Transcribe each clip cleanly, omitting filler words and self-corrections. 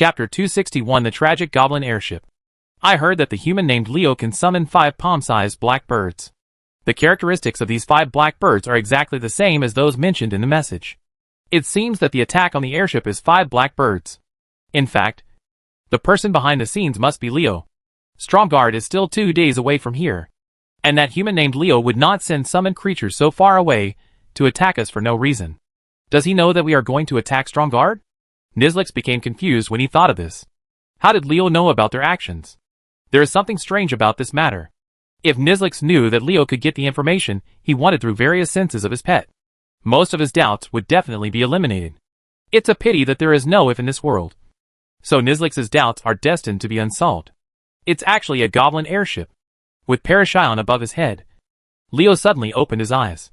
Chapter 261 The Tragic Goblin Airship. I heard that the human named Leo can summon 5 palm-sized black birds. The characteristics of these 5 black birds are exactly the same as those mentioned in the message. It seems that the attack on the airship is 5 black birds. In fact, the person behind the scenes must be Leo. Stromgard is still 2 days away from here, and that human named Leo would not send summoned creatures so far away to attack us for no reason. Does he know that we are going to attack Stromgard? Nizlix became confused when he thought of this. How did Leo know about their actions? There is something strange about this matter. If Nizlix knew that Leo could get the information he wanted through various senses of his pet, most of his doubts would definitely be eliminated. It's a pity that there is no if in this world. So Nizlix's doubts are destined to be unsolved. It's actually a goblin airship. With Parashion above his head, Leo suddenly opened his eyes.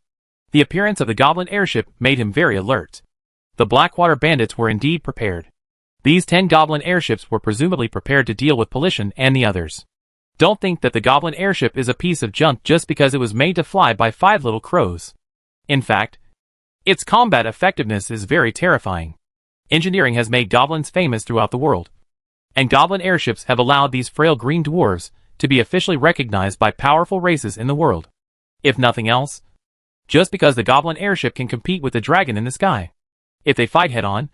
The appearance of the goblin airship made him very alert. The Blackwater bandits were indeed prepared. These 10 goblin airships were presumably prepared to deal with Polition and the others. Don't think that the goblin airship is a piece of junk just because it was made to fly by 5 little crows. In fact, its combat effectiveness is very terrifying. Engineering has made goblins famous throughout the world, and goblin airships have allowed these frail green dwarves to be officially recognized by powerful races in the world. If nothing else, just because the goblin airship can compete with the dragon in the sky. If they fight head-on,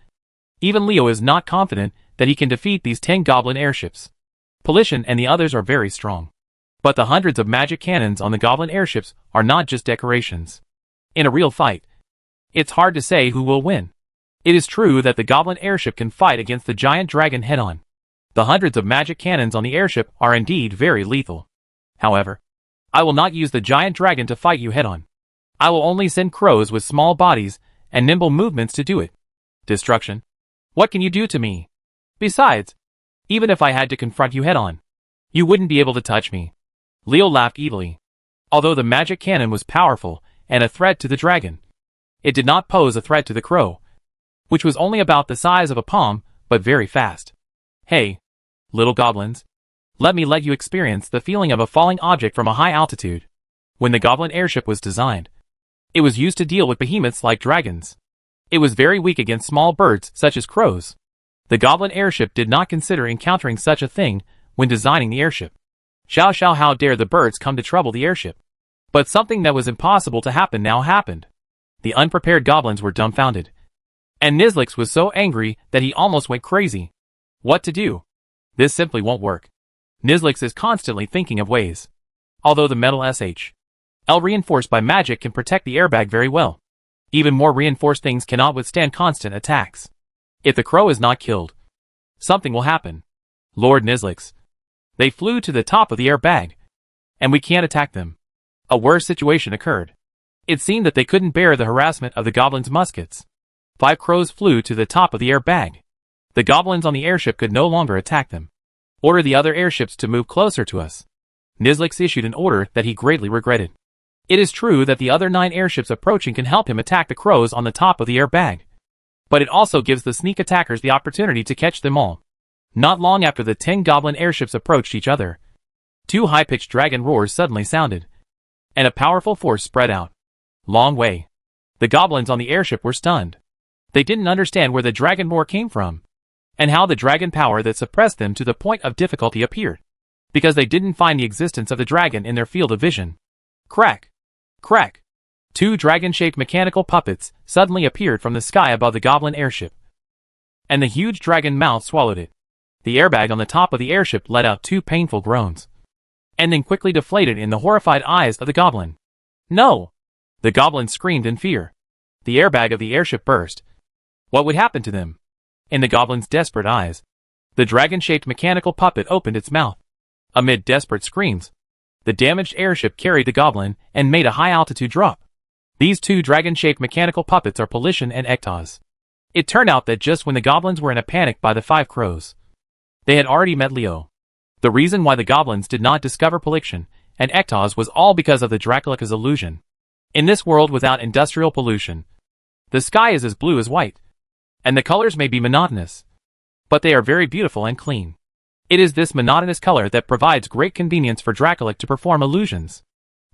even Leo is not confident that he can defeat these 10 goblin airships. Polition and the others are very strong. But the hundreds of magic cannons on the goblin airships are not just decorations. In a real fight, it's hard to say who will win. It is true that the goblin airship can fight against the giant dragon head-on. The hundreds of magic cannons on the airship are indeed very lethal. However, I will not use the giant dragon to fight you head-on. I will only send crows with small bodies and nimble movements to do it. Destruction. What can you do to me? Besides, even if I had to confront you head-on, you wouldn't be able to touch me. Leo laughed evilly. Although the magic cannon was powerful and a threat to the dragon, it did not pose a threat to the crow, which was only about the size of a palm, but very fast. Hey, little goblins, let me let you experience the feeling of a falling object from a high altitude. When the goblin airship was designed, it was used to deal with behemoths like dragons. It was very weak against small birds such as crows. The goblin airship did not consider encountering such a thing when designing the airship. How dare the birds come to trouble the airship. But something that was impossible to happen now happened. The unprepared goblins were dumbfounded. And Nizlix was so angry that he almost went crazy. What to do? This simply won't work. Nizlix is constantly thinking of ways. Although the metal SHL reinforced by magic can protect the airbag very well, even more reinforced things cannot withstand constant attacks. If the crow is not killed, something will happen. Lord Nizlix. They flew to the top of the airbag, and we can't attack them. A worse situation occurred. It seemed that they couldn't bear the harassment of the goblins' muskets. 5 crows flew to the top of the airbag. The goblins on the airship could no longer attack them. Order the other airships to move closer to us. Nizlix issued an order that he greatly regretted. It is true that the other 9 airships approaching can help him attack the crows on the top of the airbag, but it also gives the sneak attackers the opportunity to catch them all. Not long after the 10 goblin airships approached each other, 2 high-pitched dragon roars suddenly sounded, and a powerful force spread out. Long way. The goblins on the airship were stunned. They didn't understand where the dragon roar came from, and how the dragon power that suppressed them to the point of difficulty appeared, because they didn't find the existence of the dragon in their field of vision. Crack! Crack! 2 dragon-shaped mechanical puppets suddenly appeared from the sky above the goblin airship, and the huge dragon mouth swallowed it. The airbag on the top of the airship let out 2 painful groans, and then quickly deflated in the horrified eyes of the goblin. No! The goblin screamed in fear. The airbag of the airship burst. What would happen to them? In the goblin's desperate eyes, the dragon-shaped mechanical puppet opened its mouth. Amid desperate screams, the damaged airship carried the goblin and made a high-altitude drop. These 2 dragon-shaped mechanical puppets are Polition and Ektoz. It turned out that just when the goblins were in a panic by the 5 crows, they had already met Leo. The reason why the goblins did not discover Polition and Ektoz was all because of the Dracolica's illusion. In this world without industrial pollution, the sky is as blue as white, and the colors may be monotonous, but they are very beautiful and clean. It is this monotonous color that provides great convenience for Dracolic to perform illusions.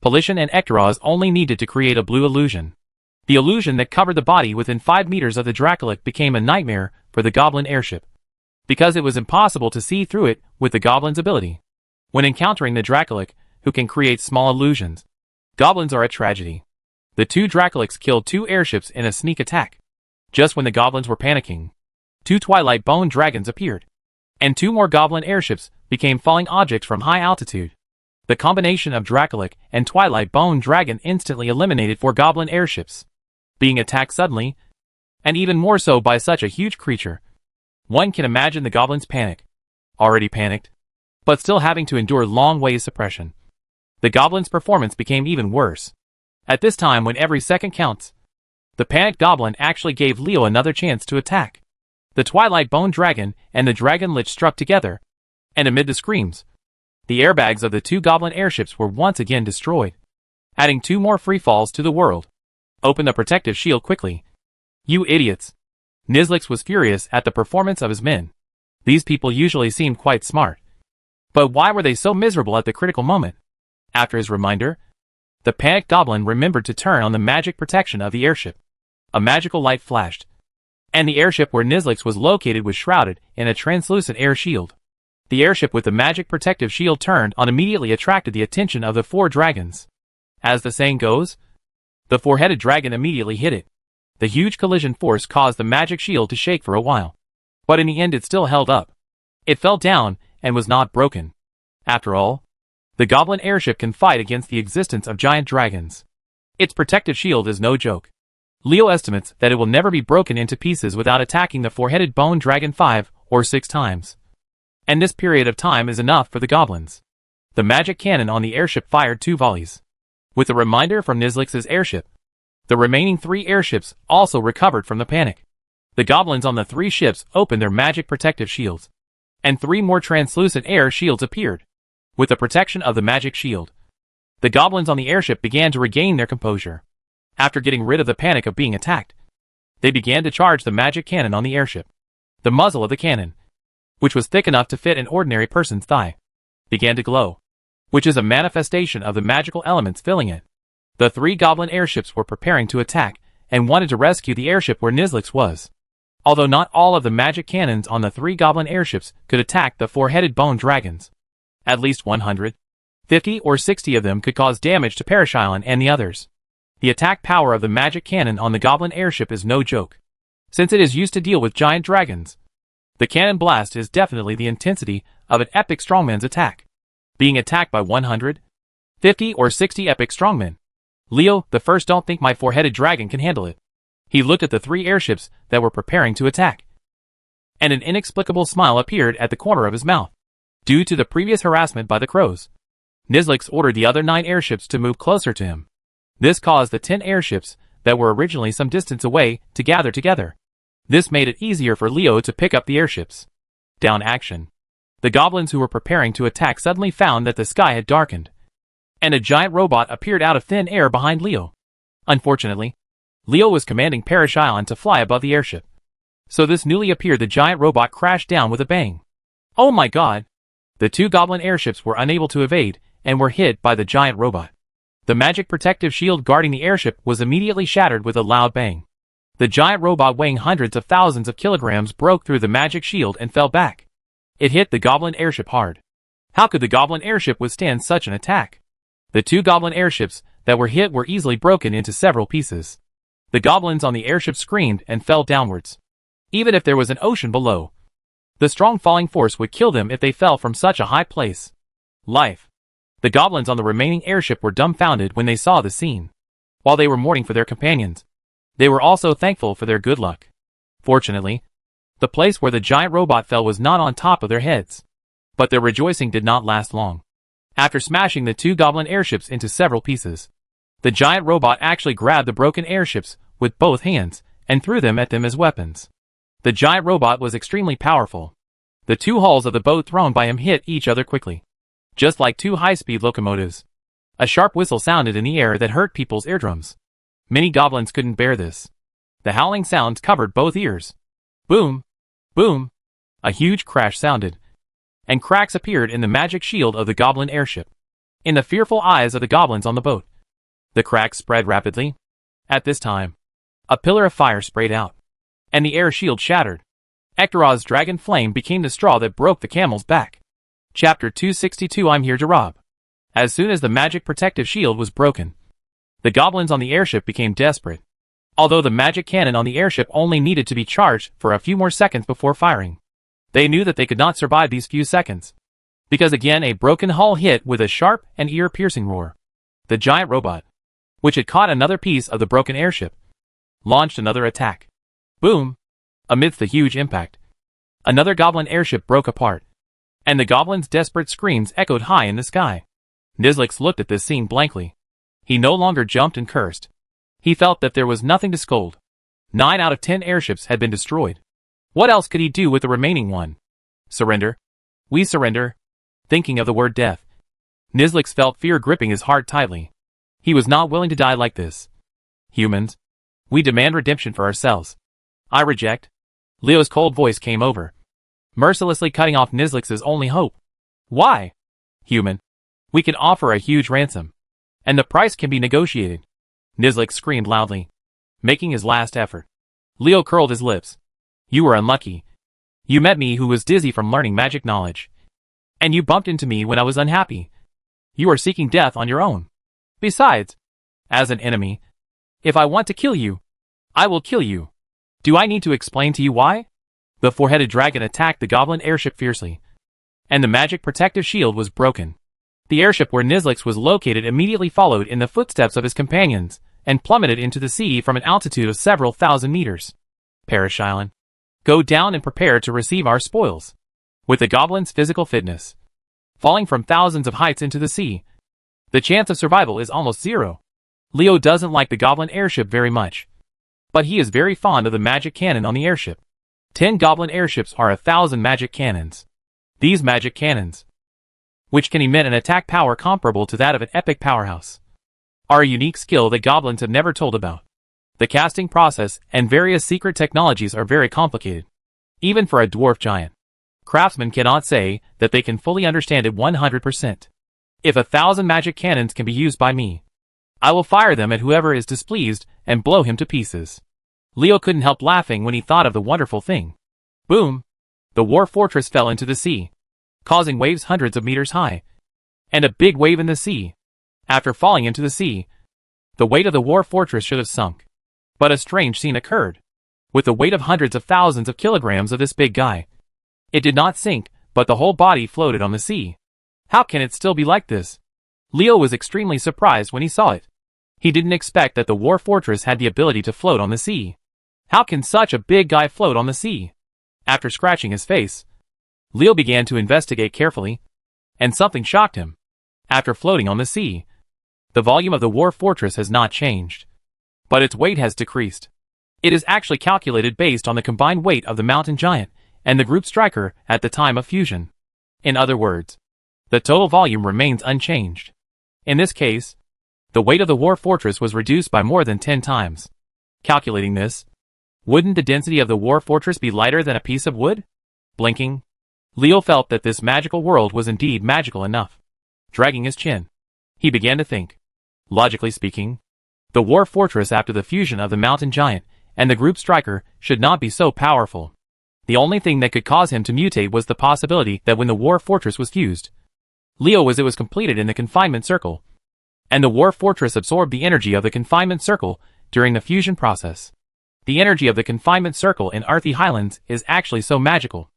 Polition and Ektoz only needed to create a blue illusion. The illusion that covered the body within 5 meters of the Dracolic became a nightmare for the goblin airship. because it was impossible to see through it with the goblin's ability. When encountering the Dracolic, who can create small illusions, goblins are a tragedy. The two Dracolics killed 2 airships in a sneak attack. Just when the goblins were panicking, 2 Twilight Bone Dragons appeared, and 2 more goblin airships became falling objects from high altitude. The combination of Dracolic and Twilight Bone Dragon instantly eliminated 4 goblin airships, being attacked suddenly, and even more so by such a huge creature. One can imagine the goblins' panic. Already panicked, but still having to endure long ways suppression. The goblins' performance became even worse. At this time, when every second counts, the panicked goblin actually gave Leo another chance to attack. The Twilight Bone Dragon and the Dragon Lich struck together, and amid the screams, the airbags of the 2 goblin airships were once again destroyed, adding 2 more free falls to the world. Open the protective shield quickly. You idiots. Nizlix was furious at the performance of his men. These people usually seemed quite smart. But why were they so miserable at the critical moment? After his reminder, the panicked goblin remembered to turn on the magic protection of the airship. A magical light flashed, and the airship where Nizlix was located was shrouded in a translucent air shield. The airship with the magic protective shield turned on immediately attracted the attention of the 4 dragons. As the saying goes, the 4-headed dragon immediately hit it. The huge collision force caused the magic shield to shake for a while, but in the end it still held up. It fell down and was not broken. After all, the goblin airship can fight against the existence of giant dragons. Its protective shield is no joke. Leo estimates that it will never be broken into pieces without attacking the 4-headed bone dragon 5 or 6 times. And this period of time is enough for the goblins. The magic cannon on the airship fired 2 volleys. With a reminder from Nizlix's airship, the remaining 3 airships also recovered from the panic. The goblins on the 3 ships opened their magic protective shields, and 3 more translucent air shields appeared. With the protection of the magic shield, the goblins on the airship began to regain their composure. After getting rid of the panic of being attacked, they began to charge the magic cannon on the airship. The muzzle of the cannon, which was thick enough to fit an ordinary person's thigh, began to glow, which is a manifestation of the magical elements filling it. The 3 goblin airships were preparing to attack and wanted to rescue the airship where Nizlix was. Although not all of the magic cannons on the 3 goblin airships could attack the 4-headed bone dragons, at least 150 or 60 of them could cause damage to Parashylon and the others. The attack power of the magic cannon on the goblin airship is no joke. Since it is used to deal with giant dragons, the cannon blast is definitely the intensity of an epic strongman's attack. Being attacked by 150 or 60 epic strongmen. Leo, the first, don't think my 4-headed dragon can handle it. He looked at the 3 airships that were preparing to attack, and an inexplicable smile appeared at the corner of his mouth. Due to the previous harassment by the crows, Nizlix ordered the other 9 airships to move closer to him. This caused the 10 airships that were originally some distance away to gather together. This made it easier for Leo to pick up the airships. Down action. The goblins who were preparing to attack suddenly found that the sky had darkened, and a giant robot appeared out of thin air behind Leo. Unfortunately, Leo was commanding Parashylon to fly above the airship, so this newly appeared the giant robot crashed down with a bang. Oh my god! The 2 goblin airships were unable to evade and were hit by the giant robot. The magic protective shield guarding the airship was immediately shattered with a loud bang. The giant robot weighing hundreds of thousands of kilograms broke through the magic shield and fell back. It hit the goblin airship hard. How could the goblin airship withstand such an attack? The 2 goblin airships that were hit were easily broken into several pieces. The goblins on the airship screamed and fell downwards. Even if there was an ocean below, the strong falling force would kill them if they fell from such a high place. Life. The goblins on the remaining airship were dumbfounded when they saw the scene. While they were mourning for their companions, they were also thankful for their good luck. Fortunately, the place where the giant robot fell was not on top of their heads. But their rejoicing did not last long. After smashing the 2 goblin airships into several pieces, the giant robot actually grabbed the broken airships with both hands and threw them at them as weapons. The giant robot was extremely powerful. The 2 hulls of the boat thrown by him hit each other quickly, just like 2 high-speed locomotives. A sharp whistle sounded in the air that hurt people's eardrums. Many goblins couldn't bear this. The howling sounds covered both ears. Boom! Boom! A huge crash sounded, and cracks appeared in the magic shield of the goblin airship. In the fearful eyes of the goblins on the boat, the cracks spread rapidly. At this time, a pillar of fire sprayed out, and the air shield shattered, Ektaraz's dragon flame became the straw that broke the camel's back. Chapter 262 I'm here to rob. As soon as the magic protective shield was broken, the goblins on the airship became desperate. Although the magic cannon on the airship only needed to be charged for a few more seconds before firing, they knew that they could not survive these few seconds. Because again a broken hull hit with a sharp and ear-piercing roar. The giant robot, which had caught another piece of the broken airship, launched another attack. Boom! Amidst the huge impact, another goblin airship broke apart, and the goblins' desperate screams echoed high in the sky. Nizlix looked at this scene blankly. He no longer jumped and cursed. He felt that there was nothing to scold. 9 out of 10 airships had been destroyed. What else could he do with the remaining one? Surrender. We surrender. Thinking of the word death, Nizlix felt fear gripping his heart tightly. He was not willing to die like this. Humans, we demand redemption for ourselves. I reject. Leo's cold voice came over, mercilessly cutting off Nizlix's only hope. Why? Human, we can offer a huge ransom, and the price can be negotiated. Nizlix screamed loudly, making his last effort. Leo curled his lips. You were unlucky. You met me who was dizzy from learning magic knowledge. And you bumped into me when I was unhappy. You are seeking death on your own. Besides, as an enemy, if I want to kill you, I will kill you. Do I need to explain to you why? The four-headed dragon attacked the goblin airship fiercely, and the magic protective shield was broken. The airship where Nizlix was located immediately followed in the footsteps of his companions, and plummeted into the sea from an altitude of several thousand meters. Perish Island. Go down and prepare to receive our spoils. With the goblin's physical fitness, falling from thousands of heights into the sea, the chance of survival is almost zero. Leo doesn't like the goblin airship very much, but he is very fond of the magic cannon on the airship. 10 goblin airships are 1,000 magic cannons. These magic cannons, which can emit an attack power comparable to that of an epic powerhouse, are a unique skill that goblins have never told about. The casting process and various secret technologies are very complicated, even for a dwarf giant. Craftsmen cannot say that they can fully understand it 100%. If 1,000 magic cannons can be used by me, I will fire them at whoever is displeased and blow him to pieces. Leo couldn't help laughing when he thought of the wonderful thing. Boom! The war fortress fell into the sea, causing waves hundreds of meters high, and a big wave in the sea. After falling into the sea, the weight of the war fortress should have sunk. But a strange scene occurred. With the weight of hundreds of thousands of kilograms of this big guy, it did not sink, but the whole body floated on the sea. How can it still be like this? Leo was extremely surprised when he saw it. He didn't expect that the war fortress had the ability to float on the sea. How can such a big guy float on the sea? After scratching his face, Leo began to investigate carefully, and something shocked him. After floating on the sea, the volume of the war fortress has not changed, but its weight has decreased. It is actually calculated based on the combined weight of the mountain giant and the group striker at the time of fusion. In other words, the total volume remains unchanged. In this case, the weight of the war fortress was reduced by more than 10 times. Calculating this, wouldn't the density of the war fortress be lighter than a piece of wood? Blinking, Leo felt that this magical world was indeed magical enough. Dragging his chin, he began to think. Logically speaking, the war fortress after the fusion of the mountain giant and the group striker should not be so powerful. The only thing that could cause him to mutate was the possibility that when the war fortress was fused, Leo was completed in the confinement circle, and the war fortress absorbed the energy of the confinement circle during the fusion process. The energy of the confinement circle in Arthi Highlands is actually so magical.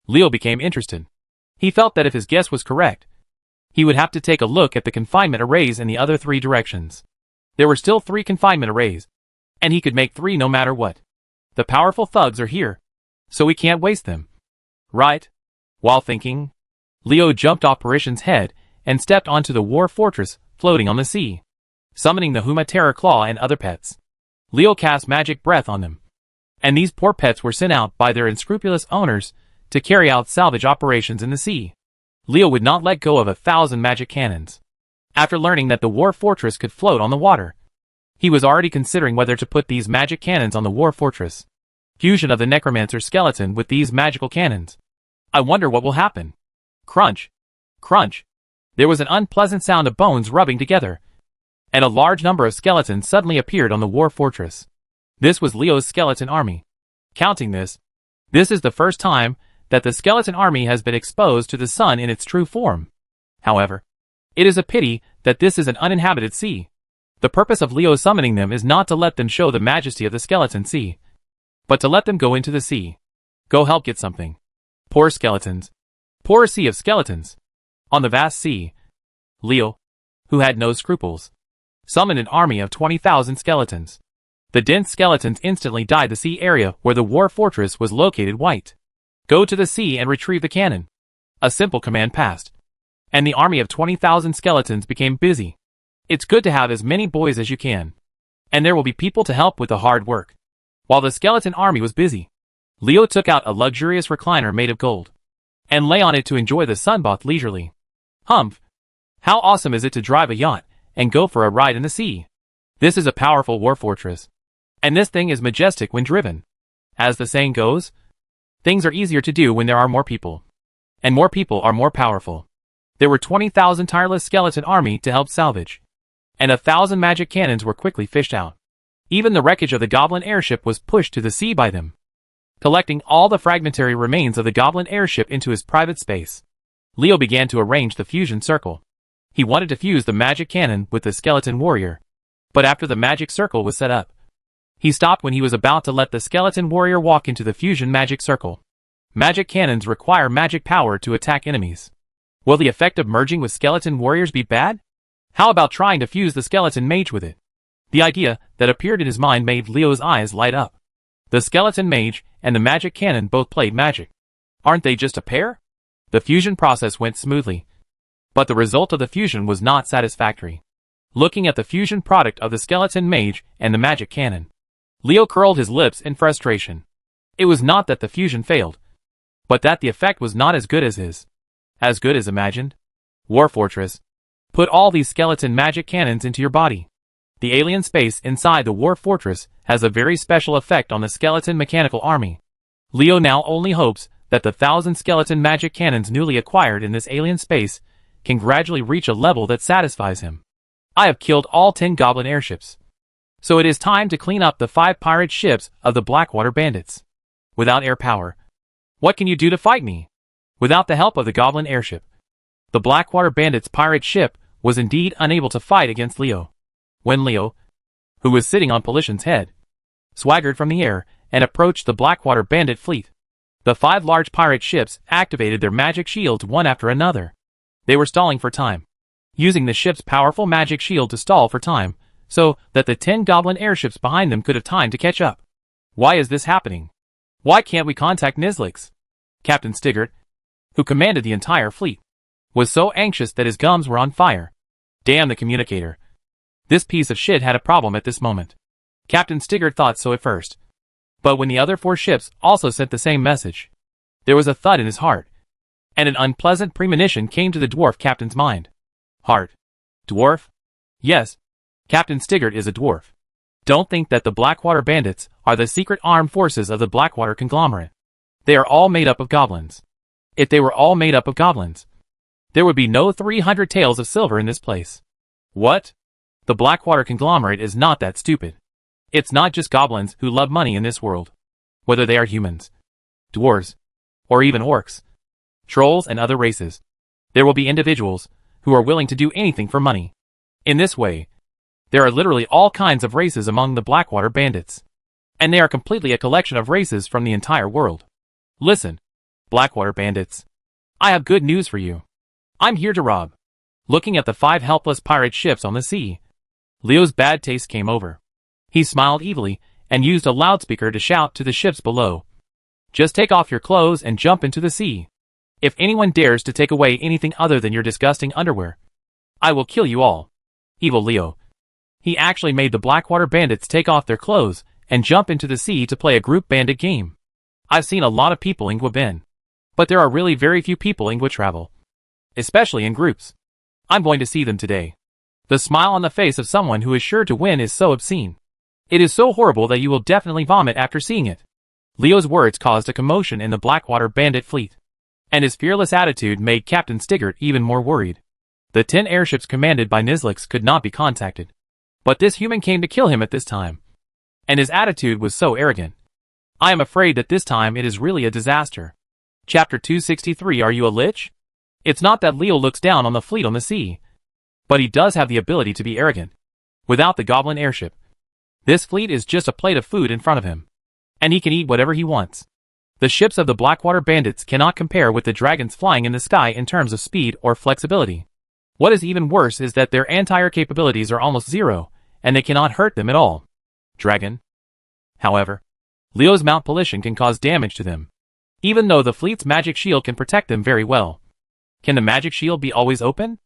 Leo became interested. He felt that if his guess was correct, he would have to take a look at the confinement arrays in the other 3 directions. There were still 3 confinement arrays, and he could make 3 no matter what. The powerful thugs are here, so we can't waste them. Right? While thinking, Leo jumped off Parishan's head and stepped onto the war fortress floating on the sea, summoning the Huma Terror Claw and other pets. Leo cast magic breath on them, and these poor pets were sent out by their unscrupulous owners to carry out salvage operations in the sea. Leo would not let go of 1,000 magic cannons. After learning that the war fortress could float on the water, he was already considering whether to put these magic cannons on the war fortress. Fusion of the Necromancer skeleton with these magical cannons. I wonder what will happen. Crunch. Crunch. There was an unpleasant sound of bones rubbing together, and a large number of skeletons suddenly appeared on the war fortress. This was Leo's skeleton army. Counting this, This is the first time that the skeleton army has been exposed to the sun in its true form. However, it is a pity that this is an uninhabited sea. The purpose of Leo summoning them is not to let them show the majesty of the skeleton sea, but to let them go into the sea. Go help get something. Poor skeletons. Poor sea of skeletons. On the vast sea, Leo, who had no scruples, summoned an army of 20,000 skeletons. The dense skeletons instantly dyed the sea area where the war fortress was located white. Go to the sea and retrieve the cannon. A simple command passed, and the army of 20,000 skeletons became busy. It's good to have as many boys as you can, and there will be people to help with the hard work. While the skeleton army was busy, Leo took out a luxurious recliner made of gold, and lay on it to enjoy the sunbath leisurely. Humph! How awesome is it to drive a yacht and go for a ride in the sea? This is a powerful war fortress, and this thing is majestic when driven. As the saying goes, things are easier to do when there are more people, and more people are more powerful. There were 20,000 tireless skeleton army to help salvage, and 1,000 magic cannons were quickly fished out. Even the wreckage of the goblin airship was pushed to the sea by them, collecting all the fragmentary remains of the goblin airship into his private space. Leo began to arrange the fusion circle. He wanted to fuse the magic cannon with the skeleton warrior, but after the magic circle was set up, he stopped when he was about to let the skeleton warrior walk into the fusion magic circle. Magic cannons require magic power to attack enemies. Will the effect of merging with skeleton warriors be bad? How about trying to fuse the skeleton mage with it? The idea that appeared in his mind made Leo's eyes light up. The skeleton mage and the magic cannon both played magic. Aren't they just a pair? The fusion process went smoothly, but the result of the fusion was not satisfactory. Looking at the fusion product of the skeleton mage and the magic cannon, Leo curled his lips in frustration. It was not that the fusion failed, but that the effect was not as good as imagined. War Fortress. Put all these skeleton magic cannons into your body. The alien space inside the War Fortress has a very special effect on the skeleton mechanical army. Leo now only hopes that the 1,000 skeleton magic cannons newly acquired in this alien space can gradually reach a level that satisfies him. I have killed all 10 goblin airships, so it is time to clean up the 5 pirate ships of the Blackwater bandits. Without air power, what can you do to fight me? Without the help of the goblin airship, the Blackwater bandits' pirate ship was indeed unable to fight against Leo. When Leo, who was sitting on Polition's head, swaggered from the air and approached the Blackwater bandit fleet, the 5 large pirate ships activated their magic shields one after another. They were stalling for time, using the ship's powerful magic shield to stall for time, so that the 10 goblin airships behind them could have time to catch up. Why is this happening? Why can't we contact Nizlix? Captain Stigert, who commanded the entire fleet, was so anxious that his gums were on fire. Damn the communicator. This piece of shit had a problem at this moment. Captain Stigert thought so at first, but when the other 4 ships also sent the same message, there was a thud in his heart, and an unpleasant premonition came to the dwarf captain's mind. Heart. Dwarf? Yes, Captain Stigert is a dwarf. Don't think that the Blackwater bandits are the secret armed forces of the Blackwater conglomerate. They are all made up of goblins. If they were all made up of goblins, there would be no 300 taels of silver in this place. What? The Blackwater conglomerate is not that stupid. It's not just goblins who love money in this world. Whether they are humans, dwarves, or even orcs, trolls and other races, there will be individuals who are willing to do anything for money. In this way, there are literally all kinds of races among the Blackwater bandits, and they are completely a collection of races from the entire world. Listen, Blackwater bandits, I have good news for you. I'm here to rob. Looking at the 5 helpless pirate ships on the sea, Leo's bad taste came over. He smiled evilly and used a loudspeaker to shout to the ships below. Just take off your clothes and jump into the sea. If anyone dares to take away anything other than your disgusting underwear, I will kill you all. Evil Leo. He actually made the Blackwater bandits take off their clothes and jump into the sea to play a group bandit game. I've seen a lot of people in Gwabin, but there are really very few people in Gwatravel, especially in groups. I'm going to see them today. The smile on the face of someone who is sure to win is so obscene. It is so horrible that you will definitely vomit after seeing it. Leo's words caused a commotion in the Blackwater bandit fleet, and his fearless attitude made Captain Stigert even more worried. The 10 airships commanded by Nizlix could not be contacted, but this human came to kill him at this time, and his attitude was so arrogant. I am afraid that this time it is really a disaster. Chapter 263. Are you a lich? It's not that Leo looks down on the fleet on the sea, but he does have the ability to be arrogant. Without the goblin airship, this fleet is just a plate of food in front of him, and he can eat whatever he wants. The ships of the Blackwater Bandits cannot compare with the dragons flying in the sky in terms of speed or flexibility. What is even worse is that their anti-air capabilities are almost zero, and they cannot hurt them at all. Dragon. However, Leo's mount pollution can cause damage to them, even though the fleet's magic shield can protect them very well. Can the magic shield be always open?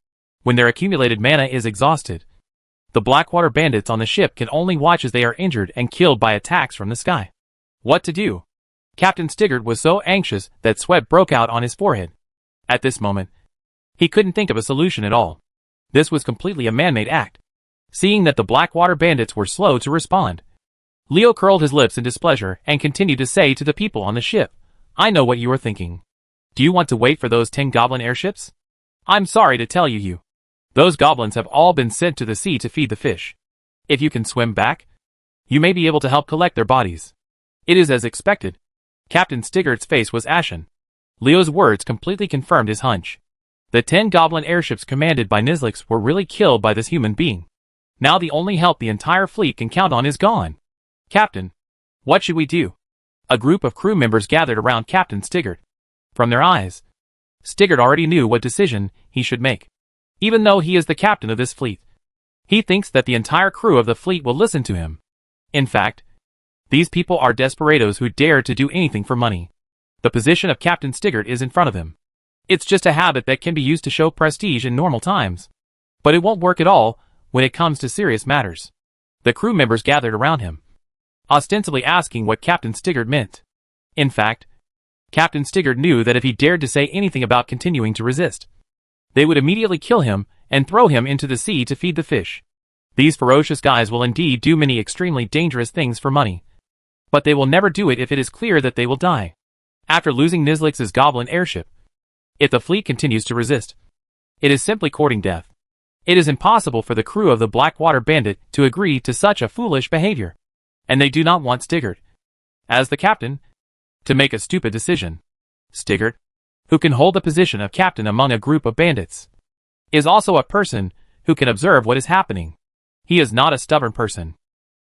When their accumulated mana is exhausted, the Blackwater Bandits on the ship can only watch as they are injured and killed by attacks from the sky. What to do? Captain Stigert was so anxious that sweat broke out on his forehead. At this moment, he couldn't think of a solution at all. This was completely a man-made act. Seeing that the Blackwater Bandits were slow to respond, Leo curled his lips in displeasure and continued to say to the people on the ship, I know what you are thinking. Do you want to wait for those 10 goblin airships? I'm sorry to tell you. Those goblins have all been sent to the sea to feed the fish. If you can swim back, you may be able to help collect their bodies. It is as expected. Captain Stigert's face was ashen. Leo's words completely confirmed his hunch. The 10 goblin airships commanded by Nizlix were really killed by this human being. Now the only help the entire fleet can count on is gone. Captain, what should we do? A group of crew members gathered around Captain Stigert. From their eyes, Stigert already knew what decision he should make. Even though he is the captain of this fleet, he thinks that the entire crew of the fleet will listen to him. In fact, these people are desperados who dare to do anything for money. The position of Captain Stigert is in front of him. It's just a habit that can be used to show prestige in normal times, but it won't work at all when it comes to serious matters. The crew members gathered around him, ostensibly asking what Captain Stigert meant. In fact, Captain Stigert knew that if he dared to say anything about continuing to resist, they would immediately kill him and throw him into the sea to feed the fish. These ferocious guys will indeed do many extremely dangerous things for money, but they will never do it if it is clear that they will die. After losing Nizlix's goblin airship, if the fleet continues to resist, it is simply courting death. It is impossible for the crew of the Blackwater Bandit to agree to such a foolish behavior, and they do not want Stigert, as the captain, to make a stupid decision. Stigert, who can hold the position of captain among a group of bandits, is also a person who can observe what is happening. He is not a stubborn person.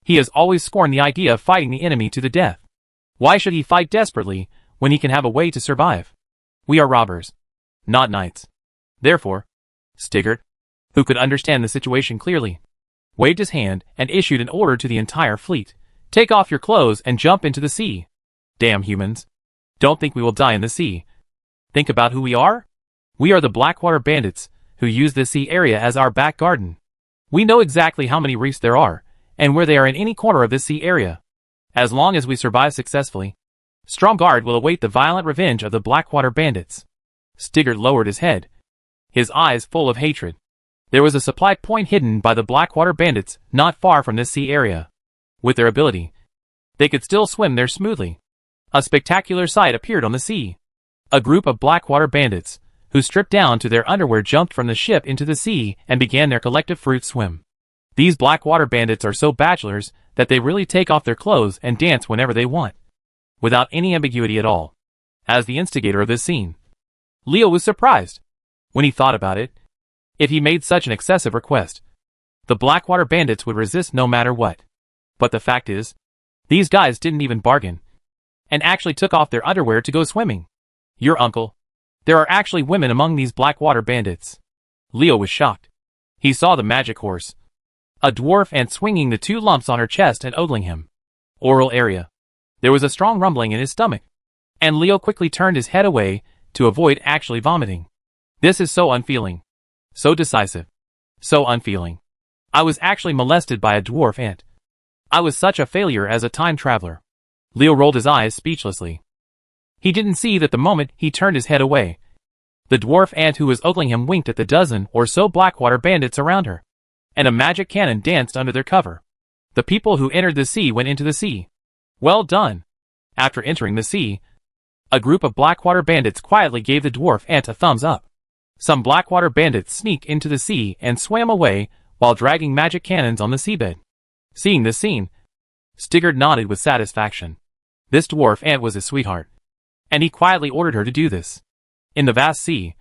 He has always scorned the idea of fighting the enemy to the death. Why should he fight desperately when he can have a way to survive? We are robbers, not knights. Therefore, Stigert, who could understand the situation clearly, waved his hand and issued an order to the entire fleet. Take off your clothes and jump into the sea. Damn humans. Don't think we will die in the sea. Think about who we are? We are the Blackwater Bandits, who use this sea area as our back garden. We know exactly how many reefs there are, and where they are in any corner of this sea area. As long as we survive successfully, Stromgard will await the violent revenge of the Blackwater Bandits. Stigert lowered his head, his eyes full of hatred. There was a supply point hidden by the Blackwater Bandits not far from this sea area. With their ability, they could still swim there smoothly. A spectacular sight appeared on the sea. A group of Blackwater Bandits, who stripped down to their underwear, jumped from the ship into the sea and began their collective fruit swim. These Blackwater Bandits are so bachelors that they really take off their clothes and dance whenever they want, without any ambiguity at all. As the instigator of this scene, Leo was surprised. When he thought about it, if he made such an excessive request, the Blackwater Bandits would resist no matter what. But the fact is, these guys didn't even bargain, and actually took off their underwear to go swimming. Your uncle. There are actually women among these Blackwater Bandits. Leo was shocked. He saw the magic horse, a dwarf ant swinging the 2 lumps on her chest and ogling him. Oral area. There was a strong rumbling in his stomach, and Leo quickly turned his head away to avoid actually vomiting. This is so unfeeling. So decisive. So unfeeling. I was actually molested by a dwarf ant. I was such a failure as a time traveler. Leo rolled his eyes speechlessly. He didn't see that the moment he turned his head away, the dwarf ant who was ogling him winked at the dozen or so Blackwater Bandits around her, and a magic cannon danced under their cover. The people who entered the sea went into the sea. Well done. After entering the sea, a group of Blackwater Bandits quietly gave the dwarf ant a thumbs up. Some Blackwater Bandits sneaked into the sea and swam away while dragging magic cannons on the seabed. Seeing this scene, Stigert nodded with satisfaction. This dwarf ant was his sweetheart, and he quietly ordered her to do this. In the vast sea,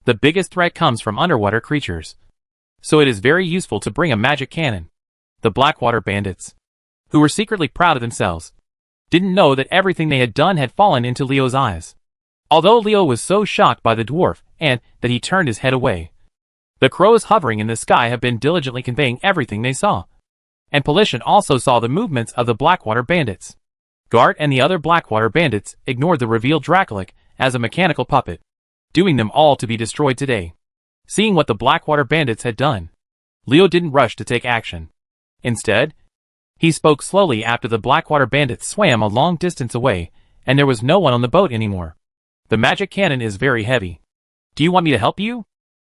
the biggest threat comes from underwater creatures, so it is very useful to bring a magic cannon. The Blackwater Bandits, who were secretly proud of themselves, didn't know that everything they had done had fallen into Leo's eyes. Although Leo was so shocked by the dwarf ant that he turned his head away, the crows hovering in the sky have been diligently conveying everything they saw. And Polition also saw the movements of the Blackwater Bandits. Gart and the other Blackwater Bandits ignored the revealed Dracolic as a mechanical puppet, doing them all to be destroyed today. Seeing what the Blackwater Bandits had done, Leo didn't rush to take action. Instead, he spoke slowly after the Blackwater Bandits swam a long distance away, and there was no one on the boat anymore. The magic cannon is very heavy. Do you want me to help you?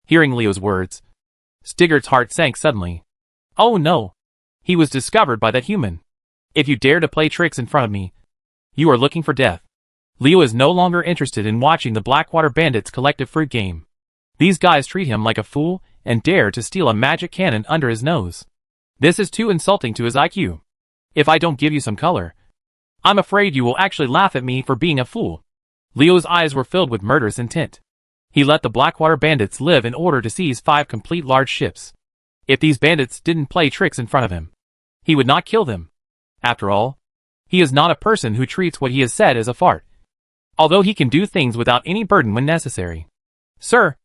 Hearing Leo's words, Stiggert's heart sank suddenly. Oh no! He was discovered by that human. If you dare to play tricks in front of me, you are looking for death. Leo is no longer interested in watching the Blackwater Bandits' collective fruit game. These guys treat him like a fool and dare to steal a magic cannon under his nose. This is too insulting to his IQ. If I don't give you some color, I'm afraid you will actually laugh at me for being a fool. Leo's eyes were filled with murderous intent. He let the Blackwater Bandits live in order to seize 5 complete large ships. If these bandits didn't play tricks in front of him, he would not kill them. After all, he is not a person who treats what he has said as a fart, although he can do things without any burden when necessary. Sir!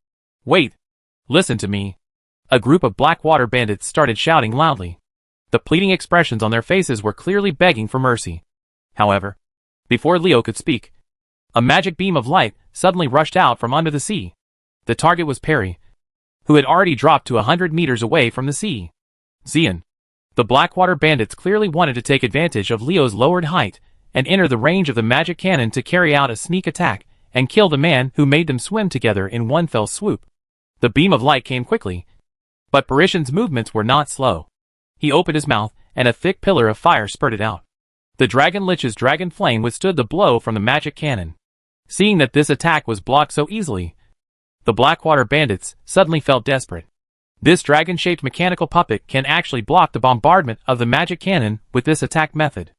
Wait! Listen to me! A group of Blackwater Bandits started shouting loudly. The pleading expressions on their faces were clearly begging for mercy. However, before Leo could speak, a magic beam of light suddenly rushed out from under the sea. The target was Perry, who had already dropped to 100 meters away from the sea. Zion. The Blackwater Bandits clearly wanted to take advantage of Leo's lowered height and enter the range of the magic cannon to carry out a sneak attack and kill the man who made them swim together in one fell swoop. The beam of light came quickly, but Parishan's movements were not slow. He opened his mouth, and a thick pillar of fire spurted out. The Dragon Lich's dragon flame withstood the blow from the magic cannon. Seeing that this attack was blocked so easily, the Blackwater Bandits suddenly felt desperate. This dragon-shaped mechanical puppet can actually block the bombardment of the magic cannon with this attack method.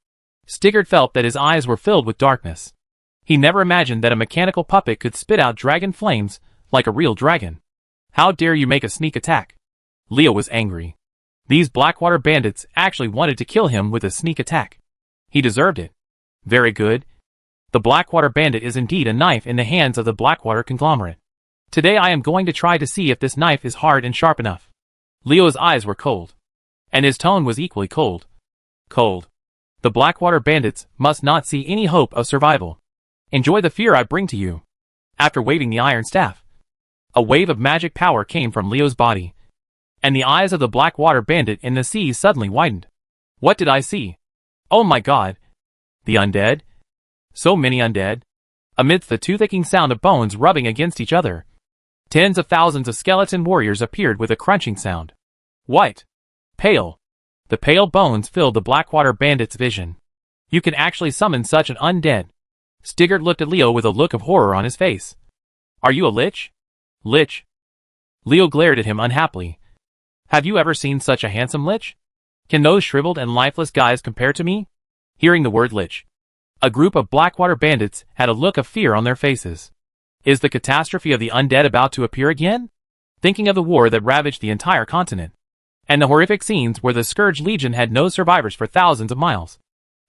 Stiggert felt that his eyes were filled with darkness. He never imagined that a mechanical puppet could spit out dragon flames like a real dragon. How dare you make a sneak attack? Leo was angry. These Blackwater Bandits actually wanted to kill him with a sneak attack. He deserved it. Very good. The Blackwater Bandit is indeed a knife in the hands of the Blackwater conglomerate. Today I am going to try to see if this knife is hard and sharp enough. Leo's eyes were cold, and his tone was equally cold. Cold. The Blackwater Bandits must not see any hope of survival. Enjoy the fear I bring to you. After waving the iron staff, a wave of magic power came from Leo's body, and the eyes of the Blackwater Bandit in the sea suddenly widened. What did I see? Oh my god! The undead? So many undead. Amidst the toothpicking sound of bones rubbing against each other, tens of thousands of skeleton warriors appeared with a crunching sound. White. Pale. The pale bones filled the Blackwater Bandit's vision. You can actually summon such an undead. Stiggert looked at Leo with a look of horror on his face. Are you a lich? Lich? Leo glared at him unhappily. Have you ever seen such a handsome lich? Can those shriveled and lifeless guys compare to me? Hearing the word lich, a group of Blackwater Bandits had a look of fear on their faces. Is the catastrophe of the undead about to appear again? Thinking of the war that ravaged the entire continent, and the horrific scenes where the Scourge Legion had no survivors for thousands of miles,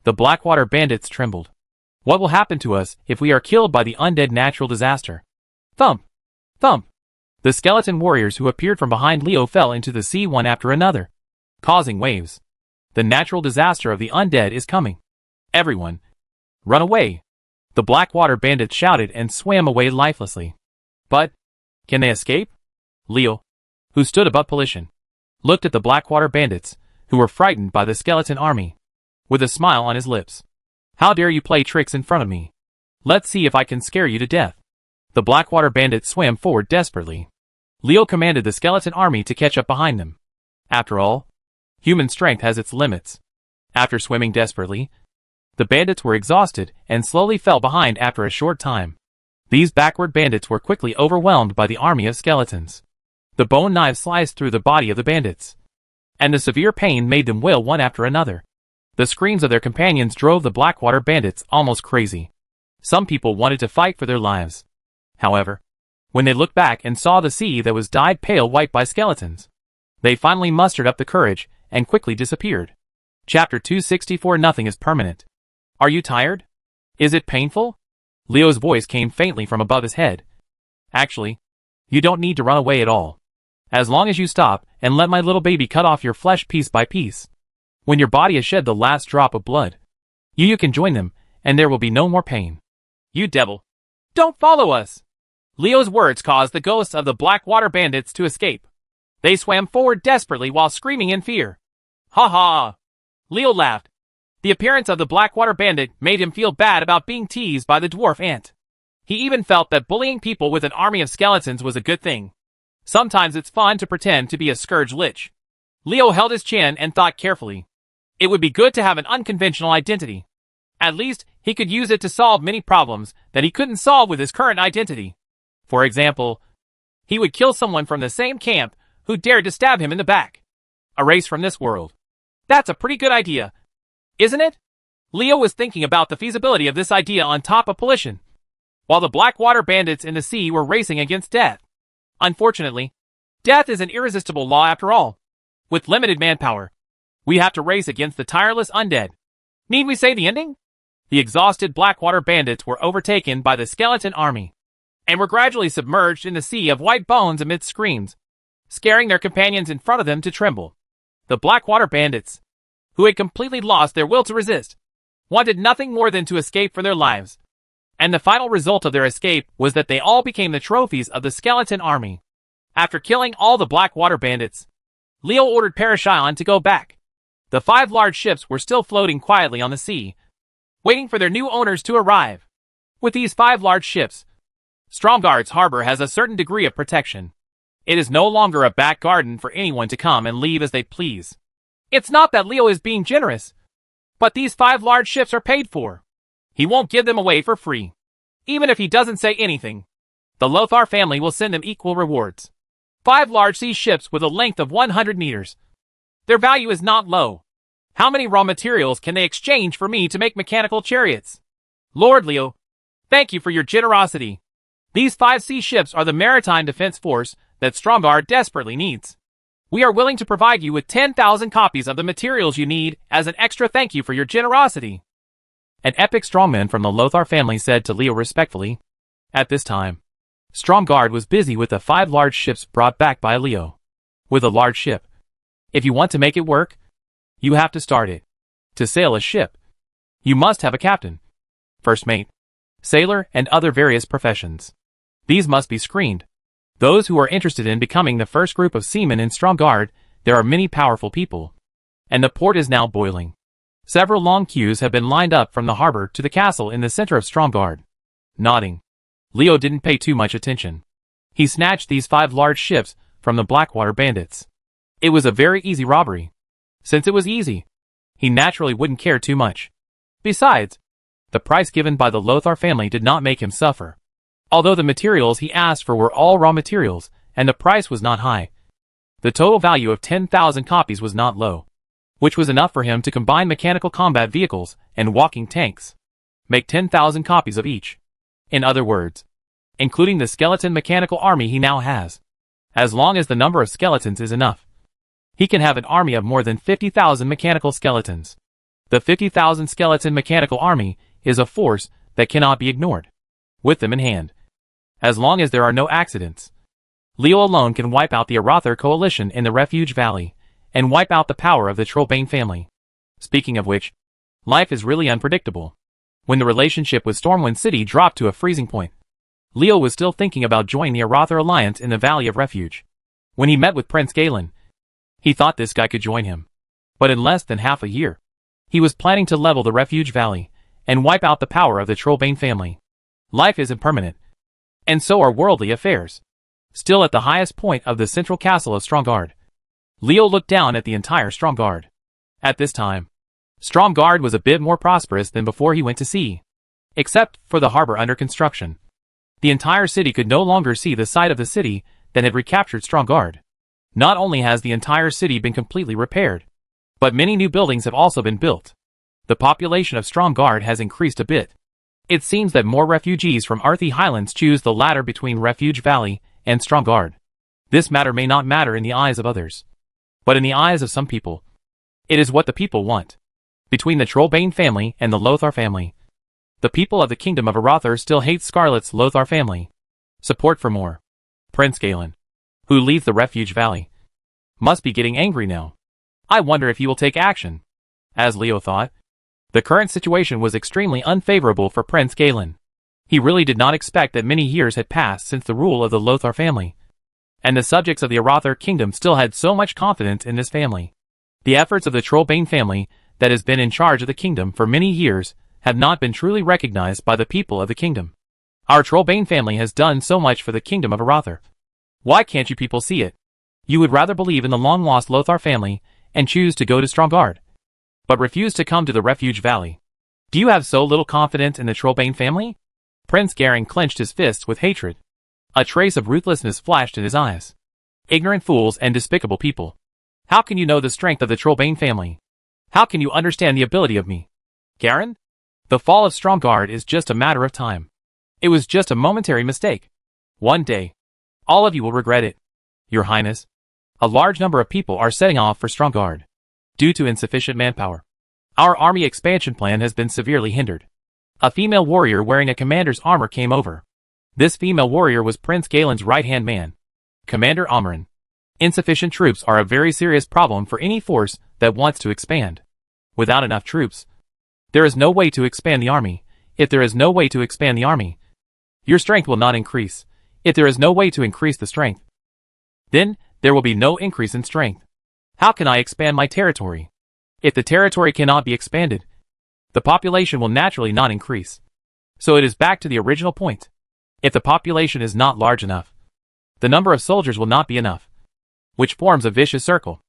the Blackwater Bandits trembled. What will happen to us if we are killed by the undead natural disaster? Thump! Thump! The skeleton warriors who appeared from behind Leo fell into the sea one after another, causing waves. The natural disaster of the undead is coming. Everyone, run away! The Blackwater Bandits shouted and swam away lifelessly. But, can they escape? Leo, who stood above Polition, looked at the Blackwater Bandits, who were frightened by the skeleton army, with a smile on his lips. How dare you play tricks in front of me? Let's see if I can scare you to death. The Blackwater Bandits swam forward desperately. Leo commanded the skeleton army to catch up behind them. After all, human strength has its limits. After swimming desperately, the bandits were exhausted and slowly fell behind after a short time. These backward bandits were quickly overwhelmed by the army of skeletons. The bone knives sliced through the body of the bandits, and the severe pain made them wail one after another. The screams of their companions drove the Blackwater bandits almost crazy. Some people wanted to fight for their lives. However, when they looked back and saw the sea that was dyed pale white by skeletons, they finally mustered up the courage and quickly disappeared. Chapter 264. Nothing is permanent. Are you tired? Is it painful? Leo's voice came faintly from above his head. Actually, you don't need to run away at all. As long as you stop and let my little baby cut off your flesh piece by piece. When your body has shed the last drop of blood, you can join them, and there will be no more pain. You devil! Don't follow us! Leo's words caused the ghosts of the Blackwater bandits to escape. They swam forward desperately while screaming in fear. Ha ha! Leo laughed. The appearance of the Blackwater bandit made him feel bad about being teased by the dwarf ant. He even felt that bullying people with an army of skeletons was a good thing. Sometimes it's fun to pretend to be a scourge lich. Leo held his chin and thought carefully. It would be good to have an unconventional identity. At least, he could use it to solve many problems that he couldn't solve with his current identity. For example, he would kill someone from the same camp who dared to stab him in the back. Erase from this world. That's a pretty good idea, isn't it? Leo was thinking about the feasibility of this idea on top of pollution, while the Blackwater bandits in the sea were racing against death. Unfortunately, death is an irresistible law after all. With limited manpower, we have to race against the tireless undead. Need we say the ending? The exhausted Blackwater bandits were overtaken by the skeleton army, and were gradually submerged in the sea of white bones amidst screams, scaring their companions in front of them to tremble. The Blackwater bandits, who had completely lost their will to resist, wanted nothing more than to escape for their lives. And the final result of their escape was that they all became the trophies of the skeleton army. After killing all the Blackwater bandits, Leo ordered Parashion to go back. The 5 large ships were still floating quietly on the sea, waiting for their new owners to arrive. With these 5 large ships, Stromgard's harbor has a certain degree of protection. It is no longer a back garden for anyone to come and leave as they please. It's not that Leo is being generous, but these 5 large ships are paid for. He won't give them away for free. Even if he doesn't say anything, the Lothar family will send him equal rewards. 5 large sea ships with a length of 100 meters. Their value is not low. How many raw materials can they exchange for me to make mechanical chariots? Lord Leo, thank you for your generosity. These 5 sea ships are the maritime defense force that Stromgard desperately needs. We are willing to provide you with 10,000 copies of the materials you need as an extra thank you for your generosity. An epic strongman from the Lothar family said to Leo respectfully. At this time, Stromgard was busy with the 5 large ships brought back by Leo. With a large ship, if you want to make it work, you have to start it. To sail a ship, you must have a captain, first mate, sailor, and other various professions. These must be screened. Those who are interested in becoming the first group of seamen in Stromgard, there are many powerful people. And the port is now boiling. Several long queues have been lined up from the harbor to the castle in the center of Stromgard. Nodding, Leo didn't pay too much attention. He snatched these 5 large ships from the Blackwater bandits. It was a very easy robbery. Since it was easy, he naturally wouldn't care too much. Besides, the price given by the Lothar family did not make him suffer. Although the materials he asked for were all raw materials, and the price was not high, the total value of 10,000 copies was not low, which was enough for him to combine mechanical combat vehicles and walking tanks. Make 10,000 copies of each. In other words, including the skeleton mechanical army he now has. As long as the number of skeletons is enough, he can have an army of more than 50,000 mechanical skeletons. The 50,000 skeleton mechanical army is a force that cannot be ignored. With them in hand, as long as there are no accidents, Leo alone can wipe out the Arathar coalition in the Refuge Valley, and wipe out the power of the Trollbane family. Speaking of which, life is really unpredictable. When the relationship with Stormwind City dropped to a freezing point, Leo was still thinking about joining the Arathar alliance in the Valley of Refuge. When he met with Prince Galen, he thought this guy could join him. But in less than half a year, he was planning to level the Refuge Valley, and wipe out the power of the Trollbane family. Life is impermanent, and so are worldly affairs. Still at the highest point of the central castle of Stromgard, Leo looked down at the entire Stromgard. At this time, Stromgard was a bit more prosperous than before he went to sea. Except for the harbor under construction, the entire city could no longer see the side of the city that had recaptured Stromgard. Not only has the entire city been completely repaired, but many new buildings have also been built. The population of Stromgarde has increased a bit. It seems that more refugees from Arthi Highlands choose the latter between Refuge Valley and Stromgarde. This matter may not matter in the eyes of others, but in the eyes of some people, it is what the people want. Between the Trollbane family and the Lothar family, the people of the Kingdom of Arathor still hate Scarlet's Lothar family. Support for more. Prince Galen, who leads the Refuge Valley, must be getting angry now. I wonder if he will take action. As Leo thought, the current situation was extremely unfavorable for Prince Galen. He really did not expect that many years had passed since the rule of the Lothar family, and the subjects of the Arathor kingdom still had so much confidence in this family. The efforts of the Trollbane family, that has been in charge of the kingdom for many years, have not been truly recognized by the people of the kingdom. Our Trollbane family has done so much for the kingdom of Arathor. Why can't you people see it? You would rather believe in the long-lost Lothar family and choose to go to Stromgarde, but refuse to come to the Refuge Valley. Do you have so little confidence in the Trollbane family? Prince Garen clenched his fists with hatred. A trace of ruthlessness flashed in his eyes. Ignorant fools and despicable people. How can you know the strength of the Trollbane family? How can you understand the ability of me? Garen? The fall of Stromgarde is just a matter of time. It was just a momentary mistake. One day, all of you will regret it. Your Highness, a large number of people are setting off for Stromgarde due to insufficient manpower. Our army expansion plan has been severely hindered. A female warrior wearing a commander's armor came over. This female warrior was Prince Galen's right-hand man, Commander Amarin. Insufficient troops are a very serious problem for any force that wants to expand. Without enough troops, there is no way to expand the army. If there is no way to expand the army, your strength will not increase. If there is no way to increase the strength, then there will be no increase in strength. How can I expand my territory? If the territory cannot be expanded, the population will naturally not increase. So it is back to the original point. If the population is not large enough, the number of soldiers will not be enough, which forms a vicious circle.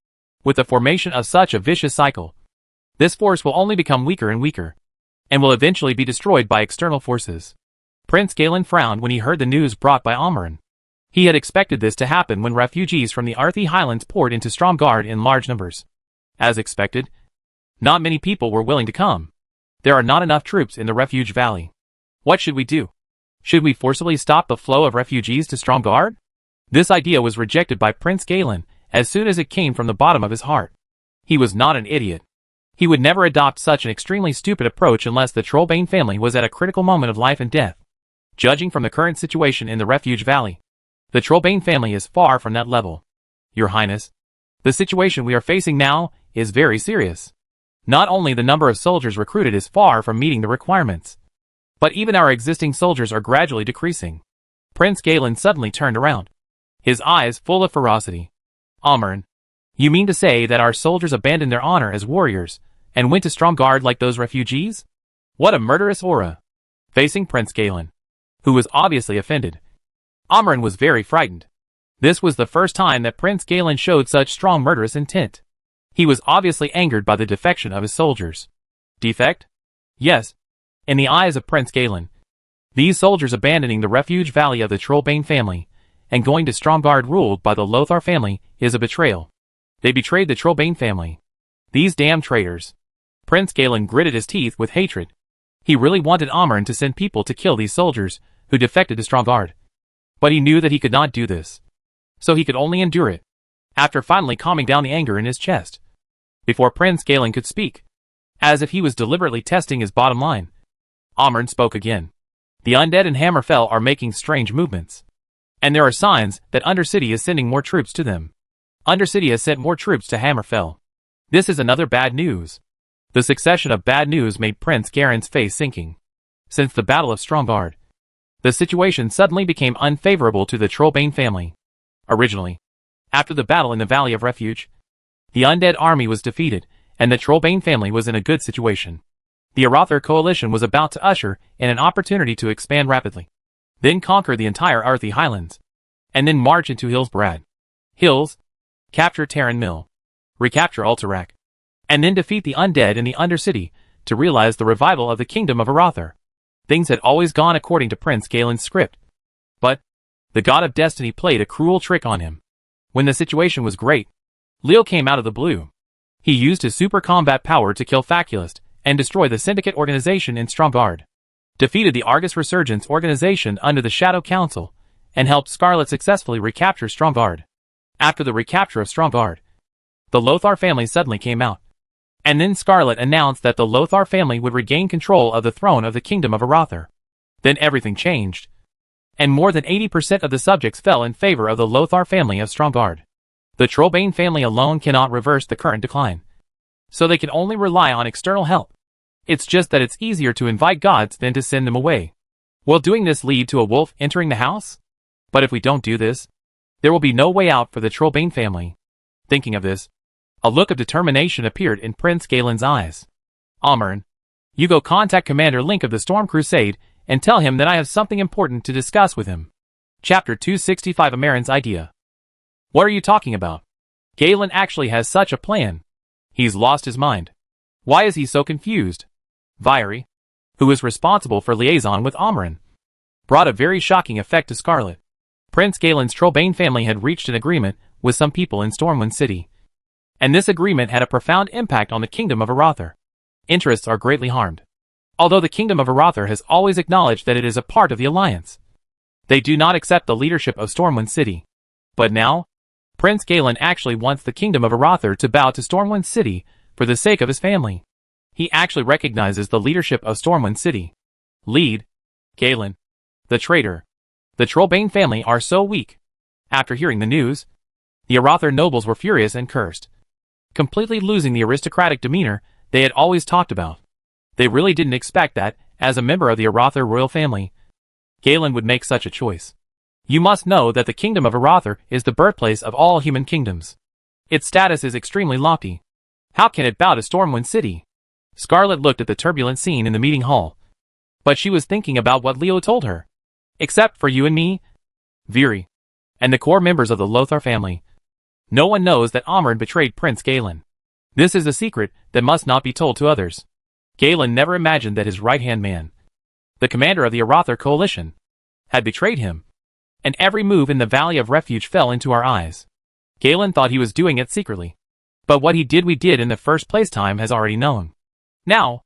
With the formation of such a vicious cycle, this force will only become weaker and weaker, and will eventually be destroyed by external forces. Prince Galen frowned when he heard the news brought by Amarin. He had expected this to happen when refugees from the Arthi Highlands poured into Stromgarde in large numbers. As expected, not many people were willing to come. There are not enough troops in the Refuge Valley. What should we do? Should we forcibly stop the flow of refugees to Stromgarde? This idea was rejected by Prince Galen as soon as it came from the bottom of his heart. He was not an idiot. He would never adopt such an extremely stupid approach unless the Trollbane family was at a critical moment of life and death. Judging from the current situation in the Refuge Valley, the Trollbane family is far from that level. Your Highness, the situation we are facing now is very serious. Not only the number of soldiers recruited is far from meeting the requirements, but even our existing soldiers are gradually decreasing. Prince Galen suddenly turned around, his eyes full of ferocity. Amarin, you mean to say that our soldiers abandoned their honor as warriors and went to Stromgarde like those refugees? What a murderous aura! Facing Prince Galen, who was obviously offended, Amarin was very frightened. This was the first time that Prince Galen showed such strong murderous intent. He was obviously angered by the defection of his soldiers. Defect? Yes. In the eyes of Prince Galen, these soldiers abandoning the Refuge Valley of the Trollbane family and going to Stromgarde ruled by the Lothar family is a betrayal. They betrayed the Trollbane family. These damn traitors. Prince Galen gritted his teeth with hatred. He really wanted Amarin to send people to kill these soldiers who defected to Stromgarde. But he knew that he could not do this. So he could only endure it. After finally calming down the anger in his chest, before Prince Galen could speak, as if he was deliberately testing his bottom line, Amarin spoke again. The undead in Hammerfell are making strange movements, and there are signs that Undercity is sending more troops to them. Undercity has sent more troops to Hammerfell. This is another bad news. The succession of bad news made Prince Garen's face sinking. Since the Battle of Stromgarde, the situation suddenly became unfavorable to the Trollbane family. Originally, after the battle in the Valley of Refuge, the undead army was defeated, and the Trollbane family was in a good situation. The Arathor coalition was about to usher in an opportunity to expand rapidly, then conquer the entire Arthi Highlands, and then march into Hillsbrad. Hills, capture Terran Mill, recapture Ultarak, and then defeat the undead in the Undercity to realize the revival of the Kingdom of Arathor. Things had always gone according to Prince Galen's script. But the God of Destiny played a cruel trick on him. When the situation was great, Leo came out of the blue. He used his super combat power to kill Faculist and destroy the Syndicate organization in Stromgarde, defeated the Argus Resurgence organization under the Shadow Council, and helped Scarlet successfully recapture Stromgarde. After the recapture of Stromgarde, the Lothar family suddenly came out. And then Scarlet announced that the Lothar family would regain control of the throne of the Kingdom of Arather. Then everything changed, and more than 80% of the subjects fell in favor of the Lothar family of Stromgarde. The Trollbane family alone cannot reverse the current decline, so they can only rely on external help. It's just that it's easier to invite gods than to send them away. Will doing this lead to a wolf entering the house? But if we don't do this, there will be no way out for the Trollbane family. Thinking of this, a look of determination appeared in Prince Galen's eyes. Amaran, you go contact Commander Link of the Storm Crusade and tell him that I have something important to discuss with him. Chapter 265 Amaran's Idea. What are you talking about? Galen actually has such a plan. He's lost his mind. Why is he so confused? Vieri, who is responsible for liaison with Amaran, brought a very shocking effect to Scarlet. Prince Galen's Trollbane family had reached an agreement with some people in Stormwind City, and this agreement had a profound impact on the Kingdom of Arather. Interests are greatly harmed. Although the Kingdom of Arather has always acknowledged that it is a part of the Alliance, they do not accept the leadership of Stormwind City. But now, Prince Galen actually wants the Kingdom of Arather to bow to Stormwind City for the sake of his family. He actually recognizes the leadership of Stormwind City. Lead, Galen, the traitor. The Trollbane family are so weak. After hearing the news, the Arather nobles were furious and cursed, completely losing the aristocratic demeanor they had always talked about. They really didn't expect that, as a member of the Arather royal family, Galen would make such a choice. You must know that the Kingdom of Arather is the birthplace of all human kingdoms. Its status is extremely lofty. How can it bow to Stormwind City? Scarlet looked at the turbulent scene in the meeting hall, but she was thinking about what Leo told her. Except for you and me, Vieri, and the core members of the Lothar family, no one knows that Amaran betrayed Prince Galen. This is a secret that must not be told to others. Galen never imagined that his right-hand man, the commander of the Arather coalition, had betrayed him, and every move in the Valley of Refuge fell into our eyes. Galen thought he was doing it secretly, but what he did we did in the first place time has already known. Now,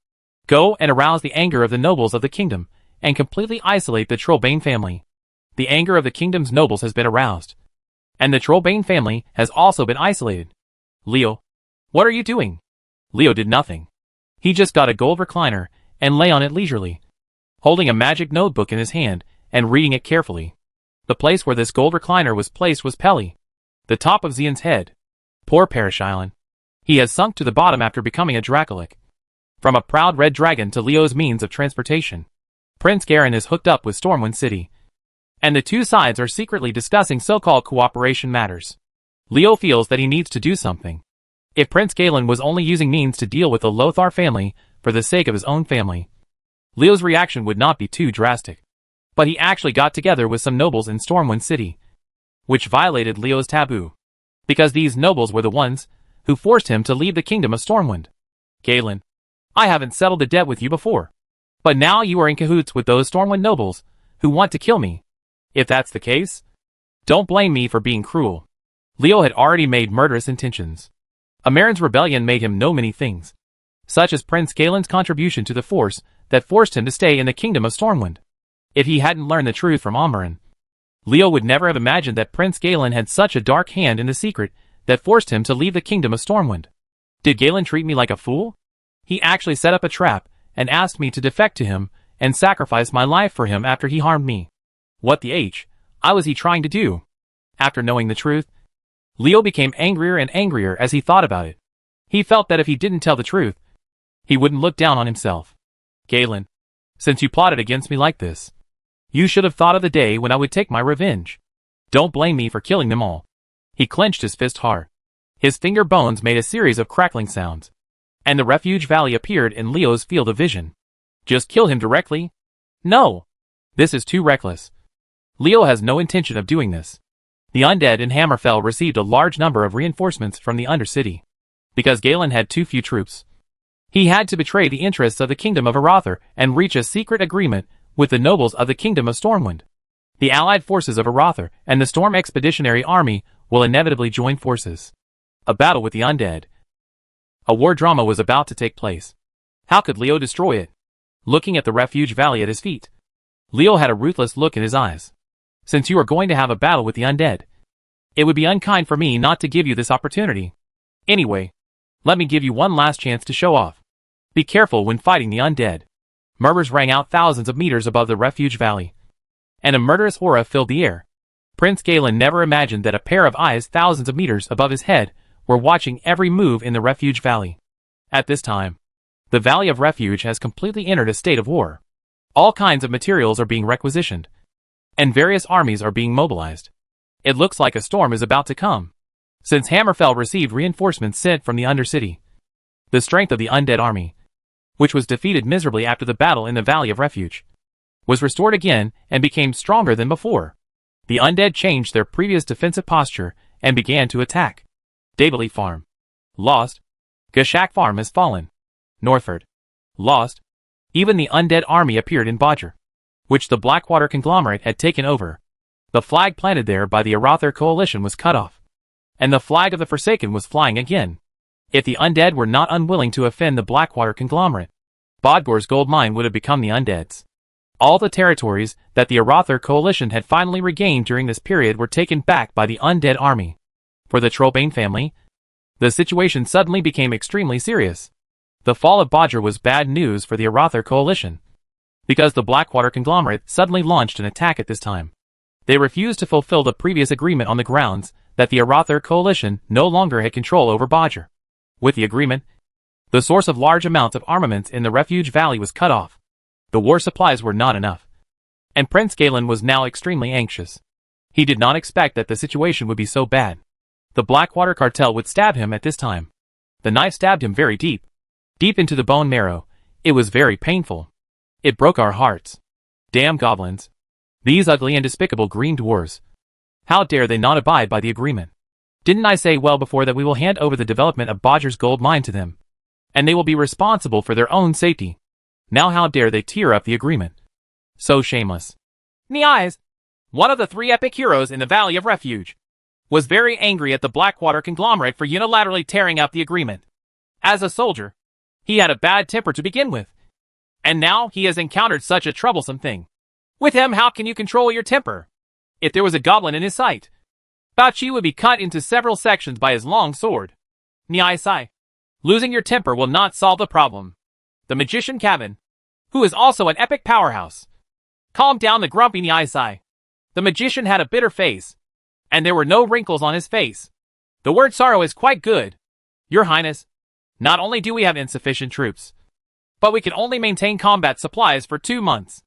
go and arouse the anger of the nobles of the kingdom, and completely isolate the Trollbane family. The anger of the kingdom's nobles has been aroused, and the Trollbane family has also been isolated. Leo, what are you doing? Leo did nothing. He just got a gold recliner and lay on it leisurely, holding a magic notebook in his hand and reading it carefully. The place where this gold recliner was placed was Peli, the top of Xian's head. Poor Parashilan. He has sunk to the bottom after becoming a Dracolic. From a proud red dragon to Leo's means of transportation, Prince Garen is hooked up with Stormwind City, and the two sides are secretly discussing so-called cooperation matters. Leo feels that he needs to do something. If Prince Galen was only using means to deal with the Lothar family for the sake of his own family, Leo's reaction would not be too drastic. But he actually got together with some nobles in Stormwind City, which violated Leo's taboo, because these nobles were the ones who forced him to leave the kingdom of Stormwind. Galen, I haven't settled the debt with you before, but now you are in cahoots with those Stormwind nobles who want to kill me. If that's the case, don't blame me for being cruel. Leo had already made murderous intentions. Amaran's rebellion made him know many things, such as Prince Galen's contribution to the force that forced him to stay in the kingdom of Stormwind. If he hadn't learned the truth from Amaran, Leo would never have imagined that Prince Galen had such a dark hand in the secret that forced him to leave the kingdom of Stormwind. Did Galen treat me like a fool? He actually set up a trap and asked me to defect to him and sacrifice my life for him after he harmed me. What the H was he trying to do? After knowing the truth, Leo became angrier and angrier as he thought about it. He felt that if he didn't tell the truth, he wouldn't look down on himself. Galen, since you plotted against me like this, you should have thought of the day when I would take my revenge. Don't blame me for killing them all. He clenched his fist hard. His finger bones made a series of crackling sounds, and the Refuge Valley appeared in Leo's field of vision. Just kill him directly? No. This is too reckless. Leo has no intention of doing this. The undead in Hammerfell received a large number of reinforcements from the Undercity, because Galen had too few troops. He had to betray the interests of the Kingdom of Arather and reach a secret agreement with the nobles of the Kingdom of Stormwind. The allied forces of Arather and the Storm Expeditionary Army will inevitably join forces. A battle with the undead. A war drama was about to take place. How could Leo destroy it? Looking at the refuge valley at his feet, Leo had a ruthless look in his eyes. Since you are going to have a battle with the undead, it would be unkind for me not to give you this opportunity. Anyway, let me give you one last chance to show off. Be careful when fighting the undead. Murmurs rang out thousands of meters above the refuge valley, and a murderous aura filled the air. Prince Galen never imagined that a pair of eyes thousands of meters above his head were watching every move in the refuge valley. At this time, the Valley of Refuge has completely entered a state of war. All kinds of materials are being requisitioned, and various armies are being mobilized. It looks like a storm is about to come. Since Hammerfell received reinforcements sent from the Undercity, the strength of the undead army, which was defeated miserably after the battle in the Valley of Refuge, was restored again and became stronger than before. The undead changed their previous defensive posture and began to attack. Dabley Farm. Lost. Gashak Farm has fallen. Northford. Lost. Even the undead army appeared in Bodger, which the Blackwater conglomerate had taken over. The flag planted there by the Arather coalition was cut off, and the flag of the Forsaken was flying again. If the undead were not unwilling to offend the Blackwater conglomerate, Bodgor's gold mine would have become the undead's. All the territories that the Arather coalition had finally regained during this period were taken back by the undead army. For the Trollbane family, the situation suddenly became extremely serious. The fall of Bodger was bad news for the Arather coalition, because the Blackwater conglomerate suddenly launched an attack at this time. They refused to fulfill the previous agreement on the grounds that the Arather coalition no longer had control over Bodger. With the agreement, the source of large amounts of armaments in the Refuge Valley was cut off. The war supplies were not enough, and Prince Galen was now extremely anxious. He did not expect that the situation would be so bad. The Blackwater cartel would stab him at this time. The knife stabbed him very deep into the bone marrow. It was very painful. It broke our hearts. Damn goblins. These ugly and despicable green dwarves. How dare they not abide by the agreement? Didn't I say well before that we will hand over the development of Bodger's gold mine to them, and they will be responsible for their own safety? Now how dare they tear up the agreement? So shameless. Niais, one of the 3 epic heroes in the Valley of Refuge, was very angry at the Blackwater conglomerate for unilaterally tearing up the agreement. As a soldier, he had a bad temper to begin with, and now he has encountered such a troublesome thing. With him, how can you control your temper? If there was a goblin in his sight, Bachi would be cut into several sections by his long sword. Niai, losing your temper will not solve the problem. The magician Kevin, who is also an epic powerhouse, calmed down the grumpy Niai. The magician had a bitter face, and there were no wrinkles on his face. The word sorrow is quite good, Your Highness. Not only do we have insufficient troops, but we can only maintain combat supplies for 2 months.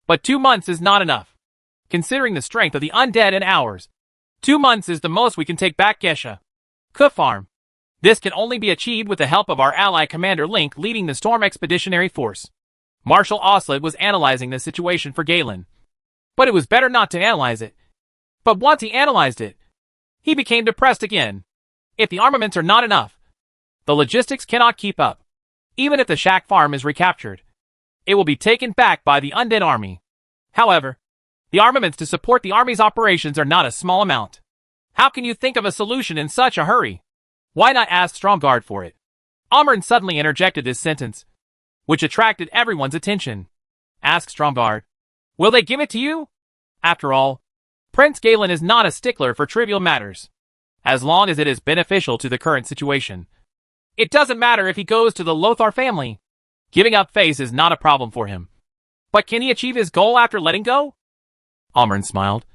But 2 months is not enough. Considering the strength of the undead and ours, 2 months is the most we can take back Gesha Kufarm. This can only be achieved with the help of our ally Commander Link leading the Storm Expeditionary Force. Marshal Oslet was analyzing the situation for Galen, but it was better not to analyze it. But once he analyzed it, he became depressed again. If the armaments are not enough, the logistics cannot keep up. Even if the Shack Farm is recaptured, it will be taken back by the undead army. However, the armaments to support the army's operations are not a small amount. How can you think of a solution in such a hurry? Why not ask Stromgard for it? Amryn suddenly interjected this sentence, which attracted everyone's attention. Ask Stromgard. Will they give it to you? After all, Prince Galen is not a stickler for trivial matters, as long as it is beneficial to the current situation. It doesn't matter if he goes to the Lothar family. Giving up face is not a problem for him. But can he achieve his goal after letting go? Amryn smiled,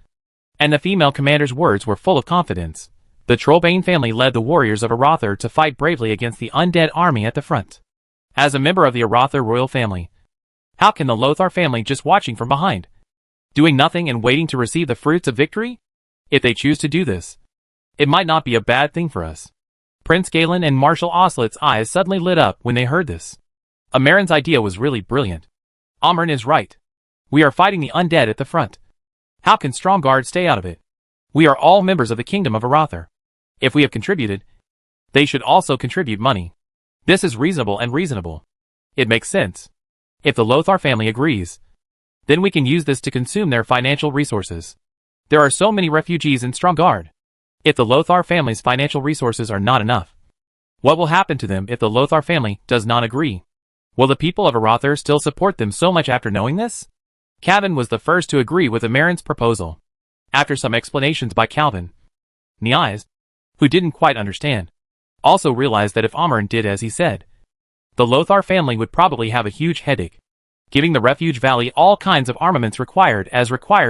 and the female commander's words were full of confidence. The Trollbane family led the warriors of Arather to fight bravely against the undead army at the front. As a member of the Arather royal family, how can the Lothar family just watching from behind, doing nothing and waiting to receive the fruits of victory? If they choose to do this, it might not be a bad thing for us. Prince Galen and Marshal Oslet's eyes suddenly lit up when they heard this. Amarin's idea was really brilliant. Amryn is right. We are fighting the undead at the front. How can Stromgard stay out of it? We are all members of the Kingdom of Arather. If we have contributed, they should also contribute money. This is reasonable and reasonable. It makes sense. If the Lothar family agrees, then we can use this to consume their financial resources. There are so many refugees in Stromgard. If the Lothar family's financial resources are not enough, what will happen to them if the Lothar family does not agree? Will the people of Arothar still support them so much after knowing this? Calvin was the first to agree with Amaran's proposal. After some explanations by Calvin, Niaz, who didn't quite understand, also realized that if Amaran did as he said, the Lothar family would probably have a huge headache. Giving the Refuge Valley all kinds of armaments required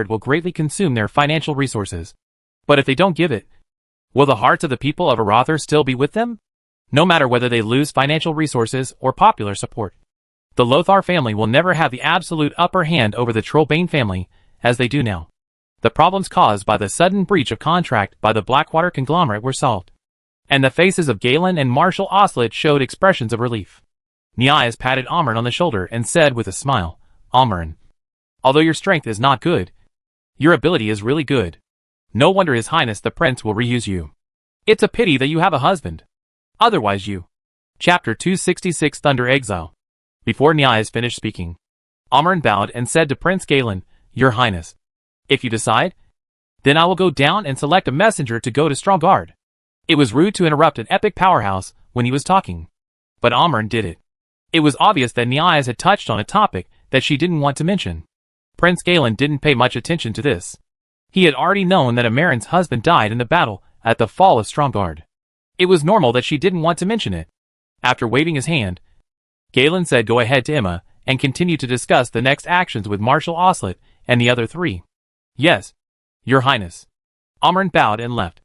will greatly consume their financial resources. But if they don't give it, will the hearts of the people of Arothar still be with them? No matter whether they lose financial resources or popular support, the Lothar family will never have the absolute upper hand over the Trollbane family, as they do now. The problems caused by the sudden breach of contract by the Blackwater conglomerate were solved, and the faces of Galen and Marshal Oslet showed expressions of relief. Niaz patted Amaran on the shoulder and said with a smile, Amaran, although your strength is not good, your ability is really good. No wonder His Highness the Prince will reuse you. It's a pity that you have a husband. Otherwise you. Chapter 266 Thunder Exile. Before Niaz finished speaking, Amaran bowed and said to Prince Galen, Your Highness, if you decide, then I will go down and select a messenger to go to Strongguard. It was rude to interrupt an epic powerhouse when he was talking, but Amaran did it. It was obvious that Niaz had touched on a topic that she didn't want to mention. Prince Galen didn't pay much attention to this. He had already known that Amaran's husband died in the battle at the fall of Strongguard. It was normal that she didn't want to mention it. After waving his hand, Galen said go ahead to Emma and continued to discuss the next actions with Marshal Oslet and the other three. Yes, Your Highness. Amaran bowed and left.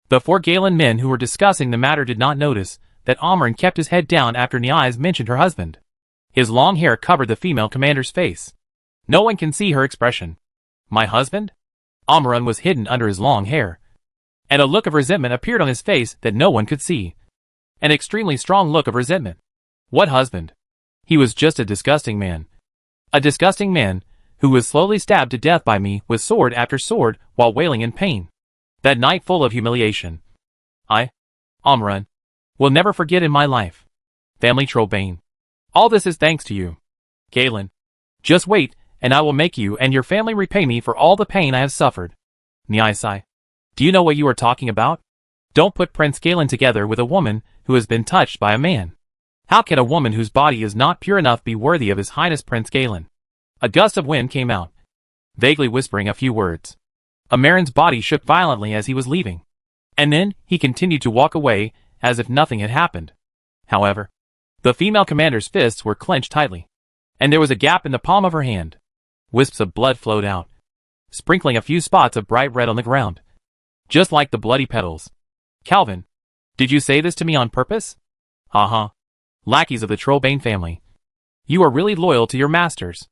The four Galen men who were discussing the matter did not notice that Amaran kept his head down after Niaz mentioned her husband. His long hair covered the female commander's face. No one can see her expression. My husband? Amaran was hidden under his long hair, and a look of resentment appeared on his face that no one could see. An extremely strong look of resentment. What husband? He was just a disgusting man. A disgusting man who was slowly stabbed to death by me with sword after sword while wailing in pain. That night full of humiliation. I, Amaran, will never forget in my life. Family Trollbane. All this is thanks to you. Galen. Just wait, and I will make you and your family repay me for all the pain I have suffered. Niasai. Do you know what you are talking about? Don't put Prince Galen together with a woman who has been touched by a man. How can a woman whose body is not pure enough be worthy of His Highness Prince Galen? A gust of wind came out, vaguely whispering a few words. Amaran's body shook violently as he was leaving, and then he continued to walk away as if nothing had happened. However, the female commander's fists were clenched tightly, and there was a gap in the palm of her hand. Wisps of blood flowed out, sprinkling a few spots of bright red on the ground, just like the bloody petals. Calvin, did you say this to me on purpose? Ha. Lackeys of the Trollbane family. You are really loyal to your masters.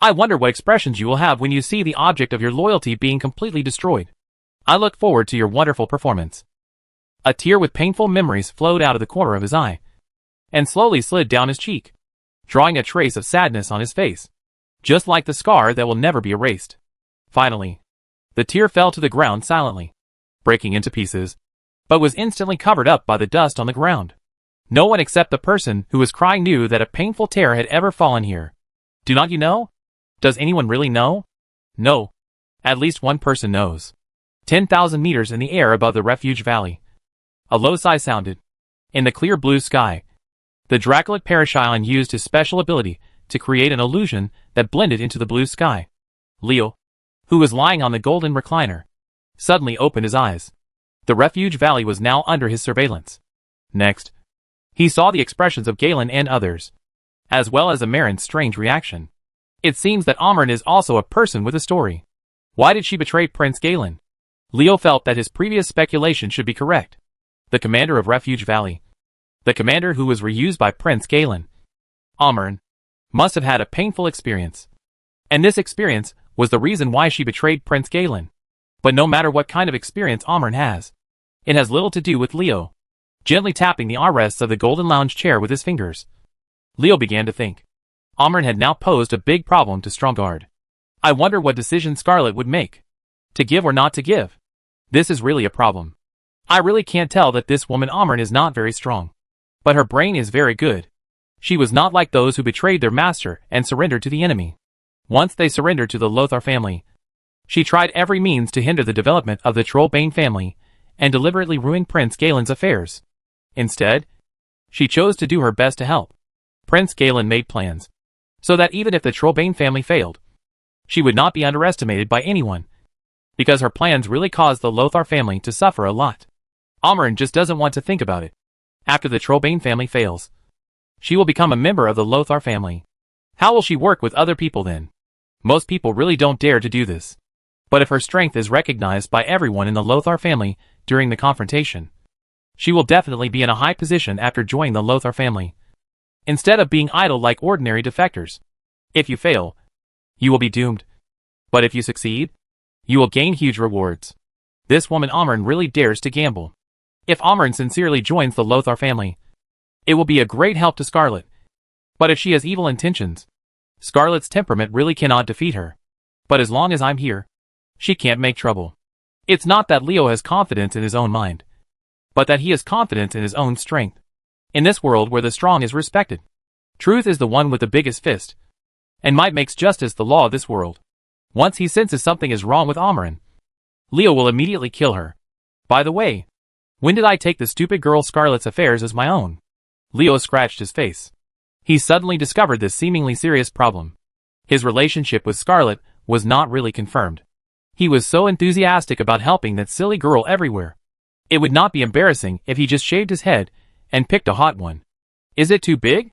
I wonder what expressions you will have when you see the object of your loyalty being completely destroyed. I look forward to your wonderful performance. A tear with painful memories flowed out of the corner of his eye, and slowly slid down his cheek, drawing a trace of sadness on his face, just like the scar that will never be erased. Finally, the tear fell to the ground silently, breaking into pieces, but was instantly covered up by the dust on the ground. No one except the person who was crying knew that a painful tear had ever fallen here. Do not you know? Does anyone really know? No. At least one person knows. 10,000 meters in the air above the Refuge Valley. A low sigh sounded. In the clear blue sky, the Dracolic Paraschion used his special ability to create an illusion that blended into the blue sky. Leo, who was lying on the golden recliner, suddenly opened his eyes. The Refuge Valley was now under his surveillance. Next, he saw the expressions of Galen and others, as well as Amaran's strange reaction. It seems that Amaran is also a person with a story. Why did she betray Prince Galen? Leo felt that his previous speculation should be correct. The commander of Refuge Valley, the commander who was reused by Prince Galen, Amaran, must have had a painful experience. And this experience was the reason why she betrayed Prince Galen. But no matter what kind of experience Amaran has, it has little to do with Leo. Gently tapping the armrests of the golden lounge chair with his fingers, Leo began to think. Amaran had now posed a big problem to Strongguard. I wonder what decision Scarlet would make. To give or not to give. This is really a problem. I really can't tell that this woman Amaran is not very strong. But her brain is very good. She was not like those who betrayed their master and surrendered to the enemy. Once they surrendered to the Lothar family, she tried every means to hinder the development of the Trollbane family and deliberately ruin Prince Galen's affairs. Instead, she chose to do her best to help Prince Galen made plans, so that even if the Trollbane family failed, she would not be underestimated by anyone, because her plans really caused the Lothar family to suffer a lot. Amaran just doesn't want to think about it. After the Trollbane family fails, she will become a member of the Lothar family. How will she work with other people then? Most people really don't dare to do this. But if her strength is recognized by everyone in the Lothar family during the confrontation, she will definitely be in a high position after joining the Lothar family, instead of being idle like ordinary defectors. If you fail, you will be doomed. But if you succeed, you will gain huge rewards. This woman Amaran really dares to gamble. If Amaran sincerely joins the Lothar family, it will be a great help to Scarlet. But if she has evil intentions, Scarlet's temperament really cannot defeat her. But as long as I'm here, she can't make trouble. It's not that Leo has confidence in his own mind, but that he has confidence in his own strength. In this world where the strong is respected, truth is the one with the biggest fist, and might makes justice the law of this world. Once he senses something is wrong with Amaran, Leo will immediately kill her. By the way, when did I take the stupid girl Scarlet's affairs as my own? Leo scratched his face. He suddenly discovered this seemingly serious problem. His relationship with Scarlet was not really confirmed. He was so enthusiastic about helping that silly girl everywhere. It would not be embarrassing if he just shaved his head and picked a hot one. Is it too big?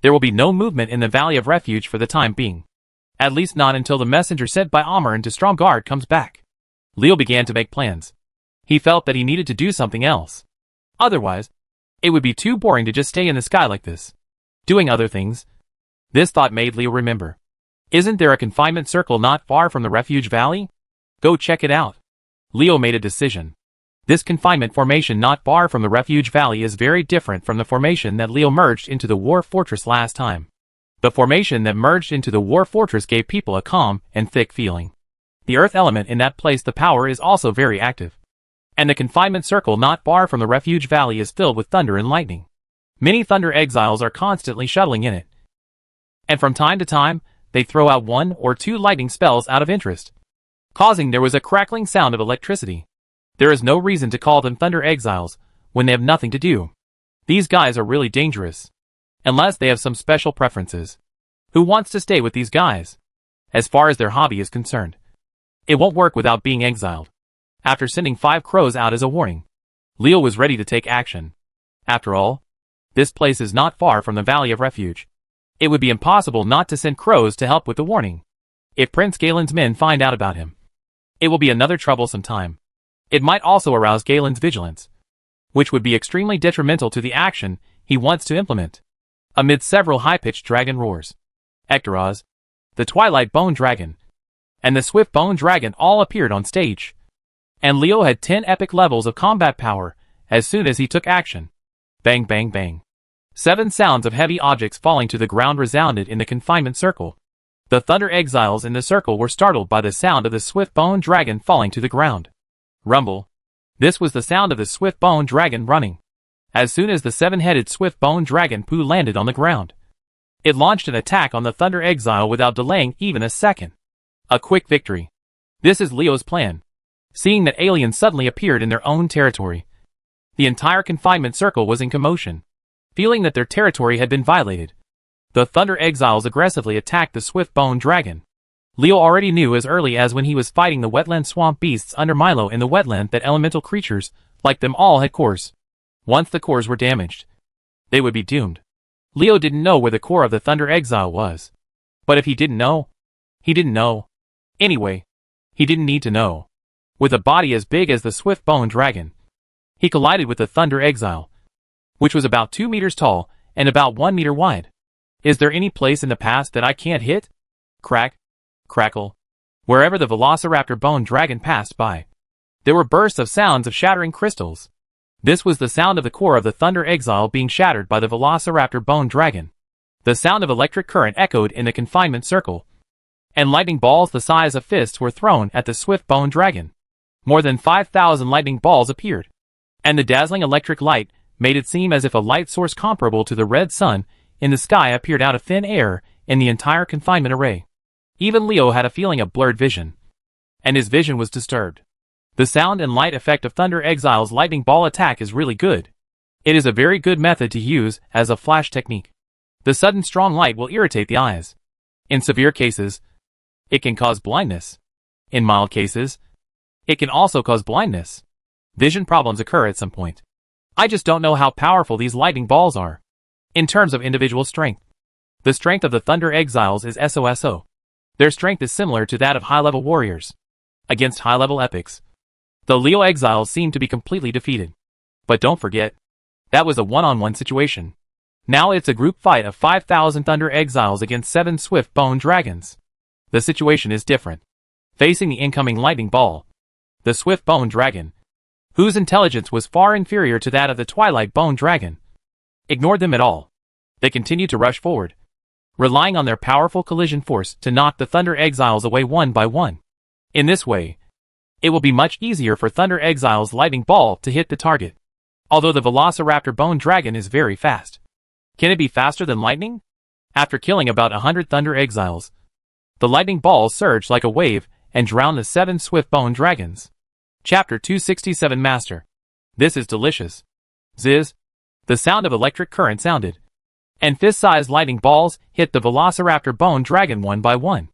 There will be no movement in the Valley of Refuge for the time being. At least not until the messenger sent by Amaran to Stromgarde comes back. Leo began to make plans. He felt that he needed to do something else. Otherwise, it would be too boring to just stay in the sky like this, doing other things. This thought made Leo remember. Isn't there a confinement circle not far from the Refuge Valley? Go check it out. Leo made a decision. This confinement formation not far from the Refuge Valley is very different from the formation that Leo merged into the War Fortress last time. The formation that merged into the War Fortress gave people a calm and thick feeling. The earth element in that place, the power, is also very active. And the confinement circle not far from the Refuge Valley is filled with thunder and lightning. Many thunder exiles are constantly shuttling in it. And from time to time, they throw out 1 or 2 lightning spells out of interest, causing there was a crackling sound of electricity. There is no reason to call them thunder exiles when they have nothing to do. These guys are really dangerous. Unless they have some special preferences. Who wants to stay with these guys? As far as their hobby is concerned, it won't work without being exiled. After sending 5 crows out as a warning, Leo was ready to take action. After all, this place is not far from the Valley of Refuge. It would be impossible not to send crows to help with the warning. If Prince Galen's men find out about him, it will be another troublesome time. It might also arouse Galen's vigilance, which would be extremely detrimental to the action he wants to implement. Amid several high-pitched dragon roars, Ectoraz, the Twilight Bone Dragon, and the Swift Bone Dragon all appeared on stage. And Leo had 10 epic levels of combat power as soon as he took action. Bang bang bang. 7 sounds of heavy objects falling to the ground resounded in the confinement circle. The thunder exiles in the circle were startled by the sound of the Swift Bone Dragon falling to the ground. Rumble. This was the sound of the Swift Bone Dragon running. As soon as the 7-headed Swift Bone Dragon Poo landed on the ground, it launched an attack on the thunder exile without delaying even a second. A quick victory. This is Leo's plan. Seeing that aliens suddenly appeared in their own territory, the entire confinement circle was in commotion. Feeling that their territory had been violated, the thunder exiles aggressively attacked the Swift Bone Dragon. Leo already knew as early as when he was fighting the wetland swamp beasts under Milo in the wetland that elemental creatures, like them all, had cores. Once the cores were damaged, they would be doomed. Leo didn't know where the core of the thunder exile was. But if he didn't know, he didn't know. Anyway, he didn't need to know. With a body as big as the Swift Bone Dragon, he collided with the thunder exile, which was about 2 meters tall and about 1 meter wide. Is there any place in the past that I can't hit? Crack. Crackle. Wherever the Velociraptor Bone Dragon passed by, there were bursts of sounds of shattering crystals. This was the sound of the core of the thunder exile being shattered by the Velociraptor Bone Dragon. The sound of electric current echoed in the confinement circle, and lightning balls the size of fists were thrown at the Swift Bone Dragon. More than 5,000 lightning balls appeared, and the dazzling electric light made it seem as if a light source comparable to the red sun in the sky appeared out of thin air in the entire confinement array. Even Leo had a feeling of blurred vision, and his vision was disturbed. The sound and light effect of Thunder Exile's lightning ball attack is really good. It is a very good method to use as a flash technique. The sudden strong light will irritate the eyes. In severe cases, it can cause blindness. In mild cases, it can also cause blindness. Vision problems occur at some point. I just don't know how powerful these lightning balls are. In terms of individual strength, the strength of the Thunder Exiles is SOSO. Their strength is similar to that of high-level warriors. Against high-level epics, the Leo Exiles seem to be completely defeated. But don't forget, that was a one-on-one situation. Now it's a group fight of 5,000 Thunder Exiles against 7 Swift Bone Dragons. The situation is different. Facing the incoming lightning ball, the Swift Bone Dragon, whose intelligence was far inferior to that of the Twilight Bone Dragon, ignored them at all. They continued to rush forward, relying on their powerful collision force to knock the Thunder Exiles away one by one. In this way, it will be much easier for Thunder Exile's lightning ball to hit the target. Although the Velociraptor Bone Dragon is very fast. Can it be faster than lightning? After killing about 100 Thunder Exiles, the lightning balls surged like a wave and drowned the 7 Swift Bone Dragons. Chapter 267 Master. This is delicious. Ziz. The sound of electric current sounded, and fist-sized lightning balls hit the Velociraptor Bone Dragon one by one.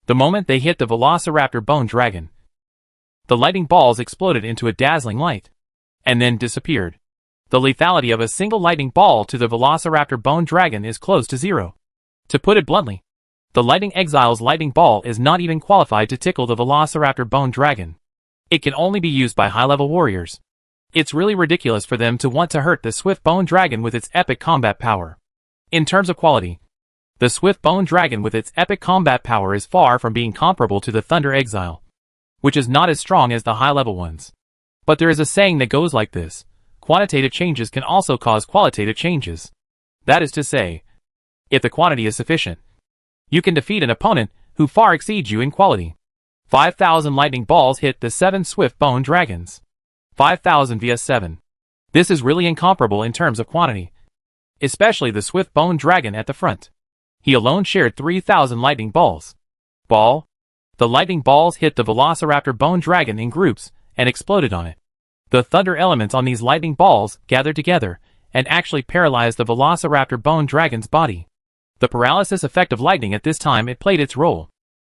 The moment they hit the Velociraptor Bone Dragon, the lightning balls exploded into a dazzling light, and then disappeared. The lethality of a single lightning ball to the Velociraptor Bone Dragon is close to zero. To put it bluntly, the Lightning Exile's lightning ball is not even qualified to tickle the Velociraptor Bone Dragon. It can only be used by high-level warriors. It's really ridiculous for them to want to hurt the Swift Bone Dragon with its epic combat power. In terms of quality, the Swift Bone Dragon with its epic combat power is far from being comparable to the Thunder Exile, which is not as strong as the high-level ones. But there is a saying that goes like this: quantitative changes can also cause qualitative changes. That is to say, if the quantity is sufficient, you can defeat an opponent who far exceeds you in quality. 5,000 lightning balls hit the 7 Swift Bone Dragons. 5,000 vs 7. This is really incomparable in terms of quantity, especially the Swift Bone Dragon at the front. He alone shared 3,000 lightning balls. The lightning balls hit the Velociraptor Bone Dragon in groups and exploded on it. The thunder elements on these lightning balls gathered together and actually paralyzed the Velociraptor Bone Dragon's body. The paralysis effect of lightning at this time it played its role.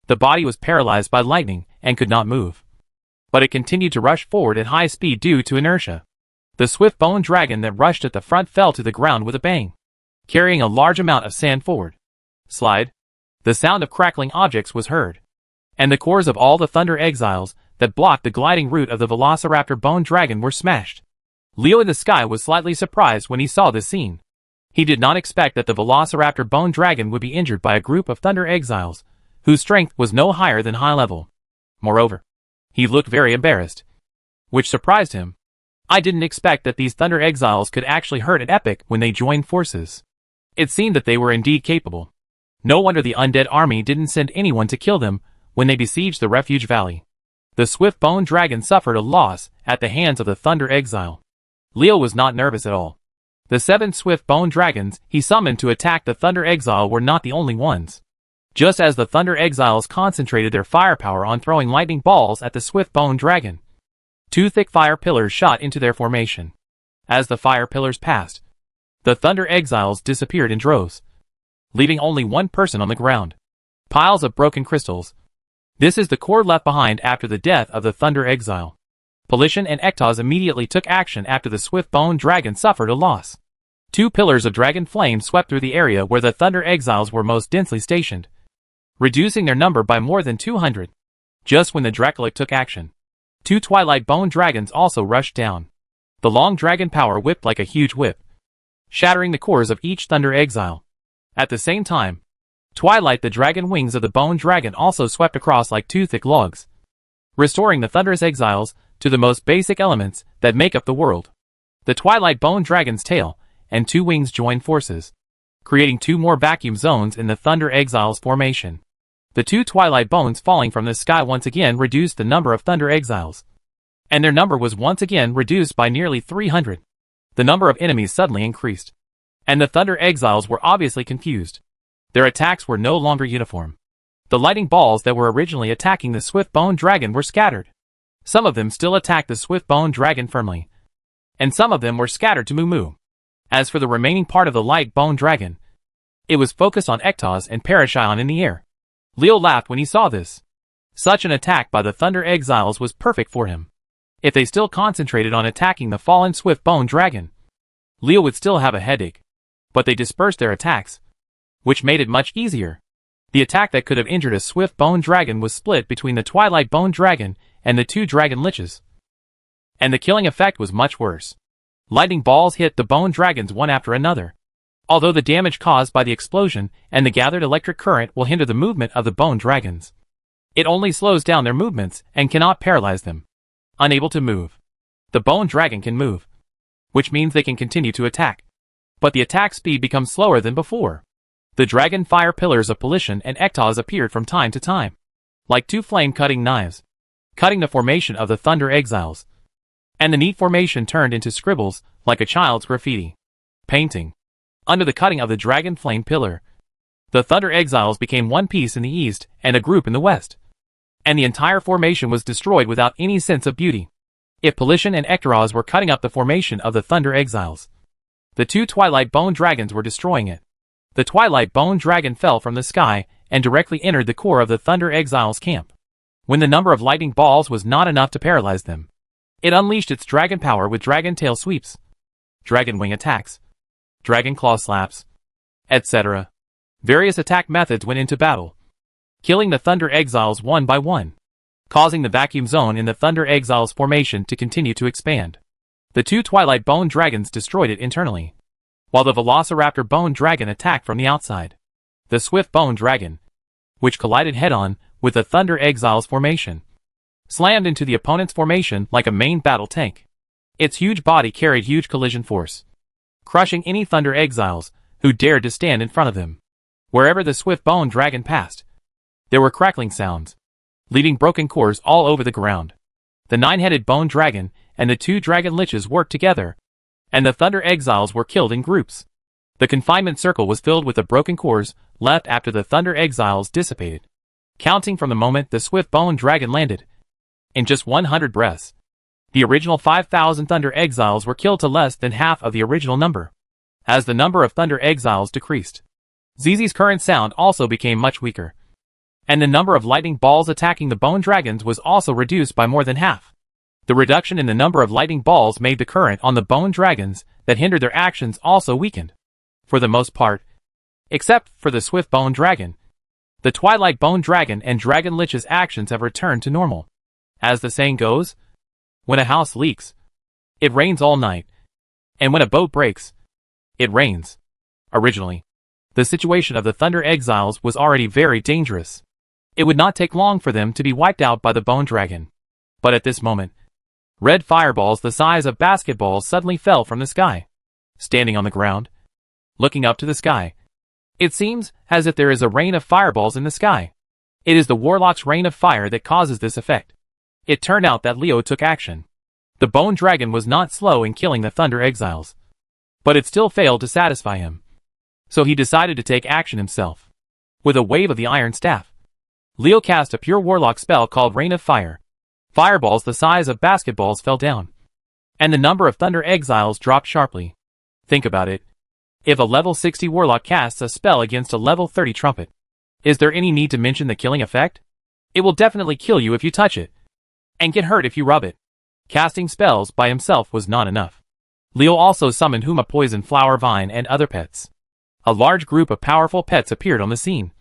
The body was paralyzed by lightning and could not move. But it continued to rush forward at high speed due to inertia. The Swift Bone Dragon that rushed at the front fell to the ground with a bang, carrying a large amount of sand forward. Slide. The sound of crackling objects was heard, and the cores of all the Thunder Exiles that blocked the gliding route of the Velociraptor Bone Dragon were smashed. Leo in the sky was slightly surprised when he saw this scene. He did not expect that the Velociraptor Bone Dragon would be injured by a group of Thunder Exiles, whose strength was no higher than high level. Moreover, he looked very embarrassed, which surprised him. I didn't expect that these Thunder Exiles could actually hurt an epic when they joined forces. It seemed that they were indeed capable. No wonder the undead army didn't send anyone to kill them when they besieged the Refuge Valley. The Swift Bone Dragon suffered a loss at the hands of the Thunder Exile. Leo was not nervous at all. The 7 Swift Bone Dragons he summoned to attack the Thunder Exile were not the only ones. Just as the Thunder Exiles concentrated their firepower on throwing lightning balls at the Swift Bone Dragon, 2 thick fire pillars shot into their formation. As the fire pillars passed, the Thunder Exiles disappeared in droves, leaving only one person on the ground. Piles of broken crystals. This is the core left behind after the death of the Thunder Exile. Polition and Ektoz immediately took action after the Swift Bone Dragon suffered a loss. 2 pillars of dragon flame swept through the area where the Thunder Exiles were most densely stationed, reducing their number by more than 200. Just when the Dracolic took action, 2 Twilight Bone Dragons also rushed down. The long dragon power whipped like a huge whip, shattering the cores of each Thunder Exile. At the same time, Twilight the dragon wings of the Bone Dragon also swept across like 2 thick logs, restoring the Thunder's Exiles to the most basic elements that make up the world. The Twilight Bone Dragon's tail and 2 wings joined forces, creating 2 more vacuum zones in the Thunder Exiles formation. The 2 Twilight Bones falling from the sky once again reduced the number of Thunder Exiles, and their number was once again reduced by nearly 300. The number of enemies suddenly increased, and the Thunder Exiles were obviously confused. Their attacks were no longer uniform. The lightning balls that were originally attacking the Swift Bone Dragon were scattered. Some of them still attacked the Swift Bone Dragon firmly, and some of them were scattered to Moo Moo. As for the remaining part of the Light Bone Dragon, It was focused on Ektos and Parashion in the air. Leo laughed when he saw this. Such an attack by the Thunder Exiles was perfect for him. If they still concentrated on attacking the fallen Swift Bone Dragon, Leo would still have a headache. But they dispersed their attacks, which made it much easier. The attack that could have injured a Swift Bone Dragon was split between the Twilight Bone Dragon and the two Dragon Liches. And the killing effect was much worse. Lightning balls hit the Bone Dragons one after another. Although the damage caused by the explosion and the gathered electric current will hinder the movement of the Bone Dragons, it only slows down their movements and cannot paralyze them. Unable to move, the Bone Dragon can move, which means they can continue to attack. But the attack speed becomes slower than before. The dragon fire pillars of Pollution and Ektos appeared from time to time, like two flame-cutting knives, cutting the formation of the Thunder Exiles. And the neat formation turned into scribbles, like a child's graffiti painting. Under the cutting of the dragon flame pillar, the Thunder Exiles became one piece in the east and a group in the west. And the entire formation was destroyed without any sense of beauty. If Pollution and Ektos were cutting up the formation of the Thunder Exiles, the two Twilight Bone Dragons were destroying it. The Twilight Bone Dragon fell from the sky and directly entered the core of the Thunder Exiles' camp. When the number of lightning balls was not enough to paralyze them, it unleashed its dragon power with dragon tail sweeps, dragon wing attacks, dragon claw slaps, etc. Various attack methods went into battle, killing the Thunder Exiles one by one, causing the vacuum zone in the Thunder Exiles formation to continue to expand. The two Twilight Bone Dragons destroyed it internally, while the Velociraptor Bone Dragon attacked from the outside. The Swift Bone Dragon, which collided head-on with the Thunder Exiles formation, slammed into the opponent's formation like a main battle tank. Its huge body carried huge collision force, crushing any Thunder Exiles who dared to stand in front of them. Wherever the Swift Bone Dragon passed, there were crackling sounds, leaving broken cores all over the ground. The nine-headed Bone Dragon and the two Dragon Liches worked together, and the Thunder Exiles were killed in groups. The confinement circle was filled with the broken cores left after the Thunder Exiles dissipated. Counting from the moment the Swift Bone Dragon landed, in just 100 breaths, the original 5,000 Thunder Exiles were killed to less than half of the original number. As the number of Thunder Exiles decreased, ZZ's current sound also became much weaker, and the number of lightning balls attacking the Bone Dragons was also reduced by more than half. The reduction in the number of lightning balls made the current on the Bone Dragons that hindered their actions also weakened. For the most part, except for the Swift Bone Dragon, the Twilight Bone Dragon and Dragon Lich's actions have returned to normal. As the saying goes, when a house leaks, it rains all night, and when a boat breaks, it rains. Originally, the situation of the Thunder Exiles was already very dangerous. It would not take long for them to be wiped out by the Bone Dragon. But at this moment, red fireballs the size of basketballs suddenly fell from the sky. Standing on the ground, looking up to the sky, it seems as if there is a rain of fireballs in the sky. It is the Warlock's rain of fire that causes this effect. It turned out that Leo took action. The Bone Dragon was not slow in killing the Thunder Exiles, but it still failed to satisfy him. So he decided to take action himself. With a wave of the Iron Staff, Leo cast a pure Warlock spell called Rain of Fire. Fireballs the size of basketballs fell down, and the number of Thunder Exiles dropped sharply. Think about it. If a level 60 Warlock casts a spell against a level 30 Trumpet, is there any need to mention the killing effect? It will definitely kill you if you touch it, and get hurt if you rub it. Casting spells by himself was not enough. Leo also summoned Huma Poison Flower Vine and other pets. A large group of powerful pets appeared on the scene,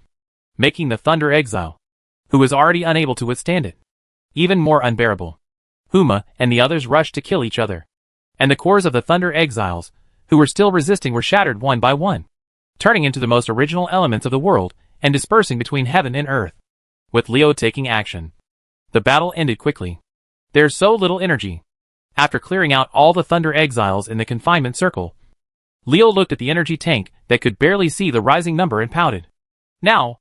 making the Thunder Exile, who was already unable to withstand it, even more unbearable. Huma and the others rushed to kill each other, and the cores of the Thunder Exiles, who were still resisting, were shattered one by one, turning into the most original elements of the world and dispersing between heaven and earth. With Leo taking action, the battle ended quickly. There's so little energy. After clearing out all the Thunder Exiles in the confinement circle, Leo looked at the energy tank that could barely see the rising number and pouted. Now,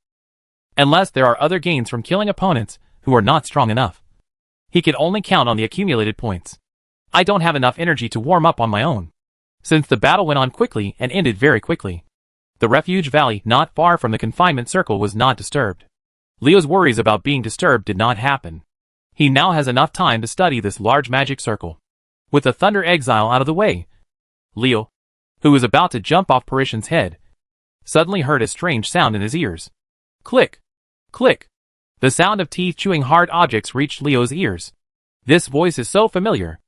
unless there are other gains from killing opponents who are not strong enough, he can only count on the accumulated points. I don't have enough energy to warm up on my own. Since the battle went on quickly and ended very quickly, the refuge valley not far from the confinement circle was not disturbed. Leo's worries about being disturbed did not happen. He now has enough time to study this large magic circle. With the Thunder Exile out of the way, Leo, who was about to jump off Parisian's head, suddenly heard a strange sound in his ears. Click! Click! The sound of teeth chewing hard objects reached Leo's ears. This voice is so familiar.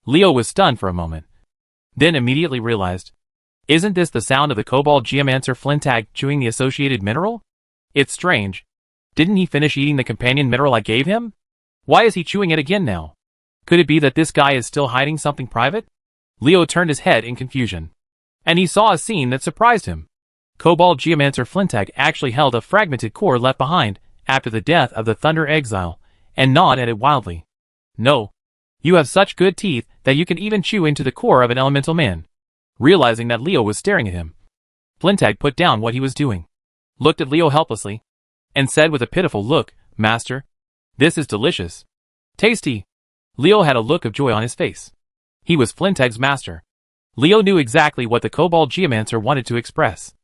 Leo was stunned for a moment, then immediately realized, isn't this the sound of the Kobold Geomancer Flintag chewing the associated mineral? It's strange. Didn't he finish eating the companion mineral I gave him? Why is he chewing it again now? Could it be that this guy is still hiding something private? Leo turned his head in confusion, and he saw a scene that surprised him. Kobold Geomancer Flintag actually held a fragmented core left behind after the death of the Thunder Exile, and gnawed at it wildly. No. You have such good teeth that you can even chew into the core of an elemental man. Realizing that Leo was staring at him, Flintag put down what he was doing, looked at Leo helplessly, and said with a pitiful look, Master, this is delicious. Tasty. Leo had a look of joy on his face. He was Flintag's master. Leo knew exactly what the Kobold Geomancer wanted to express.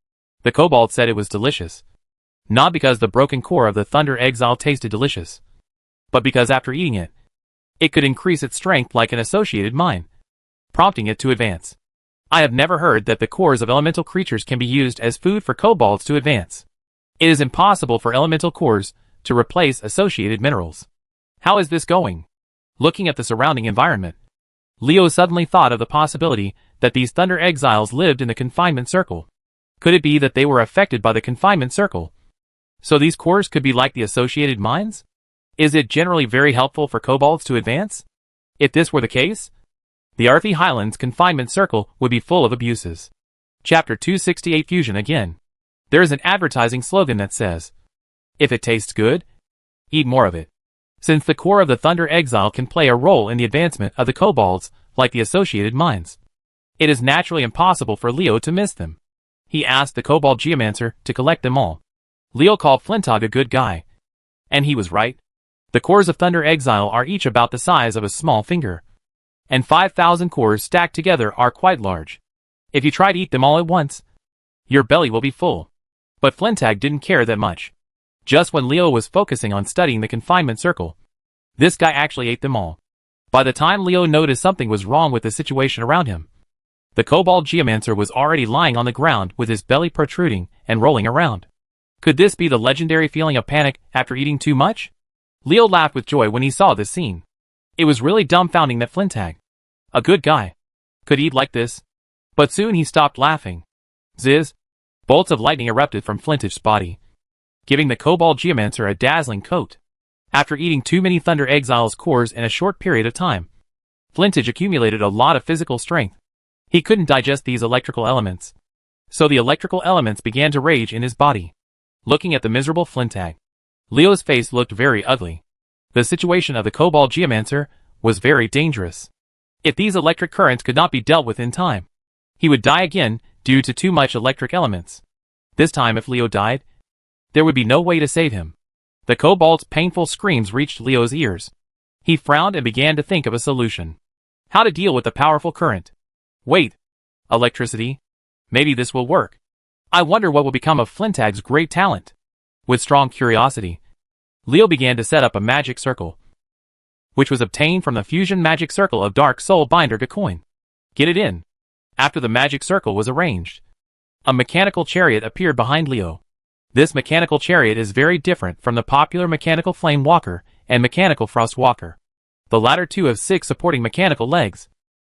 The Kobold said it was delicious, not because the broken core of the Thunder Exile tasted delicious, but because after eating it, it could increase its strength like an associated mine, prompting it to advance. I have never heard that the cores of elemental creatures can be used as food for kobolds to advance. It is impossible for elemental cores to replace associated minerals. How is this going? Looking at the surrounding environment, Leo suddenly thought of the possibility that these Thunder Exiles lived in the confinement circle. Could it be that they were affected by the confinement circle? So these cores could be like the associated mines? Is it generally very helpful for kobolds to advance? If this were the case, the Arthi Highlands confinement circle would be full of abuses. Chapter 268 Fusion again. There is an advertising slogan that says, if it tastes good, eat more of it. Since the core of the Thunder Exile can play a role in the advancement of the kobolds, like the associated mines, it is naturally impossible for Leo to miss them. He asked the Kobold Geomancer to collect them all. Leo called Flintag a good guy. And he was right. The cores of Thunder Exile are each about the size of a small finger, and 5,000 cores stacked together are quite large. If you try to eat them all at once, your belly will be full. But Flintag didn't care that much. Just when Leo was focusing on studying the confinement circle, this guy actually ate them all. By the time Leo noticed something was wrong with the situation around him, the Kobold Geomancer was already lying on the ground with his belly protruding and rolling around. Could this be the legendary feeling of panic after eating too much? Leo laughed with joy when he saw this scene. It was really dumbfounding that Flintag, a good guy, could eat like this. But soon he stopped laughing. Ziz! Bolts of lightning erupted from Flintag's body, giving the Kobold Geomancer a dazzling coat. After eating too many Thunder Exile's cores in a short period of time, Flintage accumulated a lot of physical strength. He couldn't digest these electrical elements, so the electrical elements began to rage in his body. Looking at the miserable Flintag, Leo's face looked very ugly. The situation of the Kobold Geomancer was very dangerous. If these electric currents could not be dealt with in time, he would die again due to too much electric elements. This time if Leo died, there would be no way to save him. The Kobold's painful screams reached Leo's ears. He frowned and began to think of a solution. How to deal with the powerful current. Wait. Electricity? Maybe this will work. I wonder what will become of Flintag's great talent. With strong curiosity, Leo began to set up a magic circle, which was obtained from the fusion magic circle of Dark Soul Binder Gacoin. Get it in. After the magic circle was arranged, a mechanical chariot appeared behind Leo. This mechanical chariot is very different from the popular mechanical flame walker and mechanical frost walker. The latter two have 6 supporting mechanical legs,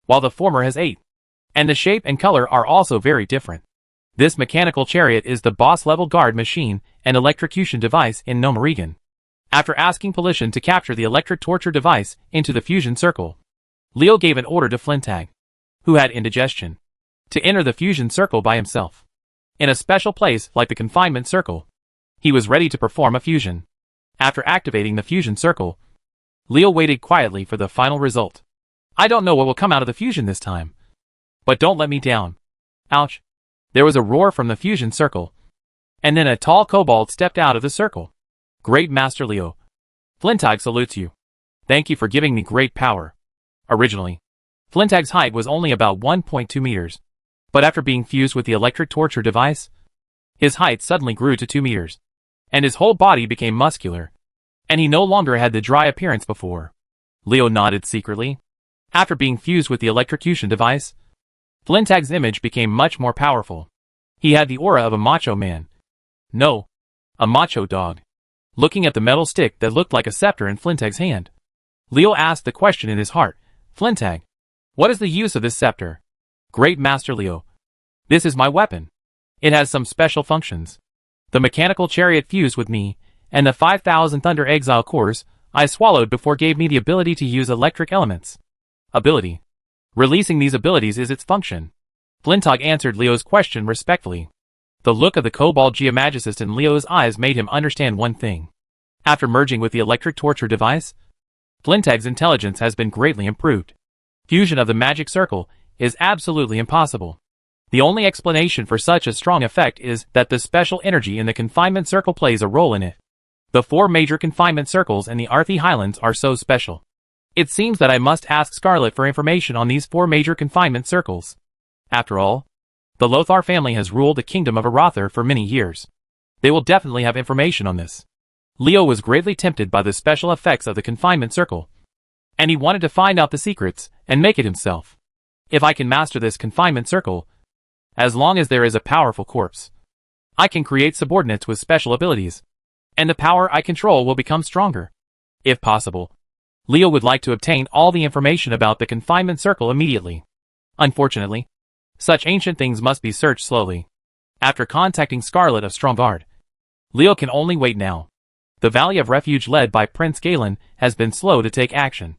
while the former has 8. And the shape and color are also very different. This mechanical chariot is the boss-level guard machine and electrocution device in Nomarigan. After asking permission to capture the electric torture device into the fusion circle, Leo gave an order to Flintag, who had indigestion, to enter the fusion circle by himself. In a special place like the confinement circle, he was ready to perform a fusion. After activating the fusion circle, Leo waited quietly for the final result. I don't know what will come out of the fusion this time, but don't let me down. Ouch. There was a roar from the fusion circle, and then a tall kobold stepped out of the circle. Great Master Leo. Flintag salutes you. Thank you for giving me great power. Originally, Flintag's height was only about 1.2 meters, but after being fused with the electric torture device, his height suddenly grew to 2 meters, and his whole body became muscular, and he no longer had the dry appearance before. Leo nodded secretly. After being fused with the electrocution device, Flintag's image became much more powerful. He had the aura of a macho man. No, a macho dog. Looking at the metal stick that looked like a scepter in Flintag's hand, Leo asked the question in his heart, Flintag, what is the use of this scepter? Great Master Leo. This is my weapon. It has some special functions. The mechanical chariot fused with me, and the 5,000 Thunder Exile cores I swallowed before gave me the ability to use electric elements. Ability. Releasing these abilities is its function. Flintag answered Leo's question respectfully. The look of the Cobalt Geomagicist in Leo's eyes made him understand one thing. After merging with the electric torture device, Flintag's intelligence has been greatly improved. Fusion of the magic circle is absolutely impossible. The only explanation for such a strong effect is that the special energy in the confinement circle plays a role in it. The 4 major confinement circles in the Arthi Highlands are so special. It seems that I must ask Scarlet for information on these 4 major confinement circles. After all, the Lothar family has ruled the kingdom of Arathar for many years. They will definitely have information on this. Leo was greatly tempted by the special effects of the confinement circle, and he wanted to find out the secrets and make it himself. If I can master this confinement circle, as long as there is a powerful corpse, I can create subordinates with special abilities, and the power I control will become stronger. If possible, Leo would like to obtain all the information about the confinement circle immediately. Unfortunately, such ancient things must be searched slowly. After contacting Scarlet of Stromgard, Leo can only wait now. The Valley of Refuge led by Prince Galen has been slow to take action,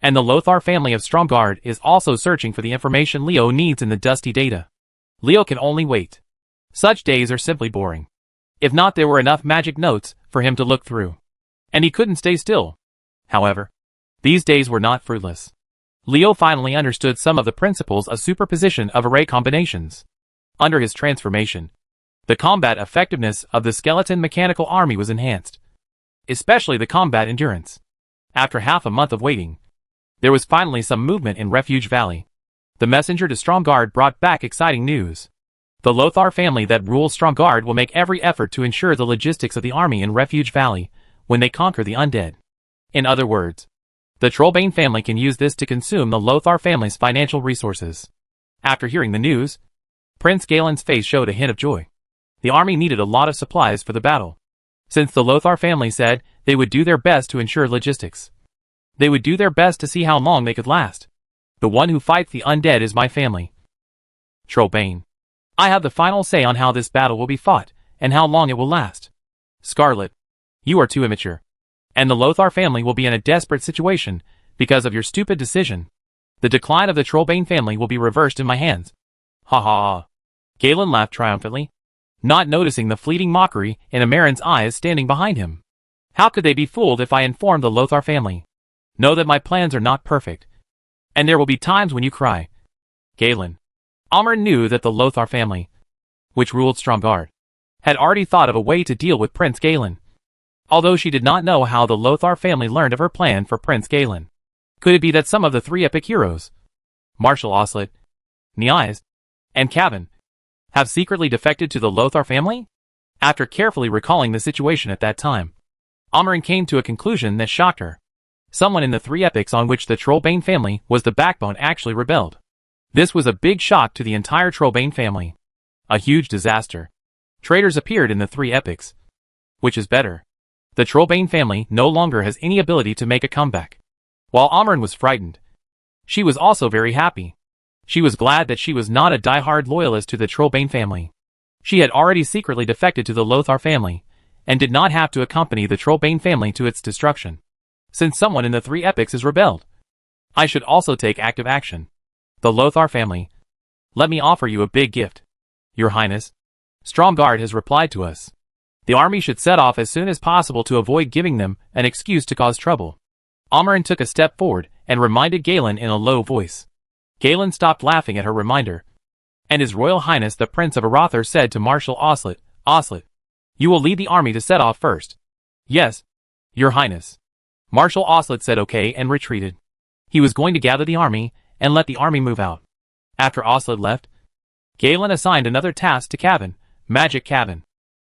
and the Lothar family of Stromgard is also searching for the information Leo needs in the dusty data. Leo can only wait. Such days are simply boring. If not, there were enough magic notes for him to look through, and he couldn't stay still. However, these days were not fruitless. Leo finally understood some of the principles of superposition of array combinations. Under his transformation, the combat effectiveness of the skeleton mechanical army was enhanced, especially the combat endurance. After half a month of waiting, there was finally some movement in Refuge Valley. The messenger to Stromgard brought back exciting news. The Lothar family that rules Stromgard will make every effort to ensure the logistics of the army in Refuge Valley when they conquer the undead. In other words, the Trollbane family can use this to consume the Lothar family's financial resources. After hearing the news, Prince Galen's face showed a hint of joy. The army needed a lot of supplies for the battle. Since the Lothar family said they would do their best to ensure logistics, they would do their best to see how long they could last. The one who fights the undead is my family. Trollbane. I have the final say on how this battle will be fought, and how long it will last. Scarlet. You are too immature, and the Lothar family will be in a desperate situation because of your stupid decision. The decline of the Trollbane family will be reversed in my hands. Ha ha ha. Galen laughed triumphantly, not noticing the fleeting mockery in Amaran's eyes standing behind him. How could they be fooled if I informed the Lothar family? Know that my plans are not perfect, and there will be times when you cry. Galen. Amaran knew that the Lothar family, which ruled Stromgard, had already thought of a way to deal with Prince Galen, although she did not know how the Lothar family learned of her plan for Prince Galen. Could it be that some of the 3 epic heroes, Marshal Oslet, Niaz, and Kavin, have secretly defected to the Lothar family? After carefully recalling the situation at that time, Amaran came to a conclusion that shocked her. Someone in the 3 epics on which the Trollbane family was the backbone actually rebelled. This was a big shock to the entire Trollbane family. A huge disaster. Traitors appeared in the 3 epics. Which is better? The Trollbane family no longer has any ability to make a comeback. While Amaran was frightened, she was also very happy. She was glad that she was not a die-hard loyalist to the Trollbane family. She had already secretly defected to the Lothar family, and did not have to accompany the Trollbane family to its destruction. Since someone in the 3 epics has rebelled, I should also take active action. The Lothar family, let me offer you a big gift. Your Highness, Stromgard has replied to us. The army should set off as soon as possible to avoid giving them an excuse to cause trouble. Amaran took a step forward and reminded Galen in a low voice. Galen stopped laughing at her reminder, and His Royal Highness the Prince of Arathar said to Marshal Oslet, Oslet, you will lead the army to set off first. Yes, Your Highness. Marshal Oslet said okay and retreated. He was going to gather the army and let the army move out. After Oslet left, Galen assigned another task to Kavin, Magic Kavin.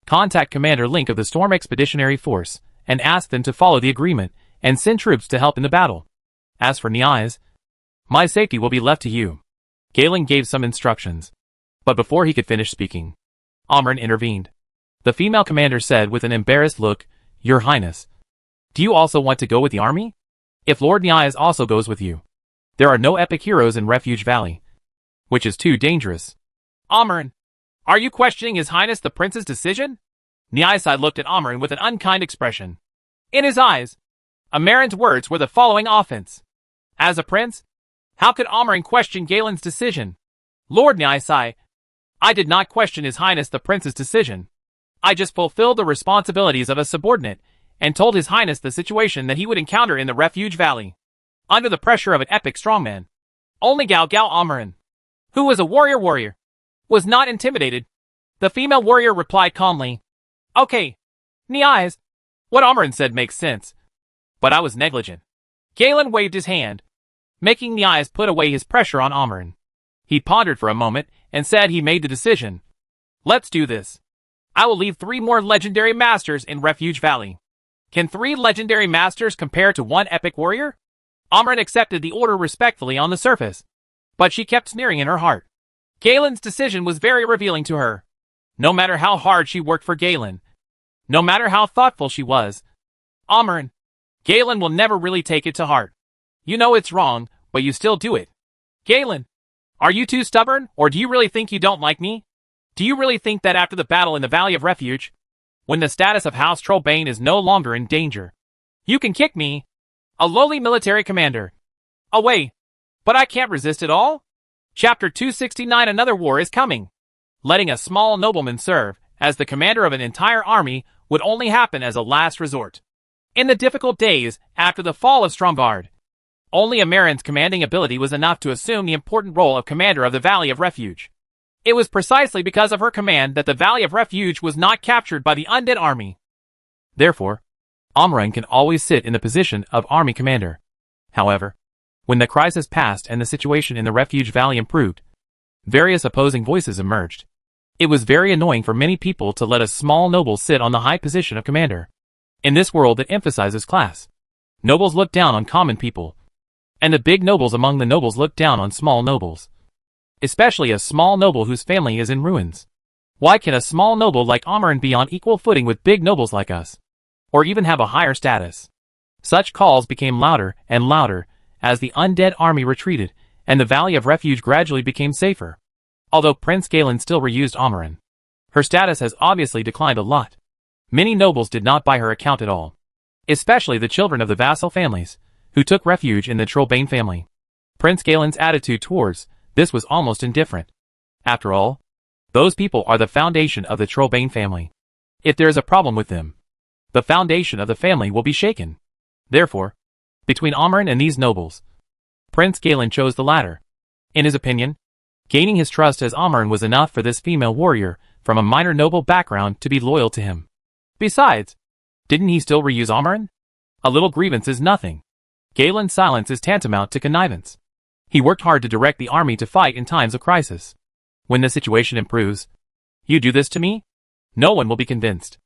Contact Commander Link of the Storm Expeditionary Force and ask them to follow the agreement and send troops to help in the battle. As for Niaz, my safety will be left to you. Galen gave some instructions, but before he could finish speaking, Amren intervened. The female commander said with an embarrassed look, "Your Highness, do you also want to go with the army? If Lord Nyas also goes with you, there are no epic heroes in Refuge Valley, which is too dangerous." Amren, are you questioning His Highness the Prince's decision? Nyasai looked at Amren with an unkind expression. In his eyes, Amaren's words were the following offense. As a prince, how could Amren question Galen's decision? Lord Nyasai, I did not question His Highness the Prince's decision. I just fulfilled the responsibilities of a subordinate and told His Highness the situation that he would encounter in the Refuge Valley, under the pressure of an epic strongman. Only Gao Amren, who was a warrior, was not intimidated. The female warrior replied calmly, "Okay, Nyas, what Amren said makes sense, but I was negligent." Galen waved his hand, making Nyas put away his pressure on Amren. He pondered for a moment and said he made the decision. Let's do this. I will leave 3 more legendary masters in Refuge Valley. Can 3 legendary masters compare to 1 epic warrior? Amren accepted the order respectfully on the surface, but she kept sneering in her heart. Galen's decision was very revealing to her. No matter how hard she worked for Galen, no matter how thoughtful she was, Amren, Galen will never really take it to heart. You know it's wrong, but you still do it. Galen, are you too stubborn, or do you really think you don't like me? Do you really think that after the battle in the Valley of Refuge, when the status of House Trollbane is no longer in danger, you can kick me, a lowly military commander, away? But I can't resist it all? Chapter 269. Another war is coming. Letting a small nobleman serve as the commander of an entire army would only happen as a last resort. In the difficult days after the fall of Stromgarde, only Amaren's commanding ability was enough to assume the important role of commander of the Valley of Refuge. It was precisely because of her command that the Valley of Refuge was not captured by the undead army. Therefore, Amren can always sit in the position of army commander. However, when the crisis passed and the situation in the Refuge Valley improved, various opposing voices emerged. It was very annoying for many people to let a small noble sit on the high position of commander. In this world that emphasizes class, nobles look down on common people, and the big nobles among the nobles look down on small nobles. Especially a small noble whose family is in ruins. Why can a small noble like Amren be on equal footing with big nobles like us? Or even have a higher status? Such calls became louder and louder as the undead army retreated, and the Valley of Refuge gradually became safer. Although Prince Galen still reused Amren, her status has obviously declined a lot. Many nobles did not buy her account at all. Especially the children of the vassal families, who took refuge in the Trollbane family. Prince Galen's attitude towards this was almost indifferent. After all, those people are the foundation of the Trollbane family. If there is a problem with them, the foundation of the family will be shaken. Therefore, between Amren and these nobles, Prince Galen chose the latter. In his opinion, gaining his trust as Amren was enough for this female warrior from a minor noble background to be loyal to him. Besides, didn't he still reuse Amren? A little grievance is nothing. Galen's silence is tantamount to connivance. He worked hard to direct the army to fight in times of crisis. When the situation improves, you do this to me? No one will be convinced.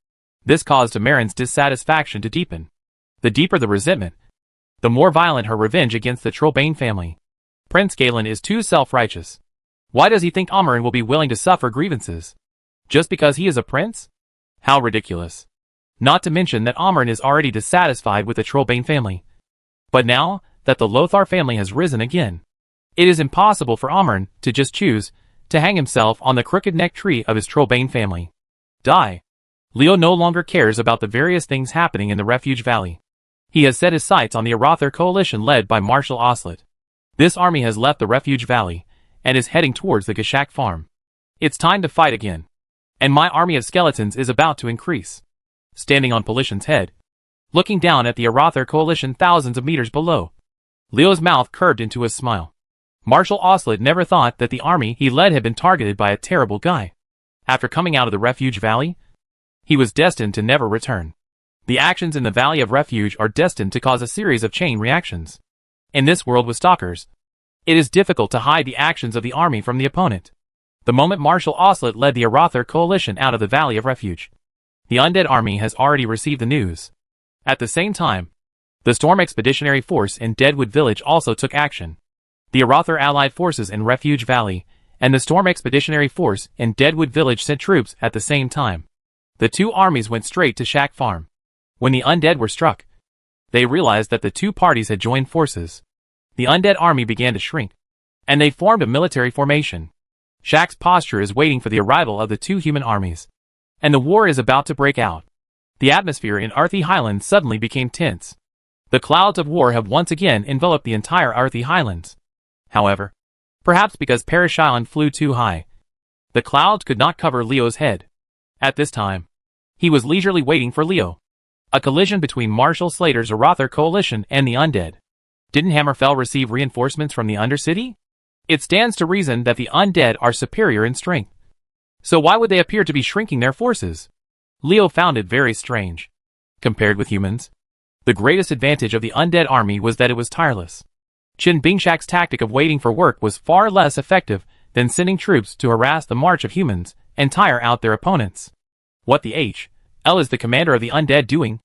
This caused Amaren's dissatisfaction to deepen. The deeper the resentment, the more violent her revenge against the Trollbane family. Prince Galen is too self-righteous. Why does he think Amren will be willing to suffer grievances? Just because he is a prince? How ridiculous. Not to mention that Amren is already dissatisfied with the Trollbane family. But now that the Lothar family has risen again, it is impossible for Amren to just choose to hang himself on the crooked neck tree of his Trollbane family. Die. Leo no longer cares about the various things happening in the Refuge Valley. He has set his sights on the Arathar coalition led by Marshal Oslet. This army has left the Refuge Valley and is heading towards the Gashak farm. It's time to fight again. And my army of skeletons is about to increase. Standing on Polition's head, looking down at the Arathar coalition thousands of meters below, Leo's mouth curved into a smile. Marshal Oslet never thought that the army he led had been targeted by a terrible guy. After coming out of the Refuge Valley, he was destined to never return. The actions in the Valley of Refuge are destined to cause a series of chain reactions. In this world with stalkers, it is difficult to hide the actions of the army from the opponent. The moment Marshal Oslet led the Arathar coalition out of the Valley of Refuge, the undead army has already received the news. At the same time, the Storm Expeditionary Force in Deadwood Village also took action. The Arathar allied forces in Refuge Valley and the Storm Expeditionary Force in Deadwood Village sent troops at the same time. The two armies went straight to Shack Farm. When the undead were struck, they realized that the two parties had joined forces. The undead army began to shrink, and they formed a military formation. Shack's posture is waiting for the arrival of the two human armies, and the war is about to break out. The atmosphere in Arthy Highlands suddenly became tense. The clouds of war have once again enveloped the entire Arthy Highlands. However, perhaps because Parish Island flew too high, the clouds could not cover Leo's head. At this time, he was leisurely waiting for Leo. A collision between Marshal Slater's Arather coalition and the undead. Didn't Hammerfell receive reinforcements from the Undercity? It stands to reason that the undead are superior in strength. So why would they appear to be shrinking their forces? Leo found it very strange. Compared with humans, the greatest advantage of the undead army was that it was tireless. Qin Bingshak's tactic of waiting for work was far less effective than sending troops to harass the march of humans and tire out their opponents. What the H.L. is the commander of the undead doing?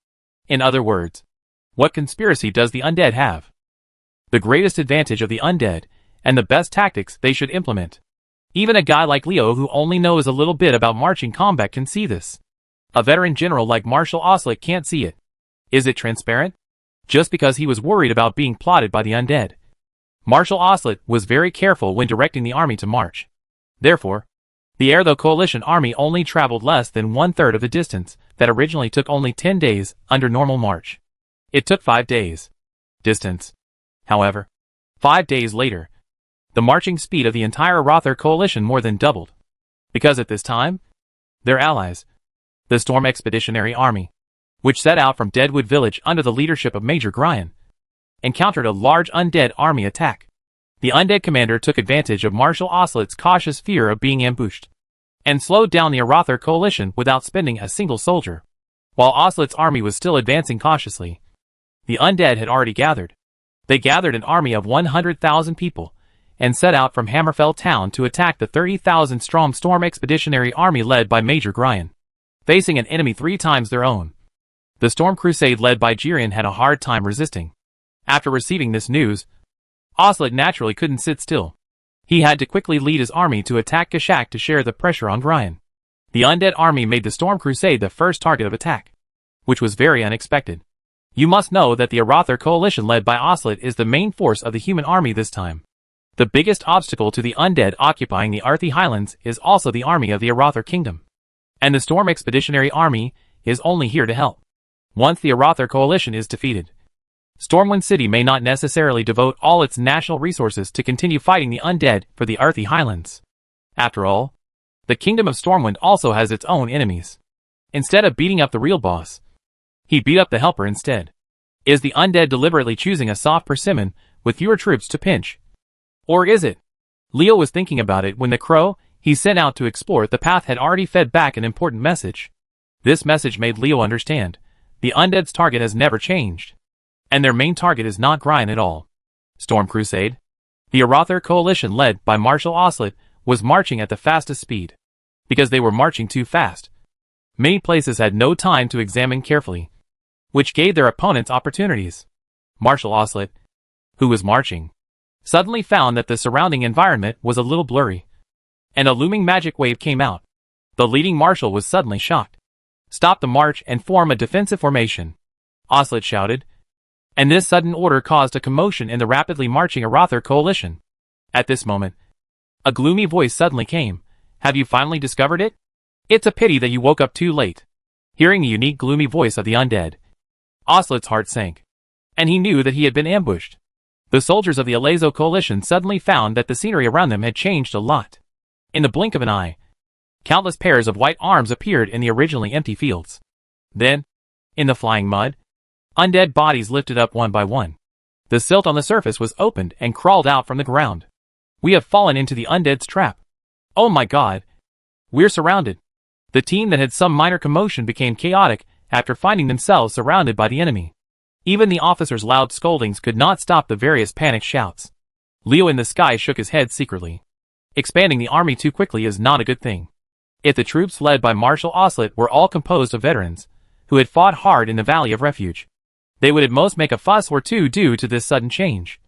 In other words, what conspiracy does the undead have? The greatest advantage of the undead, and the best tactics they should implement. Even a guy like Leo who only knows a little bit about marching combat can see this. A veteran general like Marshal Oslet can't see it. Is it transparent? Just because he was worried about being plotted by the undead. Marshal Oslet was very careful when directing the army to march. Therefore, the Ertho coalition army only traveled less than one-third of the distance that originally took only 10 days under normal march. It took 5 days. Distance. However, 5 days later, the marching speed of the entire Arather coalition more than doubled. Because at this time, their allies, the Storm Expeditionary Army, which set out from Deadwood Village under the leadership of Major Gryan, encountered a large undead army attack. The undead commander took advantage of Marshal Oslet's cautious fear of being ambushed, and slowed down the Arather coalition without spending a single soldier. While Oslet's army was still advancing cautiously, the undead had already gathered. They gathered an army of 100,000 people, and set out from Hammerfell town to attack the 30,000-strong Storm Expeditionary Army led by Major Gryan. Facing an enemy 3 times their own, the Storm Crusade led by Jirian had a hard time resisting. After receiving this news, Oslet naturally couldn't sit still. He had to quickly lead his army to attack Kashak to share the pressure on Gryan. The undead army made the Storm Crusade the first target of attack, which was very unexpected. You must know that the Arather coalition led by Oslet is the main force of the human army this time. The biggest obstacle to the undead occupying the Arthy Highlands is also the army of the Arather Kingdom. And the Storm Expeditionary Army is only here to help. Once the Arather coalition is defeated, Stormwind City may not necessarily devote all its national resources to continue fighting the undead for the Arthy Highlands. After all, the Kingdom of Stormwind also has its own enemies. Instead of beating up the real boss, he beat up the helper instead. Is the undead deliberately choosing a soft persimmon with fewer troops to pinch? Or is it? Leo was thinking about it when the crow he sent out to explore the path had already fed back an important message. This message made Leo understand the undead's target has never changed. And their main target is not Gryan at all. Storm Crusade. The Arather coalition led by Marshal Oslet was marching at the fastest speed. Because they were marching too fast, many places had no time to examine carefully, which gave their opponents opportunities. Marshal Oslet, who was marching, suddenly found that the surrounding environment was a little blurry, and a looming magic wave came out. The leading marshal was suddenly shocked. Stop the march and form a defensive formation, Oslet shouted. And this sudden order caused a commotion in the rapidly marching Arather coalition. At this moment, a gloomy voice suddenly came. Have you finally discovered it? It's a pity that you woke up too late. Hearing the unique gloomy voice of the undead, Oslet's heart sank, and he knew that he had been ambushed. The soldiers of the Alezo coalition suddenly found that the scenery around them had changed a lot. In the blink of an eye, countless pairs of white arms appeared in the originally empty fields. Then, in the flying mud, undead bodies lifted up one by one. The silt on the surface was opened and crawled out from the ground. We have fallen into the undead's trap. Oh my god. We're surrounded. The team that had some minor commotion became chaotic after finding themselves surrounded by the enemy. Even the officers' loud scoldings could not stop the various panicked shouts. Leo in the sky shook his head secretly. Expanding the army too quickly is not a good thing. If the troops led by Marshal Oslet were all composed of veterans, who had fought hard in the Valley of Refuge, they would at most make a fuss or two due to this sudden change.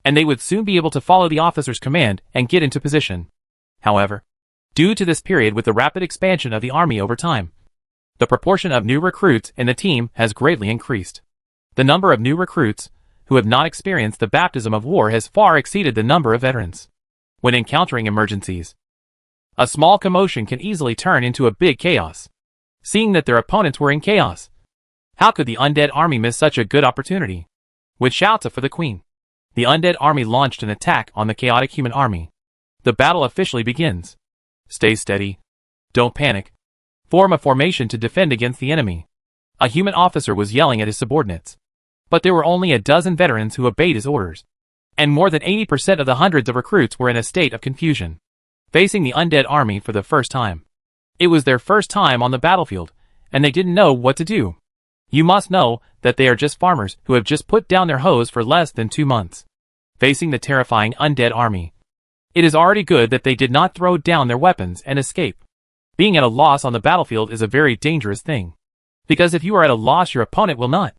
And they would soon be able to follow the officer's command and get into position. However, due to this period with the rapid expansion of the army over time, the proportion of new recruits in the team has greatly increased. The number of new recruits who have not experienced the baptism of war has far exceeded the number of veterans. When encountering emergencies, a small commotion can easily turn into a big chaos. Seeing that their opponents were in chaos, how could the undead army miss such a good opportunity? With shouts for the queen, the undead army launched an attack on the chaotic human army. The battle officially begins. Stay steady. Don't panic. Form a formation to defend against the enemy. A human officer was yelling at his subordinates. But there were only a dozen veterans who obeyed his orders. And more than 80% of the hundreds of recruits were in a state of confusion, facing the undead army for the first time. It was their first time on the battlefield, and they didn't know what to do. You must know that they are just farmers who have just put down their hoes for less than 2 months, facing the terrifying undead army. It is already good that they did not throw down their weapons and escape. Being at a loss on the battlefield is a very dangerous thing, because if you are at a loss, your opponent will not,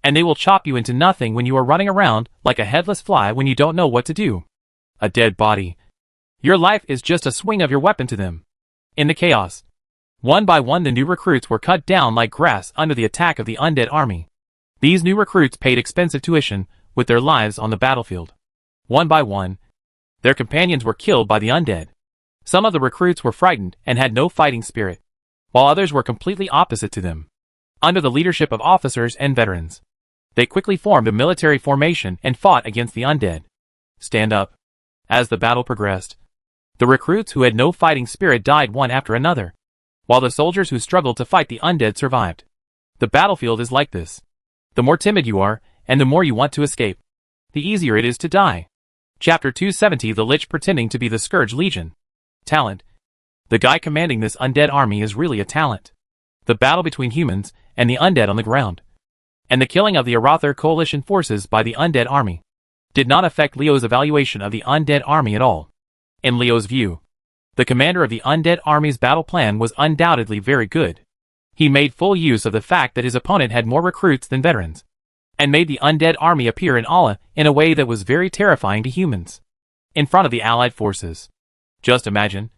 and they will chop you into nothing when you are running around like a headless fly when you don't know what to do. A dead body. Your life is just a swing of your weapon to them. In the chaos, one by one the new recruits were cut down like grass under the attack of the undead army. These new recruits paid expensive tuition with their lives on the battlefield. One by one, their companions were killed by the undead. Some of the recruits were frightened and had no fighting spirit, while others were completely opposite to them. Under the leadership of officers and veterans, they quickly formed a military formation and fought against the undead. Stand up. As the battle progressed, the recruits who had no fighting spirit died one after another, while the soldiers who struggled to fight the undead survived. The battlefield is like this. The more timid you are, and the more you want to escape, the easier it is to die. Chapter 270 The Lich pretending to be the Scourge Legion. Talent. The guy commanding this undead army is really a talent. The battle between humans and the undead on the ground, and the killing of the Arather coalition forces by the undead army, did not affect Leo's evaluation of the undead army at all. In Leo's view, the commander of the undead army's battle plan was undoubtedly very good. He made full use of the fact that his opponent had more recruits than veterans, and made the undead army appear in Allah in a way that was very terrifying to humans, in front of the allied forces. Just imagine,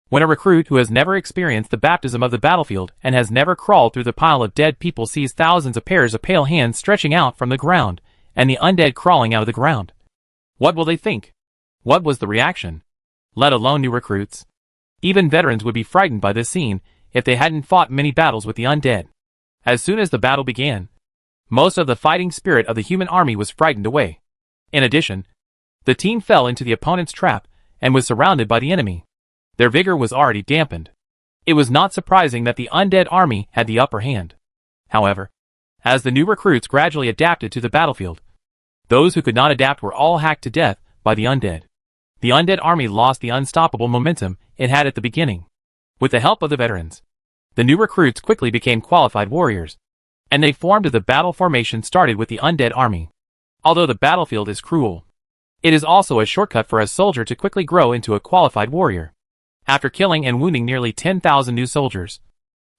when a recruit who has never experienced the baptism of the battlefield and has never crawled through the pile of dead people sees thousands of pairs of pale hands stretching out from the ground, and the undead crawling out of the ground. What will they think? What was the reaction? Let alone new recruits. Even veterans would be frightened by this scene if they hadn't fought many battles with the undead. As soon as the battle began, most of the fighting spirit of the human army was frightened away. In addition, the team fell into the opponent's trap and was surrounded by the enemy. Their vigor was already dampened. It was not surprising that the undead army had the upper hand. However, as the new recruits gradually adapted to the battlefield, those who could not adapt were all hacked to death by the undead. The undead army lost the unstoppable momentum it had at the beginning. With the help of the veterans, the new recruits quickly became qualified warriors, and they formed the battle formation started with the undead army. Although the battlefield is cruel, it is also a shortcut for a soldier to quickly grow into a qualified warrior. After killing and wounding nearly 10,000 new soldiers,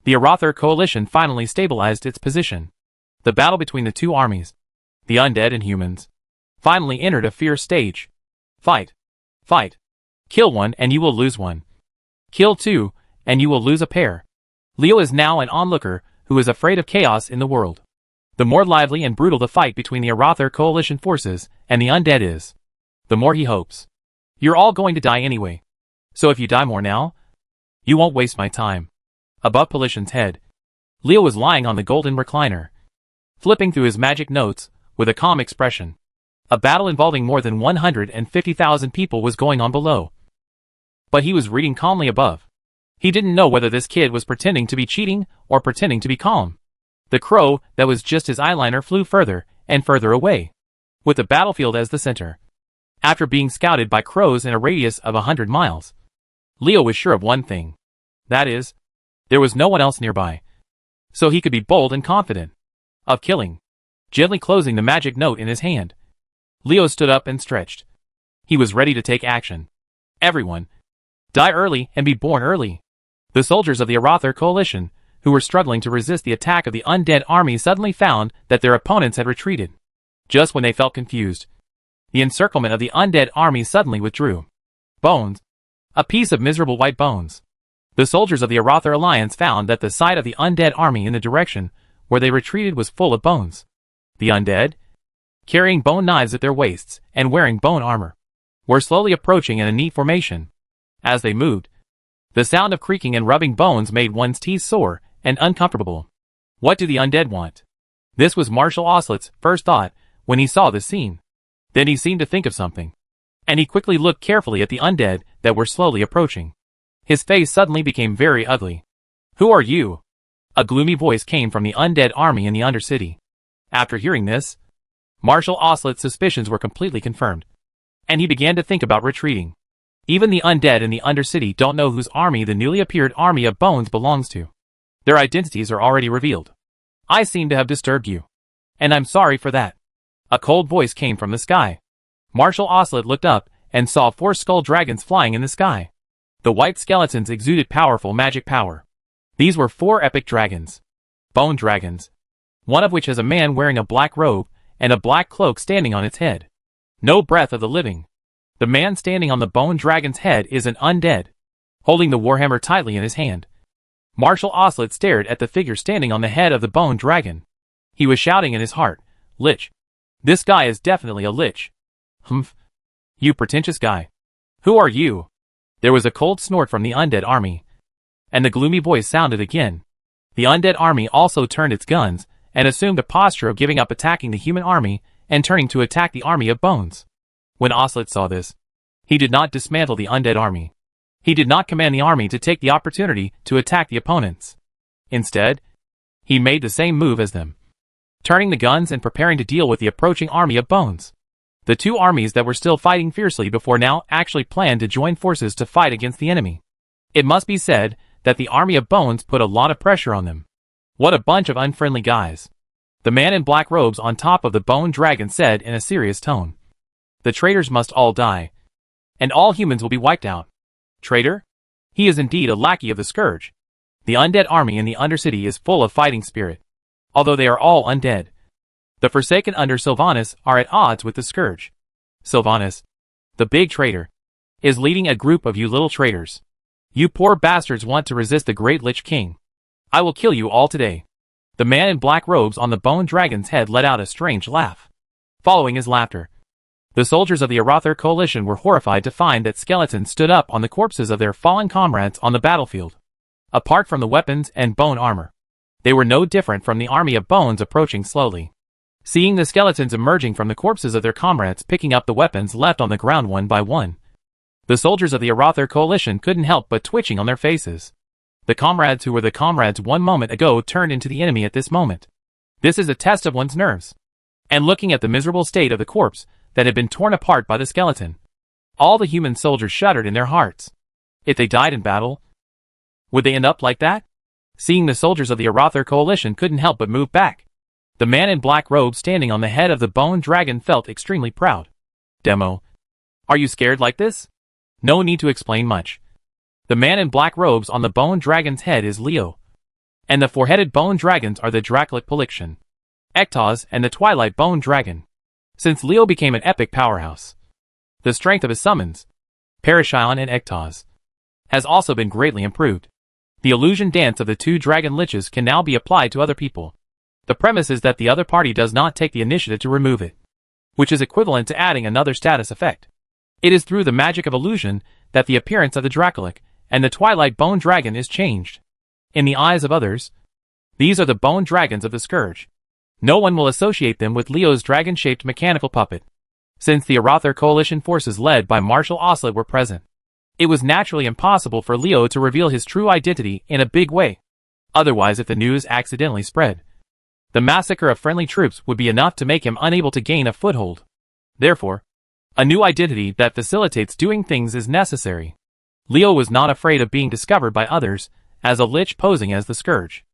the Arather coalition finally stabilized its position. The battle between the two armies, the undead and humans, finally entered a fierce stage. Fight. Fight. Kill one and you will lose one. Kill two and you will lose a pair. Leo is now an onlooker who is afraid of chaos in the world. The more lively and brutal the fight between the Arather coalition forces and the undead is, the more he hopes. You're all going to die anyway. So if you die more now, you won't waste my time. Above Polition's head, Leo was lying on the golden recliner, flipping through his magic notes with a calm expression. A battle involving more than 150,000 people was going on below, but he was reading calmly above. He didn't know whether this kid was pretending to be cheating or pretending to be calm. The crow that was just his eyeliner flew further and further away, with the battlefield as the center. After being scouted by crows in a radius of 100 miles, Leo was sure of one thing. That is, there was no one else nearby. So he could be bold and confident of killing. Gently closing the magic note in his hand, Leo stood up and stretched. He was ready to take action. Everyone, die early and be born early. The soldiers of the Arather coalition, who were struggling to resist the attack of the undead army, suddenly found that their opponents had retreated. Just when they felt confused, the encirclement of the undead army suddenly withdrew. Bones. A piece of miserable white bones. The soldiers of the Arather Alliance found that the side of the undead army in the direction where they retreated was full of bones. The undead, carrying bone knives at their waists and wearing bone armor, were slowly approaching in a neat formation. As they moved, the sound of creaking and rubbing bones made one's teeth sore and uncomfortable. What do the undead want? This was Marshal Oslet's first thought when he saw this scene. Then he seemed to think of something, and he quickly looked carefully at the undead that were slowly approaching. His face suddenly became very ugly. "Who are you?" A gloomy voice came from the undead army in the Undercity. After hearing this, Marshal Oslet's suspicions were completely confirmed, and he began to think about retreating. Even the undead in the Undercity don't know whose army the newly appeared army of bones belongs to. Their identities are already revealed. "I seem to have disturbed you, and I'm sorry for that." A cold voice came from the sky. Marshal Oslet looked up and saw 4 skull dragons flying in the sky. The white skeletons exuded powerful magic power. These were 4 epic dragons. Bone dragons. One of which has a man wearing a black robe and a black cloak standing on its head. No breath of the living. The man standing on the bone dragon's head is an undead, holding the warhammer tightly in his hand. Marshal Oslet stared at the figure standing on the head of the bone dragon. He was shouting in his heart, "Lich. This guy is definitely a lich." "Humph. You pretentious guy. Who are you?" There was a cold snort from the undead army, and the gloomy voice sounded again. The undead army also turned its guns and assumed a posture of giving up attacking the human army and turning to attack the army of bones. When Oslet saw this, he did not dismantle the undead army. He did not command the army to take the opportunity to attack the opponents. Instead, he made the same move as them, turning the guns and preparing to deal with the approaching army of bones. The 2 armies that were still fighting fiercely before now actually planned to join forces to fight against the enemy. It must be said that the army of bones put a lot of pressure on them. What a bunch of unfriendly guys. The man in black robes on top of the bone dragon said in a serious tone. "The traitors must all die, and all humans will be wiped out." Traitor? He is indeed a lackey of the Scourge. The undead army in the Undercity is full of fighting spirit, although they are all undead. The Forsaken under Sylvanus are at odds with the Scourge. Sylvanus, the big traitor, is leading a group of you little traitors. You poor bastards want to resist the great Lich King. I will kill you all today. The man in black robes on the bone dragon's head let out a strange laugh. Following his laughter, the soldiers of the Arather coalition were horrified to find that skeletons stood up on the corpses of their fallen comrades on the battlefield. Apart from the weapons and bone armor, they were no different from the army of bones approaching slowly. Seeing the skeletons emerging from the corpses of their comrades picking up the weapons left on the ground one by one, the soldiers of the Arather coalition couldn't help but twitching on their faces. The comrades who were the comrades 1 moment ago turned into the enemy at this moment. This is a test of one's nerves. And looking at the miserable state of the corpse that had been torn apart by the skeleton, all the human soldiers shuddered in their hearts. If they died in battle, would they end up like that? Seeing the soldiers of the Arather coalition couldn't help but move back. The man in black robe standing on the head of the bone dragon felt extremely proud. "Demo. Are you scared like this?" No need to explain much. The man in black robes on the bone dragon's head is Leo, and the 4-headed bone dragons are the Dracolic Peliction, Ektoz, and the Twilight Bone Dragon. Since Leo became an epic powerhouse, the strength of his summons, Parashion and Ektoz, has also been greatly improved. The illusion dance of the 2 dragon liches can now be applied to other people. The premise is that the other party does not take the initiative to remove it, which is equivalent to adding another status effect. It is through the magic of illusion that the appearance of the Dracolic and the Twilight Bone Dragon is changed. In the eyes of others, these are the bone dragons of the Scourge. No one will associate them with Leo's dragon-shaped mechanical puppet. Since the Arather coalition forces led by Marshal Oslet were present, it was naturally impossible for Leo to reveal his true identity in a big way. Otherwise, if the news accidentally spread, the massacre of friendly troops would be enough to make him unable to gain a foothold. Therefore, a new identity that facilitates doing things is necessary. Leo was not afraid of being discovered by others as a lich posing as the Scourge.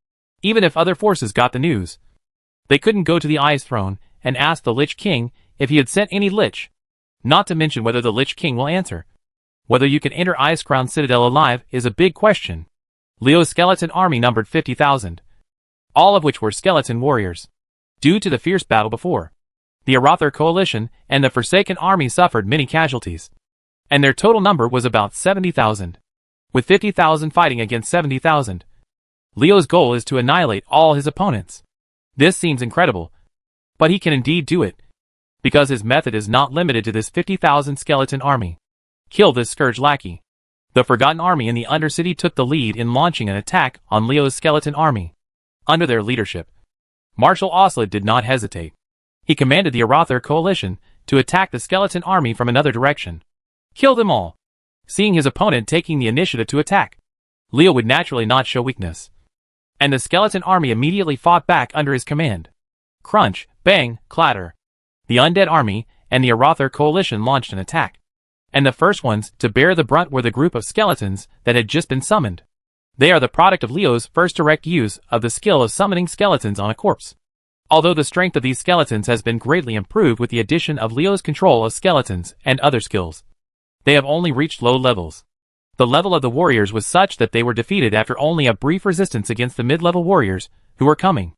Even if other forces got the news, they couldn't go to the Ice Throne and ask the Lich King if he had sent any lich. Not to mention whether the Lich King will answer. Whether you can enter Icecrown Citadel alive is a big question. Leo's skeleton army numbered 50,000. All of which were skeleton warriors. Due to the fierce battle before, the Arather coalition and the Forsaken army suffered many casualties. and their total number was about 70,000. With 50,000 fighting against 70,000. Leo's goal is to annihilate all his opponents. This seems incredible, but he can indeed do it, because his method is not limited to this 50,000 skeleton army. Kill this Scourge lackey. The Forgotten Army in the Undercity took the lead in launching an attack on Leo's skeleton army. Under their leadership, Marshal Oslid did not hesitate. He commanded the Arather coalition to attack the skeleton army from another direction. Kill them all. Seeing his opponent taking the initiative to attack, Leo would naturally not show weakness. And the skeleton army immediately fought back under his command. Crunch, bang, clatter. The undead army and the Arather coalition launched an attack. And the first ones to bear the brunt were the group of skeletons that had just been summoned. They are the product of Leo's first direct use of the skill of summoning skeletons on a corpse. Although the strength of these skeletons has been greatly improved with the addition of Leo's control of skeletons and other skills, they have only reached low levels. The level of the warriors was such that they were defeated after only a brief resistance against the mid-level warriors who were coming.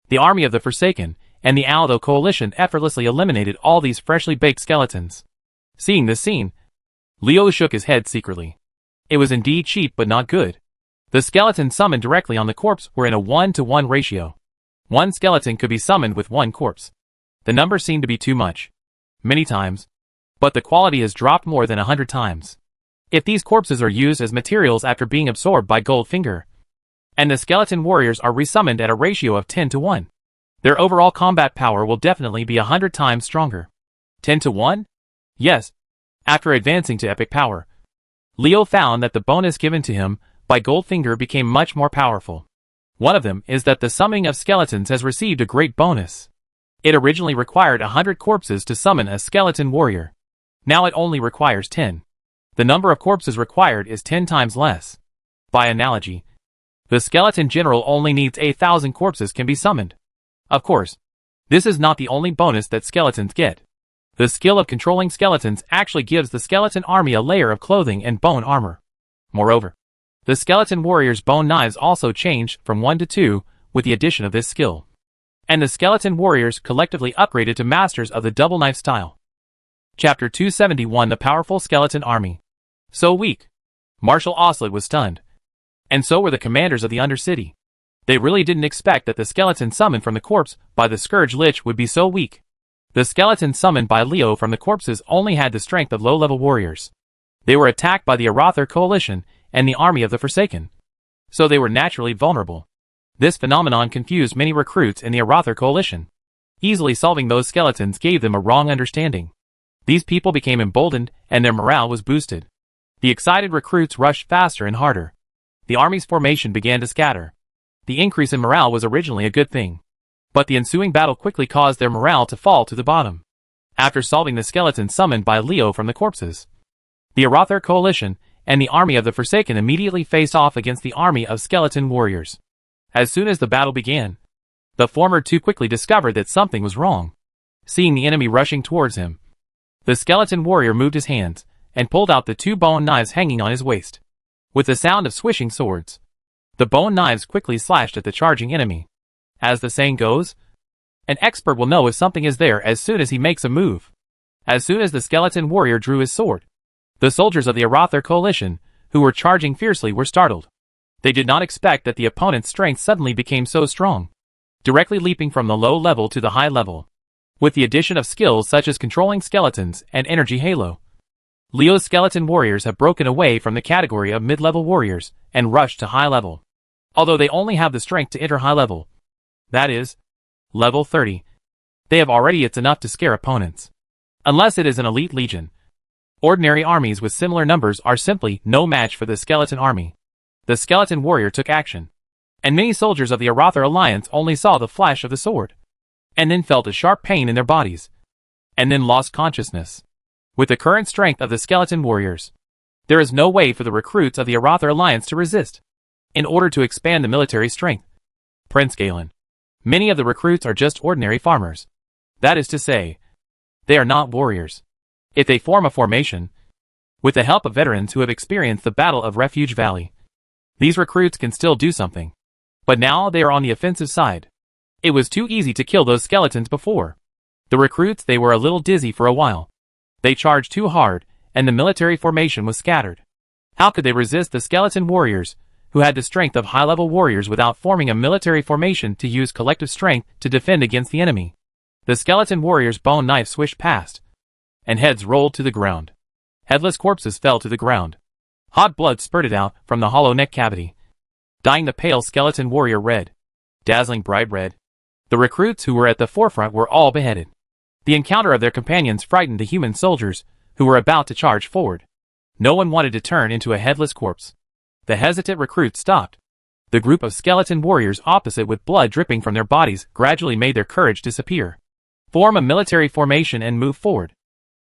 The army of the Forsaken and the Aldo coalition effortlessly eliminated all these freshly baked skeletons. Seeing this scene, Leo shook his head secretly. It was indeed cheap but not good. The skeletons summoned directly on the corpse were in a 1-to-1 ratio. One skeleton could be summoned with one corpse. The number seemed to be too much. Many times. But the quality has dropped more than 100 times. If these corpses are used as materials after being absorbed by Goldfinger, and the skeleton warriors are resummoned at a ratio of 10-to-1, their overall combat power will definitely be 100 times stronger. 10-to-1? Yes. After advancing to epic power, Leo found that the bonus given to him by Goldfinger became much more powerful. One of them is that the summoning of skeletons has received a great bonus. It originally required 100 corpses to summon a skeleton warrior. Now it only requires 10. The number of corpses required is 10 times less. By analogy, the skeleton general only needs 1,000 corpses can be summoned. Of course, this is not the only bonus that skeletons get. The skill of controlling skeletons actually gives the skeleton army a layer of clothing and bone armor. Moreover, the skeleton warriors' bone knives also changed from 1 to 2 with the addition of this skill. And the skeleton warriors collectively upgraded to masters of the double knife style. Chapter 271 The Powerful Skeleton Army. So weak. Marshal Oslid was stunned. And so were the commanders of the Undercity. They really didn't expect that the skeleton summoned from the corpse by the Scourge Lich would be so weak. The skeletons summoned by Leo from the corpses only had the strength of low-level warriors. They were attacked by the Arather coalition and the army of the Forsaken. So they were naturally vulnerable. This phenomenon confused many recruits in the Arather coalition. Easily solving those skeletons gave them a wrong understanding. These people became emboldened and their morale was boosted. The excited recruits rushed faster and harder. The army's formation began to scatter. The increase in morale was originally a good thing. But the ensuing battle quickly caused their morale to fall to the bottom. After solving the skeletons summoned by Leo from the corpses, the Arather coalition and the army of the Forsaken immediately faced off against the army of skeleton warriors. As soon as the battle began, the former two quickly discovered that something was wrong. Seeing the enemy rushing towards him, the skeleton warrior moved his hands and pulled out the 2 bone knives hanging on his waist. With the sound of swishing swords, the bone knives quickly slashed at the charging enemy. As the saying goes, an expert will know if something is there as soon as he makes a move. As soon as the skeleton warrior drew his sword, the soldiers of the Arather coalition, who were charging fiercely, were startled. They did not expect that the opponent's strength suddenly became so strong, directly leaping from the low level to the high level. With the addition of skills such as controlling skeletons and energy halo, Leo's skeleton warriors have broken away from the category of mid-level warriors and rushed to high level. Although they only have the strength to enter high level, that is, level 30, they have already it's enough to scare opponents. Unless it is an elite legion, ordinary armies with similar numbers are simply no match for the skeleton army. The skeleton warrior took action, and many soldiers of the Arather alliance only saw the flash of the sword, and then felt a sharp pain in their bodies, and then lost consciousness. With the current strength of the skeleton warriors, there is no way for the recruits of the Arather alliance to resist. In order to expand the military strength, Prince Galen, many of the recruits are just ordinary farmers. That is to say, they are not warriors. If they form a formation, with the help of veterans who have experienced the Battle of Refuge Valley, these recruits can still do something. But now they are on the offensive side. It was too easy to kill those skeletons before. The recruits, they were a little dizzy for a while. They charged too hard, and the military formation was scattered. How could they resist the skeleton warriors, who had the strength of high-level warriors without forming a military formation to use collective strength to defend against the enemy? The skeleton warriors' bone knives swished past, and heads rolled to the ground. Headless corpses fell to the ground. Hot blood spurted out from the hollow neck cavity, dyeing the pale skeleton warrior red, dazzling bright red. The recruits who were at the forefront were all beheaded. The encounter of their companions frightened the human soldiers, who were about to charge forward. No one wanted to turn into a headless corpse. The hesitant recruits stopped. The group of skeleton warriors opposite with blood dripping from their bodies gradually made their courage disappear. Form a military formation and move forward.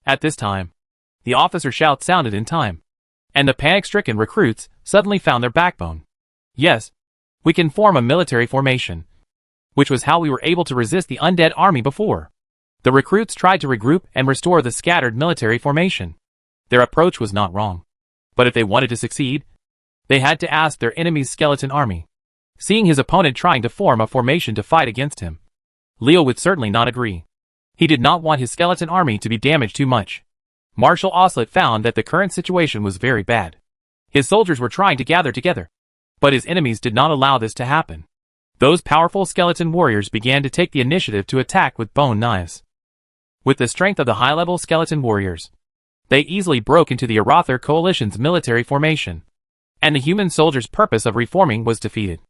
At this time, the officer's shout sounded in time, and the panic-stricken recruits suddenly found their backbone. Yes, we can form a military formation, which was how we were able to resist the undead army before. The recruits tried to regroup and restore the scattered military formation. Their approach was not wrong, but if they wanted to succeed, they had to ask their enemy's skeleton army. Seeing his opponent trying to form a formation to fight against him, Leo would certainly not agree. He did not want his skeleton army to be damaged too much. Marshal Oslet found that the current situation was very bad. His soldiers were trying to gather together, but his enemies did not allow this to happen. Those powerful skeleton warriors began to take the initiative to attack with bone knives. With the strength of the high-level skeleton warriors, they easily broke into the Arather coalition's military formation, and the human soldiers' purpose of reforming was defeated.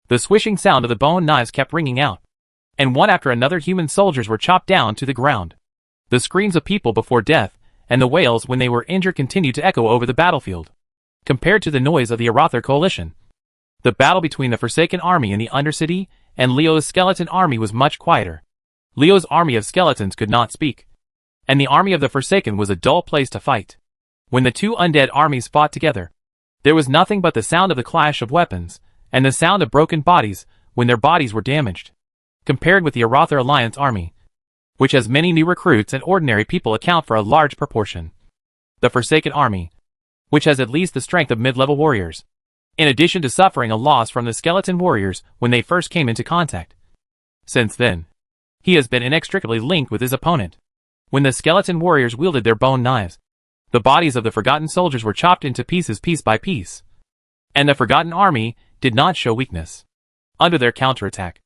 The swishing sound of the bone knives kept ringing out, and one after another human soldiers were chopped down to the ground. The screams of people before death and the wails when they were injured continued to echo over the battlefield. Compared to the noise of the Arather coalition, the battle between the Forsaken army in the Undercity and Leo's skeleton army was much quieter. Leo's army of skeletons could not speak, and the army of the Forsaken was a dull place to fight. When the two undead armies fought together, there was nothing but the sound of the clash of weapons, and the sound of broken bodies when their bodies were damaged. Compared with the Arather Alliance army, which has many new recruits and ordinary people account for a large proportion. The Forsaken army, which has at least the strength of mid-level warriors, in addition to suffering a loss from the skeleton warriors when they first came into contact. Since then, he has been inextricably linked with his opponent. When the skeleton warriors wielded their bone knives, the bodies of the forgotten soldiers were chopped into pieces piece by piece, and the forgotten army did not show weakness. Under their counterattack,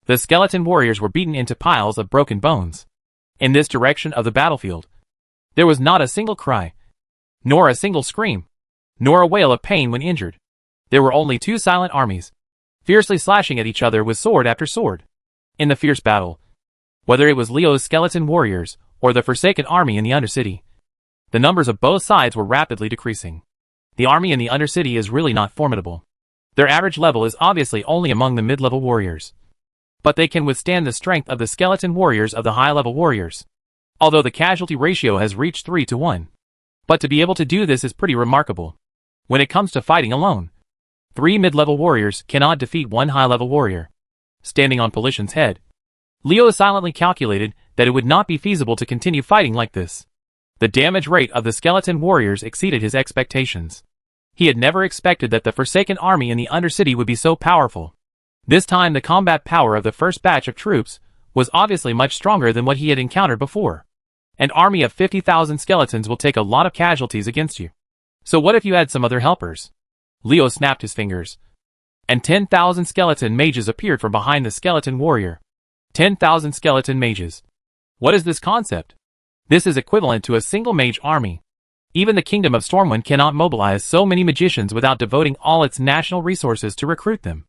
the skeleton warriors were beaten into piles of broken bones. In this direction of the battlefield, there was not a single cry, nor a single scream, nor a wail of pain when injured. There were only two silent armies, fiercely slashing at each other with sword after sword. In the fierce battle, whether it was Leo's skeleton warriors or the Forsaken army in the Undercity, the numbers of both sides were rapidly decreasing. The army in the Undercity is really not formidable. Their average level is obviously only among the mid-level warriors, but they can withstand the strength of the skeleton warriors of the high-level warriors, although the casualty ratio has reached 3-to-1. But to be able to do this is pretty remarkable. When it comes to fighting alone, 3 mid-level warriors cannot defeat 1 high-level warrior. Standing on Polition's head, Leo silently calculated that it would not be feasible to continue fighting like this. The damage rate of the skeleton warriors exceeded his expectations. He had never expected that the Forsaken army in the Undercity would be so powerful. This time the combat power of the first batch of troops was obviously much stronger than what he had encountered before. An army of 50,000 skeletons will take a lot of casualties against you. So what if you had some other helpers? Leo snapped his fingers, and 10,000 skeleton mages appeared from behind the skeleton warrior. 10,000 skeleton mages. What is this concept? This is equivalent to a single mage army. Even the Kingdom of Stormwind cannot mobilize so many magicians without devoting all its national resources to recruit them.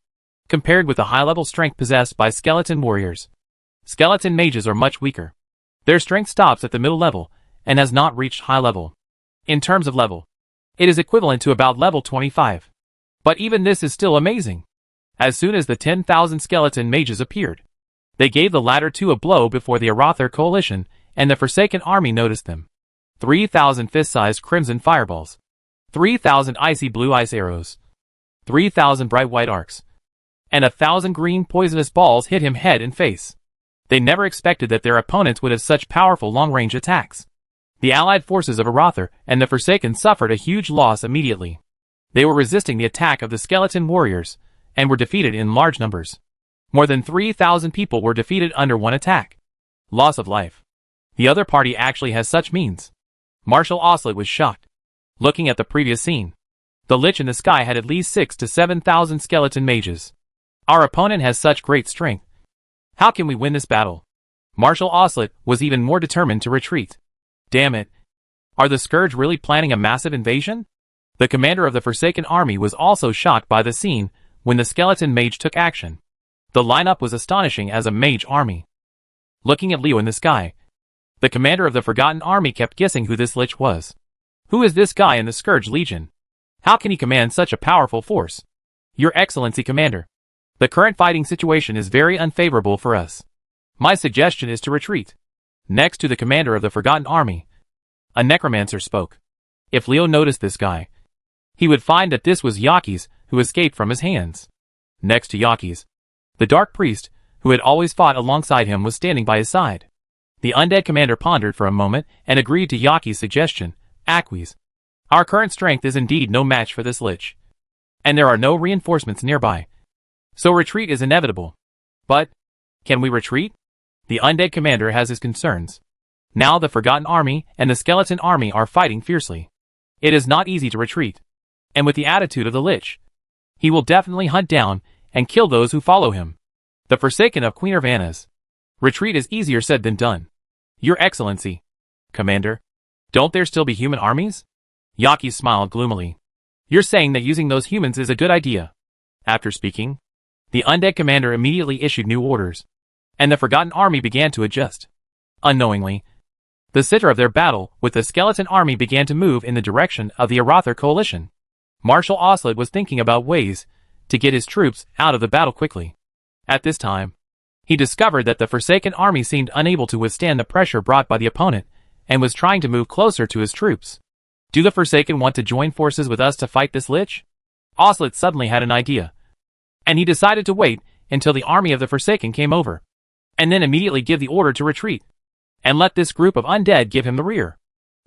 Compared with the high-level strength possessed by skeleton warriors, skeleton mages are much weaker. Their strength stops at the middle level and has not reached high level. In terms of level, it is equivalent to about level 25. But even this is still amazing. As soon as the 10,000 skeleton mages appeared, they gave the latter two a blow before the Arather coalition and the Forsaken army noticed them. 3,000 fist-sized crimson fireballs, 3,000 icy blue ice arrows, 3,000 bright white arcs, and 1,000 green poisonous balls hit him head and face. They never expected that their opponents would have such powerful long-range attacks. The allied forces of Arather and the Forsaken suffered a huge loss immediately. They were resisting the attack of the skeleton warriors, and were defeated in large numbers. More than 3,000 people were defeated under one attack. Loss of life. The other party actually has such means. Martial Oslet was shocked. Looking at the previous scene, the Lich in the sky had at least 6 to 7,000 skeleton mages. Our opponent has such great strength. How can we win this battle? Martial Oslet was even more determined to retreat. Damn it. Are the Scourge really planning a massive invasion? The commander of the Forsaken Army was also shocked by the scene when the skeleton mage took action. The lineup was astonishing as a mage army. Looking at Leo in the sky, the commander of the Forgotten Army kept guessing who this Lich was. Who is this guy in the Scourge Legion? How can he command such a powerful force? Your Excellency, Commander. The current fighting situation is very unfavorable for us. My suggestion is to retreat. Next to the commander of the Forgotten Army, a Necromancer spoke. If Leo noticed this guy, he would find that this was Yakis, who escaped from his hands. Next to Yakis, the Dark Priest, who had always fought alongside him, was standing by his side. The undead commander pondered for a moment and agreed to Yaki's suggestion. Aquis. Our current strength is indeed no match for this Lich. And there are no reinforcements nearby. So retreat is inevitable. But, can we retreat? The undead commander has his concerns. Now the Forgotten Army and the Skeleton Army are fighting fiercely. It is not easy to retreat. And with the attitude of the Lich, he will definitely hunt down and kill those who follow him. The Forsaken of Queen Urbana's. Retreat is easier said than done. Your Excellency. Commander. Don't there still be human armies? Yaki smiled gloomily. You're saying that using those humans is a good idea. After speaking, the undead commander immediately issued new orders, and the Forgotten Army began to adjust. Unknowingly, the center of their battle with the Skeleton Army began to move in the direction of the Arather coalition. Marshal Oslet was thinking about ways to get his troops out of the battle quickly. At this time, he discovered that the Forsaken Army seemed unable to withstand the pressure brought by the opponent and was trying to move closer to his troops. Do the Forsaken want to join forces with us to fight this Lich? Oslet suddenly had an idea, and he decided to wait until the army of the Forsaken came over, and then immediately give the order to retreat, and let this group of undead give him the rear.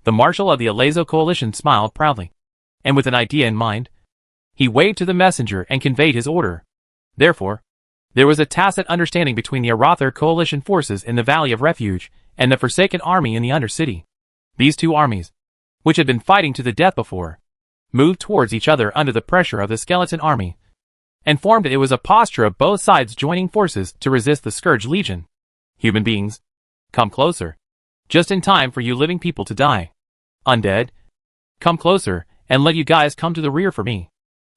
The Marshal of the Alezo coalition smiled proudly, and with an idea in mind, he waved to the messenger and conveyed his order. Therefore, there was a tacit understanding between the Arather coalition forces in the Valley of Refuge and the Forsaken Army in the Undercity. These two armies, which had been fighting to the death before, moved towards each other under the pressure of the Skeleton Army, and formed it was a posture of both sides joining forces to resist the Scourge Legion. Human beings, come closer. Just in time for you living people to die. Undead, come closer, and let you guys come to the rear for me.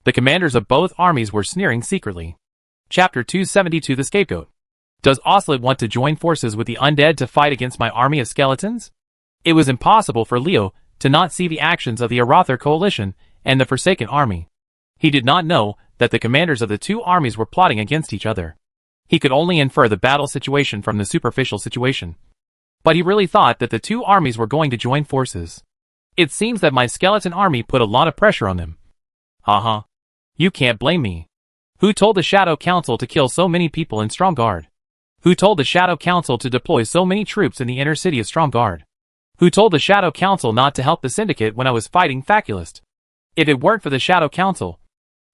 The commanders of both armies were sneering secretly. Chapter 272 The Scapegoat. Does Oslet want to join forces with the undead to fight against my army of skeletons? It was impossible for Leo to not see the actions of the Arather coalition and the Forsaken Army. He did not know that the commanders of the two armies were plotting against each other. He could only infer the battle situation from the superficial situation. But he really thought that the two armies were going to join forces. It seems that my Skeleton Army put a lot of pressure on them. Haha. You can't blame me. Who told the Shadow Council to kill so many people in Stromgarde? Who told the Shadow Council to deploy so many troops in the inner city of Stromgarde? Who told the Shadow Council not to help the Syndicate when I was fighting Faculist? If it weren't for the Shadow Council,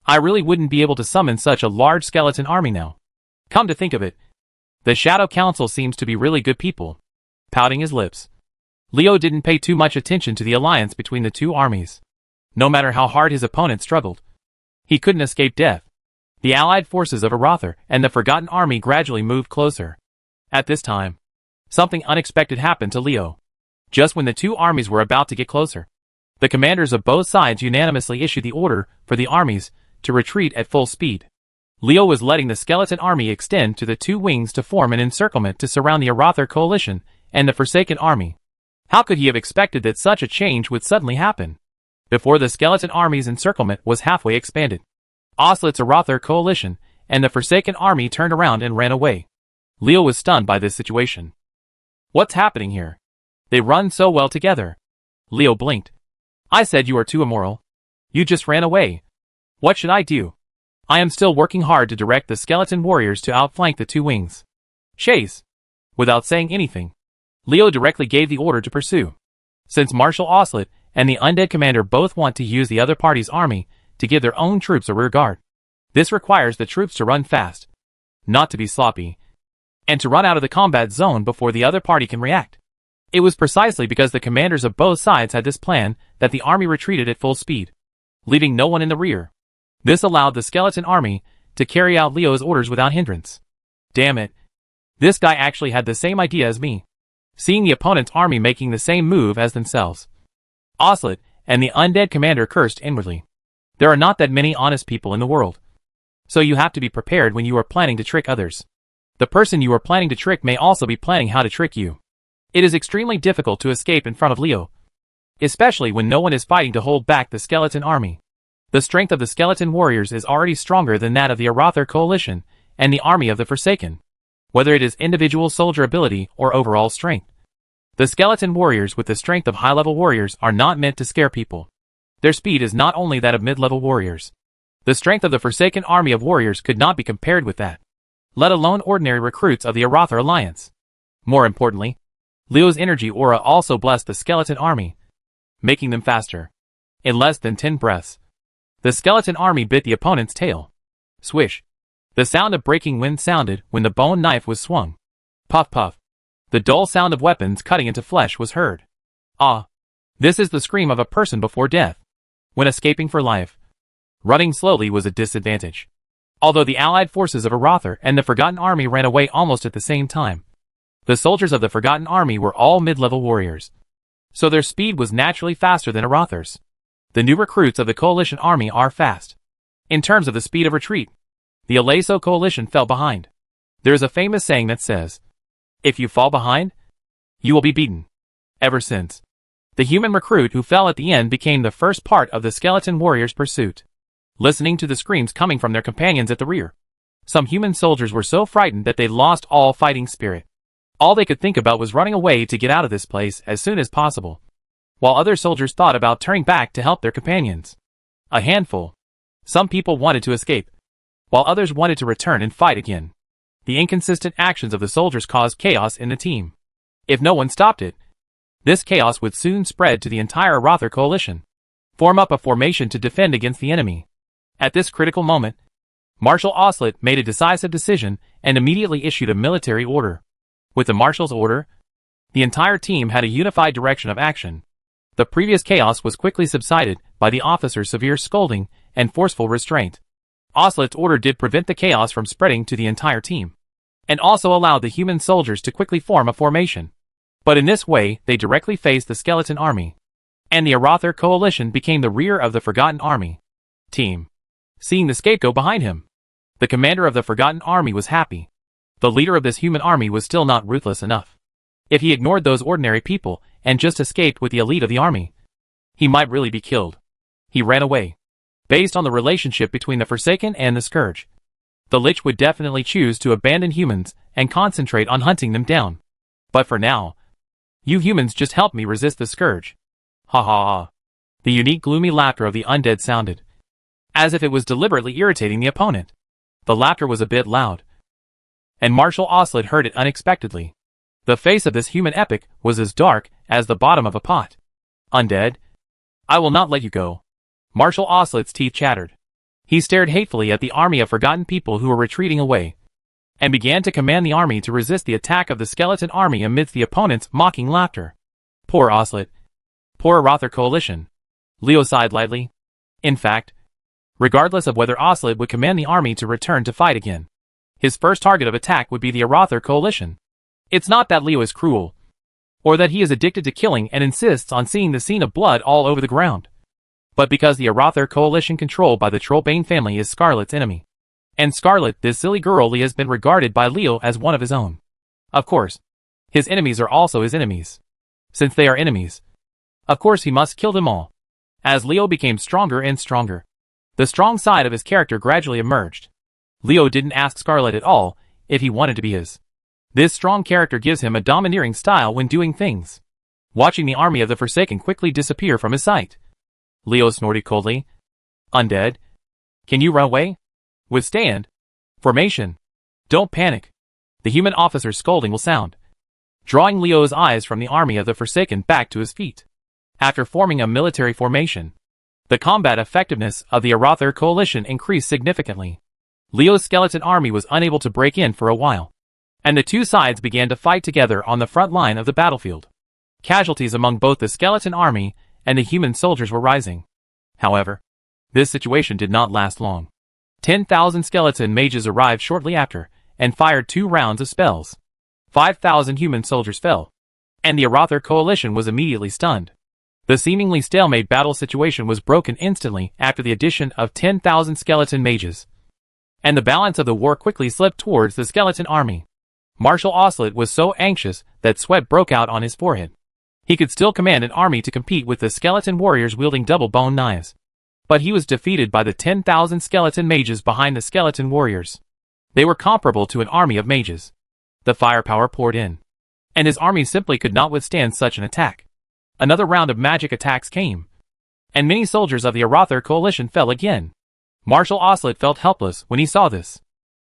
I really wouldn't be able to summon such a large skeleton army now. Come to think of it, the Shadow Council seems to be really good people. Pouting his lips, Leo didn't pay too much attention to the alliance between the two armies. No matter how hard his opponent struggled, he couldn't escape death. The allied forces of Arather and the Forgotten Army gradually moved closer. At this time, something unexpected happened to Leo. Just when the two armies were about to get closer, the commanders of both sides unanimously issued the order for the armies to retreat at full speed. Leo was letting the Skeleton Army extend to the two wings to form an encirclement to surround the Arather coalition and the Forsaken Army. How could he have expected that such a change would suddenly happen? Before the Skeleton Army's encirclement was halfway expanded, Oslet's Arather coalition and the Forsaken Army turned around and ran away. Leo was stunned by this situation. What's happening here? They run so well together. Leo blinked. I said you are too immoral. You just ran away. What should I do? I am still working hard to direct the skeleton warriors to outflank the two wings. Chase. Without saying anything, Leo directly gave the order to pursue. Since Marshal Oslet and the undead commander both want to use the other party's army to give their own troops a rear guard, this requires the troops to run fast, not to be sloppy, and to run out of the combat zone before the other party can react. It was precisely because the commanders of both sides had this plan that the army retreated at full speed, leaving no one in the rear. This allowed the skeleton army to carry out Leo's orders without hindrance. Damn it. This guy actually had the same idea as me. Seeing the opponent's army making the same move as themselves, Ocelot and the undead commander cursed inwardly. There are not that many honest people in the world. So you have to be prepared when you are planning to trick others. The person you are planning to trick may also be planning how to trick you. It is extremely difficult to escape in front of Leo, especially when no one is fighting to hold back the skeleton army. The strength of the skeleton warriors is already stronger than that of the Arather coalition and the army of the Forsaken, whether it is individual soldier ability or overall strength. The skeleton warriors with the strength of high-level warriors are not meant to scare people. Their speed is not only that of mid-level warriors. The strength of the Forsaken army of warriors could not be compared with that, let alone ordinary recruits of the Arather alliance. More importantly, Leo's energy aura also blessed the skeleton army, making them faster. In less than 10 breaths, the skeleton army bit the opponent's tail. Swish. The sound of breaking wind sounded when the bone knife was swung. Puff puff. The dull sound of weapons cutting into flesh was heard. Ah. This is the scream of a person before death, when escaping for life. Running slowly was a disadvantage. Although the allied forces of Arather and the Forgotten Army ran away almost at the same time, the soldiers of the Forgotten Army were all mid-level warriors, so their speed was naturally faster than Arather's. The new recruits of the Coalition Army are fast. In terms of the speed of retreat, the Aleso Coalition fell behind. There is a famous saying that says, "If you fall behind, you will be beaten." Ever since, the human recruit who fell at the end became the first part of the skeleton warriors' pursuit. Listening to the screams coming from their companions at the rear, some human soldiers were so frightened that they lost all fighting spirit. All they could think about was running away to get out of this place as soon as possible, while other soldiers thought about turning back to help their companions. A handful. Some people wanted to escape, while others wanted to return and fight again. The inconsistent actions of the soldiers caused chaos in the team. If no one stopped it, this chaos would soon spread to the entire Arather coalition. Form up a formation to defend against the enemy. At this critical moment, Marshal Ocelot made a decisive decision and immediately issued a military order. With the Marshal's order, the entire team had a unified direction of action. The previous chaos was quickly subsided by the officer's severe scolding and forceful restraint. Ocelot's order did prevent the chaos from spreading to the entire team, and also allowed the human soldiers to quickly form a formation. But in this way, they directly faced the skeleton army, and the Arather coalition became the rear of the Forgotten Army. Team. Seeing the scapegoat behind him, the commander of the Forgotten Army was happy. The leader of this human army was still not ruthless enough. If he ignored those ordinary people and just escaped with the elite of the army, he might really be killed. He ran away. Based on the relationship between the Forsaken and the Scourge, the Lich would definitely choose to abandon humans and concentrate on hunting them down. But for now, you humans just help me resist the Scourge. Ha ha ha. The unique gloomy laughter of the undead sounded, as if it was deliberately irritating the opponent. The laughter was a bit loud, and Marshal Ocelot heard it unexpectedly. The face of this human epic was as dark as the bottom of a pot. Undead, I will not let you go. Marshal Ocelot's teeth chattered. He stared hatefully at the army of forgotten people who were retreating away, and began to command the army to resist the attack of the skeleton army amidst the opponent's mocking laughter. Poor Ocelot. Poor Arather coalition. Leo sighed lightly. In fact, regardless of whether Ocelot would command the army to return to fight again, his first target of attack would be the Arather coalition. It's not that Leo is cruel, or that he is addicted to killing and insists on seeing the scene of blood all over the ground, but because the Arather coalition controlled by the Trollbane family is Scarlet's enemy. And Scarlet, this silly girl, has been regarded by Leo as one of his own. Of course, his enemies are also his enemies. Since they are enemies, of course he must kill them all. As Leo became stronger and stronger, the strong side of his character gradually emerged. Leo didn't ask Scarlet at all if he wanted to be his. This strong character gives him a domineering style when doing things. Watching the army of the Forsaken quickly disappear from his sight, Leo snorted coldly. Undead, can you run away? Withstand. Formation. Don't panic. The human officer's scolding will sound, drawing Leo's eyes from the army of the Forsaken back to his feet. After forming a military formation, the combat effectiveness of the Arather coalition increased significantly. Leo's skeleton army was unable to break in for a while, and the two sides began to fight together on the front line of the battlefield. Casualties among both the skeleton army and the human soldiers were rising. However, this situation did not last long. 10,000 skeleton mages arrived shortly after, and fired 2 rounds of spells. 5,000 human soldiers fell, and the Arather coalition was immediately stunned. The seemingly stalemate battle situation was broken instantly after the addition of 10,000 skeleton mages, and the balance of the war quickly slipped towards the skeleton army. Marshal Oslet was so anxious that sweat broke out on his forehead. He could still command an army to compete with the skeleton warriors wielding double bone knives. But he was defeated by the 10,000 skeleton mages behind the skeleton warriors. They were comparable to an army of mages. The firepower poured in, and his army simply could not withstand such an attack. Another round of magic attacks came, and many soldiers of the Arather coalition fell again. Marshal Oslet felt helpless when he saw this.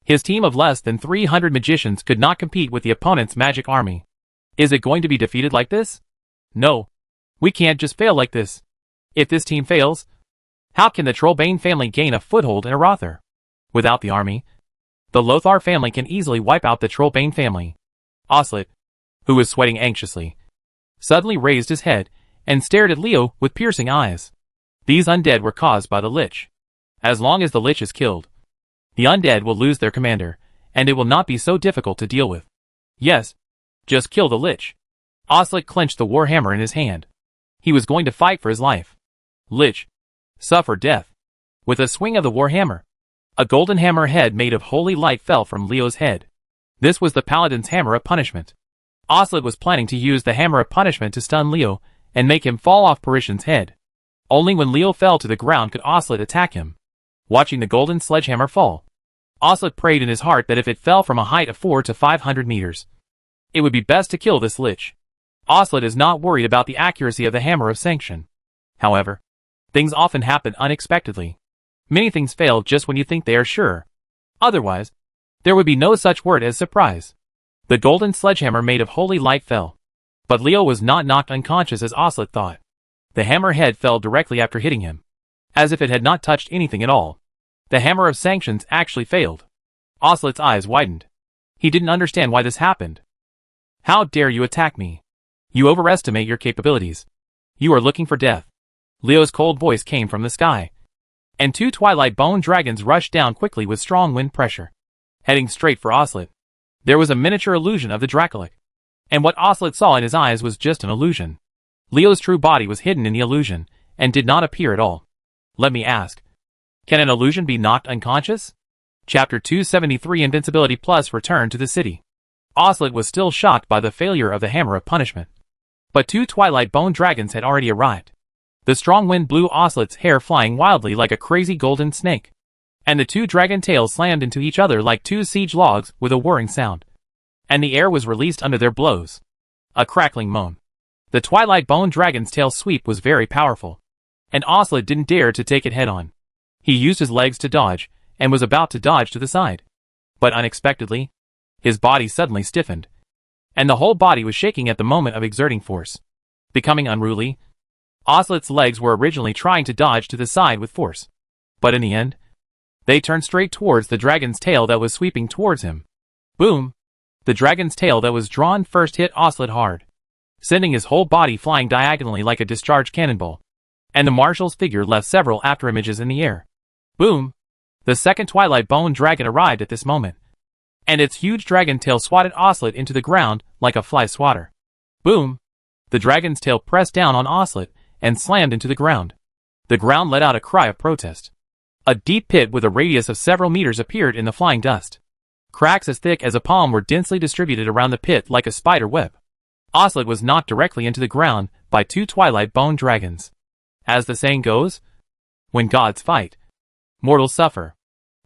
His team of less than 300 magicians could not compete with the opponent's magic army. Is it going to be defeated like this? No. We can't just fail like this. If this team fails, how can the Trollbane family gain a foothold in Arather? Without the army, the Lothar family can easily wipe out the Trollbane family. Oslet, who was sweating anxiously, suddenly raised his head and stared at Leo with piercing eyes. These undead were caused by the Lich. As long as the Lich is killed, the undead will lose their commander, and it will not be so difficult to deal with. Yes, just kill the Lich. Oslet clenched the warhammer in his hand. He was going to fight for his life. Lich, suffer death. With a swing of the warhammer, a golden hammer head made of holy light fell from Leo's head. This was the paladin's hammer of punishment. Oslet was planning to use the hammer of punishment to stun Leo and make him fall off Parishan's head. Only when Leo fell to the ground could Oslet attack him. Watching the golden sledgehammer fall, Oslet prayed in his heart that if it fell from a height of 400 to 500 meters, it would be best to kill this Lich. Oslet is not worried about the accuracy of the hammer of sanction. However, things often happen unexpectedly. Many things fail just when you think they are sure. Otherwise, there would be no such word as surprise. The golden sledgehammer made of holy light fell. But Leo was not knocked unconscious as Oslet thought. The hammer head fell directly after hitting him, as if it had not touched anything at all. The hammer of sanctions actually failed. Oslet's eyes widened. He didn't understand why this happened. How dare you attack me? You overestimate your capabilities. You are looking for death. Leo's cold voice came from the sky, and 2 twilight bone dragons rushed down quickly with strong wind pressure, heading straight for Oslet. There was a miniature illusion of the Dracolic, and what Oslet saw in his eyes was just an illusion. Leo's true body was hidden in the illusion, and did not appear at all. Let me ask, can an illusion be knocked unconscious? Chapter 273 Invincibility Plus returned to the city. Oslet was still shocked by the failure of the hammer of punishment. But 2 twilight bone dragons had already arrived. The strong wind blew Oslet's hair flying wildly like a crazy golden snake, and the 2 dragon tails slammed into each other like 2 siege logs with a whirring sound, and the air was released under their blows. A crackling moan. The twilight bone dragon's tail sweep was very powerful, and Oslet didn't dare to take it head on. He used his legs to dodge, and was about to dodge to the side. But unexpectedly, his body suddenly stiffened, and the whole body was shaking at the moment of exerting force. Becoming unruly, Oslet's legs were originally trying to dodge to the side with force, but in the end, they turned straight towards the dragon's tail that was sweeping towards him. Boom! The dragon's tail that was drawn first hit Oslet hard, sending his whole body flying diagonally like a discharged cannonball, and the marshal's figure left several afterimages in the air. Boom! The second twilight bone dragon arrived at this moment, and its huge dragon tail swatted Oslet into the ground like a fly swatter. Boom! The dragon's tail pressed down on Oslet and slammed into the ground. The ground let out a cry of protest. A deep pit with a radius of several meters appeared in the flying dust. Cracks as thick as a palm were densely distributed around the pit like a spider web. Oslet was knocked directly into the ground by 2 twilight bone dragons. As the saying goes, when gods fight, mortals suffer.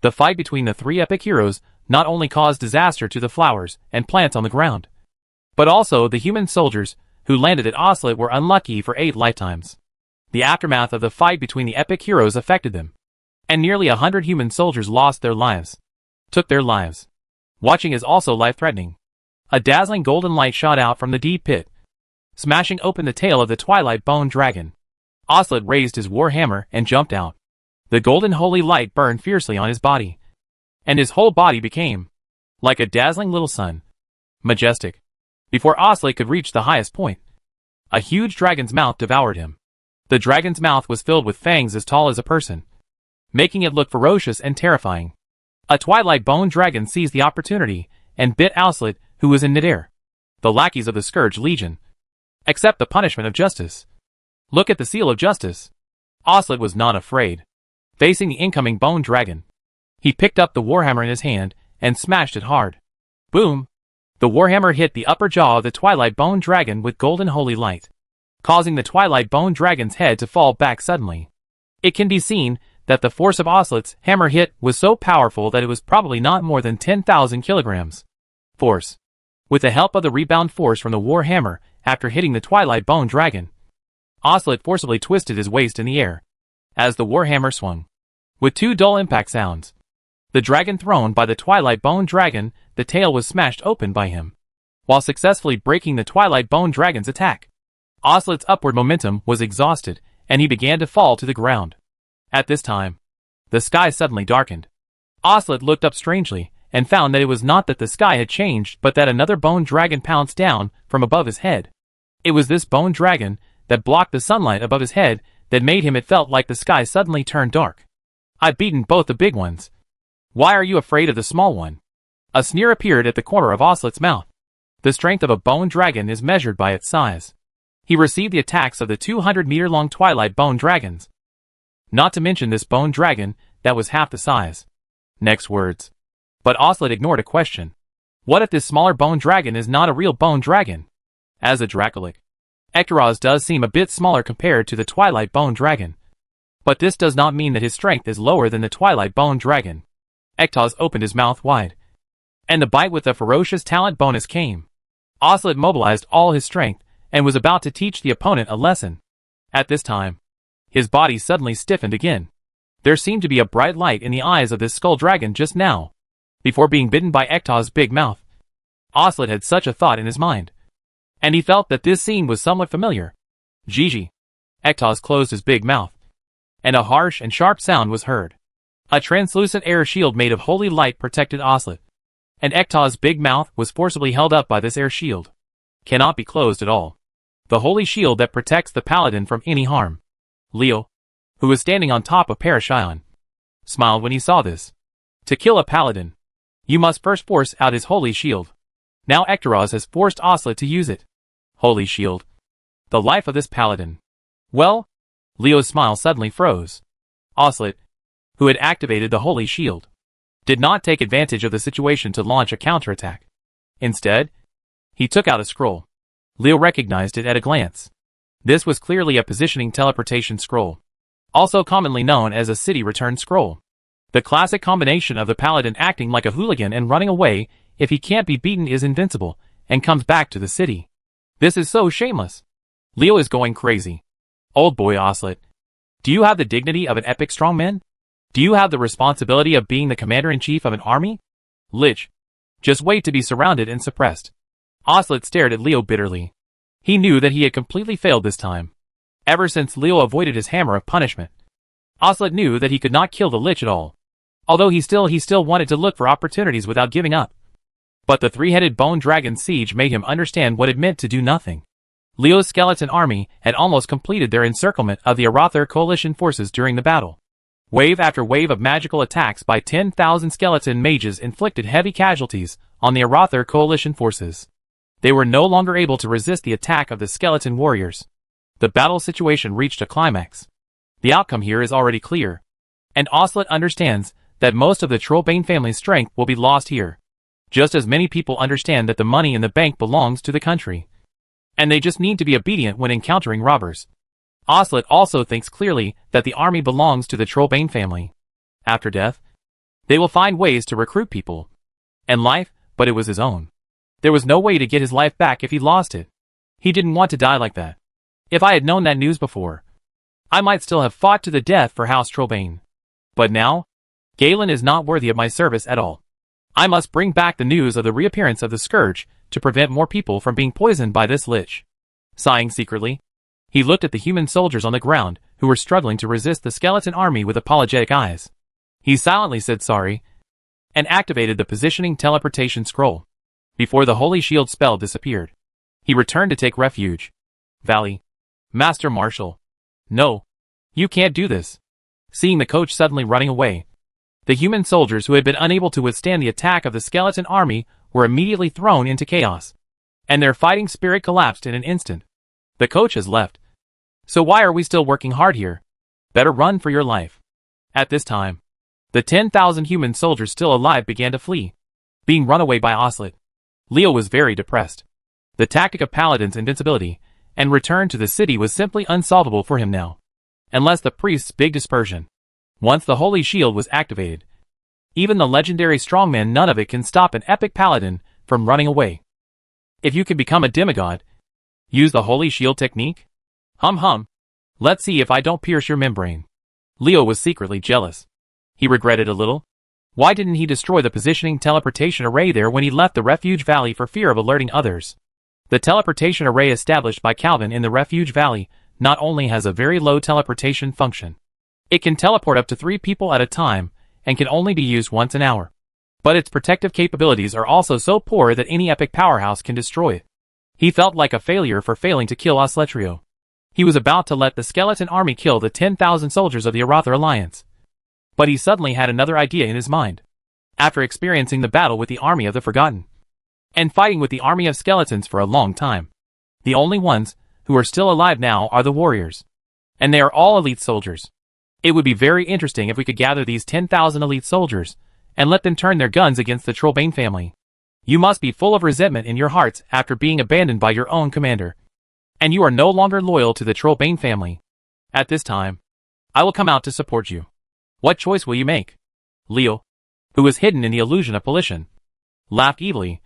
The fight between the 3 epic heroes not only caused disaster to the flowers and plants on the ground, but also the human soldiers who landed at Oslet were unlucky for 8 lifetimes. The aftermath of the fight between the epic heroes affected them, and nearly 100 human soldiers lost their lives. Took their lives. Watching is also life-threatening. A dazzling golden light shot out from the deep pit, smashing open the tail of the twilight bone dragon. Oslet raised his warhammer and jumped out. The golden holy light burned fiercely on his body, and his whole body became like a dazzling little sun. Majestic. Before Oslet could reach the highest point, A huge dragon's mouth devoured him. The dragon's mouth was filled with fangs as tall as a person, making it look ferocious and terrifying. A twilight bone dragon seized the opportunity and bit Oslet, who was in midair. The lackeys of the Scourge Legion accept the punishment of justice. Look at the seal of justice. Oslet was not afraid. Facing the incoming bone dragon, he picked up the warhammer in his hand and smashed it hard. Boom! The warhammer hit the upper jaw of the twilight bone dragon with golden holy light, causing the twilight bone dragon's head to fall back suddenly. It can be seen that the force of Oslet's hammer hit was so powerful that it was probably not more than 10,000 kilograms. Force. With the help of the rebound force from the warhammer, after hitting the twilight bone dragon, Oslet forcibly twisted his waist in the air as the warhammer swung. With two dull impact sounds, the dragon thrown by the twilight bone dragon, the tail was smashed open by him, while successfully breaking the twilight bone dragon's attack. Oslet's upward momentum was exhausted, and he began to fall to the ground. At this time, the sky suddenly darkened. Oslet looked up strangely, and found that it was not that the sky had changed, but that another bone dragon pounced down from above his head. It was this bone dragon that blocked the sunlight above his head that made him it felt like the sky suddenly turned dark. I've beaten both the big ones. Why are you afraid of the small one? A sneer appeared at the corner of Oslet's mouth. The strength of a bone dragon is measured by its size. He received the attacks of the 200-meter-long twilight bone dragons, not to mention this bone dragon that was half the size. Next words. But Oslet ignored a question. What if this smaller bone dragon is not a real bone dragon? As a Dracolic, Ectoraz does seem a bit smaller compared to the twilight bone dragon. But this does not mean that his strength is lower than the twilight bone dragon. Ectoraz opened his mouth wide, and the bite with the ferocious talent bonus came. Oslet mobilized all his strength and was about to teach the opponent a lesson. At this time, his body suddenly stiffened again. There seemed to be a bright light in the eyes of this skull dragon just now. Before being bitten by Ectoz's big mouth, Oslet had such a thought in his mind, and he felt that this scene was somewhat familiar. Gigi. Ectoz closed his big mouth, and a harsh and sharp sound was heard. A translucent air shield made of holy light protected Oslet, and Ectoz's big mouth was forcibly held up by this air shield. Cannot be closed at all. The holy shield that protects the paladin from any harm. Leo, who was standing on top of Parashion, smiled when he saw this. To kill a paladin, you must first force out his holy shield. Now Ectoraz has forced Oslet to use it. Holy shield. The life of this paladin. Well? Leo's smile suddenly froze. Oslet, who had activated the holy shield, did not take advantage of the situation to launch a counterattack. Instead, he took out a scroll. Leo recognized it at a glance. This was clearly a positioning teleportation scroll, also commonly known as a city return scroll. The classic combination of the paladin acting like a hooligan and running away if he can't be beaten is invincible, and comes back to the city. This is so shameless. Leo is going crazy. Old boy Oslet, do you have the dignity of an epic strongman? Do you have the responsibility of being the commander-in-chief of an army? Lich. Just wait to be surrounded and suppressed. Oslet stared at Leo bitterly. He knew that he had completely failed this time. Ever since Leo avoided his hammer of punishment, Oslet knew that he could not kill the Lich at all. Although he still wanted to look for opportunities without giving up. But the three-headed bone dragon's siege made him understand what it meant to do nothing. Leo's skeleton army had almost completed their encirclement of the Arather coalition forces during the battle. Wave after wave of magical attacks by 10,000 skeleton mages inflicted heavy casualties on the Arather coalition forces. They were no longer able to resist the attack of the skeleton warriors. The battle situation reached a climax. The outcome here is already clear, and Oslet understands that most of the Trollbane family's strength will be lost here. Just as many people understand that the money in the bank belongs to the country, and they just need to be obedient when encountering robbers. Oslet also thinks clearly that the army belongs to the Trollbane family. After death, they will find ways to recruit people and life, but it was his own. There was no way to get his life back if he lost it. He didn't want to die like that. If I had known that news before, I might still have fought to the death for House Trollbane. But now, Galen is not worthy of my service at all. I must bring back the news of the reappearance of the Scourge to prevent more people from being poisoned by this Lich. Sighing secretly, he looked at the human soldiers on the ground who were struggling to resist the skeleton army with apologetic eyes. He silently said sorry and activated the positioning teleportation scroll. Before the holy shield spell disappeared, he returned to take refuge. Valley. Master Marshal. No. You can't do this. Seeing the coach suddenly running away, the human soldiers who had been unable to withstand the attack of the skeleton army were immediately thrown into chaos, and their fighting spirit collapsed in an instant. The coach has left. So why are we still working hard here? Better run for your life. At this time, the 10,000 human soldiers still alive began to flee, being run away by Ocelot. Leo was very depressed. The tactic of Paladin's invincibility and return to the city was simply unsolvable for him now, unless the priest's big dispersion. Once the Holy Shield was activated, even the legendary strongman, none of it can stop an epic paladin from running away. If you can become a demigod, use the Holy Shield technique? Hum. Let's see if I don't pierce your membrane. Leo was secretly jealous. He regretted a little. Why didn't he destroy the positioning teleportation array there when he left the Refuge Valley for fear of alerting others? The teleportation array established by Calvin in the Refuge Valley not only has a very low teleportation function, it can teleport up to 3 people at a time and can only be used once an hour. But its protective capabilities are also so poor that any epic powerhouse can destroy it. He felt like a failure for failing to kill Osletrio. He was about to let the skeleton army kill the 10,000 soldiers of the Aratha Alliance. But he suddenly had another idea in his mind. After experiencing the battle with the army of the Forgotten, and fighting with the army of skeletons for a long time, the only ones who are still alive now are the warriors. And they are all elite soldiers. It would be very interesting if we could gather these 10,000 elite soldiers and let them turn their guns against the Trollbane family. You must be full of resentment in your hearts after being abandoned by your own commander. And you are no longer loyal to the Trollbane family. At this time, I will come out to support you. What choice will you make? Leo, who was hidden in the illusion of pollution, laughed evilly,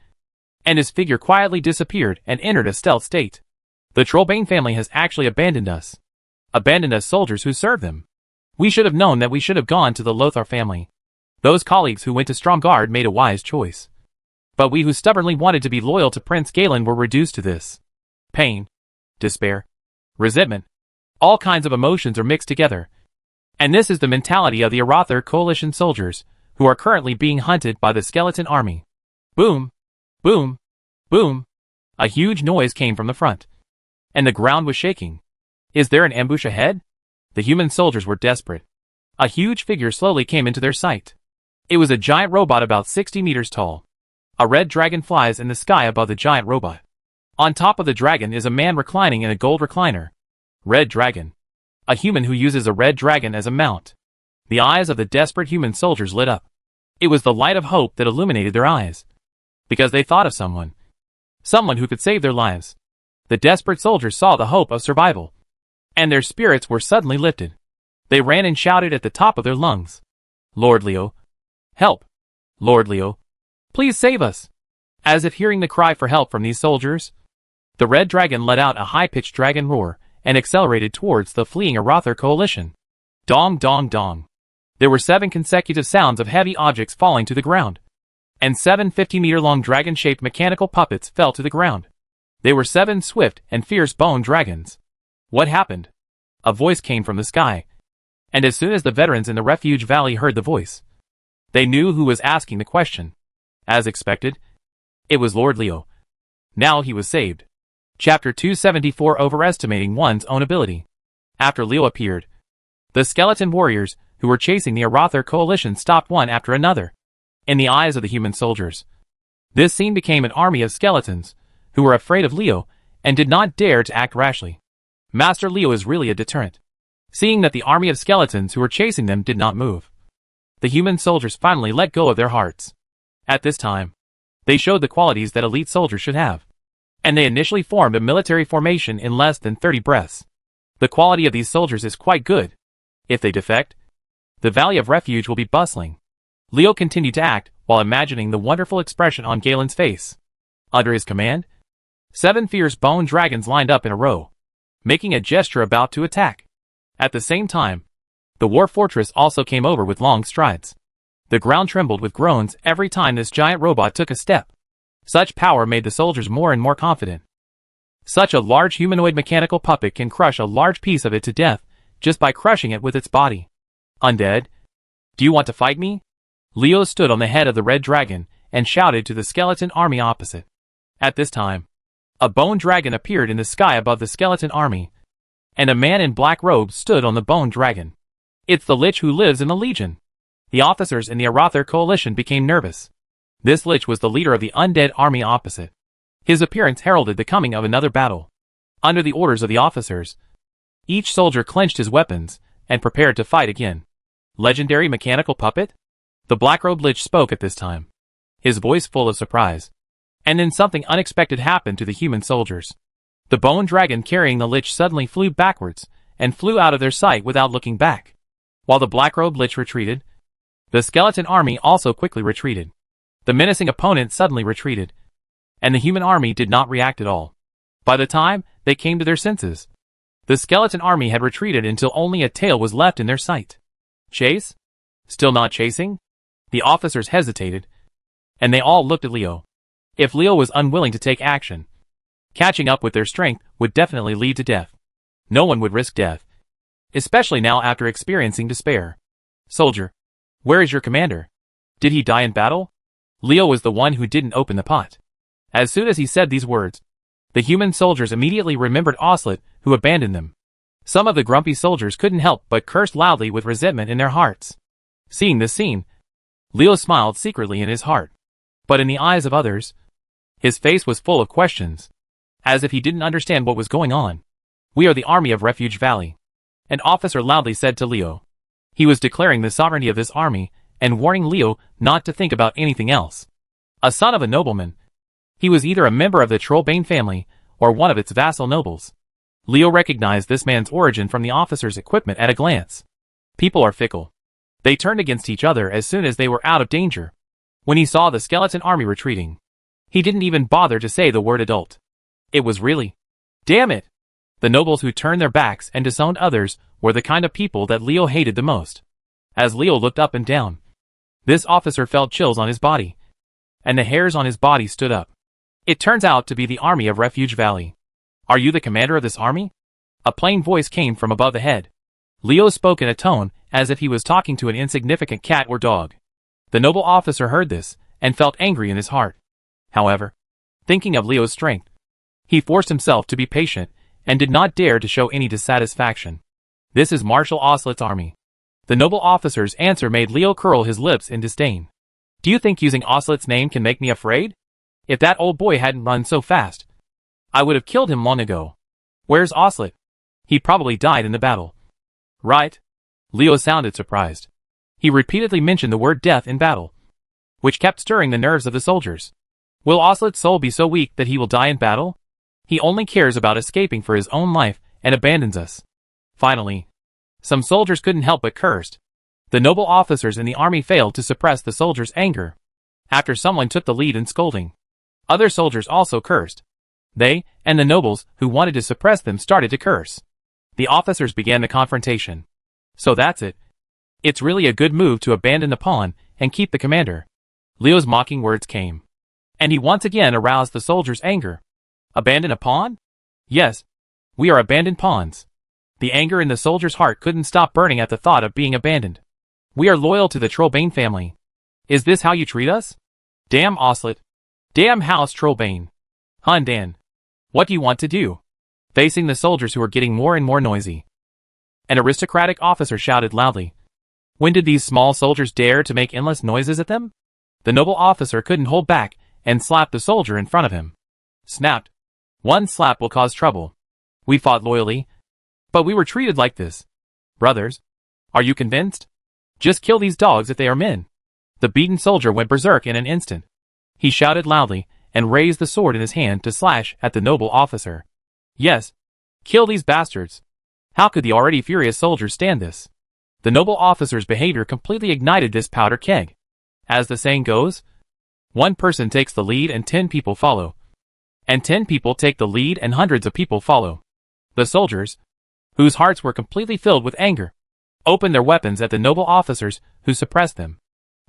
and his figure quietly disappeared and entered a stealth state. The Trollbane family has actually abandoned us. Abandoned us soldiers who serve them. We should have known that we should have gone to the Lothar family. Those colleagues who went to Stromgarde made a wise choice. But we who stubbornly wanted to be loyal to Prince Galen were reduced to this. Pain, despair, resentment, all kinds of emotions are mixed together. And this is the mentality of the Aratha coalition soldiers, who are currently being hunted by the skeleton army. Boom, boom, boom. A huge noise came from the front, and the ground was shaking. Is there an ambush ahead? The human soldiers were desperate. A huge figure slowly came into their sight. It was a giant robot about 60 meters tall. A red dragon flies in the sky above the giant robot. On top of the dragon is a man reclining in a gold recliner. Red dragon. A human who uses a red dragon as a mount. The eyes of the desperate human soldiers lit up. It was the light of hope that illuminated their eyes. Because they thought of someone. Someone who could save their lives. The desperate soldiers saw the hope of survival. And their spirits were suddenly lifted. They ran and shouted at the top of their lungs. Lord Leo. Help. Lord Leo. Please save us. As if hearing the cry for help from these soldiers, the red dragon let out a high-pitched dragon roar and accelerated towards the fleeing Aratha coalition. Dong dong dong. There were 7 consecutive sounds of heavy objects falling to the ground. And 7 50-meter-long dragon-shaped mechanical puppets fell to the ground. They were 7 swift and fierce bone dragons. What happened? A voice came from the sky. And as soon as the veterans in the Refuge Valley heard the voice, they knew who was asking the question. As expected, it was Lord Leo. Now he was saved. Chapter 274, Overestimating One's Own Ability. After Leo appeared, the skeleton warriors who were chasing the Aratha coalition stopped one after another. In the eyes of the human soldiers, this scene became an army of skeletons who were afraid of Leo and did not dare to act rashly. Master Leo is really a deterrent. Seeing that the army of skeletons who were chasing them did not move, the human soldiers finally let go of their hearts. At this time, they showed the qualities that elite soldiers should have. And they initially formed a military formation in less than 30 breaths. The quality of these soldiers is quite good. If they defect, the Valley of Refuge will be bustling. Leo continued to act while imagining the wonderful expression on Galen's face. Under his command, 7 fierce bone dragons lined up in a row, making a gesture about to attack. At the same time, the war fortress also came over with long strides. The ground trembled with groans every time this giant robot took a step. Such power made the soldiers more and more confident. Such a large humanoid mechanical puppet can crush a large piece of it to death just by crushing it with its body. Undead? Do you want to fight me? Leo stood on the head of the red dragon and shouted to the skeleton army opposite. At this time, A bone dragon appeared in the sky above the skeleton army, and a man in black robes stood on the bone dragon. It's the Lich who lives in the Legion. The officers in the Arather coalition became nervous. This Lich was the leader of the undead army opposite. His appearance heralded the coming of another battle. Under the orders of the officers, each soldier clenched his weapons and prepared to fight again. Legendary mechanical puppet? The black-robed Lich spoke at this time, his voice full of surprise. And then something unexpected happened to the human soldiers. The bone dragon carrying the Lich suddenly flew backwards and flew out of their sight without looking back. While the black-robed Lich retreated, the skeleton army also quickly retreated. The menacing opponent suddenly retreated, and the human army did not react at all. By the time they came to their senses, the skeleton army had retreated until only a tail was left in their sight. Chase? Still not chasing? The officers hesitated, and they all looked at Leo. If Leo was unwilling to take action, catching up with their strength would definitely lead to death. No one would risk death, especially now after experiencing despair. Soldier, where is your commander? Did he die in battle? Leo was the one who didn't open the pot. As soon as he said these words, the human soldiers immediately remembered Oslet, who abandoned them. Some of the grumpy soldiers couldn't help but curse loudly with resentment in their hearts. Seeing this scene, Leo smiled secretly in his heart. But in the eyes of others, his face was full of questions, as if he didn't understand what was going on. We are the army of Refuge Valley, an officer loudly said to Leo. He was declaring the sovereignty of this army and warning Leo not to think about anything else. A son of a nobleman, he was either a member of the Trollbane family or one of its vassal nobles. Leo recognized this man's origin from the officer's equipment at a glance. People are fickle. They turned against each other as soon as they were out of danger. When he saw the skeleton army retreating, he didn't even bother to say the word adult. It was really, damn it! The nobles who turned their backs and disowned others were the kind of people that Leo hated the most. As Leo looked up and down, this officer felt chills on his body, and the hairs on his body stood up. It turns out to be the army of Refuge Valley. Are you the commander of this army? A plain voice came from above the head. Leo spoke in a tone as if he was talking to an insignificant cat or dog. The noble officer heard this and felt angry in his heart. However, thinking of Leo's strength, he forced himself to be patient and did not dare to show any dissatisfaction. This is Marshal Oslet's army. The noble officer's answer made Leo curl his lips in disdain. Do you think using Oslet's name can make me afraid? If that old boy hadn't run so fast, I would have killed him long ago. Where's Oslet? He probably died in the battle. Right? Leo sounded surprised. He repeatedly mentioned the word death in battle, which kept stirring the nerves of the soldiers. Will Oslet's soul be so weak that he will die in battle? He only cares about escaping for his own life and abandons us. Finally, some soldiers couldn't help but curse. The noble officers in the army failed to suppress the soldiers' anger after someone took the lead in scolding. Other soldiers also cursed. They, and the nobles who wanted to suppress them, started to curse. The officers began the confrontation. So that's it. It's really a good move to abandon the pawn and keep the commander. Leo's mocking words came, and he once again aroused the soldiers' anger. Abandon a pawn? Yes, we are abandoned pawns. The anger in the soldier's heart couldn't stop burning at the thought of being abandoned. We are loyal to the Trollbane family. Is this how you treat us? Damn Oslet. Damn House Trollbane. Hundan. What do you want to do? Facing the soldiers who were getting more and more noisy, an aristocratic officer shouted loudly. When did these small soldiers dare to make endless noises at them? The noble officer couldn't hold back and slapped the soldier in front of him. Snapped. One slap will cause trouble. We fought loyally, but we were treated like this. Brothers, are you convinced? Just kill these dogs if they are men. The beaten soldier went berserk in an instant. He shouted loudly and raised the sword in his hand to slash at the noble officer. Yes, kill these bastards. How could the already furious soldiers stand this? The noble officer's behavior completely ignited this powder keg. As the saying goes, one person takes the lead and 10 people follow. And 10 people take the lead and hundreds of people follow. The soldiers, whose hearts were completely filled with anger, opened their weapons at the noble officers who suppressed them.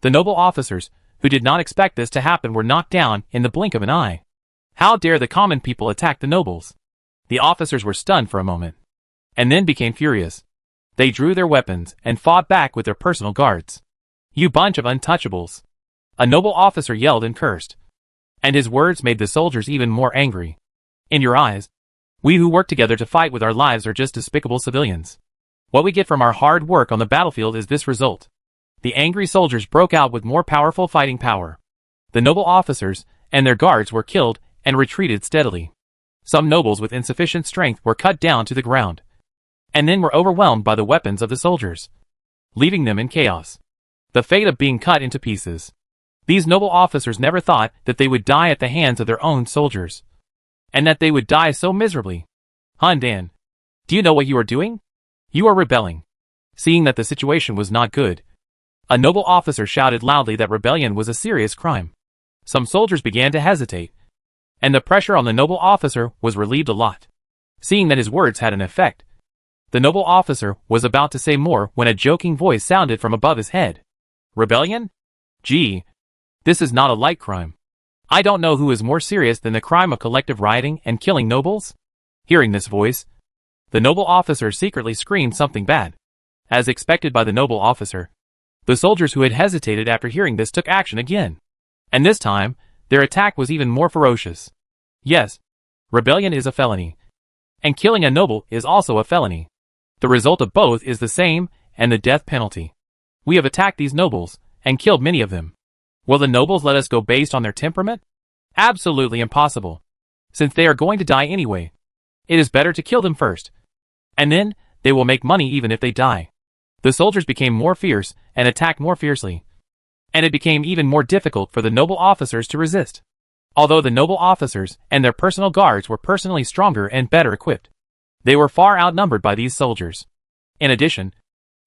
The noble officers, who did not expect this to happen, were knocked down in the blink of an eye. How dare the common people attack the nobles? The officers were stunned for a moment, and then became furious. They drew their weapons and fought back with their personal guards. You bunch of untouchables! A noble officer yelled and cursed, and his words made the soldiers even more angry. In your eyes, we who work together to fight with our lives are just despicable civilians. What we get from our hard work on the battlefield is this result. The angry soldiers broke out with more powerful fighting power. The noble officers and their guards were killed and retreated steadily. Some nobles with insufficient strength were cut down to the ground, and then were overwhelmed by the weapons of the soldiers, leaving them in chaos. The fate of being cut into pieces. These noble officers never thought that they would die at the hands of their own soldiers, and that they would die so miserably. Han Dan, do you know what you are doing? You are rebelling. Seeing that the situation was not good, a noble officer shouted loudly that rebellion was a serious crime. Some soldiers began to hesitate, and the pressure on the noble officer was relieved a lot. Seeing that his words had an effect, the noble officer was about to say more when a joking voice sounded from above his head. Rebellion? Gee, this is not a light crime. I don't know who is more serious than the crime of collective rioting and killing nobles. Hearing this voice, the noble officer secretly screamed something bad. As expected by the noble officer, the soldiers who had hesitated after hearing this took action again. And this time, their attack was even more ferocious. Yes, rebellion is a felony, and killing a noble is also a felony. The result of both is the same, and the death penalty. We have attacked these nobles, and killed many of them. Will the nobles let us go based on their temperament? Absolutely impossible. Since they are going to die anyway, it is better to kill them first, and then they will make money even if they die. The soldiers became more fierce and attacked more fiercely, and it became even more difficult for the noble officers to resist. Although the noble officers and their personal guards were personally stronger and better equipped, they were far outnumbered by these soldiers. In addition,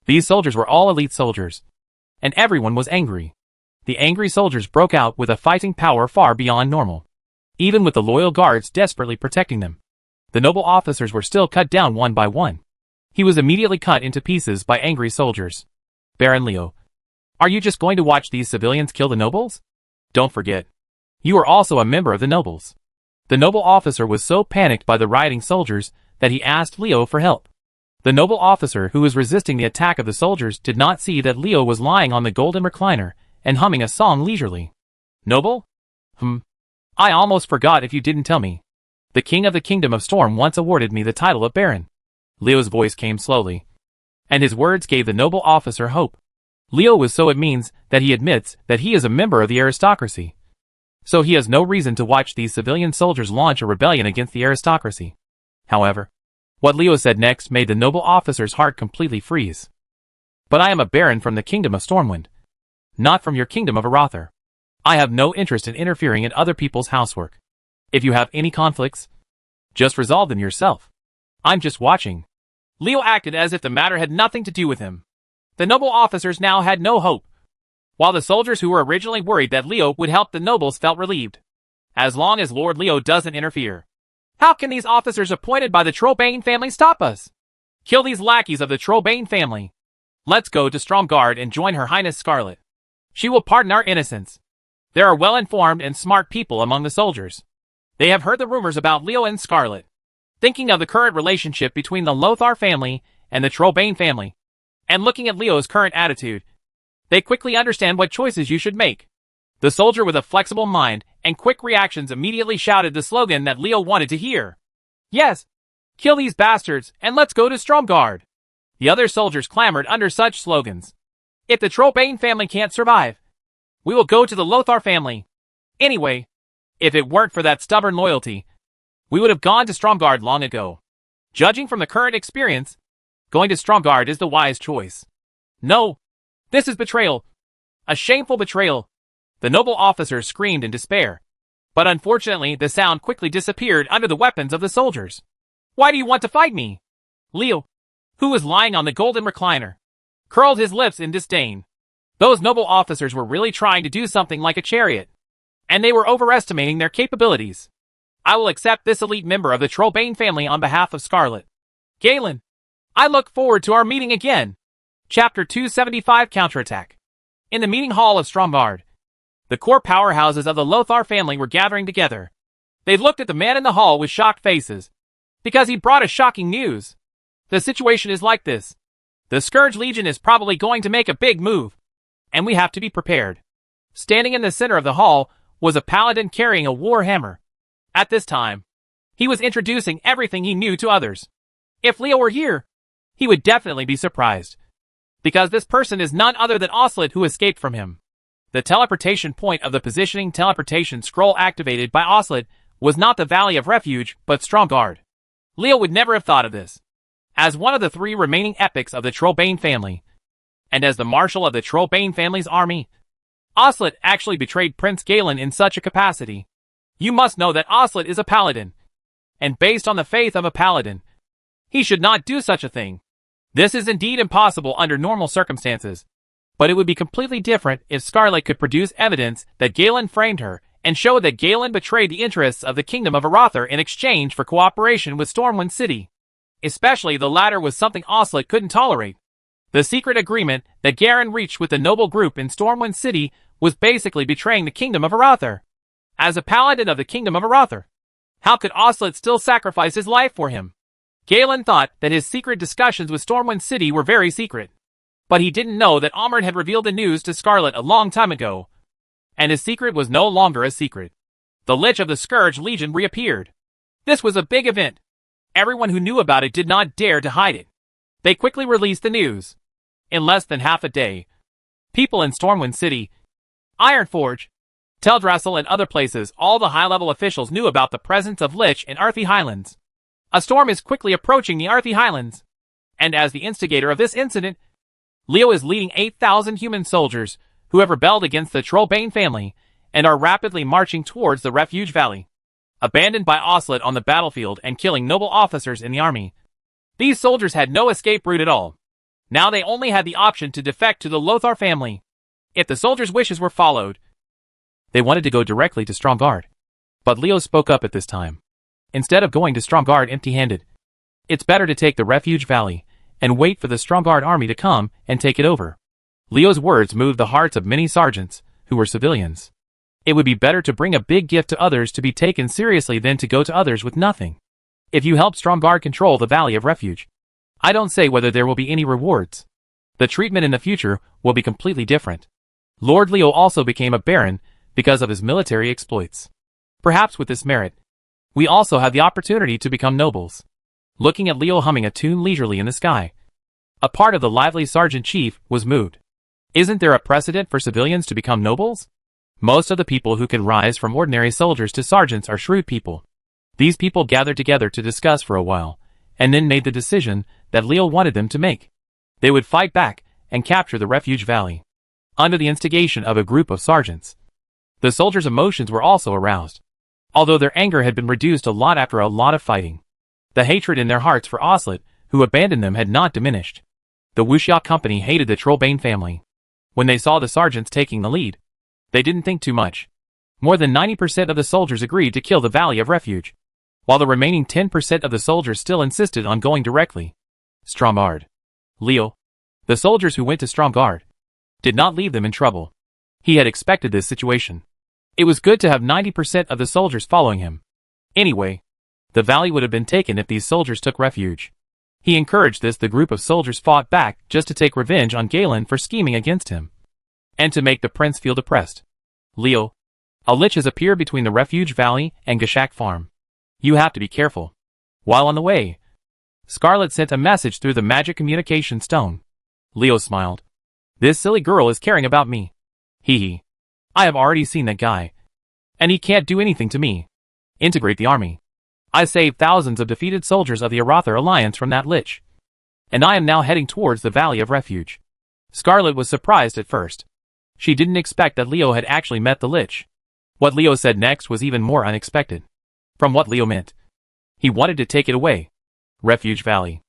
these soldiers were all elite soldiers, and everyone was angry. The angry soldiers broke out with a fighting power far beyond normal, even with the loyal guards desperately protecting them. The noble officers were still cut down one by one. He was immediately cut into pieces by angry soldiers. Baron Leo, are you just going to watch these civilians kill the nobles? Don't forget, you are also a member of the nobles. The noble officer was so panicked by the rioting soldiers that he asked Leo for help. The noble officer who was resisting the attack of the soldiers did not see that Leo was lying on the golden recliner and humming a song leisurely. Noble? I almost forgot if you didn't tell me. The king of the kingdom of Storm once awarded me the title of Baron. Leo's voice came slowly, and his words gave the noble officer hope. Leo was so it means that he admits that he is a member of the aristocracy. So he has no reason to watch these civilian soldiers launch a rebellion against the aristocracy. However, what Leo said next made the noble officer's heart completely freeze. But I am a baron from the kingdom of Stormwind, not from your kingdom of Arather. I have no interest in interfering in other people's housework. If you have any conflicts, just resolve them yourself. I'm just watching. Leo acted as if the matter had nothing to do with him. The noble officers now had no hope, while the soldiers who were originally worried that Leo would help the nobles felt relieved. As long as Lord Leo doesn't interfere, how can these officers appointed by the Trollbane family stop us? Kill these lackeys of the Trollbane family. Let's go to Stromgarde and join Her Highness Scarlet. She will pardon our innocence. There are well-informed and smart people among the soldiers. They have heard the rumors about Leo and Scarlet. Thinking of the current relationship between the Lothar family and the Trollbane family, and looking at Leo's current attitude, they quickly understand what choices you should make. The soldier with a flexible mind and quick reactions immediately shouted the slogan that Leo wanted to hear. Yes, kill these bastards and let's go to Stromgarde. The other soldiers clamored under such slogans. If the Trollbane family can't survive, we will go to the Lothar family. Anyway, if it weren't for that stubborn loyalty, we would have gone to Stromgarde long ago. Judging from the current experience, going to Stromgarde is the wise choice. No, this is betrayal. A shameful betrayal. The noble officers screamed in despair. But unfortunately, the sound quickly disappeared under the weapons of the soldiers. Why do you want to fight me? Leo, who was lying on the golden recliner, curled his lips in disdain. Those noble officers were really trying to do something like a chariot, and they were overestimating their capabilities. I will accept this elite member of the Trollbane family on behalf of Scarlet. Galen, I look forward to our meeting again. Chapter 275 Counterattack. In the meeting hall of Stromgarde, the core powerhouses of the Lothar family were gathering together. They looked at the man in the hall with shocked faces, because he brought us shocking news. The situation is like this. The Scourge Legion is probably going to make a big move, and we have to be prepared. Standing in the center of the hall was a paladin carrying a war hammer. At this time, He was introducing everything he knew to others. If Leo were here, he would definitely be surprised. Because this person is none other than Ocelot, who escaped from him. The teleportation point of the positioning teleportation scroll activated by Ocelot was not the Valley of Refuge, but Stromgarde. Leo would never have thought of this. As one of the 3 remaining epics of the Trollbane family, and as the marshal of the Trollbane family's army, Ocelot actually betrayed Prince Galen in such a capacity. You must know that Ocelot is a paladin, and based on the faith of a paladin, he should not do such a thing. This is indeed impossible under normal circumstances, but it would be completely different if Scarlet could produce evidence that Galen framed her and show that Galen betrayed the interests of the Kingdom of Arather in exchange for cooperation with Stormwind City. Especially the latter was something Ocelot couldn't tolerate. The secret agreement that Garen reached with the noble group in Stormwind City was basically betraying the Kingdom of Arather. As a paladin of the Kingdom of Arather, how could Ocelot still sacrifice his life for him? Galen thought that his secret discussions with Stormwind City were very secret. But he didn't know that Amard had revealed the news to Scarlet a long time ago. And his secret was no longer a secret. The Lich of the Scourge Legion reappeared. This was a big event. Everyone who knew about it did not dare to hide it. They quickly released the news. In less than half a day, people in Stormwind City, Ironforge, Teldrassil and other places, all the high-level officials knew about the presence of Lich in Arthi Highlands. A storm is quickly approaching the Arthi Highlands. And as the instigator of this incident, Leo is leading 8,000 human soldiers who have rebelled against the Trollbane family and are rapidly marching towards the Refuge Valley. Abandoned by Ocelot on the battlefield and killing noble officers in the army, these soldiers had no escape route at all. Now they only had the option to defect to the Lothar family. If the soldiers' wishes were followed, they wanted to go directly to Stromgarde. But Leo spoke up at this time. Instead of going to Stromgarde empty-handed, it's better to take the Refuge Valley and wait for the Stromgarde army to come and take it over. Leo's words moved the hearts of many sergeants who were civilians. It would be better to bring a big gift to others to be taken seriously than to go to others with nothing. If you help Stromgarde control the Valley of Refuge, I don't say whether there will be any rewards. The treatment in the future will be completely different. Lord Leo also became a baron because of his military exploits. Perhaps with this merit, we also have the opportunity to become nobles. Looking at Leo humming a tune leisurely in the sky, a part of the lively sergeant chief was moved. Isn't there a precedent for civilians to become nobles? Most of the people who can rise from ordinary soldiers to sergeants are shrewd people. These people gathered together to discuss for a while, and then made the decision that Leo wanted them to make. They would fight back and capture the Refuge Valley. Under the instigation of a group of sergeants, the soldiers' emotions were also aroused. Although their anger had been reduced a lot after a lot of fighting, the hatred in their hearts for Ocelot, who abandoned them, had not diminished. The Wuxia company hated the Trollbane family. When they saw the sergeants taking the lead, they didn't think too much. More than 90% of the soldiers agreed to kill the Valley of Refuge, while the remaining 10% of the soldiers still insisted on going directly. Stromgarde. Leo, the soldiers who went to Stromgarde, did not leave them in trouble. He had expected this situation. It was good to have 90% of the soldiers following him. Anyway, the valley would have been taken if these soldiers took refuge. He encouraged this. The group of soldiers fought back just to take revenge on Galen for scheming against him, and to make the prince feel depressed. Leo, a lich has appeared between the Refuge Valley and Gashak Farm. You have to be careful. While on the way, Scarlet sent a message through the magic communication stone. Leo smiled. This silly girl is caring about me. Hee hee. I have already seen that guy, and he can't do anything to me. Integrate the army. I saved thousands of defeated soldiers of the Arather Alliance from that lich, and I am now heading towards the Valley of Refuge. Scarlet was surprised at first. She didn't expect that Leo had actually met the lich. What Leo said next was even more unexpected. From what Leo meant, he wanted to take it away. Refuge Valley.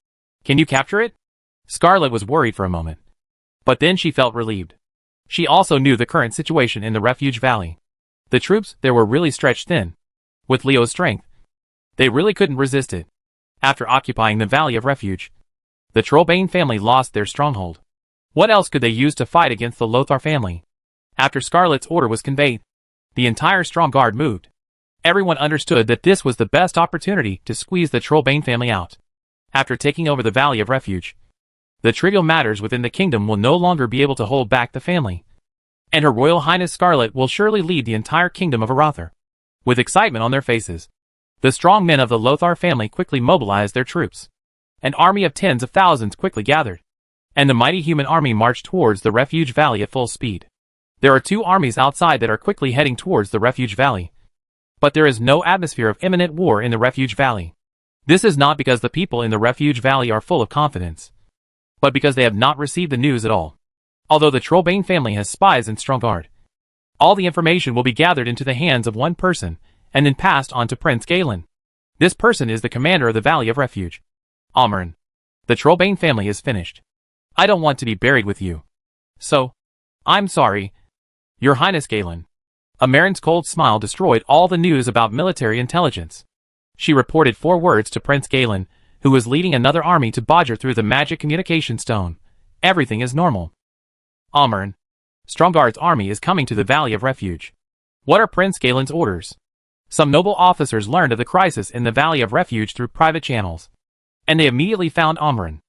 Can you capture it? Scarlet was worried for a moment, but then she felt relieved. She also knew the current situation in the Refuge Valley. The troops there were really stretched thin. With Leo's strength, they really couldn't resist it. After occupying the Valley of Refuge, the Trollbane family lost their stronghold. What else could they use to fight against the Lothar family? After Scarlet's order was conveyed, the entire Stromgarde moved. Everyone understood that this was the best opportunity to squeeze the Trollbane family out. After taking over the Valley of Refuge, the trivial matters within the kingdom will no longer be able to hold back the family, and Her Royal Highness Scarlet will surely lead the entire kingdom of Arather. With excitement on their faces, The strong men of the Lothar family quickly mobilized their troops. An army of tens of thousands quickly gathered, and the mighty human army marched towards the refuge valley at full speed. There are two armies outside that are quickly heading towards the refuge valley. But there is no atmosphere of imminent war in the refuge valley. This is not because the people in the refuge valley are full of confidence, but because they have not received the news at all. Although the Trollbane family has spies in Stromgarde, all the information will be gathered into the hands of one person, and then passed on to Prince Galen. This person is the commander of the Valley of Refuge. Amaran. The Trollbane family is finished. I don't want to be buried with you. So, I'm sorry, Your Highness Galen. Amaran's cold smile destroyed all the news about military intelligence. She reported 4 words to Prince Galen, who was leading another army to Bodger through the magic communication stone. Everything is normal. Amaran. Stromgarde's army is coming to the Valley of Refuge. What are Prince Galen's orders? Some noble officers learned of the crisis in the Valley of Refuge through private channels, and they immediately found Amaran.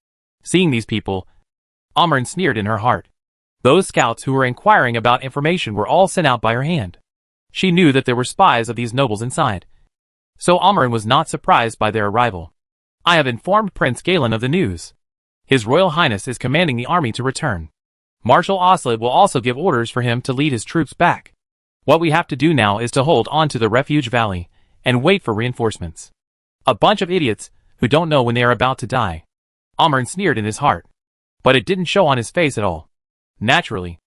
Seeing these people, Amaran sneered in her heart. Those scouts who were inquiring about information were all sent out by her hand. She knew that there were spies of these nobles inside, so Amaran was not surprised by their arrival. I have informed Prince Galen of the news. His Royal Highness is commanding the army to return. Marshal Oslet will also give orders for him to lead his troops back. What we have to do now is to hold on to the refuge valley and wait for reinforcements. A bunch of idiots who don't know when they are about to die. Amaran sneered in his heart, but it didn't show on his face at all. Naturally,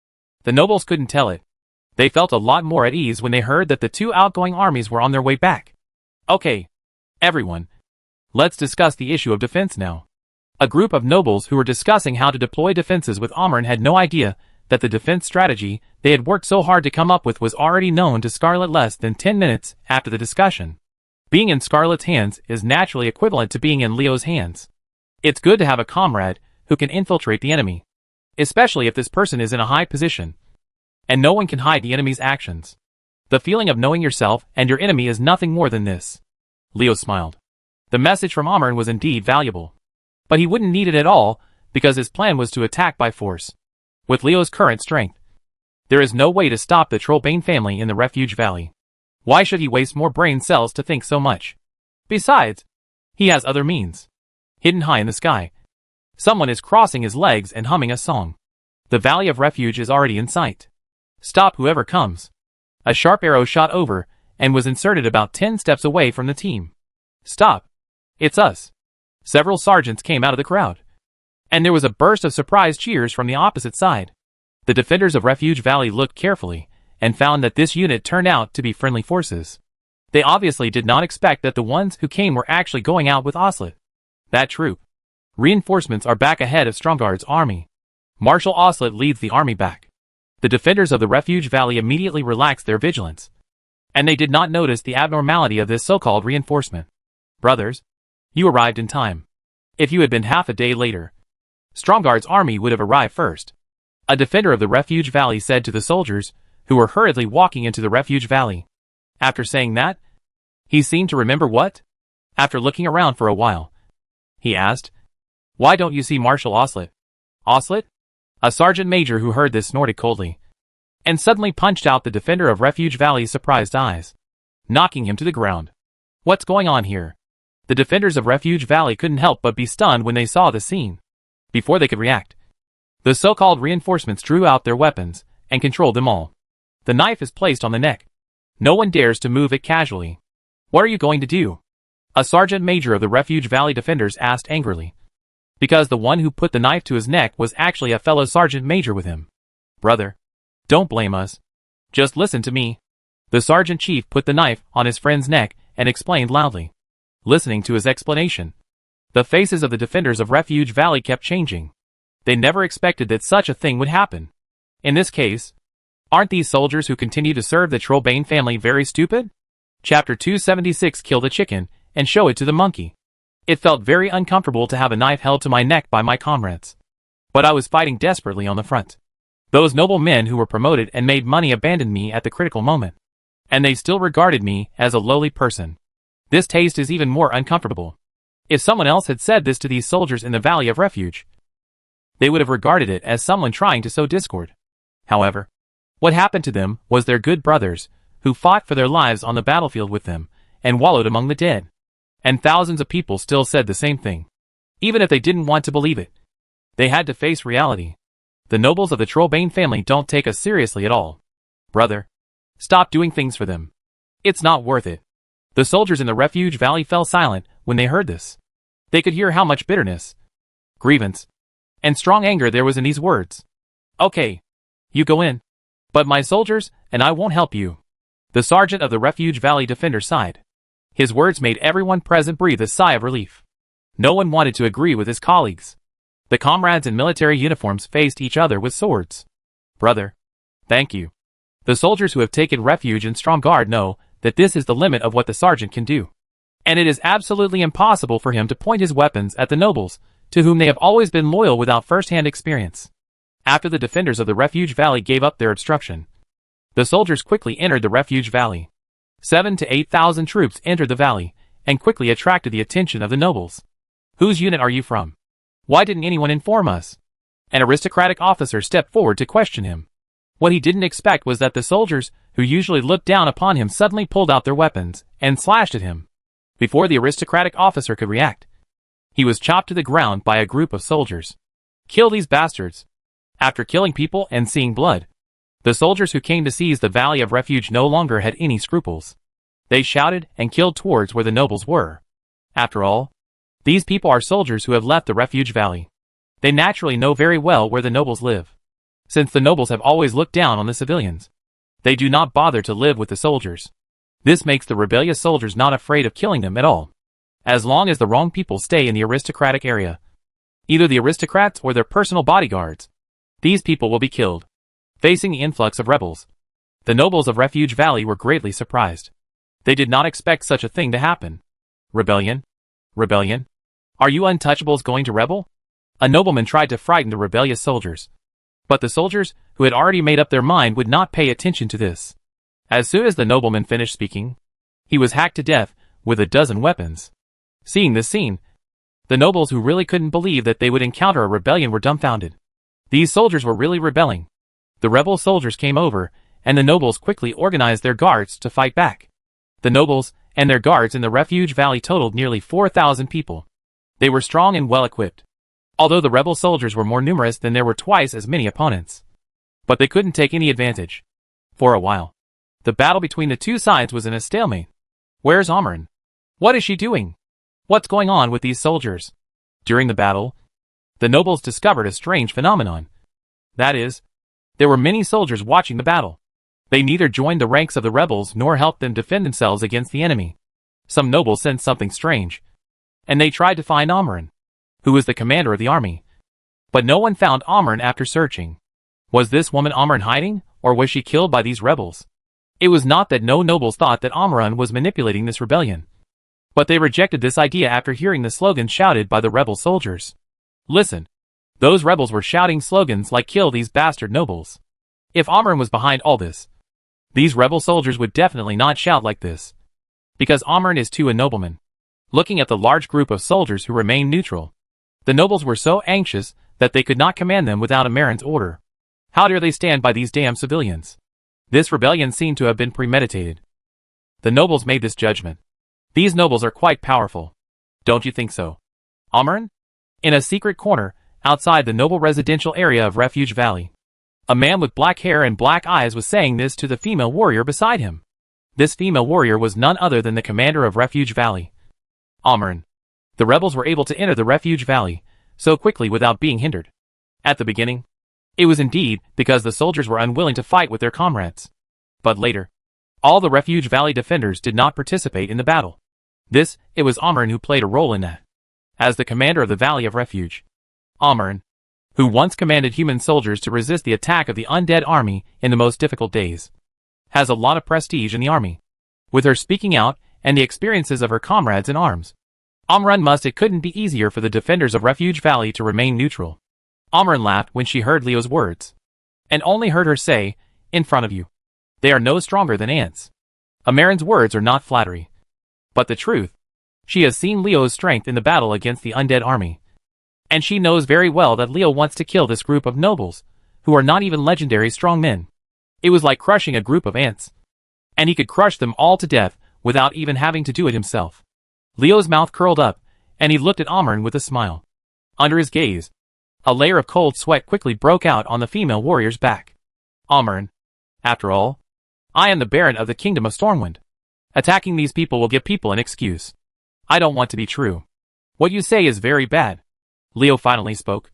the nobles couldn't tell it. They felt a lot more at ease when they heard that the 2 outgoing armies were on their way back. Okay, everyone, let's discuss the issue of defense now. A group of nobles who were discussing how to deploy defenses with Amaran had no idea that the defense strategy they had worked so hard to come up with was already known to Scarlet less than 10 minutes after the discussion. Being in Scarlet's hands is naturally equivalent to being in Leo's hands. It's good to have a comrade who can infiltrate the enemy, especially if this person is in a high position, and no one can hide the enemy's actions. The feeling of knowing yourself and your enemy is nothing more than this. Leo smiled. The message from Amaran was indeed valuable, but he wouldn't need it at all because his plan was to attack by force. With Leo's current strength, there is no way to stop the Trollbane family in the Refuge Valley. Why should he waste more brain cells to think so much? Besides, he has other means. Hidden high in the sky, someone is crossing his legs and humming a song. The Valley of Refuge is already in sight. Stop whoever comes. A sharp arrow shot over and was inserted about 10 steps away from the team. Stop. It's us. Several sergeants came out of the crowd, and there was a burst of surprised cheers from the opposite side. The defenders of Refuge Valley looked carefully and found that this unit turned out to be friendly forces. They obviously did not expect that the ones who came were actually going out with Oslet. That troop. Reinforcements are back ahead of Stromgarde's army. Marshal Oslet leads the army back. The defenders of the Refuge Valley immediately relaxed their vigilance, and they did not notice the abnormality of this so-called reinforcement. Brothers, you arrived in time. If you had been half a day later, Stromgarde's army would have arrived first. A defender of the Refuge Valley said to the soldiers, who were hurriedly walking into the Refuge Valley. After saying that, he seemed to remember what? After looking around for a while, he asked, "Why don't you see Marshal Oslet?" Oslet? A sergeant major who heard this snorted coldly, and suddenly punched out the defender of Refuge Valley's surprised eyes, knocking him to the ground. What's going on here? The defenders of Refuge Valley couldn't help but be stunned when they saw the scene. Before they could react, the so-called reinforcements drew out their weapons and controlled them all. The knife is placed on the neck. No one dares to move it casually. What are you going to do? A sergeant major of the Refuge Valley defenders asked angrily, because the one who put the knife to his neck was actually a fellow sergeant major with him. Brother, don't blame us. Just listen to me. The sergeant chief put the knife on his friend's neck and explained loudly. Listening to his explanation, the faces of the defenders of Refuge Valley kept changing. They never expected that such a thing would happen. In this case, aren't these soldiers who continue to serve the Trollbane family very stupid? Chapter 276. Kill the chicken and show it to the monkey. It felt very uncomfortable to have a knife held to my neck by my comrades. But I was fighting desperately on the front. Those noble men who were promoted and made money abandoned me at the critical moment, and they still regarded me as a lowly person. This taste is even more uncomfortable. If someone else had said this to these soldiers in the Valley of Refuge, they would have regarded it as someone trying to sow discord. However, what happened to them was their good brothers, who fought for their lives on the battlefield with them, and wallowed among the dead. And thousands of people still said the same thing. Even if they didn't want to believe it. They had to face reality. The nobles of the Trollbane family don't take us seriously at all. Brother. Stop doing things for them. It's not worth it. The soldiers in the refuge valley fell silent when they heard this. They could hear how much bitterness, grievance, and strong anger there was in these words. Okay. You go in. But my soldiers, and I won't help you. The sergeant of the refuge valley defender sighed. His words made everyone present breathe a sigh of relief. No one wanted to agree with his colleagues. The comrades in military uniforms faced each other with swords. Brother. Thank you. The soldiers who have taken refuge in Strong Guard know that this is the limit of what the sergeant can do. And it is absolutely impossible for him to point his weapons at the nobles, to whom they have always been loyal without first-hand experience. After the defenders of the refuge valley gave up their obstruction, the soldiers quickly entered the refuge valley. 7,000 to 8,000 troops entered the valley, and quickly attracted the attention of the nobles. Whose unit are you from? Why didn't anyone inform us? An aristocratic officer stepped forward to question him. What he didn't expect was that the soldiers, who usually looked down upon him, suddenly pulled out their weapons and slashed at him. Before the aristocratic officer could react, he was chopped to the ground by a group of soldiers. Kill these bastards. After killing people and seeing blood, the soldiers who came to seize the Valley of Refuge no longer had any scruples. They shouted and killed towards where the nobles were. After all, these people are soldiers who have left the Refuge Valley. They naturally know very well where the nobles live. Since the nobles have always looked down on the civilians, they do not bother to live with the soldiers. This makes the rebellious soldiers not afraid of killing them at all. As long as the wrong people stay in the aristocratic area, either the aristocrats or their personal bodyguards, these people will be killed. Facing the influx of rebels, the nobles of Refuge Valley were greatly surprised. They did not expect such a thing to happen. Rebellion? Rebellion? Are you untouchables going to rebel? A nobleman tried to frighten the rebellious soldiers. But the soldiers, who had already made up their mind, would not pay attention to this. As soon as the nobleman finished speaking, he was hacked to death with a dozen weapons. Seeing this scene, the nobles who really couldn't believe that they would encounter a rebellion were dumbfounded. These soldiers were really rebelling. The rebel soldiers came over, and the nobles quickly organized their guards to fight back. The nobles and their guards in the Refuge Valley totaled nearly 4,000 people. They were strong and well-equipped. Although the rebel soldiers were more numerous than there were twice as many opponents. But they couldn't take any advantage. For a while, the battle between the two sides was in a stalemate. Where's Amaran? What is she doing? What's going on with these soldiers? During the battle, the nobles discovered a strange phenomenon. That is, there were many soldiers watching the battle. They neither joined the ranks of the rebels nor helped them defend themselves against the enemy. Some nobles sensed something strange, and they tried to find Amaran, who was the commander of the army. But no one found Amaran after searching. Was this woman Amaran hiding, or was she killed by these rebels? It was not that no nobles thought that Amaran was manipulating this rebellion, but they rejected this idea after hearing the slogan shouted by the rebel soldiers. Listen. Those rebels were shouting slogans like "Kill these bastard nobles." If Amaran was behind all this, these rebel soldiers would definitely not shout like this. Because Amaran is too a nobleman. Looking at the large group of soldiers who remained neutral, the nobles were so anxious that they could not command them without Amaran's order. How dare they stand by these damn civilians? This rebellion seemed to have been premeditated. The nobles made this judgment. These nobles are quite powerful. Don't you think so? Amaran? In a secret corner, outside the noble residential area of Refuge Valley, a man with black hair and black eyes was saying this to the female warrior beside him. This female warrior was none other than the commander of Refuge Valley. Amaran. The rebels were able to enter the Refuge Valley so quickly without being hindered. At the beginning, it was indeed because the soldiers were unwilling to fight with their comrades. But later, all the Refuge Valley defenders did not participate in the battle. It was Amaran who played a role in that. As the commander of the Valley of Refuge, Amaran, who once commanded human soldiers to resist the attack of the undead army in the most difficult days, has a lot of prestige in the army. With her speaking out and the experiences of her comrades in arms, it couldn't be easier for the defenders of Refuge Valley to remain neutral. Amaran laughed when she heard Leo's words, and only heard her say, "In front of you, they are no stronger than ants." Amaran's words are not flattery, but the truth. She has seen Leo's strength in the battle against the undead army, and she knows very well that Leo wants to kill this group of nobles, who are not even legendary strong men. It was like crushing a group of ants, and he could crush them all to death without even having to do it himself. Leo's mouth curled up, and he looked at Amren with a smile. Under his gaze, a layer of cold sweat quickly broke out on the female warrior's back. Amren. After all, I am the Baron of the Kingdom of Stormwind. Attacking these people will give people an excuse. I don't want to be true. What you say is very bad. Leo finally spoke.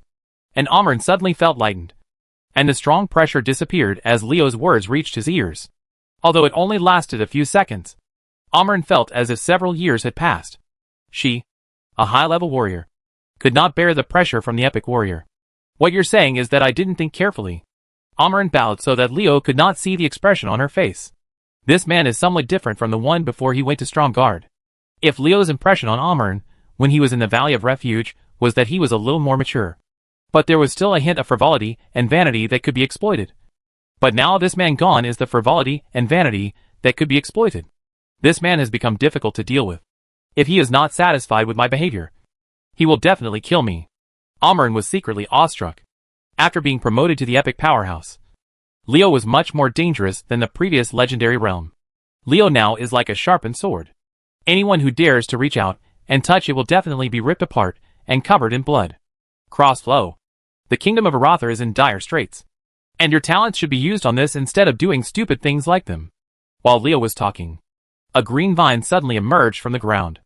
And Amren suddenly felt lightened. And the strong pressure disappeared as Leo's words reached his ears. Although it only lasted a few seconds, Amren felt as if several years had passed. She, a high-level warrior, could not bear the pressure from the epic warrior. What you're saying is that I didn't think carefully. Amren bowed so that Leo could not see the expression on her face. This man is somewhat different from the one before he went to Strong Guard. If Leo's impression on Amren, when he was in the Valley of Refuge, was that he was a little more mature. But there was still a hint of frivolity and vanity that could be exploited. But now this man gone is the frivolity and vanity that could be exploited. This man has become difficult to deal with. If he is not satisfied with my behavior, he will definitely kill me. Amren was secretly awestruck. After being promoted to the epic powerhouse, Leo was much more dangerous than the previous legendary realm. Leo now is like a sharpened sword. Anyone who dares to reach out and touch it will definitely be ripped apart and covered in blood. Crossflow. The kingdom of Aratha is in dire straits. And your talents should be used on this instead of doing stupid things like them. While Leo was talking, a green vine suddenly emerged from the ground.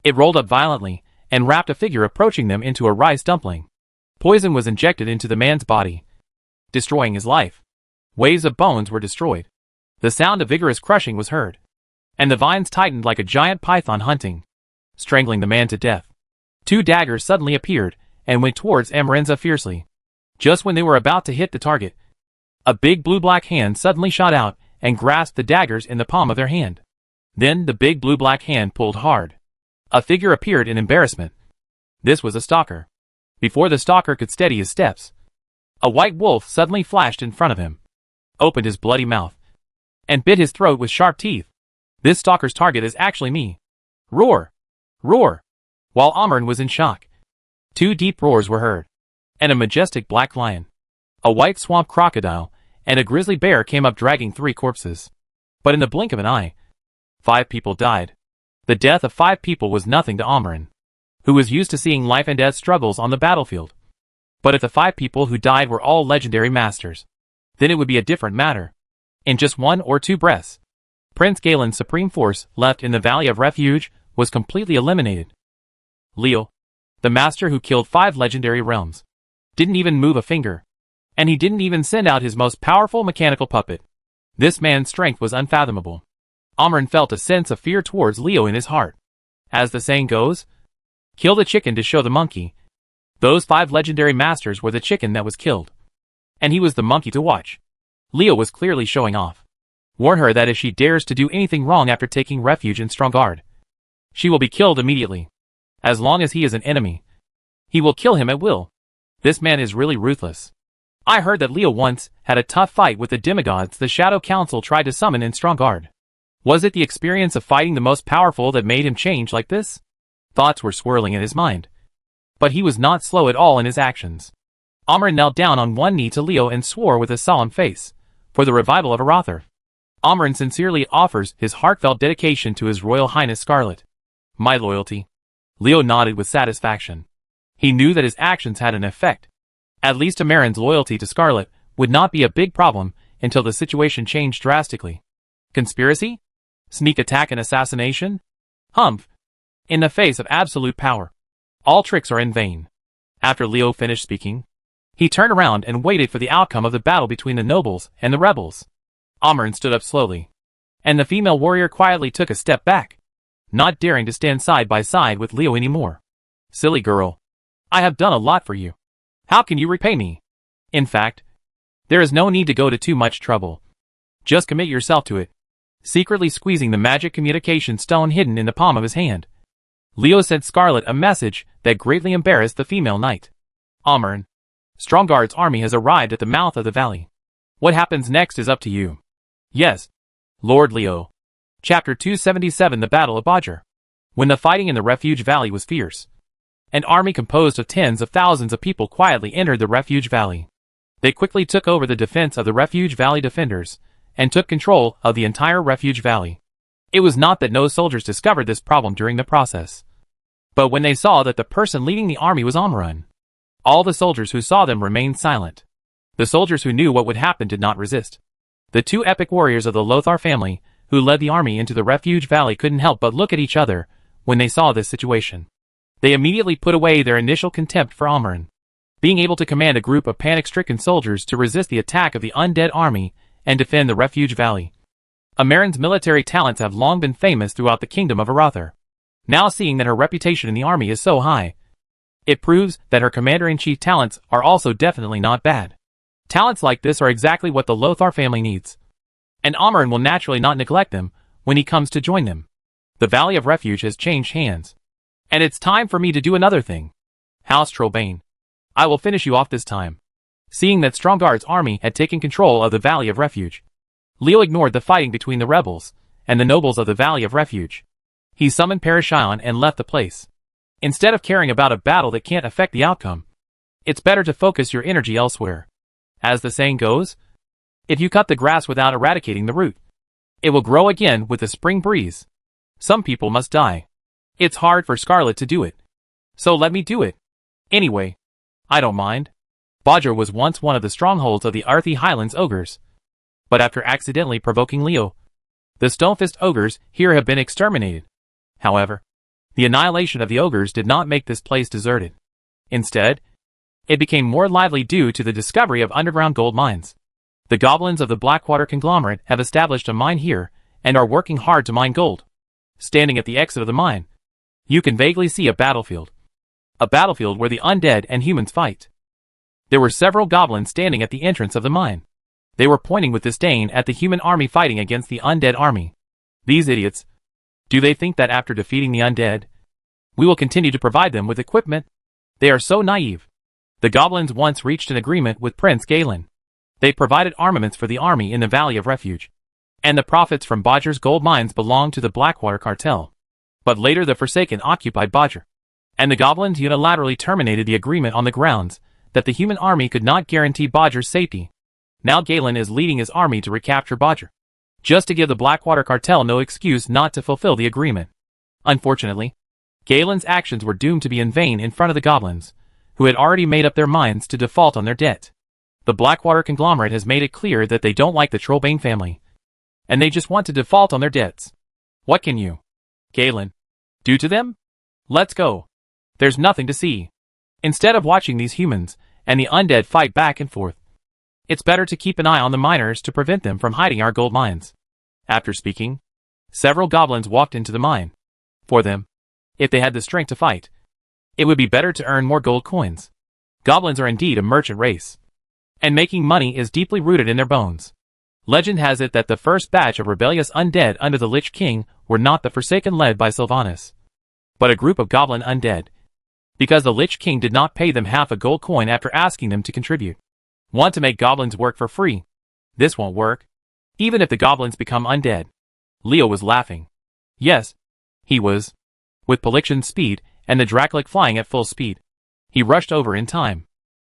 It rolled up violently and wrapped a figure approaching them into a rice dumpling. Poison was injected into the man's body, destroying his life. Waves of bones were destroyed. The sound of vigorous crushing was heard. And the vines tightened like a giant python hunting, strangling the man to death. Two daggers suddenly appeared and went towards Amarenza fiercely. Just when they were about to hit the target, a big blue-black hand suddenly shot out and grasped the daggers in the palm of their hand. Then the big blue-black hand pulled hard. A figure appeared in embarrassment. This was a stalker. Before the stalker could steady his steps, a white wolf suddenly flashed in front of him, opened his bloody mouth, and bit his throat with sharp teeth. This stalker's target is actually me. Roar! Roar! While Amren was in shock, two deep roars were heard, and a majestic black lion, a white swamp crocodile, and a grizzly bear came up dragging 3 corpses. But in the blink of an eye, 5 people died. The death of 5 people was nothing to Amren, who was used to seeing life and death struggles on the battlefield. But if the 5 people who died were all legendary masters, then it would be a different matter. In just 1 or 2 breaths, Prince Galen's supreme force left in the Valley of Refuge was completely eliminated. Leo, the master who killed 5 legendary realms, didn't even move a finger. And he didn't even send out his most powerful mechanical puppet. This man's strength was unfathomable. Amren felt a sense of fear towards Leo in his heart. As the saying goes, kill the chicken to show the monkey. Those 5 legendary masters were the chicken that was killed. And he was the monkey to watch. Leo was clearly showing off. Warn her that if she dares to do anything wrong after taking refuge in Strong Guard, she will be killed immediately. As long as he is an enemy, he will kill him at will. This man is really ruthless. I heard that Leo once had a tough fight with the demigods the Shadow Council tried to summon in Strong Guard. Was it the experience of fighting the most powerful that made him change like this? Thoughts were swirling in his mind. But he was not slow at all in his actions. Amren knelt down on one knee to Leo and swore with a solemn face, for the revival of Aratha. Amren sincerely offers his heartfelt dedication to His Royal Highness Scarlet. My loyalty. Leo nodded with satisfaction. He knew that his actions had an effect. At least Amaren's loyalty to Scarlet would not be a big problem until the situation changed drastically. Conspiracy? Sneak attack and assassination? Humph! In the face of absolute power, all tricks are in vain. After Leo finished speaking, he turned around and waited for the outcome of the battle between the nobles and the rebels. Amren stood up slowly, and the female warrior quietly took a step back, not daring to stand side by side with Leo anymore. Silly girl. I have done a lot for you. How can you repay me? In fact, there is no need to go to too much trouble. Just commit yourself to it. Secretly squeezing the magic communication stone hidden in the palm of his hand, Leo sent Scarlet a message that greatly embarrassed the female knight. Amren, Strongguard's army has arrived at the mouth of the valley. What happens next is up to you. Yes, Lord Leo. Chapter 277 The Battle of Badger. When the fighting in the Refuge Valley was fierce, an army composed of tens of thousands of people quietly entered the Refuge Valley. They quickly took over the defense of the Refuge Valley defenders, and took control of the entire Refuge Valley. It was not that no soldiers discovered this problem during the process, but when they saw that the person leading the army was Amaran, all the soldiers who saw them remained silent. The soldiers who knew what would happen did not resist. The two epic warriors of the Lothar family, who led the army into the refuge valley, couldn't help but look at each other when they saw this situation. They immediately put away their initial contempt for Amaran. Being able to command a group of panic-stricken soldiers to resist the attack of the undead army and defend the refuge valley. Amaran's military talents have long been famous throughout the kingdom of Arathar. Now seeing that her reputation in the army is so high, it proves that her commander-in-chief talents are also definitely not bad. Talents like this are exactly what the Lothar family needs. And Amaran will naturally not neglect them when he comes to join them. The Valley of Refuge has changed hands. And it's time for me to do another thing. House Trollbane, I will finish you off this time. Seeing that Stromgard's army had taken control of the Valley of Refuge, Leo ignored the fighting between the rebels and the nobles of the Valley of Refuge. He summoned Parashion and left the place. Instead of caring about a battle that can't affect the outcome, it's better to focus your energy elsewhere. As the saying goes, if you cut the grass without eradicating the root, it will grow again with the spring breeze. Some people must die. It's hard for Scarlet to do it. So let me do it. Anyway, I don't mind. Bodger was once one of the strongholds of the Arthi Highlands ogres. But after accidentally provoking Leo, the Stonefist ogres here have been exterminated. However, the annihilation of the ogres did not make this place deserted. Instead, it became more lively due to the discovery of underground gold mines. The goblins of the Blackwater conglomerate have established a mine here and are working hard to mine gold. Standing at the exit of the mine, you can vaguely see a battlefield. A battlefield where the undead and humans fight. There were several goblins standing at the entrance of the mine. They were pointing with disdain at the human army fighting against the undead army. These idiots. Do they think that after defeating the undead, we will continue to provide them with equipment? They are so naive. The goblins once reached an agreement with Prince Galen. They provided armaments for the army in the Valley of Refuge. And the profits from Bodger's gold mines belonged to the Blackwater cartel. But later the Forsaken occupied Bodger. And the goblins unilaterally terminated the agreement on the grounds that the human army could not guarantee Bodger's safety. Now Galen is leading his army to recapture Bodger, just to give the Blackwater cartel no excuse not to fulfill the agreement. Unfortunately, Galen's actions were doomed to be in vain in front of the goblins, who had already made up their minds to default on their debt. The Blackwater conglomerate has made it clear that they don't like the Trollbane family, and they just want to default on their debts. What can you, Galen, do to them? Let's go. There's nothing to see. Instead of watching these humans and the undead fight back and forth, it's better to keep an eye on the miners to prevent them from hiding our gold mines. After speaking, several goblins walked into the mine. For them, if they had the strength to fight, it would be better to earn more gold coins. Goblins are indeed a merchant race, and making money is deeply rooted in their bones. Legend has it that the first batch of rebellious undead under the Lich King were not the Forsaken led by Sylvanas, but a group of goblin undead, because the Lich King did not pay them half a gold coin after asking them to contribute. Want to make goblins work for free? This won't work, even if the goblins become undead. Leo was laughing. Yes, he was. With Paliction's speed and the Dracolic flying at full speed, he rushed over in time.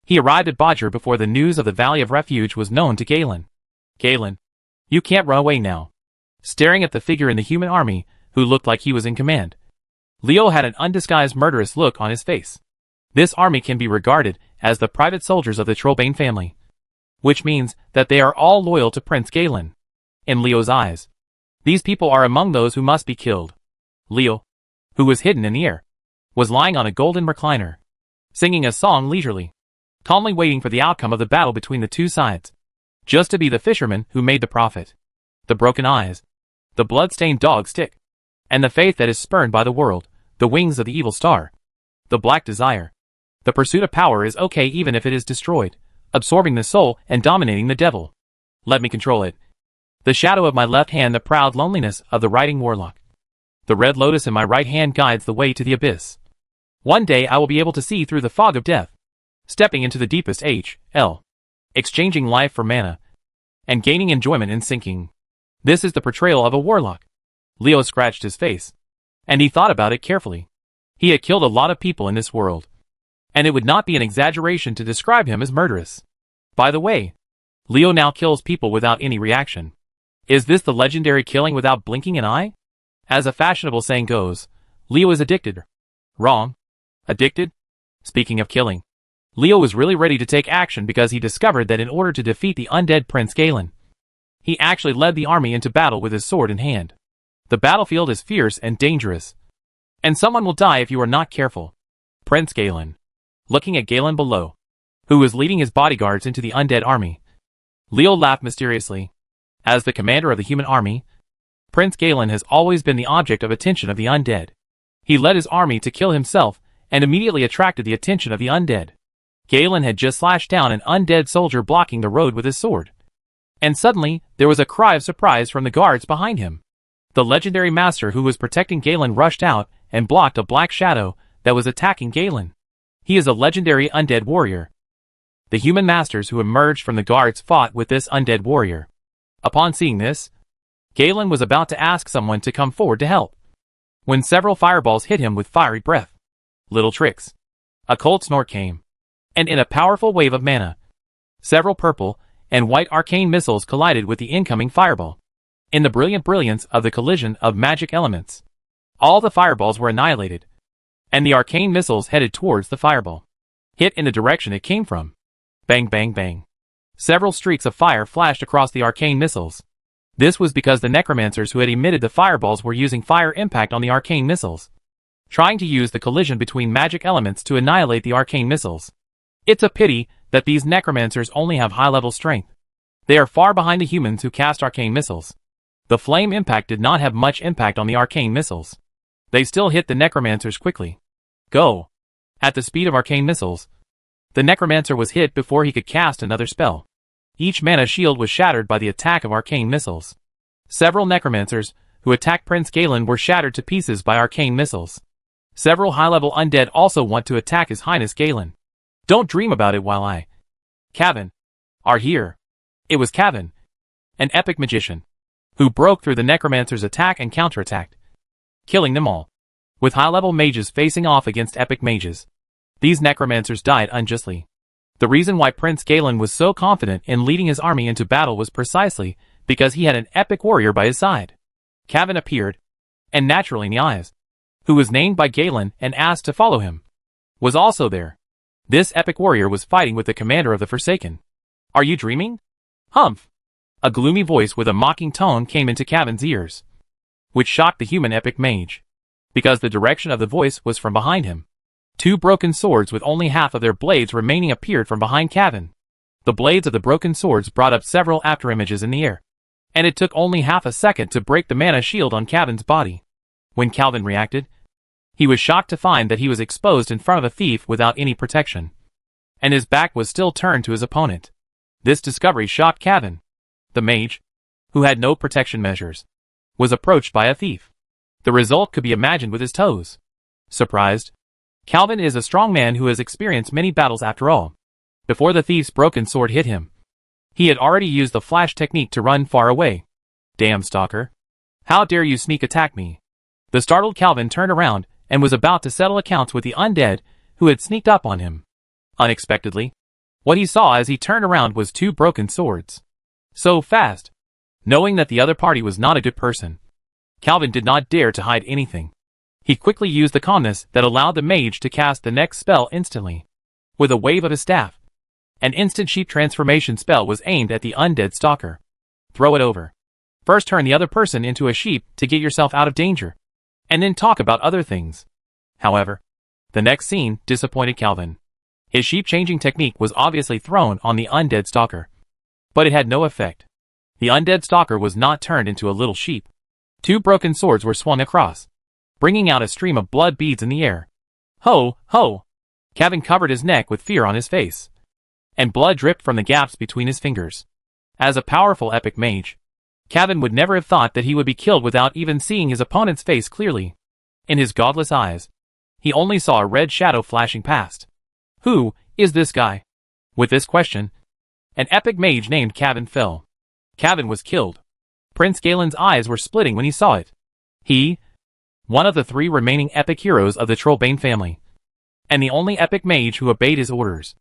He arrived at Bodger before the news of the Valley of Refuge was known to Galen. Galen, you can't run away now. Staring at the figure in the human army, who looked like he was in command, Leo had an undisguised murderous look on his face. This army can be regarded as the private soldiers of the Trollbane family, which means that they are all loyal to Prince Galen. In Leo's eyes, these people are among those who must be killed. Leo, who was hidden in the air, was lying on a golden recliner, singing a song leisurely, calmly waiting for the outcome of the battle between the two sides, just to be the fisherman who made the profit. The broken eyes, the blood-stained dog stick, and the faith that is spurned by the world, the wings of the evil star, the black desire. The pursuit of power is okay even if it is destroyed, absorbing the soul and dominating the devil. Let me control it. The shadow of my left hand, the proud loneliness of the riding warlock. The red lotus in my right hand guides the way to the abyss. One day I will be able to see through the fog of death, stepping into the deepest H.L., exchanging life for mana, and gaining enjoyment in sinking. This is the portrayal of a warlock. Leo scratched his face, and he thought about it carefully. He had killed a lot of people in this world, and it would not be an exaggeration to describe him as murderous. By the way, Leo now kills people without any reaction. Is this the legendary killing without blinking an eye? As a fashionable saying goes, Leo is addicted. Wrong. Addicted? Speaking of killing, Leo was really ready to take action because he discovered that in order to defeat the undead Prince Galen, he actually led the army into battle with his sword in hand. The battlefield is fierce and dangerous, and someone will die if you are not careful. Prince Galen. Looking at Galen below, who was leading his bodyguards into the undead army, Leo laughed mysteriously. As the commander of the human army, Prince Galen has always been the object of attention of the undead. He led his army to kill himself and immediately attracted the attention of the undead. Galen had just slashed down an undead soldier blocking the road with his sword. And suddenly, there was a cry of surprise from the guards behind him. The legendary master who was protecting Galen rushed out and blocked a black shadow that was attacking Galen. He is a legendary undead warrior. The human masters who emerged from the guards fought with this undead warrior. Upon seeing this, Galen was about to ask someone to come forward to help, when several fireballs hit him with fiery breath. Little tricks. A cold snort came, and in a powerful wave of mana, several purple and white arcane missiles collided with the incoming fireball. In the brilliant brilliance of the collision of magic elements, all the fireballs were annihilated, and the arcane missiles headed towards the fireball, hit in the direction it came from. Bang bang bang. Several streaks of fire flashed across the arcane missiles. This was because the necromancers who had emitted the fireballs were using fire impact on the arcane missiles, trying to use the collision between magic elements to annihilate the arcane missiles. It's a pity that these necromancers only have high-level strength. They are far behind the humans who cast arcane missiles. The flame impact did not have much impact on the arcane missiles. They still hit the necromancers quickly. Go! At the speed of arcane missiles, the necromancer was hit before he could cast another spell. Each mana shield was shattered by the attack of arcane missiles. Several necromancers who attacked Prince Galen were shattered to pieces by arcane missiles. Several high-level undead also want to attack His Highness Galen. Don't dream about it while I, Kevin, are here. It was Kevin, an epic magician, who broke through the necromancer's attack and counterattacked, killing them all. With high-level mages facing off against epic mages, these necromancers died unjustly. The reason why Prince Galen was so confident in leading his army into battle was precisely because he had an epic warrior by his side. Kevin appeared, and naturally Niaz, who was named by Galen and asked to follow him, was also there. This epic warrior was fighting with the commander of the Forsaken. Are you dreaming? Humph! A gloomy voice with a mocking tone came into Kevin's ears, which shocked the human epic mage, because the direction of the voice was from behind him. Two broken swords with only half of their blades remaining appeared from behind Kevin. The blades of the broken swords brought up several afterimages in the air, and it took only half a second to break the mana shield on Kevin's body. When Calvin reacted, he was shocked to find that he was exposed in front of a thief without any protection, and his back was still turned to his opponent. This discovery shocked Kevin. The mage, who had no protection measures, was approached by a thief. The result could be imagined with his toes. Surprised, Calvin is a strong man who has experienced many battles after all. Before the thief's broken sword hit him, he had already used the flash technique to run far away. Damn stalker. How dare you sneak attack me? The startled Calvin turned around and was about to settle accounts with the undead who had sneaked up on him. Unexpectedly, what he saw as he turned around was two broken swords. So fast. Knowing that the other party was not a good person, Calvin did not dare to hide anything. He quickly used the calmness that allowed the mage to cast the next spell instantly. With a wave of his staff, an instant sheep transformation spell was aimed at the undead stalker. Throw it over. First turn the other person into a sheep to get yourself out of danger, and then talk about other things. However, the next scene disappointed Calvin. His sheep-changing technique was obviously thrown on the undead stalker, but it had no effect. The undead stalker was not turned into a little sheep. Two broken swords were swung across, bringing out a stream of blood beads in the air. Ho, ho! Kevin covered his neck with fear on his face, and blood dripped from the gaps between his fingers. As a powerful epic mage, Kevin would never have thought that he would be killed without even seeing his opponent's face clearly. In his godless eyes, he only saw a red shadow flashing past. Who is this guy? With this question, an epic mage named Kevin fell. Kevin was killed. Prince Galen's eyes were splitting when he saw it. He, one of the three remaining epic heroes of the Trollbane family, and the only epic mage who obeyed his orders,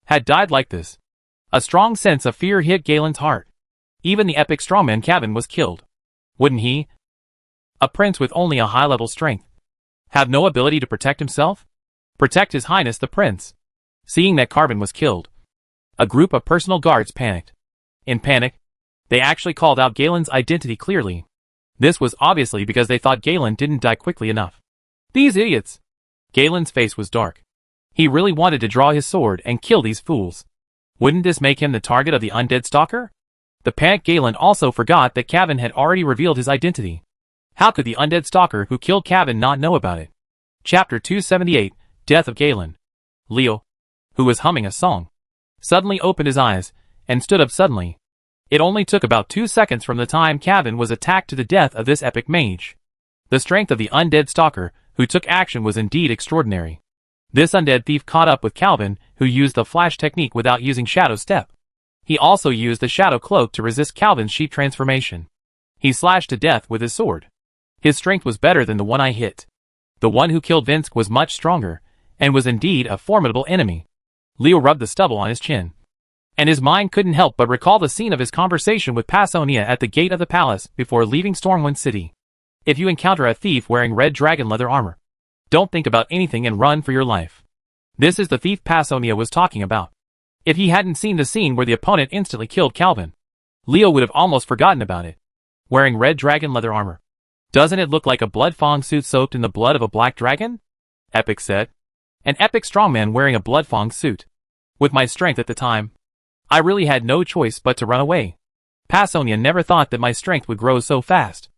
had died like this. A strong sense of fear hit Galen's heart. Even the epic strongman Kevin was killed. Wouldn't he? A prince with only a high-level strength. Have no ability to protect himself? Protect His Highness the Prince. Seeing that Carbon was killed, a group of personal guards panicked. In panic, they actually called out Galen's identity clearly. This was obviously because they thought Galen didn't die quickly enough. These idiots! Galen's face was dark. He really wanted to draw his sword and kill these fools. Wouldn't this make him the target of the undead stalker? The panicked Galen also forgot that Cavan had already revealed his identity. How could the undead stalker who killed Cavan not know about it? Chapter 278, Death of Galen. Leo, who was humming a song, suddenly opened his eyes and stood up suddenly. It only took about 2 seconds from the time Cavan was attacked to the death of this epic mage. The strength of the undead stalker who took action was indeed extraordinary. This undead thief caught up with Calvin, who used the flash technique without using Shadow Step. He also used the Shadow Cloak to resist Calvin's sheep transformation. He slashed to death with his sword. His strength was better than the one I hit. The one who killed Vince was much stronger, and was indeed a formidable enemy. Leo rubbed the stubble on his chin, and his mind couldn't help but recall the scene of his conversation with Passonia at the gate of the palace before leaving Stormwind City. If you encounter a thief wearing red dragon leather armor, don't think about anything and run for your life. This is the thief Passonia was talking about. If he hadn't seen the scene where the opponent instantly killed Calvin, Leo would have almost forgotten about it. Wearing red dragon leather armor. Doesn't it look like a blood fang suit soaked in the blood of a black dragon? Epic said. An epic strongman wearing a blood fang suit. With my strength at the time, I really had no choice but to run away. Passonia never thought that my strength would grow so fast.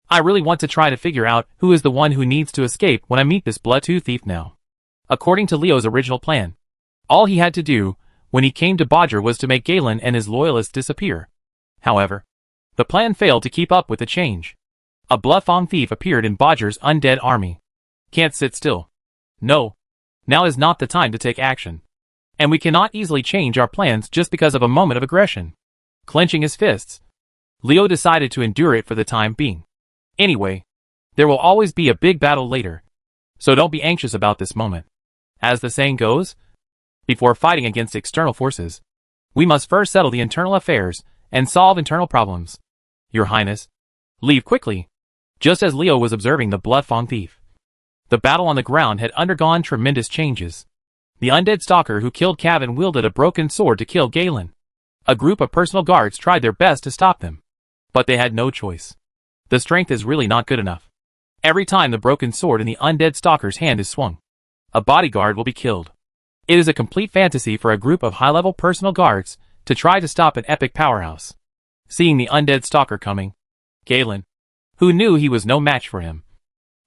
I really want to try to figure out who is the one who needs to escape when I meet this blood-tooth thief now. According to Leo's original plan, all he had to do when he came to Bodger was to make Galen and his loyalists disappear. However, the plan failed to keep up with the change. A blood-fang thief appeared in Bodger's undead army. Can't sit still. No. Now is not the time to take action. And we cannot easily change our plans just because of a moment of aggression. Clenching his fists, Leo decided to endure it for the time being. Anyway, there will always be a big battle later, so don't be anxious about this moment. As the saying goes, before fighting against external forces, we must first settle the internal affairs and solve internal problems. Your Highness, leave quickly. Just as Leo was observing the blood-fang thief, the battle on the ground had undergone tremendous changes. The undead stalker who killed Cavan wielded a broken sword to kill Galen. A group of personal guards tried their best to stop them, but they had no choice. The strength is really not good enough. Every time the broken sword in the undead stalker's hand is swung, a bodyguard will be killed. It is a complete fantasy for a group of high-level personal guards to try to stop an epic powerhouse. Seeing the undead stalker coming, Galen, who knew he was no match for him,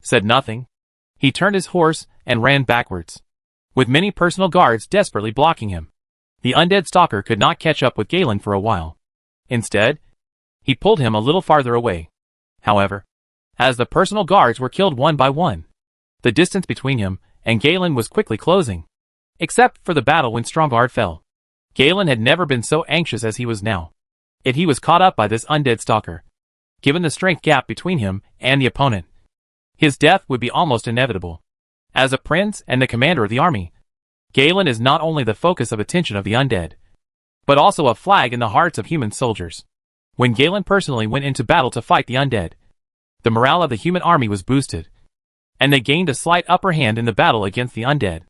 said nothing. He turned his horse and ran backwards, with many personal guards desperately blocking him. The undead stalker could not catch up with Galen for a while. Instead, he pulled him a little farther away. However, as the personal guards were killed one by one, the distance between him and Galen was quickly closing. Except for the battle when Stromgard fell. Galen had never been so anxious as he was now. If he was caught up by this undead stalker, given the strength gap between him and the opponent, his death would be almost inevitable. As a prince and the commander of the army, Galen is not only the focus of attention of the undead, but also a flag in the hearts of human soldiers. When Galen personally went into battle to fight the undead, the morale of the human army was boosted, and they gained a slight upper hand in the battle against the undead.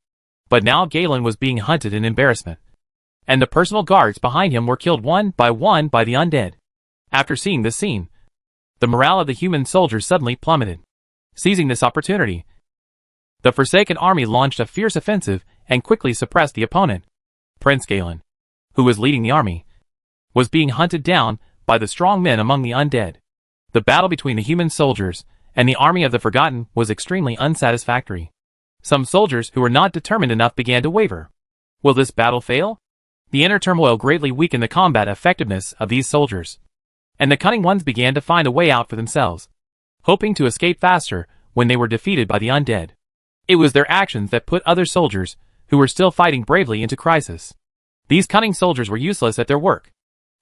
But now Galen was being hunted in embarrassment, and the personal guards behind him were killed one by the undead. After seeing this scene, the morale of the human soldiers suddenly plummeted. Seizing this opportunity, the Forsaken army launched a fierce offensive and quickly suppressed the opponent. Prince Galen, who was leading the army, was being hunted down by the strong men among the undead. The battle between the human soldiers and the army of the Forgotten was extremely unsatisfactory. Some soldiers who were not determined enough began to waver. Will this battle fail? The inner turmoil greatly weakened the combat effectiveness of these soldiers, and the cunning ones began to find a way out for themselves, hoping to escape faster when they were defeated by the undead. It was their actions that put other soldiers, who were still fighting bravely, into crisis. These cunning soldiers were useless at their work.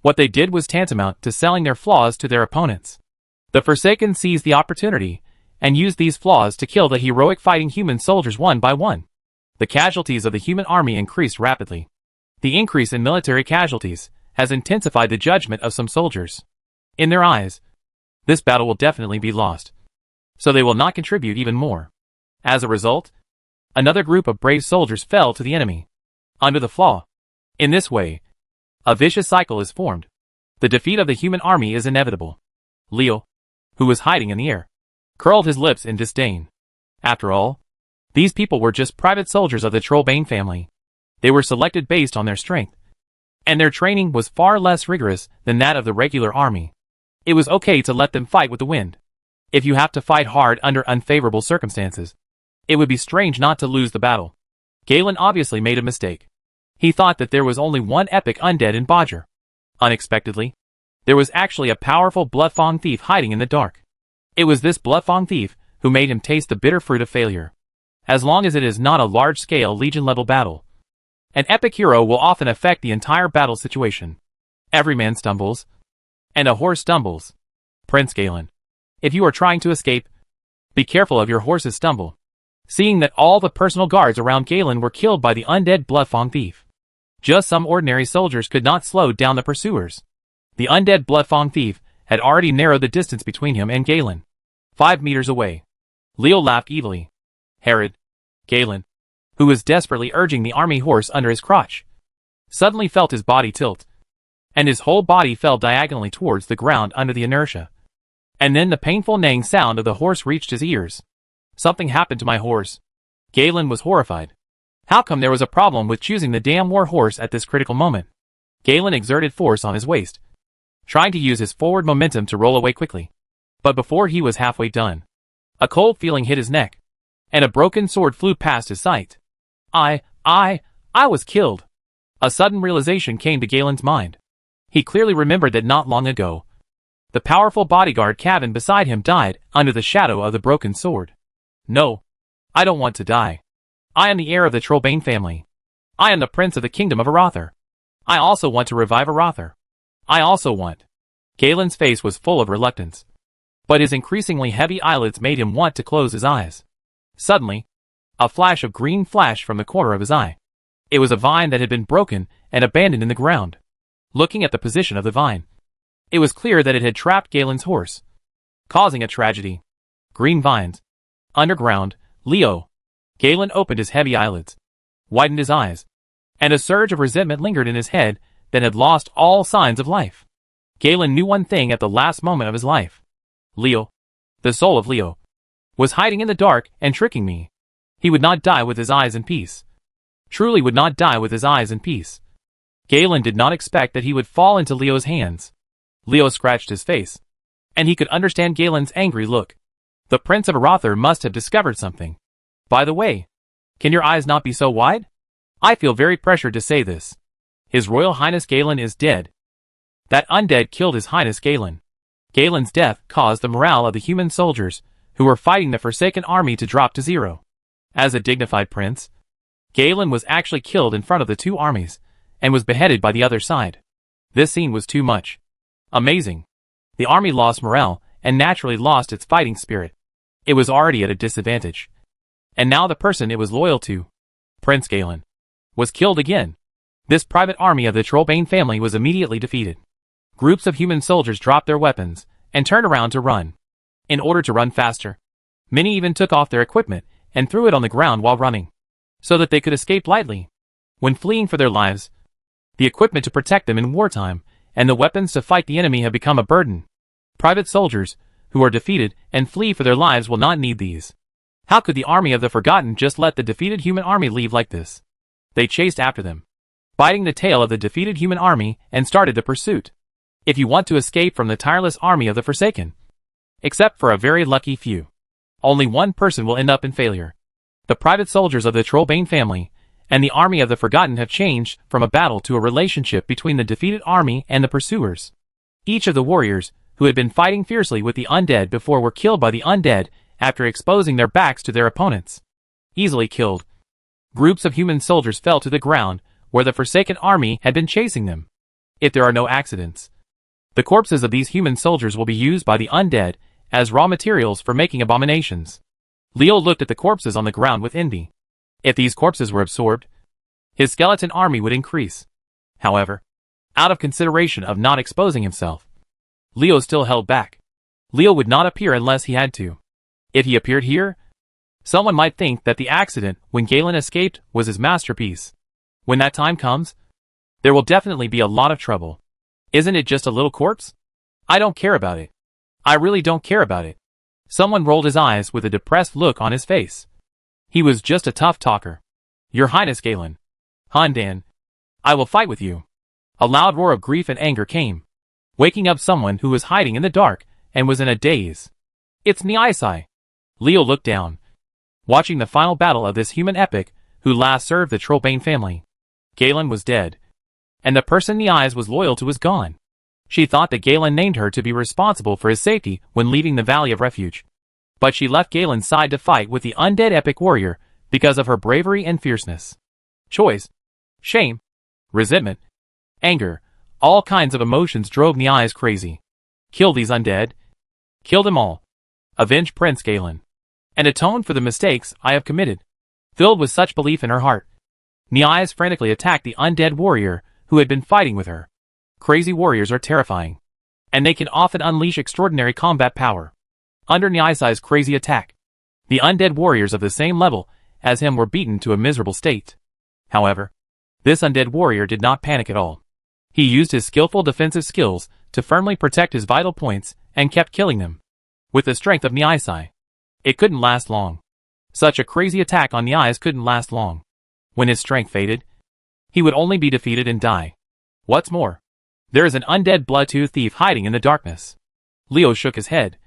What they did was tantamount to selling their flaws to their opponents. The Forsaken seized the opportunity and used these flaws to kill the heroic fighting human soldiers one by one. The casualties of the human army increased rapidly. The increase in military casualties has intensified the judgment of some soldiers. In their eyes, this battle will definitely be lost. so they will not contribute even more. As a result, another group of brave soldiers fell to the enemy, under the flaw. In this way, a vicious cycle is formed. The defeat of the human army is inevitable. Leo, who was hiding in the air, curled his lips in disdain. After all, these people were just private soldiers of the Trollbane family. They were selected based on their strength, and their training was far less rigorous than that of the regular army. It was okay to let them fight with the wind. If you have to fight hard under unfavorable circumstances, it would be strange not to lose the battle. Galen obviously made a mistake. He thought that there was only one epic undead in Bodger. Unexpectedly, there was actually a powerful Bloodfang thief hiding in the dark. It was this Bloodfang thief who made him taste the bitter fruit of failure. As long as it is not a large-scale Legion-level battle, an epic hero will often affect the entire battle situation. Every man stumbles, and a horse stumbles. Prince Galen, if you are trying to escape, be careful of your horse's stumble. Seeing that all the personal guards around Galen were killed by the undead Bloodfang thief, just some ordinary soldiers could not slow down the pursuers. The undead Bloodfang thief had already narrowed the distance between him and Galen. 5 meters away. Leo laughed evilly. Herod, Galen, who was desperately urging the army horse under his crotch, suddenly felt his body tilt, and his whole body fell diagonally towards the ground under the inertia. And then the painful neighing sound of the horse reached his ears. Something happened to my horse. Galen was horrified. How come there was a problem with choosing the damn war horse at this critical moment? Galen exerted force on his waist, trying to use his forward momentum to roll away quickly. But before he was halfway done, a cold feeling hit his neck, and a broken sword flew past his sight. I was killed. A sudden realization came to Galen's mind. He clearly remembered that not long ago, the powerful bodyguard Cavan beside him died under the shadow of the broken sword. No, I don't want to die. I am the heir of the Trollbane family. I am the prince of the kingdom of Arather. I also want to revive Arather. I also want. Galen's face was full of reluctance, but his increasingly heavy eyelids made him want to close his eyes. Suddenly, a flash of green flashed from the corner of his eye. It was a vine that had been broken and abandoned in the ground. Looking at the position of the vine, it was clear that it had trapped Galen's horse, causing a tragedy. Green vines. Underground, Leo. Galen opened his heavy eyelids, widened his eyes, and a surge of resentment lingered in his head that had lost all signs of life. Galen knew one thing at the last moment of his life. Leo, the soul of Leo, was hiding in the dark and tricking me. He would not die with his eyes in peace. Truly would not die with his eyes in peace. Galen did not expect that he would fall into Leo's hands. Leo scratched his face, and he could understand Galen's angry look. The Prince of Arather must have discovered something. By the way, can your eyes not be so wide? I feel very pressured to say this. His Royal Highness Galen is dead. That undead killed His Highness Galen. Galen's death caused the morale of the human soldiers who were fighting the Forsaken army to drop to zero. As a dignified prince, Galen was actually killed in front of the two armies, and was beheaded by the other side. This scene was too much. Amazing. The army lost morale, and naturally lost its fighting spirit. It was already at a disadvantage. And now the person it was loyal to, Prince Galen, was killed again. This private army of the Trollbane family was immediately defeated. Groups of human soldiers dropped their weapons, and turned around to run. In order to run faster, many even took off their equipment, and threw it on the ground while running, so that they could escape lightly. When fleeing for their lives, the equipment to protect them in wartime, and the weapons to fight the enemy have become a burden. Private soldiers, who are defeated and flee for their lives will not need these. How could the army of the Forgotten just let the defeated human army leave like this? They chased after them, biting the tail of the defeated human army, and started the pursuit. If you want to escape from the tireless army of the Forsaken, except for a very lucky few, only one person will end up in failure. The private soldiers of the Trollbane family and the army of the Forgotten have changed from a battle to a relationship between the defeated army and the pursuers. Each of the warriors, who had been fighting fiercely with the undead before, were killed by the undead after exposing their backs to their opponents. Easily killed. Groups of human soldiers fell to the ground where the Forsaken army had been chasing them. If there are no accidents, the corpses of these human soldiers will be used by the undead as raw materials for making abominations. Leo looked at the corpses on the ground with envy. If these corpses were absorbed, his skeleton army would increase. However, out of consideration of not exposing himself, Leo still held back. Leo would not appear unless he had to. If he appeared here, someone might think that the accident when Galen escaped was his masterpiece. When that time comes, there will definitely be a lot of trouble. Isn't it just a little corpse? I don't care about it. I really don't care about it. Someone rolled his eyes with a depressed look on his face. He was just a tough talker. Your Highness Galen. Hundan. I will fight with you. A loud roar of grief and anger came, waking up someone who was hiding in the dark and was in a daze. It's Isekai. Leo looked down, watching the final battle of this human epic who last served the Trollbane family. Galen was dead, and the person Isekai was loyal to was gone. She thought that Galen named her to be responsible for his safety when leaving the Valley of Refuge. But she left Galen's side to fight with the undead epic warrior because of her bravery and fierceness. Choice, shame, resentment, anger, all kinds of emotions drove Isekai crazy. Kill these undead. Kill them all. Avenge Prince Galen. And atone for the mistakes I have committed. Filled with such belief in her heart, Isekai frantically attacked the undead warrior who had been fighting with her. Crazy warriors are terrifying, and they can often unleash extraordinary combat power. Under Isekai's crazy attack, the undead warriors of the same level as him were beaten to a miserable state. However, this undead warrior did not panic at all. He used his skillful defensive skills to firmly protect his vital points and kept killing them. With the strength of Isekai, it couldn't last long. Such a crazy attack on Isekai couldn't last long. When his strength faded, he would only be defeated and die. What's more, there is an undead bloodtooth thief hiding in the darkness. Leo shook his head,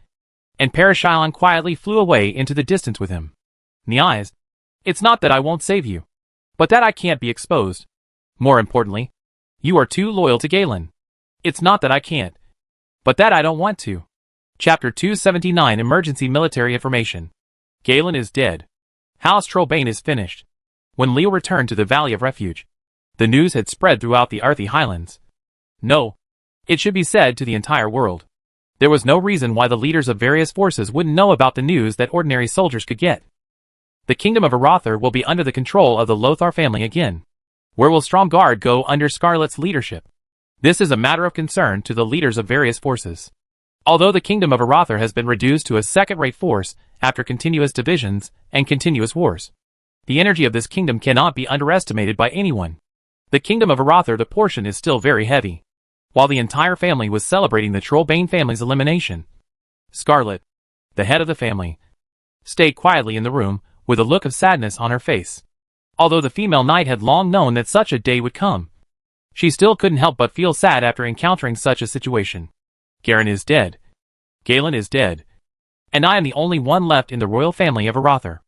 and Parashylon quietly flew away into the distance with him. Isekai, it's not that I won't save you, but that I can't be exposed. More importantly, you are too loyal to Galen. It's not that I can't, but that I don't want to. Chapter 279 Emergency Military Information. Galen is dead. House Trollbane is finished. When Leo returned to the Valley of Refuge, the news had spread throughout the Arthi Highlands. No, it should be said to the entire world. There was no reason why the leaders of various forces wouldn't know about the news that ordinary soldiers could get. The kingdom of Arathar will be under the control of the Lothar family again. Where will Stromgarde go under Scarlet's leadership? This is a matter of concern to the leaders of various forces. Although the kingdom of Arathar has been reduced to a second-rate force after continuous divisions and continuous wars, the energy of this kingdom cannot be underestimated by anyone. The kingdom of Arathar, the portion is still very heavy. While the entire family was celebrating the Trollbane family's elimination, Scarlet, the head of the family, stayed quietly in the room with a look of sadness on her face. Although the female knight had long known that such a day would come, she still couldn't help but feel sad after encountering such a situation. Garen is dead. Galen is dead. And I am the only one left in the royal family of Arathar.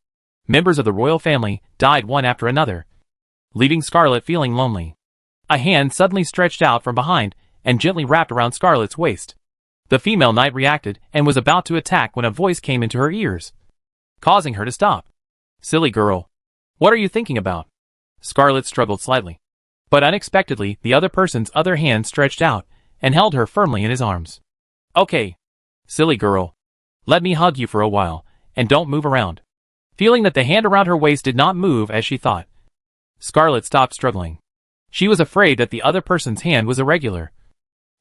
Members of the royal family died one after another, leaving Scarlet feeling lonely. A hand suddenly stretched out from behind and gently wrapped around Scarlet's waist. The female knight reacted and was about to attack when a voice came into her ears, causing her to stop. Silly girl. What are you thinking about? Scarlet struggled slightly, but unexpectedly the other person's other hand stretched out and held her firmly in his arms. Okay, silly girl. Let me hug you for a while, and don't move around. Feeling that the hand around her waist did not move as she thought, Scarlet stopped struggling. She was afraid that the other person's hand was irregular,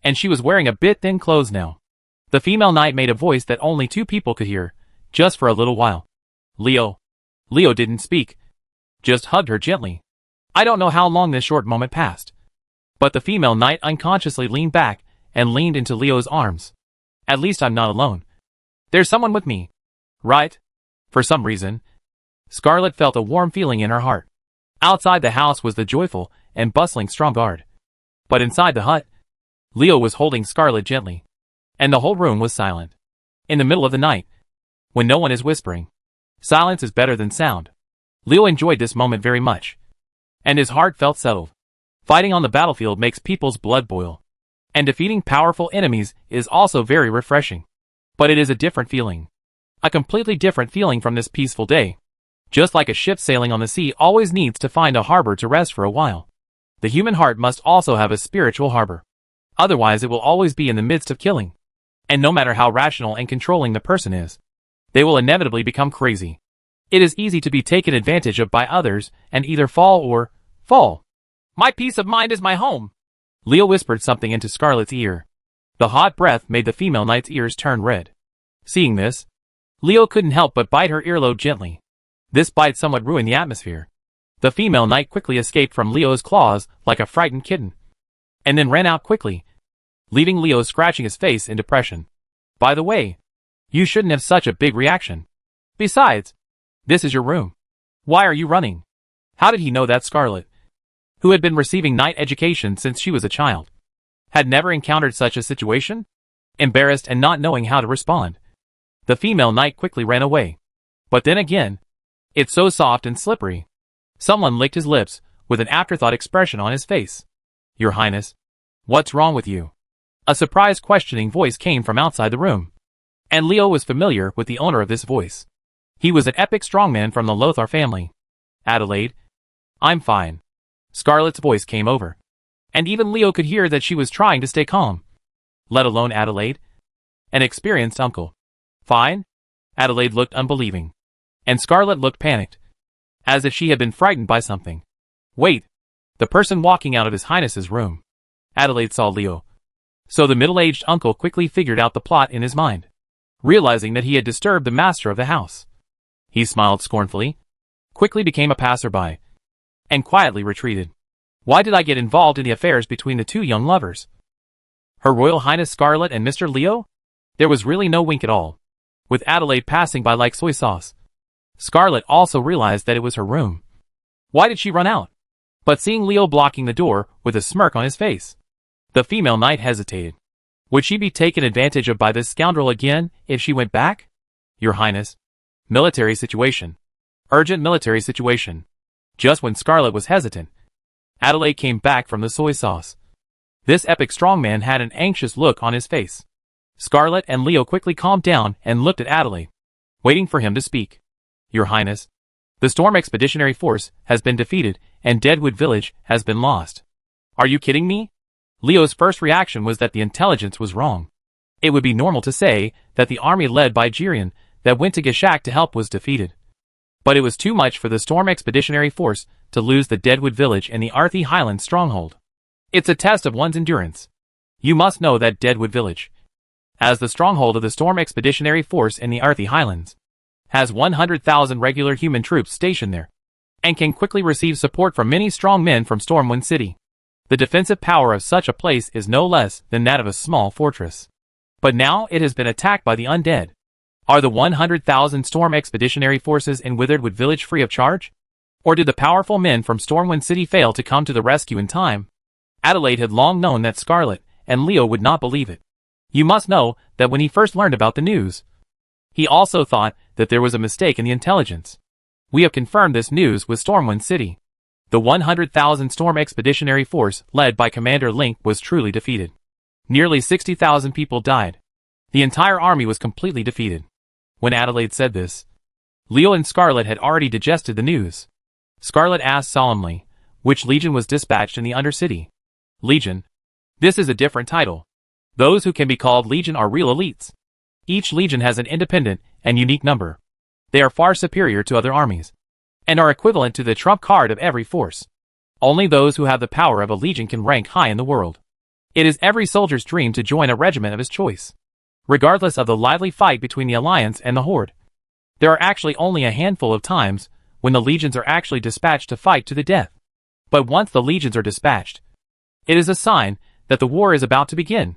and she was wearing a bit thin clothes now. The female knight made a voice that only two people could hear, just for a little while. Leo. Leo didn't speak, just hugged her gently. I don't know how long this short moment passed, but the female knight unconsciously leaned back and leaned into Leo's arms. At least I'm not alone. There's someone with me, right? For some reason, Scarlet felt a warm feeling in her heart. Outside the house was the joyful and bustling Stromgarde, but inside the hut, Leo was holding Scarlet gently, and the whole room was silent. In the middle of the night, when no one is whispering, silence is better than sound. Leo enjoyed this moment very much, and his heart felt settled. Fighting on the battlefield makes people's blood boil, and defeating powerful enemies is also very refreshing. But it is a different feeling. A completely different feeling from this peaceful day. Just like a ship sailing on the sea always needs to find a harbor to rest for a while, the human heart must also have a spiritual harbor. Otherwise it will always be in the midst of killing. And no matter how rational and controlling the person is, they will inevitably become crazy. It is easy to be taken advantage of by others and either fall or fall. My peace of mind is my home. Leo whispered something into Scarlet's ear. The hot breath made the female knight's ears turn red. Seeing this, Leo couldn't help but bite her earlobe gently. This bite somewhat ruined the atmosphere. The female knight quickly escaped from Leo's claws like a frightened kitten, and then ran out quickly, leaving Leo scratching his face in depression. By the way, you shouldn't have such a big reaction. Besides, this is your room. Why are you running? How did he know that Scarlet, who had been receiving knight education since she was a child, had never encountered such a situation? Embarrassed and not knowing how to respond, the female knight quickly ran away. But then again, it's so soft and slippery. Someone licked his lips, with an afterthought expression on his face. Your Highness, what's wrong with you? A surprised questioning voice came from outside the room, and Leo was familiar with the owner of this voice. He was an epic strongman from the Lothar family. Adelaide? I'm fine. Scarlet's voice came over, and even Leo could hear that she was trying to stay calm. Let alone Adelaide, an experienced uncle. Fine? Adelaide looked unbelieving, and Scarlet looked panicked, as if she had been frightened by something. Wait, the person walking out of His Highness's room. Adelaide saw Leo, so the middle-aged uncle quickly figured out the plot in his mind, realizing that he had disturbed the master of the house. He smiled scornfully, quickly became a passerby, and quietly retreated. Why did I get involved in the affairs between the two young lovers? Her Royal Highness Scarlet and Mr. Leo? There was really no wink at all, with Adelaide passing by like soy sauce. Scarlet also realized that it was her room. Why did she run out? But seeing Leo blocking the door with a smirk on his face, the female knight hesitated. Would she be taken advantage of by this scoundrel again if she went back? Your Highness. Military situation. Urgent military situation. Just when Scarlet was hesitant, Adelaide came back from the soy sauce. This epic strongman had an anxious look on his face. Scarlet and Leo quickly calmed down and looked at Adelaide, waiting for him to speak. Your Highness, the Storm Expeditionary Force has been defeated and Deadwood Village has been lost. Are you kidding me? Leo's first reaction was that the intelligence was wrong. It would be normal to say that the army led by Jirian that went to Geshak to help was defeated. But it was too much for the Storm Expeditionary Force to lose the Deadwood Village and the Arthi Highlands stronghold. It's a test of one's endurance. You must know that Deadwood Village, as the stronghold of the Storm Expeditionary Force in the Arthi Highlands, has 100,000 regular human troops stationed there, and can quickly receive support from many strong men from Stormwind City. The defensive power of such a place is no less than that of a small fortress. But now it has been attacked by the undead. Are the 100,000 Storm Expeditionary Forces in Witherwood Village free of charge? Or did the powerful men from Stormwind City fail to come to the rescue in time? Adelaide had long known that Scarlet and Leo would not believe it. You must know that when he first learned about the news, he also thought that there was a mistake in the intelligence. We have confirmed this news with Stormwind City. The 100,000 Storm Expeditionary Force led by Commander Link was truly defeated. Nearly 60,000 people died. The entire army was completely defeated. When Adelaide said this, Leo and Scarlet had already digested the news. Scarlet asked solemnly, which legion was dispatched in the Undercity? Legion. This is a different title. Those who can be called Legion are real elites. Each legion has an independent and unique number. They are far superior to other armies, and are equivalent to the trump card of every force. Only those who have the power of a legion can rank high in the world. It is every soldier's dream to join a regiment of his choice, regardless of the lively fight between the Alliance and the Horde. There are actually only a handful of times when the legions are actually dispatched to fight to the death. But once the legions are dispatched, it is a sign that the war is about to begin.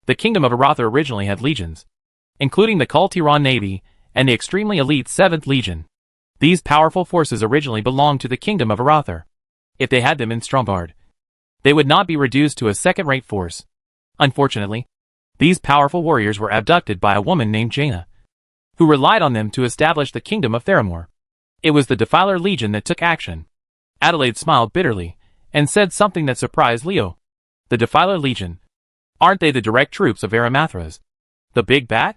The Kingdom of Aratha originally had legions, including the Kul-Tiran Navy and the extremely elite 7th Legion. These powerful forces originally belonged to the Kingdom of Aratha. If they had them in Stromgarde, they would not be reduced to a second-rate force. Unfortunately, these powerful warriors were abducted by a woman named Jaina, who relied on them to establish the Kingdom of Theramore. It was the Defiler Legion that took action. Adelaide smiled bitterly, and said something that surprised Leo. The Defiler Legion. Aren't they the direct troops of Aramathras? The Big Bat?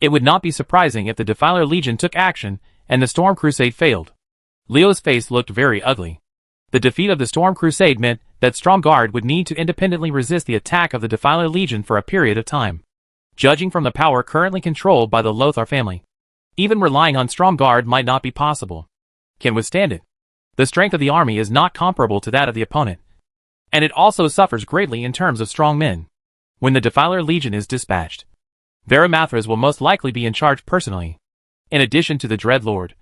It would not be surprising if the Defiler Legion took action, and the Storm Crusade failed. Leo's face looked very ugly. The defeat of the Storm Crusade meant that Stromgarde would need to independently resist the attack of the Defiler Legion for a period of time. Judging from the power currently controlled by the Lothar family, even relying on Stromgarde might not be possible. Can withstand it. The strength of the army is not comparable to that of the opponent, and it also suffers greatly in terms of strong men. When the Defiler Legion is dispatched, Varamathras will most likely be in charge personally. In addition to the Dreadlord,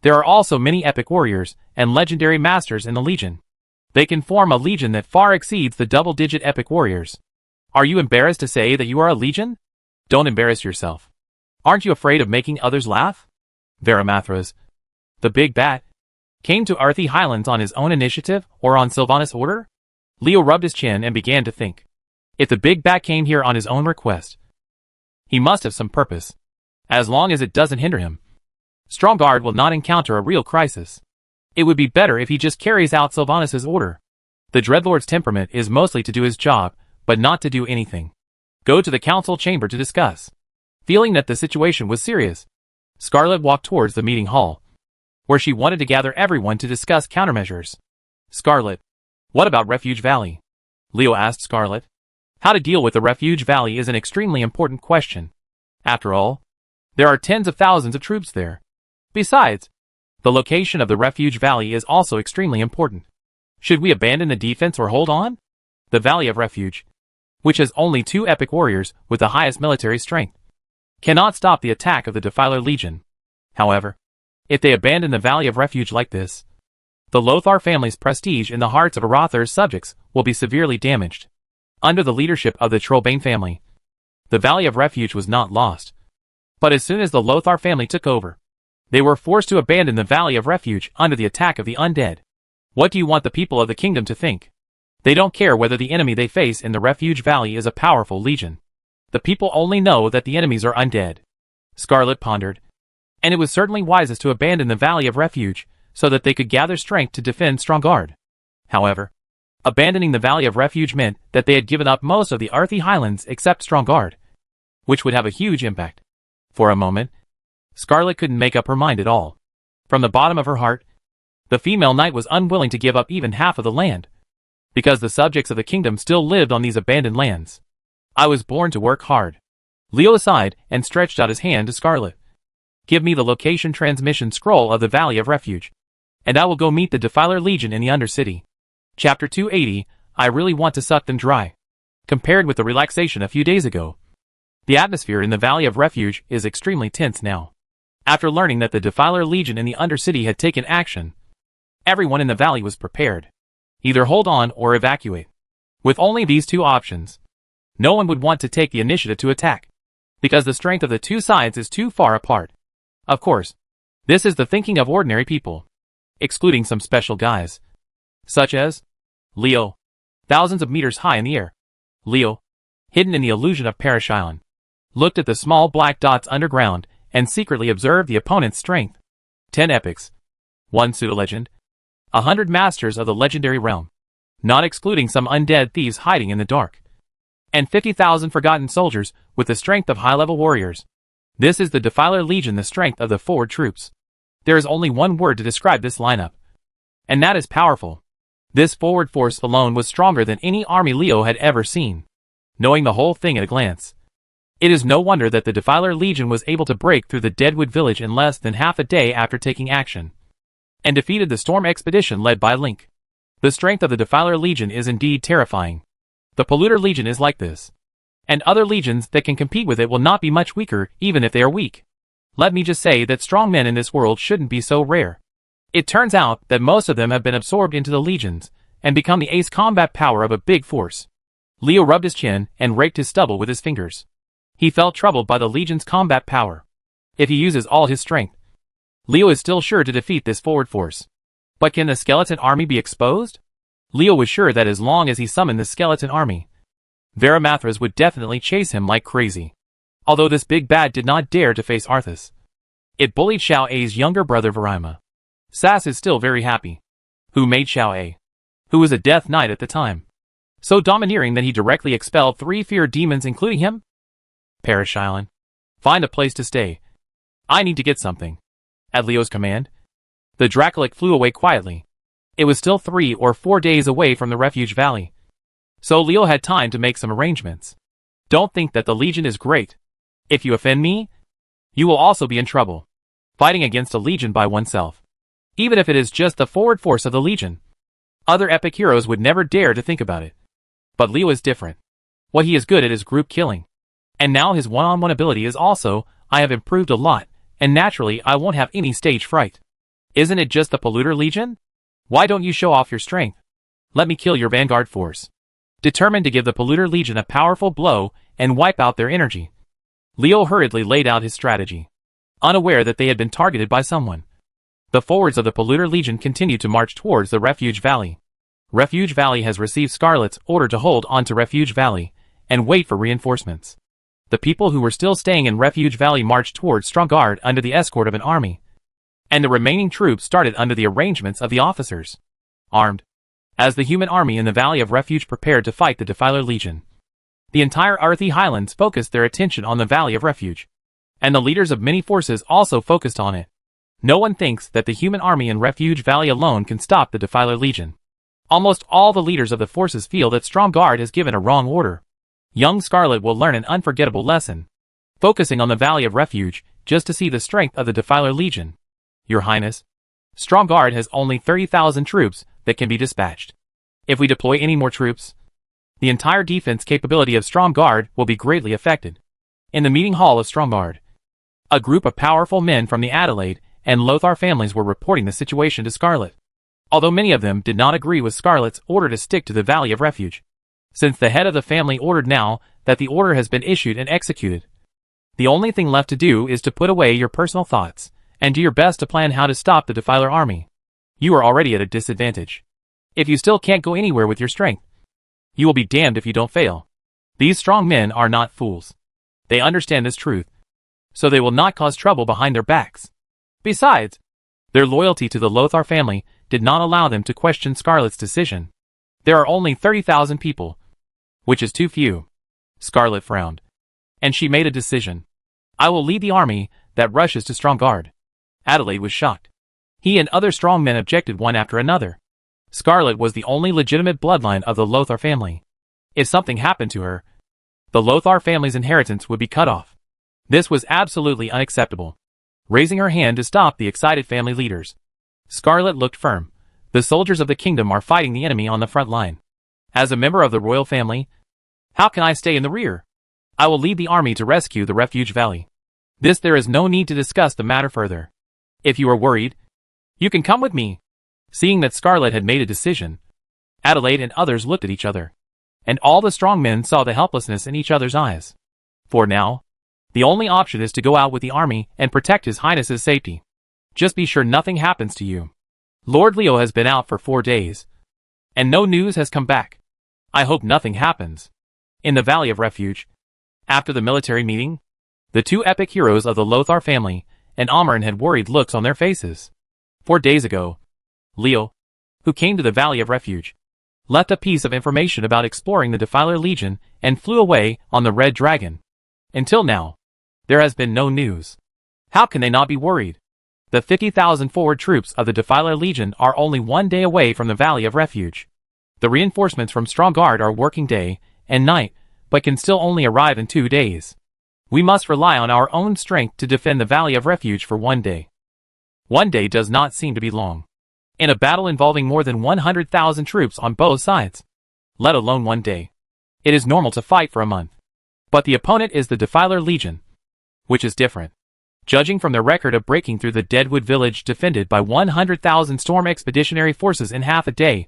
there are also many epic warriors and legendary masters in the Legion. They can form a legion that far exceeds the double-digit epic warriors. Are you embarrassed to say that you are a legion? Don't embarrass yourself. Aren't you afraid of making others laugh? Varamathras, the big bat, came to Arthi Highlands on his own initiative or on Sylvanas' order? Leo rubbed his chin and began to think. If the big bat came here on his own request, he must have some purpose. As long as it doesn't hinder him, Stromgarde will not encounter a real crisis. It would be better if he just carries out Sylvanas' order. The Dreadlord's temperament is mostly to do his job, but not to do anything. Go to the council chamber to discuss. Feeling that the situation was serious, Scarlet walked towards the meeting hall, where she wanted to gather everyone to discuss countermeasures. Scarlet, what about Refuge Valley? Leo asked Scarlet. How to deal with the Refuge Valley is an extremely important question. After all, there are tens of thousands of troops there. Besides, the location of the Refuge Valley is also extremely important. Should we abandon the defense or hold on? The Valley of Refuge, which has only 2 epic warriors with the highest military strength, cannot stop the attack of the Defiler Legion. However, if they abandon the Valley of Refuge like this, the Lothar family's prestige in the hearts of Arathar's subjects will be severely damaged. Under the leadership of the Trollbane family, the Valley of Refuge was not lost. But as soon as the Lothar family took over, they were forced to abandon the Valley of Refuge under the attack of the undead. What do you want the people of the kingdom to think? They don't care whether the enemy they face in the Refuge Valley is a powerful legion. The people only know that the enemies are undead. Scarlet pondered. And it was certainly wisest to abandon the Valley of Refuge, so that they could gather strength to defend Stromgarde. However, abandoning the Valley of Refuge meant that they had given up most of the Arthi Highlands except Stromgarde, which would have a huge impact. For a moment, Scarlet couldn't make up her mind at all. From the bottom of her heart, the female knight was unwilling to give up even half of the land, because the subjects of the kingdom still lived on these abandoned lands. I was born to work hard. Leo sighed and stretched out his hand to Scarlet. Give me the location transmission scroll of the Valley of Refuge, and I will go meet the Defiler Legion in the Undercity. Chapter 280, I really want to suck them dry. Compared with the relaxation a few days ago, the atmosphere in the Valley of Refuge is extremely tense now. After learning that the Defiler Legion in the Undercity had taken action, everyone in the valley was prepared. Either hold on or evacuate. With only these 2 options, no one would want to take the initiative to attack, because the strength of the 2 sides is too far apart. Of course, this is the thinking of ordinary people, excluding some special guys, such as Leo, thousands of meters high in the air. Leo, hidden in the illusion of Perish Island, looked at the small black dots underground and secretly observed the opponent's strength. 10 epics, 1 pseudo-legend, 100 masters of the legendary realm, not excluding some undead thieves hiding in the dark, and 50,000 forgotten soldiers with the strength of high-level warriors. This is the Defiler Legion, the strength of the forward troops. There is only one word to describe this lineup, and that is powerful. This forward force alone was stronger than any army Leo had ever seen. Knowing the whole thing at a glance, it is no wonder that the Defiler Legion was able to break through the Deadwood village in less than half a day after taking action, and defeated the storm expedition led by Link. The strength of the Defiler Legion is indeed terrifying. The Polluter Legion is like this, and other legions that can compete with it will not be much weaker even if they are weak. Let me just say that strong men in this world shouldn't be so rare. It turns out that most of them have been absorbed into the legions, and become the ace combat power of a big force. Leo rubbed his chin and raked his stubble with his fingers. He felt troubled by the legion's combat power. If he uses all his strength, Leo is still sure to defeat this forward force. But can the skeleton army be exposed? Leo was sure that as long as he summoned the skeleton army, Varamathras would definitely chase him like crazy. Although this big bad did not dare to face Arthas, it bullied Xiao A's younger brother Varima. Sass is still very happy, who made Xiao A, who was a death knight at the time, so domineering that he directly expelled 3 feared demons including him. Perish Island. Find a place to stay. I need to get something. At Leo's command, the Dracolic flew away quietly. It was still 3 or 4 days away from the Refuge Valley, so Leo had time to make some arrangements. Don't think that the Legion is great. If you offend me, you will also be in trouble. Fighting against a Legion by oneself, even if it is just the forward force of the Legion. Other epic heroes would never dare to think about it. But Leo is different. What he is good at is group killing. And now his one-on-one ability is also, I have improved a lot, and naturally I won't have any stage fright. Isn't it just the Polluter Legion? Why don't you show off your strength? Let me kill your vanguard force. Determined to give the Polluter Legion a powerful blow and wipe out their energy, Leo hurriedly laid out his strategy, unaware that they had been targeted by someone. The forwards of the Polluter Legion continued to march towards the Refuge Valley. Refuge Valley has received Scarlet's order to hold on to Refuge Valley and wait for reinforcements. The people who were still staying in Refuge Valley marched towards Stromgarde under the escort of an army, and the remaining troops started under the arrangements of the officers, armed, as the human army in the Valley of Refuge prepared to fight the Defiler Legion. The entire Earthy Highlands focused their attention on the Valley of Refuge, and the leaders of many forces also focused on it. No one thinks that the human army in Refuge Valley alone can stop the Defiler Legion. Almost all the leaders of the forces feel that Stromgarde has given a wrong order. Young Scarlet will learn an unforgettable lesson, focusing on the Valley of Refuge just to see the strength of the Defiler Legion. Your Highness, Stromgarde has only 30,000 troops that can be dispatched. If we deploy any more troops, the entire defense capability of Stromgarde will be greatly affected. In the meeting hall of Stromgarde, a group of powerful men from the Adelaide and Lothar families were reporting the situation to Scarlet, although many of them did not agree with Scarlet's order to stick to the Valley of Refuge. Since the head of the family ordered now that the order has been issued and executed, the only thing left to do is to put away your personal thoughts and do your best to plan how to stop the Defiler army. You are already at a disadvantage. If you still can't go anywhere with your strength, you will be damned if you don't fail. These strong men are not fools. They understand this truth, so they will not cause trouble behind their backs. Besides, their loyalty to the Lothar family did not allow them to question Scarlet's decision. There are only 30,000 people, which is too few. Scarlet frowned, and she made a decision. I will lead the army that rushes to Stromgarde. Adelaide was shocked. He and other strong men objected one after another. Scarlet was the only legitimate bloodline of the Lothar family. If something happened to her, the Lothar family's inheritance would be cut off. This was absolutely unacceptable. Raising her hand to stop the excited family leaders, Scarlet looked firm. The soldiers of the kingdom are fighting the enemy on the front line. As a member of the royal family, how can I stay in the rear? I will lead the army to rescue the Refuge Valley. There is no need to discuss the matter further. If you are worried, you can come with me. Seeing that Scarlet had made a decision, Adelaide and others looked at each other, and all the strong men saw the helplessness in each other's eyes. For now, the only option is to go out with the army and protect His Highness's safety. Just be sure nothing happens to you. Lord Leo has been out for 4 days, and no news has come back. I hope nothing happens. In the Valley of Refuge, after the military meeting, the two epic heroes of the Lothar family and Amren had worried looks on their faces. 4 days ago, Leo, who came to the Valley of Refuge, left a piece of information about exploring the Defiler Legion and flew away on the Red Dragon. Until now, there has been no news. How can they not be worried? The 50,000 forward troops of the Defiler Legion are only 1 day away from the Valley of Refuge. The reinforcements from Stromgarde are working day and night, but can still only arrive in 2 days. We must rely on our own strength to defend the Valley of Refuge for 1 day. 1 day does not seem to be long. In a battle involving more than 100,000 troops on both sides, let alone 1 day, it is normal to fight for a month. But the opponent is the Defiler Legion, which is different. Judging from their record of breaking through the Deadwood village defended by 100,000 storm expeditionary forces in half a day,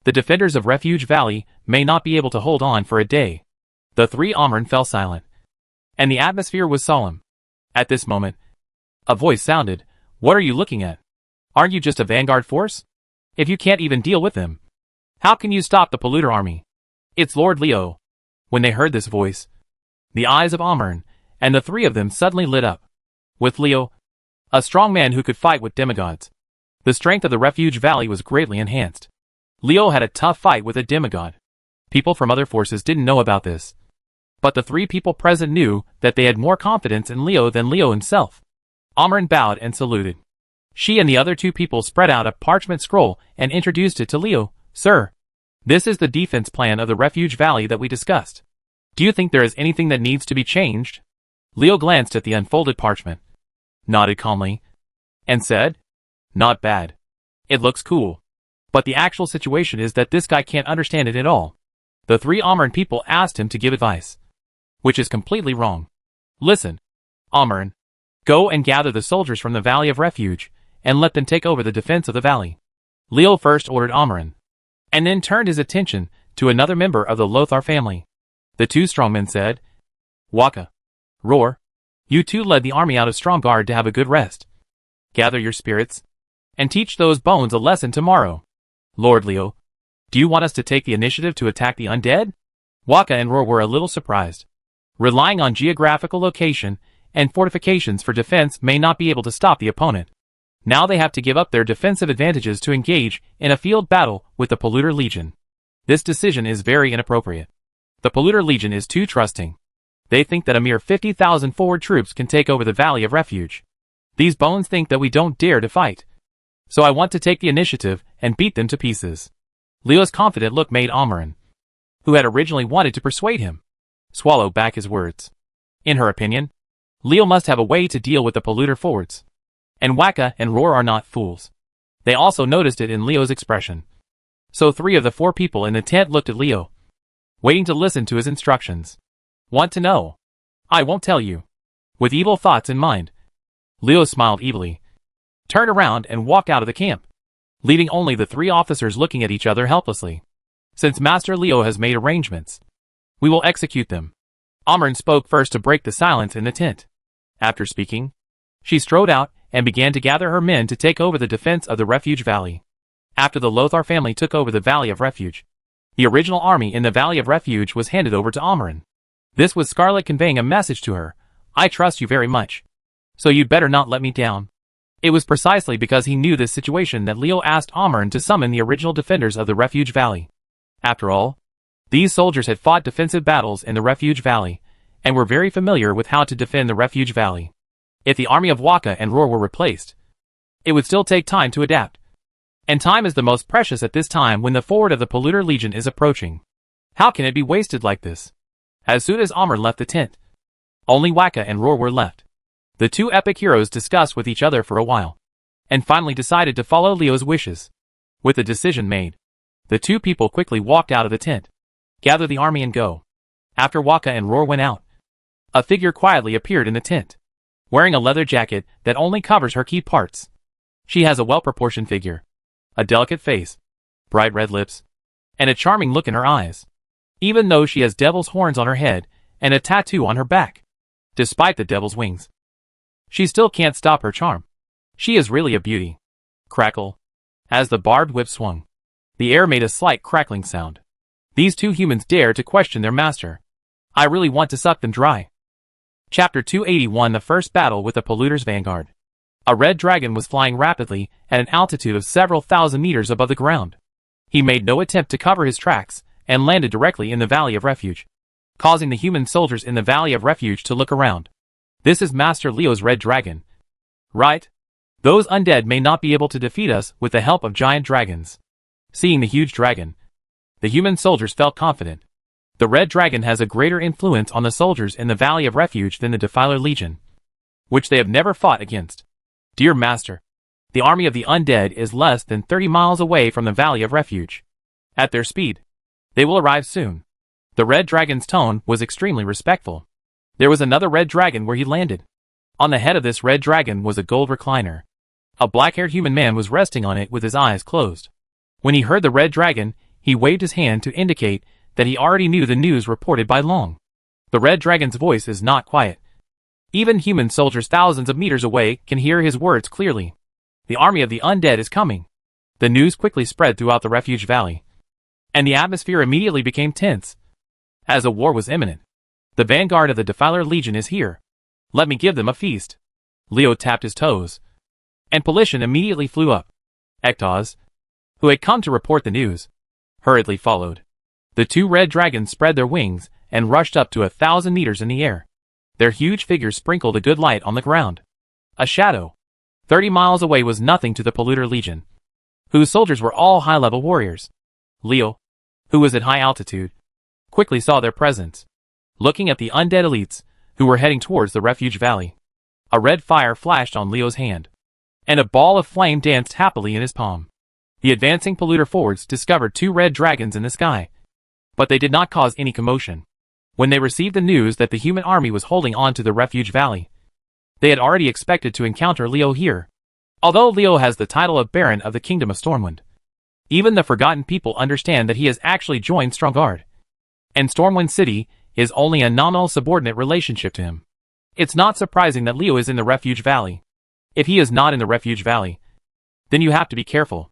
the defenders of Refuge Valley may not be able to hold on for a day. The three Amren fell silent, and the atmosphere was solemn. At this moment, a voice sounded, "What are you looking at? Aren't you just a vanguard force? If you can't even deal with them, how can you stop the Polluter army? It's Lord Leo." When they heard this voice, the eyes of Amren and the three of them suddenly lit up. With Leo, a strong man who could fight with demigods, the strength of the Refuge Valley was greatly enhanced. Leo had a tough fight with a demigod. People from other forces didn't know about this, but the 3 people present knew that they had more confidence in Leo than Leo himself. Amren bowed and saluted. She and the other 2 people spread out a parchment scroll and introduced it to Leo. "Sir, this is the defense plan of the Refuge Valley that we discussed. Do you think there is anything that needs to be changed?" Leo glanced at the unfolded parchment, nodded calmly, and said, "Not bad. It looks cool. But the actual situation is that this guy can't understand it at all." The 3 Amren people asked him to give advice, which is completely wrong. "Listen, Amren, Go and gather the soldiers from the Valley of Refuge, and let them take over the defense of the valley. Leo first ordered Amaran, and then turned his attention to another member of the Lothar family. The two strongmen said, Waka, Roar, you two led the army out of Stromgard to have a good rest. Gather your spirits, and teach those bones a lesson tomorrow. Lord Leo, do you want us to take the initiative to attack the undead? Waka and Roar were a little surprised. Relying on geographical location and fortifications for defense may not be able to stop the opponent. Now they have to give up their defensive advantages to engage in a field battle with the Polluter Legion. This decision is very inappropriate. The Polluter Legion is too trusting. They think that a mere 50,000 forward troops can take over the Valley of Refuge. These bones think that we don't dare to fight. So I want to take the initiative and beat them to pieces. Leo's confident look made Amaran, who had originally wanted to persuade him, swallow back his words. In her opinion, Leo must have a way to deal with the polluter forwards. And Waka and Roar are not fools. They also noticed it in Leo's expression. So 3 of the 4 people in the tent looked at Leo, waiting to listen to his instructions. Want to know? I won't tell you. With evil thoughts in mind, Leo smiled evilly, turned around and walked out of the camp, leaving only the 3 officers looking at each other helplessly. Since Master Leo has made arrangements, we will execute them. Amaran spoke first to break the silence in the tent. After speaking, she strode out and began to gather her men to take over the defense of the Refuge Valley. After the Lothar family took over the Valley of Refuge, the original army in the Valley of Refuge was handed over to Amaran. This was Scarlet conveying a message to her. I trust you very much, so you'd better not let me down. It was precisely because he knew this situation that Leo asked Amaran to summon the original defenders of the Refuge Valley. After all, these soldiers had fought defensive battles in the Refuge Valley, and were very familiar with how to defend the Refuge Valley. If the army of Waka and Roar were replaced, it would still take time to adapt. And time is the most precious at this time when the forward of the Polluter Legion is approaching. How can it be wasted like this? As soon as Amaran left the tent, only Waka and Roar were left. The 2 epic heroes discussed with each other for a while, and finally decided to follow Leo's wishes. With the decision made, the 2 people quickly walked out of the tent, gather the army and go. After Waka and Roar went out, a figure quietly appeared in the tent, wearing a leather jacket that only covers her key parts. She has a well-proportioned figure, a delicate face, bright red lips, and a charming look in her eyes, even though she has devil's horns on her head and a tattoo on her back. Despite the devil's wings, she still can't stop her charm. She is really a beauty. Crackle. As the barbed whip swung, the air made a slight crackling sound. These 2 humans dare to question their master. I really want to suck them dry. Chapter 281. The first battle with the Polluter's Vanguard. A red dragon was flying rapidly at an altitude of several thousand meters above the ground. He made no attempt to cover his tracks and landed directly in the Valley of Refuge, causing the human soldiers in the Valley of Refuge to look around. This is Master Leo's red dragon, right? Those undead may not be able to defeat us with the help of giant dragons. Seeing the huge dragon, the human soldiers felt confident. The red dragon has a greater influence on the soldiers in the Valley of Refuge than the Defiler Legion, which they have never fought against. Dear Master, the army of the undead is less than 30 miles away from the Valley of Refuge. At their speed, they will arrive soon. The red dragon's tone was extremely respectful. There was another red dragon where he landed. On the head of this red dragon was a gold recliner. A black-haired human man was resting on it with his eyes closed. When he heard the red dragon, he waved his hand to indicate that he already knew the news reported by Long. The red dragon's voice is not quiet. Even human soldiers thousands of meters away can hear his words clearly. The army of the undead is coming. The news quickly spread throughout the Refuge Valley, and the atmosphere immediately became tense, as a war was imminent. The vanguard of the Defiler Legion is here. Let me give them a feast. Leo tapped his toes, and Polition immediately flew up. Ektoz, who had come to report the news, hurriedly followed. The 2 red dragons spread their wings and rushed up to 1,000 meters in the air. Their huge figures sprinkled a good light on the ground. A shadow 30 miles away was nothing to the Polluter Legion, whose soldiers were all high-level warriors. Leo, who was at high altitude, quickly saw their presence. Looking at the undead elites, who were heading towards the Refuge Valley, a red fire flashed on Leo's hand, and a ball of flame danced happily in his palm. The advancing polluter forwards discovered 2 red dragons in the sky, but they did not cause any commotion. When they received the news that the human army was holding on to the Refuge Valley, They had already expected to encounter Leo here. Although Leo has the title of Baron of the Kingdom of Stormwind, even the Forgotten People understand that he has actually joined Stromgarde. And Stormwind City is only a nominal subordinate relationship to him. It's not surprising that Leo is in the Refuge Valley. If he is not in the Refuge Valley, then you have to be careful.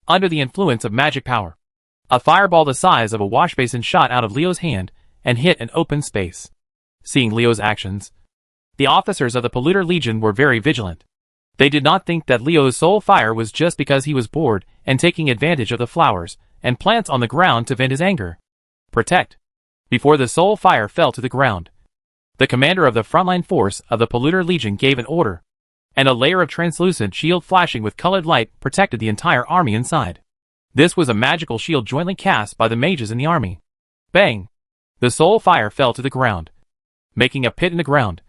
Under the influence of magic power, a fireball the size of a wash basin shot out of Leo's hand and hit an open space. Seeing Leo's actions, the officers of the Polluter Legion were very vigilant. They did not think that Leo's soul fire was just because he was bored and taking advantage of the flowers and plants on the ground to vent his anger. Protect. Before the soul fire fell to the ground, the commander of the frontline force of the Polluter Legion gave an order, and a layer of translucent shield flashing with colored light protected the entire army inside. This was a magical shield jointly cast by the mages in the army. Bang! The soul fire fell to the ground, making a pit in the ground,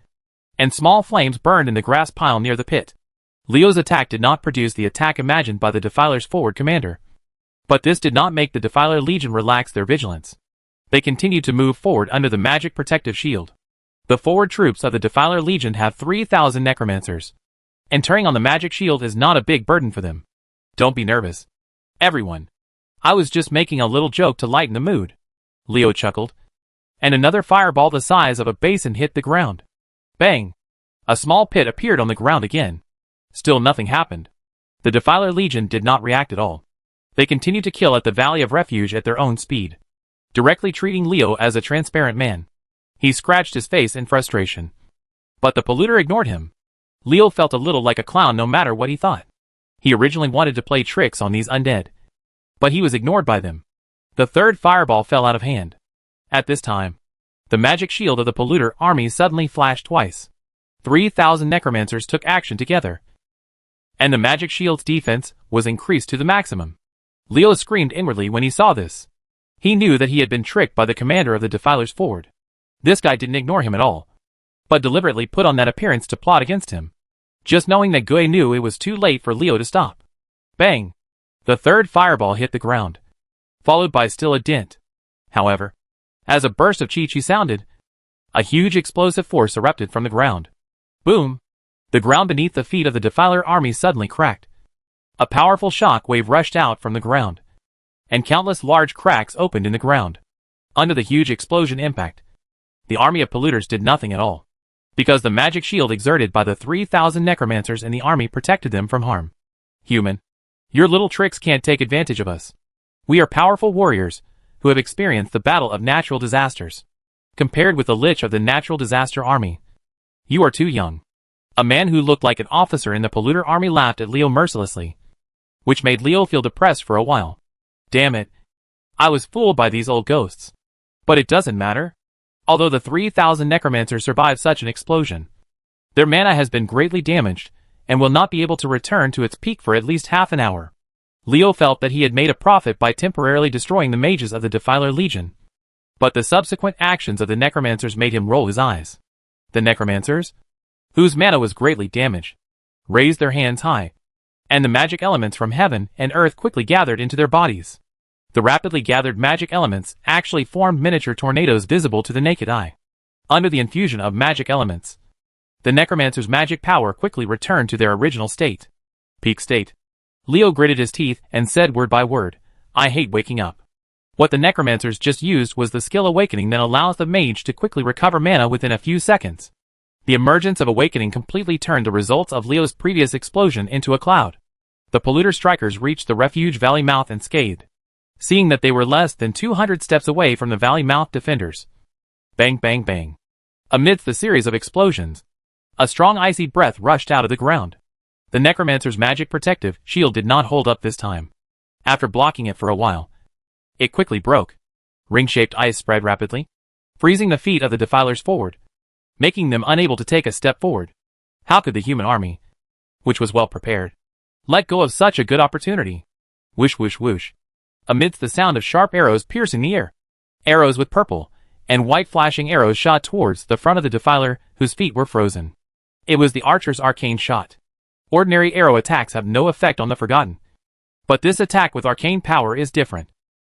and small flames burned in the grass pile near the pit. Leo's attack did not produce the attack imagined by the Defiler's forward commander. But this did not make the Defiler Legion relax their vigilance. They continued to move forward under the magic protective shield. The forward troops of the Defiler Legion have 3,000 Necromancers, and turning on the magic shield is not a big burden for them. Don't be nervous, everyone. I was just making a little joke to lighten the mood. Leo chuckled. And another fireball the size of a basin hit the ground. Bang! A small pit appeared on the ground again. Still nothing happened. The Defiler Legion did not react at all. They continued to kill at the Valley of Refuge at their own speed, directly treating Leo as a transparent man. He scratched his face in frustration. But the polluter ignored him. Leo felt a little like a clown no matter what he thought. He originally wanted to play tricks on these undead, but he was ignored by them. The third fireball fell out of hand. At this time, the magic shield of the polluter army suddenly flashed twice. 3,000 necromancers took action together, and the magic shield's defense was increased to the maximum. Leo screamed inwardly when he saw this. He knew that he had been tricked by the commander of the Defiler's Ford. This guy didn't ignore him at all, but deliberately put on that appearance to plot against him. Just knowing that Gui knew it was too late for Leo to stop. Bang! The third fireball hit the ground, followed by still a dent. However, as a burst of chi sounded, a huge explosive force erupted from the ground. Boom! The ground beneath the feet of the Defiler army suddenly cracked. A powerful shock wave rushed out from the ground, and countless large cracks opened in the ground. Under the huge explosion impact, the army of polluters did nothing at all, because the magic shield exerted by the 3,000 necromancers in the army protected them from harm. Human, your little tricks can't take advantage of us. We are powerful warriors who have experienced the battle of natural disasters. Compared with the lich of the natural disaster army, you are too young. A man who looked like an officer in the polluter army laughed at Leo mercilessly, which made Leo feel depressed for a while. Damn it. I was fooled by these old ghosts. But it doesn't matter. Although the 3,000 necromancers survived such an explosion, their mana has been greatly damaged and will not be able to return to its peak for at least half an hour. Leo felt that he had made a profit by temporarily destroying the mages of the Defiler Legion, but the subsequent actions of the necromancers made him roll his eyes. The necromancers, whose mana was greatly damaged, raised their hands high, and the magic elements from heaven and earth quickly gathered into their bodies. The rapidly gathered magic elements actually formed miniature tornadoes visible to the naked eye. Under the infusion of magic elements, the necromancer's magic power quickly returned to their original state. Peak state. Leo gritted his teeth and said word by word, I hate waking up. What the necromancers just used was the skill awakening that allows the mage to quickly recover mana within a few seconds. The emergence of awakening completely turned the results of Leo's previous explosion into a cloud. The polluter strikers reached the refuge valley mouth unscathed, seeing that they were less than 200 steps away from the valley mouth defenders. Bang bang bang. Amidst the series of explosions, a strong icy breath rushed out of the ground. The necromancer's magic protective shield did not hold up this time. After blocking it for a while, it quickly broke. Ring-shaped ice spread rapidly, freezing the feet of the defilers forward, making them unable to take a step forward. How could the human army, which was well prepared, let go of such a good opportunity? Whoosh whoosh whoosh. Amidst the sound of sharp arrows piercing the air, arrows with purple and white flashing arrows shot towards the front of the defiler whose feet were frozen. It was the archer's arcane shot. Ordinary arrow attacks have no effect on the Forgotten, but this attack with arcane power is different.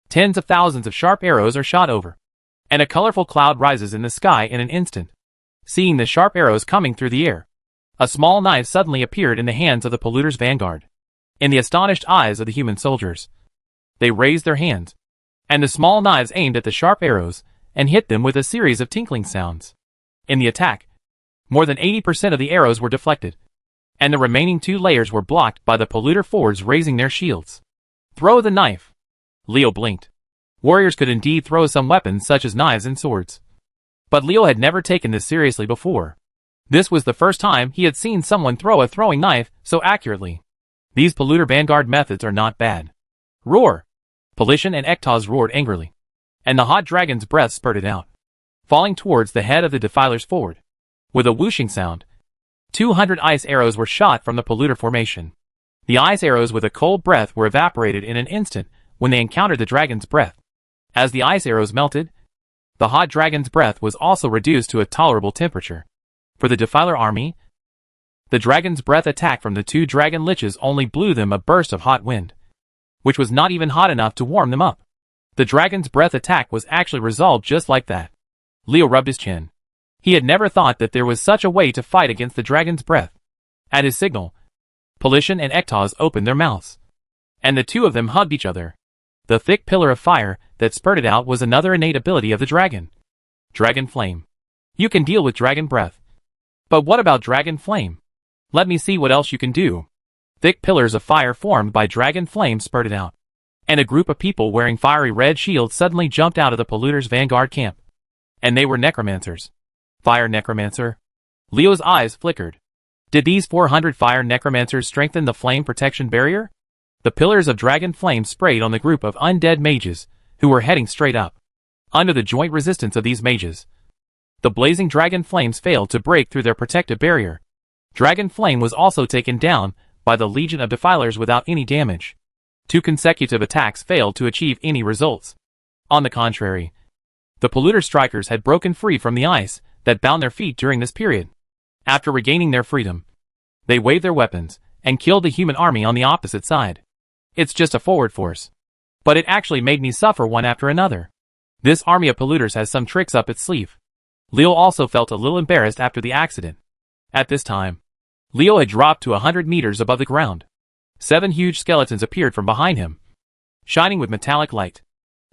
Tens of thousands of sharp arrows are shot over, and a colorful cloud rises in the sky in an instant. Seeing the sharp arrows coming through the air, A small knife suddenly appeared in the hands of the polluter's vanguard. In the astonished eyes of the human soldiers, they raised their hands, and the small knives aimed at the sharp arrows and hit them with a series of tinkling sounds. In the attack, more than 80% of the arrows were deflected, and the remaining 2 layers were blocked by the polluter forwards raising their shields. Throw the knife. Leo blinked. Warriors could indeed throw some weapons such as knives and swords. But Leo had never taken this seriously before. This was the first time he had seen someone throw a throwing knife so accurately. These polluter vanguard methods are not bad. Roar! Polition and Ektoz roared angrily, and the hot dragon's breath spurted out, falling towards the head of the defilers forward. With a whooshing sound, 200 ice arrows were shot from the polluter formation. The ice arrows with a cold breath were evaporated in an instant when they encountered the dragon's breath. As the ice arrows melted, the hot dragon's breath was also reduced to a tolerable temperature. For the defiler army, the dragon's breath attack from the 2 dragon liches only blew them a burst of hot wind, which was not even hot enough to warm them up. The dragon's breath attack was actually resolved just like that. Leo rubbed his chin. He had never thought that there was such a way to fight against the dragon's breath. At his signal, Polition and Ektoz opened their mouths, and the 2 of them hugged each other. The thick pillar of fire that spurted out was another innate ability of the dragon. Dragon Flame. You can deal with dragon breath. But what about Dragon Flame? Let me see what else you can do. Thick pillars of fire formed by Dragon Flame spurted out, and a group of people wearing fiery red shields suddenly jumped out of the polluter's vanguard camp. And they were Necromancers. Fire Necromancer. Leo's eyes flickered. Did these 400 fire Necromancers strengthen the flame protection barrier? The pillars of Dragon Flame sprayed on the group of undead mages, who were heading straight up. Under the joint resistance of these mages, the blazing Dragon Flames failed to break through their protective barrier. Dragon Flame was also taken down by the legion of defilers without any damage. 2 consecutive attacks failed to achieve any results. On the contrary, the polluter strikers had broken free from the ice that bound their feet during this period. After regaining their freedom, they waved their weapons and killed the human army on the opposite side. It's just a forward force, but it actually made me suffer one after another. This army of polluters has some tricks up its sleeve. Leo also felt a little embarrassed after the accident. At this time, Leo had dropped to 100 meters above the ground. 7 huge skeletons appeared from behind him, shining with metallic light.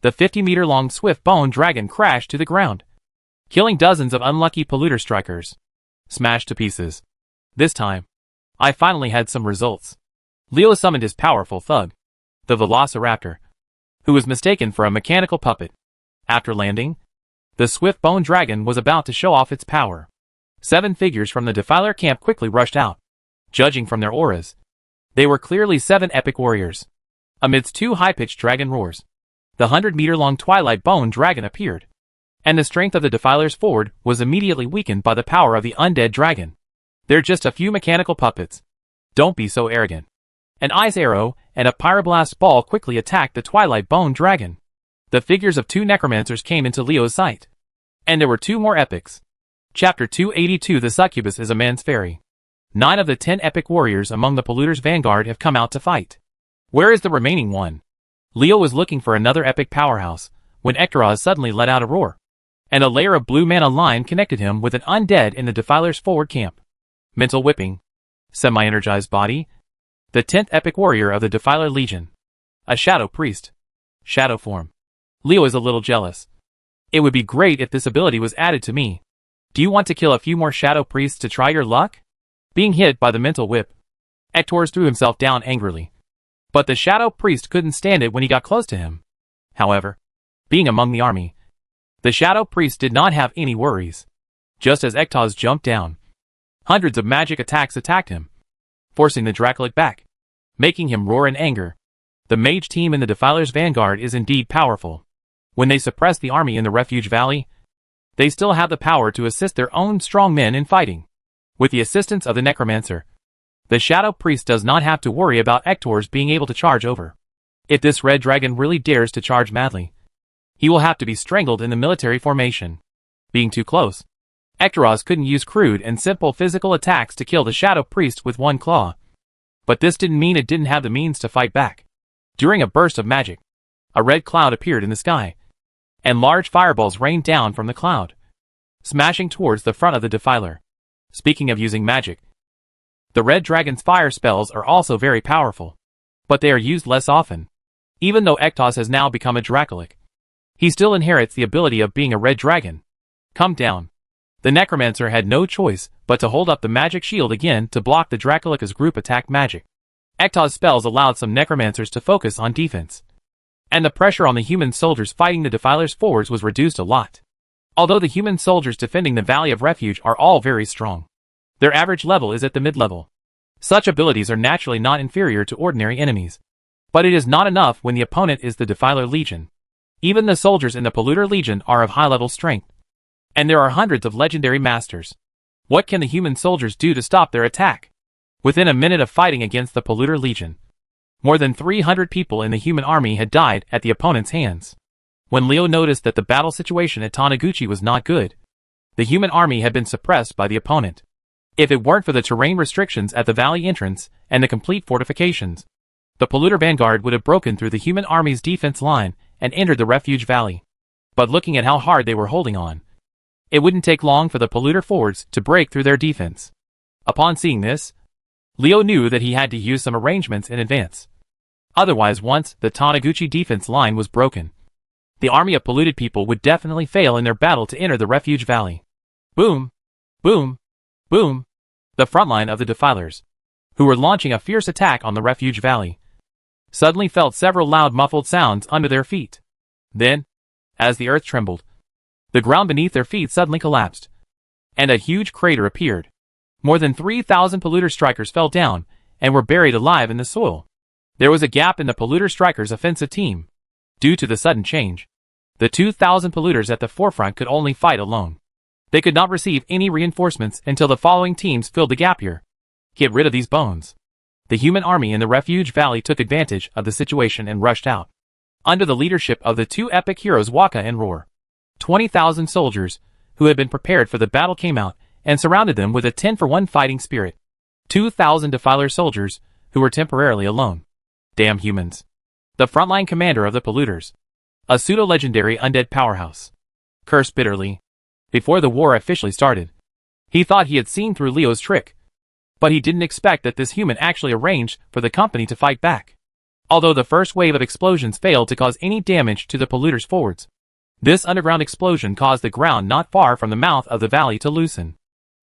The 50-meter-long swift-boned dragon crashed to the ground, killing dozens of unlucky polluter strikers. Smashed to pieces. This time, I finally had some results. Leo summoned his powerful thug, the Velociraptor, who was mistaken for a mechanical puppet. After landing, the swift-boned dragon was about to show off its power. 7 figures from the defiler camp quickly rushed out. Judging from their auras, they were clearly 7 epic warriors. Amidst 2 high-pitched dragon roars, the 100-meter-long twilight-boned dragon appeared, and the strength of the defilers forward was immediately weakened by the power of the undead dragon. They're just a few mechanical puppets. Don't be so arrogant. An ice arrow and a pyroblast ball quickly attacked the twilight-boned dragon. The figures of 2 necromancers came into Leo's sight, and there were 2 more epics. Chapter 282. The Succubus is a man's fairy. 9 of the 10 epic warriors among the polluter's vanguard have come out to fight. Where is the remaining one? Leo was looking for another epic powerhouse, when Ektoz suddenly let out a roar, and a layer of blue mana line connected him with an undead in the defiler's forward camp. Mental whipping. Semi-energized body. The 10th epic warrior of the Defiler Legion. A shadow priest. Shadow form. Leo is a little jealous. It would be great if this ability was added to me. Do you want to kill a few more shadow priests to try your luck? Being hit by the mental whip, Ektoz threw himself down angrily. But the shadow priest couldn't stand it when he got close to him. However, being among the army, the shadow priest did not have any worries. Just as Ektoz jumped down, hundreds of magic attacks attacked him, forcing the Dracolich back, making him roar in anger. The mage team in the Defiler's vanguard is indeed powerful. When they suppress the army in the Refuge Valley, they still have the power to assist their own strong men in fighting. With the assistance of the Necromancer, the Shadow Priest does not have to worry about Ektoz being able to charge over. If this red dragon really dares to charge madly, he will have to be strangled in the military formation. Being too close, Ektoz couldn't use crude and simple physical attacks to kill the Shadow Priest with one claw. But this didn't mean it didn't have the means to fight back. During a burst of magic, a red cloud appeared in the sky, and large fireballs rained down from the cloud, smashing towards the front of the Defiler. Speaking of using magic, The Red Dragon's fire spells are also very powerful, but they are used less often. Even though Ektos has now become a Dracolic, he still inherits the ability of being a Red Dragon. Come down. The Necromancer had no choice but to hold up the magic shield again to block the Dracolic's group attack magic. Ektos' spells allowed some Necromancers to focus on defense, and the pressure on the human soldiers fighting the Defilers forwards was reduced a lot. Although the human soldiers defending the Valley of Refuge are all very strong, their average level is at the mid-level. Such abilities are naturally not inferior to ordinary enemies. But it is not enough when the opponent is the Defiler Legion. Even the soldiers in the Polluter Legion are of high-level strength, and there are hundreds of legendary masters. What can the human soldiers do to stop their attack? Within a minute of fighting against the Polluter Legion, more than 300 people in the human army had died at the opponent's hands. When Leo noticed that the battle situation at Taniguchi was not good, the human army had been suppressed by the opponent. If it weren't for the terrain restrictions at the valley entrance and the complete fortifications, the Polluter Vanguard would have broken through the human army's defense line and entered the Refuge Valley. But looking at how hard they were holding on, it wouldn't take long for the Polluter forwards to break through their defense. Upon seeing this, Leo knew that he had to use some arrangements in advance. Otherwise, once the Taniguchi defense line was broken, the army of polluted people would definitely fail in their battle to enter the Refuge Valley. Boom! Boom! Boom! The front line of the Defilers, who were launching a fierce attack on the Refuge Valley, suddenly felt several loud muffled sounds under their feet. Then, as the earth trembled, the ground beneath their feet suddenly collapsed, and a huge crater appeared. More than 3,000 Polluter Strikers fell down and were buried alive in the soil. There was a gap in the Polluter Strikers' offensive team. Due to the sudden change, the 2,000 Polluters at the forefront could only fight alone. They could not receive any reinforcements until the following teams filled the gap here. Get rid of these bones. The human army in the Refuge Valley took advantage of the situation and rushed out. Under the leadership of the two epic heroes Waka and Roar, 20,000 soldiers, who had been prepared for the battle, came out and surrounded them with a 10-for-1 fighting spirit. 2,000 Defiler soldiers, who were temporarily alone. Damn humans. The frontline commander of the Polluters, a pseudo-legendary undead powerhouse, cursed bitterly. Before the war officially started, he thought he had seen through Leo's trick, but he didn't expect that this human actually arranged for the company to fight back. Although the first wave of explosions failed to cause any damage to the Polluters forwards, this underground explosion caused the ground not far from the mouth of the valley to loosen.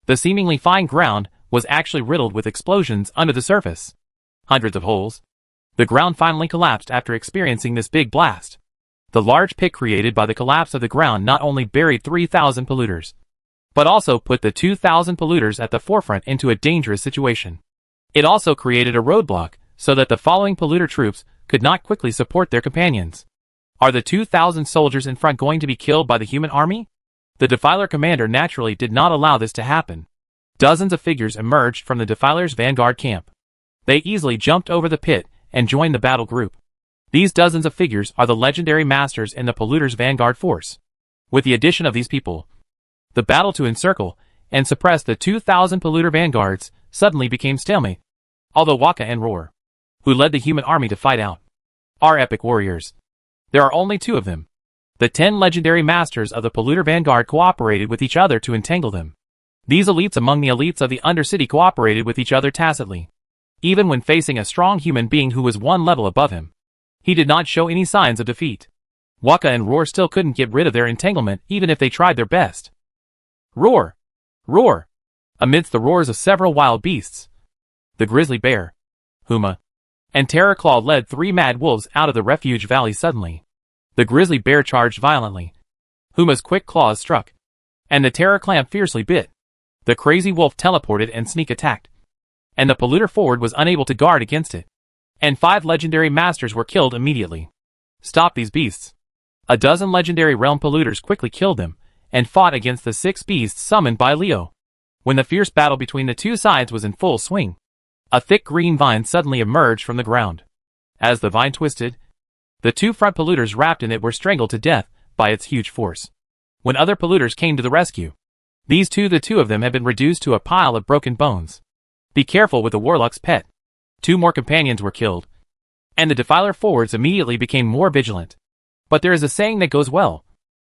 The seemingly fine ground was actually riddled with explosions under the surface. Hundreds of holes. The ground finally collapsed after experiencing this big blast. The large pit created by the collapse of the ground not only buried 3,000 Polluters, but also put the 2,000 Polluters at the forefront into a dangerous situation. It also created a roadblock so that the following Polluter troops could not quickly support their companions. Are the 2,000 soldiers in front going to be killed by the human army? The Defiler commander naturally did not allow this to happen. Dozens of figures emerged from the Defiler's vanguard camp. They easily jumped over the pit and joined the battle group. These dozens of figures are the legendary masters in the Polluter's vanguard force. With the addition of these people, the battle to encircle and suppress the 2,000 Polluter vanguards suddenly became stalemate. Although Waka and Roar, who led the human army to fight out, are epic warriors, there are only two of them. The 10 legendary masters of the Polluter vanguard cooperated with each other to entangle them. These elites among the elites of the Undercity cooperated with each other tacitly. Even when facing a strong human being who was one level above him, he did not show any signs of defeat. Waka and Roar still couldn't get rid of their entanglement even if they tried their best. Roar! Roar! Amidst the roars of several wild beasts, the grizzly bear, Huma, and Terror Claw led 3 mad wolves out of the Refuge Valley suddenly. The grizzly bear charged violently. Huma's quick claws struck, and the Terror Clamp fiercely bit. The crazy wolf teleported and sneak attacked, and the Polluter forward was unable to guard against it. And 5 legendary masters were killed immediately. Stop these beasts. A dozen legendary realm Polluters quickly killed them, and fought against the 6 beasts summoned by Leo. When the fierce battle between the two sides was in full swing, a thick green vine suddenly emerged from the ground. As the vine twisted, the 2 front Polluters wrapped in it were strangled to death by its huge force. When other Polluters came to the rescue, the two of them had been reduced to a pile of broken bones. Be careful with the Warlock's pet. 2 more companions were killed, and the Defiler forwards immediately became more vigilant. But there is a saying that goes well.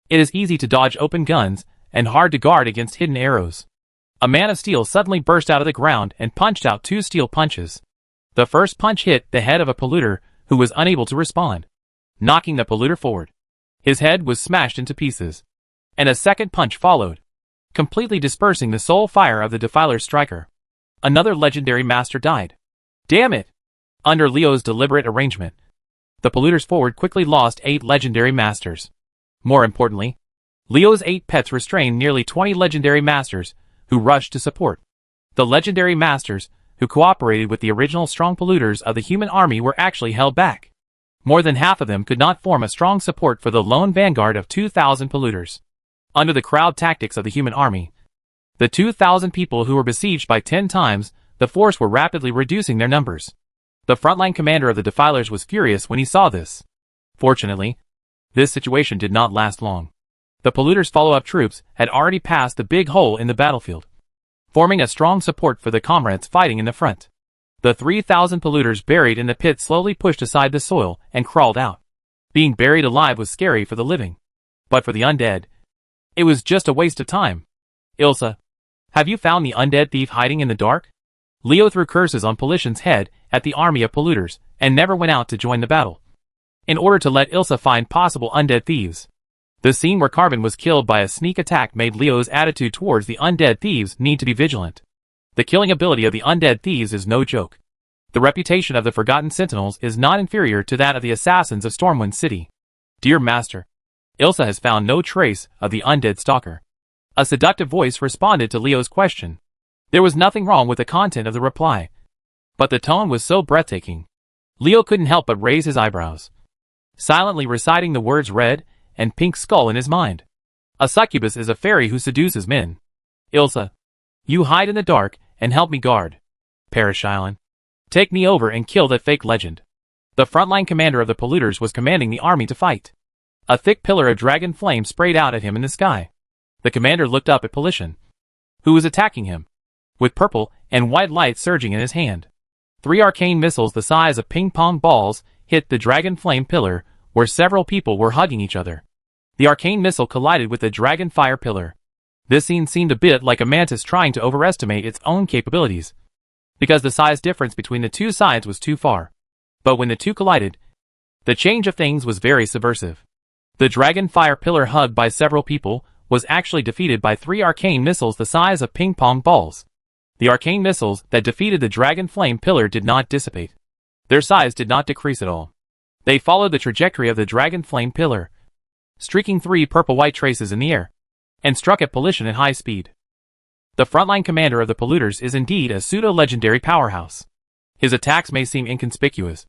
It is easy to dodge open guns, and hard to guard against hidden arrows. A man of steel suddenly burst out of the ground and punched out 2 steel punches. The first punch hit the head of a polluter who was unable to respond, knocking the polluter forward. His head was smashed into pieces. And a second punch followed, completely dispersing the soul fire of the Defiler's striker. Another legendary master died. Damn it! Under Leo's deliberate arrangement, the polluter's forward quickly lost 8 legendary masters. More importantly, Leo's 8 pets restrained nearly 20 legendary masters who rushed to support. The legendary masters who cooperated with the original strong polluters of the human army were actually held back. More than half of them could not form a strong support for the lone vanguard of 2,000 polluters. Under the crowd tactics of the human army, the 2,000 people who were besieged by 10 times the force were rapidly reducing their numbers. The frontline commander of the Defilers was furious when he saw this. Fortunately, this situation did not last long. The polluters' follow-up troops had already passed the big hole in the battlefield, forming a strong support for the comrades fighting in the front. The 3,000 polluters buried in the pit slowly pushed aside the soil and crawled out. Being buried alive was scary for the living, but for the undead, it was just a waste of time. Ilsa, have you found the undead thief hiding in the dark? Leo threw curses on Polition's head at the army of polluters and never went out to join the battle, in order to let Ilsa find possible undead thieves. The scene where Carvin was killed by a sneak attack made Leo's attitude towards the undead thieves need to be vigilant. The killing ability of the undead thieves is no joke. The reputation of the Forgotten Sentinels is not inferior to that of the assassins of Stormwind City. Dear Master, Ilsa has found no trace of the undead stalker. A seductive voice responded to Leo's question. There was nothing wrong with the content of the reply, but the tone was so breathtaking. Leo couldn't help but raise his eyebrows, silently reciting the words red and pink skull in his mind. A succubus is a fairy who seduces men. Ilsa, you hide in the dark and help me guard Parashylon. Take me over and kill that fake legend. The frontline commander of the polluters was commanding the army to fight. A thick pillar of dragon flame sprayed out at him in the sky. The commander looked up at Polition, who was attacking him, with purple and white light surging in his hand. 3 arcane missiles the size of ping-pong balls hit the dragon flame pillar, where several people were hugging each other. The arcane missile collided with the dragon fire pillar. This scene seemed a bit like a mantis trying to overestimate its own capabilities, because the size difference between the two sides was too far. But when the two collided, the change of things was very subversive. The dragon fire pillar hugged by several people was actually defeated by 3 arcane missiles the size of ping-pong balls. The arcane missiles that defeated the dragon flame pillar did not dissipate. Their size did not decrease at all. They followed the trajectory of the dragon flame pillar, streaking 3 purple-white traces in the air, and struck at Polition at high speed. The frontline commander of the polluters is indeed a pseudo-legendary powerhouse. His attacks may seem inconspicuous,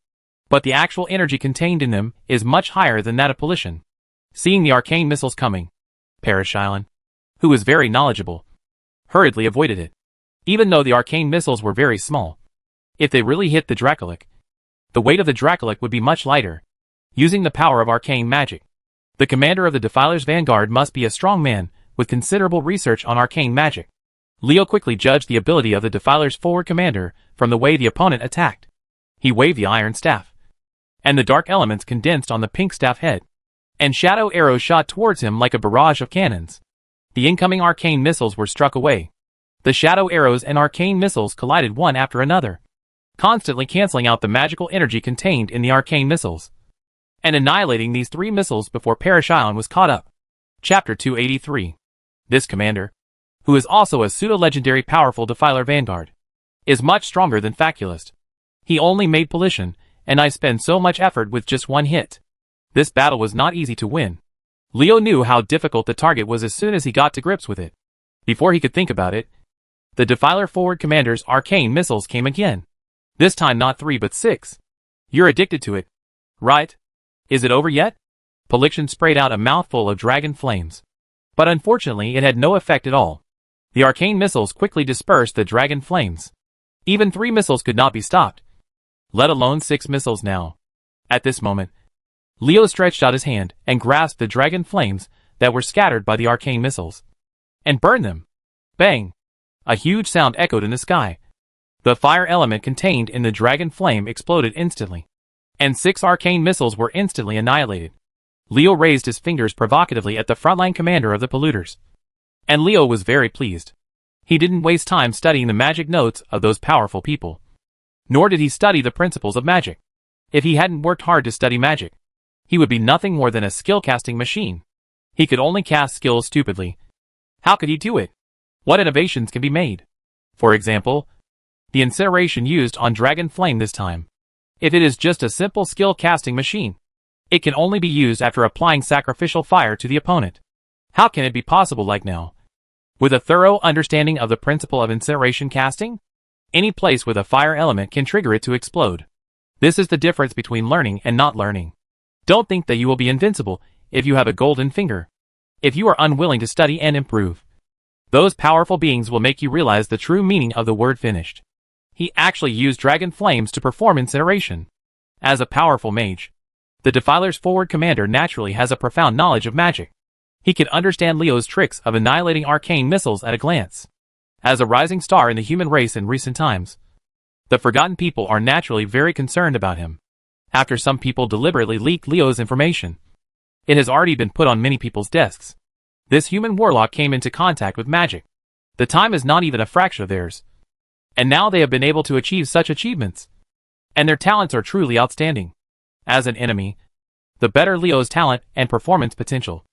but the actual energy contained in them is much higher than that of Polition. Seeing the arcane missiles coming, Parashylon, who was very knowledgeable, hurriedly avoided it. Even though the arcane missiles were very small, if they really hit the Dracolic, the weight of the Dracolic would be much lighter. Using the power of arcane magic, the commander of the Defiler's vanguard must be a strong man with considerable research on arcane magic. Leo quickly judged the ability of the Defiler's forward commander from the way the opponent attacked. He waved the iron staff, and the dark elements condensed on the pink staff head, and shadow arrows shot towards him like a barrage of cannons. The incoming arcane missiles were struck away. The shadow arrows and arcane missiles collided one after another, constantly canceling out the magical energy contained in the arcane missiles, and annihilating these 3 missiles before Parashylon was caught up. Chapter 283. This commander, who is also a pseudo-legendary powerful Defiler vanguard, is much stronger than Faculist. He only made Polition, and I spend so much effort with just 1 hit. This battle was not easy to win. Leo knew how difficult the target was as soon as he got to grips with it. Before he could think about it, the Defiler forward commander's arcane missiles came again. This time not 3 but 6. You're addicted to it, right? Is it over yet? Polition sprayed out a mouthful of dragon flames, but unfortunately it had no effect at all. The arcane missiles quickly dispersed the dragon flames. Even 3 missiles could not be stopped, let alone 6 missiles now. At this moment, Leo stretched out his hand and grasped the dragon flames that were scattered by the arcane missiles, and burned them. Bang! A huge sound echoed in the sky. The fire element contained in the dragon flame exploded instantly, and 6 arcane missiles were instantly annihilated. Leo raised his fingers provocatively at the frontline commander of the polluters, and Leo was very pleased. He didn't waste time studying the magic notes of those powerful people. Nor did he study the principles of magic. If he hadn't worked hard to study magic, he would be nothing more than a skill-casting machine. He could only cast skills stupidly. How could he do it? What innovations can be made? For example, the incineration used on Dragon Flame this time. If it is just a simple skill-casting machine, it can only be used after applying sacrificial fire to the opponent. How can it be possible like now? With a thorough understanding of the principle of incineration casting, any place with a fire element can trigger it to explode. This is the difference between learning and not learning. Don't think that you will be invincible if you have a golden finger. If you are unwilling to study and improve, those powerful beings will make you realize the true meaning of the word finished. He actually used dragon flames to perform incineration. As a powerful mage, the Defiler's forward commander naturally has a profound knowledge of magic. He can understand Leo's tricks of annihilating arcane missiles at a glance. As a rising star in the human race in recent times, the Forgotten People are naturally very concerned about him. After some people deliberately leaked Leo's information, it has already been put on many people's desks. This human warlock came into contact with magic. The time is not even a fraction of theirs. And now they have been able to achieve such achievements. And their talents are truly outstanding. As an enemy, the better Leo's talent and performance potential,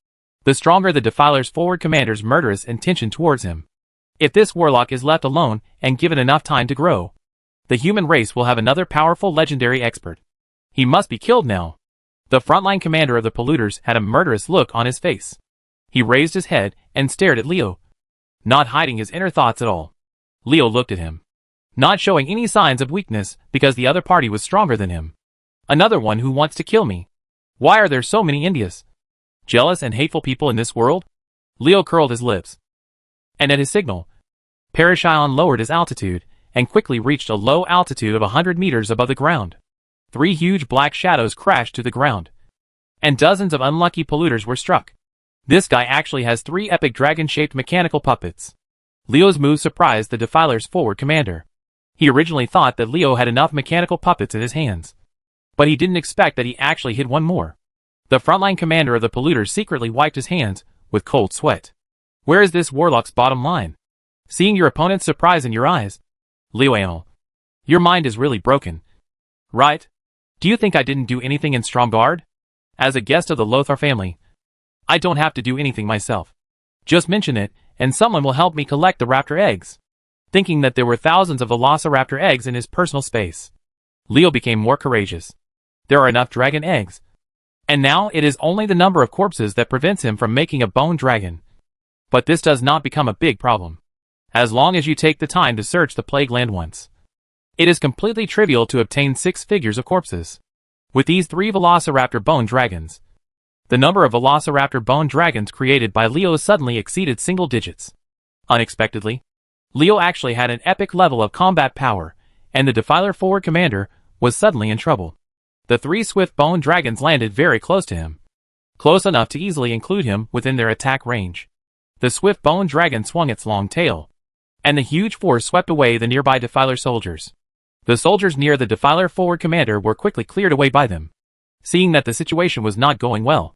the stronger the Defiler's forward commander's murderous intention towards him. If this warlock is left alone and given enough time to grow, the human race will have another powerful legendary expert. He must be killed now. The frontline commander of the polluters had a murderous look on his face. He raised his head and stared at Leo, not hiding his inner thoughts at all. Leo looked at him, not showing any signs of weakness because the other party was stronger than him. Another one who wants to kill me. Why are there so many Indias? Jealous and hateful people in this world? Leo curled his lips. And at his signal, Parashion lowered his altitude and quickly reached a low altitude of 100 meters above the ground. 3 huge black shadows crashed to the ground, and dozens of unlucky polluters were struck. This guy actually has 3 epic dragon-shaped mechanical puppets. Leo's move surprised the Defiler's forward commander. He originally thought that Leo had enough mechanical puppets in his hands, but he didn't expect that he actually hid one more. The frontline commander of the polluters secretly wiped his hands with cold sweat. Where is this warlock's bottom line? Seeing your opponent's surprise in your eyes, Leo, your mind is really broken, right? Do you think I didn't do anything in Stromgarde? As a guest of the Lothar family, I don't have to do anything myself. Just mention it, and someone will help me collect the raptor eggs. Thinking that there were thousands of velociraptor eggs in his personal space, Leo became more courageous. There are enough dragon eggs. And now it is only the number of corpses that prevents him from making a bone dragon. But this does not become a big problem, as long as you take the time to search the plague land once. It is completely trivial to obtain 6 figures of corpses. With these 3 velociraptor bone dragons, the number of velociraptor bone dragons created by Leo suddenly exceeded single digits. Unexpectedly, Leo actually had an epic level of combat power, and the Defiler forward commander was suddenly in trouble. The 3 swift bone dragons landed very close to him, close enough to easily include him within their attack range. The swift bone dragon swung its long tail, and the huge force swept away the nearby Defiler soldiers. The soldiers near the Defiler forward commander were quickly cleared away by them. Seeing that the situation was not going well,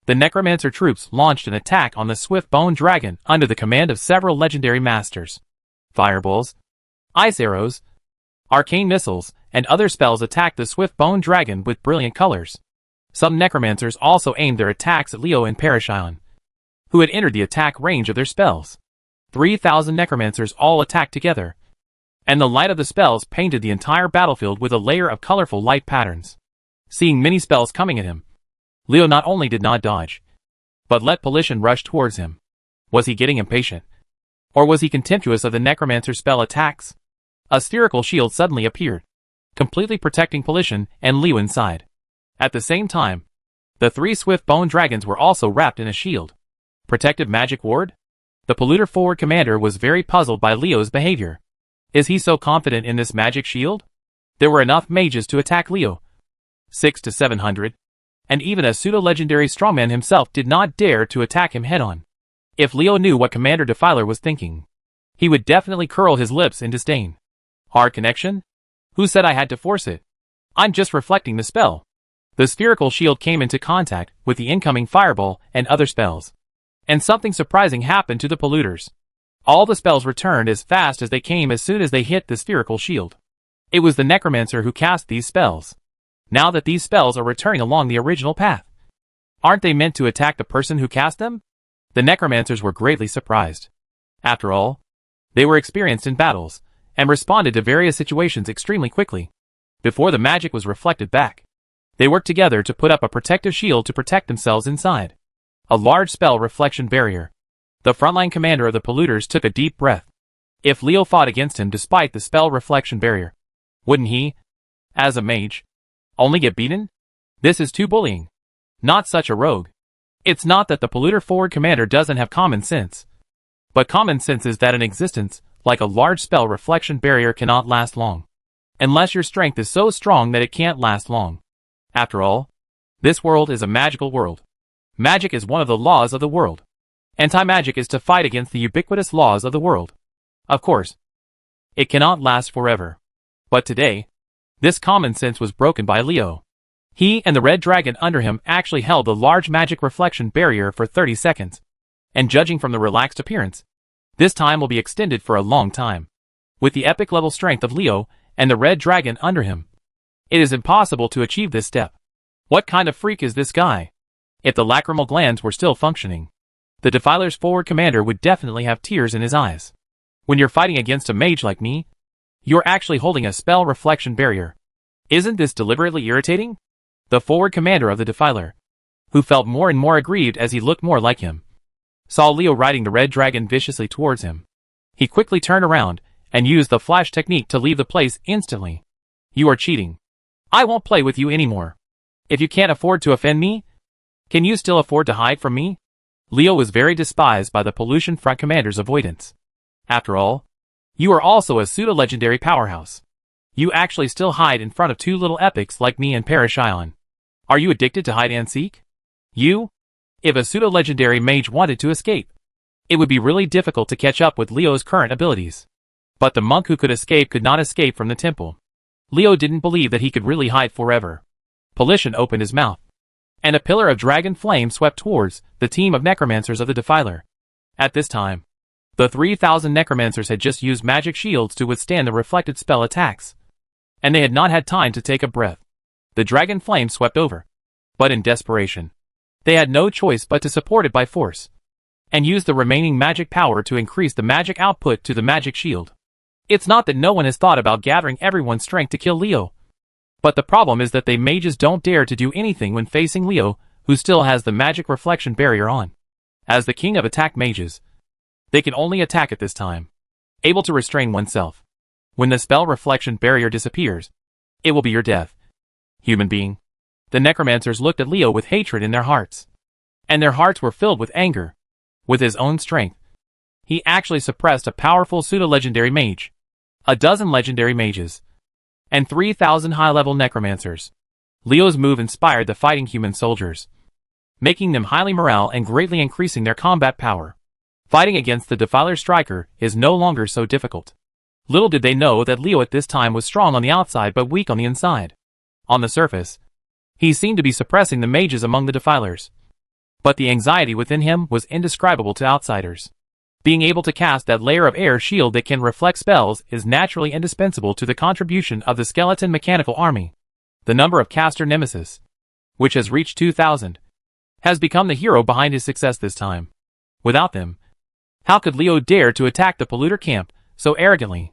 the Necromancer troops launched an attack on the swift bone dragon under the command of several legendary masters. Fireballs, ice arrows, arcane missiles, and other spells attacked the swift bone dragon with brilliant colors. Some necromancers also aimed their attacks at Leo and Parashion, who had entered the attack range of their spells. 3,000 necromancers all attacked together, and the light of the spells painted the entire battlefield with a layer of colorful light patterns. Seeing many spells coming at him, Leo not only did not dodge, but let Polition rush towards him. Was he getting impatient? Or was he contemptuous of the necromancer spell attacks? A spherical shield suddenly appeared, completely protecting Polition and Leo inside. At the same time, the 3 swift bone dragons were also wrapped in a shield. Protective magic ward? The polluter forward commander was very puzzled by Leo's behavior. Is he so confident in this magic shield? There were enough mages to attack Leo, 600 to 700, and even a pseudo-legendary strongman himself did not dare to attack him head-on. If Leo knew what Commander Defiler was thinking, he would definitely curl his lips in disdain. Hard connection? Who said I had to force it? I'm just reflecting the spell. The spherical shield came into contact with the incoming fireball and other spells, and something surprising happened to the polluters. All the spells returned as fast as they came as soon as they hit the spherical shield. It was the Necromancer who cast these spells. Now that these spells are returning along the original path, aren't they meant to attack the person who cast them? The Necromancers were greatly surprised. After all, they were experienced in battles, and responded to various situations extremely quickly. Before the magic was reflected back, they worked together to put up a protective shield to protect themselves inside. A large spell reflection barrier. The frontline commander of the polluters took a deep breath. If Leo fought against him despite the spell reflection barrier, wouldn't he, as a mage, only get beaten? This is too bullying. Not such a rogue. It's not that the polluter forward commander doesn't have common sense, but common sense is that an existence like a large spell reflection barrier cannot last long, unless your strength is so strong that it can't last long. After all, this world is a magical world. Magic is one of the laws of the world. Anti-magic is to fight against the ubiquitous laws of the world. Of course, it cannot last forever. But today, this common sense was broken by Leo. He and the red dragon under him actually held the large magic reflection barrier for 30 seconds. And judging from the relaxed appearance, this time will be extended for a long time. With the epic level strength of Leo and the red dragon under him, it is impossible to achieve this step. What kind of freak is this guy? If the lacrimal glands were still functioning, the Defiler's forward commander would definitely have tears in his eyes. When you're fighting against a mage like me, you're actually holding a spell reflection barrier. Isn't this deliberately irritating? The forward commander of the Defiler, who felt more and more aggrieved as he looked more like him, saw Leo riding the red dragon viciously towards him. He quickly turned around and used the flash technique to leave the place instantly. You are cheating. I won't play with you anymore. If you can't afford to offend me, can you still afford to hide from me? Leo was very despised by the pollution front commander's avoidance. After all, you are also a pseudo-legendary powerhouse. You actually still hide in front of two little epics like me and Parashion. Are you addicted to hide and seek? You? If a pseudo-legendary mage wanted to escape, it would be really difficult to catch up with Leo's current abilities. But the monk who could escape could not escape from the temple. Leo didn't believe that he could really hide forever. Pollution opened his mouth, and a pillar of dragon flame swept towards the team of necromancers of the Defiler. At this time, the 3,000 necromancers had just used magic shields to withstand the reflected spell attacks, and they had not had time to take a breath. The dragon flame swept over, but in desperation, they had no choice but to support it by force, and use the remaining magic power to increase the magic output to the magic shield. It's not that no one has thought about gathering everyone's strength to kill Leo, but the problem is that they mages don't dare to do anything when facing Leo, who still has the magic reflection barrier on. As the king of attack mages, they can only attack at this time, able to restrain oneself. When the spell reflection barrier disappears, it will be your death. Human being. The necromancers looked at Leo with hatred in their hearts, and their hearts were filled with anger. With his own strength, he actually suppressed a powerful pseudo-legendary mage, a dozen legendary mages, and 3,000 high-level necromancers. Leo's move inspired the fighting human soldiers, making them highly morale and greatly increasing their combat power. Fighting against the Defiler striker is no longer so difficult. Little did they know that Leo at this time was strong on the outside but weak on the inside. On the surface, he seemed to be suppressing the mages among the Defilers, but the anxiety within him was indescribable to outsiders. Being able to cast that layer of air shield that can reflect spells is naturally indispensable to the contribution of the skeleton mechanical army. The number of caster nemesis, which has reached 2,000, has become the hero behind his success this time. Without them, how could Leo dare to attack the polluter camp so arrogantly?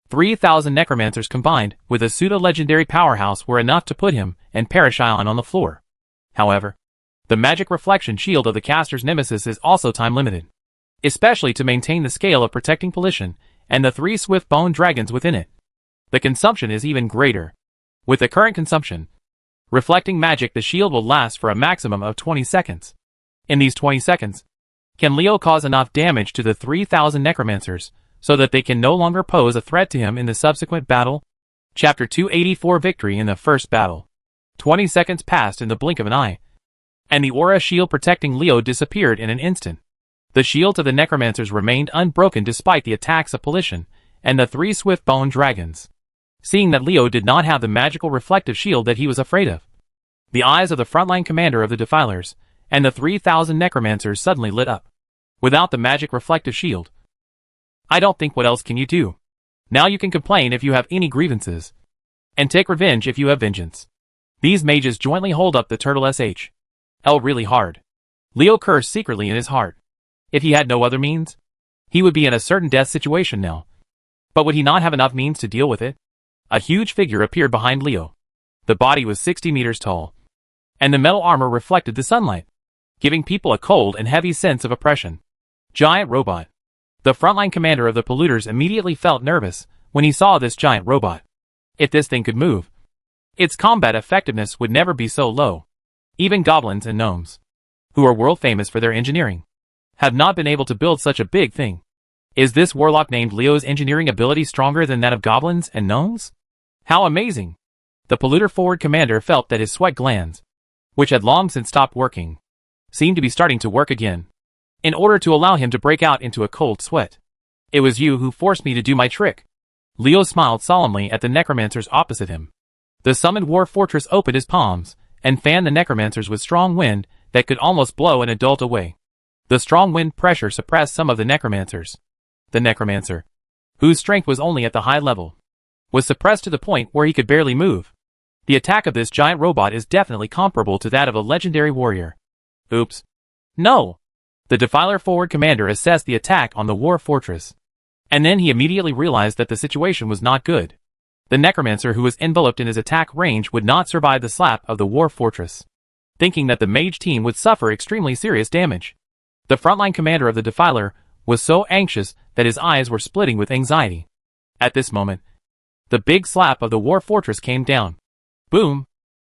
3,000 necromancers combined with a pseudo-legendary powerhouse were enough to put him and Parashion on the floor. However, the magic reflection shield of the caster's nemesis is also time-limited, especially to maintain the scale of protecting pollution and the 3 swift bone dragons within it. The consumption is even greater. With the current consumption, reflecting magic, the shield will last for a maximum of 20 seconds. In these 20 seconds, can Leo cause enough damage to the 3,000 necromancers so that they can no longer pose a threat to him in the subsequent battle? Chapter 284 Victory in the First Battle. 20 seconds passed in the blink of an eye, and the aura shield protecting Leo disappeared in an instant. The shields of the necromancers remained unbroken despite the attacks of pollution and the 3 swift bone dragons. Seeing that Leo did not have the magical reflective shield that he was afraid of, the eyes of the frontline commander of the Defilers and the 3,000 necromancers suddenly lit up. Without the magic reflective shield, I don't think what else can you do. Now you can complain if you have any grievances. And take revenge if you have vengeance. These mages jointly hold up the turtle SHL really hard. Leo cursed secretly in his heart. If he had no other means, he would be in a certain death situation now. But would he not have enough means to deal with it? A huge figure appeared behind Leo. The body was 60 meters tall. And the metal armor reflected the sunlight, giving people a cold and heavy sense of oppression. Giant robot. The frontline commander of the polluters immediately felt nervous when he saw this giant robot. If this thing could move, its combat effectiveness would never be so low. Even goblins and gnomes, who are world famous for their engineering, have not been able to build such a big thing. Is this warlock named Leo's engineering ability stronger than that of goblins and gnomes? How amazing! The polluter forward commander felt that his sweat glands, which had long since stopped working, seemed to be starting to work again, in order to allow him to break out into a cold sweat. It was you who forced me to do my trick. Leo smiled solemnly at the necromancers opposite him. The summoned war fortress opened his palms, and fanned the necromancers with strong wind that could almost blow an adult away. The strong wind pressure suppressed some of the necromancers. The necromancer, whose strength was only at the high level, was suppressed to the point where he could barely move. The attack of this giant robot is definitely comparable to that of a legendary warrior. Oops. No! The Defiler forward commander assessed the attack on the war fortress. And then he immediately realized that the situation was not good. The necromancer who was enveloped in his attack range would not survive the slap of the war fortress, thinking that the mage team would suffer extremely serious damage. The frontline commander of the Defiler was so anxious that his eyes were splitting with anxiety. At this moment, the big slap of the war fortress came down. Boom!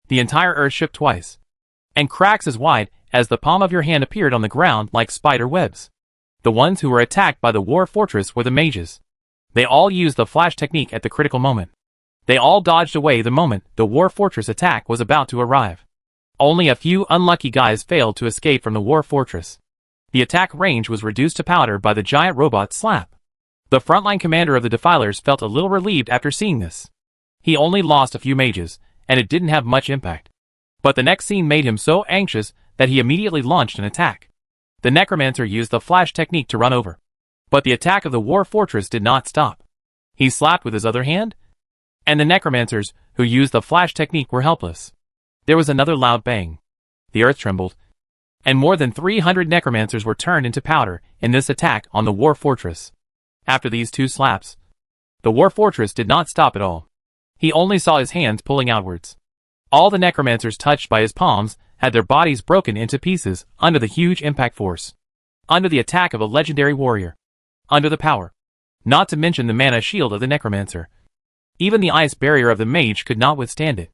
The entire earth shook twice, and cracks as wide as the palm of your hand appeared on the ground like spider webs. The ones who were attacked by the war fortress were the mages. They all used the flash technique at the critical moment. They all dodged away the moment the war fortress attack was about to arrive. Only a few unlucky guys failed to escape from the war fortress. The attack range was reduced to powder by the giant robot's slap. The frontline commander of the Defilers felt a little relieved after seeing this. He only lost a few mages, and it didn't have much impact. But the next scene made him so anxious that he immediately launched an attack. The Necromancer used the flash technique to run over. But the attack of the war fortress did not stop. He slapped with his other hand, and the Necromancers who used the flash technique were helpless. There was another loud bang. The earth trembled, and more than 300 Necromancers were turned into powder in this attack on the war fortress. After these two slaps, the war fortress did not stop at all. He only saw his hands pulling outwards. All the Necromancers touched by his palms had their bodies broken into pieces under the huge impact force, under the attack of a legendary warrior, under the power, not to mention the mana shield of the Necromancer. Even the ice barrier of the mage could not withstand it.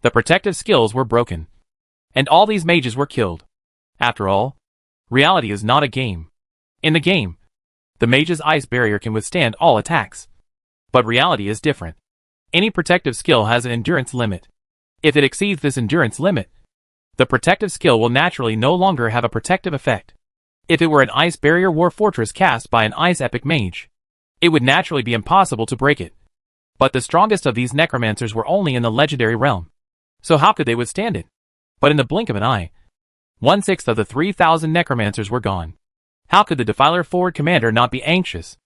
The protective skills were broken, and all these mages were killed. After all, reality is not a game. In the game, the mage's ice barrier can withstand all attacks. But reality is different. Any protective skill has an endurance limit. If it exceeds this endurance limit, the protective skill will naturally no longer have a protective effect. If it were an ice barrier war fortress cast by an ice epic mage, it would naturally be impossible to break it. But the strongest of these necromancers were only in the legendary realm. So how could they withstand it? But in the blink of an eye, 1/6 of the 3,000 necromancers were gone. How could the Defiler forward commander not be anxious?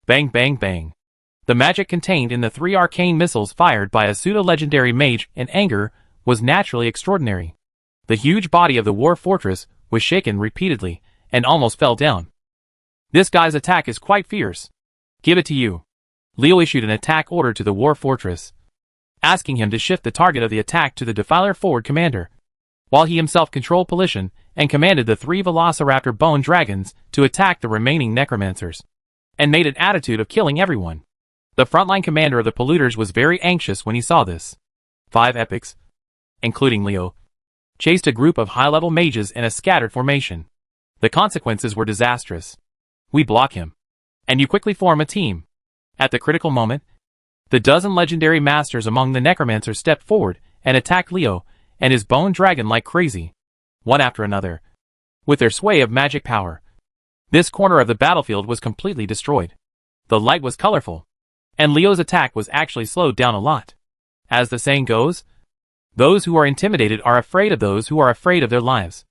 Bang bang bang. The magic contained in the 3 arcane missiles fired by a pseudo-legendary mage in anger was naturally extraordinary. The huge body of the war fortress was shaken repeatedly and almost fell down. This guy's attack is quite fierce. Give it to you. Leo issued an attack order to the war fortress, asking him to shift the target of the attack to the Defiler forward commander, while he himself controlled Polition and commanded the 3 Velociraptor bone dragons to attack the remaining necromancers, and made an attitude of killing everyone. The frontline commander of the polluters was very anxious when he saw this. 5 epics, including Leo, chased a group of high-level mages in a scattered formation. The consequences were disastrous. We block him, and you quickly form a team. At the critical moment, the dozen legendary masters among the necromancers stepped forward and attacked Leo and his bone dragon like crazy, one after another, with their sway of magic power. This corner of the battlefield was completely destroyed. The light was colorful, and Leo's attack was actually slowed down a lot. As the saying goes, those who are intimidated are afraid of those who are afraid of their lives.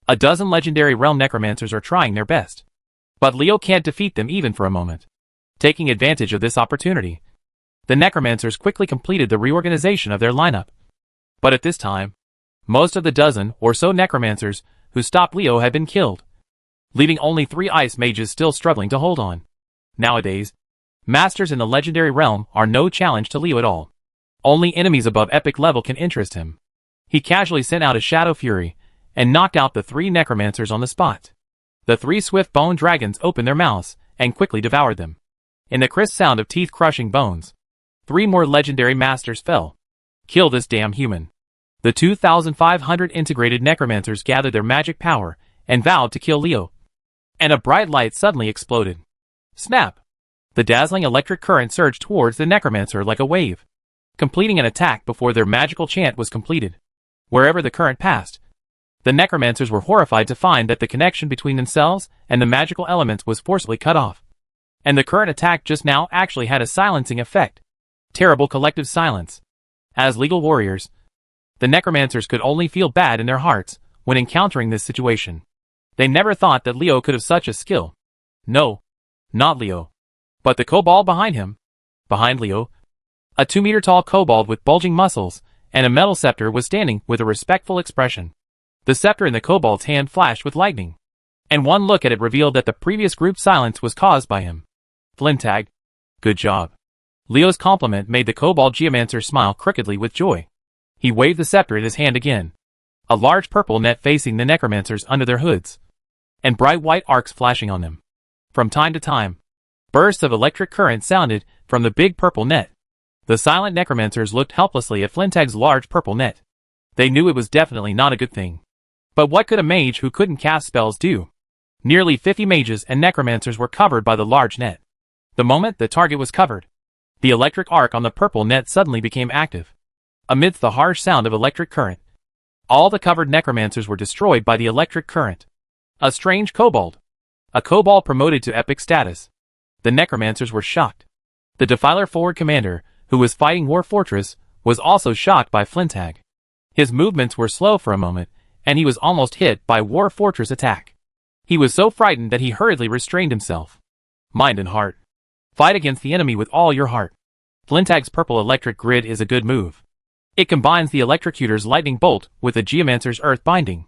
A dozen legendary realm necromancers are trying their best, but Leo can't defeat them even for a moment. Taking advantage of this opportunity, the Necromancers quickly completed the reorganization of their lineup. But at this time, most of the dozen or so Necromancers who stopped Leo had been killed, leaving only 3 ice mages still struggling to hold on. Nowadays, masters in the legendary realm are no challenge to Leo at all. Only enemies above epic level can interest him. He casually sent out a Shadow Fury and knocked out the 3 Necromancers on the spot. The 3 swift bone dragons opened their mouths and quickly devoured them. In the crisp sound of teeth-crushing bones, 3 more legendary masters fell. Kill this damn human. The 2,500 integrated Necromancers gathered their magic power and vowed to kill Leo. And a bright light suddenly exploded. Snap! The dazzling electric current surged towards the Necromancer like a wave, completing an attack before their magical chant was completed. Wherever the current passed, the Necromancers were horrified to find that the connection between themselves and the magical elements was forcibly cut off. And the current attack just now actually had a silencing effect. Terrible collective silence. As legal warriors, the Necromancers could only feel bad in their hearts when encountering this situation. They never thought that Leo could have such a skill. No, not Leo, but the kobold behind him. Behind Leo, a 2-meter-tall kobold with bulging muscles and a metal scepter was standing with a respectful expression. The scepter in the kobold's hand flashed with lightning, and one look at it revealed that the previous group's silence was caused by him. Flintag, good job. Leo's compliment made the kobold geomancer smile crookedly with joy. He waved the scepter in his hand again, a large purple net facing the Necromancers under their hoods, and bright white arcs flashing on them. From time to time, bursts of electric current sounded from the big purple net. The silent Necromancers looked helplessly at Flintag's large purple net. They knew it was definitely not a good thing. But what could a mage who couldn't cast spells do? Nearly 50 mages and Necromancers were covered by the large net. The moment the target was covered, the electric arc on the purple net suddenly became active. Amidst the harsh sound of electric current, all the covered Necromancers were destroyed by the electric current. A strange kobold. A kobold promoted to epic status. The Necromancers were shocked. The Defiler forward commander, who was fighting War Fortress, was also shocked by Flintag. His movements were slow for a moment, and he was almost hit by War Fortress attack. He was so frightened that he hurriedly restrained himself. Mind and heart. Fight against the enemy with all your heart. Flintag's purple electric grid is a good move. It combines the Electrocutor's lightning bolt with the Geomancer's earth binding.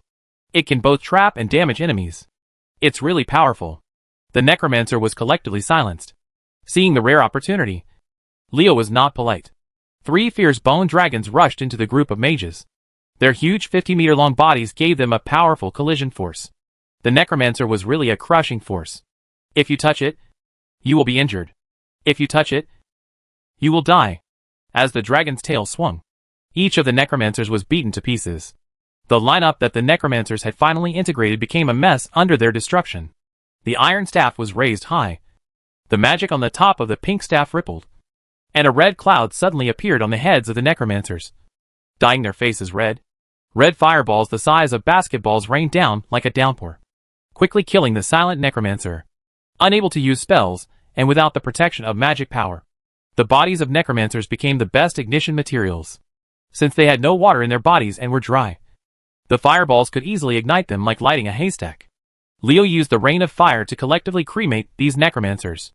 It can both trap and damage enemies. It's really powerful. The Necromancer was collectively silenced. Seeing the rare opportunity, Leo was not polite. 3 fierce bone dragons rushed into the group of mages. Their huge 50-meter-long bodies gave them a powerful collision force. The Necromancer was really a crushing force. If you touch it, you will be injured. If you touch it, you will die. As the dragon's tail swung, each of the Necromancers was beaten to pieces. The lineup that the Necromancers had finally integrated became a mess under their destruction. The iron staff was raised high. The magic on the top of the pink staff rippled, and a red cloud suddenly appeared on the heads of the Necromancers, dyeing their faces red. Red fireballs the size of basketballs rained down like a downpour, quickly killing the silent Necromancer. Unable to use spells, and without the protection of magic power, the bodies of Necromancers became the best ignition materials. Since they had no water in their bodies and were dry, the fireballs could easily ignite them like lighting a haystack. Leo used the rain of fire to collectively cremate these Necromancers.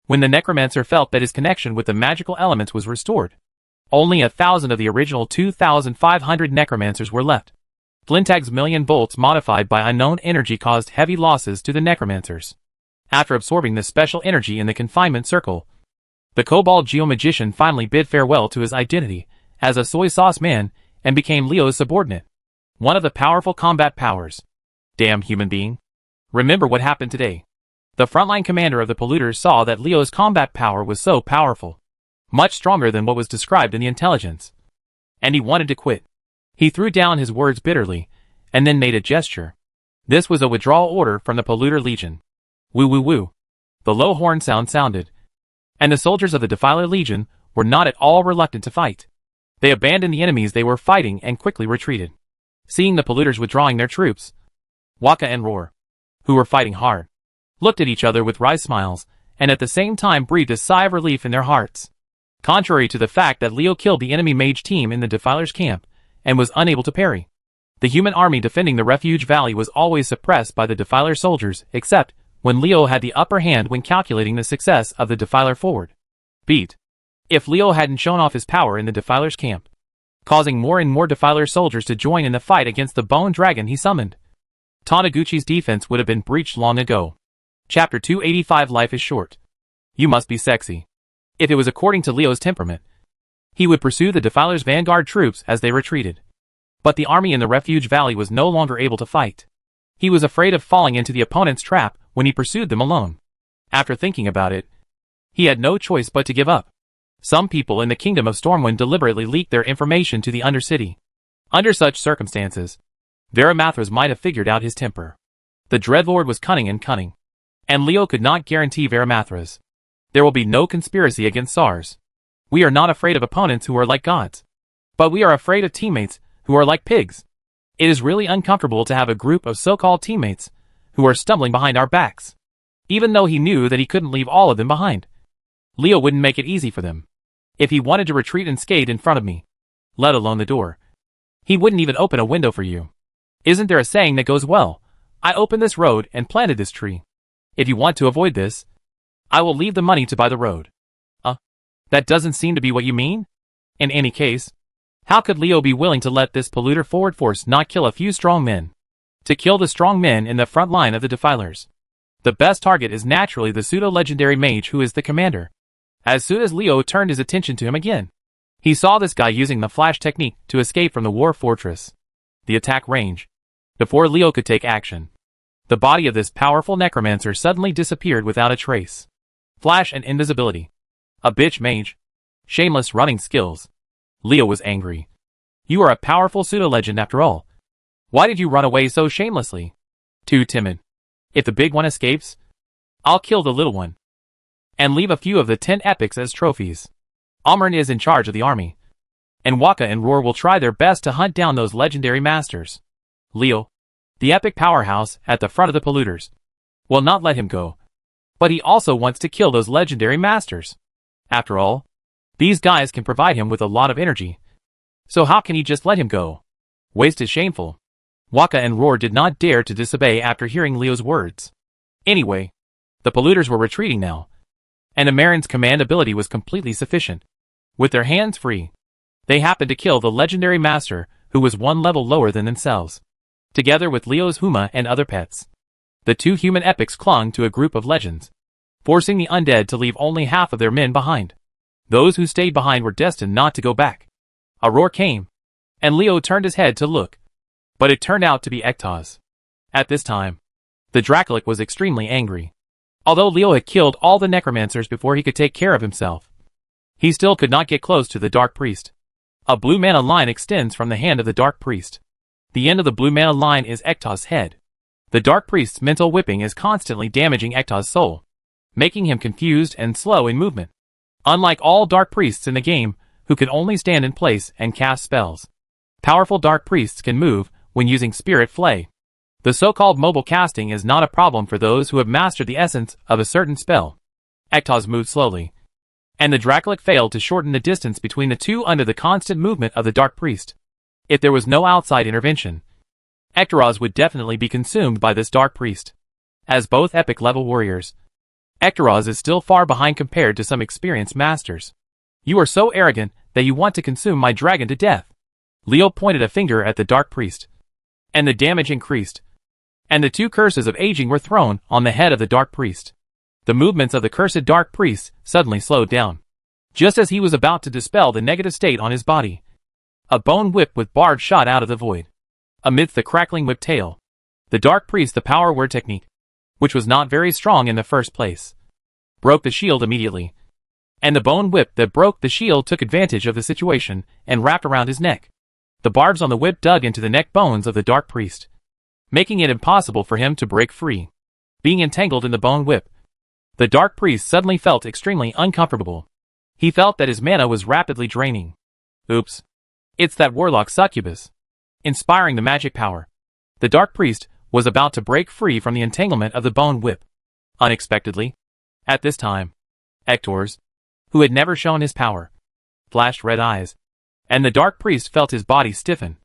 When the Necromancer felt that his connection with the magical elements was restored, only 1,000 of the original 2,500 Necromancers were left. Flintag's million bolts modified by unknown energy caused heavy losses to the Necromancers. After absorbing the special energy in the confinement circle, the Kobold Geomagician finally bid farewell to his identity as a soy sauce man and became Leo's subordinate. One of the powerful combat powers. Damn human being. Remember what happened today. The frontline commander of the polluters saw that Leo's combat power was so powerful, much stronger than what was described in the intelligence, and he wanted to quit. He threw down his words bitterly, and then made a gesture. This was a withdrawal order from the Polluter Legion. Woo woo woo. The low horn sounded, and the soldiers of the Defiler Legion were not at all reluctant to fight. They abandoned the enemies they were fighting and quickly retreated. Seeing the polluters withdrawing their troops, Waka and Roar, who were fighting hard, looked at each other with wry smiles, and at the same time breathed a sigh of relief in their hearts. Contrary to the fact that Leo killed the enemy mage team in the Defiler's camp, and was unable to parry, the human army defending the Refuge Valley was always suppressed by the Defiler soldiers, except when Leo had the upper hand when calculating the success of the Defiler forward. Beat. If Leo hadn't shown off his power in the Defiler's camp, causing more and more Defiler soldiers to join in the fight against the bone dragon he summoned, Taniguchi's defense would have been breached long ago. Chapter 285 Life is short. You must be sexy. If it was according to Leo's temperament, he would pursue the Defiler's vanguard troops as they retreated. But the army in the refuge valley was no longer able to fight. He was afraid of falling into the opponent's trap when he pursued them alone. After thinking about it, he had no choice but to give up. Some people in the Kingdom of Stormwind deliberately leaked their information to the Undercity. Under such circumstances, Varimathras might have figured out his temper. The Dreadlord was cunning, and Leo could not guarantee Varimathras. There will be no conspiracy against SARS. We are not afraid of opponents who are like gods, but we are afraid of teammates who are like pigs. It is really uncomfortable to have a group of so-called teammates who are stumbling behind our backs. Even though he knew that he couldn't leave all of them behind, Leo wouldn't make it easy for them. If he wanted to retreat unscathed in front of me, let alone the door, he wouldn't even open a window for you. Isn't there a saying that goes, well, I opened this road and planted this tree. If you want to avoid this, I will leave the money to buy the road. That doesn't seem to be what you mean? In any case, how could Leo be willing to let this polluter forward force not kill a few strong men? To kill the strong men in the front line of the Defilers, the best target is naturally the pseudo-legendary mage who is the commander. As soon as Leo turned his attention to him again, he saw this guy using the flash technique to escape from the war fortress. The attack range. Before Leo could take action, the body of this powerful necromancer suddenly disappeared without a trace. Flash and invisibility. A bitch mage. Shameless running skills. Leo was angry. You are a powerful pseudo-legend after all. Why did you run away so shamelessly? Too timid. If the big one escapes, I'll kill the little one. And leave a few of the 10 epics as trophies. Amryn is in charge of the army, and Waka and Roar will try their best to hunt down those legendary masters. Leo, the epic powerhouse at the front of the polluters, will not let him go. But he also wants to kill those legendary masters. After all, these guys can provide him with a lot of energy. So how can he just let him go? Waste is shameful. Waka and Roar did not dare to disobey after hearing Leo's words. Anyway, the polluters were retreating now, and Amarin's command ability was completely sufficient. With their hands free, they happened to kill the legendary master who was one level lower than themselves. Together with Leo's Huma and other pets, the two human epics clung to a group of legends, forcing the undead to leave only half of their men behind. Those who stayed behind were destined not to go back. A roar came, and Leo turned his head to look, but it turned out to be Ektoz. At this time, the Dracolic was extremely angry. Although Leo had killed all the necromancers before he could take care of himself, he still could not get close to the Dark Priest. A blue mana line extends from the hand of the Dark Priest. The end of the blue mana line is Ektoz's head. The Dark Priest's mental whipping is constantly damaging Ektoz's soul, making him confused and slow in movement. Unlike all Dark Priests in the game, who can only stand in place and cast spells, powerful Dark Priests can move when using Spirit Flay. The so-called mobile casting is not a problem for those who have mastered the essence of a certain spell. Ektoz moved slowly, and the Dracolic failed to shorten the distance between the two under the constant movement of the Dark Priest. If there was no outside intervention, Ektoz would definitely be consumed by this Dark Priest. As both epic level warriors, Ektoz is still far behind compared to some experienced masters. You are so arrogant that you want to consume my dragon to death. Leo pointed a finger at the Dark Priest, and the damage increased, and the two curses of aging were thrown on the head of the Dark Priest. The movements of the cursed Dark Priest suddenly slowed down. Just as he was about to dispel the negative state on his body, a bone whip with barbs shot out of the void. Amidst the crackling whip tail, the Dark Priest, the power word technique, which was not very strong in the first place, broke the shield immediately, and the bone whip that broke the shield took advantage of the situation and wrapped around his neck. The barbs on the whip dug into the neck bones of the Dark Priest, making it impossible for him to break free. Being entangled in the bone whip, the Dark Priest suddenly felt extremely uncomfortable. He felt that his mana was rapidly draining. Oops. It's that warlock succubus. Inspiring the magic power, the Dark Priest was about to break free from the entanglement of the bone whip. Unexpectedly, at this time, Ektoz, who had never shown his power, flashed red eyes, and the Dark Priest felt his body stiffen,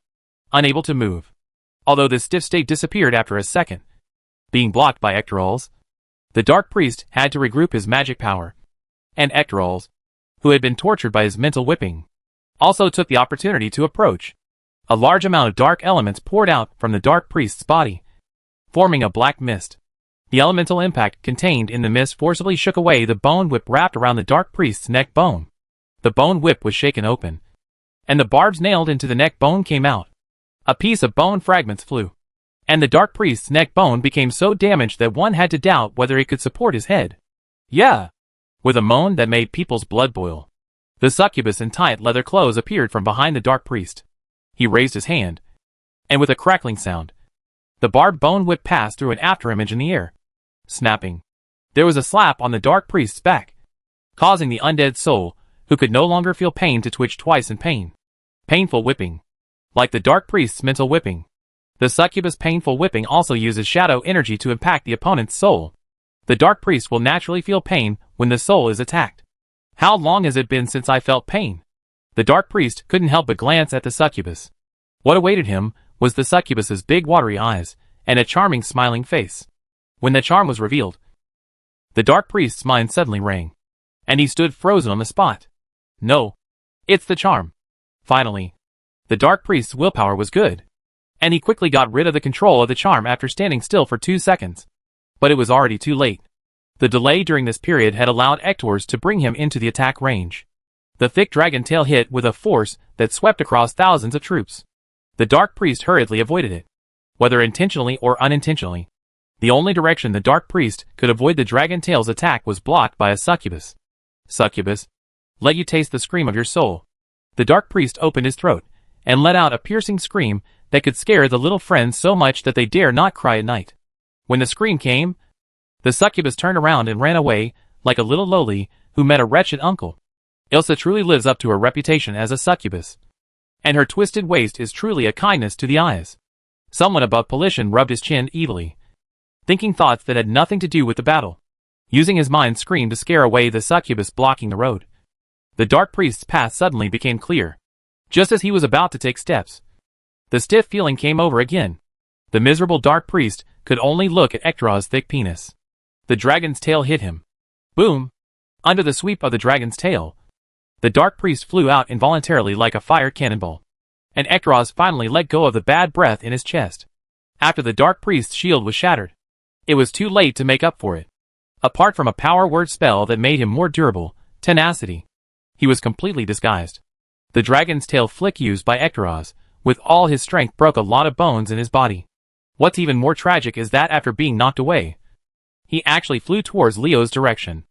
unable to move. Although this stiff state disappeared after a second, being blocked by Ektoz, The Dark Priest had to regroup his magic power. And Ectorals, who had been tortured by his mental whipping, also took the opportunity to approach. A large amount of dark elements poured out from the Dark Priest's body, forming a black mist. The elemental impact contained in the mist forcibly shook away the bone whip wrapped around the Dark Priest's neck bone. The bone whip was shaken open, and the barbs nailed into the neck bone came out. A piece of bone fragments flew, and the Dark Priest's neck bone became so damaged that one had to doubt whether it could support his head. Yeah! With a moan that made people's blood boil, the succubus in tight leather clothes appeared from behind the Dark Priest. He raised his hand, and with a crackling sound, the barbed bone whip passed through an afterimage in the air. Snapping, there was a slap on the Dark Priest's back, causing the undead soul, who could no longer feel pain, to twitch twice in pain. Painful whipping. Like the Dark Priest's mental whipping, the succubus' painful whipping also uses shadow energy to impact the opponent's soul. The Dark Priest will naturally feel pain when the soul is attacked. How long has it been since I felt pain? The Dark Priest couldn't help but glance at the succubus. What awaited him was the succubus's big watery eyes and a charming smiling face. When the charm was revealed, the Dark Priest's mind suddenly rang, and he stood frozen on the spot. No, it's the charm. Finally, the Dark Priest's willpower was good, and he quickly got rid of the control of the charm after standing still for 2 seconds. But it was already too late. The delay during this period had allowed Ectors to bring him into the attack range. The thick dragon tail hit with a force that swept across thousands of troops. The Dark Priest hurriedly avoided it, whether intentionally or unintentionally. The only direction the Dark Priest could avoid the dragon tail's attack was blocked by a succubus. Succubus, let you taste the scream of your soul. The Dark Priest opened his throat and let out a piercing scream that could scare the little friends so much that they dare not cry at night. When the scream came, the succubus turned around and ran away, like a little lowly who met a wretched uncle. Ilsa truly lives up to her reputation as a succubus, and her twisted waist is truly a kindness to the eyes. Someone above Polition rubbed his chin evilly, thinking thoughts that had nothing to do with the battle. Using his mind scream to scare away the succubus blocking the road. The Dark Priest's path suddenly became clear. Just as he was about to take steps, the stiff feeling came over again. The miserable Dark Priest could only look at Ectora's thick penis. The dragon's tail hit him. Boom! Under the sweep of the dragon's tail, the Dark Priest flew out involuntarily like a fire cannonball, and Ectoras finally let go of the bad breath in his chest. After the Dark Priest's shield was shattered, it was too late to make up for it. Apart from a power word spell that made him more durable, tenacity, he was completely disguised. The dragon's tail flick used by Ectoras, with all his strength, broke a lot of bones in his body. What's even more tragic is that after being knocked away, he actually flew towards Leo's direction.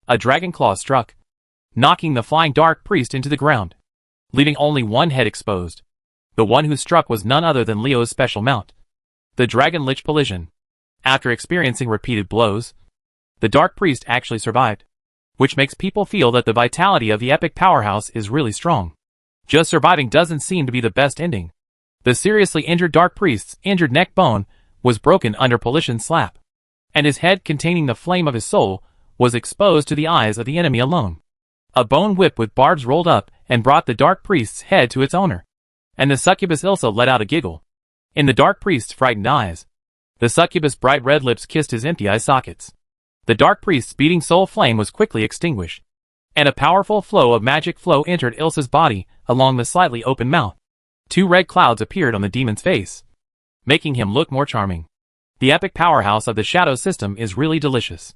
A dragon claw struck, knocking the flying Dark Priest into the ground, leaving only one head exposed. The one who struck was none other than Leo's special mount, the Dragon Lich Polition. After experiencing repeated blows, the Dark Priest actually survived, which makes people feel that the vitality of the epic powerhouse is really strong. Just surviving doesn't seem to be the best ending. The seriously injured Dark Priest's injured neck bone was broken under Polition's slap, and his head containing the flame of his soul was exposed to the eyes of the enemy alone. A bone whip with barbs rolled up and brought the Dark Priest's head to its owner, and the succubus Ilsa let out a giggle. In the Dark Priest's frightened eyes, the succubus' bright red lips kissed his empty eye sockets. The Dark Priest's beating soul flame was quickly extinguished, and a powerful flow of magic flow entered Ilsa's body along the slightly open mouth. 2 red clouds appeared on the demon's face, making him look more charming. The epic powerhouse of the Shadow system is really delicious.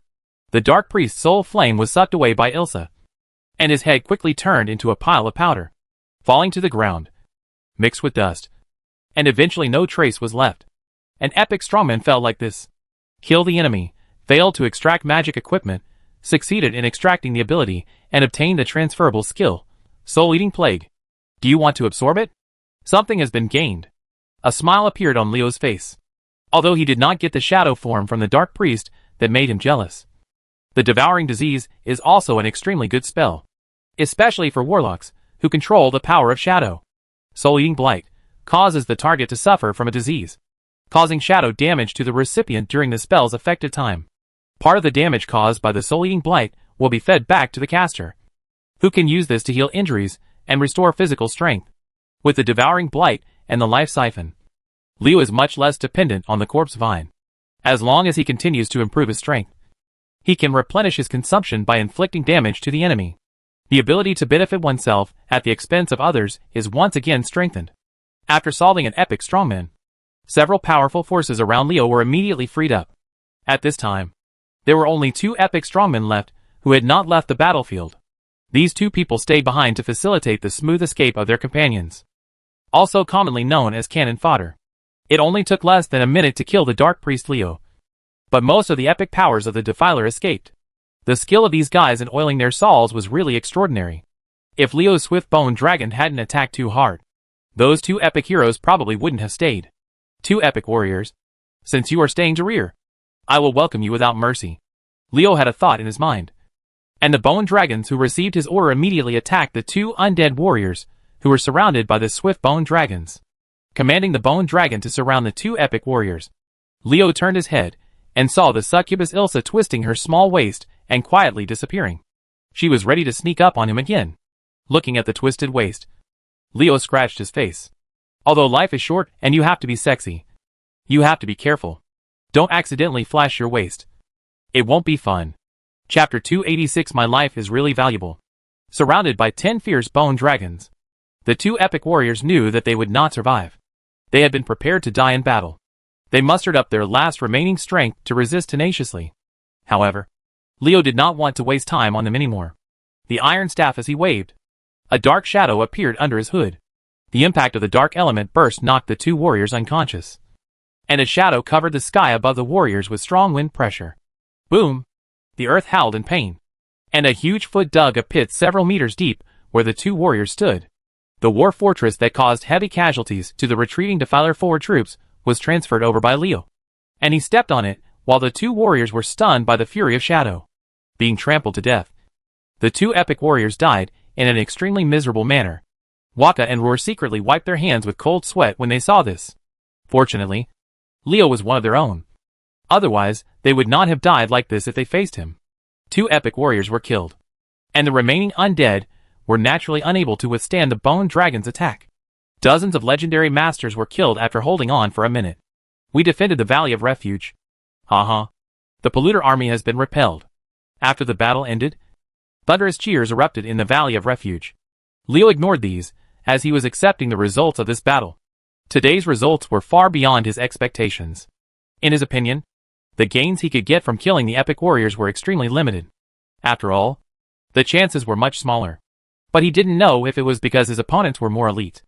The Dark Priest's soul flame was sucked away by Ilsa, and his head quickly turned into a pile of powder, falling to the ground, mixed with dust, and eventually no trace was left. An epic strongman fell like this. Kill the enemy, failed to extract magic equipment, succeeded in extracting the ability, and obtained the transferable skill, Soul-Eating Plague. Do you want to absorb it? Something has been gained. A smile appeared on Leo's face, although he did not get the shadow form from the Dark Priest that made him jealous. The Devouring Disease is also an extremely good spell, especially for warlocks, who control the power of shadow. Soul-Eating Blight causes the target to suffer from a disease, causing shadow damage to the recipient during the spell's effective time. Part of the damage caused by the Soul-Eating Blight will be fed back to the caster, who can use this to heal injuries and restore physical strength. With the Devouring Blight and the Life Siphon, Leo is much less dependent on the Corpse Vine, as long as he continues to improve his strength. He can replenish his consumption by inflicting damage to the enemy. The ability to benefit oneself at the expense of others is once again strengthened. After solving an epic strongman, several powerful forces around Leo were immediately freed up. At this time, there were only 2 epic strongmen left who had not left the battlefield. These 2 people stayed behind to facilitate the smooth escape of their companions. Also commonly known as cannon fodder. It only took less than a minute to kill the Dark Priest Leo. But most of the epic powers of the Defiler escaped. The skill of these guys in oiling their sauls was really extraordinary. If Leo's swift bone dragon hadn't attacked too hard, those 2 epic heroes probably wouldn't have stayed. 2 epic warriors. Since you are staying to rear, I will welcome you without mercy. Leo had a thought in his mind. And the bone dragons who received his order immediately attacked the 2 undead warriors who were surrounded by the swift bone dragons. Commanding the bone dragon to surround the 2 epic warriors, Leo turned his head and saw the succubus Ilsa twisting her small waist and quietly disappearing. She was ready to sneak up on him again. Looking at the twisted waist, Leo scratched his face. Although life is short and you have to be sexy, you have to be careful. Don't accidentally flash your waist. It won't be fun. Chapter 286. My life is really valuable. Surrounded by 10 fierce bone dragons, the 2 epic warriors knew that they would not survive. They had been prepared to die in battle. They mustered up their last remaining strength to resist tenaciously. However, Leo did not want to waste time on them anymore. The iron staff as he waved, a dark shadow appeared under his hood. The impact of the dark element burst knocked the 2 warriors unconscious. And a shadow covered the sky above the warriors with strong wind pressure. Boom! The earth howled in pain. And a huge foot dug a pit several meters deep where the 2 warriors stood. The war fortress that caused heavy casualties to the retreating Defiler forward troops was transferred over by Leo. And he stepped on it while the 2 warriors were stunned by the fury of shadow, being trampled to death. The 2 epic warriors died in an extremely miserable manner. Waka and Roar secretly wiped their hands with cold sweat when they saw this. Fortunately, Leo was one of their own. Otherwise, they would not have died like this if they faced him. 2 epic warriors were killed. And the remaining undead were naturally unable to withstand the bone dragon's attack. Dozens of legendary masters were killed after holding on for a minute. We defended the Valley of Refuge. Haha. The polluter army has been repelled. After the battle ended, thunderous cheers erupted in the Valley of Refuge. Leo ignored these, as he was accepting the results of this battle. Today's results were far beyond his expectations. In his opinion, the gains he could get from killing the epic warriors were extremely limited. After all, the chances were much smaller. But he didn't know if it was because his opponents were more elite.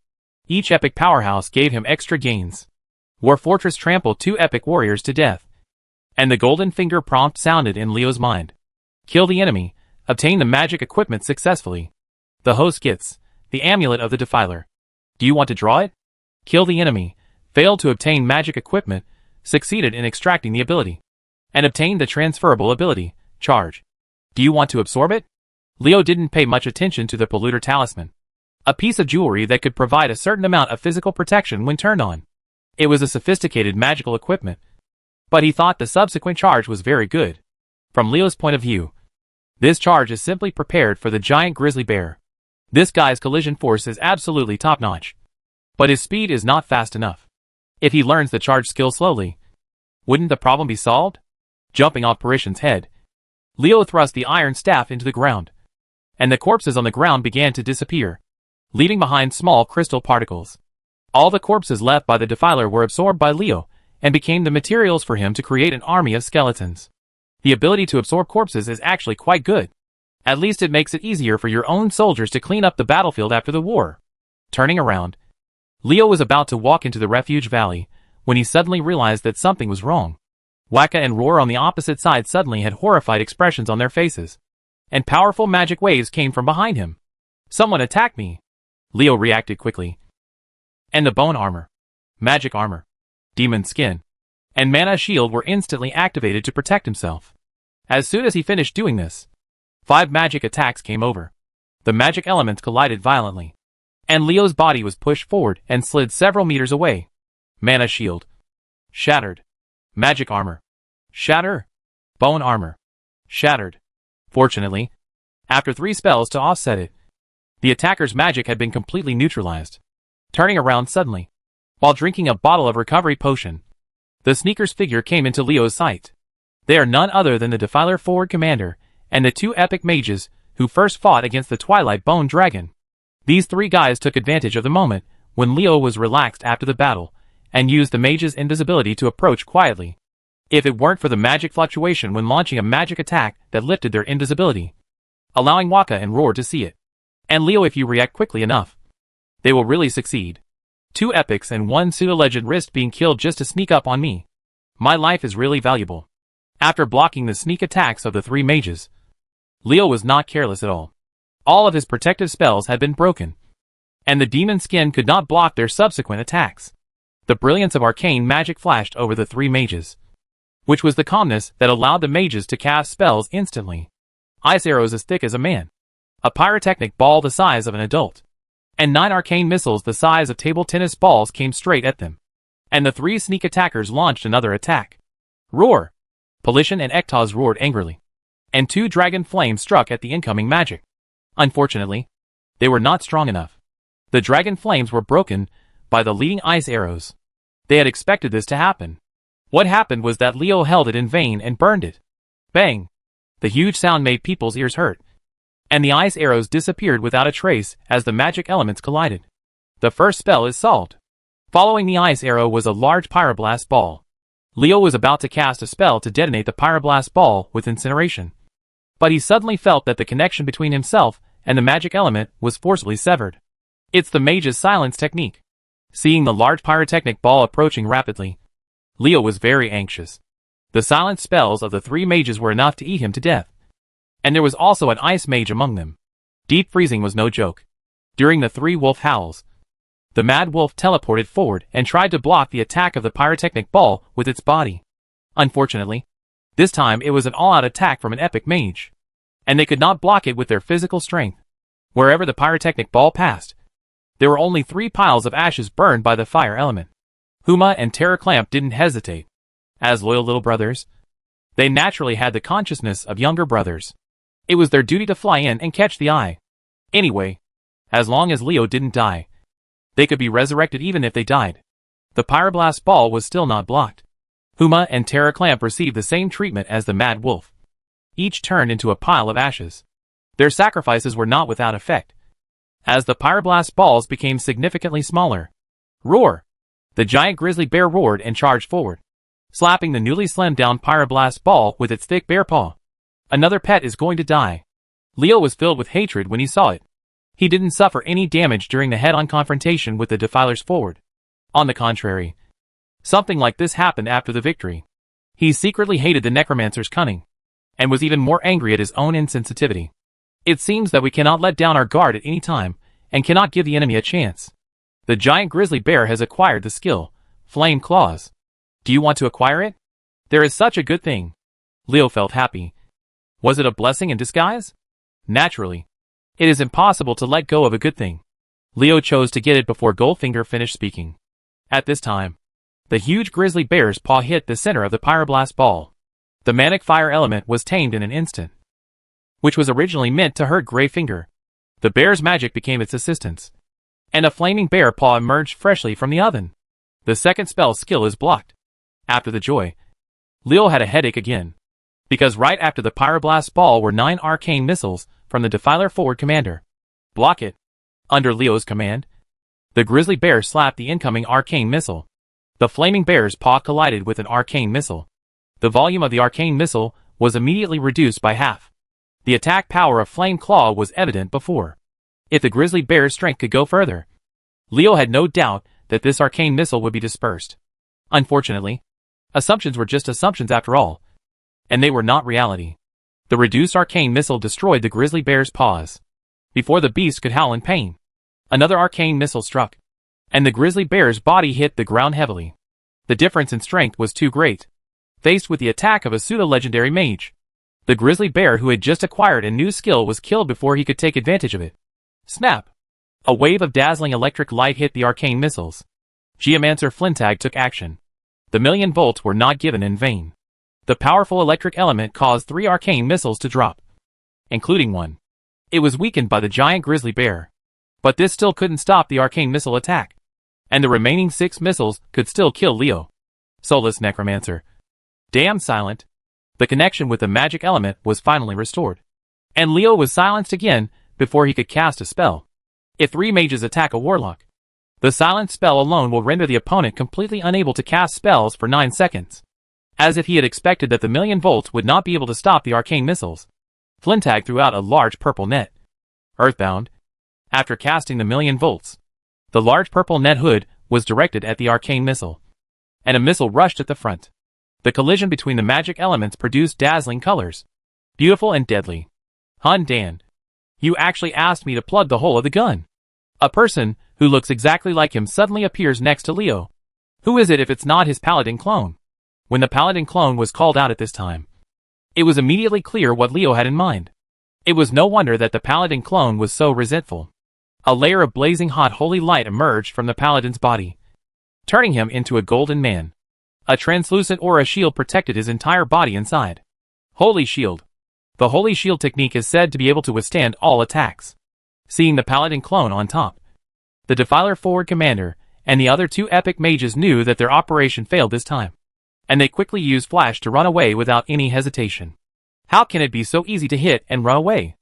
Each epic powerhouse gave him extra gains. War Fortress trampled 2 epic warriors to death. And the golden finger prompt sounded in Leo's mind. Kill the enemy, obtain the magic equipment successfully. The host gets the amulet of the Defiler. Do you want to draw it? Kill the enemy, failed to obtain magic equipment, succeeded in extracting the ability. And obtained the transferable ability, charge. Do you want to absorb it? Leo didn't pay much attention to the polluter talisman. A piece of jewelry that could provide a certain amount of physical protection when turned on. It was a sophisticated magical equipment. But he thought the subsequent charge was very good. From Leo's point of view, this charge is simply prepared for the giant grizzly bear. This guy's collision force is absolutely top-notch. But his speed is not fast enough. If he learns the charge skill slowly, wouldn't the problem be solved? Jumping off Parishan's head, Leo thrust the iron staff into the ground. And the corpses on the ground began to disappear, leaving behind small crystal particles. All the corpses left by the Defiler were absorbed by Leo, and became the materials for him to create an army of skeletons. The ability to absorb corpses is actually quite good. At least it makes it easier for your own soldiers to clean up the battlefield after the war. Turning around, Leo was about to walk into the Refuge Valley, when he suddenly realized that something was wrong. Waka and Roar on the opposite side suddenly had horrified expressions on their faces. And powerful magic waves came from behind him. Someone attacked me. Leo reacted quickly. And the bone armor, magic armor, demon skin, and mana shield were instantly activated to protect himself. As soon as he finished doing this, 5 magic attacks came over. The magic elements collided violently. And Leo's body was pushed forward and slid several meters away. Mana shield. Shattered. Magic armor. Shatter. Bone armor. Shattered. Fortunately, after 3 spells to offset it, the attacker's magic had been completely neutralized. Turning around suddenly, while drinking a bottle of recovery potion, the sneaker's figure came into Leo's sight. They are none other than the Defiler Forward Commander and the two epic mages who first fought against the Twilight Bone Dragon. These three guys took advantage of the moment when Leo was relaxed after the battle and used the mage's invisibility to approach quietly. If it weren't for the magic fluctuation when launching a magic attack that lifted their invisibility, allowing Waka and Roar to see it. And Leo, if you react quickly enough, they will really succeed. Two epics and one pseudo-legend risked being killed just to sneak up on me. My life is really valuable. After blocking the sneak attacks of the three mages, Leo was not careless at all. All of his protective spells had been broken, and the demon skin could not block their subsequent attacks. The brilliance of arcane magic flashed over the three mages, which was the calmness that allowed the mages to cast spells instantly. Ice arrows as thick as a man, a pyrotechnic ball the size of an adult, and 9 arcane missiles the size of table tennis balls came straight at them. And the 3 sneak attackers launched another attack. Roar! Polition and Ektaz roared angrily, and 2 dragon flames struck at the incoming magic. Unfortunately, they were not strong enough. The dragon flames were broken by the leading ice arrows. They had expected this to happen. What happened was that Leo held it in vain and burned it. Bang! The huge sound made people's ears hurt, and the ice arrows disappeared without a trace as the magic elements collided. The first spell is solved. Following the ice arrow was a large pyroblast ball. Leo was about to cast a spell to detonate the pyroblast ball with incineration, but he suddenly felt that the connection between himself and the magic element was forcibly severed. It's the mage's silence technique. Seeing the large pyrotechnic ball approaching rapidly, Leo was very anxious. The silent spells of the 3 mages were enough to eat him to death, and there was also an ice mage among them. Deep freezing was no joke. During the 3 wolf howls, the mad wolf teleported forward and tried to block the attack of the pyrotechnic ball with its body. Unfortunately, this time it was an all-out attack from an epic mage, and they could not block it with their physical strength. Wherever the pyrotechnic ball passed, there were only 3 piles of ashes burned by the fire element. Huma and Terror Clamp didn't hesitate. As loyal little brothers, they naturally had the consciousness of younger brothers. It was their duty to fly in and catch the eye. Anyway, as long as Leo didn't die, they could be resurrected even if they died. The pyroblast ball was still not blocked. Huma and Terror Clamp received the same treatment as the mad wolf. Each turned into a pile of ashes. Their sacrifices were not without effect, as the pyroblast balls became significantly smaller. Roar! The giant grizzly bear roared and charged forward, slapping the newly slimmed down pyroblast ball with its thick bear paw. Another pet is going to die. Leo was filled with hatred when he saw it. He didn't suffer any damage during the head-on confrontation with the Defilers forward. On the contrary, something like this happened after the victory. He secretly hated the Necromancer's cunning, and was even more angry at his own insensitivity. It seems that we cannot let down our guard at any time, and cannot give the enemy a chance. The giant grizzly bear has acquired the skill, Flame Claws. Do you want to acquire it? There is such a good thing. Leo felt happy. Was it a blessing in disguise? Naturally. It is impossible to let go of a good thing. Leo chose to get it before Goldfinger finished speaking. At this time, the huge grizzly bear's paw hit the center of the pyroblast ball. The manic fire element was tamed in an instant, which was originally meant to hurt Greyfinger. The bear's magic became its assistance, and a flaming bear paw emerged freshly from the oven. The second spell skill is blocked. After the joy, Leo had a headache again, because right after the pyroblast ball were 9 arcane missiles from the Defiler Forward Commander. Block it. Under Leo's command, the grizzly bear slapped the incoming arcane missile. The flaming bear's paw collided with an arcane missile. The volume of the arcane missile was immediately reduced by half. The attack power of Flame Claw was evident before. If the grizzly bear's strength could go further, Leo had no doubt that this arcane missile would be dispersed. Unfortunately, assumptions were just assumptions after all, and they were not reality. The reduced arcane missile destroyed the grizzly bear's paws. Before the beast could howl in pain, another arcane missile struck, and the grizzly bear's body hit the ground heavily. The difference in strength was too great. Faced with the attack of a pseudo-legendary mage, the grizzly bear who had just acquired a new skill was killed before he could take advantage of it. Snap! A wave of dazzling electric light hit the arcane missiles. Geomancer Flintag took action. The 1,000,000 volts were not given in vain. The powerful electric element caused 3 arcane missiles to drop, including one. It was weakened by the giant grizzly bear, but this still couldn't stop the arcane missile attack, and the remaining 6 missiles could still kill Leo. Soulless Necromancer. Damn silent. The connection with the magic element was finally restored. And Leo was silenced again before he could cast a spell. If 3 mages attack a warlock, the silence spell alone will render the opponent completely unable to cast spells for 9 seconds. As if he had expected that the million volts would not be able to stop the arcane missiles, Flintag threw out a large purple net. Earthbound. After casting the million volts, the large purple net hood was directed at the arcane missile, and a missile rushed at the front. The collision between the magic elements produced dazzling colors, beautiful and deadly. Hun Dan, you actually asked me to plug the hole of the gun. A person who looks exactly like him suddenly appears next to Leo. Who is it if it's not his paladin clone? When the paladin clone was called out at this time, it was immediately clear what Leo had in mind. It was no wonder that the paladin clone was so resentful. A layer of blazing hot holy light emerged from the paladin's body, turning him into a golden man. A translucent aura shield protected his entire body inside. Holy shield. The holy shield technique is said to be able to withstand all attacks. Seeing the paladin clone on top, the Defiler forward commander and the other 2 epic mages knew that their operation failed this time, and they quickly used flash to run away without any hesitation. How can it be so easy to hit and run away?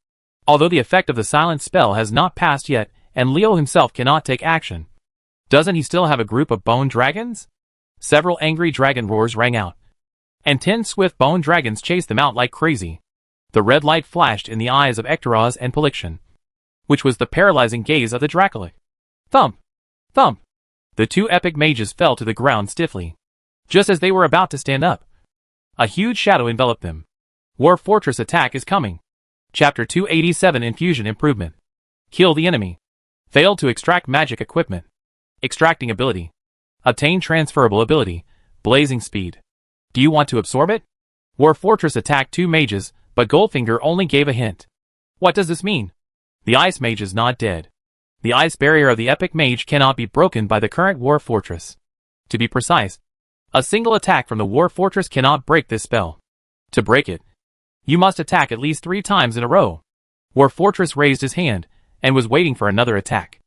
Although the effect of the silence spell has not passed yet, and Leo himself cannot take action, doesn't he still have a group of bone dragons? Several angry dragon roars rang out, and 10 swift bone dragons chased them out like crazy. The red light flashed in the eyes of Ectoraz and Pelixion, which was the paralyzing gaze of the Dracolic. Thump! Thump! The 2 epic mages fell to the ground stiffly. Just as they were about to stand up, a huge shadow enveloped them. War Fortress attack is coming. Chapter 287 Infusion Improvement. Kill the enemy. Failed to extract magic equipment. Extracting ability. Obtain transferable ability. Blazing speed. Do you want to absorb it? War Fortress attacked 2 mages, but Goldfinger only gave a hint. What does this mean? The ice mage is not dead. The ice barrier of the epic mage cannot be broken by the current War Fortress. To be precise, a single attack from the War Fortress cannot break this spell. To break it, you must attack at least 3 times in a row. War Fortress raised his hand and was waiting for another attack.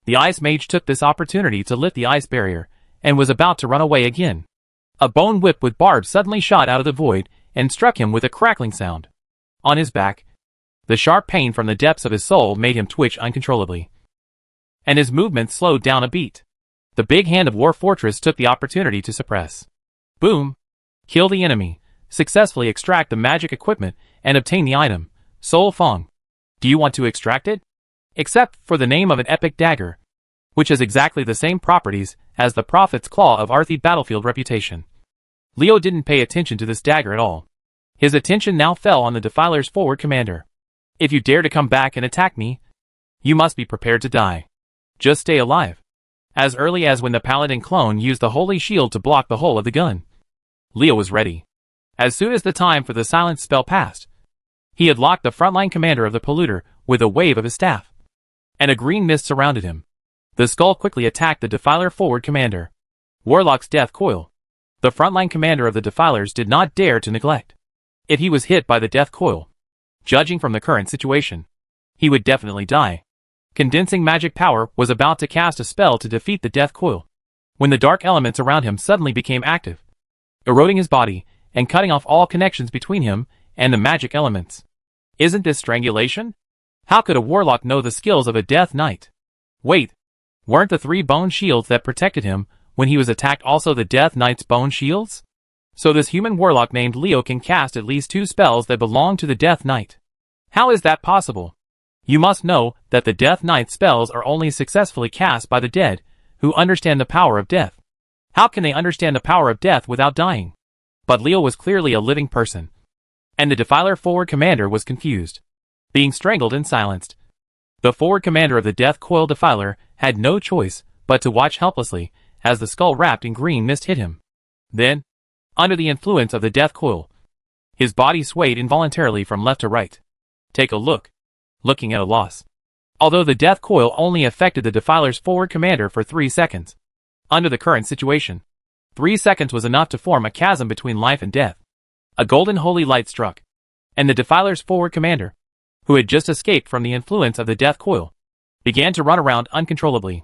The ice mage took this opportunity to lift the ice barrier and was about to run away again. A bone whip with barbs suddenly shot out of the void and struck him with a crackling sound. On his back, the sharp pain from the depths of his soul made him twitch uncontrollably, and his movements slowed down a beat. The big hand of War Fortress took the opportunity to suppress. Boom! Kill the enemy, successfully extract the magic equipment, and obtain the item, Soul Fong. Do you want to extract it? Except for the name of an epic dagger, which has exactly the same properties as the Prophet's Claw of Arthi battlefield reputation. Leo didn't pay attention to this dagger at all. His attention now fell on the Defiler's forward commander. If you dare to come back and attack me, you must be prepared to die. Just stay alive. As early as when the Paladin clone used the Holy Shield to block the hole of the gun, Leo was ready. As soon as the time for the silence spell passed, he had locked the frontline commander of the polluter with a wave of his staff, and a green mist surrounded him. The skull quickly attacked the Defiler forward commander. Warlock's death coil. The frontline commander of the Defilers did not dare to neglect. If he was hit by the death coil, judging from the current situation, he would definitely die. Condensing magic power was about to cast a spell to defeat the death coil, when the dark elements around him suddenly became active, eroding his body and cutting off all connections between him and the magic elements. Isn't this strangulation? How could a warlock know the skills of a death knight? Wait, weren't the 3 bone shields that protected him when he was attacked also the death knight's bone shields? So this human warlock named Leo can cast at least 2 spells that belong to the death knight. How is that possible? You must know that the Death Knight's spells are only successfully cast by the dead, who understand the power of death. How can they understand the power of death without dying? But Leo was clearly a living person, and the Defiler forward commander was confused, being strangled and silenced. The forward commander of the Death Coil Defiler had no choice but to watch helplessly as the skull wrapped in green mist hit him. Then, under the influence of the Death Coil, his body swayed involuntarily from left to right. Take a look. Looking at a loss. Although the death coil only affected the Defiler's forward commander for 3 seconds, under the current situation, 3 seconds was enough to form a chasm between life and death. A golden holy light struck, and the Defiler's forward commander, who had just escaped from the influence of the death coil, began to run around uncontrollably.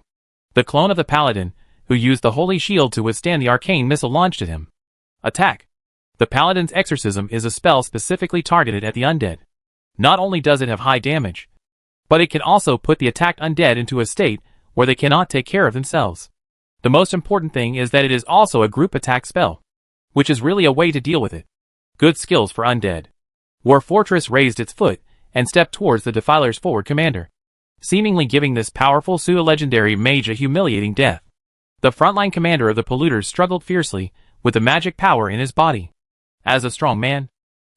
The clone of the Paladin, who used the holy shield to withstand the arcane missile launched at him. Attack! The Paladin's Exorcism is a spell specifically targeted at the undead. Not only does it have high damage, but it can also put the attacked undead into a state where they cannot take care of themselves. The most important thing is that it is also a group attack spell, which is really a way to deal with it. Good skills for undead. War Fortress raised its foot and stepped towards the Defiler's forward commander, seemingly giving this powerful pseudo-legendary mage a humiliating death. The frontline commander of the Polluters struggled fiercely with the magic power in his body. As a strong man,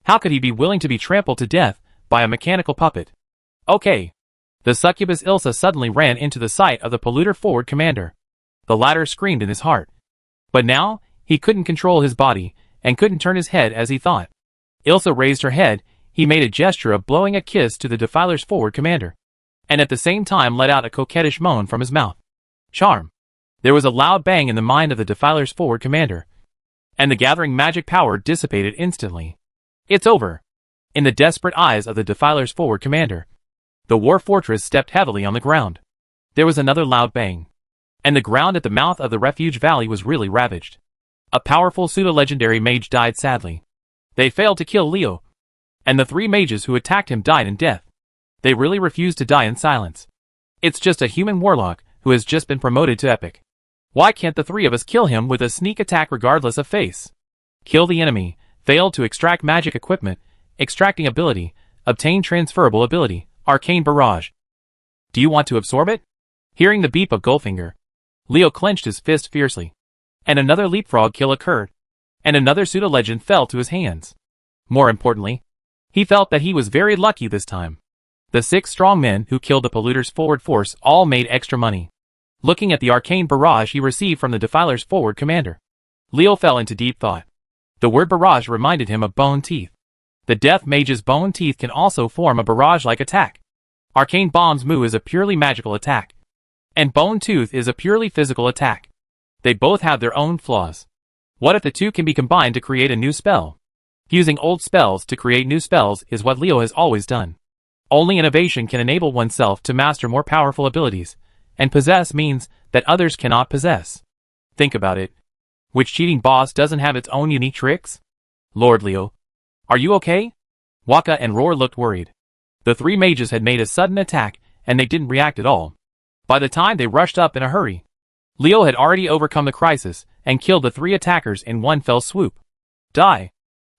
how could he be willing to be trampled to death by a mechanical puppet? Okay. The succubus Ilsa suddenly ran into the sight of the Polluter forward commander. The latter screamed in his heart. But now, he couldn't control his body, and couldn't turn his head as he thought. Ilsa raised her head, he made a gesture of blowing a kiss to the Defiler's forward commander, and at the same time let out a coquettish moan from his mouth. Charm. There was a loud bang in the mind of the Defiler's forward commander, and the gathering magic power dissipated instantly. It's over. In the desperate eyes of the Defiler's forward commander, the War Fortress stepped heavily on the ground. There was another loud bang, and the ground at the mouth of the refuge valley was really ravaged. A powerful pseudo-legendary mage died sadly. They failed to kill Leo, and the 3 mages who attacked him died in death. They really refused to die in silence. It's just a human warlock who has just been promoted to epic. Why can't the 3 of us kill him with a sneak attack regardless of face? Kill the enemy, fail to extract magic equipment, extracting ability, obtain transferable ability, arcane barrage. Do you want to absorb it? Hearing the beep of Goldfinger, Leo clenched his fist fiercely, and another leapfrog kill occurred, and another pseudo-legend fell to his hands. More importantly, he felt that he was very lucky this time. The 6 strong men who killed the Polluter's forward force all made extra money. Looking at the arcane barrage he received from the Defiler's forward commander, Leo fell into deep thought. The word barrage reminded him of bone teeth. The Death Mage's bone teeth can also form a barrage-like attack. Arcane Bomb's Mu is a purely magical attack, and Bone Tooth is a purely physical attack. They both have their own flaws. What if the two can be combined to create a new spell? Using old spells to create new spells is what Leo has always done. Only innovation can enable oneself to master more powerful abilities, and possess means that others cannot possess. Think about it. Which cheating boss doesn't have its own unique tricks? Lord Leo, are you okay? Waka and Roar looked worried. The 3 mages had made a sudden attack, and they didn't react at all. By the time they rushed up in a hurry, Leo had already overcome the crisis, and killed the 3 attackers in one fell swoop. Die.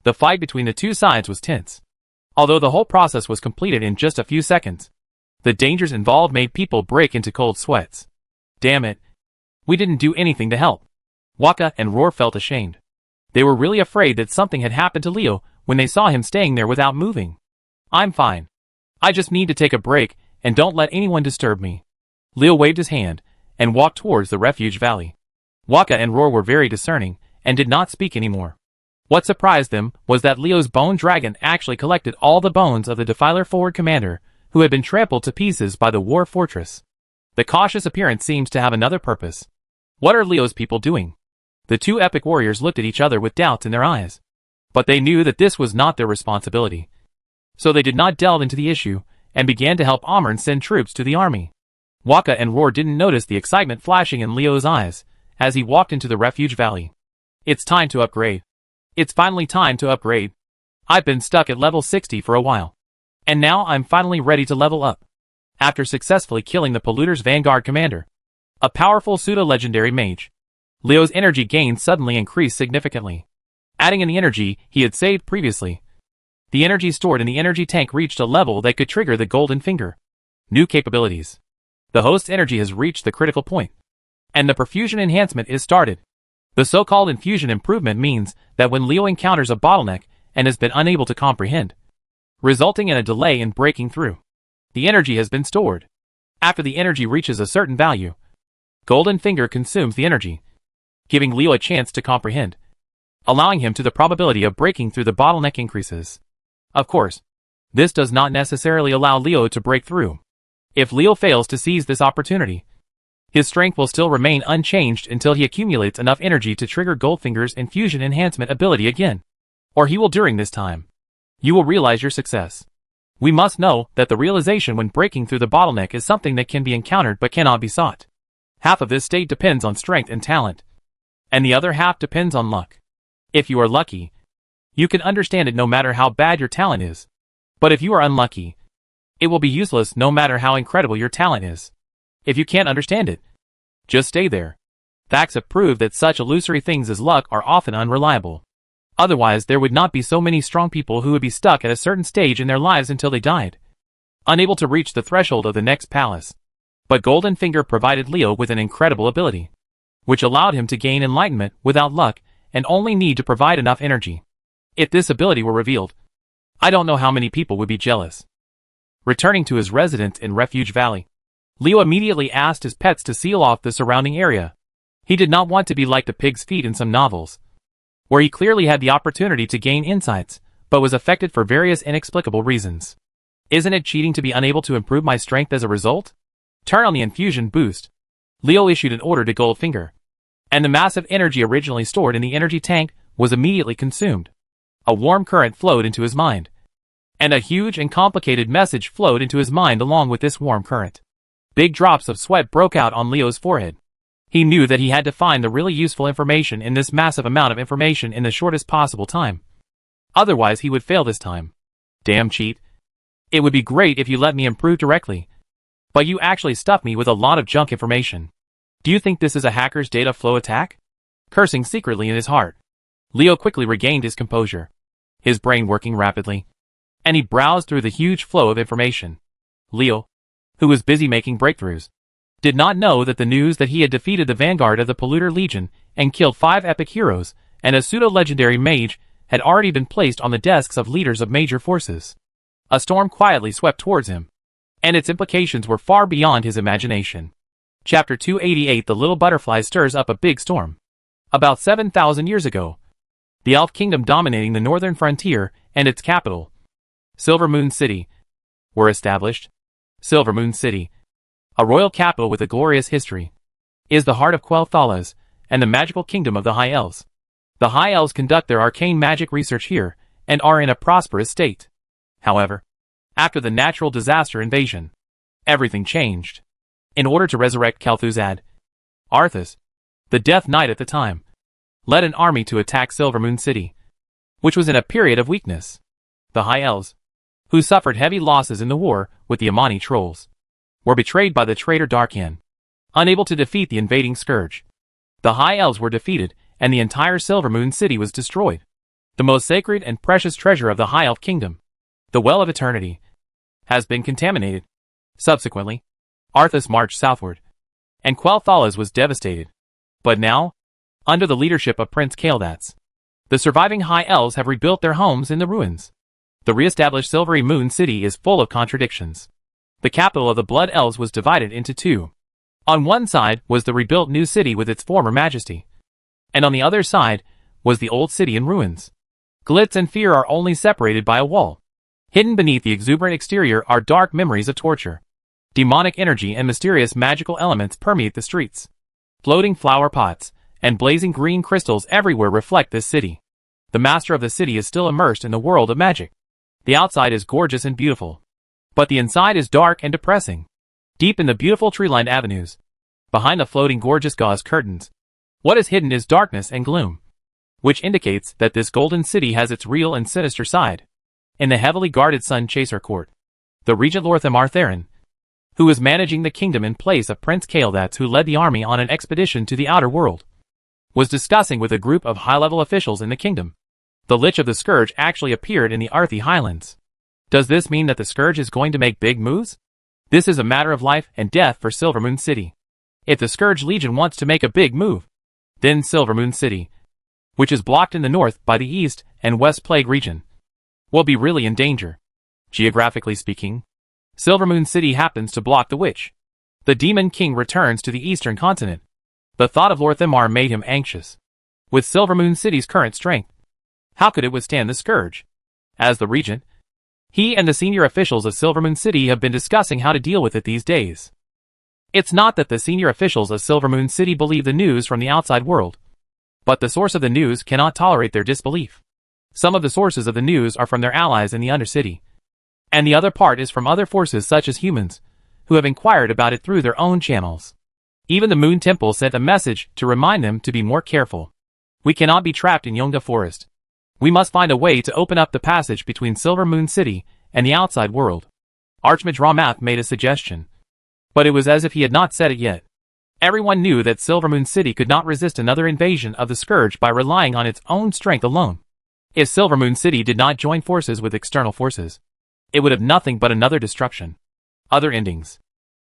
The fight between the 2 sides was tense. Although the whole process was completed in just a few seconds, the dangers involved made people break into cold sweats. Damn it. We didn't do anything to help. Waka and Roar felt ashamed. They were really afraid that something had happened to Leo when they saw him staying there without moving. I'm fine. I just need to take a break, and don't let anyone disturb me. Leo waved his hand, and walked towards the refuge valley. Waka and Roar were very discerning, and did not speak anymore. What surprised them was that Leo's bone dragon actually collected all the bones of the Defiler forward commander, who had been trampled to pieces by the War Fortress. The cautious appearance seems to have another purpose. What are Leo's people doing? The 2 epic warriors looked at each other with doubts in their eyes. But they knew that this was not their responsibility. So they did not delve into the issue, and began to help Amern send troops to the army. Waka and Roar didn't notice the excitement flashing in Leo's eyes, as he walked into the refuge valley. It's time to upgrade. It's finally time to upgrade. I've been stuck at level 60 for a while, and now I'm finally ready to level up. After successfully killing the Polluter's Vanguard commander, a powerful pseudo-legendary mage, Leo's energy gain suddenly increased significantly, adding in the energy he had saved previously. The energy stored in the energy tank reached a level that could trigger the golden finger. New capabilities. The host's energy has reached the critical point, and the perfusion enhancement is started. The so-called infusion improvement means that when Leo encounters a bottleneck and has been unable to comprehend, resulting in a delay in breaking through, the energy has been stored. After the energy reaches a certain value, Golden Finger consumes the energy, giving Leo a chance to comprehend, allowing him to the probability of breaking through the bottleneck increases. Of course, this does not necessarily allow Leo to break through. If Leo fails to seize this opportunity, his strength will still remain unchanged until he accumulates enough energy to trigger Goldfinger's infusion enhancement ability again. Or he will during this time. You will realize your success. We must know that the realization when breaking through the bottleneck is something that can be encountered but cannot be sought. Half of this state depends on strength and talent, and the other half depends on luck. If you are lucky, You can understand it no matter how bad your talent is. But if you are unlucky, it will be useless no matter how incredible your talent is. If you can't understand it, just stay there. Facts have proved that such illusory things as luck are often unreliable. Otherwise, there would not be so many strong people who would be stuck at a certain stage in their lives until they died, unable to reach the threshold of the next palace. But Golden Finger provided Leo with an incredible ability, which allowed him to gain enlightenment without luck and only need to provide enough energy. If this ability were revealed, I don't know how many people would be jealous. Returning to his residence in Refuge Valley, Leo immediately asked his pets to seal off the surrounding area. He did not want to be like the pig's feet in some novels, where he clearly had the opportunity to gain insights, but was affected for various inexplicable reasons. Isn't it cheating to be unable to improve my strength as a result? Turn on the infusion boost. Leo issued an order to Goldfinger, and the massive energy originally stored in the energy tank was immediately consumed. A warm current flowed into his mind, and a huge and complicated message flowed into his mind along with this warm current. Big drops of sweat broke out on Leo's forehead. He knew that he had to find the really useful information in this massive amount of information in the shortest possible time. Otherwise he would fail this time. Damn cheat. It would be great if you let me improve directly, but you actually stuffed me with a lot of junk information. Do you think this is a hacker's data flow attack? Cursing secretly in his heart, Leo quickly regained his composure, his brain working rapidly, and he browsed through the huge flow of information. Leo, who was busy making breakthroughs, did not know that the news that he had defeated the vanguard of the Polluter Legion and killed 5 epic heroes and a pseudo-legendary mage had already been placed on the desks of leaders of major forces. A storm quietly swept towards him, and its implications were far beyond his imagination. Chapter 288 The Little Butterfly Stirs Up a Big Storm. About 7,000 years ago, the Elf Kingdom dominating the northern frontier and its capital, Silver Moon City, were established. Silver Moon City, a royal capital with a glorious history, is the heart of Quel'Thalas and the magical kingdom of the High Elves. The High Elves conduct their arcane magic research here and are in a prosperous state. However, after the natural disaster invasion, everything changed. In order to resurrect Kel'Thuzad, Arthas, the Death Knight at the time, led an army to attack Silver Moon City, which was in a period of weakness. The High Elves, who suffered heavy losses in the war with the Amani trolls, were betrayed by the traitor Darkan. Unable to defeat the invading scourge, the High Elves were defeated and the entire Silver Moon City was destroyed. The most sacred and precious treasure of the High Elf Kingdom, the Well of Eternity, has been contaminated. Subsequently, Arthas marched southward, and Quel'Thalas was devastated. But now, under the leadership of Prince Kael'dats, the surviving High Elves have rebuilt their homes in the ruins. The re-established Silvery Moon City is full of contradictions. The capital of the Blood Elves was divided into two. On one side was the rebuilt new city with its former majesty, and on the other side was the old city in ruins. Glitz and fear are only separated by a wall. Hidden beneath the exuberant exterior are dark memories of torture. Demonic energy and mysterious magical elements permeate the streets. Floating flower pots and blazing green crystals everywhere reflect this city. The master of the city is still immersed in the world of magic. The outside is gorgeous and beautiful, but the inside is dark and depressing. Deep in the beautiful tree-lined avenues, behind the floating gorgeous gauze curtains, what is hidden is darkness and gloom, which indicates that this golden city has its real and sinister side. In the heavily guarded Sun Chaser Court, the Regent Lorthamar Theron, who was managing the kingdom in place of Prince Kael'dats who led the army on an expedition to the outer world, was discussing with a group of high-level officials in the kingdom. The Lich of the Scourge actually appeared in the Arthi Highlands. Does this mean that the Scourge is going to make big moves? This is a matter of life and death for Silver Moon City. If the Scourge Legion wants to make a big move, then Silver Moon City, which is blocked in the north by the East and West Plague region, will be really in danger. Geographically speaking, Silver Moon City happens to block the Witch. The Demon King returns to the eastern continent. The thought of Lorthamar made him anxious. With Silver Moon City's current strength, how could it withstand the Scourge? As the regent, he and the senior officials of Silver Moon City have been discussing how to deal with it these days. It's not that the senior officials of Silver Moon City believe the news from the outside world, but the source of the news cannot tolerate their disbelief. Some of the sources of the news are from their allies in the Undercity, and the other part is from other forces such as humans, who have inquired about it through their own channels. Even the Moon Temple sent a message to remind them to be more careful. We cannot be trapped in Yonga Forest. We must find a way to open up the passage between Silver Moon City and the outside world. Archmage Ramath made a suggestion. But it was as if he had not said it yet. Everyone knew that Silver Moon City could not resist another invasion of the Scourge by relying on its own strength alone. If Silver Moon City did not join forces with external forces, it would have nothing but another destruction. Other endings.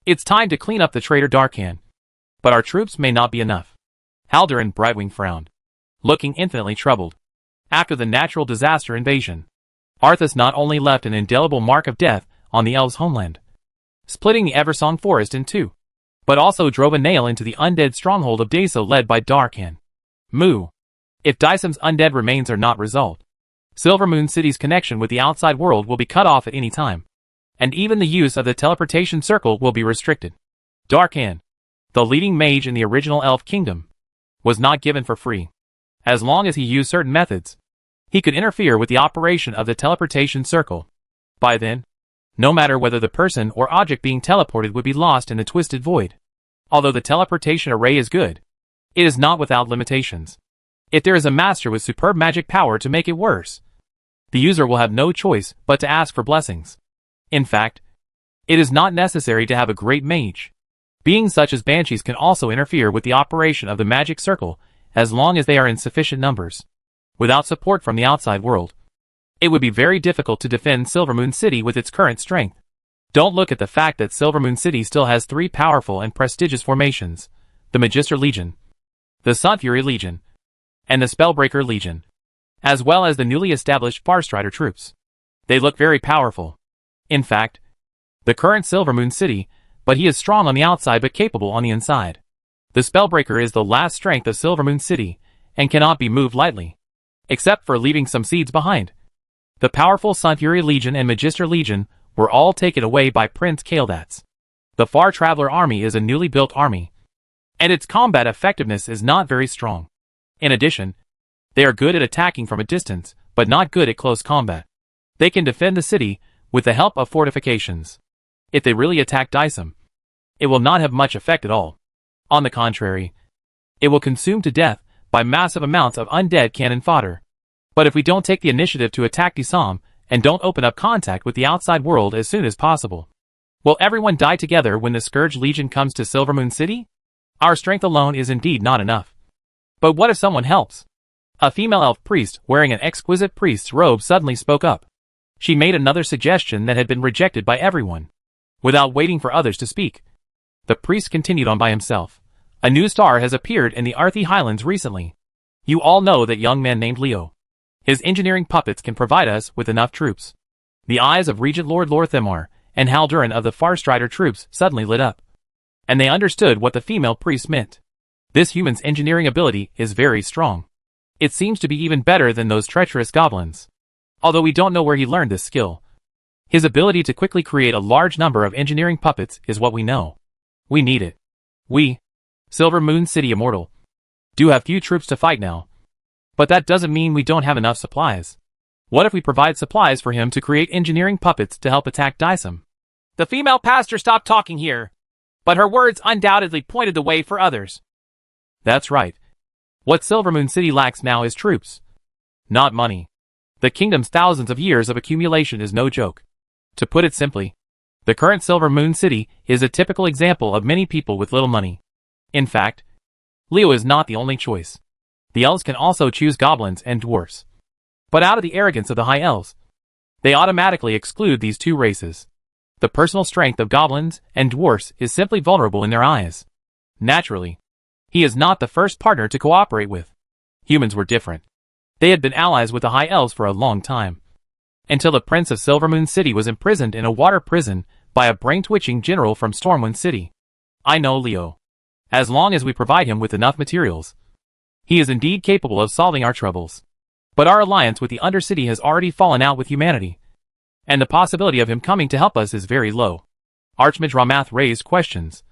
It's time to clean up the traitor Darkhan. But our troops may not be enough. Haldoran Brightwing frowned, looking infinitely troubled. After the natural disaster invasion, Arthas not only left an indelible mark of death on the elves' homeland, splitting the Eversong forest in two, but also drove a nail into the undead stronghold of Daso led by Darkhan. Moo. If Dysom's undead remains are not resolved, Silver Moon City's connection with the outside world will be cut off at any time, and even the use of the teleportation circle will be restricted. Darkhan, the leading mage in the original Elf Kingdom, was not given for free. As long as he used certain methods, he could interfere with the operation of the teleportation circle. By then, no matter whether the person or object being teleported would be lost in the twisted void. Although the teleportation array is good, it is not without limitations. If there is a master with superb magic power to make it worse, the user will have no choice but to ask for blessings. In fact, it is not necessary to have a great mage. Beings such as banshees can also interfere with the operation of the magic circle as long as they are in sufficient numbers. Without support from the outside world, it would be very difficult to defend Silver Moon City with its current strength. Don't look at the fact that Silver Moon City still has three powerful and prestigious formations: the Magister Legion, the Sunfury Legion, and the Spellbreaker Legion, as well as the newly established Farstrider troops. They look very powerful. In fact, the current Silver Moon City, but he is strong on the outside but capable on the inside. The Spellbreaker is the last strength of Silver Moon City, and cannot be moved lightly, except for leaving some seeds behind. The powerful Sunfury Legion and Magister Legion were all taken away by Prince Kael'dats. The Far Traveler Army is a newly built army, and its combat effectiveness is not very strong. In addition, they are good at attacking from a distance, but not good at close combat. They can defend the city with the help of fortifications. If they really attack Dyson, it will not have much effect at all. On the contrary, it will consume to death by massive amounts of undead cannon fodder. But if we don't take the initiative to attack Disam, and don't open up contact with the outside world as soon as possible, will everyone die together when the Scourge Legion comes to Silver Moon City? Our strength alone is indeed not enough. But what if someone helps? A female elf priest wearing an exquisite priest's robe suddenly spoke up. She made another suggestion that had been rejected by everyone. Without waiting for others to speak, the priest continued on by himself. A new star has appeared in the Arthi Highlands recently. You all know that young man named Leo. His engineering puppets can provide us with enough troops. The eyes of Regent Lord Lorthemar and Haldurin of the Farstrider troops suddenly lit up, and they understood what the female priest meant. This human's engineering ability is very strong. It seems to be even better than those treacherous goblins. Although we don't know where he learned this skill, his ability to quickly create a large number of engineering puppets is what we know. We need it. We, Silver Moon City Immortal, do have few troops to fight now. But that doesn't mean we don't have enough supplies. What if we provide supplies for him to create engineering puppets to help attack Dysam? The female pastor stopped talking here, but her words undoubtedly pointed the way for others. That's right. What Silver Moon City lacks now is troops, not money. The kingdom's thousands of years of accumulation is no joke. To put it simply, the current Silver Moon City is a typical example of many people with little money. In fact, Leo is not the only choice. The elves can also choose goblins and dwarfs. But out of the arrogance of the high elves, they automatically exclude these two races. The personal strength of goblins and dwarfs is simply vulnerable in their eyes. Naturally, he is not the first partner to cooperate with. Humans were different. They had been allies with the high elves for a long time, until the prince of Silver Moon City was imprisoned in a water prison by a brain-twitching general from Stormwind City. I know Leo. As long as we provide him with enough materials, he is indeed capable of solving our troubles. But our alliance with the Undercity has already fallen out with humanity, and the possibility of him coming to help us is very low. Archmage Ramath raised questions,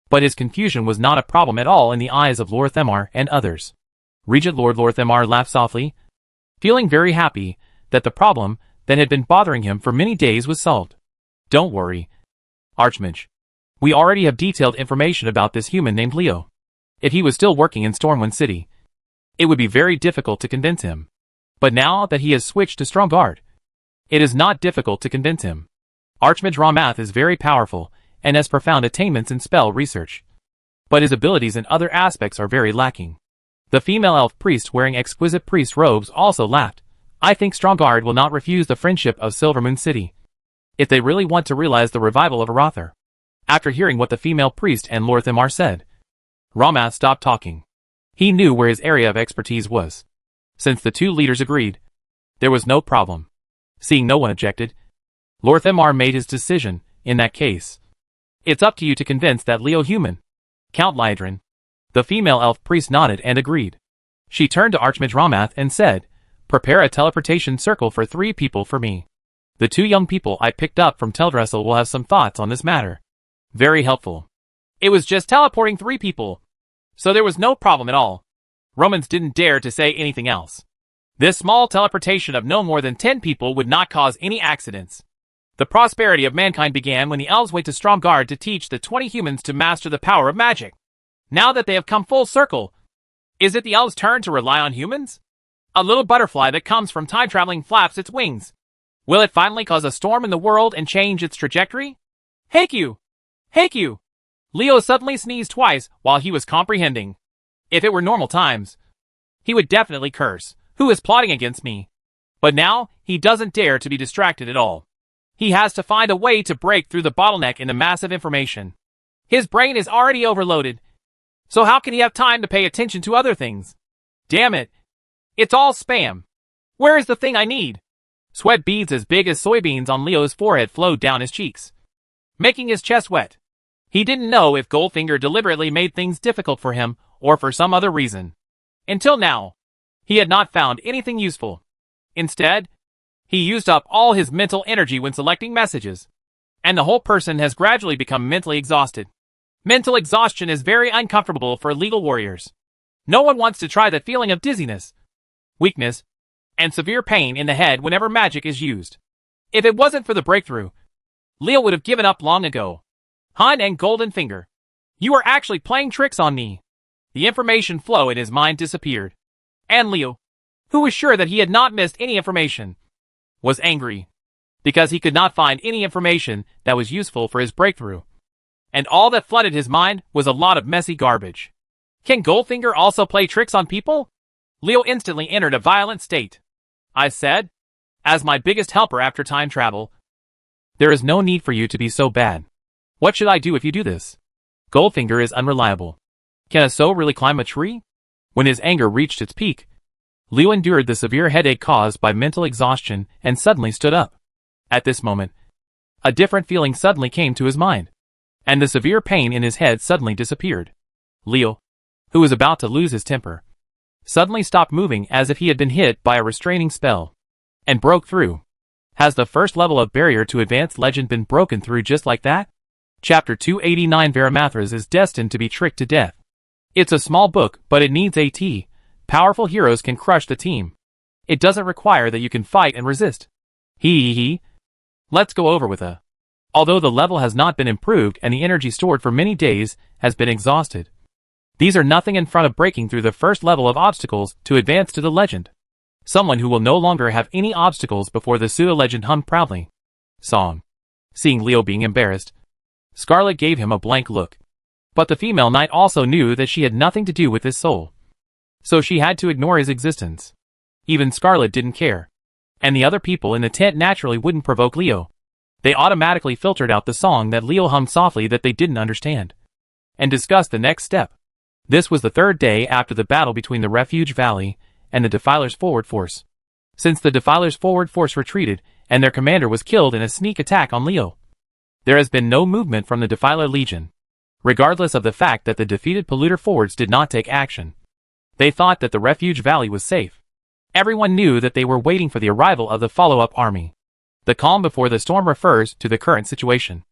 but his confusion was not a problem at all in the eyes of Lorthemar and others. Regent Lord Lorthemar laughed softly, feeling very happy that the problem that had been bothering him for many days was solved. Don't worry, Archmage. We already have detailed information about this human named Leo. If he was still working in Stormwind City, it would be very difficult to convince him. But now that he has switched to strong guard, it is not difficult to convince him. Archmage Ramath is very powerful, and has profound attainments in spell research. But his abilities in other aspects are very lacking. The female elf priest wearing exquisite priest robes also laughed. I think Strongguard will not refuse the friendship of Silvermoon City, if they really want to realize the revival of Arathar. After hearing what the female priest and Lord Themar said, Ramath stopped talking. He knew where his area of expertise was. Since the two leaders agreed, there was no problem. Seeing no one objected, Lord Themar made his decision. In that case, it's up to you to convince that Leo human. Count Lydrin. The female elf priest nodded and agreed. She turned to Archmage Ramath and said, prepare a teleportation circle for 3 people for me. The 2 young people I picked up from Teldrassil will have some thoughts on this matter. Very helpful. It was just teleporting 3 people, so there was no problem at all. Romans didn't dare to say anything else. This small teleportation of no more than 10 people would not cause any accidents. The prosperity of mankind began when the elves went to Strongguard to teach the 20 humans to master the power of magic. Now that they have come full circle, is it the elves' turn to rely on humans? A little butterfly that comes from time traveling flaps its wings. Will it finally cause a storm in the world and change its trajectory? Heiku! Heiku! Leo suddenly sneezed twice while he was comprehending. If it were normal times, he would definitely curse. Who is plotting against me? But now, he doesn't dare to be distracted at all. He has to find a way to break through the bottleneck in the massive information. His brain is already overloaded, so how can he have time to pay attention to other things? Damn it. It's all spam. Where is the thing I need? Sweat beads as big as soybeans on Leo's forehead flowed down his cheeks, making his chest wet. He didn't know if Goldfinger deliberately made things difficult for him or for some other reason. Until now, he had not found anything useful. Instead, he used up all his mental energy when selecting messages, and the whole person has gradually become mentally exhausted. Mental exhaustion is very uncomfortable for legal warriors. No one wants to try the feeling of dizziness, weakness, and severe pain in the head whenever magic is used. If it wasn't for the breakthrough, Leo would have given up long ago. Hun and Golden Finger, you are actually playing tricks on me. The information flow in his mind disappeared. And Leo, who was sure that he had not missed any information, was angry, because he could not find any information that was useful for his breakthrough. And all that flooded his mind was a lot of messy garbage. Can Goldfinger also play tricks on people? Leo instantly entered a violent state. I said, as my biggest helper after time travel, there is no need for you to be so bad. What should I do if you do this? Goldfinger is unreliable. Can a So really climb a tree? When his anger reached its peak, Leo endured the severe headache caused by mental exhaustion and suddenly stood up. At this moment, a different feeling suddenly came to his mind, and the severe pain in his head suddenly disappeared. Leo, who was about to lose his temper, suddenly stopped moving as if he had been hit by a restraining spell, and broke through. Has the first level of barrier to advanced legend been broken through just like that? Chapter 289 Varamathras is destined to be tricked to death. It's a small book, but it needs AT. Powerful heroes can crush the team. It doesn't require that you can fight and resist. Let's go over with a. Although the level has not been improved and the energy stored for many days has been exhausted, these are nothing in front of breaking through the first level of obstacles to advance to the legend. Someone who will no longer have any obstacles before the pseudo-legend hummed proudly. Song. Seeing Leo being embarrassed, Scarlet gave him a blank look. But the female knight also knew that she had nothing to do with his soul, so she had to ignore his existence. Even Scarlet didn't care. And the other people in the tent naturally wouldn't provoke Leo. They automatically filtered out the song that Leo hummed softly that they didn't understand, and discussed the next step. This was the 3rd day after the battle between the Refuge Valley and the Defiler's forward force. Since the Defiler's forward force retreated, and their commander was killed in a sneak attack on Leo, there has been no movement from the Defiler Legion, regardless of the fact that the defeated Polluter forwards did not take action. They thought that the Refuge Valley was safe. Everyone knew that they were waiting for the arrival of the follow-up army. The calm before the storm refers to the current situation.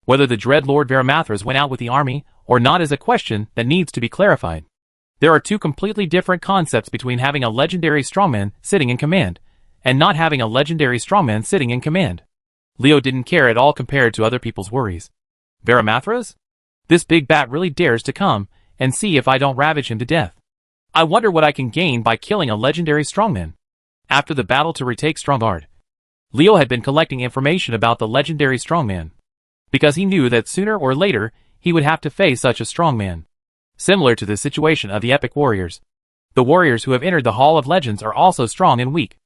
Whether the Dread Lord Varamathras went out with the army or not is a question that needs to be clarified. There are 2 completely different concepts between having a legendary strongman sitting in command, and not having a legendary strongman sitting in command. Leo didn't care at all compared to other people's worries. Varamathras? This big bat really dares to come and see if I don't ravage him to death. I wonder what I can gain by killing a legendary strongman. After the battle to retake Stromgarde, Leo had been collecting information about the legendary strongman, because he knew that sooner or later he would have to face such a strongman. Similar to the situation of the epic warriors, the warriors who have entered the Hall of Legends are also strong and weak,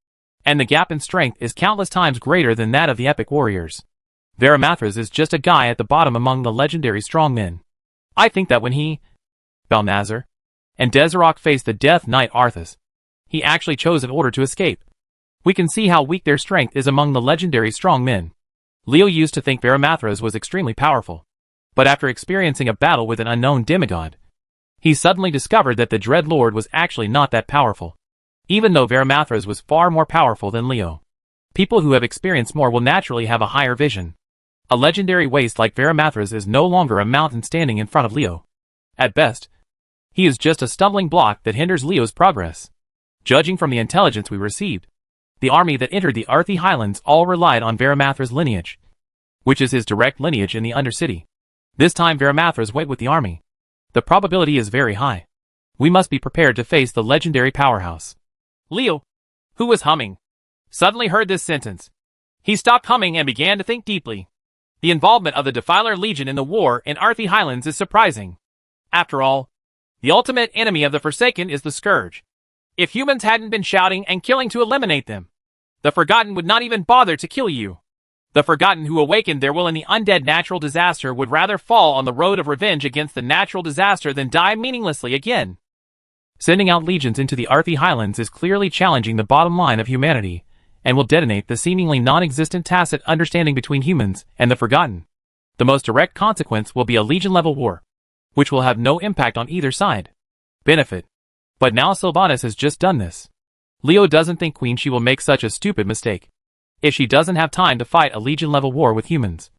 and the gap in strength is countless times greater than that of the epic warriors. Varimathras is just a guy at the bottom among the legendary strongmen. I think that when he, Balnazar, and Desirok faced the Death Knight Arthas, he actually chose in order to escape. We can see how weak their strength is among the legendary strongmen. Leo used to think Varimathras was extremely powerful, but after experiencing a battle with an unknown demigod, he suddenly discovered that the Dread Lord was actually not that powerful, even though Varimathras was far more powerful than Leo. People who have experienced more will naturally have a higher vision. A legendary waste like Varimathras is no longer a mountain standing in front of Leo. At best, he is just a stumbling block that hinders Leo's progress. Judging from the intelligence we received, the army that entered the Arthi Highlands all relied on Varimathras' lineage, which is his direct lineage in the Undercity. This time Varimathras went with the army. The probability is very high. We must be prepared to face the legendary powerhouse. Leo, who was humming, suddenly heard this sentence. He stopped humming and began to think deeply. The involvement of the Defiler Legion in the war in Arthi Highlands is surprising. After all, the ultimate enemy of the Forsaken is the Scourge. If humans hadn't been shouting and killing to eliminate them, the Forgotten would not even bother to kill you. The Forgotten who awakened their will in the undead natural disaster would rather fall on the road of revenge against the natural disaster than die meaninglessly again. Sending out legions into the Arthi Highlands is clearly challenging the bottom line of humanity, and will detonate the seemingly non-existent tacit understanding between humans and the Forgotten. The most direct consequence will be a legion-level war, which will have no impact on either side. Benefit. But now Sylvanas has just done this. Leo doesn't think Queen She will make such a stupid mistake. If she doesn't have time to fight a legion-level war with humans,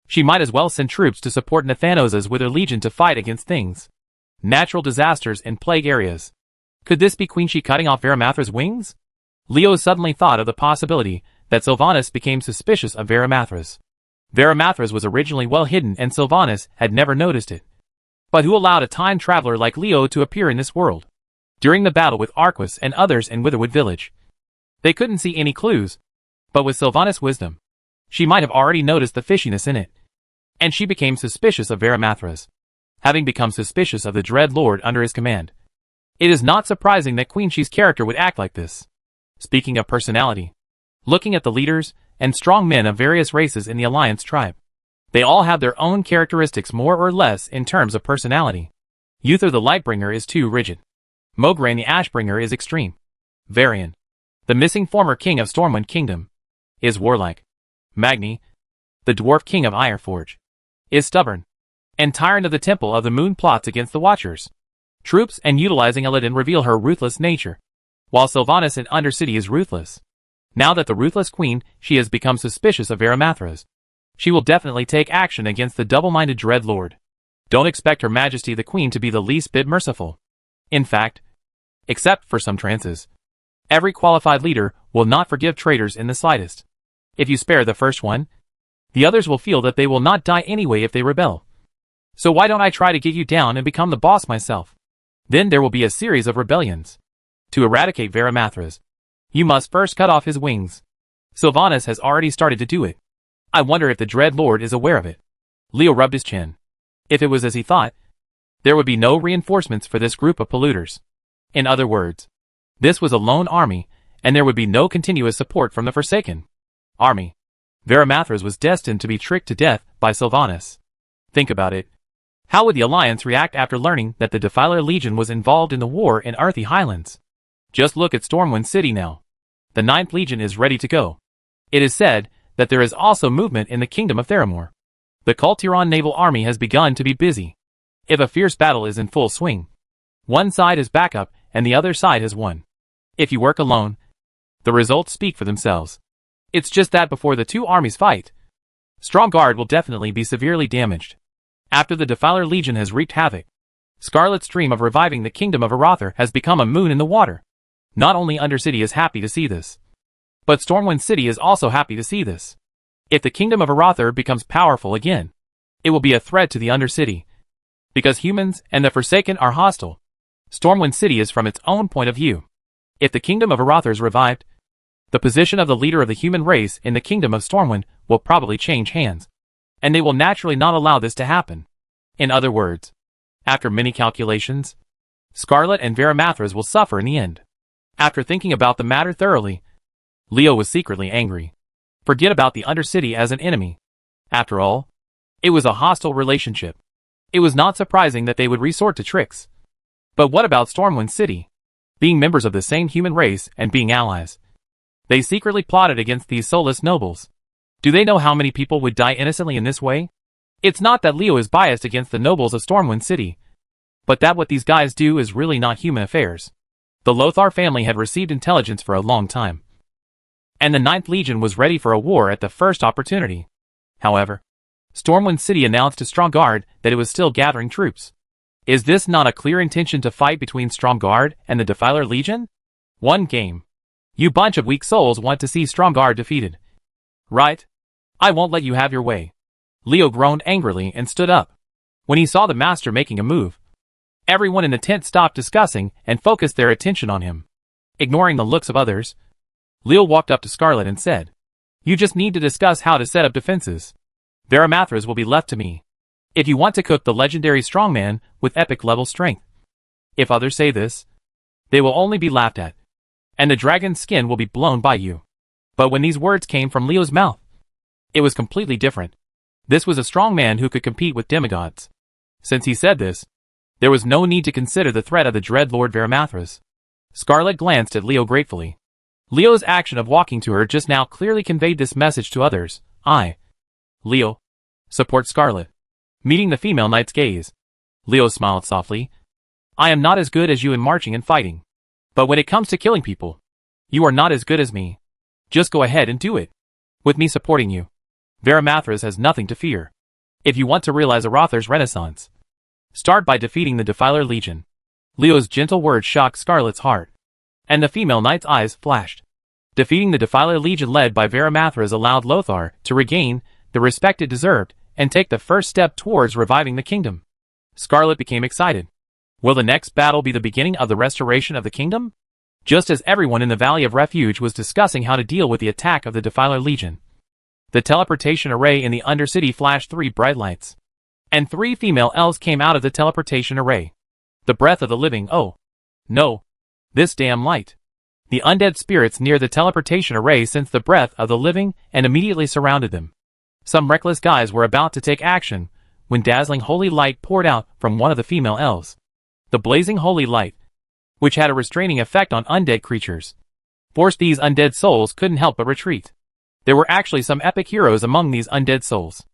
she might as well send troops to support Nathanos's with her legion to fight against things. Natural disasters and plague areas. Could this be Queen She cutting off Varimathras' wings? Leo suddenly thought of the possibility that Sylvanas became suspicious of Varimathras. Varimathras was originally well hidden and Sylvanas had never noticed it. But who allowed a time traveler like Leo to appear in this world? During the battle with Arquas and others in Witherwood Village, they couldn't see any clues, but with Sylvanas' wisdom, she might have already noticed the fishiness in it. And she became suspicious of Varimathras, having become suspicious of the Dread Lord under his command. It is not surprising that Queen She's character would act like this. Speaking of personality, looking at the leaders and strong men of various races in the Alliance tribe, they all have their own characteristics more or less in terms of personality. Uther the Lightbringer is too rigid. Mograine the Ashbringer is extreme. Varian, the missing former king of Stormwind Kingdom, is warlike. Magni, the dwarf king of Ironforge, is stubborn. And Tyrant of the Temple of the Moon plots against the Watchers. Troops and utilizing Illidan reveal her ruthless nature, while Sylvanas in Undercity is ruthless. Now that the ruthless queen, she has become suspicious of Varimathras. She will definitely take action against the double-minded Dread Lord. Don't expect Her Majesty the Queen to be the least bit merciful. In fact, except for some trances, every qualified leader will not forgive traitors in the slightest. If you spare the first one, the others will feel that they will not die anyway if they rebel. So why don't I try to get you down and become the boss myself? Then there will be a series of rebellions. To eradicate Varimathras, you must first cut off his wings. Sylvanas has already started to do it. I wonder if the Dread Lord is aware of it. Leo rubbed his chin. If it was as he thought, there would be no reinforcements for this group of polluters. In other words, this was a lone army, and there would be no continuous support from the Forsaken army. Varimathras was destined to be tricked to death by Sylvanas. Think about it. How would the Alliance react after learning that the Defiler Legion was involved in the war in Arthi Highlands? Just look at Stormwind City now. The 9th Legion is ready to go. It is said that there is also movement in the Kingdom of Theramore. The Kultiran naval army has begun to be busy. If a fierce battle is in full swing, one side is backup and the other side has won. If you work alone, the results speak for themselves. It's just that before the two armies fight, Stromgarde will definitely be severely damaged. After the Defiler Legion has wreaked havoc, Scarlet's dream of reviving the Kingdom of Arathar has become a moon in the water. Not only Undercity is happy to see this, but Stormwind City is also happy to see this. If the Kingdom of Arathar becomes powerful again, it will be a threat to the Undercity. Because humans and the Forsaken are hostile, Stormwind City is from its own point of view. If the Kingdom of Arathar is revived, The position of the leader of the human race in the kingdom of Stormwind will probably change hands. And they will naturally not allow this to happen. In other words, after many calculations, Scarlet and Varamathras will suffer in the end. After thinking about the matter thoroughly, Leo was secretly angry. Forget about the Undercity as an enemy. After all, it was a hostile relationship. It was not surprising that they would resort to tricks. But what about Stormwind City? Being members of the same human race and being allies, they secretly plotted against these soulless nobles. Do they know how many people would die innocently in this way? It's not that Leo is biased against the nobles of Stormwind City, but that what these guys do is really not human affairs. The Lothar family had received intelligence for a long time, and the 9th Legion was ready for a war at the first opportunity. However, Stormwind City announced to Stromgarde that it was still gathering troops. Is this not a clear intention to fight between Stromgarde and the Defiler Legion? One game. You bunch of weak souls want to see Stromgarde defeated. Right? I won't let you have your way. Leo groaned angrily and stood up. When he saw the master making a move, everyone in the tent stopped discussing and focused their attention on him. Ignoring the looks of others, Leo walked up to Scarlet and said, "You just need to discuss how to set up defenses. Varamathras will be left to me. If you want to cook the legendary strongman with epic level strength. If others say this, they will only be laughed at, and the dragon's skin will be blown by you." But when these words came from Leo's mouth, it was completely different. This was a strong man who could compete with demigods. Since he said this, there was no need to consider the threat of the dread Lord Varamathras. Scarlet glanced at Leo gratefully. Leo's action of walking to her just now clearly conveyed this message to others. Leo, support Scarlet. Meeting the female knight's gaze, Leo smiled softly. I am not as good as you in marching and fighting. But when it comes to killing people, you are not as good as me. Just go ahead and do it. With me supporting you, Varamathras has nothing to fear. If you want to realize Arathar's renaissance, start by defeating the Defiler Legion. Leo's gentle words shocked Scarlet's heart, and the female knight's eyes flashed. Defeating the Defiler Legion led by Varamathras allowed Lothar to regain the respect it deserved and take the first step towards reviving the kingdom. Scarlet became excited. Will the next battle be the beginning of the restoration of the kingdom? Just as everyone in the Valley of Refuge was discussing how to deal with the attack of the Defiler Legion, the teleportation array in the Undercity flashed 3 bright lights, and 3 female elves came out of the teleportation array. The breath of the living. Oh, no. This damn light. The undead spirits near the teleportation array sensed the breath of the living and immediately surrounded them. Some reckless guys were about to take action when dazzling holy light poured out from one of the female elves. The blazing holy light, which had a restraining effect on undead creatures, forced these undead souls couldn't help but retreat. There were actually some epic heroes among these undead souls.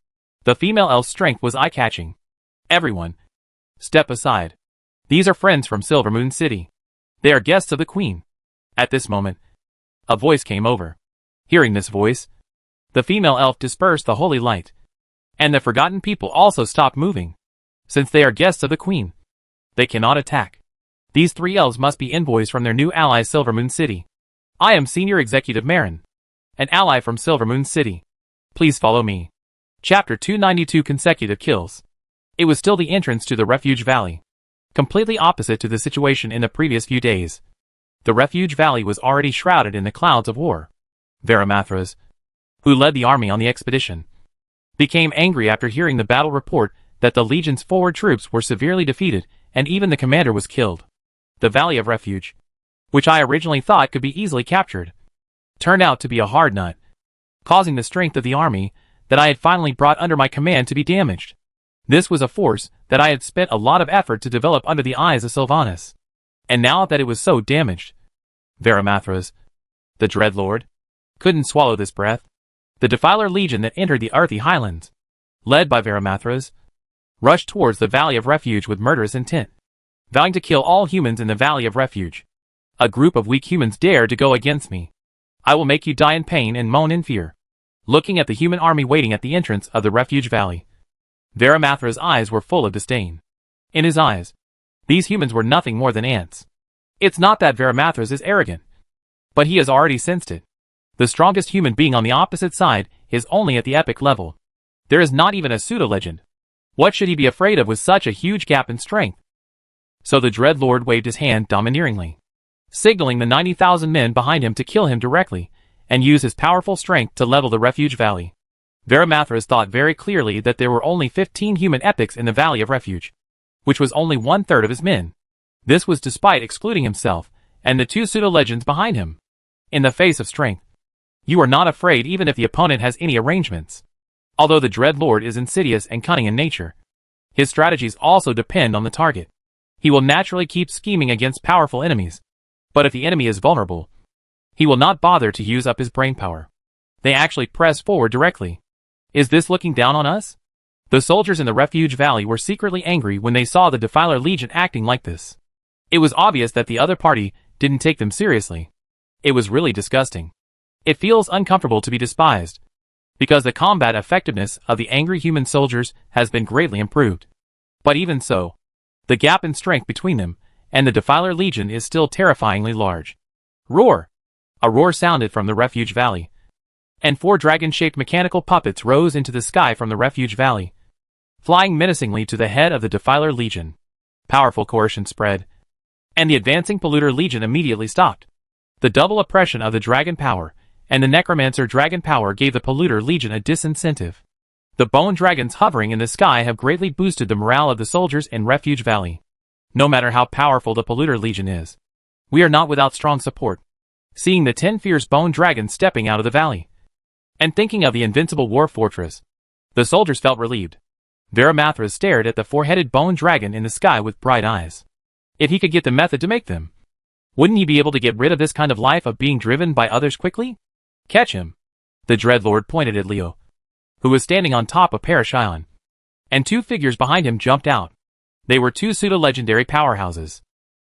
The female elf's strength was eye-catching. Everyone, step aside. These are friends from Silvermoon City. They are guests of the Queen. At this moment, a voice came over. Hearing this voice, the female elf dispersed the holy light, and the forgotten people also stopped moving. Since they are guests of the Queen, they cannot attack. These 3 elves must be envoys from their new ally Silvermoon City. I am Senior Executive Marin, an ally from Silvermoon City. Please follow me. Chapter 292 Consecutive Kills. It was still the entrance to the Refuge Valley, completely opposite to the situation in the previous few days. The Refuge Valley was already shrouded in the clouds of war. Varamathras, who led the army on the expedition, became angry after hearing the battle report that the Legion's forward troops were severely defeated and even the commander was killed. The Valley of Refuge, which I originally thought could be easily captured, turned out to be a hard nut, causing the strength of the army that I had finally brought under my command to be damaged. This was a force that I had spent a lot of effort to develop under the eyes of Sylvanas. And now that it was so damaged, Varamathras, the Dreadlord, couldn't swallow this breath. The Defiler Legion that entered the Earthy Highlands, led by Varamathras, rushed towards the Valley of Refuge with murderous intent, vowing to kill all humans in the Valley of Refuge. A group of weak humans dared to go against me. I will make you die in pain and moan in fear. Looking at the human army waiting at the entrance of the Refuge Valley, Varamathra's eyes were full of disdain. In his eyes, these humans were nothing more than ants. It's not that Varamathras is arrogant, but he has already sensed it. The strongest human being on the opposite side is only at the epic level. There is not even a pseudo-legend. What should he be afraid of with such a huge gap in strength? So the Dreadlord waved his hand domineeringly, signaling the 90,000 men behind him to kill him directly, and use his powerful strength to level the refuge valley. Varimathras thought very clearly that there were only 15 human epics in the Valley of Refuge, which was only 1/3 of his men. This was despite excluding himself and the 2 pseudo-legends behind him. In the face of strength, you are not afraid even if the opponent has any arrangements. Although the Dreadlord is insidious and cunning in nature, his strategies also depend on the target. He will naturally keep scheming against powerful enemies, but if the enemy is vulnerable, he will not bother to use up his brainpower. They actually press forward directly. Is this looking down on us? The soldiers in the Refuge Valley were secretly angry when they saw the Defiler Legion acting like this. It was obvious that the other party didn't take them seriously. It was really disgusting. It feels uncomfortable to be despised, because the combat effectiveness of the angry human soldiers has been greatly improved. But even so, the gap in strength between them and the Defiler Legion is still terrifyingly large. Roar! A roar sounded from the Refuge Valley, and 4 dragon-shaped mechanical puppets rose into the sky from the Refuge Valley, flying menacingly to the head of the Defiler Legion. Powerful coercion spread, and the advancing Polluter Legion immediately stopped. The double oppression of the dragon power and the Necromancer dragon power gave the Polluter Legion a disincentive. The bone dragons hovering in the sky have greatly boosted the morale of the soldiers in Refuge Valley. No matter how powerful the Polluter Legion is, we are not without strong support. Seeing the 10 fierce bone dragons stepping out of the valley, and thinking of the invincible war fortress, the soldiers felt relieved. Varimathras stared at the 4-headed bone dragon in the sky with bright eyes. If he could get the method to make them, wouldn't he be able to get rid of this kind of life of being driven by others quickly? Catch him. The Dreadlord pointed at Leo, who was standing on top of Parashion, and 2 figures behind him jumped out. They were 2 pseudo-legendary powerhouses.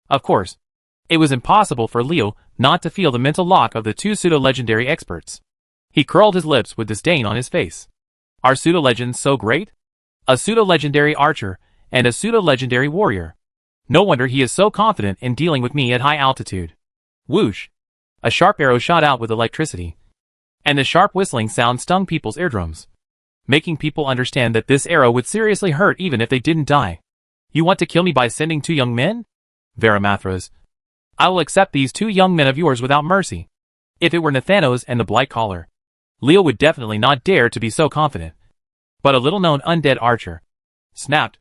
Of course, it was impossible for Leo not to feel the mental lock of the 2 pseudo-legendary experts. He curled his lips with disdain on his face. Are pseudo-legends so great? A pseudo-legendary archer and a pseudo-legendary warrior. No wonder he is so confident in dealing with me at high altitude. Whoosh! A sharp arrow shot out with electricity, and the sharp whistling sound stung people's eardrums, making people understand that this arrow would seriously hurt even if they didn't die. You want to kill me by sending 2 young men? Varimathras, I will accept these 2 young men of yours without mercy. If it were Nathanos and the Blightcaller, Leo would definitely not dare to be so confident. But a little-known undead archer snapped.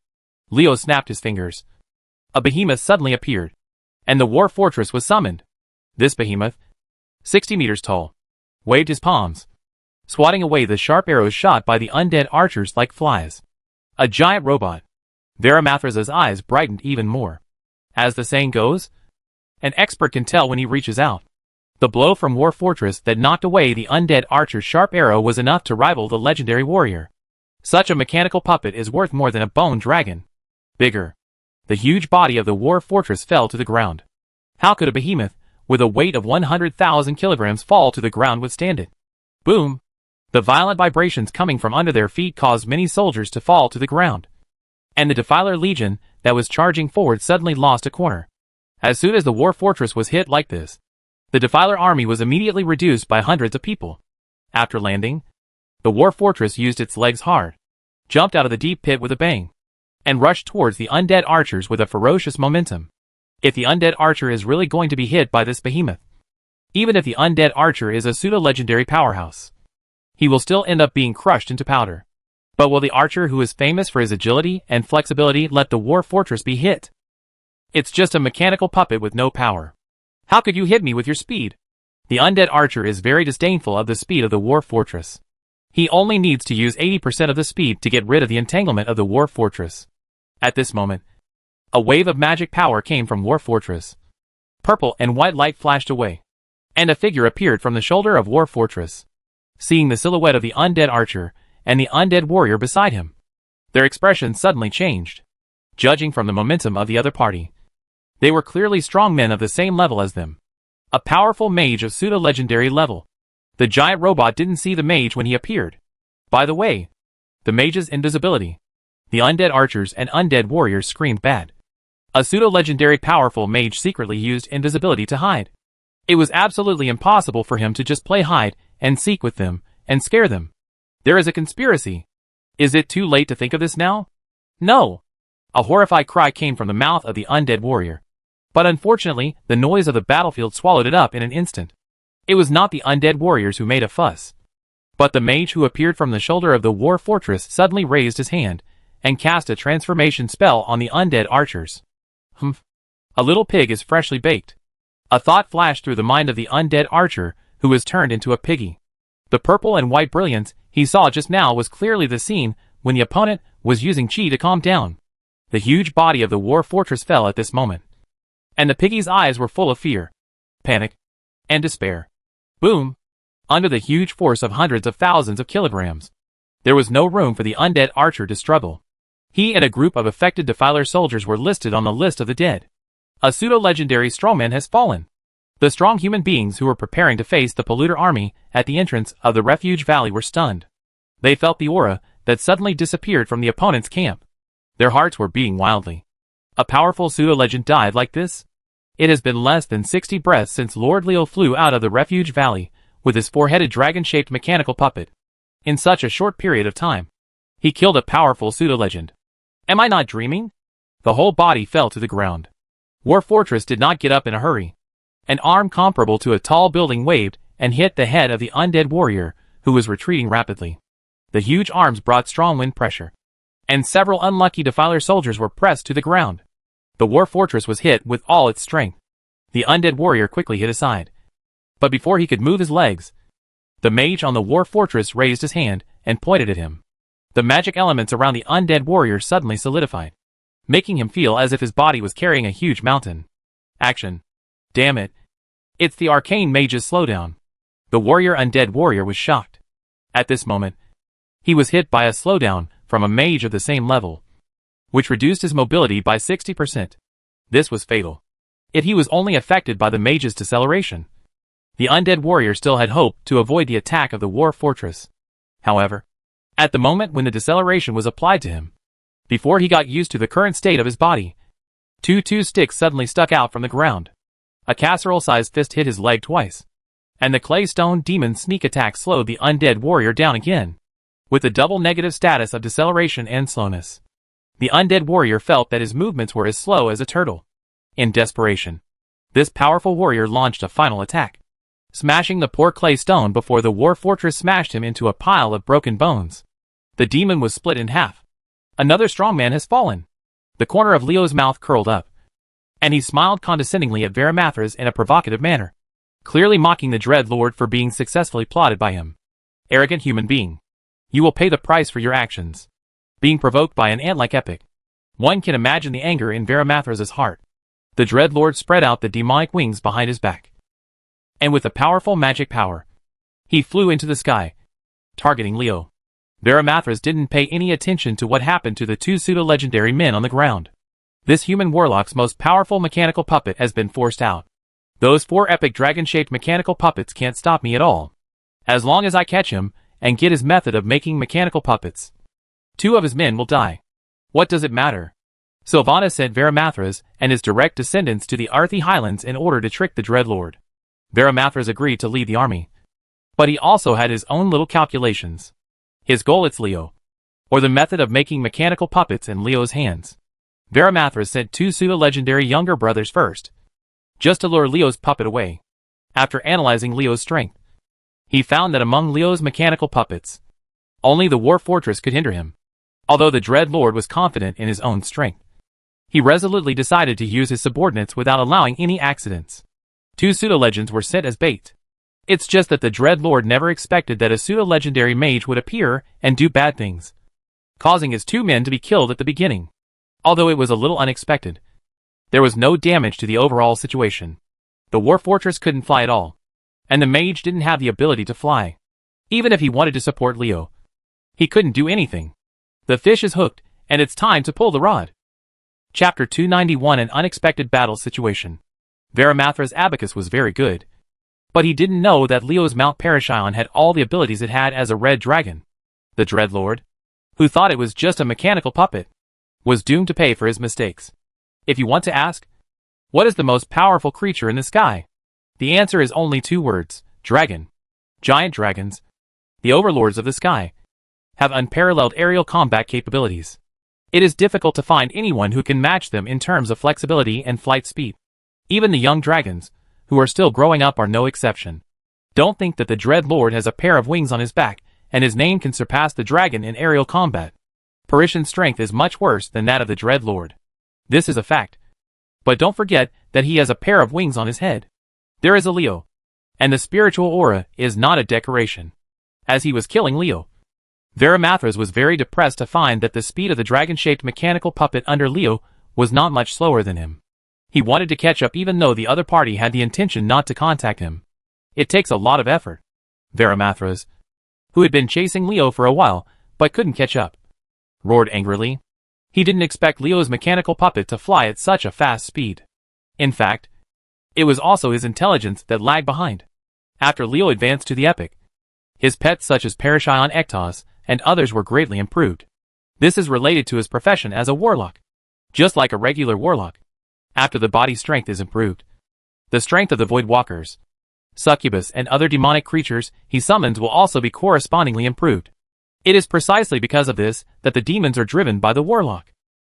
Leo snapped his fingers. A behemoth suddenly appeared, and the war fortress was summoned. This behemoth, 60 meters tall, waved his palms, swatting away the sharp arrows shot by the undead archers like flies. A giant robot. Varimathras' eyes brightened even more. As the saying goes, an expert can tell when he reaches out. The blow from War Fortress that knocked away the undead archer's sharp arrow was enough to rival the legendary warrior. Such a mechanical puppet is worth more than a bone dragon. Bigger. The huge body of the War Fortress fell to the ground. How could a behemoth, with a weight of 100,000 kilograms fall to the ground withstand it? Boom! The violent vibrations coming from under their feet caused many soldiers to fall to the ground. And the Defiler Legion that was charging forward suddenly lost a corner. As soon as the War Fortress was hit like this, the Defiler army was immediately reduced by hundreds of people. After landing, the War Fortress used its legs hard, jumped out of the deep pit with a bang, and rushed towards the undead archers with a ferocious momentum. If the undead archer is really going to be hit by this behemoth, even if the undead archer is a pseudo-legendary powerhouse, he will still end up being crushed into powder. But will the archer who is famous for his agility and flexibility let the War Fortress be hit? It's just a mechanical puppet with no power. How could you hit me with your speed? The undead archer is very disdainful of the speed of the War Fortress. He only needs to use 80% of the speed to get rid of the entanglement of the War Fortress. At this moment, a wave of magic power came from War Fortress. Purple and white light flashed away, and a figure appeared from the shoulder of War Fortress. Seeing the silhouette of the undead archer and the undead warrior beside him, their expressions suddenly changed. Judging from the momentum of the other party, they were clearly strong men of the same level as them. A powerful mage of pseudo-legendary level. The giant robot didn't see the mage when he appeared. By the way, the mage's invisibility. The undead archers and undead warriors screamed bad. A pseudo-legendary powerful mage secretly used invisibility to hide. It was absolutely impossible for him to just play hide and seek with them and scare them. There is a conspiracy. Is it too late to think of this now? No. A horrified cry came from the mouth of the undead warrior. But unfortunately, the noise of the battlefield swallowed it up in an instant. It was not the undead warriors who made a fuss, but the mage who appeared from the shoulder of the war fortress suddenly raised his hand and cast a transformation spell on the undead archers. Humph. A little pig is freshly baked. A thought flashed through the mind of the undead archer, who was turned into a piggy. The purple and white brilliance he saw just now was clearly the scene when the opponent was using chi to calm down. The huge body of the war fortress fell at this moment, and the piggy's eyes were full of fear, panic, and despair. Boom! Under the huge force of hundreds of thousands of kilograms, there was no room for the undead archer to struggle. He and a group of affected Defiler soldiers were listed on the list of the dead. A pseudo-legendary strongman has fallen. The strong human beings who were preparing to face the polluter army at the entrance of the refuge valley were stunned. They felt the aura that suddenly disappeared from the opponent's camp. Their hearts were beating wildly. A powerful pseudo-legend died like this? It has been less than 60 breaths since Lord Leo flew out of the refuge valley with his four-headed dragon-shaped mechanical puppet. In such a short period of time, he killed a powerful pseudo-legend. Am I not dreaming? The whole body fell to the ground. War Fortress did not get up in a hurry. An arm comparable to a tall building waved and hit the head of the undead warrior, who was retreating rapidly. The huge arms brought strong wind pressure, and several unlucky Defiler soldiers were pressed to the ground. The War Fortress was hit with all its strength. The undead warrior quickly hit aside, but before he could move his legs, the mage on the War Fortress raised his hand and pointed at him. The magic elements around the undead warrior suddenly solidified, making him feel as if his body was carrying a huge mountain. Action. Damn it. It's the arcane mage's slowdown. The undead warrior was shocked. At this moment, he was hit by a slowdown from a mage of the same level, which reduced his mobility by 60%. This was fatal. Yet he was only affected by the mage's deceleration. The undead warrior still had hope to avoid the attack of the War Fortress. However, at the moment when the deceleration was applied to him, before he got used to the current state of his body, two sticks suddenly stuck out from the ground. A casserole-sized fist hit his leg twice, and the clay-stone demon sneak attack slowed the undead warrior down again. With the double negative status of deceleration and slowness, the undead warrior felt that his movements were as slow as a turtle. In desperation, this powerful warrior launched a final attack, smashing the poor clay stone before the War Fortress smashed him into a pile of broken bones. The demon was split in half. Another strongman has fallen. The corner of Leo's mouth curled up, and he smiled condescendingly at Varimathras in a provocative manner, clearly mocking the Dread Lord for being successfully plotted by him. Arrogant human being. You will pay the price for your actions. Being provoked by an ant-like epic. One can imagine the anger in Varimathras' heart. The Dread Lord spread out the demonic wings behind his back, and with a powerful magic power, he flew into the sky, targeting Leo. Varimathras didn't pay any attention to what happened to the two pseudo-legendary men on the ground. This human warlock's most powerful mechanical puppet has been forced out. Those four epic dragon-shaped mechanical puppets can't stop me at all. As long as I catch him and get his method of making mechanical puppets, two of his men will die. What does it matter? Sylvana sent Varimathras and his direct descendants to the Arthi Highlands in order to trick the Dreadlord. Varimathras agreed to lead the army, but he also had his own little calculations. His goal is Leo, or the method of making mechanical puppets in Leo's hands. Varimathras sent two pseudo-legendary younger brothers first, just to lure Leo's puppet away. After analyzing Leo's strength, he found that among Leo's mechanical puppets, only the War Fortress could hinder him. Although the Dread Lord was confident in his own strength, he resolutely decided to use his subordinates without allowing any accidents. Two pseudo-legends were sent as bait. It's just that the Dread Lord never expected that a pseudo-legendary mage would appear and do bad things, causing his two men to be killed at the beginning. Although it was a little unexpected, there was no damage to the overall situation. The War Fortress couldn't fly at all, and the mage didn't have the ability to fly. Even if he wanted to support Leo, he couldn't do anything. The fish is hooked, and it's time to pull the rod. Chapter 291 An Unexpected Battle Situation. Varimathras' abacus was very good, but he didn't know that Leo's Mount Parashion had all the abilities it had as a red dragon. The Dreadlord, who thought it was just a mechanical puppet, was doomed to pay for his mistakes. If you want to ask, what is the most powerful creature in the sky? The answer is only two words: dragon. Giant dragons, the overlords of the sky, have unparalleled aerial combat capabilities. It is difficult to find anyone who can match them in terms of flexibility and flight speed. Even the young dragons, who are still growing up, are no exception. Don't think that the Dread Lord has a pair of wings on his back, and his name can surpass the dragon in aerial combat. Parishan's strength is much worse than that of the Dread Lord. This is a fact. But don't forget that he has a pair of wings on his head. There is a Leo. And the spiritual aura is not a decoration. As he was killing Leo, Varamathras was very depressed to find that the speed of the dragon-shaped mechanical puppet under Leo was not much slower than him. He wanted to catch up even though the other party had the intention not to contact him. It takes a lot of effort. Varamathras, who had been chasing Leo for a while, but couldn't catch up, roared angrily. He didn't expect Leo's mechanical puppet to fly at such a fast speed. In fact, it was also his intelligence that lagged behind. After Leo advanced to the epic, his pets such as Parashion Ektos and others were greatly improved. This is related to his profession as a warlock. Just like a regular warlock, after the body strength is improved, the strength of the void walkers, succubus and other demonic creatures he summons will also be correspondingly improved. It is precisely because of this that the demons are driven by the warlock.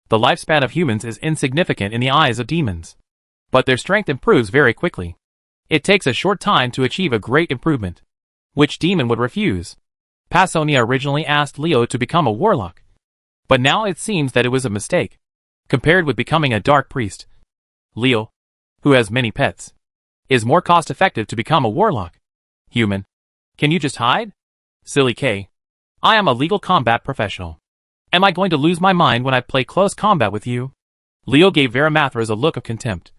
The lifespan of humans is insignificant in the eyes of demons, but their strength improves very quickly. It takes a short time to achieve a great improvement. Which demon would refuse? Pasonia originally asked Leo to become a warlock, but now it seems that it was a mistake, compared with becoming a dark priest. Leo, who has many pets, is more cost-effective to become a warlock. Human, can you just hide? Silly K. I am a legal combat professional. Am I going to lose my mind when I play close combat with you? Leo gave Varamathras a look of contempt,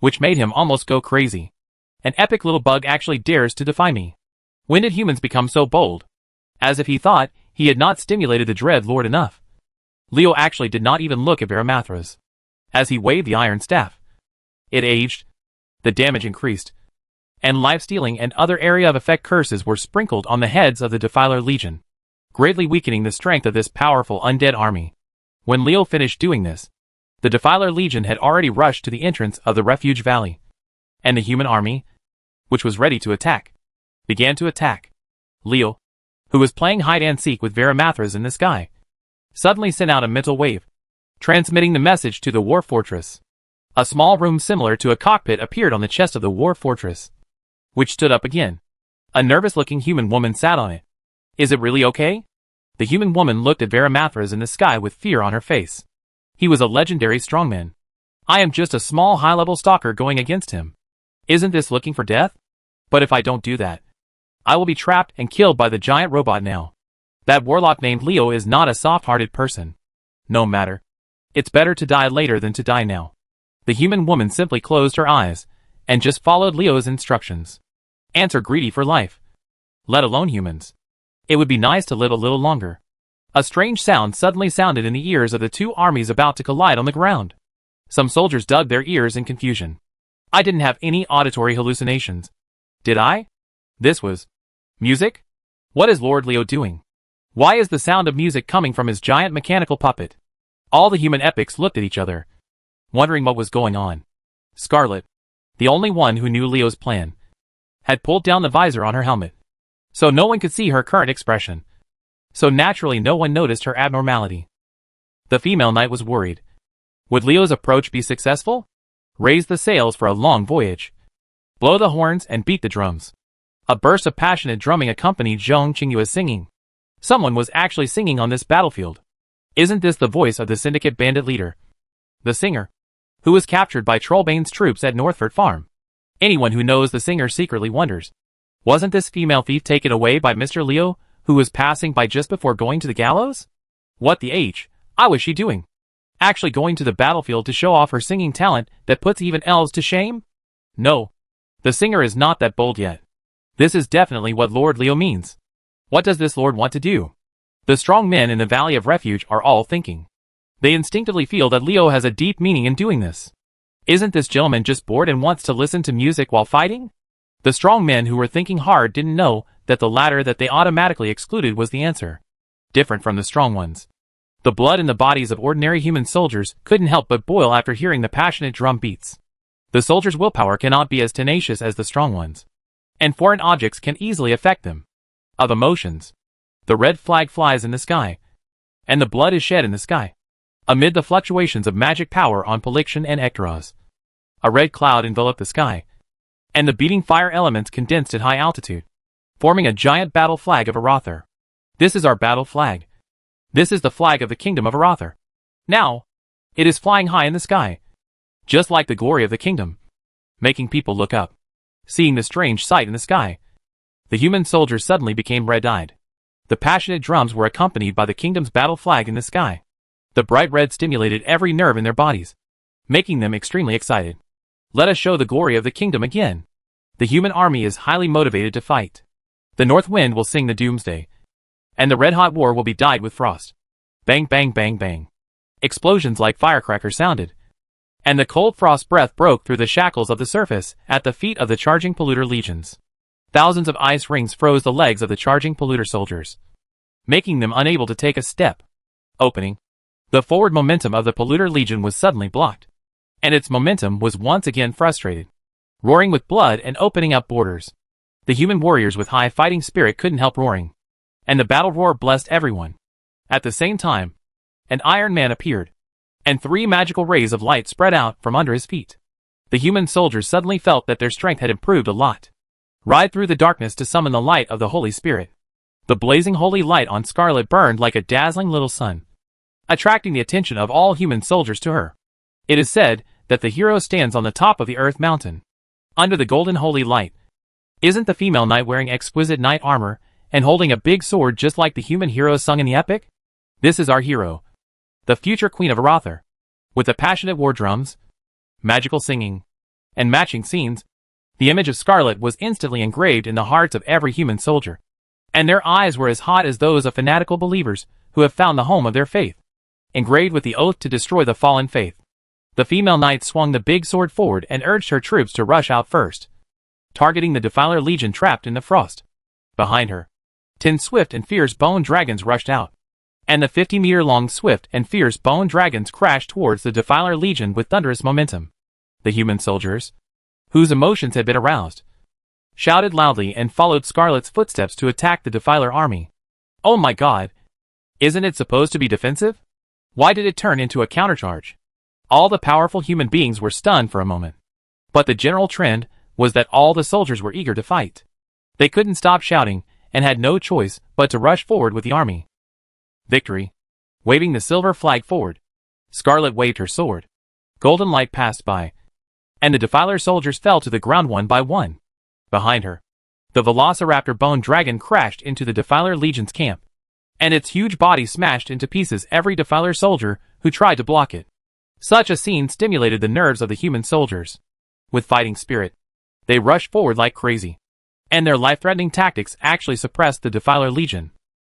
which made him almost go crazy. An epic little bug actually dares to defy me. When did humans become so bold? As if he thought he had not stimulated the Dread Lord enough. Leo actually did not even look at Varamathras as he waved the iron staff. It aged, the damage increased, and life-stealing and other area of effect curses were sprinkled on the heads of the Defiler Legion, greatly weakening the strength of this powerful undead army. When Leo finished doing this, the Defiler Legion had already rushed to the entrance of the Refuge Valley, and the human army, which was ready to attack, began to attack. Leo, who was playing hide-and-seek with Varamathras in the sky, suddenly sent out a mental wave, transmitting the message to the war fortress. A small room similar to a cockpit appeared on the chest of the war fortress, which stood up again. A nervous-looking human woman sat on it. Is it really okay? The human woman looked at Varamathras in the sky with fear on her face. He was a legendary strongman. I am just a small high-level stalker going against him. Isn't this looking for death? But if I don't do that, I will be trapped and killed by the giant robot now. That warlock named Leo is not a soft-hearted person. No matter. It's better to die later than to die now. The human woman simply closed her eyes and just followed Leo's instructions. Ants are greedy for life, let alone humans. It would be nice to live a little longer. A strange sound suddenly sounded in the ears of the two armies about to collide on the ground. Some soldiers dug their ears in confusion. I didn't have any auditory hallucinations. Did I? This was music? What is Lord Leo doing? Why is the sound of music coming from his giant mechanical puppet? All the human epics looked at each other, wondering what was going on. Scarlet, the only one who knew Leo's plan, had pulled down the visor on her helmet, so no one could see her current expression. So naturally no one noticed her abnormality. The female knight was worried. Would Leo's approach be successful? Raise the sails for a long voyage. Blow the horns and beat the drums. A burst of passionate drumming accompanied Zhong Qingyue's singing. Someone was actually singing on this battlefield. Isn't this the voice of the syndicate bandit leader? The singer, who was captured by Trollbane's troops at Northford Farm. Anyone who knows the singer secretly wonders, wasn't this female thief taken away by Mr. Leo, who was passing by just before going to the gallows? What the I was she doing? Actually going to the battlefield to show off her singing talent that puts even elves to shame? No. The singer is not that bold yet. This is definitely what Lord Leo means. What does this lord want to do? The strong men in the Valley of Refuge are all thinking. They instinctively feel that Leo has a deep meaning in doing this. Isn't this gentleman just bored and wants to listen to music while fighting? The strong men who were thinking hard didn't know that the latter that they automatically excluded was the answer. Different from the strong ones. The blood in the bodies of ordinary human soldiers couldn't help but boil after hearing the passionate drum beats. The soldiers' willpower cannot be as tenacious as the strong ones, and foreign objects can easily affect them. Of emotions, the red flag flies in the sky, and the blood is shed in the sky. Amid the fluctuations of magic power on Pelixion and Ectoros, a red cloud enveloped the sky, and the beating fire elements condensed at high altitude, forming a giant battle flag of Arather. This is our battle flag. This is the flag of the kingdom of Arather. Now, it is flying high in the sky, just like the glory of the kingdom, making people look up. Seeing the strange sight in the sky, the human soldiers suddenly became red-eyed. The passionate drums were accompanied by the kingdom's battle flag in the sky. The bright red stimulated every nerve in their bodies, making them extremely excited. Let us show the glory of the kingdom again. The human army is highly motivated to fight. The north wind will sing the doomsday, and the red-hot war will be dyed with frost. Bang, bang, bang, bang. Explosions like firecrackers sounded, and the cold frost breath broke through the shackles of the surface at the feet of the charging polluter legions. Thousands of ice rings froze the legs of the charging polluter soldiers, making them unable to take a step. Opening. The forward momentum of the polluter legion was suddenly blocked, and its momentum was once again frustrated. Roaring with blood and opening up borders, the human warriors with high fighting spirit couldn't help roaring, and the battle roar blessed everyone. At the same time, an Iron Man appeared, and 3 magical rays of light spread out from under his feet. The human soldiers suddenly felt that their strength had improved a lot. Ride through the darkness to summon the light of the Holy Spirit. The blazing holy light on Scarlet burned like a dazzling little sun, attracting the attention of all human soldiers to her. It is said that the hero stands on the top of the Earth Mountain, under the golden holy light. Isn't the female knight wearing exquisite knight armor and holding a big sword just like the human heroes sung in the epic? This is our hero, the future queen of Arather. With the passionate war drums, magical singing, and matching scenes, the image of Scarlet was instantly engraved in the hearts of every human soldier, and their eyes were as hot as those of fanatical believers who have found the home of their faith, engraved with the oath to destroy the fallen faith. The female knight swung the big sword forward and urged her troops to rush out first, targeting the Defiler Legion trapped in the frost. Behind her, 10 swift and fierce bone dragons rushed out, and the 50-meter-long swift and fierce bone dragons crashed towards the Defiler Legion with thunderous momentum. The human soldiers, whose emotions had been aroused, shouted loudly and followed Scarlet's footsteps to attack the Defiler army. Oh my god! Isn't it supposed to be defensive? Why did it turn into a countercharge? All the powerful human beings were stunned for a moment. But the general trend was that all the soldiers were eager to fight. They couldn't stop shouting, and had no choice but to rush forward with the army. Victory! Waving the silver flag forward, Scarlet waved her sword. Golden light passed by, and the Defiler soldiers fell to the ground one by one. Behind her, the Velociraptor bone dragon crashed into the Defiler Legion's camp, and its huge body smashed into pieces every Defiler soldier who tried to block it. Such a scene stimulated the nerves of the human soldiers. With fighting spirit, they rushed forward like crazy, and their life-threatening tactics actually suppressed the Defiler Legion,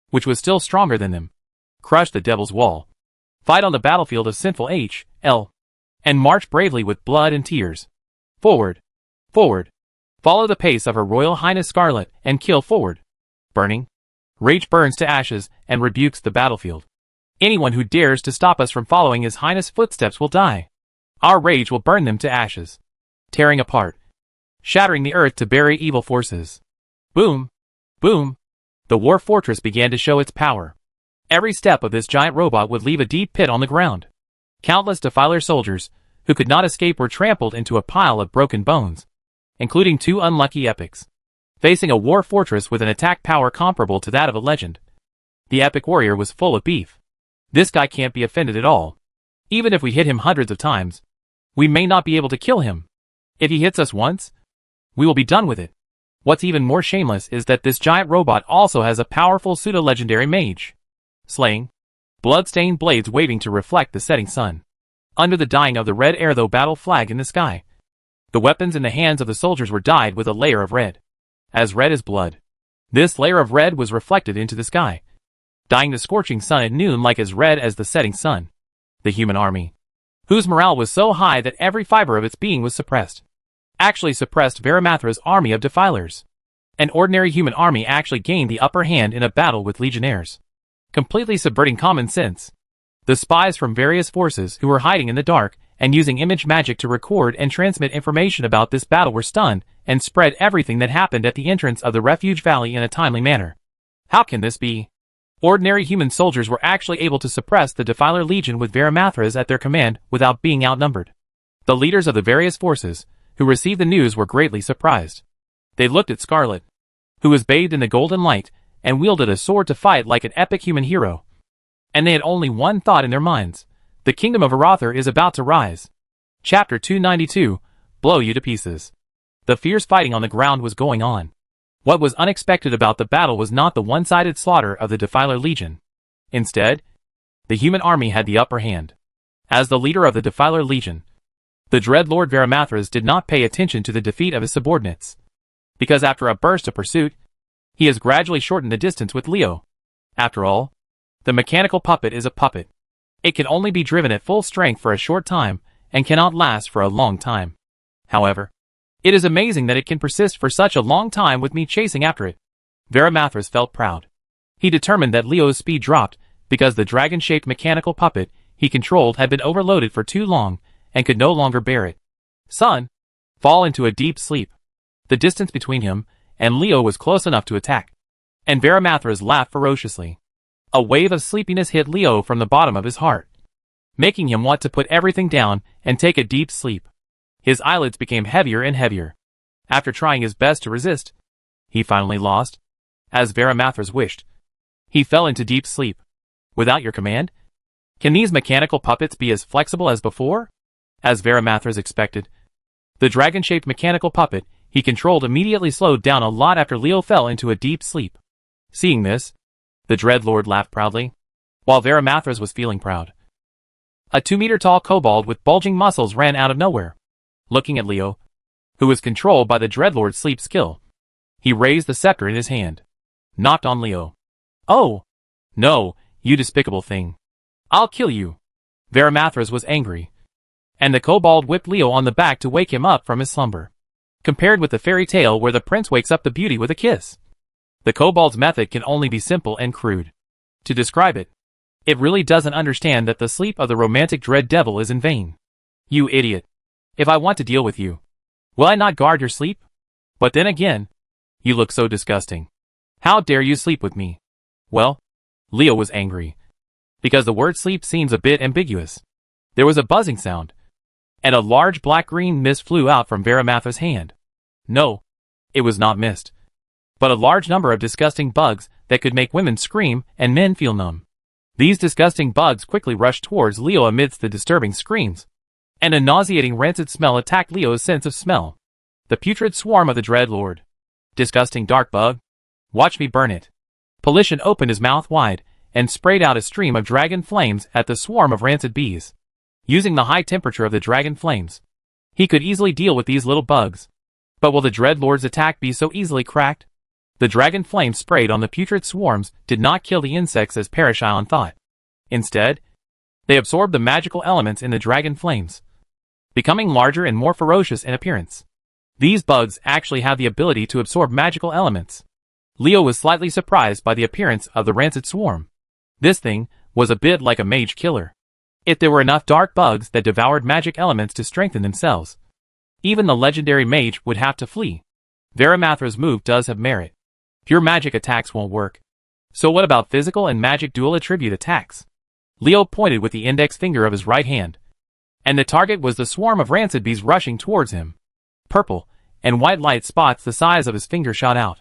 which was still stronger than them. Crush the Devil's Wall. Fight on the battlefield of sinful H.L. and march bravely with blood and tears. Forward! Forward! Follow the pace of Her Royal Highness Scarlet and kill forward. Burning. Rage burns to ashes and rebukes the battlefield. Anyone who dares to stop us from following His Highness' footsteps will die. Our rage will burn them to ashes, tearing apart, shattering the earth to bury evil forces. Boom! Boom! The war fortress began to show its power. Every step of this giant robot would leave a deep pit on the ground. Countless Defiler soldiers, who could not escape, were trampled into a pile of broken bones, including 2 unlucky epics. Facing a war fortress with an attack power comparable to that of a legend, the epic warrior was full of beef. This guy can't be offended at all. Even if we hit him hundreds of times, we may not be able to kill him. If he hits us once, we will be done with it. What's even more shameless is that this giant robot also has a powerful pseudo-legendary mage. Slaying. Blood-stained blades waving to reflect the setting sun. Under the dyeing of the red Aertho battle flag in the sky, the weapons in the hands of the soldiers were dyed with a layer of red. As red as blood. This layer of red was reflected into the sky, dyeing the scorching sun at noon like as red as the setting sun. The human army, whose morale was so high that every fiber of its being was suppressed, actually suppressed Varamathra's army of defilers. An ordinary human army actually gained the upper hand in a battle with legionnaires, completely subverting common sense. The spies from various forces who were hiding in the dark and using image magic to record and transmit information about this battle were stunned and spread everything that happened at the entrance of the refuge valley in a timely manner. How can this be? Ordinary human soldiers were actually able to suppress the Defiler Legion with Varamathras at their command without being outnumbered. The leaders of the various forces, who received the news were greatly surprised. They looked at Scarlet, who was bathed in the golden light, and wielded a sword to fight like an epic human hero. And they had only one thought in their minds: the kingdom of Arather is about to rise. Chapter 292, Blow You to Pieces. The fierce fighting on the ground was going on. What was unexpected about the battle was not the one-sided slaughter of the Defiler Legion. Instead, the human army had the upper hand. As the leader of the Defiler Legion, the Dreadlord Varimathras did not pay attention to the defeat of his subordinates, because after a burst of pursuit, he has gradually shortened the distance with Leo. After all, the mechanical puppet is a puppet. It can only be driven at full strength for a short time, and cannot last for a long time. However, it is amazing that it can persist for such a long time with me chasing after it. Varimathras felt proud. He determined that Leo's speed dropped, because the dragon-shaped mechanical puppet he controlled had been overloaded for too long, and could no longer bear it. Son, fall into a deep sleep. The distance between him and Leo was close enough to attack. And Varimathras laughed ferociously. A wave of sleepiness hit Leo from the bottom of his heart, making him want to put everything down and take a deep sleep. His eyelids became heavier and heavier. After trying his best to resist, he finally lost. As Varimathras wished, he fell into deep sleep. Without your command? Can these mechanical puppets be as flexible as before? As Varimathras expected, the dragon-shaped mechanical puppet he controlled immediately slowed down a lot after Leo fell into a deep sleep. Seeing this, the Dreadlord laughed proudly, while Varimathras was feeling proud. A 2-meter-tall kobold with bulging muscles ran out of nowhere. Looking at Leo, who was controlled by the Dreadlord's sleep skill, he raised the scepter in his hand, knocked on Leo. "Oh! No, you despicable thing. I'll kill you." Varimathras was angry, and the kobold whipped Leo on the back to wake him up from his slumber. Compared with the fairy tale where the prince wakes up the beauty with a kiss, the kobold's method can only be simple and crude. To describe it, it really doesn't understand that the sleep of the romantic dread devil is in vain. You idiot. If I want to deal with you, will I not guard your sleep? But then again, you look so disgusting. How dare you sleep with me? Well, Leo was angry, because the word sleep seems a bit ambiguous. There was a buzzing sound, and a large black-green mist flew out from Varimathras' hand. No, it was not mist, but a large number of disgusting bugs that could make women scream and men feel numb. These disgusting bugs quickly rushed towards Leo amidst the disturbing screams, and a nauseating rancid smell attacked Leo's sense of smell. The putrid swarm of the Dreadlord. Disgusting dark bug. Watch me burn it. Polition opened his mouth wide, and sprayed out a stream of dragon flames at the swarm of rancid bees. Using the high temperature of the dragon flames, he could easily deal with these little bugs. But will the Dreadlord's attack be so easily cracked? The dragon flames sprayed on the putrid swarms did not kill the insects as Parashion thought. Instead, they absorbed the magical elements in the dragon flames, becoming larger and more ferocious in appearance. These bugs actually have the ability to absorb magical elements. Leo was slightly surprised by the appearance of the rancid swarm. This thing was a bit like a mage killer. If there were enough dark bugs that devoured magic elements to strengthen themselves, even the legendary mage would have to flee. Varimathras' move does have merit. Pure magic attacks won't work. So what about physical and magic dual attribute attacks? Leo pointed with the index finger of his right hand, and the target was the swarm of rancid bees rushing towards him. Purple and white light spots the size of his finger shot out.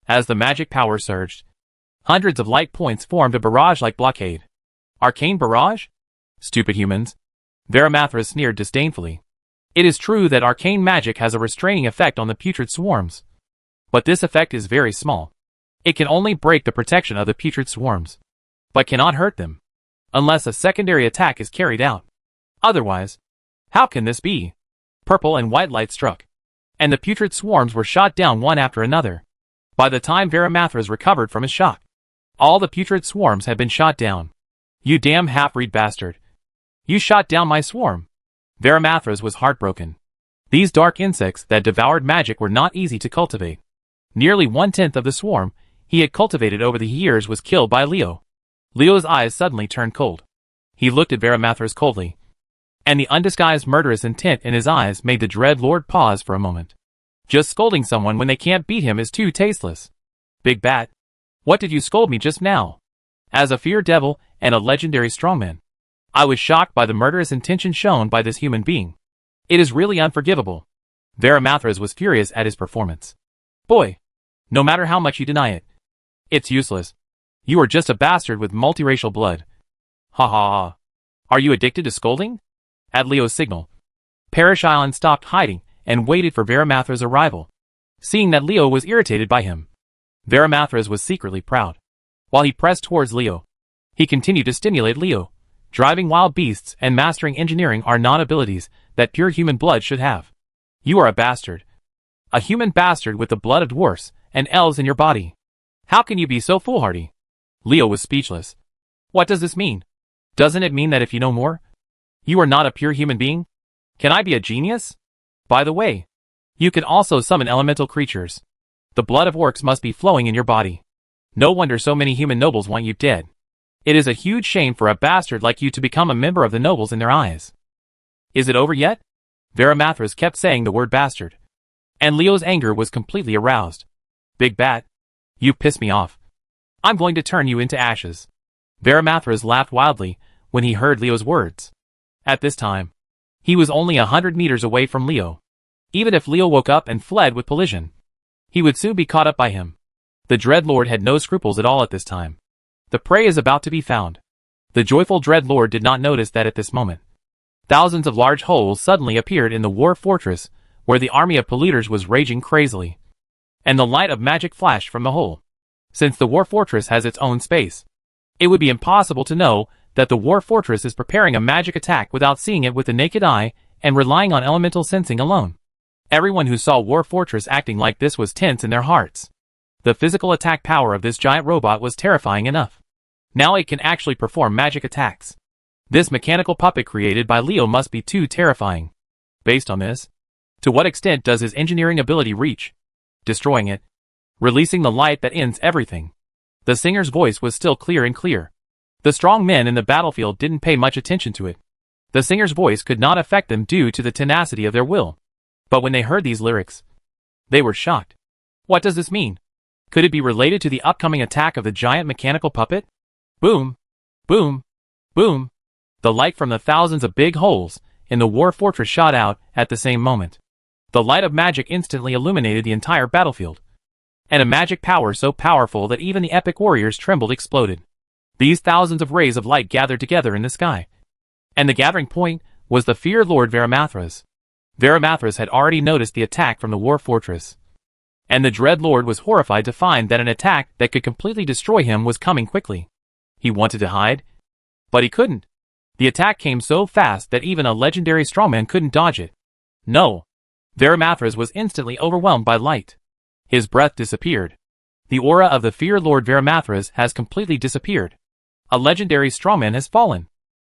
As the magic power surged, hundreds of light points formed a barrage-like blockade. Arcane barrage? Stupid humans. Varimathras sneered disdainfully. It is true that arcane magic has a restraining effect on the putrid swarms, but this effect is very small. It can only break the protection of the putrid swarms, but cannot hurt them, unless a secondary attack is carried out. Otherwise, how can this be? Purple and white light struck, and the putrid swarms were shot down one after another. By the time Varimathras recovered from his shock, all the putrid swarms had been shot down. You damn half-breed bastard. You shot down my swarm. Varimathras was heartbroken. These dark insects that devoured magic were not easy to cultivate. Nearly 1/10 of the swarm he had cultivated over the years was killed by Leo. Leo's eyes suddenly turned cold. He looked at Varimathras coldly, and the undisguised murderous intent in his eyes made the Dreadlord pause for a moment. Just scolding someone when they can't beat him is too tasteless. Big Bat, what did you scold me just now? As a fear devil and a legendary strongman, I was shocked by the murderous intention shown by this human being. It is really unforgivable. Varamathras was furious at his performance. Boy, no matter how much you deny it, it's useless. You are just a bastard with multiracial blood. Ha ha ha. Are you addicted to scolding? At Leo's signal, Parish Island stopped hiding and waited for Varamathras' arrival. Seeing that Leo was irritated by him, Varamathras was secretly proud. While he pressed towards Leo, he continued to stimulate Leo. Driving wild beasts and mastering engineering are not abilities that pure human blood should have. You are a bastard. A human bastard with the blood of dwarfs and elves in your body. How can you be so foolhardy? Leo was speechless. What does this mean? Doesn't it mean that if you know more, you are not a pure human being? Can I be a genius? By the way, you can also summon elemental creatures. The blood of orcs must be flowing in your body. No wonder so many human nobles want you dead. It is a huge shame for a bastard like you to become a member of the nobles in their eyes. Is it over yet? Varamathras kept saying the word bastard. And Leo's anger was completely aroused. Big bat, you piss me off. I'm going to turn you into ashes. Varamathras laughed wildly when he heard Leo's words. At this time, he was only 100 meters away from Leo. Even if Leo woke up and fled with collision, he would soon be caught up by him. The Dreadlord had no scruples at all at this time. The prey is about to be found. The joyful Dreadlord did not notice that at this moment, thousands of large holes suddenly appeared in the war fortress where the army of polluters was raging crazily. And the light of magic flashed from the hole. Since the war fortress has its own space, it would be impossible to know that the war fortress is preparing a magic attack without seeing it with the naked eye and relying on elemental sensing alone. Everyone who saw War Fortress acting like this was tense in their hearts. The physical attack power of this giant robot was terrifying enough. Now it can actually perform magic attacks. This mechanical puppet created by Leo must be too terrifying. Based on this, to what extent does his engineering ability reach? Destroying it. Releasing the light that ends everything. The singer's voice was still clear and clear. The strong men in the battlefield didn't pay much attention to it. The singer's voice could not affect them due to the tenacity of their will. But when they heard these lyrics, they were shocked. What does this mean? Could it be related to the upcoming attack of the giant mechanical puppet? Boom! Boom! Boom! The light from the thousands of big holes in the war fortress shot out at the same moment. The light of magic instantly illuminated the entire battlefield. And a magic power so powerful that even the epic warriors trembled exploded. These thousands of rays of light gathered together in the sky. And the gathering point was the feared Lord Varamathras. Varamathras had already noticed the attack from the war fortress. And the Dread Lord was horrified to find that an attack that could completely destroy him was coming quickly. He wanted to hide, but he couldn't. The attack came so fast that even a legendary strongman couldn't dodge it. No. Varamathras was instantly overwhelmed by light. His breath disappeared. The aura of the feared Lord Varamathras has completely disappeared. A legendary strongman has fallen.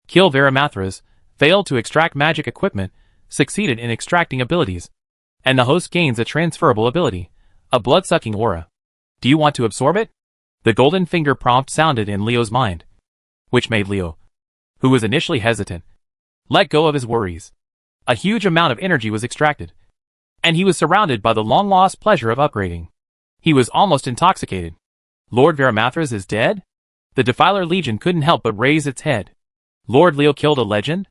Kill Varamathras, failed to extract magic equipment, succeeded in extracting abilities. And the host gains a transferable ability, a blood-sucking aura. Do you want to absorb it? The golden finger prompt sounded in Leo's mind, which made Leo, who was initially hesitant, let go of his worries. A huge amount of energy was extracted, and he was surrounded by the long-lost pleasure of upgrading. He was almost intoxicated. Lord Varamathras is dead? The Defiler Legion couldn't help but raise its head. Lord Leo killed a legend?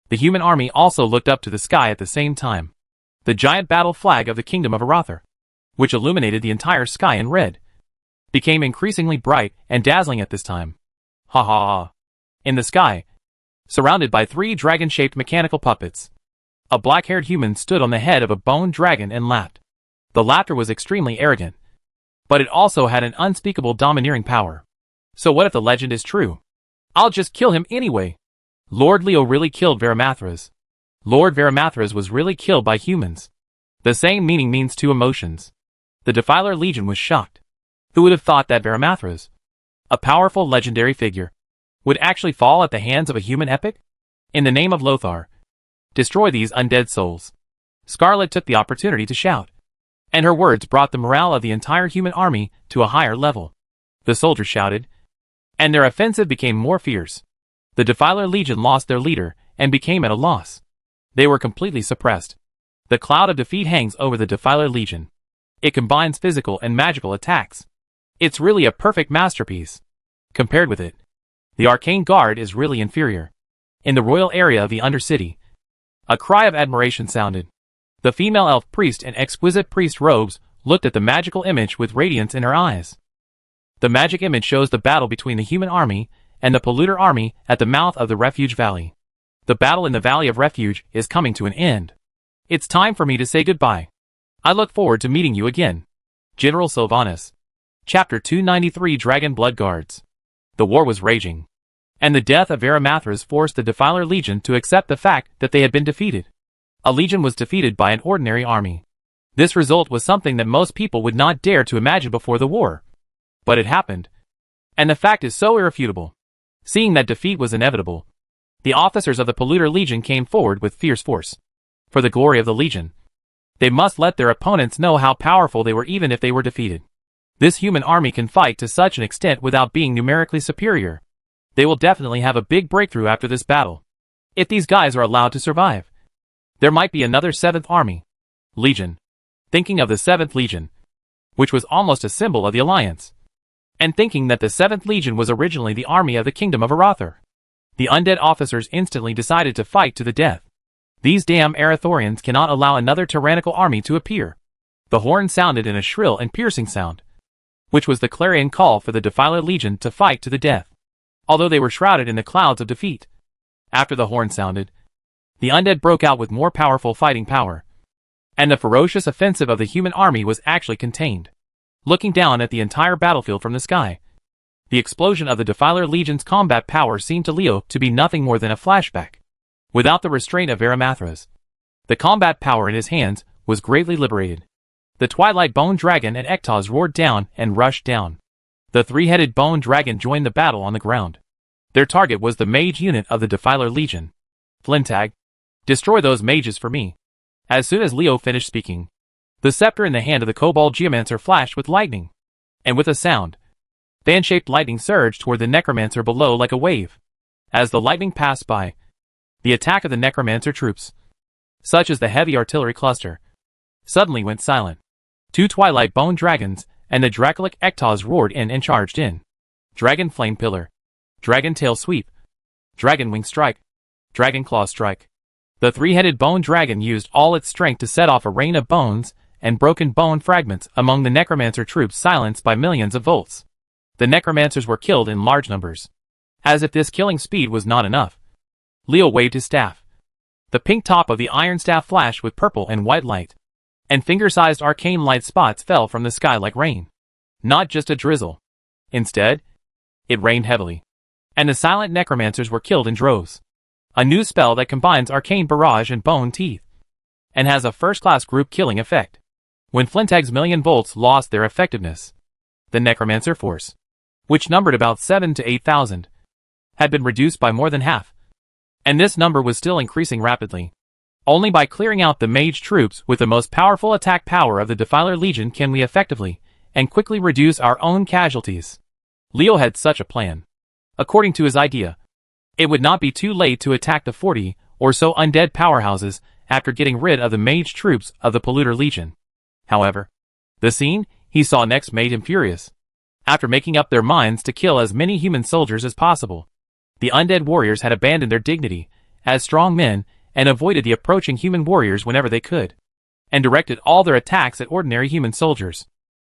The human army also looked up to the sky at the same time. The giant battle flag of the Kingdom of Arathar, which illuminated the entire sky in red, became increasingly bright and dazzling at this time. Ha ha ha. In the sky, surrounded by 3 dragon-shaped mechanical puppets, a black-haired human stood on the head of a bone dragon and laughed. The laughter was extremely arrogant, but it also had an unspeakable domineering power. So what if the legend is true? I'll just kill him anyway. Lord Leo really killed Varamathras. Lord Varamathras was really killed by humans. The same meaning means 2 emotions. The Defiler Legion was shocked. Who would have thought that Varamathras, a powerful legendary figure, would actually fall at the hands of a human epic? In the name of Lothar, destroy these undead souls. Scarlet took the opportunity to shout, and her words brought the morale of the entire human army to a higher level. The soldiers shouted, and their offensive became more fierce. The Defiler Legion lost their leader and became at a loss. They were completely suppressed. The cloud of defeat hangs over the Defiler Legion. It combines physical and magical attacks. It's really a perfect masterpiece. Compared with it, the Arcane Guard is really inferior. In the royal area of the Undercity, a cry of admiration sounded. The female elf priest in exquisite priest robes looked at the magical image with radiance in her eyes. The magic image shows the battle between the human army and the polluter army at the mouth of the Refuge Valley. The battle in the Valley of Refuge is coming to an end. It's time for me to say goodbye. I look forward to meeting you again. General Sylvanus. Chapter 293 Dragon Blood Guards. The war was raging, and the death of Varimathras forced the Defiler Legion to accept the fact that they had been defeated. A legion was defeated by an ordinary army. This result was something that most people would not dare to imagine before the war. But it happened. And the fact is so irrefutable. Seeing that defeat was inevitable, the officers of the Polluter Legion came forward with fierce force. For the glory of the Legion, they must let their opponents know how powerful they were even if they were defeated. This human army can fight to such an extent without being numerically superior. They will definitely have a big breakthrough after this battle. If these guys are allowed to survive, there might be another 7th Army. Legion. Thinking of the 7th Legion, which was almost a symbol of the Alliance. And thinking that the 7th Legion was originally the army of the Kingdom of Arathor. The undead officers instantly decided to fight to the death. These damn Arathorians cannot allow another tyrannical army to appear. The horn sounded in a shrill and piercing sound, which was the clarion call for the Defiler Legion to fight to the death, although they were shrouded in the clouds of defeat. After the horn sounded, the undead broke out with more powerful fighting power, and the ferocious offensive of the human army was actually contained. Looking down at the entire battlefield from the sky, the explosion of the Defiler Legion's combat power seemed to Leo to be nothing more than a flashback. Without the restraint of Varimathras, the combat power in his hands was greatly liberated. The Twilight Bone Dragon and Ektoz roared down and rushed down. The three-headed Bone Dragon joined the battle on the ground. Their target was the mage unit of the Defiler Legion. Flintag, destroy those mages for me. As soon as Leo finished speaking, the scepter in the hand of the Kobold Geomancer flashed with lightning. And with a sound, fan-shaped lightning surged toward the Necromancer below like a wave. As the lightning passed by, the attack of the Necromancer troops, such as the heavy artillery cluster, suddenly went silent. 2 Twilight Bone Dragons and the Dracolic Ektoz roared in and charged in. Dragon Flame Pillar, Dragon Tail Sweep, Dragon Wing Strike, Dragon Claw Strike. The three-headed Bone Dragon used all its strength to set off a rain of bones and broken bone fragments among the Necromancer troops silenced by millions of volts. The Necromancers were killed in large numbers. As if this killing speed was not enough, Leo waved his staff. The pink top of the iron staff flashed with purple and white light, and finger-sized arcane light spots fell from the sky like rain. Not just a drizzle. Instead, it rained heavily, and the silent Necromancers were killed in droves. A new spell that combines Arcane Barrage and Bone Teeth, and has a first-class group killing effect. When Flintag's million volts lost their effectiveness, the Necromancer force, which numbered about 7,000 to 8,000, had been reduced by more than half. And this number was still increasing rapidly. Only by clearing out the mage troops with the most powerful attack power of the Defiler Legion can we effectively and quickly reduce our own casualties. Leo had such a plan. According to his idea, it would not be too late to attack the 40 or so undead powerhouses after getting rid of the mage troops of the Polluter Legion. However, the scene he saw next made him furious. After making up their minds to kill as many human soldiers as possible, the undead warriors had abandoned their dignity as strong men and avoided the approaching human warriors whenever they could, and directed all their attacks at ordinary human soldiers.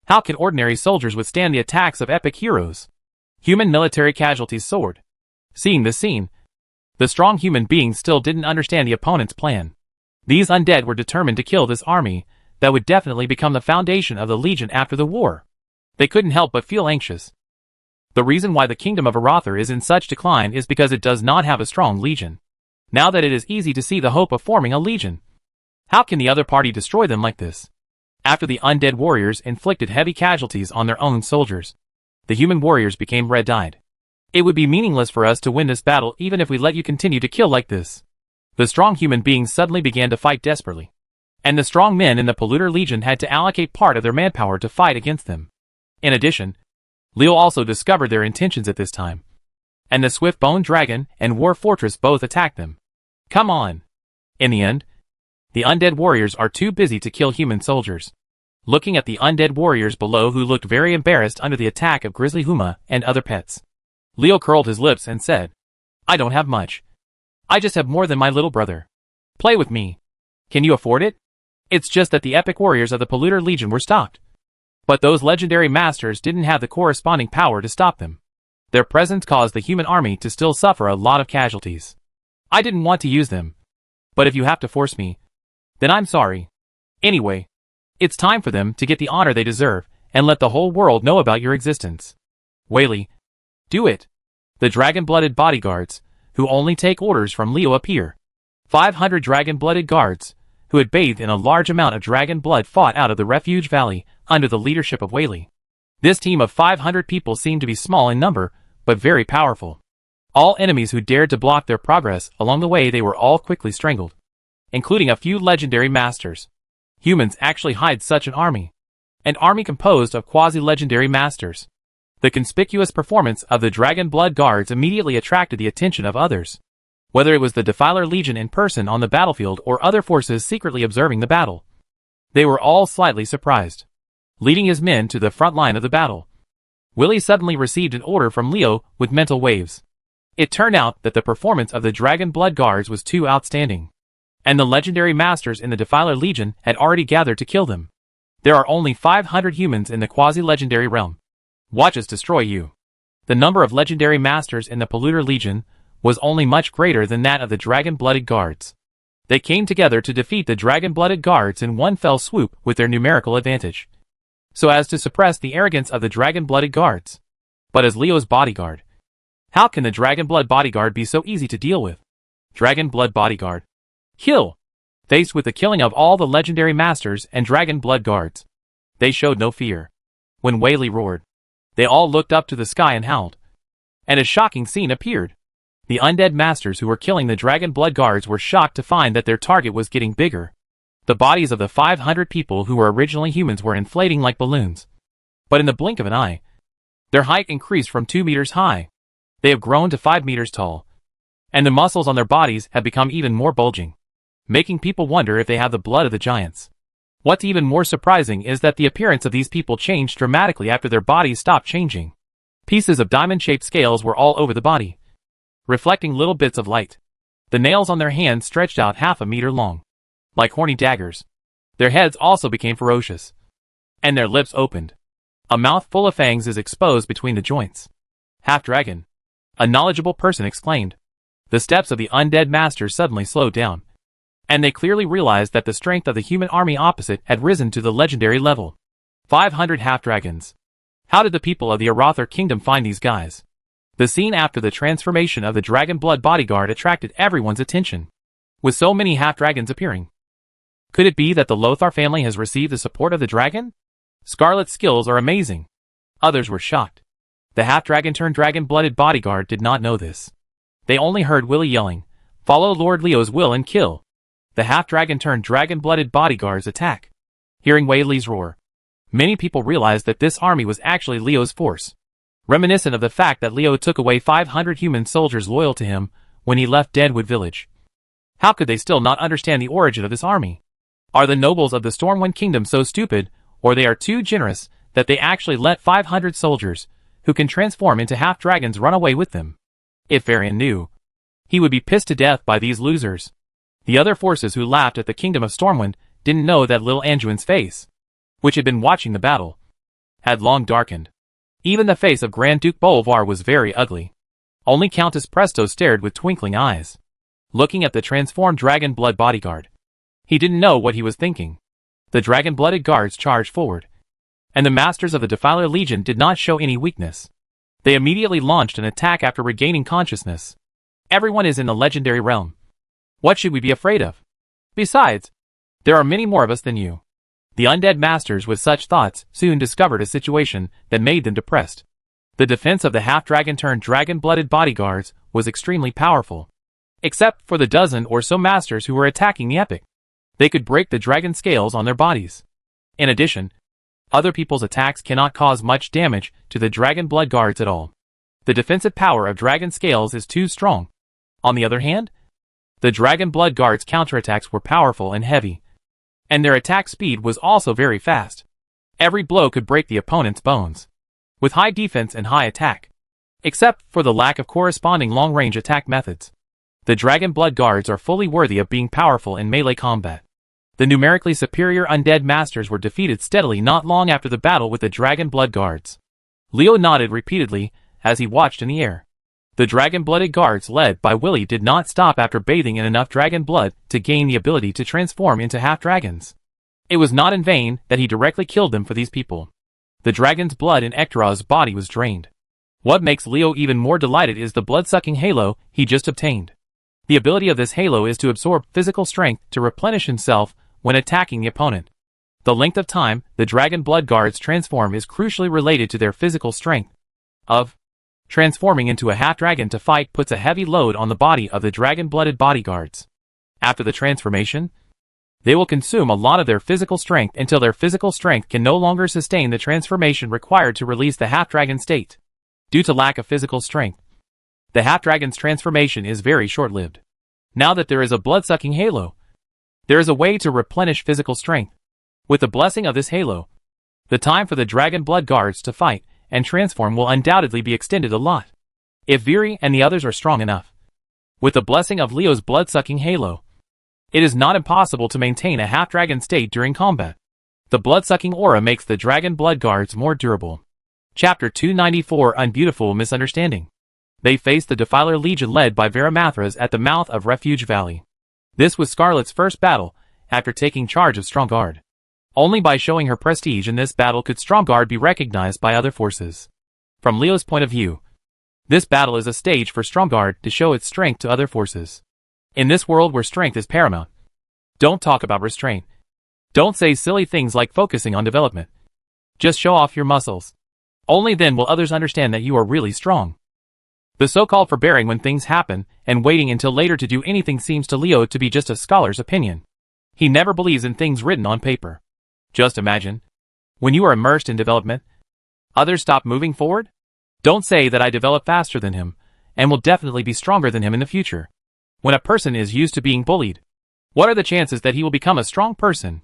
How can ordinary soldiers withstand the attacks of epic heroes? Human military casualties soared. Seeing this scene, the strong human beings still didn't understand the opponent's plan. These undead were determined to kill this army that would definitely become the foundation of the Legion after the war. They couldn't help but feel anxious. The reason why the Kingdom of Arathor is in such decline is because it does not have a strong legion. Now that it is easy to see the hope of forming a legion, how can the other party destroy them like this? After the undead warriors inflicted heavy casualties on their own soldiers, the human warriors became red-eyed. It would be meaningless for us to win this battle even if we let you continue to kill like this. The strong human beings suddenly began to fight desperately, and the strong men in the Polluter Legion had to allocate part of their manpower to fight against them. In addition, Leo also discovered their intentions at this time, and the Swift Bone Dragon and War Fortress both attacked them. Come on! In the end, the undead warriors are too busy to kill human soldiers. Looking at the undead warriors below who looked very embarrassed under the attack of Grizzly Huma and other pets, Leo curled his lips and said, I don't have much. I just have more than my little brother. Play with me. Can you afford it? It's just that the epic warriors of the Polluter Legion were stopped. But those legendary masters didn't have the corresponding power to stop them. Their presence caused the human army to still suffer a lot of casualties. I didn't want to use them. But if you have to force me, then I'm sorry. Anyway, it's time for them to get the honor they deserve, and let the whole world know about your existence. Whaley, do it. The dragon-blooded bodyguards, who only take orders from Leo, appear. 500 dragon-blooded guards, who had bathed in a large amount of dragon blood, fought out of the refuge valley under the leadership of Whaley. This team of 500 people seemed to be small in number, but very powerful. All enemies who dared to block their progress along the way, they were all quickly strangled, including a few legendary masters. Humans actually hide such an army composed of quasi-legendary masters. The conspicuous performance of the Dragon Blood Guards immediately attracted the attention of others. Whether it was the Defiler Legion in person on the battlefield or other forces secretly observing the battle, they were all slightly surprised. Leading his men to the front line of the battle, Willie suddenly received an order from Leo with mental waves. It turned out that the performance of the Dragon Blood Guards was too outstanding, and the legendary masters in the Defiler Legion had already gathered to kill them. There are only 500 humans in the quasi-legendary realm. Watch us destroy you. The number of legendary masters in the Polluter Legion was only much greater than that of the Dragon-Blooded Guards. They came together to defeat the Dragon-Blooded Guards in one fell swoop with their numerical advantage, so as to suppress the arrogance of the Dragon-Blooded Guards. But as Leo's bodyguard, how can the Dragon-Blood Bodyguard be so easy to deal with? Dragon-Blood Bodyguard. Kill! Faced with the killing of all the legendary masters and Dragon-Blood Guards, they showed no fear. When Whaley roared, they all looked up to the sky and howled. And a shocking scene appeared. The undead masters who were killing the Dragon Blood Guards were shocked to find that their target was getting bigger. The bodies of the 500 people who were originally humans were inflating like balloons. But in the blink of an eye, their height increased from 2 meters high. They have grown to 5 meters tall. And the muscles on their bodies have become even more bulging, making people wonder if they have the blood of the giants. What's even more surprising is that the appearance of these people changed dramatically after their bodies stopped changing. Pieces of diamond-shaped scales were all over the body, reflecting little bits of light. The nails on their hands stretched out half a meter long, like horny daggers. Their heads also became ferocious, and their lips opened. A mouth full of fangs is exposed between the joints. Half-dragon, a knowledgeable person exclaimed. The steps of the undead masters suddenly slowed down, and they clearly realized that the strength of the human army opposite had risen to the legendary level. 500 half-dragons. How did the people of the Arather Kingdom find these guys? The scene after the transformation of the Dragon Blood Bodyguard attracted everyone's attention, with so many half-dragons appearing. Could it be that the Lothar family has received the support of the dragon? Scarlet's skills are amazing. Others were shocked. The half-dragon turned dragon-blooded bodyguard did not know this. They only heard Willie yelling, "Follow Lord Leo's will and kill." The half-dragon turned dragon-blooded bodyguards attack. Hearing Whaley's roar, many people realized that this army was actually Leo's force, reminiscent of the fact that Leo took away 500 human soldiers loyal to him when he left Deadwood Village. How could they still not understand the origin of this army? Are the nobles of the Stormwind Kingdom so stupid, or they are too generous, that they actually let 500 soldiers, who can transform into half-dragons, run away with them? If Varian knew, he would be pissed to death by these losers. The other forces who laughed at the Kingdom of Stormwind didn't know that little Anduin's face, which had been watching the battle, had long darkened. Even the face of Grand Duke Bolvar was very ugly. Only Countess Presto stared with twinkling eyes, looking at the transformed Dragon Blood Bodyguard. He didn't know what he was thinking. The Dragon-Blooded Guards charged forward, and the masters of the Defiler Legion did not show any weakness. They immediately launched an attack after regaining consciousness. Everyone is in the legendary realm. What should we be afraid of? Besides, there are many more of us than you. The undead masters with such thoughts soon discovered a situation that made them depressed. The defense of the half-dragon turned dragon-blooded bodyguards was extremely powerful. Except for the dozen or so masters who were attacking the epic, they could break the dragon scales on their bodies. In addition, other people's attacks cannot cause much damage to the dragon blood guards at all. The defensive power of dragon scales is too strong. On the other hand, the dragon blood guards' counterattacks were powerful and heavy, and their attack speed was also very fast. Every blow could break the opponent's bones, with high defense and high attack. Except for the lack of corresponding long-range attack methods, the Dragon Blood Guards are fully worthy of being powerful in melee combat. The numerically superior undead masters were defeated steadily not long after the battle with the Dragon Blood Guards. Leo nodded repeatedly as he watched in the air. The dragon-blooded guards led by Willy did not stop after bathing in enough dragon blood to gain the ability to transform into half-dragons. It was not in vain that he directly killed them for these people. The dragon's blood in Ektora's body was drained. What makes Leo even more delighted is the blood-sucking halo he just obtained. The ability of this halo is to absorb physical strength to replenish himself when attacking the opponent. The length of time the dragon blood guards transform is crucially related to their physical strength. Transforming into a half-dragon to fight puts a heavy load on the body of the dragon-blooded bodyguards. After the transformation, they will consume a lot of their physical strength until their physical strength can no longer sustain the transformation required to release the half-dragon state. Due to lack of physical strength, the half-dragon's transformation is very short-lived. Now that there is a blood-sucking halo, there is a way to replenish physical strength. With the blessing of this halo, the time for the dragon blood guards to fight and transform will undoubtedly be extended a lot. If Viri and the others are strong enough. With the blessing of Leo's blood-sucking halo, it is not impossible to maintain a half-dragon state during combat. The blood-sucking aura makes the dragon blood guards more durable. Chapter 294 Unbeautiful Misunderstanding. They faced the Defiler Legion led by Varamathras at the mouth of Refuge Valley. This was Scarlet's first battle after taking charge of Stromgarde. Only by showing her prestige in this battle could Stromgarde be recognized by other forces. From Leo's point of view, this battle is a stage for Stromgarde to show its strength to other forces. In this world where strength is paramount, don't talk about restraint. Don't say silly things like focusing on development. Just show off your muscles. Only then will others understand that you are really strong. The so-called forbearing when things happen and waiting until later to do anything seems to Leo to be just a scholar's opinion. He never believes in things written on paper. Just imagine, when you are immersed in development, others stop moving forward? Don't say that I develop faster than him, and will definitely be stronger than him in the future. When a person is used to being bullied, what are the chances that he will become a strong person?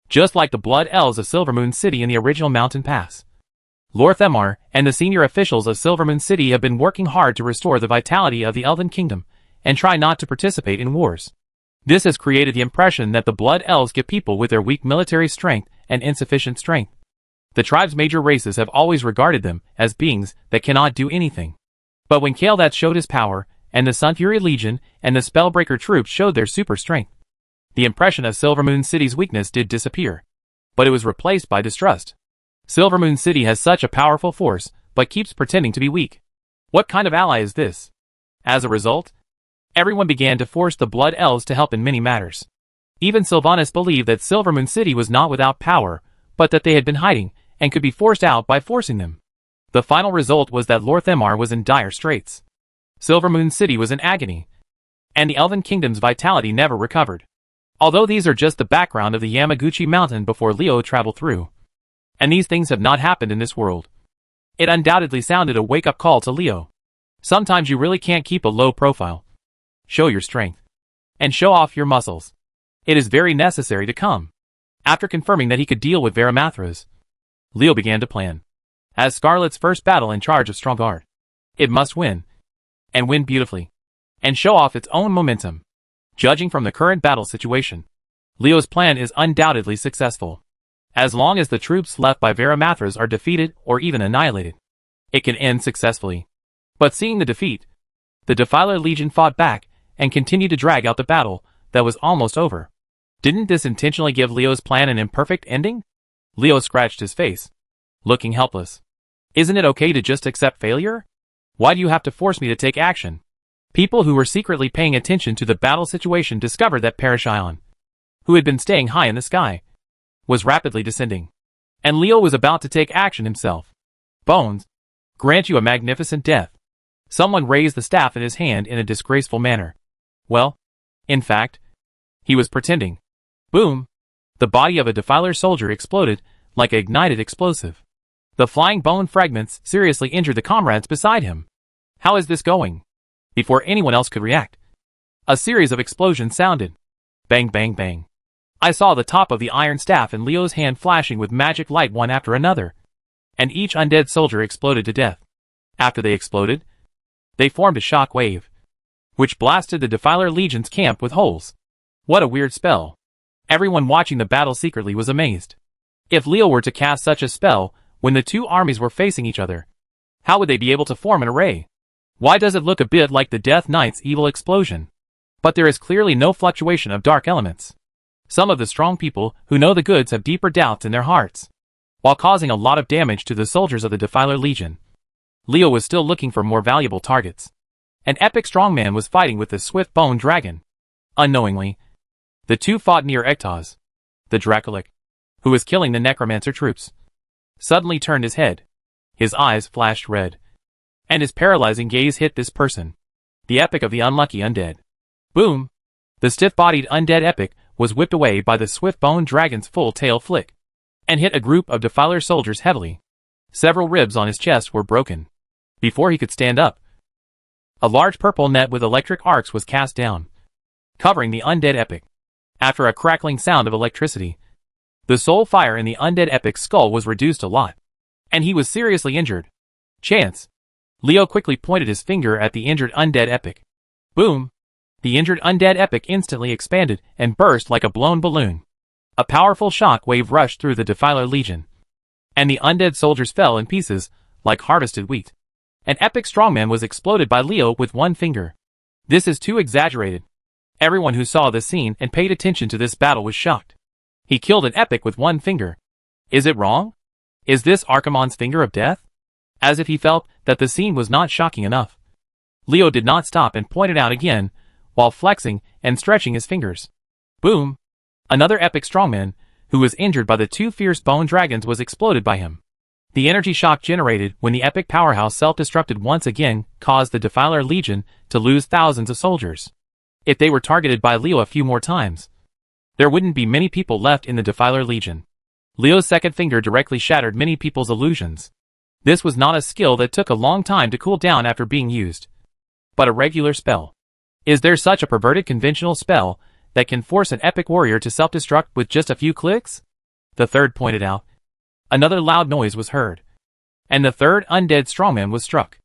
Just like the Blood Elves of Silvermoon City in the original Mountain Pass. Lord Themar and the senior officials of Silvermoon City have been working hard to restore the vitality of the Elven Kingdom, and try not to participate in wars. This has created the impression that the Blood Elves get people with their weak military strength and insufficient strength. The tribe's major races have always regarded them as beings that cannot do anything. But when Kael'thas showed his power, and the Sunfury Legion and the Spellbreaker troops showed their super strength, the impression of Silvermoon City's weakness did disappear. But it was replaced by distrust. Silvermoon City has such a powerful force, but keeps pretending to be weak. What kind of ally is this? As a result, everyone began to force the Blood Elves to help in many matters. Even Sylvanas believed that Silvermoon City was not without power, but that they had been hiding, and could be forced out by forcing them. The final result was that Lord Themar was in dire straits. Silvermoon City was in agony, and the Elven Kingdom's vitality never recovered. Although these are just the background of the Yamaguchi Mountain before Leo traveled through, and these things have not happened in this world, it undoubtedly sounded a wake-up call to Leo. Sometimes you really can't keep a low profile. Show your strength, and show off your muscles. It is very necessary to come. After confirming that he could deal with Varamathras, Leo began to plan. As Scarlet's first battle in charge of Stromgarde, it must win, and win beautifully, and show off its own momentum. Judging from the current battle situation, Leo's plan is undoubtedly successful. As long as the troops left by Varamathras are defeated or even annihilated, it can end successfully. But seeing the defeat, the Defiler Legion fought back and continued to drag out the battle that was almost over. Didn't this intentionally give Leo's plan an imperfect ending? Leo scratched his face, looking helpless. Isn't it okay to just accept failure? Why do you have to force me to take action? People who were secretly paying attention to the battle situation discovered that Parashion, who had been staying high in the sky, was rapidly descending. And Leo was about to take action himself. Bones, grant you a magnificent death. Someone raised the staff in his hand in a disgraceful manner. Well, in fact, he was pretending. Boom! The body of a Defiler soldier exploded like an ignited explosive. The flying bone fragments seriously injured the comrades beside him. How is this going? Before anyone else could react, a series of explosions sounded. Bang, bang, bang. I saw the top of the iron staff in Leo's hand flashing with magic light one after another, and each undead soldier exploded to death. After they exploded, they formed a shock wave, which blasted the Defiler Legion's camp with holes. What a weird spell. Everyone watching the battle secretly was amazed. If Leo were to cast such a spell when the two armies were facing each other, how would they be able to form an array? Why does it look a bit like the Death Knight's evil explosion? But there is clearly no fluctuation of dark elements. Some of the strong people who know the goods have deeper doubts in their hearts, while causing a lot of damage to the soldiers of the Defiler Legion. Leo was still looking for more valuable targets. An epic strongman was fighting with the swift bone dragon. Unknowingly, the two fought near Ektas. The Dracolic, who was killing the Necromancer troops, suddenly turned his head. His eyes flashed red, and his paralyzing gaze hit this person, the epic of the unlucky undead. Boom! The stiff-bodied undead epic was whipped away by the swift-boned dragon's full tail flick, and hit a group of Defiler soldiers heavily. Several ribs on his chest were broken. Before he could stand up, a large purple net with electric arcs was cast down, covering the undead epic. After a crackling sound of electricity, the soul fire in the undead epic's skull was reduced a lot, and he was seriously injured. Chance. Leo quickly pointed his finger at the injured undead epic. Boom! The injured undead epic instantly expanded and burst like a blown balloon. A powerful shock wave rushed through the Defiler Legion, and the undead soldiers fell in pieces like harvested wheat. An epic strongman was exploded by Leo with one finger. This is too exaggerated. Everyone who saw this scene and paid attention to this battle was shocked. He killed an epic with one finger. Is it wrong? Is this Archimonde's finger of death? As if he felt that the scene was not shocking enough, Leo did not stop and pointed out again, while flexing and stretching his fingers. Boom! Another epic strongman, who was injured by the two fierce bone dragons, was exploded by him. The energy shock generated when the epic powerhouse self-destructed once again caused the Defiler Legion to lose thousands of soldiers. If they were targeted by Leo a few more times, there wouldn't be many people left in the Defiler Legion. Leo's second finger directly shattered many people's illusions. This was not a skill that took a long time to cool down after being used, but a regular spell. Is there such a perverted conventional spell that can force an epic warrior to self-destruct with just a few clicks? The third pointed out. Another loud noise was heard, and the third undead strongman was struck.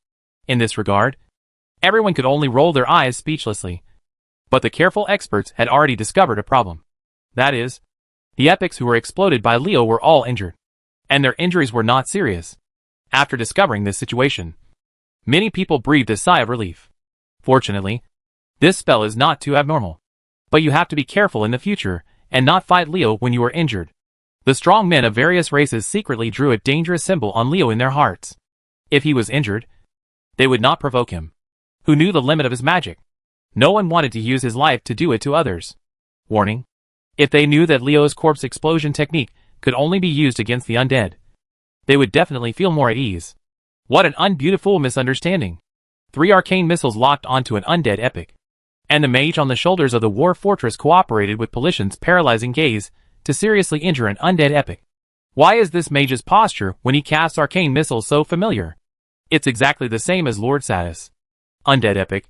In this regard, everyone could only roll their eyes speechlessly. But the careful experts had already discovered a problem. That is, the epics who were exploded by Leo were all injured, and their injuries were not serious. After discovering this situation, many people breathed a sigh of relief. Fortunately, this spell is not too abnormal. But you have to be careful in the future, and not fight Leo when you are injured. The strong men of various races secretly drew a dangerous symbol on Leo in their hearts. If he was injured, they would not provoke him. Who knew the limit of his magic? No one wanted to use his life to do it to others. Warning. If they knew that Leo's corpse explosion technique could only be used against the undead, they would definitely feel more at ease. What an unbeautiful misunderstanding. 3 arcane missiles locked onto an undead epic, and the mage on the shoulders of the war fortress cooperated with Polition's paralyzing gaze to seriously injure an undead epic. Why is this mage's posture when he casts arcane missiles so familiar? It's exactly the same as Lord Satis. Undead epic,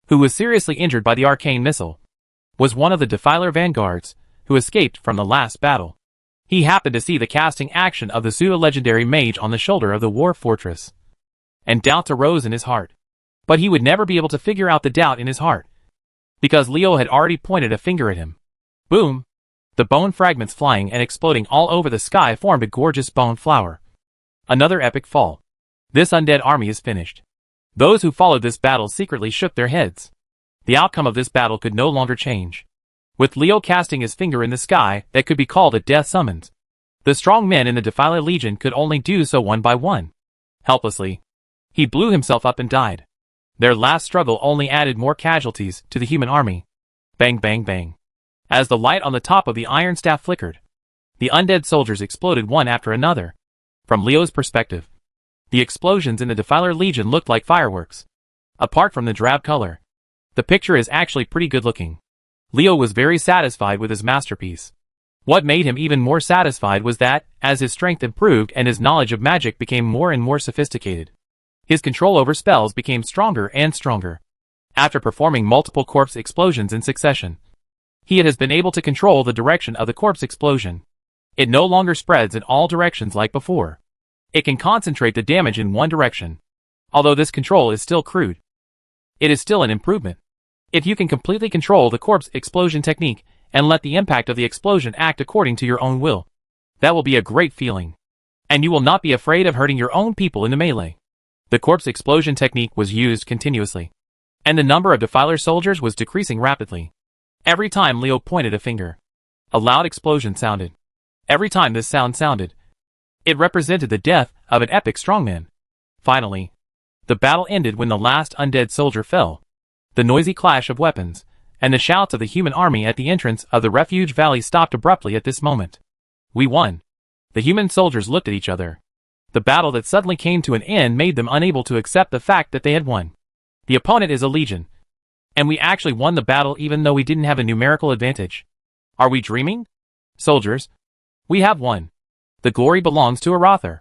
who was seriously injured by the arcane missile, was one of the Defiler vanguards who escaped from the last battle. He happened to see the casting action of the pseudo-legendary mage on the shoulder of the war fortress, and doubts arose in his heart. But he would never be able to figure out the doubt in his heart, because Leo had already pointed a finger at him. Boom! The bone fragments flying and exploding all over the sky formed a gorgeous bone flower. Another epic fall. This undead army is finished. Those who followed this battle secretly shook their heads. The outcome of this battle could no longer change. With Leo casting his finger in the sky that could be called a death summons, the strong men in the Defiler Legion could only do so one by one. Helplessly, he blew himself up and died. Their last struggle only added more casualties to the human army. Bang bang bang. As the light on the top of the iron staff flickered, the undead soldiers exploded one after another. From Leo's perspective, the explosions in the Defiler Legion looked like fireworks. Apart from the drab color, the picture is actually pretty good looking. Leo was very satisfied with his masterpiece. What made him even more satisfied was that, as his strength improved and his knowledge of magic became more and more sophisticated, his control over spells became stronger and stronger. After performing multiple corpse explosions in succession, he has been able to control the direction of the corpse explosion. It no longer spreads in all directions like before. It can concentrate the damage in one direction. Although this control is still crude, it is still an improvement. If you can completely control the corpse explosion technique and let the impact of the explosion act according to your own will. That will be a great feeling. And you will not be afraid of hurting your own people in the melee. The corpse explosion technique was used continuously, and the number of Defiler soldiers was decreasing rapidly. Every time Leo pointed a finger, a loud explosion sounded. Every time this sound sounded, it represented the death of an epic strongman. Finally, the battle ended when the last undead soldier fell. The noisy clash of weapons and the shouts of the human army at the entrance of the refuge valley stopped abruptly at this moment. We won. The human soldiers looked at each other. The battle that suddenly came to an end made them unable to accept the fact that they had won. The opponent is a legion, and we actually won the battle even though we didn't have a numerical advantage. Are we dreaming? Soldiers, we have won. The glory belongs to Arather.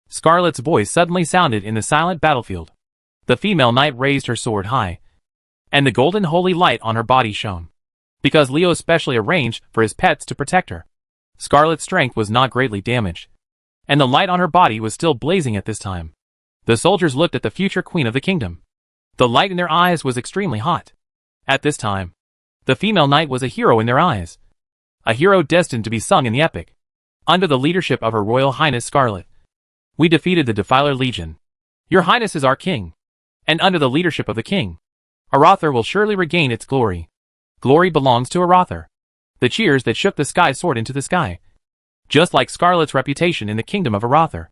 Scarlet's voice suddenly sounded in the silent battlefield. The female knight raised her sword high, and the golden holy light on her body shone. Because Leo specially arranged for his pets to protect her, Scarlet's strength was not greatly damaged, and the light on her body was still blazing at this time. The soldiers looked at the future queen of the kingdom. The light in their eyes was extremely hot. At this time, the female knight was a hero in their eyes. A hero destined to be sung in the epic. Under the leadership of Her Royal Highness Scarlet, we defeated the Defiler Legion. Your Highness is our king, and under the leadership of the king, Arather will surely regain its glory. Glory belongs to Arather. The cheers that shook the sky soared into the sky. Just like Scarlet's reputation in the kingdom of Arather.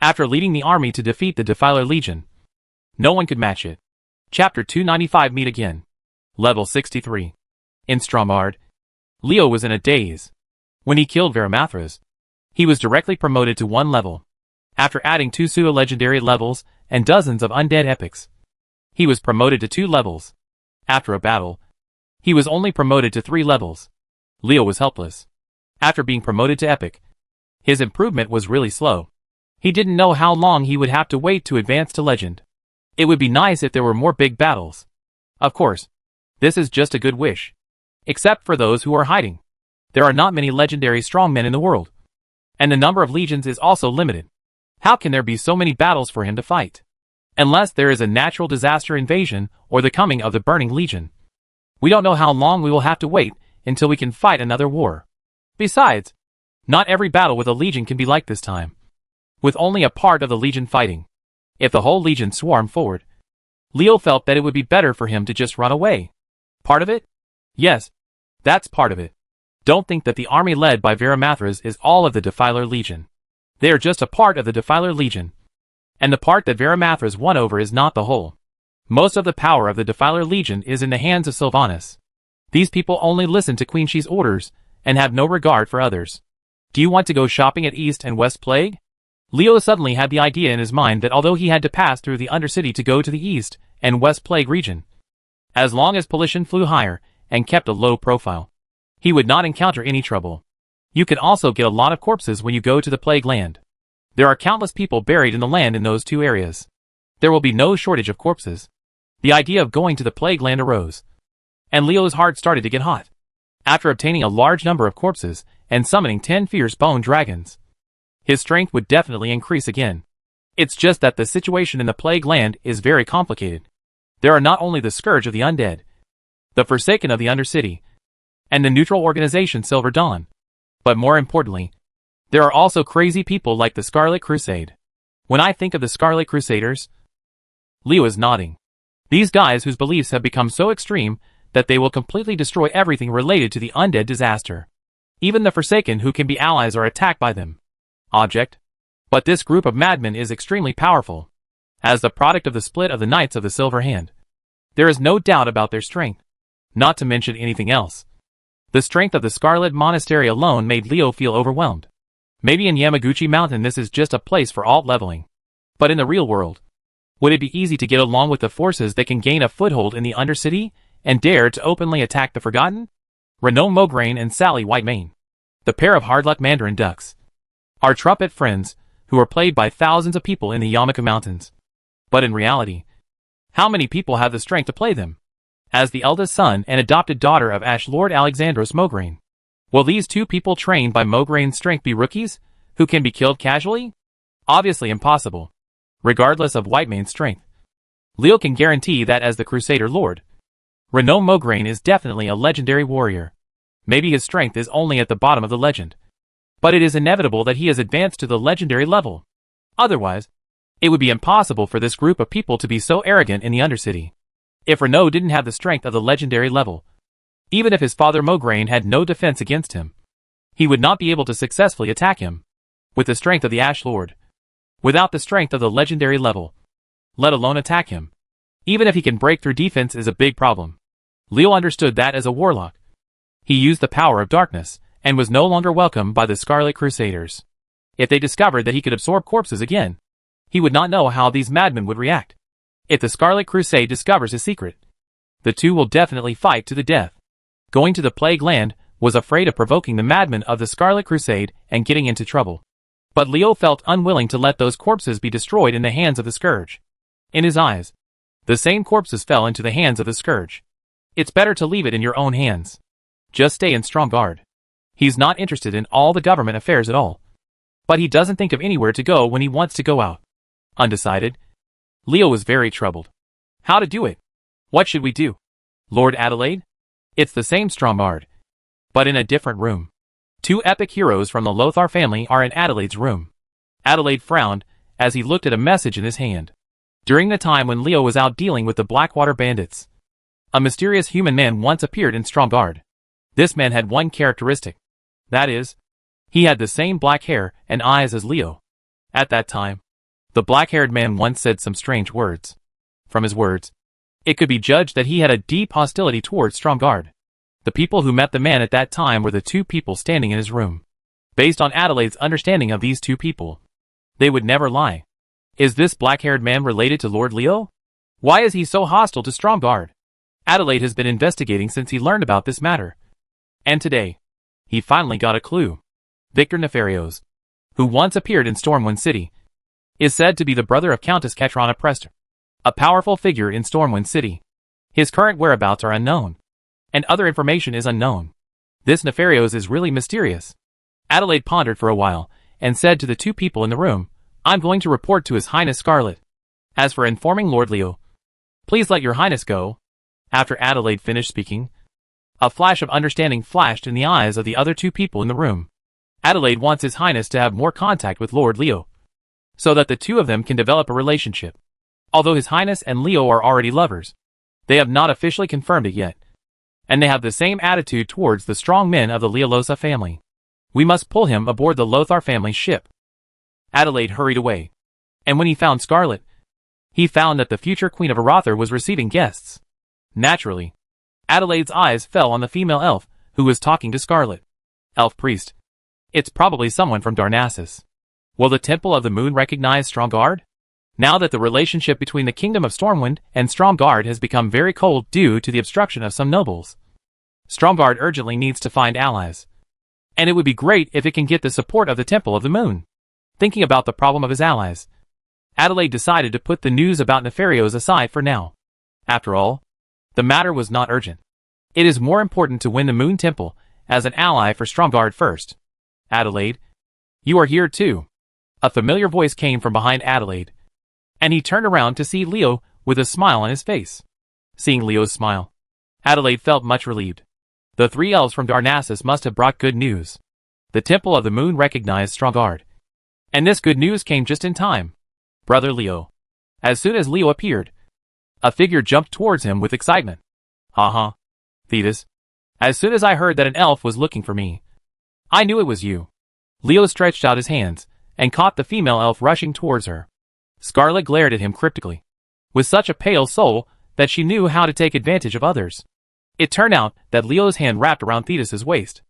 After leading the army to defeat the Defiler Legion, no one could match it. Chapter 295 Meet Again. Level 63. In Stromard, Leo was in a daze. When he killed Veramathras, he was directly promoted to 1 level. After adding 2 pseudo-legendary levels and dozens of undead epics, he was promoted to 2 levels. After a battle, he was only promoted to 3 levels. Leo was helpless. After being promoted to epic, his improvement was really slow. He didn't know how long he would have to wait to advance to legend. It would be nice if there were more big battles. Of course, this is just a good wish. Except for those who are hiding. There are not many legendary strongmen in the world. And the number of legions is also limited. How can there be so many battles for him to fight? Unless there is a natural disaster invasion or the coming of the Burning Legion. We don't know how long we will have to wait until we can fight another war. Besides, not every battle with a legion can be like this time. With only a part of the legion fighting. If the whole legion swarmed forward, Leo felt that it would be better for him to just run away. Part of it? Yes, that's part of it. Don't think that the army led by Veramathras is all of the Defiler Legion. They are just a part of the Defiler Legion. And the part that Veramathras won over is not the whole. Most of the power of the Defiler Legion is in the hands of Sylvanas. These people only listen to Queen Shi's orders, and have no regard for others. Do you want to go shopping at East and West Plague? Leo suddenly had the idea in his mind that although he had to pass through the Undercity to go to the East and West Plague region, as long as Polition flew higher and kept a low profile, he would not encounter any trouble. You can also get a lot of corpses when you go to the Plague Land. There are countless people buried in the land in those 2 areas. There will be no shortage of corpses. The idea of going to the Plague Land arose, and Leo's heart started to get hot. After obtaining a large number of corpses and summoning 10 fierce bone dragons, his strength would definitely increase again. It's just that the situation in the Plague Land is very complicated. There are not only the Scourge of the Undead, the Forsaken of the Undercity, and the neutral organization Silver Dawn, but more importantly, there are also crazy people like the Scarlet Crusade. When I think of the Scarlet Crusaders, Leo is nodding. These guys whose beliefs have become so extreme that they will completely destroy everything related to the undead disaster. Even the Forsaken who can be allies are attacked by them. Object. But this group of madmen is extremely powerful. As the product of the split of the Knights of the Silver Hand, there is no doubt about their strength. Not to mention anything else. The strength of the Scarlet Monastery alone made Leo feel overwhelmed. Maybe in Yamaguchi Mountain this is just a place for alt leveling. But in the real world, would it be easy to get along with the forces that can gain a foothold in the Undercity and dare to openly attack the Forgotten? Renaud Mograine and Sally Whitemane, the pair of hard-luck Mandarin ducks, are trumpet friends who are played by thousands of people in the Yamaku Mountains. But in reality, how many people have the strength to play them? As the eldest son and adopted daughter of Ash Lord Alexandros Mograine, will these 2 people trained by Mograine's strength be rookies, who can be killed casually? Obviously impossible. Regardless of Whitemane's strength, Leo can guarantee that as the Crusader Lord, Renaud Mograine is definitely a legendary warrior. Maybe his strength is only at the bottom of the legend. But it is inevitable that he has advanced to the legendary level. Otherwise, it would be impossible for this group of people to be so arrogant in the Undercity. If Renaud didn't have the strength of the legendary level, even if his father Mograine had no defense against him, he would not be able to successfully attack him. With the strength of the Ash Lord, without the strength of the legendary level, let alone attack him, even if he can break through defense is a big problem. Leo understood that as a warlock. He used the power of darkness, and was no longer welcome by the Scarlet Crusaders. If they discovered that he could absorb corpses again, he would not know how these madmen would react. If the Scarlet Crusade discovers his secret, the two will definitely fight to the death. Going to the Plague Land was afraid of provoking the madmen of the Scarlet Crusade and getting into trouble. But Leo felt unwilling to let those corpses be destroyed in the hands of the Scourge. In his eyes, the same corpses fell into the hands of the Scourge. It's better to leave it in your own hands. Just stay in strong guard. He's not interested in all the government affairs at all. But he doesn't think of anywhere to go when he wants to go out. Undecided, Leo was very troubled. How to do it? What should we do? Lord Adelaide? It's the same strong guard, but in a different room. Two epic heroes from the Lothar family are in Adelaide's room. Adelaide frowned as he looked at a message in his hand. During the time when Leo was out dealing with the Blackwater bandits, a mysterious human man once appeared in Stromgard. This man had one characteristic. That is, he had the same black hair and eyes as Leo. At that time, the black-haired man once said some strange words. From his words, it could be judged that he had a deep hostility towards Stromgard. The people who met the man at that time were the two people standing in his room. Based on Adelaide's understanding of these two people, they would never lie. Is this black-haired man related to Lord Leo? Why is he so hostile to Stromgard? Adelaide has been investigating since he learned about this matter. And today, he finally got a clue. Victor Nefarios, who once appeared in Stormwind City, is said to be the brother of Countess Katrana Prester, a powerful figure in Stormwind City. His current whereabouts are unknown, and other information is unknown. This Nefarios is really mysterious. Adelaide pondered for a while, and said to the two people in the room, I'm going to report to His Highness Scarlet. As for informing Lord Leo, please let your Highness go. After Adelaide finished speaking, a flash of understanding flashed in the eyes of the other two people in the room. Adelaide wants His Highness to have more contact with Lord Leo, so that the two of them can develop a relationship. Although His Highness and Leo are already lovers, they have not officially confirmed it yet. And they have the same attitude towards the strong men of the Leolosa family. We must pull him aboard the Lothar family's ship. Adelaide hurried away. And when he found Scarlet, he found that the future Queen of Arathar was receiving guests. Naturally, Adelaide's eyes fell on the female elf who was talking to Scarlet. Elf priest. It's probably someone from Darnassus. Will the Temple of the Moon recognize Stromgard? Now that the relationship between the Kingdom of Stormwind and Stromgard has become very cold due to the obstruction of some nobles, Stromgard urgently needs to find allies. And it would be great if it can get the support of the Temple of the Moon. Thinking about the problem of his allies, Adelaide decided to put the news about Nefarios aside for now. After all, the matter was not urgent. It is more important to win the Moon Temple as an ally for Stromgard first. Adelaide, you are here too. A familiar voice came from behind Adelaide, and he turned around to see Leo with a smile on his face. Seeing Leo's smile, Adelaide felt much relieved. The three elves from Darnassus must have brought good news. The Temple of the Moon recognized Stromgard, and this good news came just in time. Brother Leo. As soon as Leo appeared, a figure jumped towards him with excitement. Haha, Thetis. As soon as I heard that an elf was looking for me, I knew it was you. Leo stretched out his hands and caught the female elf rushing towards her. Scarlet glared at him cryptically, with such a pale soul that she knew how to take advantage of others. It turned out that Leo's hand wrapped around Thetis's waist.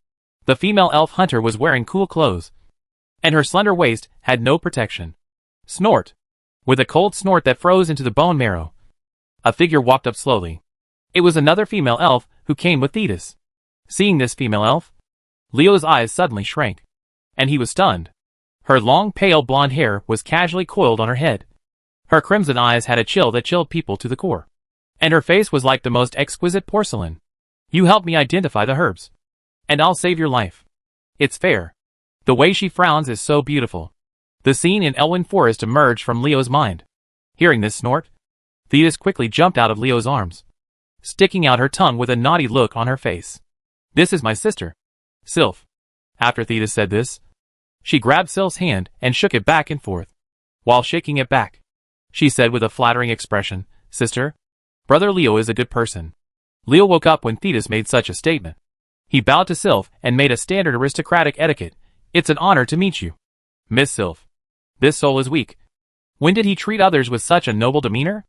The female elf hunter was wearing cool clothes, and her slender waist had no protection. Snort. With a cold snort that froze into the bone marrow, a figure walked up slowly. It was another female elf who came with Thetis. Seeing this female elf, Leo's eyes suddenly shrank, and he was stunned. Her long pale blonde hair was casually coiled on her head. Her crimson eyes had a chill that chilled people to the core, and her face was like the most exquisite porcelain. You helped me identify the herbs, and I'll save your life. It's fair. The way she frowns is so beautiful. The scene in Elwyn Forest emerged from Leo's mind. Hearing this snort, Thetis quickly jumped out of Leo's arms, sticking out her tongue with a naughty look on her face. This is my sister, Sylph. After Thetis said this, she grabbed Sylph's hand and shook it back and forth. While shaking it back, she said with a flattering expression, Sister, Brother Leo is a good person. Leo woke up when Thetis made such a statement. He bowed to Sylph and made a standard aristocratic etiquette. It's an honor to meet you, Miss Sylph. This soul is weak. When did he treat others with such a noble demeanor?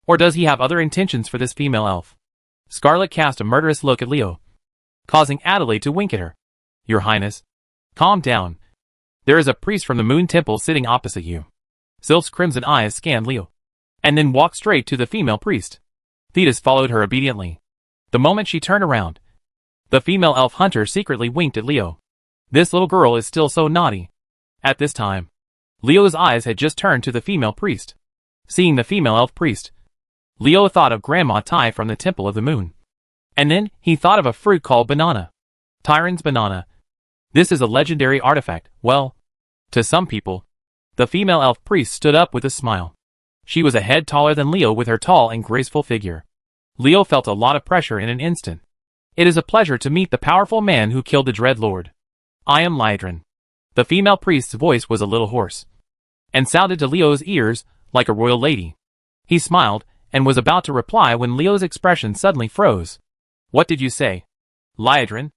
Or does he have other intentions for this female elf? Scarlet cast a murderous look at Leo, causing Adelaide to wink at her. Your Highness, calm down. There is a priest from the Moon Temple sitting opposite you. Sylph's crimson eyes scanned Leo, and then walked straight to the female priest. Thetis followed her obediently. The moment she turned around, the female elf hunter secretly winked at Leo. This little girl is still so naughty. At this time, Leo's eyes had just turned to the female priest. Seeing the female elf priest, Leo thought of Grandma Tai from the Temple of the Moon. And then, he thought of a fruit called banana. Tyron's banana. This is a legendary artifact. Well, to some people. The female elf priest stood up with a smile. She was a head taller than Leo with her tall and graceful figure. Leo felt a lot of pressure in an instant. It is a pleasure to meet the powerful man who killed the Dread Lord. I am Lydron. The female priest's voice was a little hoarse, and sounded to Leo's ears like a royal lady. He smiled, and was about to reply when Leo's expression suddenly froze. What did you say? Lydron?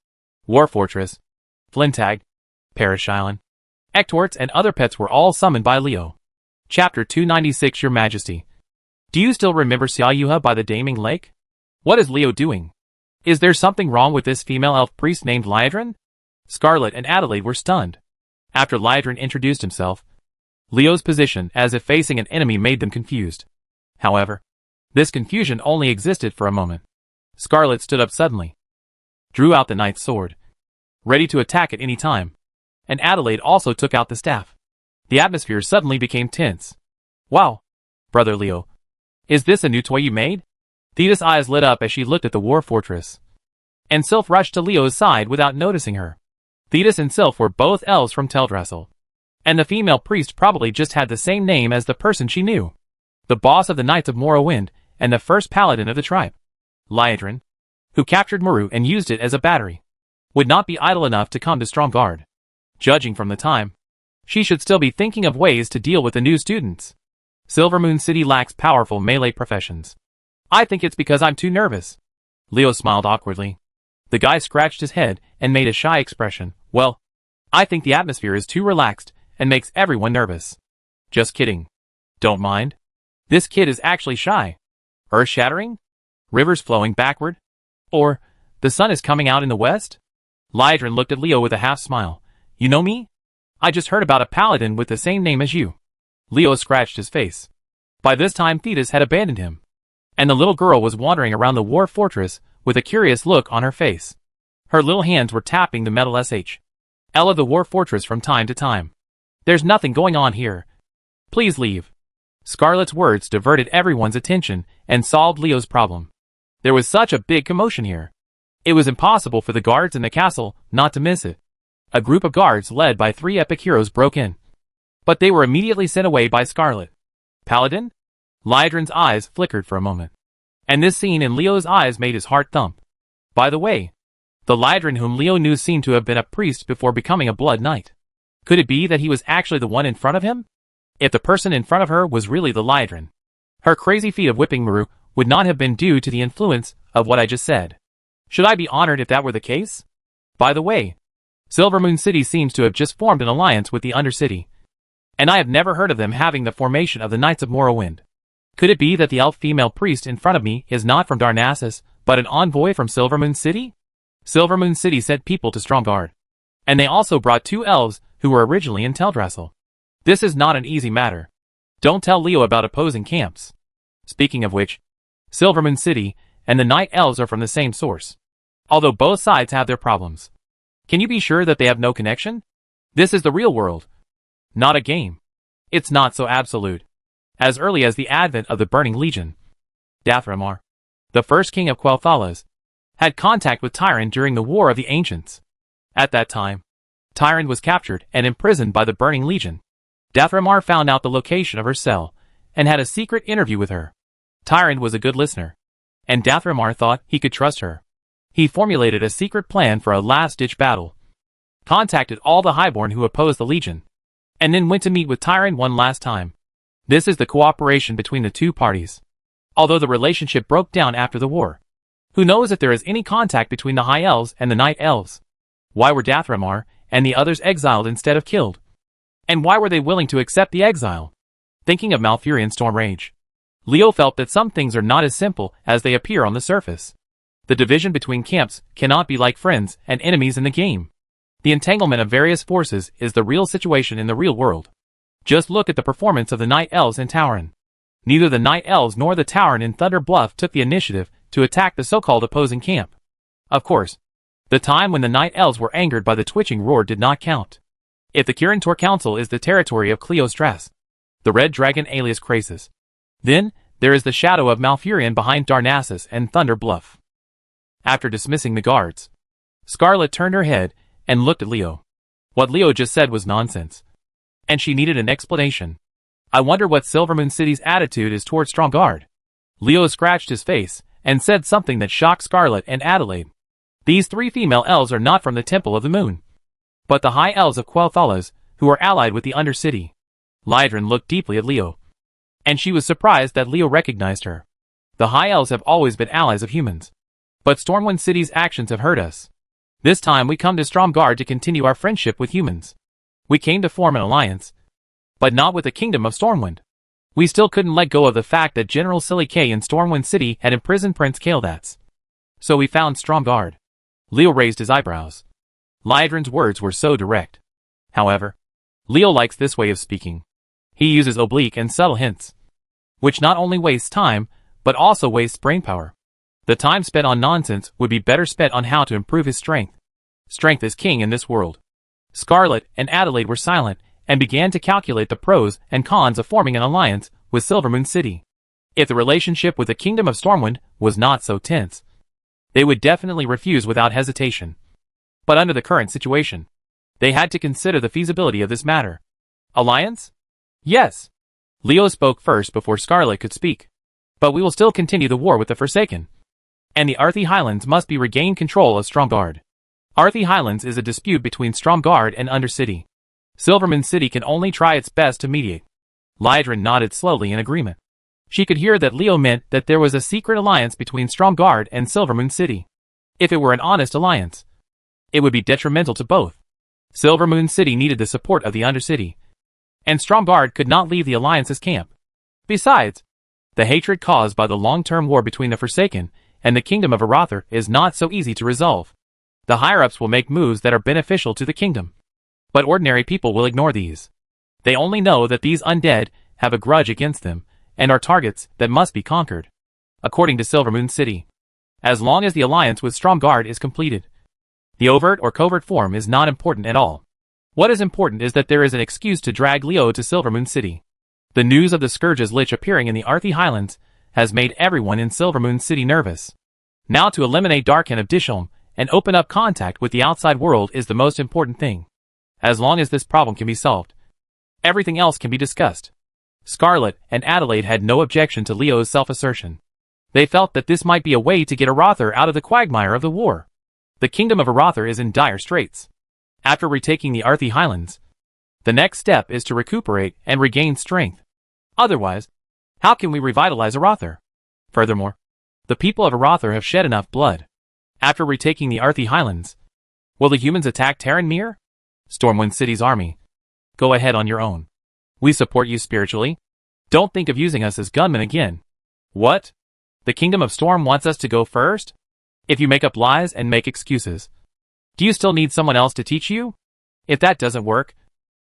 War Fortress, Flintag, Parish Island, Ectorts and other pets were all summoned by Leo. Chapter 296 Your Majesty. Do you still remember Xiaoyuha by the Daming Lake? What is Leo doing? Is there something wrong with this female elf priest named Lydron? Scarlet and Adelaide were stunned. After Lydron introduced himself, Leo's position as if facing an enemy made them confused. However, this confusion only existed for a moment. Scarlet stood up suddenly, drew out the knight's sword, ready to attack at any time, and Adelaide also took out the staff. The atmosphere suddenly became tense. Wow, Brother Leo, is this a new toy you made? Thetis' eyes lit up as she looked at the war fortress, and Sylph rushed to Leo's side without noticing her. Thetis and Sylph were both elves from Teldrassil, and the female priest probably just had the same name as the person she knew. The boss of the Knights of Morrowind, and the first paladin of the tribe. Lydron, who captured Muru and used it as a battery, would not be idle enough to come to Stromgarde. Judging from the time, she should still be thinking of ways to deal with the new students. Silvermoon City lacks powerful melee professions. I think it's because I'm too nervous. Leo smiled awkwardly. The guy scratched his head and made a shy expression. Well, I think the atmosphere is too relaxed and makes everyone nervous. Just kidding. Don't mind. This kid is actually shy. Earth-shattering? Rivers flowing backward? Or, the sun is coming out in the west? Lydron looked at Leo with a half-smile. You know me? I just heard about a paladin with the same name as you. Leo scratched his face. By this time Thetis had abandoned him, and the little girl was wandering around the war fortress with a curious look on her face. Her little hands were tapping the metal L of the war fortress from time to time. There's nothing going on here. Please leave. Scarlet's words diverted everyone's attention and solved Leo's problem. There was such a big commotion here. It was impossible for the guards in the castle not to miss it. A group of guards led by 3 epic heroes broke in, but they were immediately sent away by Scarlet. Paladin? Lydron's eyes flickered for a moment, and this scene in Leo's eyes made his heart thump. By the way, the Lydron whom Leo knew seemed to have been a priest before becoming a blood knight. Could it be that he was actually the one in front of him? If the person in front of her was really the Lydron, her crazy feat of whipping Muru would not have been due to the influence of what I just said. Should I be honored if that were the case? By the way, Silvermoon City seems to have just formed an alliance with the Undercity, and I have never heard of them having the formation of the Knights of Morrowind. Could it be that the elf female priest in front of me is not from Darnassus, but an envoy from Silvermoon City? Silvermoon City sent people to Stromgarde, and they also brought 2 elves who were originally in Teldrassil. This is not an easy matter. Don't tell Leo about opposing camps. Speaking of which, Silvermoon City and the Night Elves are from the same source, although both sides have their problems. Can you be sure that they have no connection? This is the real world, not a game. It's not so absolute. As early as the advent of the Burning Legion, Dathramar, the first king of Quel'Thalas, had contact with Tyrant during the War of the Ancients. At that time, Tyrant was captured and imprisoned by the Burning Legion. Dathramar found out the location of her cell and had a secret interview with her. Tyrant was a good listener, and Dathramar thought he could trust her. He formulated a secret plan for a last-ditch battle, contacted all the highborn who opposed the Legion, and then went to meet with Tyron one last time. This is the cooperation between the two parties. Although the relationship broke down after the war, who knows if there is any contact between the High Elves and the Night Elves? Why were Dathramar and the others exiled instead of killed? And why were they willing to accept the exile? Thinking of Malfurion Stormrage, Leo felt that some things are not as simple as they appear on the surface. The division between camps cannot be like friends and enemies in the game. The entanglement of various forces is the real situation in the real world. Just look at the performance of the Night Elves in Tauren. Neither the Night Elves nor the Tauren in Thunder Bluff took the initiative to attack the so-called opposing camp. Of course, the time when the Night Elves were angered by the twitching roar did not count. If the Kirin Tor Council is the territory of Cleostras, the Red Dragon alias Krasis, then there is the shadow of Malfurion behind Darnassus and Thunder Bluff. After dismissing the guards, Scarlet turned her head and looked at Leo. What Leo just said was nonsense, and she needed an explanation. I wonder what Silvermoon City's attitude is toward Stromgarde. Leo scratched his face and said something that shocked Scarlet and Adelaide. These three female elves are not from the Temple of the Moon, but the High Elves of Quel'Thalas, who are allied with the Undercity. Lydrin looked deeply at Leo, and she was surprised that Leo recognized her. The High Elves have always been allies of humans, but Stormwind City's actions have hurt us. This time we come to Stromgarde to continue our friendship with humans. We came to form an alliance, but not with the Kingdom of Stormwind. We still couldn't let go of the fact that General Silly K in Stormwind City had imprisoned Prince Kael'thas. So we found Stromgarde. Leo raised his eyebrows. Lydrin's words were so direct. However, Leo likes this way of speaking. He uses oblique and subtle hints, which not only wastes time, but also wastes brainpower. The time spent on nonsense would be better spent on how to improve his strength. Strength is king in this world. Scarlet and Adelaide were silent and began to calculate the pros and cons of forming an alliance with Silvermoon City. If the relationship with the Kingdom of Stormwind was not so tense, they would definitely refuse without hesitation. But under the current situation, they had to consider the feasibility of this matter. Alliance? Yes. Leo spoke first before Scarlet could speak. But we will still continue the war with the Forsaken. And the Arthi Highlands must be regained control of Stromgarde. Arthi Highlands is a dispute between Stromgarde and Undercity. Silvermoon City can only try its best to mediate. Lydrin nodded slowly in agreement. She could hear that Leo meant that there was a secret alliance between Stromgarde and Silvermoon City. If it were an honest alliance, it would be detrimental to both. Silvermoon City needed the support of the Undercity, and Stromgarde could not leave the alliance's camp. Besides, the hatred caused by the long-term war between the Forsaken and the Kingdom of Arathor is not so easy to resolve. The higher-ups will make moves that are beneficial to the kingdom, but ordinary people will ignore these. They only know that these undead have a grudge against them and are targets that must be conquered. According to Silvermoon City, as long as the alliance with Stromgarde is completed, the overt or covert form is not important at all. What is important is that there is an excuse to drag Leo to Silvermoon City. The news of the Scourge's Lich appearing in the Arthi Highlands has made everyone in Silvermoon City nervous. Now to eliminate Darkin of Dishelm and open up contact with the outside world is the most important thing. As long as this problem can be solved, everything else can be discussed. Scarlet and Adelaide had no objection to Leo's self-assertion. They felt that this might be a way to get Arathor out of the quagmire of the war. The Kingdom of Arathor is in dire straits. After retaking the Arthi Highlands, the next step is to recuperate and regain strength. Otherwise, how can we revitalize Arathor? Furthermore, the people of Arathor have shed enough blood. After retaking the Arthi Highlands, will the humans attack Terran Mir? Stormwind City's army. Go ahead on your own. We support you spiritually. Don't think of using us as gunmen again. What? The Kingdom of Storm wants us to go first? If you make up lies and make excuses, do you still need someone else to teach you? If that doesn't work,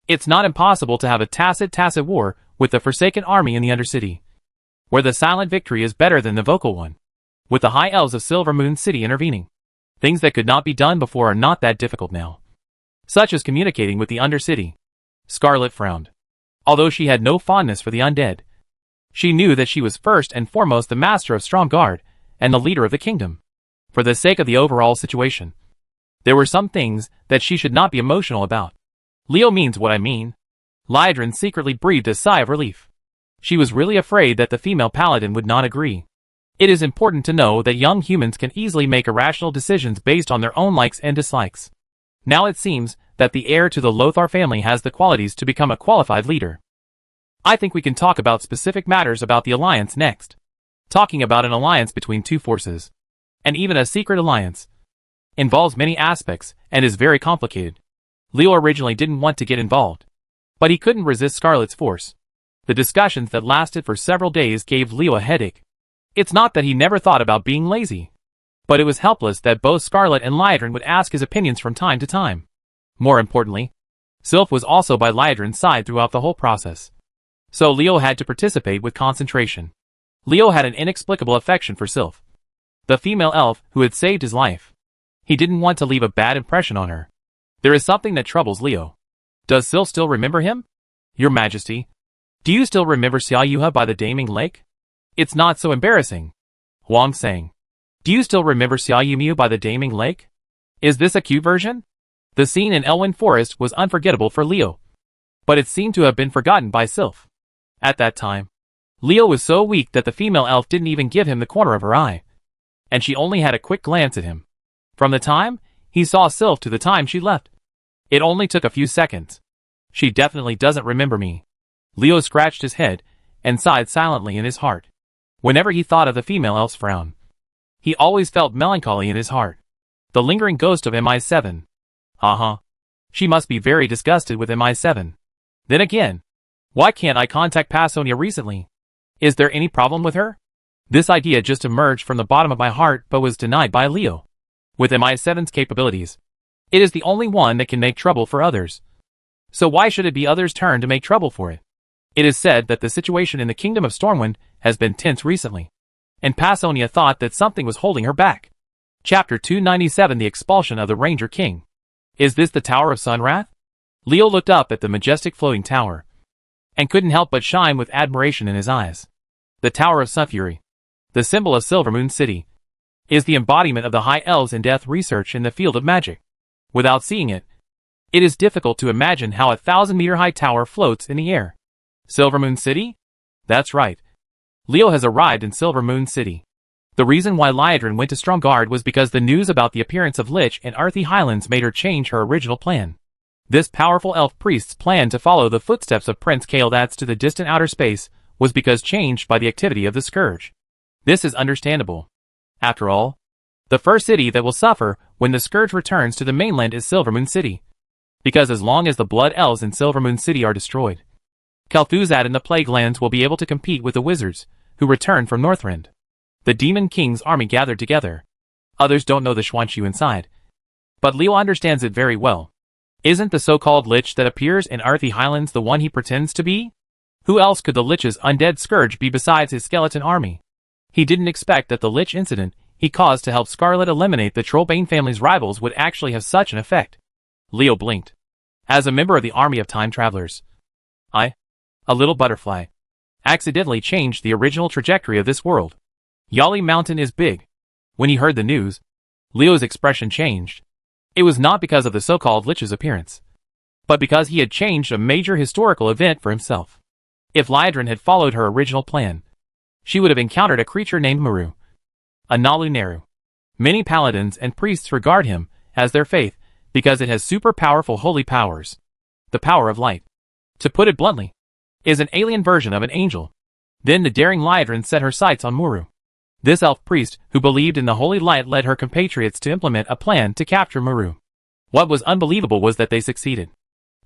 it's not impossible to have a tacit war with the Forsaken army in the Undercity, where the silent victory is better than the vocal one, with the High Elves of Silvermoon City intervening. Things that could not be done before are not that difficult now, such as communicating with the Undercity. Scarlet frowned. Although she had no fondness for the undead, she knew that she was first and foremost the master of Stromgarde and the leader of the kingdom. For the sake of the overall situation, there were some things that she should not be emotional about. Leo means what I mean. Lydrin secretly breathed a sigh of relief. She was really afraid that the female paladin would not agree. It is important to know that young humans can easily make irrational decisions based on their own likes and dislikes. Now it seems that the heir to the Lothar family has the qualities to become a qualified leader. I think we can talk about specific matters about the alliance next. Talking about an alliance between two forces, and even a secret alliance, involves many aspects and is very complicated. Leo originally didn't want to get involved, but he couldn't resist Scarlet's force. The discussions that lasted for several days gave Leo a headache. It's not that he never thought about being lazy, but it was helpless that both Scarlet and Liedron would ask his opinions from time to time. More importantly, Sylph was also by Liedron's side throughout the whole process. So Leo had to participate with concentration. Leo had an inexplicable affection for Sylph, the female elf who had saved his life. He didn't want to leave a bad impression on her. There is something that troubles Leo. Does Sylph still remember him? Your Majesty, do you still remember Xiaoyuha by the Daming Lake? It's not so embarrassing. Huang sang. Do you still remember Xiaoyumiu by the Daming Lake? Is this a cute version? The scene in Elwyn Forest was unforgettable for Leo, but it seemed to have been forgotten by Sylph. At that time, Leo was so weak that the female elf didn't even give him the corner of her eye, and she only had a quick glance at him. From the time he saw Sylph to the time she left, it only took a few seconds. She definitely doesn't remember me. Leo scratched his head and sighed silently in his heart. Whenever he thought of the female elf's frown, he always felt melancholy in his heart. The lingering ghost of Mi-7. She must be very disgusted with Mi-7. Then again, why can't I contact Pasonia recently? Is there any problem with her? This idea just emerged from the bottom of my heart but was denied by Leo. With Mi-7's capabilities, it is the only one that can make trouble for others. So why should it be others' turn to make trouble for it? It is said that the situation in the Kingdom of Stormwind has been tense recently, and Pasonia thought that something was holding her back. Chapter 297 The Expulsion of the Ranger King. Is this the Tower of Sunwrath? Leo looked up at the majestic floating tower, and couldn't help but shine with admiration in his eyes. The Tower of Sunfury, the symbol of Silvermoon City, is the embodiment of the high elves in depth research in the field of magic. Without seeing it, it is difficult to imagine how a 1,000-meter-high tower floats in the air. Silvermoon City? That's right. Leo has arrived in Silvermoon City. The reason why Liedron went to Stromgarde was because the news about the appearance of Lich in Earthy Highlands made her change her original plan. This powerful elf priest's plan to follow the footsteps of Prince Kael'dats to the distant outer space was because changed by the activity of the Scourge. This is understandable. After all, the first city that will suffer when the Scourge returns to the mainland is Silvermoon City. Because as long as the Blood Elves in Silvermoon City are destroyed, Kel'Thuzad and the Plague Lands will be able to compete with the wizards who return from Northrend. The Demon King's army gathered together. Others don't know the Xuanxu inside, but Leo understands it very well. Isn't the so-called Lich that appears in Earthy Highlands the one he pretends to be? Who else could the Lich's undead scourge be besides his skeleton army? He didn't expect that the Lich incident he caused to help Scarlet eliminate the Trollbane family's rivals would actually have such an effect. Leo blinked. As a member of the army of time travelers, a little butterfly, accidentally changed the original trajectory of this world. Yali Mountain is big. When he heard the news, Leo's expression changed. It was not because of the so-called Lich's appearance, but because he had changed a major historical event for himself. If Liedron had followed her original plan, she would have encountered a creature named Maru, a Nalu Neru. Many paladins and priests regard him as their faith because it has super powerful holy powers. The power of light, to put it bluntly, is an alien version of an angel. Then the daring Liedron set her sights on Muru. This elf priest who believed in the holy light led her compatriots to implement a plan to capture Muru. What was unbelievable was that they succeeded.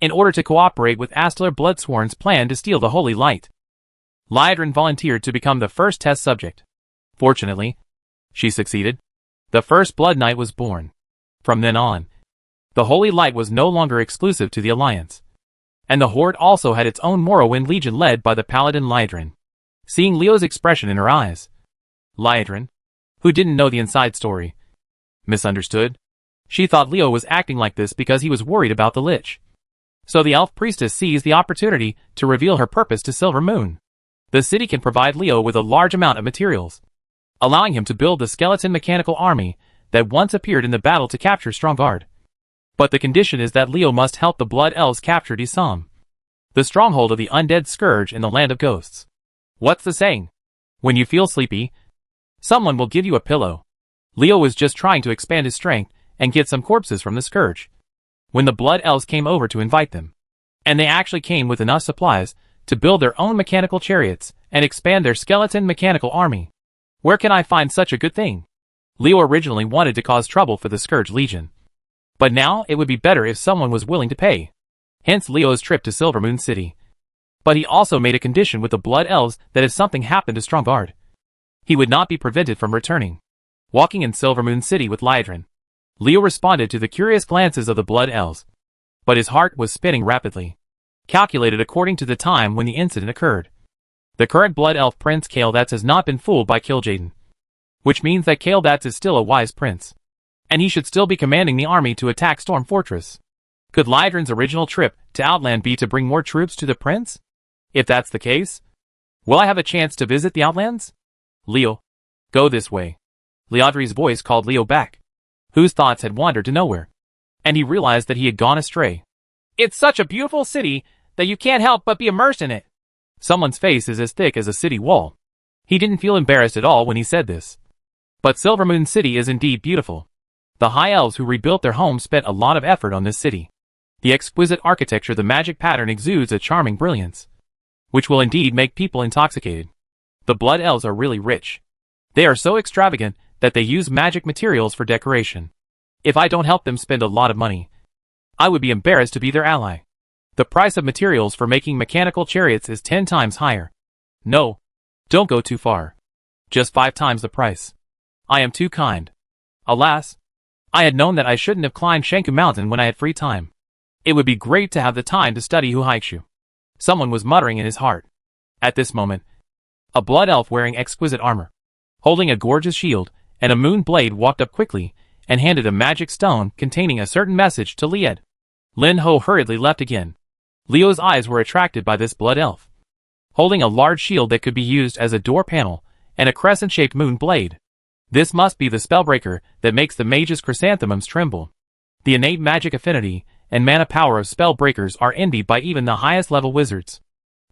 In order to cooperate with Astler Bloodsworn's plan to steal the holy light, Liedron volunteered to become the first test subject. Fortunately, she succeeded. The first Blood Knight was born. From then on, the holy light was no longer exclusive to the Alliance, and the Horde also had its own Morrowind Legion led by the paladin Liedron. Seeing Leo's expression in her eyes, Liedron, who didn't know the inside story, misunderstood. She thought Leo was acting like this because he was worried about the Lich. So the elf priestess seized the opportunity to reveal her purpose to Silvermoon. The city can provide Leo with a large amount of materials, allowing him to build the skeleton mechanical army that once appeared in the battle to capture Stromgarde. But the condition is that Leo must help the Blood Elves capture Disam, the stronghold of the undead scourge in the land of ghosts. What's the saying? When you feel sleepy, Someone will give you a pillow. Leo was just trying to expand his strength and get some corpses from the scourge, when the Blood Elves came over to invite them. And they actually came with enough supplies to build their own mechanical chariots and expand their skeleton mechanical army. Where can I find such a good thing? Leo originally wanted to cause trouble for the Scourge Legion, but now it would be better if someone was willing to pay. Hence Leo's trip to Silvermoon City. But he also made a condition with the Blood Elves that if something happened to Strongguard, he would not be prevented from returning. Walking in Silvermoon City with Lydron, Leo responded to the curious glances of the Blood Elves, but his heart was spinning rapidly, calculated according to the time when the incident occurred. The current Blood Elf Prince Kaeldats has not been fooled by Kil'jaeden, which means that Kaeldats is still a wise prince, and he should still be commanding the army to attack Storm Fortress. Could Lydron's original trip to Outland be to bring more troops to the prince? If that's the case, will I have a chance to visit the Outlands? Leo, go this way. Liadri's voice called Leo back, whose thoughts had wandered to nowhere, and he realized that he had gone astray. It's such a beautiful city that you can't help but be immersed in it. Someone's face is as thick as a city wall. He didn't feel embarrassed at all when he said this. But Silvermoon City is indeed beautiful. The High Elves who rebuilt their home spent a lot of effort on this city. The exquisite architecture, the magic pattern exudes a charming brilliance, which will indeed make people intoxicated. The Blood Elves are really rich. They are so extravagant that they use magic materials for decoration. If I don't help them spend a lot of money, I would be embarrassed to be their ally. The price of materials for making mechanical chariots is 10 times higher. No, don't go too far. Just 5 times the price. I am too kind. Alas, I had known that I shouldn't have climbed Shanku Mountain when I had free time. It would be great to have the time to study Huhaikshu. Someone was muttering in his heart. At this moment, a Blood Elf wearing exquisite armor, holding a gorgeous shield and a moon blade walked up quickly and handed a magic stone containing a certain message to Lied. Lin Ho hurriedly left again. Leo's eyes were attracted by this Blood Elf, holding a large shield that could be used as a door panel and a crescent-shaped moon blade. This must be the spellbreaker that makes the mage's chrysanthemums tremble. The innate magic affinity and mana power of spellbreakers are envied by even the highest level wizards.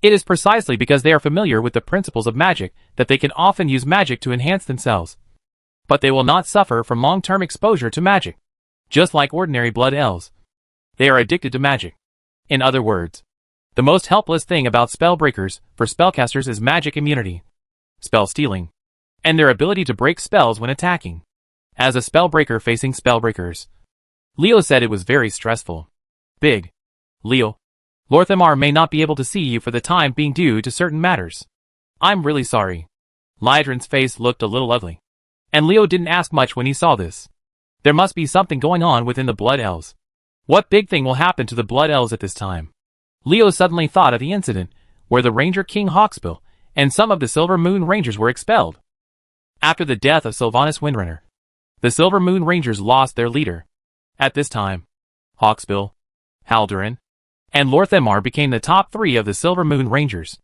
It is precisely because they are familiar with the principles of magic that they can often use magic to enhance themselves. But they will not suffer from long-term exposure to magic. Just like ordinary Blood Elves, they are addicted to magic. In other words, the most helpless thing about spellbreakers for spellcasters is magic immunity, spell stealing, and their ability to break spells when attacking. As a spellbreaker facing spellbreakers, Leo said it was very stressful. Big. Leo, Lorthamar may not be able to see you for the time being due to certain matters. I'm really sorry. Lydron's face looked a little ugly, and Leo didn't ask much when he saw this. There must be something going on within the Blood Elves. What big thing will happen to the Blood Elves at this time? Leo suddenly thought of the incident where the Ranger King Hawksbill and some of the Silver Moon Rangers were expelled. After the death of Sylvanas Windrunner, the Silver Moon Rangers lost their leader. At this time, Hawksbill, Haldurin, and Lorthamar became the top 3 of the Silver Moon Rangers.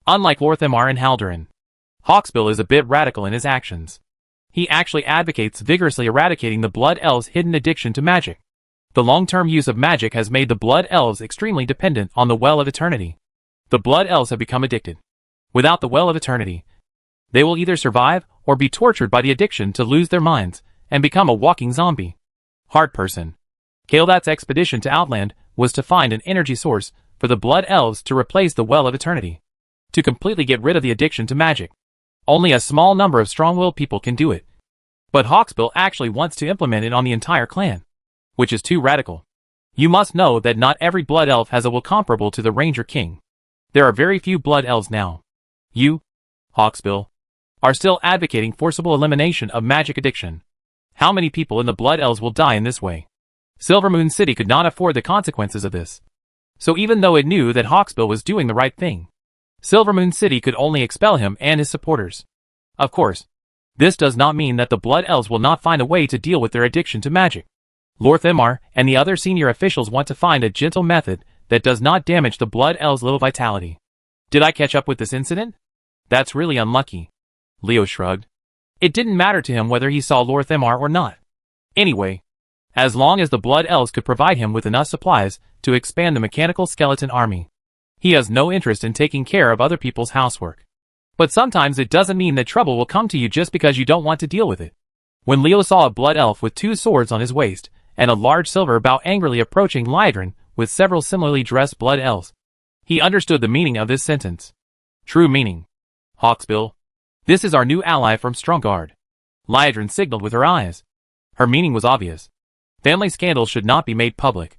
Unlike Lorthamar and Haldurin, Hawksbill is a bit radical in his actions. He actually advocates vigorously eradicating the Blood Elves' hidden addiction to magic. The long-term use of magic has made the Blood Elves extremely dependent on the Well of Eternity. The Blood Elves have become addicted. Without the Well of Eternity, they will either survive or be tortured by the addiction to lose their minds and become a walking zombie. Hard person. Kaeldats' expedition to Outland was to find an energy source for the Blood Elves to replace the Well of Eternity, to completely get rid of the addiction to magic. Only a small number of strong-willed people can do it. But Hawksbill actually wants to implement it on the entire clan, which is too radical. You must know that not every Blood Elf has a will comparable to the Ranger King. There are very few Blood Elves now. You, Hawksbill, are still advocating forcible elimination of magic addiction. How many people in the Blood Elves will die in this way? Silvermoon City could not afford the consequences of this. So even though it knew that Hawksbill was doing the right thing, Silvermoon City could only expel him and his supporters. Of course, this does not mean that the Blood Elves will not find a way to deal with their addiction to magic. Lorthamar and the other senior officials want to find a gentle method that does not damage the Blood Elves' little vitality. Did I catch up with this incident? That's really unlucky. Leo shrugged. It didn't matter to him whether he saw Lorthamar or not. Anyway, as long as the Blood Elves could provide him with enough supplies to expand the mechanical skeleton army, he has no interest in taking care of other people's housework. But sometimes it doesn't mean that trouble will come to you just because you don't want to deal with it. When Leo saw a blood elf with 2 swords on his waist, and a large silver bow angrily approaching Lydron with several similarly dressed blood elves, he understood the meaning of this sentence. True meaning. Hawksbill. This is our new ally from Stromgarde. Lydron signaled with her eyes. Her meaning was obvious. Family scandals should not be made public.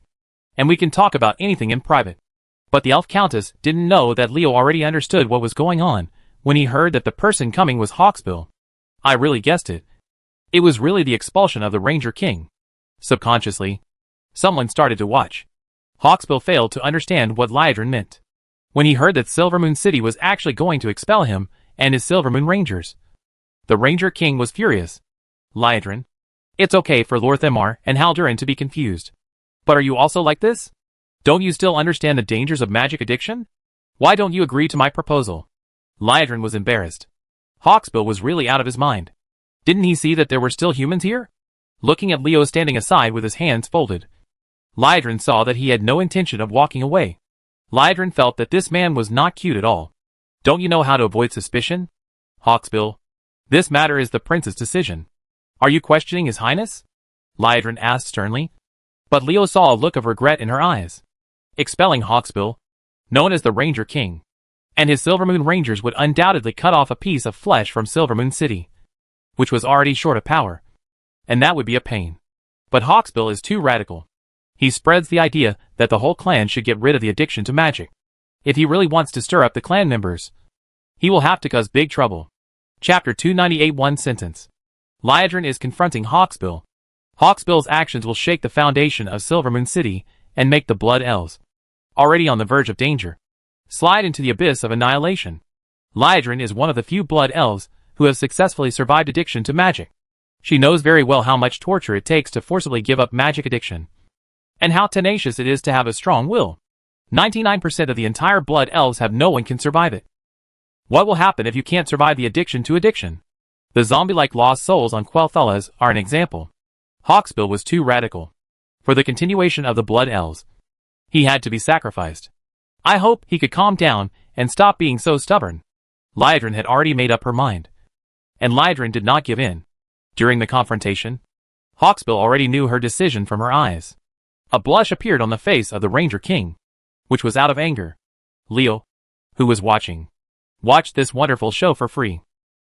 And we can talk about anything in private. But the elf countess didn't know that Leo already understood what was going on when he heard that the person coming was Hawksbill. I really guessed it. It was really the expulsion of the Ranger King. Subconsciously, someone started to watch. Hawksbill failed to understand what Lydron meant. When he heard that Silvermoon City was actually going to expel him and his Silvermoon Rangers, the Ranger King was furious. Lydron. It's okay for Lord Themar and Haldurin to be confused. But are you also like this? Don't you still understand the dangers of magic addiction? Why don't you agree to my proposal? Lydron was embarrassed. Hawksbill was really out of his mind. Didn't he see that there were still humans here? Looking at Leo standing aside with his hands folded, Lydron saw that he had no intention of walking away. Lydron felt that this man was not cute at all. Don't you know how to avoid suspicion? Hawksbill. This matter is the prince's decision. Are you questioning his highness? Lydron asked sternly. But Leo saw a look of regret in her eyes. Expelling Hawksbill, known as the Ranger King, and his Silvermoon Rangers would undoubtedly cut off a piece of flesh from Silvermoon City, which was already short of power. And that would be a pain. But Hawksbill is too radical. He spreads the idea that the whole clan should get rid of the addiction to magic. If he really wants to stir up the clan members, he will have to cause big trouble. Chapter 298. One sentence. Lydron is confronting Hawksbill. Hawksbill's actions will shake the foundation of Silvermoon City and make the Blood Elves, already on the verge of danger, slide into the abyss of annihilation. Lydron is one of the few Blood Elves who have successfully survived addiction to magic. She knows very well how much torture it takes to forcibly give up magic addiction, and how tenacious it is to have a strong will. 99% of the entire Blood Elves have no one can survive it. What will happen if you can't survive the addiction to addiction? The zombie-like lost souls on Quel'Thalas are an example. Hawksbill was too radical. For the continuation of the Blood Elves, he had to be sacrificed. I hope he could calm down and stop being so stubborn. Lydron had already made up her mind. And Lydron did not give in. During the confrontation, Hawksbill already knew her decision from her eyes. A blush appeared on the face of the Ranger King, which was out of anger. Leo, who was watched this wonderful show for free.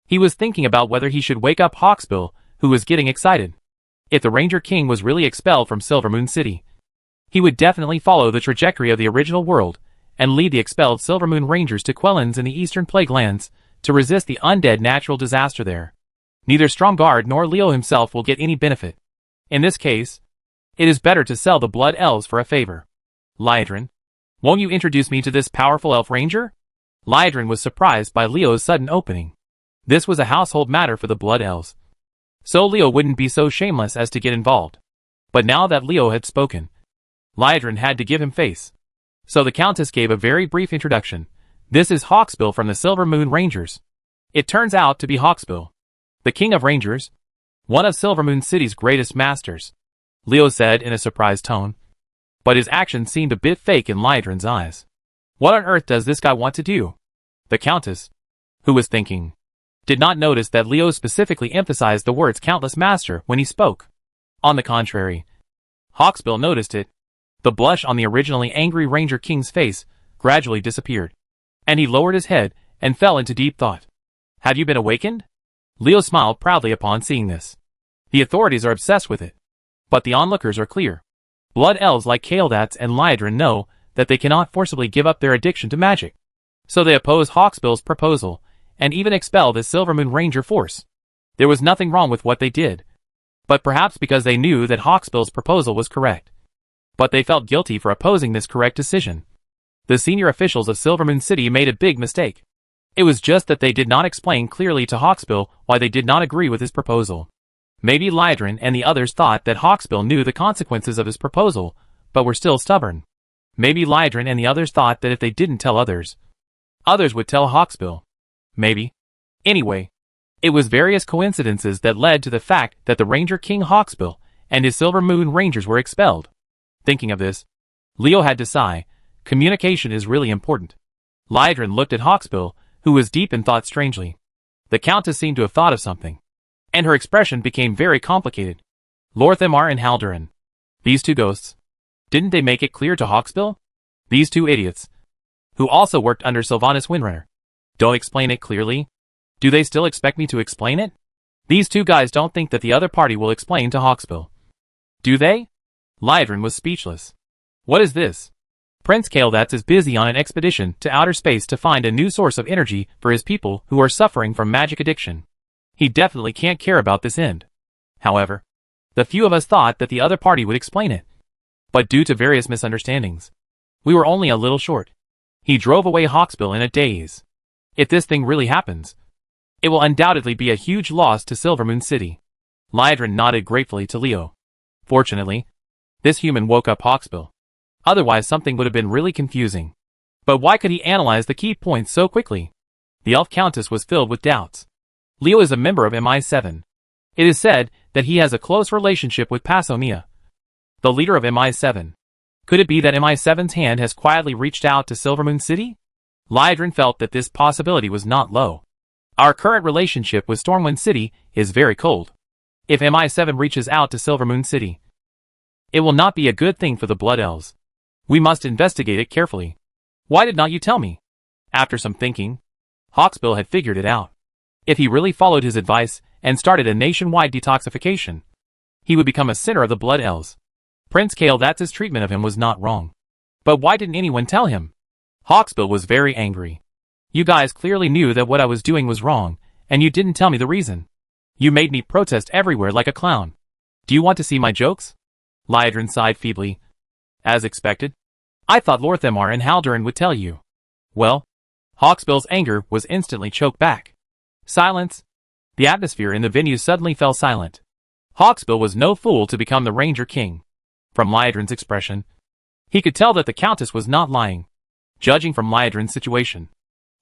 He was thinking about whether he should wake up Hawksbill, who was getting excited. If the Ranger King was really expelled from Silvermoon City, he would definitely follow the trajectory of the original world and lead the expelled Silvermoon Rangers to Quel'Thalas in the Eastern Plague Lands to resist the undead natural disaster there. Neither Stromgarde nor Leo himself will get any benefit. In this case, it is better to sell the Blood Elves for a favor. Lydron, won't you introduce me to this powerful elf ranger? Lydron was surprised by Leo's sudden opening. This was a household matter for the Blood Elves, so Leo wouldn't be so shameless as to get involved. But now that Leo had spoken, Lydron had to give him face. So the Countess gave a very brief introduction. This is Hawksbill from the Silvermoon Rangers. It turns out to be Hawksbill, the King of Rangers, one of Silvermoon City's greatest masters, Leo said in a surprised tone. But his actions seemed a bit fake in Lydron's eyes. What on earth does this guy want to do? The Countess, who was thinking, did not notice that Leo specifically emphasized the words countless master when he spoke. On the contrary, Hawksbill noticed it. The blush on the originally angry Ranger King's face gradually disappeared, and he lowered his head and fell into deep thought. Have you been awakened? Leo smiled proudly upon seeing this. The authorities are obsessed with it, but the onlookers are clear. Blood Elves like Quel'Thalas and Lydron know that they cannot forcibly give up their addiction to magic, so they oppose Hawksbill's proposal and even expel the Silvermoon Ranger force. There was nothing wrong with what they did, but perhaps because they knew that Hawksbill's proposal was correct. But they felt guilty for opposing this correct decision. The senior officials of Silvermoon City made a big mistake. It was just that they did not explain clearly to Hawksbill why they did not agree with his proposal. Maybe Lydron and the others thought that Hawksbill knew the consequences of his proposal, but were still stubborn. Maybe Lydron and the others thought that if they didn't tell others would tell Hawksbill. Maybe. Anyway, it was various coincidences that led to the fact that the Ranger King Hawksbill and his Silvermoon Rangers were expelled. Thinking of this, Leo had to sigh. Communication is really important. Lydron looked at Hawksbill, who was deep in thought strangely. The Countess seemed to have thought of something, and her expression became very complicated. Lorthamar and Haldurin. These two ghosts. Didn't they make it clear to Hawksbill? These two idiots, who also worked under Sylvanas Windrunner, don't explain it clearly? Do they still expect me to explain it? These two guys don't think that the other party will explain to Hawksbill. Do they? Liedrin was speechless. What is this? Prince Kael'thas is busy on an expedition to outer space to find a new source of energy for his people who are suffering from magic addiction. He definitely can't care about this end. However, the few of us thought that the other party would explain it. But due to various misunderstandings, we were only a little short. He drove away Hawksbill in a daze. If this thing really happens, it will undoubtedly be a huge loss to Silvermoon City. Liedrin nodded gratefully to Leo. Fortunately, this human woke up Hawksbill. Otherwise something would have been really confusing. But why could he analyze the key points so quickly? The Elf Countess was filled with doubts. Leo is a member of MI7. It is said that he has a close relationship with Pasomia, the leader of MI7. Could it be that MI7's hand has quietly reached out to Silvermoon City? Liedrin felt that this possibility was not low. Our current relationship with Stormwind City is very cold. If MI7 reaches out to Silvermoon City, it will not be a good thing for the Blood Elves. We must investigate it carefully. Why did not you tell me? After some thinking, Hawksbill had figured it out. If he really followed his advice and started a nationwide detoxification, he would become a sinner of the Blood Elves. Prince Kael'thas' treatment of him was not wrong. But why didn't anyone tell him? Hawksbill was very angry. You guys clearly knew that what I was doing was wrong, and you didn't tell me the reason. You made me protest everywhere like a clown. Do you want to see my jokes? Liedrin sighed feebly. As expected. I thought Lorthamar and Haldurin would tell you. Well, Hawksbill's anger was instantly choked back. Silence. The atmosphere in the venue suddenly fell silent. Hawksbill was no fool to become the Ranger King. From Liedrin's expression, he could tell that the Countess was not lying. Judging from Liedrin's situation,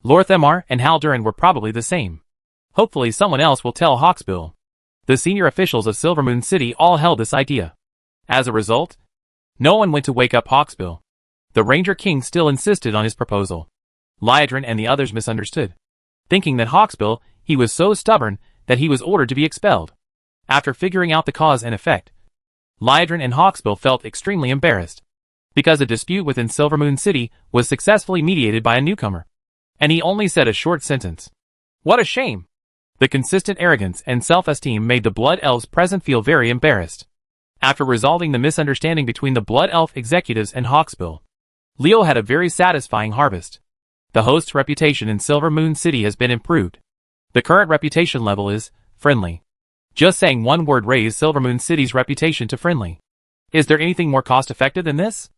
Lorthamar and Haldurin were probably the same. Hopefully someone else will tell Hawksbill. The senior officials of Silvermoon City all held this idea. As a result, no one went to wake up Hawksbill. The Ranger King still insisted on his proposal. Liedrin and the others misunderstood, thinking that Hawksbill, he was so stubborn that he was ordered to be expelled. After figuring out the cause and effect, Liedrin and Hawksbill felt extremely embarrassed, because a dispute within Silvermoon City was successfully mediated by a newcomer. And he only said a short sentence. What a shame! The consistent arrogance and self-esteem made the Blood Elves present feel very embarrassed. After resolving the misunderstanding between the Blood Elf executives and Hawksbill, Leo had a very satisfying harvest. The host's reputation in Silvermoon City has been improved. The current reputation level is friendly. Just saying one word raised Silvermoon City's reputation to friendly. Is there anything more cost-effective than this?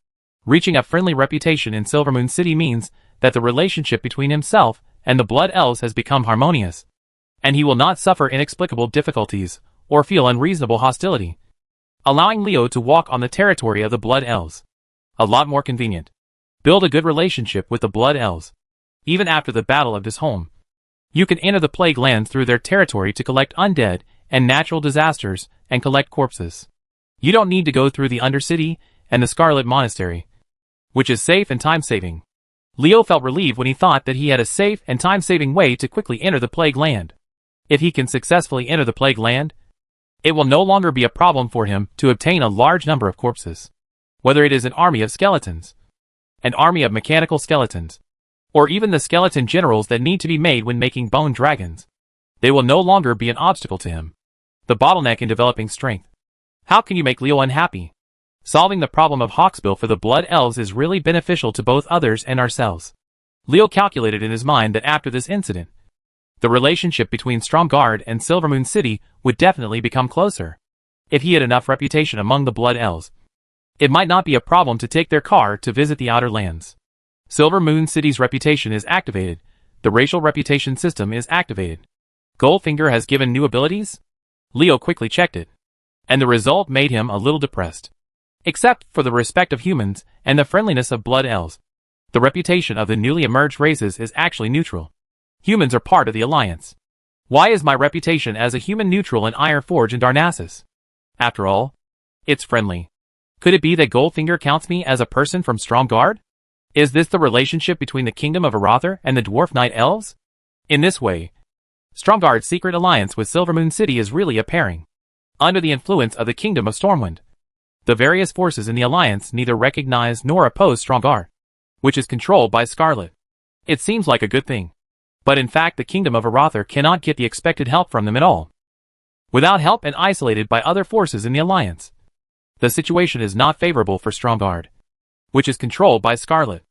Reaching a friendly reputation in Silvermoon City means that the relationship between himself and the Blood Elves has become harmonious, and he will not suffer inexplicable difficulties or feel unreasonable hostility, allowing Leo to walk on the territory of the Blood Elves. A lot more convenient. Build a good relationship with the Blood Elves. Even after the Battle of Disholm, you can enter the Plague Lands through their territory to collect undead and natural disasters and collect corpses. You don't need to go through the Undercity and the Scarlet Monastery, which is safe and time-saving. Leo felt relieved when he thought that he had a safe and time-saving way to quickly enter the Plague Land. If he can successfully enter the Plague Land, it will no longer be a problem for him to obtain a large number of corpses. Whether it is an army of skeletons, an army of mechanical skeletons, or even the skeleton generals that need to be made when making bone dragons, they will no longer be an obstacle to him. The bottleneck in developing strength. How can you make Leo unhappy? Solving the problem of Hawksbill for the Blood Elves is really beneficial to both others and ourselves. Leo calculated in his mind that after this incident, the relationship between Stromgarde and Silvermoon City would definitely become closer. If he had enough reputation among the Blood Elves, it might not be a problem to take their car to visit the Outer Lands. Silvermoon City's reputation is activated. The racial reputation system is activated. Goldfinger has given new abilities? Leo quickly checked it, and the result made him a little depressed. Except for the respect of humans and the friendliness of Blood Elves, the reputation of the newly emerged races is actually neutral. Humans are part of the Alliance. Why is my reputation as a human neutral in Ironforge and Darnassus? After all, it's friendly. Could it be that Goldfinger counts me as a person from Stromgarde? Is this the relationship between the Kingdom of Arather and the Dwarf Night Elves? In this way, Stromgarde's secret alliance with Silvermoon City is really a pairing. Under the influence of the Kingdom of Stormwind, the various forces in the alliance neither recognize nor oppose Stromgarde, which is controlled by Scarlet. It seems like a good thing. But in fact the Kingdom of Arather cannot get the expected help from them at all. Without help and isolated by other forces in the alliance, the situation is not favorable for Stromgarde, which is controlled by Scarlet.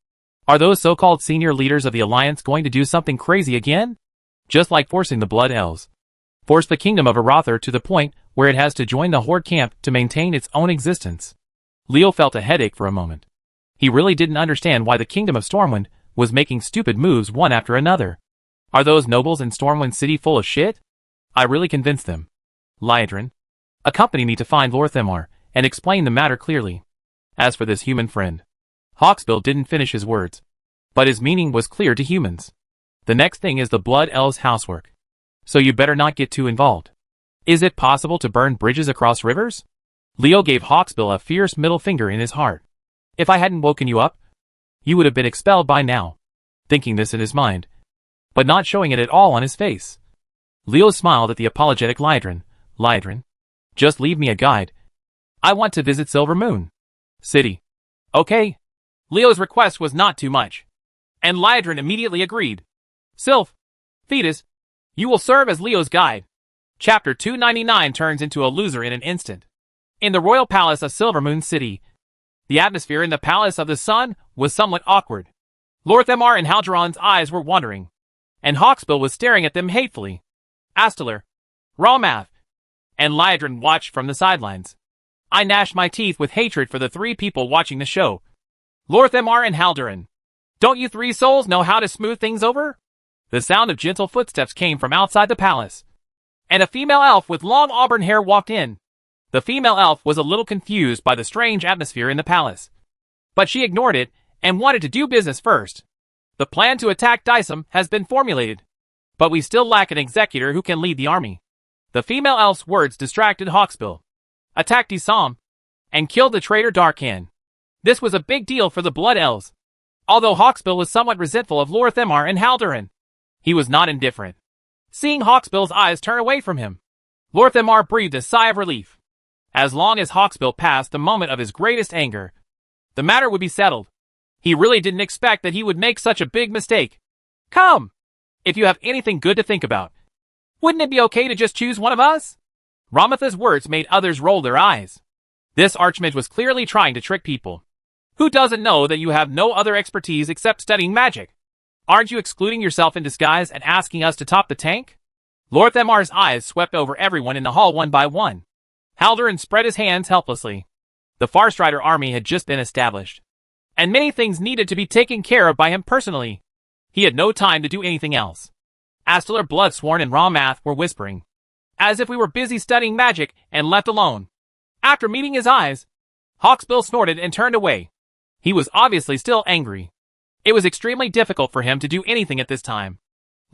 Are those so-called senior leaders of the alliance going to do something crazy again? Just like forcing the Blood Elves. Force the Kingdom of Arather to the point where it has to join the Horde camp to maintain its own existence. Leo felt a headache for a moment. He really didn't understand why the Kingdom of Stormwind was making stupid moves one after another. Are those nobles in Stormwind City full of shit? I really convinced them. Liadrin, accompany me to find Lor'themar and explain the matter clearly. As for this human friend, Hawksbill didn't finish his words, but his meaning was clear to humans. The next thing is the Blood Elves' housework, so you better not get too involved. Is it possible to burn bridges across rivers? Leo gave Hawksbill a fierce middle finger in his heart. If I hadn't woken you up, you would have been expelled by now. Thinking this in his mind, but not showing it at all on his face. Leo smiled at the apologetic Liadrin. Liadrin, just leave me a guide. I want to visit Silvermoon City. Okay. Leo's request was not too much, and Liadrin immediately agreed. Sylph, Fetus, you will serve as Leo's guide. Chapter 299 turns into a loser in an instant. In the royal palace of Silvermoon City, the atmosphere in the Palace of the Sun was somewhat awkward. Lor'themar and Halduran's eyes were wandering, and Hawksbill was staring at them hatefully. Astalar, Rawmath, and Liadrin watched from the sidelines. I gnashed my teeth with hatred for the three people watching the show. Lor'themar and Halduran, don't you three souls know how to smooth things over? The sound of gentle footsteps came from outside the palace, and a female elf with long auburn hair walked in. The female elf was a little confused by the strange atmosphere in the palace, but she ignored it and wanted to do business first. The plan to attack Dysum has been formulated, but we still lack an executor who can lead the army. The female elf's words distracted Hawksbill. Attack Dysum and killed the traitor Darkhan. This was a big deal for the Blood Elves. Although Hawksbill was somewhat resentful of Lor'themar and Halduran, he was not indifferent. Seeing Hawksbill's eyes turn away from him, Lor'themar breathed a sigh of relief. As long as Hawksbill passed the moment of his greatest anger, the matter would be settled. He really didn't expect that he would make such a big mistake. Come! If you have anything good to think about, wouldn't it be okay to just choose one of us? Ramatha's words made others roll their eyes. This archmage was clearly trying to trick people. Who doesn't know that you have no other expertise except studying magic? Aren't you excluding yourself in disguise and asking us to top the tank? Lor'themar's eyes swept over everyone in the hall one by one. Halduran spread his hands helplessly. The Farstrider army had just been established, and many things needed to be taken care of by him personally. He had no time to do anything else. Astalar, Bloodsworn, and Rawmath were whispering, as if we were busy studying magic and left alone. After meeting his eyes, Hawksbill snorted and turned away. He was obviously still angry. It was extremely difficult for him to do anything at this time.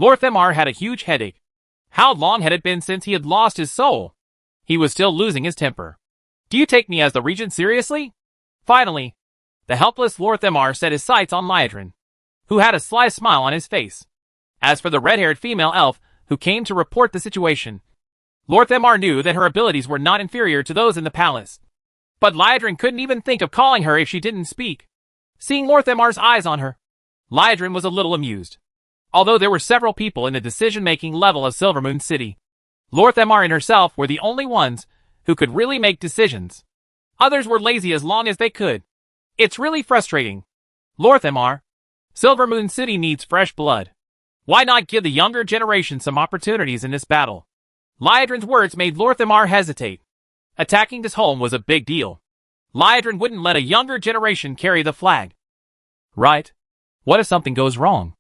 Lor'themar had a huge headache. How long had it been since he had lost his soul? He was still losing his temper. Do you take me as the regent seriously? Finally, the helpless Lor'themar set his sights on Liadrin, who had a sly smile on his face. As for the red-haired female elf who came to report the situation, Lor'themar knew that her abilities were not inferior to those in the palace. But Liadrin couldn't even think of calling her if she didn't speak. Seeing Lor'themar's eyes on her, Liadrin was a little amused. Although there were several people in the decision-making level of Silvermoon City, Lor'themar and herself were the only ones who could really make decisions. Others were lazy as long as they could. It's really frustrating. Lor'themar, Silvermoon City needs fresh blood. Why not give the younger generation some opportunities in this battle? Liadrin's words made Lor'themar hesitate. Attacking this home was a big deal. Liadrin wouldn't let a younger generation carry the flag. Right. What if something goes wrong?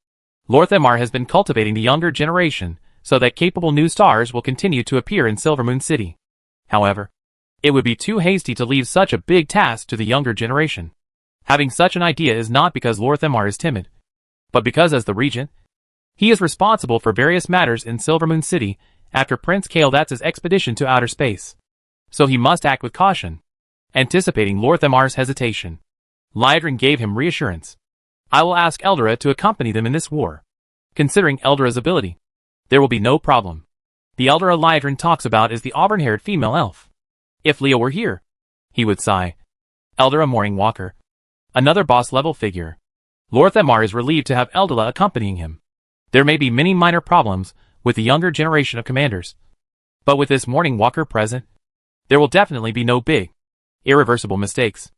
Lor'themar has been cultivating the younger generation so that capable new stars will continue to appear in Silvermoon City. However, it would be too hasty to leave such a big task to the younger generation. Having such an idea is not because Lor'themar is timid, but because as the regent, he is responsible for various matters in Silvermoon City after Prince Kael'thas's expedition to outer space. So he must act with caution. Anticipating Lor'themar's hesitation, Liadrin gave him reassurance. I will ask Eldora to accompany them in this war. Considering Eldra's ability, there will be no problem. The Eldra Liadrin talks about is the auburn-haired female elf. If Leo were here, he would sigh. Eldra Morning Walker. Another boss-level figure. Lord Themar is relieved to have Eldla accompanying him. There may be many minor problems with the younger generation of commanders, but with this Morning Walker present, there will definitely be no big, irreversible mistakes.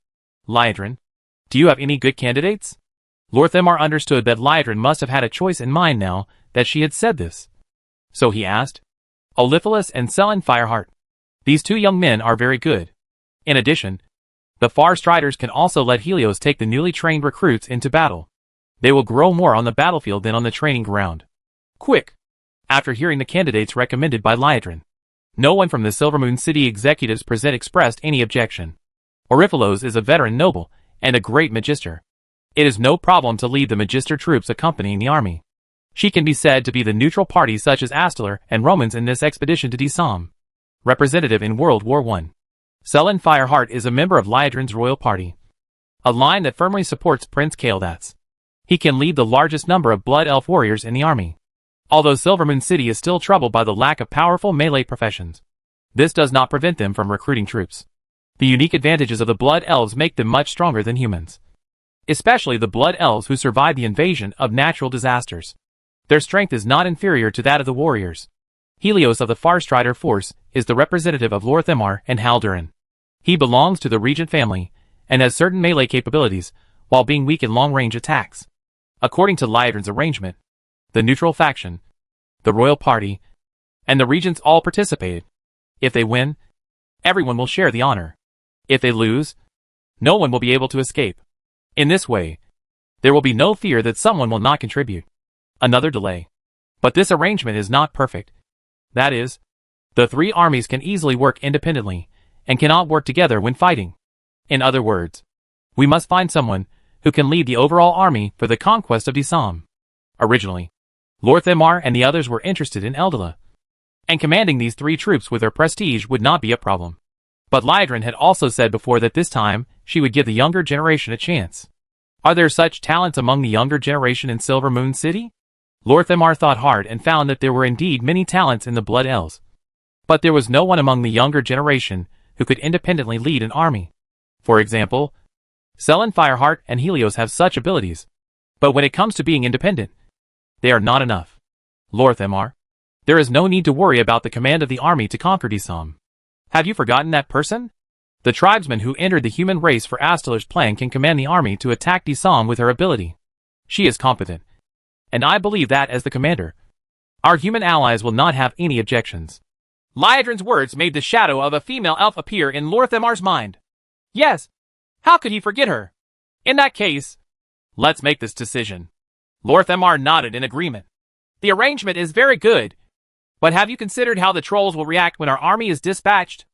Liadrin, do you have any good candidates? Lord Themar understood that Liadrin must have had a choice in mind now that she had said this. So he asked, Oliphalos and Selen Fireheart. These two young men are very good. In addition, the Far Striders can also let Helios take the newly trained recruits into battle. They will grow more on the battlefield than on the training ground. Quick! After hearing the candidates recommended by Liadrin, no one from the Silvermoon City executives present expressed any objection. Oriphalos is a veteran noble and a great magister. It is no problem to lead the magister troops accompanying the army. She can be said to be the neutral party such as Astalar and Romans in this expedition to Disam. Representative in World War I. Selen Fireheart is a member of Liadrin's royal party, a line that firmly supports Prince Kael'thas. He can lead the largest number of Blood Elf warriors in the army. Although Silvermoon City is still troubled by the lack of powerful melee professions, this does not prevent them from recruiting troops. The unique advantages of the Blood Elves make them much stronger than humans, especially the Blood Elves who survived the invasion of natural disasters. Their strength is not inferior to that of the warriors. Helios of the Farstrider force is the representative of Lord Themar and Haldurin. He belongs to the Regent family and has certain melee capabilities while being weak in long-range attacks. According to Liadrin's arrangement, the neutral faction, the royal party, and the regents all participated. If they win, everyone will share the honor. If they lose, no one will be able to escape. In this way, there will be no fear that someone will not contribute. Another delay. But this arrangement is not perfect. That is, the three armies can easily work independently and cannot work together when fighting. In other words, we must find someone who can lead the overall army for the conquest of Disam. Originally, Lord Themar and the others were interested in Eldla, and commanding these three troops with their prestige would not be a problem. But Liadrin had also said before that this time she would give the younger generation a chance. Are there such talents among the younger generation in Silvermoon City? Lord Themar thought hard and found that there were indeed many talents in the Blood Elves. But there was no one among the younger generation who could independently lead an army. For example, Selen Fireheart and Helios have such abilities. But when it comes to being independent, they are not enough. Lord Themar, there is no need to worry about the command of the army to conquer Disam. Have you forgotten that person? The tribesman who entered the human race for Astalar's plan can command the army to attack Disam with her ability. She is competent, and I believe that as the commander, our human allies will not have any objections. Liadrin's words made the shadow of a female elf appear in Lord Themar's mind. Yes, how could he forget her? In that case, let's make this decision. Lord Themar nodded in agreement. The arrangement is very good, but have you considered how the trolls will react when our army is dispatched?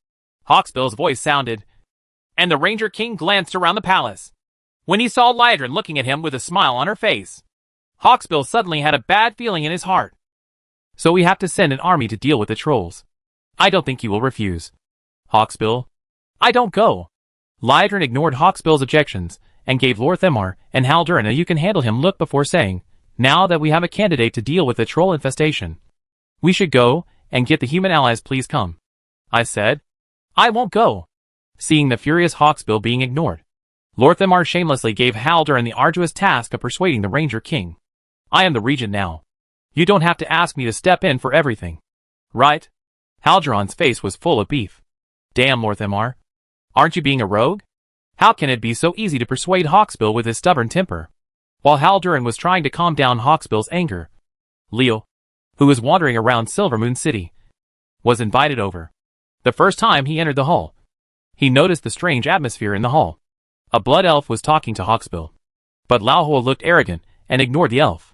Hawksbill's voice sounded, and the Ranger King glanced around the palace. When he saw Liadrin looking at him with a smile on her face, Hawksbill suddenly had a bad feeling in his heart. So we have to send an army to deal with the trolls. I don't think he will refuse. Hawksbill, I don't go. Liadrin ignored Hawksbill's objections and gave Lord Themar and Haldurin a you can handle him look before saying, now that we have a candidate to deal with the troll infestation, we should go and get the human allies. Please come. I said, I won't go. Seeing the furious Hawksbill being ignored, Lord Themar shamelessly gave Haldurin the arduous task of persuading the Ranger King. I am the regent now. You don't have to ask me to step in for everything. Right? Haldurin's face was full of beef. Damn, Lord Themar. Aren't you being a rogue? How can it be so easy to persuade Hawksbill with his stubborn temper? While Haldurin was trying to calm down Hawksbill's anger, Leo, who was wandering around Silvermoon City, was invited over. The first time he entered the hall, he noticed the strange atmosphere in the hall. A blood elf was talking to Hawksbill, but Lauhol looked arrogant and ignored the elf.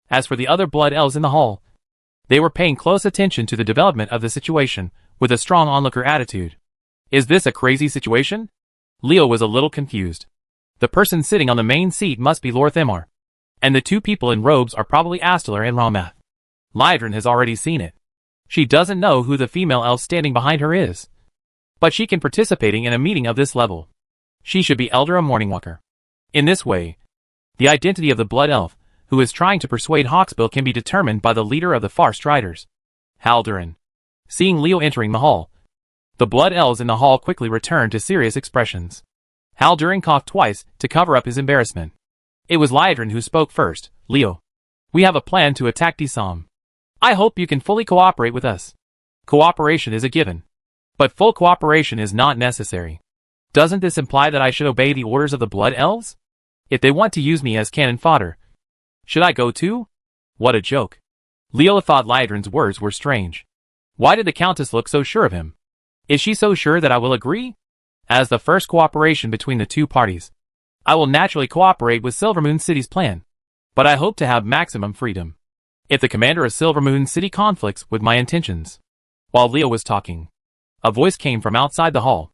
As for the other blood elves in the hall, they were paying close attention to the development of the situation with a strong onlooker attitude. Is this a crazy situation? Leo was a little confused. The person sitting on the main seat must be Lord Themar, and the two people in robes are probably Astalar and Ramath. Liadrin has already seen it. She doesn't know who the female elf standing behind her is, but she can participating in a meeting of this level. She should be Eldra Morningwalker. In this way, the identity of the blood elf who is trying to persuade Hawksbill can be determined by the leader of the Far Striders, Haldurin. Seeing Leo entering the hall, the blood elves in the hall quickly returned to serious expressions. Haldurin coughed twice to cover up his embarrassment. It was Liadrin who spoke first. Leo, we have a plan to attack Disam. I hope you can fully cooperate with us. Cooperation is a given, but full cooperation is not necessary. Doesn't this imply that I should obey the orders of the blood elves? If they want to use me as cannon fodder, should I go too? What a joke. Leo thought Liadrin's words were strange. Why did the Countess look so sure of him? Is she so sure that I will agree? As the first cooperation between the two parties, I will naturally cooperate with Silvermoon City's plan, but I hope to have maximum freedom. If the commander of Silvermoon City conflicts with my intentions. While Leo was talking, a voice came from outside the hall.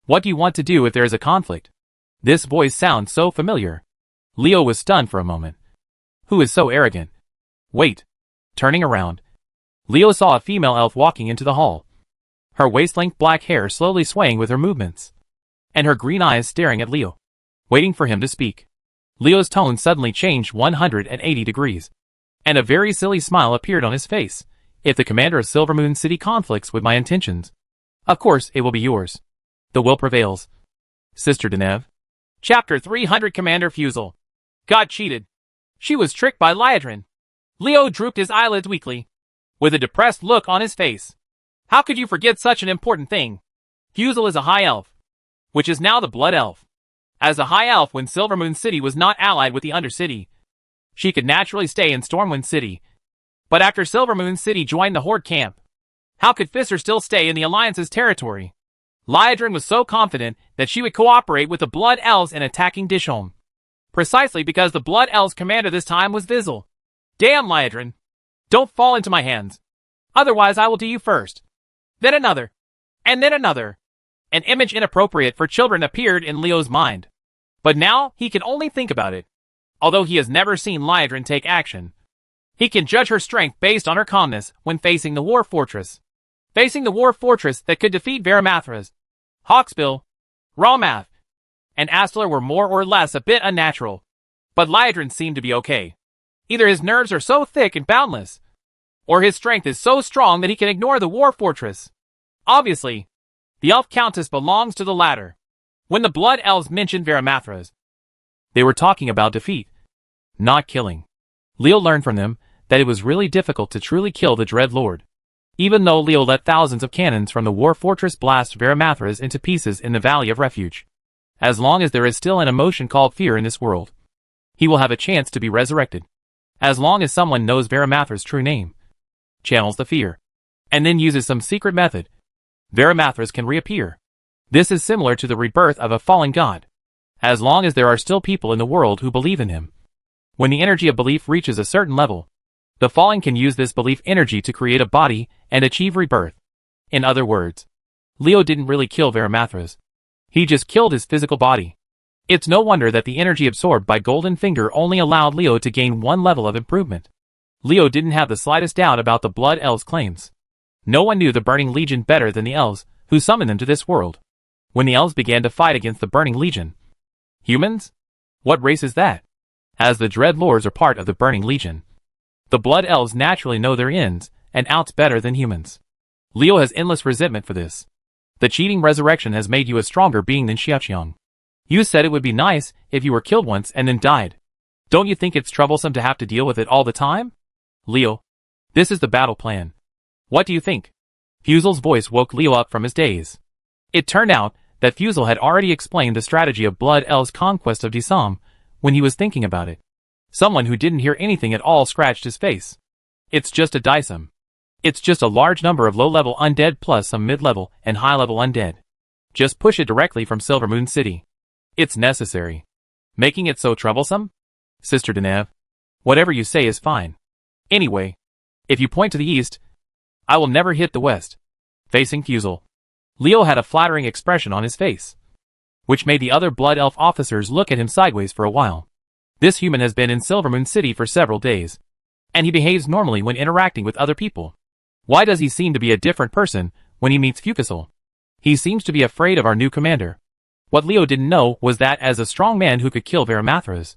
What do you want to do if there is a conflict? This voice sounds so familiar. Leo was stunned for a moment. Who is so arrogant? Wait. Turning around, Leo saw a female elf walking into the hall. Her waist-length black hair slowly swaying with her movements, and her green eyes staring at Leo, waiting for him to speak. Leo's tone suddenly changed 180 degrees, and a very silly smile appeared on his face. If the commander of Silvermoon City conflicts with my intentions, of course it will be yours. The will prevails. Sister Denev. Chapter 300 Commander Fusel got cheated. She was tricked by Liadrin. Leo drooped his eyelids weakly, with a depressed look on his face. How could you forget such an important thing? Fusel is a high elf, which is now the blood elf. As a high elf when Silvermoon City was not allied with the Undercity, she could naturally stay in Stormwind City. But after Silvermoon City joined the Horde camp, how could Fisser still stay in the Alliance's territory? Liadrin was so confident that she would cooperate with the Blood Elves in attacking Disholm, precisely because the Blood Elves' commander this time was Vizel. Damn, Liadrin! Don't fall into my hands. Otherwise I will do you first. Then another. And then another. An image inappropriate for children appeared in Leo's mind. But now he can only think about it. Although he has never seen Liadrin take action, he can judge her strength based on her calmness when facing the War Fortress. Facing the War Fortress that could defeat Varamathras, Hawksbill, Rawmath, and Astler were more or less a bit unnatural. But Liadrin seemed to be okay. Either his nerves are so thick and boundless, or his strength is so strong that he can ignore the War Fortress. Obviously, the Elf Countess belongs to the latter. When the Blood Elves mentioned Varamathras, they were talking about defeat, not killing. Leo learned from them that it was really difficult to truly kill the Dread Lord. Even though Leo let thousands of cannons from the War Fortress blast Varamathras into pieces in the Valley of Refuge, as long as there is still an emotion called fear in this world, he will have a chance to be resurrected. As long as someone knows Varamathra's true name, channels the fear, and then uses some secret method, Varamathras can reappear. This is similar to the rebirth of a fallen god. As long as there are still people in the world who believe in him. When the energy of belief reaches a certain level, the fallen can use this belief energy to create a body and achieve rebirth. In other words, Leo didn't really kill Varamathras. He just killed his physical body. It's no wonder that the energy absorbed by Golden Finger only allowed Leo to gain one level of improvement. Leo didn't have the slightest doubt about the Blood Elves' claims. No one knew the Burning Legion better than the elves, who summoned them to this world. When the elves began to fight against the Burning Legion. Humans? What race is that? As the Dread Lords are part of the Burning Legion, the Blood Elves naturally know their ins and outs better than humans. Leo has endless resentment for this. The cheating resurrection has made you a stronger being than Xiaoqiang. You said it would be nice if you were killed once and then died. Don't you think it's troublesome to have to deal with it all the time? Leo, this is the battle plan. What do you think? Fusel's voice woke Leo up from his daze. It turned out that Fusel had already explained the strategy of Blood Elves' conquest of Disam when he was thinking about it. Someone who didn't hear anything at all scratched his face. It's just a Disam. It's just a large number of low-level undead plus some mid-level and high-level undead. Just push it directly from Silvermoon City. It's necessary. Making it so troublesome? Sister Denev, whatever you say is fine. Anyway, if you point to the east, I will never hit the west. Facing Fusel, Leo had a flattering expression on his face, which made the other Blood Elf officers look at him sideways for a while. This human has been in Silvermoon City for several days, and he behaves normally when interacting with other people. Why does he seem to be a different person when he meets Fusel? He seems to be afraid of our new commander. What Leo didn't know was that as a strong man who could kill Varamathras,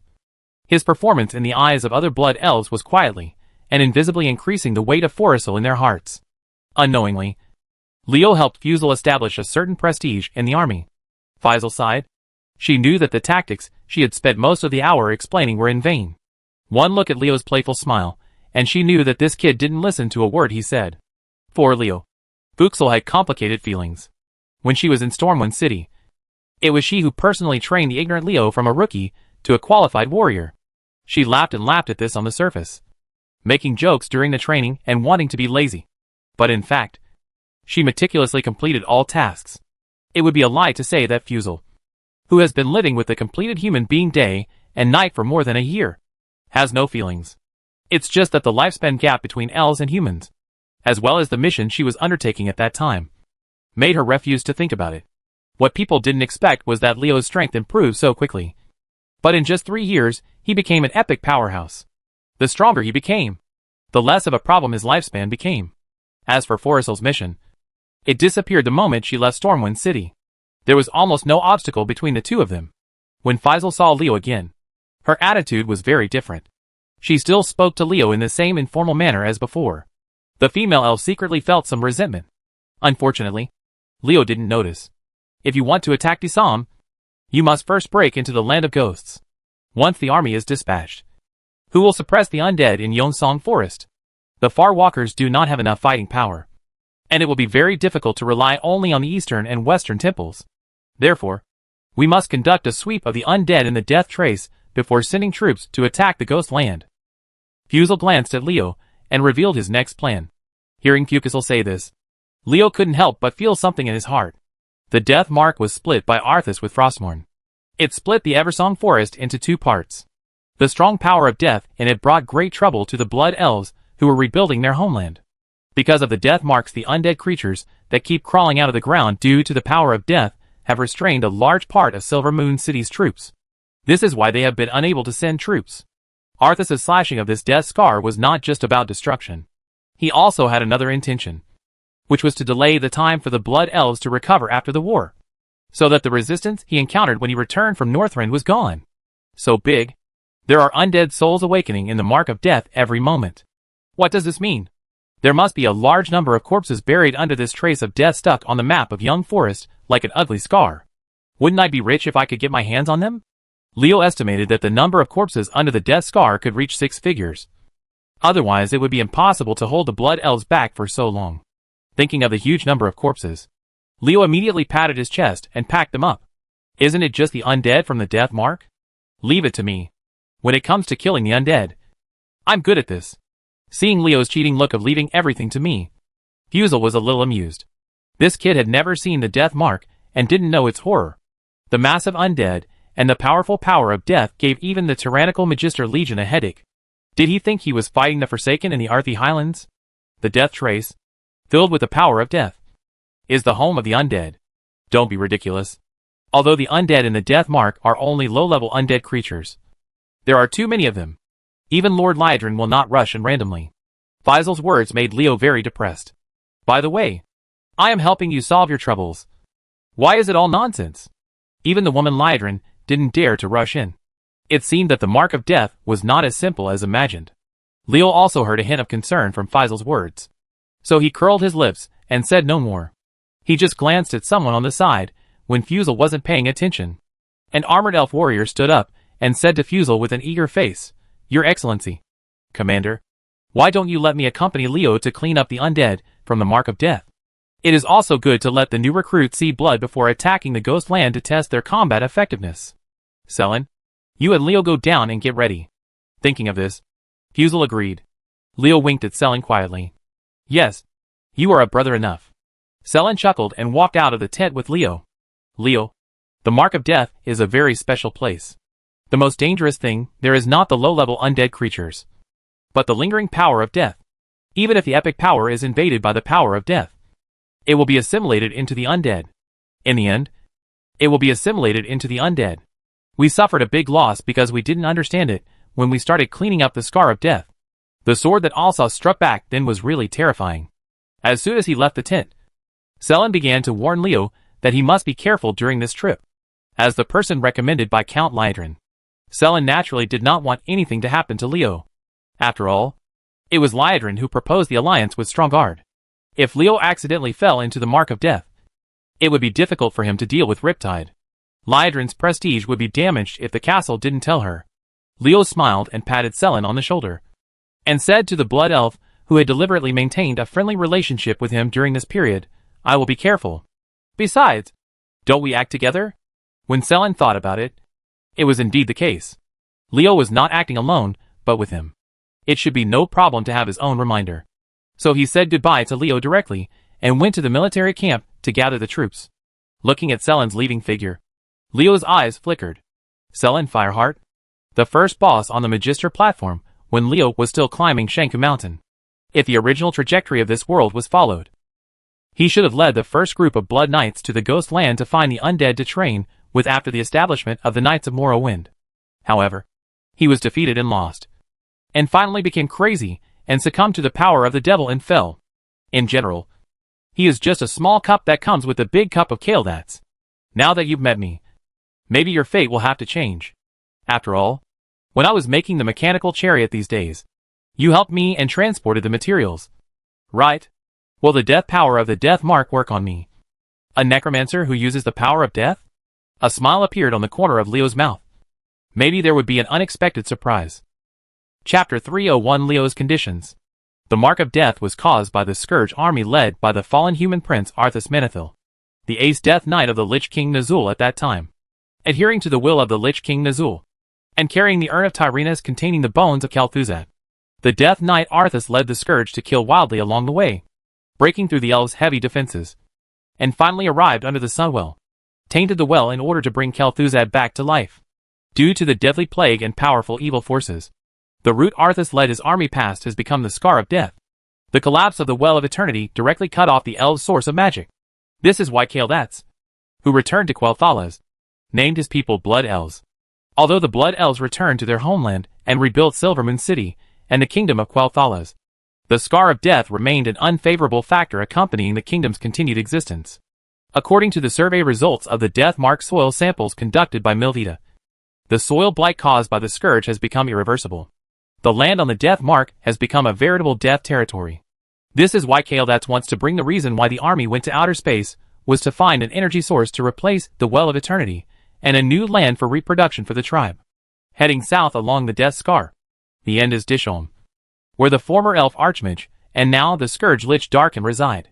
His performance in the eyes of other blood elves was quietly and invisibly increasing the weight of Forrestal in their hearts. Unknowingly, Leo helped Fusel establish a certain prestige in the army. Faisal sighed. She knew that the tactics she had spent most of the hour explaining were in vain. One look at Leo's playful smile, and she knew that this kid didn't listen to a word he said. For Leo, Fuxel had complicated feelings. When she was in Stormwind City, it was she who personally trained the ignorant Leo from a rookie to a qualified warrior. She laughed and laughed at this on the surface, making jokes during the training and wanting to be lazy. But in fact, she meticulously completed all tasks. It would be a lie to say that Fusel, who has been living with a completed human being day and night for more than a year, has no feelings. It's just that the lifespan gap between elves and humans, as well as the mission she was undertaking at that time, made her refuse to think about it. What people didn't expect was that Leo's strength improved so quickly. But in just 3 years, he became an epic powerhouse. The stronger he became, the less of a problem his lifespan became. As for Forrestal's mission, it disappeared the moment she left Stormwind City. There was almost no obstacle between the two of them. When Faisal saw Leo again, her attitude was very different. She still spoke to Leo in the same informal manner as before. The female elf secretly felt some resentment. Unfortunately, Leo didn't notice. If you want to attack Disam, you must first break into the land of ghosts. Once the army is dispatched, who will suppress the undead in Yonsong Forest? The Far Walkers do not have enough fighting power, and it will be very difficult to rely only on the eastern and western temples. Therefore, we must conduct a sweep of the undead in the Death Trace before sending troops to attack the Ghost Land. Fusel glanced at Leo and revealed his next plan. Hearing Fuxel say this, Leo couldn't help but feel something in his heart. The Death Mark was split by Arthas with Frostmourne. It split the Eversong Forest into 2 parts. The strong power of death in it brought great trouble to the Blood Elves who were rebuilding their homeland. Because of the Death Marks, the undead creatures that keep crawling out of the ground due to the power of death have restrained a large part of Silver Moon City's troops. This is why they have been unable to send troops. Arthas' slashing of this death scar was not just about destruction. He also had another intention, which was to delay the time for the Blood Elves to recover after the war, so that the resistance he encountered when he returned from Northrend was gone. So big, there are undead souls awakening in the Mark of Death every moment. What does this mean? There must be a large number of corpses buried under this trace of death stuck on the map of Young Forest like an ugly scar. Wouldn't I be rich if I could get my hands on them? Leo estimated that the number of corpses under the death scar could reach 6 figures. Otherwise, it would be impossible to hold the Blood Elves back for so long. Thinking of the huge number of corpses, Leo immediately patted his chest and packed them up. Isn't it just the undead from the Death Mark? Leave it to me. When it comes to killing the undead, I'm good at this. Seeing Leo's cheating look of leaving everything to me, Fusel was a little amused. This kid had never seen the Death Mark and didn't know its horror. The massive undead and the powerful power of death gave even the tyrannical Magister Legion a headache. Did he think he was fighting the Forsaken in the Arthi Highlands? The Death Trace, filled with the power of death, is the home of the undead. Don't be ridiculous. Although the undead in the Death Mark are only low-level undead creatures, there are too many of them. Even Lord Lydron will not rush in randomly. Faisal's words made Leo very depressed. By the way, I am helping you solve your troubles. Why is it all nonsense? Even the woman Lydron didn't dare to rush in. It seemed that the Mark of Death was not as simple as imagined. Leo also heard a hint of concern from Faisal's words, so he curled his lips and said no more. He just glanced at someone on the side when Fusel wasn't paying attention. An armored elf warrior stood up and said to Fusel with an eager face, Your Excellency, Commander, why don't you let me accompany Leo to clean up the undead from the Mark of Death? It is also good to let the new recruits see blood before attacking the Ghost Land to test their combat effectiveness. Selen, you and Leo go down and get ready. Thinking of this, Fusel agreed. Leo winked at Selen quietly. Yes, you are a brother enough. Selen chuckled and walked out of the tent with Leo. Leo, the Mark of Death is a very special place. The most dangerous thing there is not the low-level undead creatures, but the lingering power of death. Even if the epic power is invaded by the power of death, it will be assimilated into the undead. In the end, it will be assimilated into the undead. We suffered a big loss because we didn't understand it when we started cleaning up the scar of death. The sword that Alsa struck back then was really terrifying. As soon as he left the tent, Selen began to warn Leo that he must be careful during this trip, as the person recommended by Count Lydron. Selen naturally did not want anything to happen to Leo. After all, it was Liadrin who proposed the alliance with Stromgarde. If Leo accidentally fell into the mark of death, it would be difficult for him to deal with Riptide. Liadrin's prestige would be damaged if the castle didn't tell her. Leo smiled and patted Selen on the shoulder, and said to the blood elf, who had deliberately maintained a friendly relationship with him during this period, "I will be careful. Besides, don't we act together?" When Selen thought about it, it was indeed the case. Leo was not acting alone, but with him. It should be no problem to have his own reminder. So he said goodbye to Leo directly, and went to the military camp to gather the troops. Looking at Selen's leaving figure, Leo's eyes flickered. Selen Fireheart? The first boss on the Magister platform, when Leo was still climbing Shanku Mountain. If the original trajectory of this world was followed, he should have led the first group of Blood Knights to the Ghost Land to find the undead to train with after the establishment of the Knights of Morrowind. However, he was defeated and lost, and finally became crazy and succumbed to the power of the devil and fell. In general, he is just a small cup that comes with the big cup of Kaeldats. Now that you've met me, maybe your fate will have to change. After all, when I was making the mechanical chariot these days, you helped me and transported the materials. Right? Will the death power of the death mark work on me? A necromancer who uses the power of death? A smile appeared on the corner of Leo's mouth. Maybe there would be an unexpected surprise. Chapter 301 Leo's Conditions. The mark of death was caused by the Scourge army led by the fallen human prince Arthas Menethil, the ace death knight of the Lich King Nazul at that time. Adhering to the will of the Lich King Nazul, and carrying the urn of Tyrannus containing the bones of Kel'Thuzad, the Death Knight Arthas led the Scourge to kill wildly along the way, breaking through the elves' heavy defenses, and finally arrived under the Sunwell, tainted the well in order to bring Kel'Thuzad back to life. Due to the deadly plague and powerful evil forces, the route Arthas led his army past has become the Scar of Death. The collapse of the Well of Eternity directly cut off the elves' source of magic. This is why Kaeldats, who returned to Quel'Thalas, named his people Blood Elves. Although the Blood Elves returned to their homeland and rebuilt Silvermoon City and the kingdom of Quel'Thalas, the Scar of Death remained an unfavorable factor accompanying the kingdom's continued existence. According to the survey results of the Death Mark soil samples conducted by Milvita, the soil blight caused by the Scourge has become irreversible. The land on the Death Mark has become a veritable death territory. This is why Kaeldats wants to bring the reason why the army went to outer space was to find an energy source to replace the Well of Eternity, and a new land for reproduction for the tribe. Heading south along the Death Scar, the end is Disholm, where the former elf Archmage, and now the Scourge Lich Darkin reside.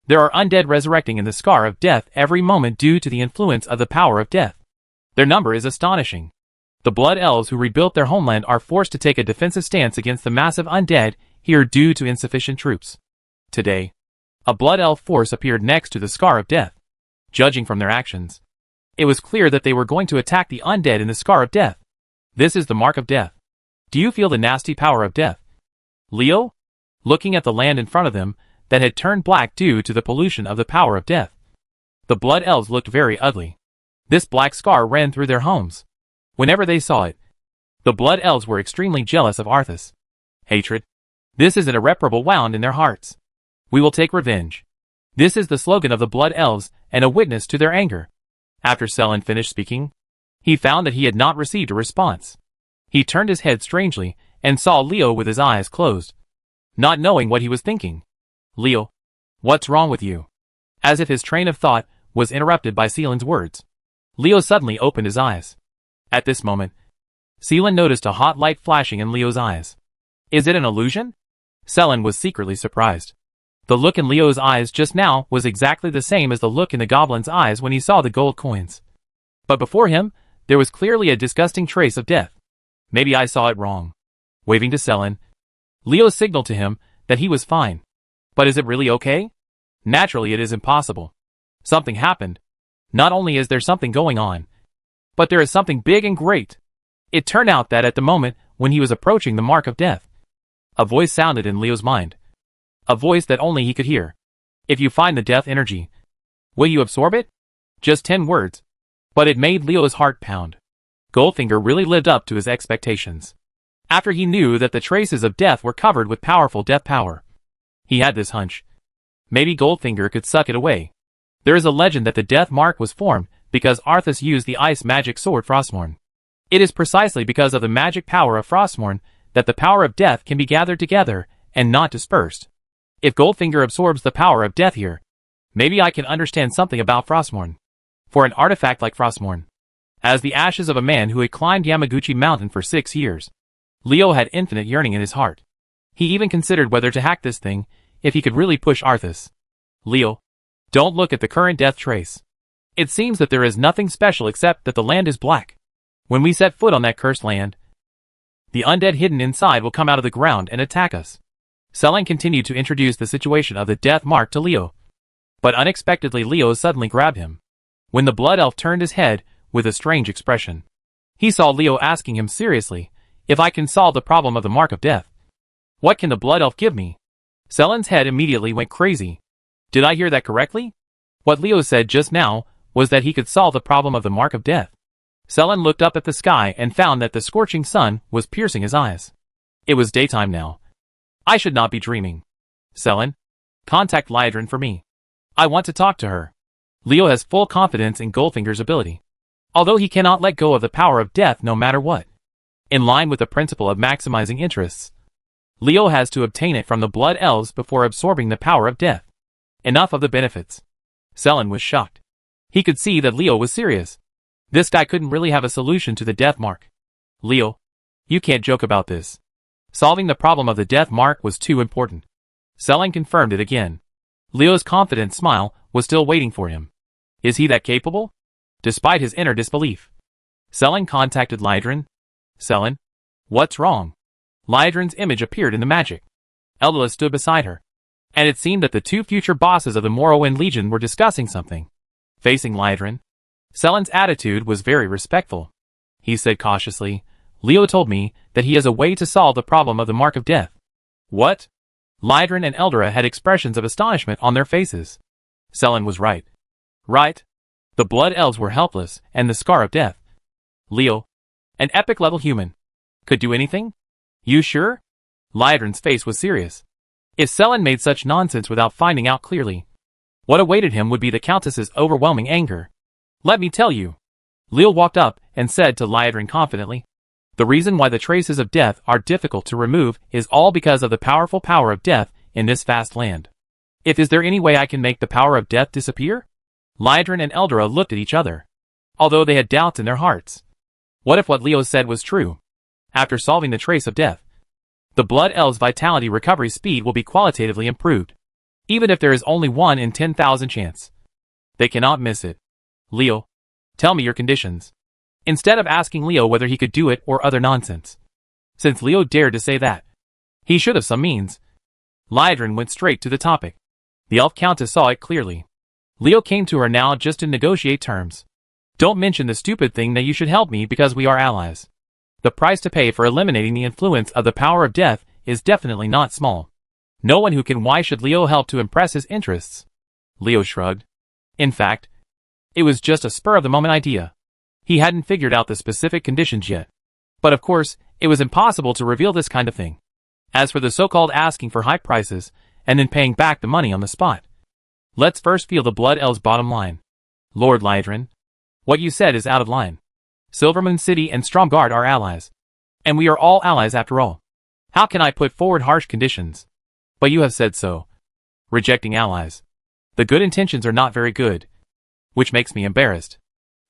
There are undead resurrecting in the Scar of Death every moment due to the influence of the power of death. Their number is astonishing. The Blood Elves who rebuilt their homeland are forced to take a defensive stance against the massive undead here due to insufficient troops. Today, a Blood Elf force appeared next to the Scar of Death. Judging from their actions, it was clear that they were going to attack the undead in the Scar of Death. This is the mark of death. Do you feel the nasty power of death? Leo? Looking at the land in front of them, that had turned black due to the pollution of the power of death. The Blood Elves looked very ugly. This black scar ran through their homes. Whenever they saw it, the Blood Elves were extremely jealous of Arthas. Hatred. This is an irreparable wound in their hearts. We will take revenge. This is the slogan of the Blood Elves, and a witness to their anger. After Selen finished speaking, he found that he had not received a response. He turned his head strangely, and saw Leo with his eyes closed, not knowing what he was thinking. Leo, what's wrong with you? As if his train of thought was interrupted by Selen's words, Leo suddenly opened his eyes. At this moment, Selen noticed a hot light flashing in Leo's eyes. Is it an illusion? Selen was secretly surprised. The look in Leo's eyes just now was exactly the same as the look in the goblin's eyes when he saw the gold coins. But before him, there was clearly a disgusting trace of death. Maybe I saw it wrong. Waving to Selen, Leo signaled to him that he was fine. But is it really okay? Naturally it is impossible. Something happened. Not only is there something going on, but there is something big and great. It turned out that at the moment when he was approaching the mark of death, a voice sounded in Leo's mind. A voice that only he could hear. If you find the death energy, will you absorb it? Just 10 words. But it made Leo's heart pound. Goldfinger really lived up to his expectations. After he knew that the traces of death were covered with powerful death power, he had this hunch. Maybe Goldfinger could suck it away. There is a legend that the death mark was formed because Arthas used the ice magic sword Frostmourne. It is precisely because of the magic power of Frostmourne that the power of death can be gathered together and not dispersed. If Goldfinger absorbs the power of death here, maybe I can understand something about Frostmourne. For an artifact like Frostmourne, as the ashes of a man who had climbed Yamaguchi Mountain for 6 years, Leo had infinite yearning in his heart. He even considered whether to hack this thing, if he could really push Arthas. Leo, don't look at the current death trace. It seems that there is nothing special except that the land is black. When we set foot on that cursed land, the undead hidden inside will come out of the ground and attack us. Selene continued to introduce the situation of the death mark to Leo. But unexpectedly Leo suddenly grabbed him. When the blood elf turned his head, with a strange expression, he saw Leo asking him seriously, if I can solve the problem of the mark of death. What can the blood elf give me? Selene's head immediately went crazy. Did I hear that correctly? What Leo said just now was that he could solve the problem of the mark of death. Selene looked up at the sky and found that the scorching sun was piercing his eyes. It was daytime now. I should not be dreaming. Selene, contact Liedrin for me. I want to talk to her. Leo has full confidence in Goldfinger's ability, although he cannot let go of the power of death no matter what. In line with the principle of maximizing interests, Leo has to obtain it from the blood elves before absorbing the power of death. Enough of the benefits. Selene was shocked. He could see that Leo was serious. This guy couldn't really have a solution to the death mark. Leo, you can't joke about this. Solving the problem of the death mark was too important. Selene confirmed it again. Leo's confident smile was still waiting for him. Is he that capable? Despite his inner disbelief, Selene contacted Liedrin. Selene, what's wrong? Liedrin's image appeared in the magic. Eldela stood beside her, and it seemed that the two future bosses of the Morrowind Legion were discussing something. Facing Liedrin, Selene's attitude was very respectful. He said cautiously, Leo told me that he has a way to solve the problem of the mark of death. What? Liedrin and Eldera had expressions of astonishment on their faces. Selene was right. Right? The blood elves were helpless, and the scar of death. Leo, an epic level human, could do anything? You sure? Liedrin's face was serious. If Selene made such nonsense without finding out clearly, what awaited him would be the Countess's overwhelming anger. Let me tell you. Leo walked up and said to Liedrin confidently, the reason why the traces of death are difficult to remove is all because of the powerful power of death in this vast land. Is there any way I can make the power of death disappear? Liedrin and Eldera looked at each other, although they had doubts in their hearts. What if what Leo said was true? After solving the trace of death, the blood elves' vitality recovery speed will be qualitatively improved. Even if there is only 1 in 10,000 chance, they cannot miss it. Leo, tell me your conditions. Instead of asking Leo whether he could do it or other nonsense. Since Leo dared to say that, he should have some means. Liedrin went straight to the topic. The elf countess saw it clearly. Leo came to her now just to negotiate terms. Don't mention the stupid thing that you should help me because we are allies. The price to pay for eliminating the influence of the power of death is definitely not small. No one who can. Why should Leo help to impress his interests? Leo shrugged. In fact, it was just a spur-of-the-moment idea. He hadn't figured out the specific conditions yet. But of course, it was impossible to reveal this kind of thing. As for the so-called asking for high prices, and then paying back the money on the spot. Let's first feel the blood elves' bottom line. Lord Liedrin, what you said is out of line. Silvermoon City and Stromgarde are allies. And we are all allies after all. How can I put forward harsh conditions? But you have said so. Rejecting allies. The good intentions are not very good. Which makes me embarrassed.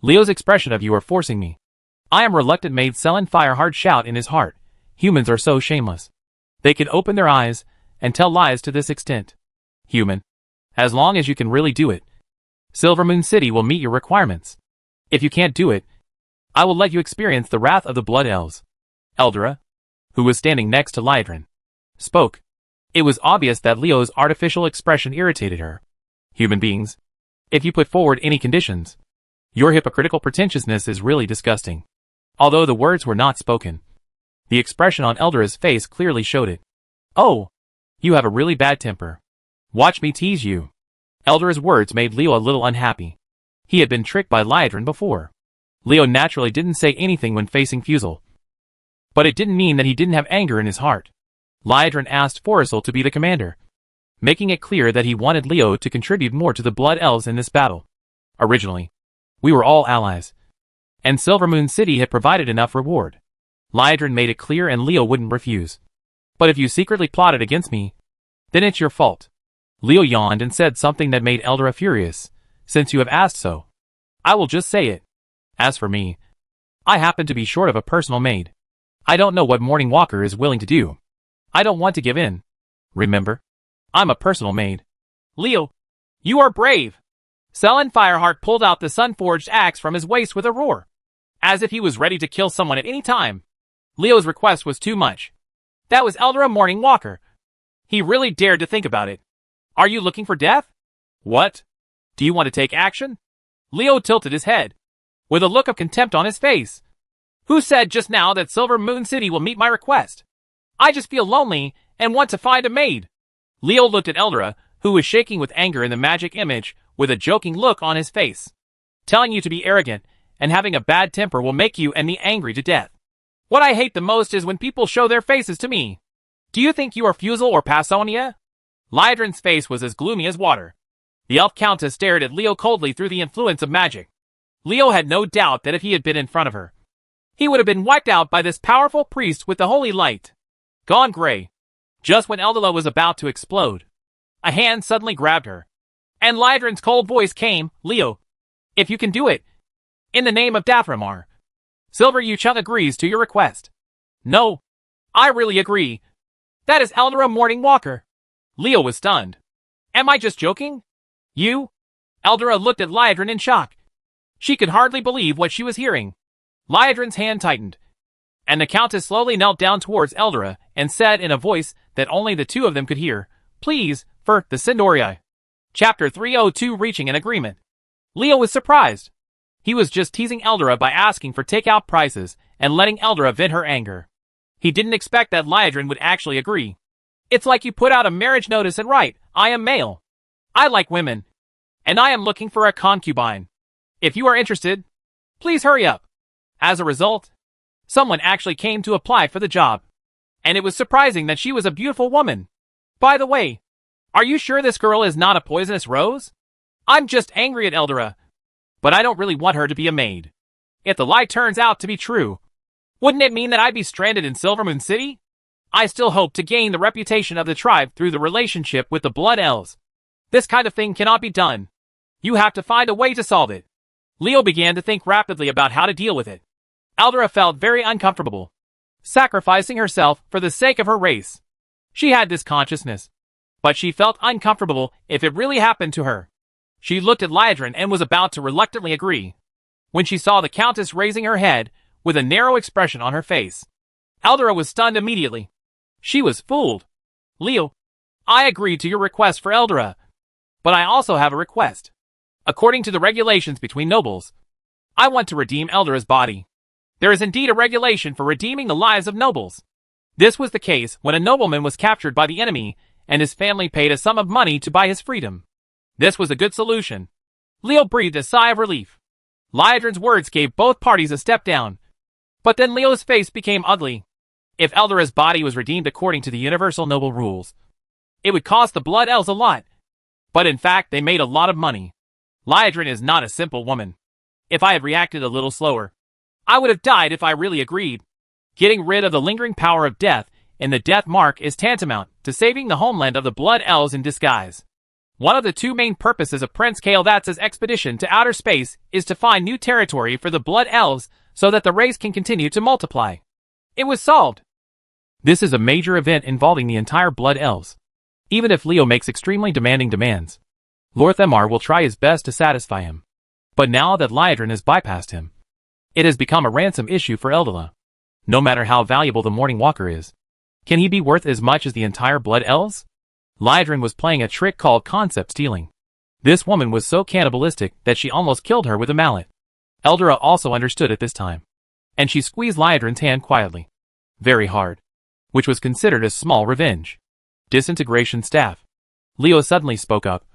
Leo's expression of you are forcing me. I am reluctant. Made Selene fire hard shout in his heart. Humans are so shameless. They can open their eyes and tell lies to this extent. Human. As long as you can really do it, Silvermoon City will meet your requirements. If you can't do it, I will let you experience the wrath of the Blood Elves. Eldera, who was standing next to Liedrin, spoke. It was obvious that Leo's artificial expression irritated her. Human beings, if you put forward any conditions, your hypocritical pretentiousness is really disgusting. Although the words were not spoken, the expression on Eldera's face clearly showed it. Oh, you have a really bad temper. Watch me tease you. Eldera's words made Leo a little unhappy. He had been tricked by Liedrin before. Leo naturally didn't say anything when facing Fusel. But it didn't mean that he didn't have anger in his heart. Liedrin asked Forrisel to be the commander, making it clear that he wanted Leo to contribute more to the Blood Elves in this battle. Originally, we were all allies. And Silver Moon City had provided enough reward. Liadrin made it clear and Leo wouldn't refuse. But if you secretly plotted against me, then it's your fault. Leo yawned and said something that made Eldra furious. Since you have asked so, I will just say it. As for me, I happen to be short of a personal maid. I don't know what Morning Walker is willing to do. I don't want to give in. Remember, I'm a personal maid. Leo, you are brave. Sullen Fireheart pulled out the sun-forged axe from his waist with a roar, as if he was ready to kill someone at any time. Leo's request was too much. That was Eldra Morning Walker. He really dared to think about it. Are you looking for death? What? Do you want to take action? Leo tilted his head, with a look of contempt on his face. Who said just now that Silver Moon City will meet my request? I just feel lonely and want to find a maid. Leo looked at Eldra, who was shaking with anger in the magic image, with a joking look on his face. Telling you to be arrogant and having a bad temper will make you and me angry to death. What I hate the most is when people show their faces to me. Do you think you are Fusel or Passonia? Liadrin's face was as gloomy as water. The elf countess stared at Leo coldly through the influence of magic. Leo had no doubt that if he had been in front of her, he would have been wiped out by this powerful priest with the holy light. Gone gray. Just when Eldla was about to explode, a hand suddenly grabbed her. And Liadrin's cold voice came, Leo, if you can do it, in the name of Dathramar, Silver Yuchung agrees to your request. No, I really agree. That is Eldra Morning Walker. Leo was stunned. Am I just joking? You? Eldra looked at Liadrin in shock. She could hardly believe what she was hearing. Liadrin's hand tightened, and the Countess slowly knelt down towards Eldra and said in a voice that only the two of them could hear, Please, for the Sindorii. Chapter 302 Reaching an Agreement. Leo was surprised. He was just teasing Eldra by asking for takeout prices and letting Eldra vent her anger. He didn't expect that Liadrin would actually agree. It's like you put out a marriage notice and write, I am male. I like women. And I am looking for a concubine. If you are interested, please hurry up. As a result, someone actually came to apply for the job. And it was surprising that she was a beautiful woman. By the way, are you sure this girl is not a poisonous rose? I'm just angry at Eldra, but I don't really want her to be a maid. If the lie turns out to be true, wouldn't it mean that I'd be stranded in Silver Moon City? I still hope to gain the reputation of the tribe through the relationship with the Blood Elves. This kind of thing cannot be done. You have to find a way to solve it. Leo began to think rapidly about how to deal with it. Eldra felt very uncomfortable, sacrificing herself for the sake of her race. She had this consciousness, but she felt uncomfortable if it really happened to her. She looked at Liadrin and was about to reluctantly agree, when she saw the Countess raising her head with a narrow expression on her face. Eldra was stunned immediately. She was fooled. Leo, I agreed to your request for Eldra, but I also have a request. According to the regulations between nobles, I want to redeem Eldra's body. There is indeed a regulation for redeeming the lives of nobles. This was the case when a nobleman was captured by the enemy and his family paid a sum of money to buy his freedom. This was a good solution. Leo breathed a sigh of relief. Liadrin's words gave both parties a step down. But then Leo's face became ugly. If Eldra's body was redeemed according to the universal noble rules, it would cost the Blood Elves a lot. But in fact, they made a lot of money. Liadrin is not a simple woman. If I had reacted a little slower, I would have died if I really agreed. Getting rid of the lingering power of death in the death mark is tantamount to saving the homeland of the Blood Elves in disguise. One of the two main purposes of Prince Kael'Vatz's expedition to outer space is to find new territory for the Blood Elves so that the race can continue to multiply. It was solved. This is a major event involving the entire Blood Elves. Even if Leo makes extremely demanding demands, Lor'themar will try his best to satisfy him. But now that Liadrin has bypassed him, it has become a ransom issue for Eldla. No matter how valuable the Morning Walker is, can he be worth as much as the entire Blood Elves? Liadrin was playing a trick called concept stealing. This woman was so cannibalistic that she almost killed her with a mallet. Eldra also understood at this time, and she squeezed Liadrin's hand quietly, very hard, which was considered a small revenge. Disintegration staff. Leo suddenly spoke up.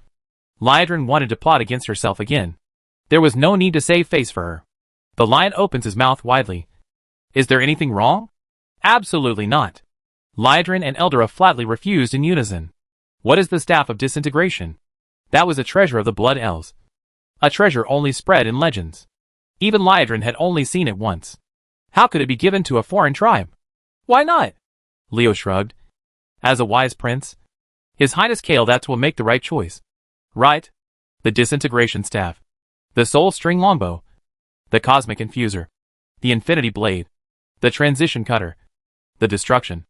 Liadrin wanted to plot against herself again. There was no need to save face for her. The lion opens his mouth widely. Is there anything wrong? Absolutely not. Liadrin and Eldra flatly refused in unison. What is the staff of disintegration? That was a treasure of the Blood Elves. A treasure only spread in legends. Even Liadrin had only seen it once. How could it be given to a foreign tribe? Why not? Leo shrugged. As a wise prince, His Highness Kael'thas will make the right choice. Right? The disintegration staff, the soul string longbow, the cosmic infuser, the infinity blade, the transition cutter, the destruction,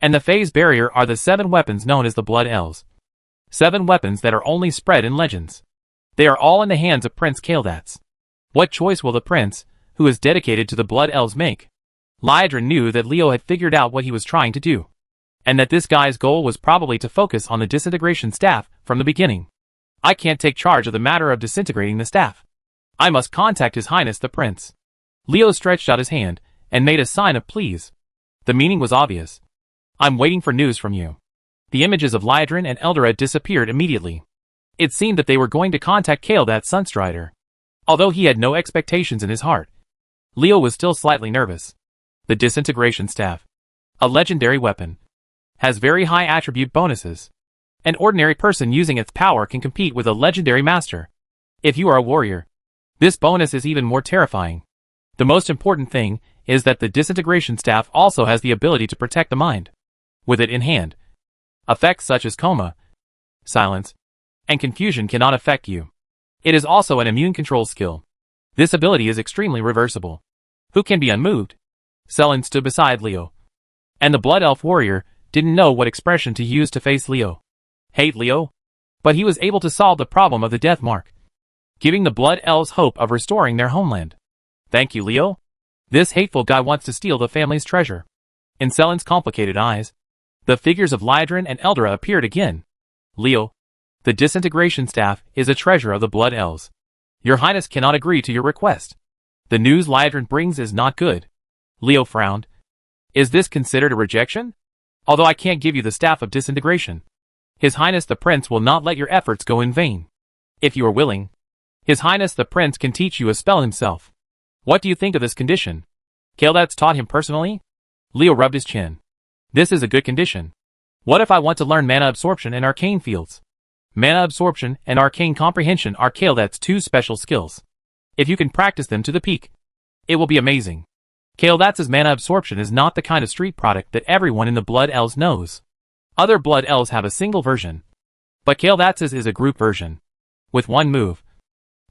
and the phase barrier are the 7 weapons known as the Blood Elves. 7 weapons that are only spread in legends. They are all in the hands of Prince Kael'thas. What choice will the prince, who is dedicated to the Blood Elves, make? Liadrin knew that Leo had figured out what he was trying to do, and that this guy's goal was probably to focus on the disintegration staff from the beginning. I can't take charge of the matter of disintegrating the staff. I must contact His Highness the Prince. Leo stretched out his hand and made a sign of please. The meaning was obvious. I'm waiting for news from you. The images of Liadrin and Eldora disappeared immediately. It seemed that they were going to contact Kael'thas Sunstrider. Although he had no expectations in his heart, Leo was still slightly nervous. The disintegration staff, a legendary weapon, has very high attribute bonuses. An ordinary person using its power can compete with a legendary master. If you are a warrior, this bonus is even more terrifying. The most important thing is that the disintegration staff also has the ability to protect the mind. With it in hand, effects such as coma, silence, and confusion cannot affect you. It is also an immune control skill. This ability is extremely reversible. Who can be unmoved? Selen stood beside Leo, and the Blood Elf warrior didn't know what expression to use to face Leo. Hate Leo? But he was able to solve the problem of the death mark, giving the Blood Elves hope of restoring their homeland. Thank you, Leo. This hateful guy wants to steal the family's treasure. In Selen's complicated eyes, the figures of Liadrin and Eldora appeared again. Leo, the disintegration staff is a treasure of the Blood Elves. Your Highness cannot agree to your request. The news Liadrin brings is not good. Leo frowned. Is this considered a rejection? Although I can't give you the staff of disintegration, His Highness the Prince will not let your efforts go in vain. If you are willing, His Highness the Prince can teach you a spell himself. What do you think of this condition? Kael'thas taught him personally? Leo rubbed his chin. This is a good condition. What if I want to learn mana absorption and arcane fields? Mana absorption and arcane comprehension are Kael'thas' 2 special skills. If you can practice them to the peak, it will be amazing. Kael'thas' mana absorption is not the kind of street product that everyone in the Blood Elves knows. Other Blood Elves have a single version, but Kael'thas' is a group version. With one move,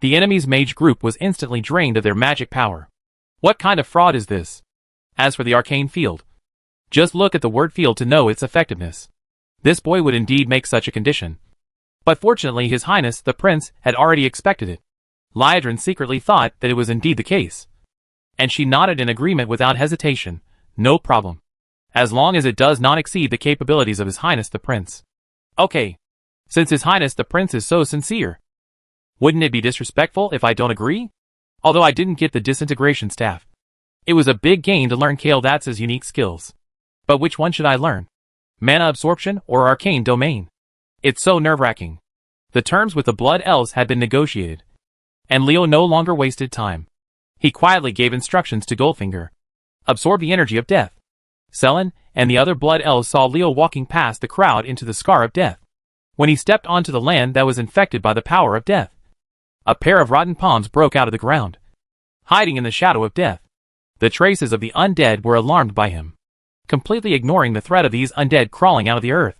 the enemy's mage group was instantly drained of their magic power. What kind of fraud is this? As for the arcane field, just look at the word field to know its effectiveness. This boy would indeed make such a condition. But fortunately His Highness the Prince had already expected it. Liadrin secretly thought that it was indeed the case, and she nodded in agreement without hesitation. No problem. As long as it does not exceed the capabilities of His Highness the Prince. Okay. Since His Highness the Prince is so sincere, wouldn't it be disrespectful if I don't agree? Although I didn't get the disintegration staff, it was a big gain to learn Kael'thas' unique skills. But which one should I learn? Mana absorption or arcane domain? It's so nerve-wracking. The terms with the Blood Elves had been negotiated, and Leo no longer wasted time. He quietly gave instructions to Goldfinger. Absorb the energy of death. Selen and the other Blood Elves saw Leo walking past the crowd into the scar of death. When he stepped onto the land that was infected by the power of death, a pair of rotten palms broke out of the ground, hiding in the shadow of death. The traces of the undead were alarmed by him, completely ignoring the threat of these undead crawling out of the earth.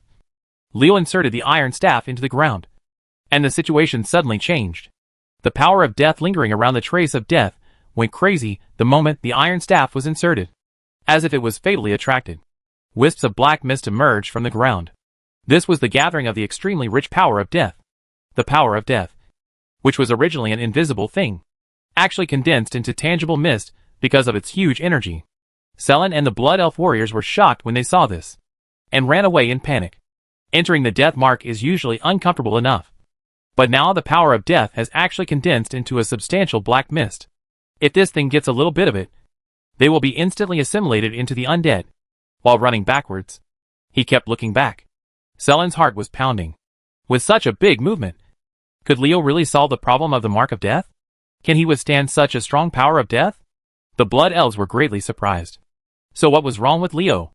Leo inserted the iron staff into the ground, and the situation suddenly changed. The power of death lingering around the trace of death went crazy the moment the iron staff was inserted, as if it was fatally attracted. Wisps of black mist emerged from the ground. This was the gathering of the extremely rich power of death. The power of death, which was originally an invisible thing, actually condensed into tangible mist because of its huge energy. Selen and the Blood Elf warriors were shocked when they saw this, and ran away in panic. Entering the death mark is usually uncomfortable enough, but now the power of death has actually condensed into a substantial black mist. If this thing gets a little bit of it, they will be instantly assimilated into the undead. While running backwards, he kept looking back. Selen's heart was pounding. With such a big movement, could Leo really solve the problem of the mark of death? Can he withstand such a strong power of death? The Blood Elves were greatly surprised. So what was wrong with Leo?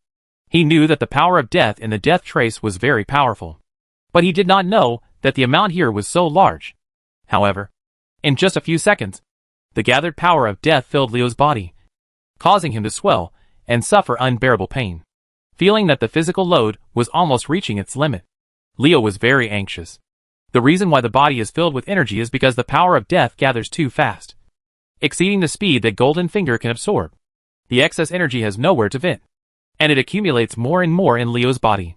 He knew that the power of death in the death trace was very powerful, but he did not know that the amount here was so large. However, in just a few seconds, The gathered power of death filled Leo's body, causing him to swell and suffer unbearable pain. Feeling that the physical load was almost reaching its limit, Leo was very anxious. The reason why the body is filled with energy is because the power of death gathers too fast, exceeding the speed that Golden Finger can absorb. The excess energy has nowhere to vent, and it accumulates more and more in Leo's body.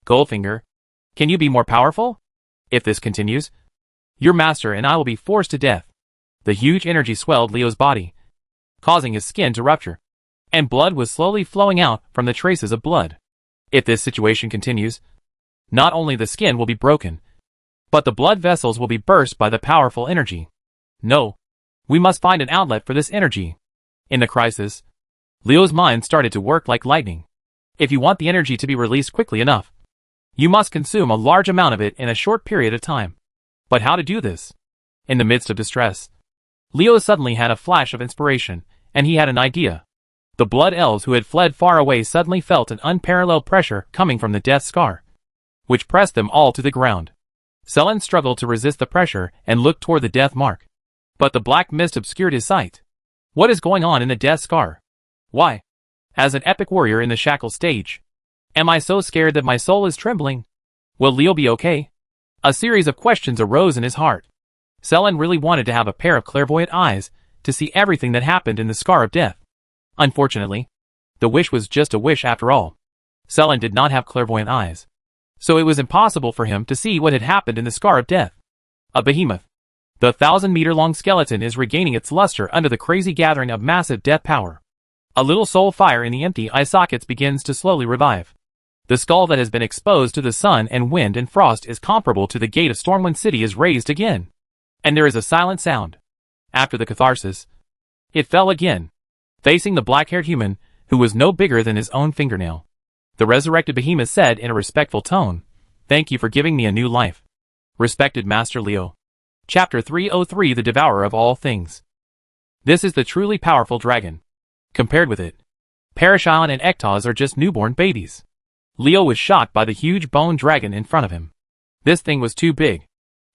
Goldfinger, can you be more powerful? If this continues, your master and I will be forced to death. The huge energy swelled Leo's body, causing his skin to rupture, and blood was slowly flowing out from the traces of blood. If this situation continues, not only the skin will be broken, but the blood vessels will be burst by the powerful energy. No, we must find an outlet for this energy. In the crisis, Leo's mind started to work like lightning. If you want the energy to be released quickly enough, you must consume a large amount of it in a short period of time. But how to do this? In the midst of distress, Leo suddenly had a flash of inspiration, and he had an idea. The blood elves who had fled far away suddenly felt an unparalleled pressure coming from the death scar, which pressed them all to the ground. Selen struggled to resist the pressure and looked toward the death mark. But the black mist obscured his sight. What is going on in the death scar? Why? As an epic warrior in the shackle stage, am I so scared that my soul is trembling? Will Leo be okay? A series of questions arose in his heart. Selen really wanted to have a pair of clairvoyant eyes to see everything that happened in the scar of death. Unfortunately, the wish was just a wish after all. Selen did not have clairvoyant eyes, so it was impossible for him to see what had happened in the scar of death. A behemoth. The 1,000-meter-long skeleton is regaining its luster under the crazy gathering of massive death power. A little soul fire in the empty eye sockets begins to slowly revive. The skull that has been exposed to the sun and wind and frost is comparable to the gate of Stormwind City is raised again. And there is a silent sound. After the catharsis, it fell again, facing the black-haired human, who was no bigger than his own fingernail. The resurrected behemoth said in a respectful tone, "Thank you for giving me a new life, respected Master Leo." Chapter 303, The Devourer of All Things. This is the truly powerful dragon. Compared with it, Parashion and Ektoz are just newborn babies. Leo was shocked by the huge bone dragon in front of him. This thing was too big.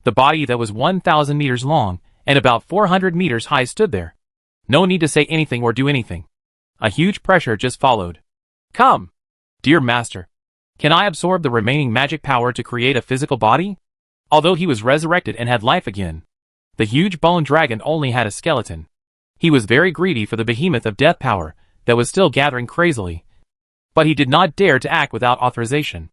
The body that was 1,000 meters long and about 400 meters high stood there. No need to say anything or do anything. A huge pressure just followed. Come, dear master. Can I absorb the remaining magic power to create a physical body? Although he was resurrected and had life again, the huge bone dragon only had a skeleton. He was very greedy for the behemoth of death power that was still gathering crazily. But he did not dare to act without authorization.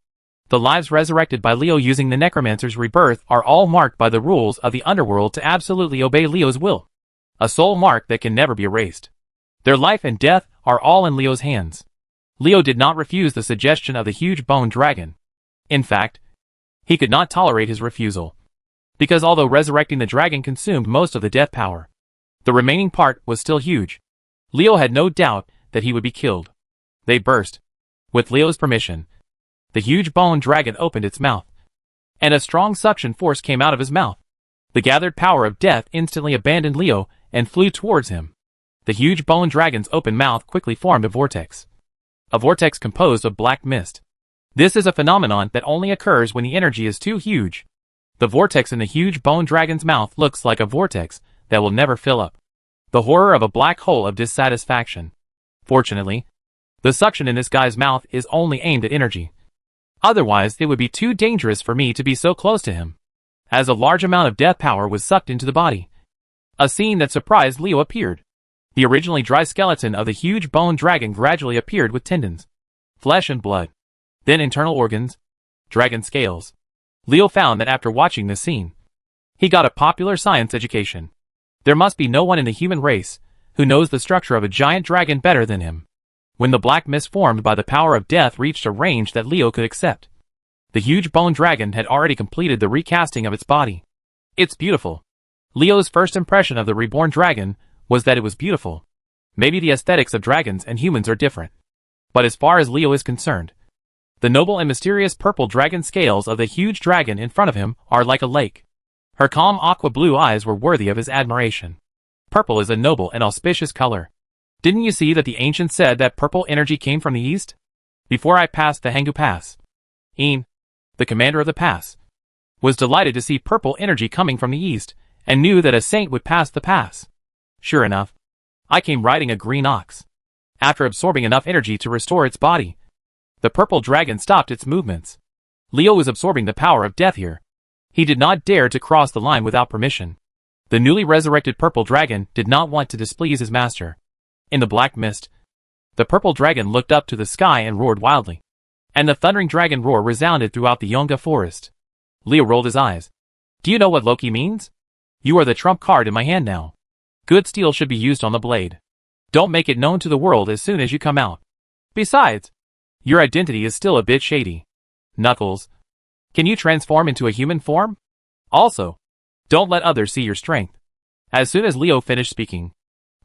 The lives resurrected by Leo using the Necromancer's rebirth are all marked by the rules of the underworld to absolutely obey Leo's will. A soul mark that can never be erased. Their life and death are all in Leo's hands. Leo did not refuse the suggestion of the huge bone dragon. In fact, he could not tolerate his refusal. Because although resurrecting the dragon consumed most of the death power, the remaining part was still huge. Leo had no doubt that he would be killed. They burst. With Leo's permission, the huge bone dragon opened its mouth, and a strong suction force came out of his mouth. The gathered power of death instantly abandoned Leo and flew towards him. The huge bone dragon's open mouth quickly formed a vortex composed of black mist. This is a phenomenon that only occurs when the energy is too huge. The vortex in the huge bone dragon's mouth looks like a vortex that will never fill up. The horror of a black hole of dissatisfaction. Fortunately, the suction in this guy's mouth is only aimed at energy. Otherwise, it would be too dangerous for me to be so close to him. As a large amount of death power was sucked into the body, a scene that surprised Leo appeared. The originally dry skeleton of the huge bone dragon gradually appeared with tendons, flesh and blood, then internal organs, dragon scales. Leo found that after watching this scene, he got a popular science education. There must be no one in the human race who knows the structure of a giant dragon better than him. When the black mist formed by the power of death reached a range that Leo could accept, the huge bone dragon had already completed the recasting of its body. It's beautiful. Leo's first impression of the reborn dragon was that it was beautiful. Maybe the aesthetics of dragons and humans are different. But as far as Leo is concerned, the noble and mysterious purple dragon scales of the huge dragon in front of him are like a lake. Her calm aqua-blue eyes were worthy of his admiration. Purple is a noble and auspicious color. Didn't you see that the ancients said that purple energy came from the east? Before I passed the Hangu Pass, Een, the commander of the pass, was delighted to see purple energy coming from the east, and knew that a saint would pass the pass. Sure enough, I came riding a green ox. After absorbing enough energy to restore its body, the purple dragon stopped its movements. Leo was absorbing the power of death here. He did not dare to cross the line without permission. The newly resurrected purple dragon did not want to displease his master. In the black mist, the purple dragon looked up to the sky and roared wildly. And the thundering dragon roar resounded throughout the Yunga forest. Leo rolled his eyes. Do you know what Loki means? You are the trump card in my hand now. Good steel should be used on the blade. Don't make it known to the world as soon as you come out. Besides, your identity is still a bit shady. Knuckles, can you transform into a human form? Also, don't let others see your strength. As soon as Leo finished speaking,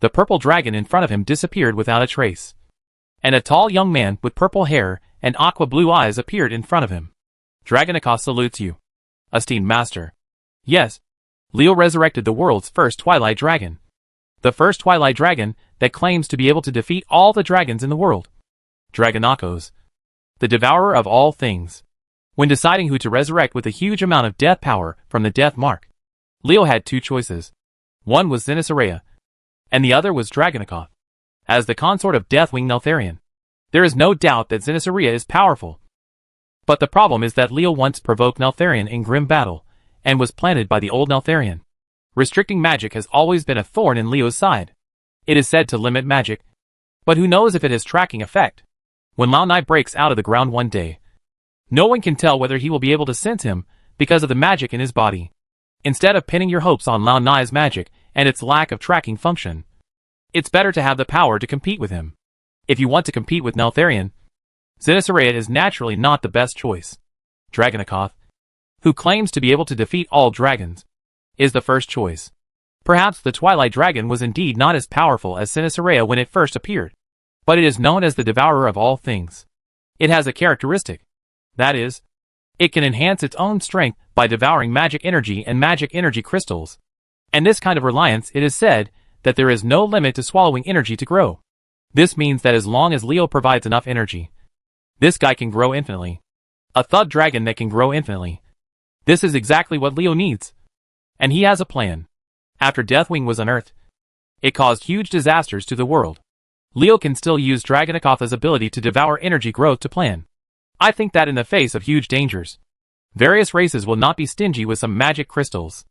the purple dragon in front of him disappeared without a trace. And a tall young man with purple hair and aqua blue eyes appeared in front of him. Dragonikos salutes you, esteemed master. Yes, Leo resurrected the world's first Twilight Dragon. The first Twilight Dragon that claims to be able to defeat all the dragons in the world. Dragonakos, the devourer of all things. When deciding who to resurrect with a huge amount of death power from the death mark, Leo had two choices. One was Zenitharea, and the other was Dragonikoth. As the consort of Deathwing Neltharion, there is no doubt that Zenitharea is powerful. But the problem is that Leo once provoked Neltharion in grim battle, and was planted by the old Neltharion. Restricting magic has always been a thorn in Leo's side. It is said to limit magic, but who knows if it has tracking effect. When Lao Nai breaks out of the ground one day, no one can tell whether he will be able to sense him because of the magic in his body. Instead of pinning your hopes on Lao Nai's magic and its lack of tracking function, it's better to have the power to compete with him. If you want to compete with Neltharion, Zenitharea is naturally not the best choice. Dragonikoth, who claims to be able to defeat all dragons, is the first choice. Perhaps the Twilight Dragon was indeed not as powerful as Zenitharea when it first appeared, but it is known as the devourer of all things. It has a characteristic. That is, it can enhance its own strength by devouring magic energy and magic energy crystals. And this kind of reliance, it is said, that there is no limit to swallowing energy to grow. This means that as long as Leo provides enough energy, this guy can grow infinitely. A thug dragon that can grow infinitely. This is exactly what Leo needs. And he has a plan. After Deathwing was unearthed, it caused huge disasters to the world. Leo can still use Dragonikotha's ability to devour energy growth to plan. I think that in the face of huge dangers, various races will not be stingy with some magic crystals.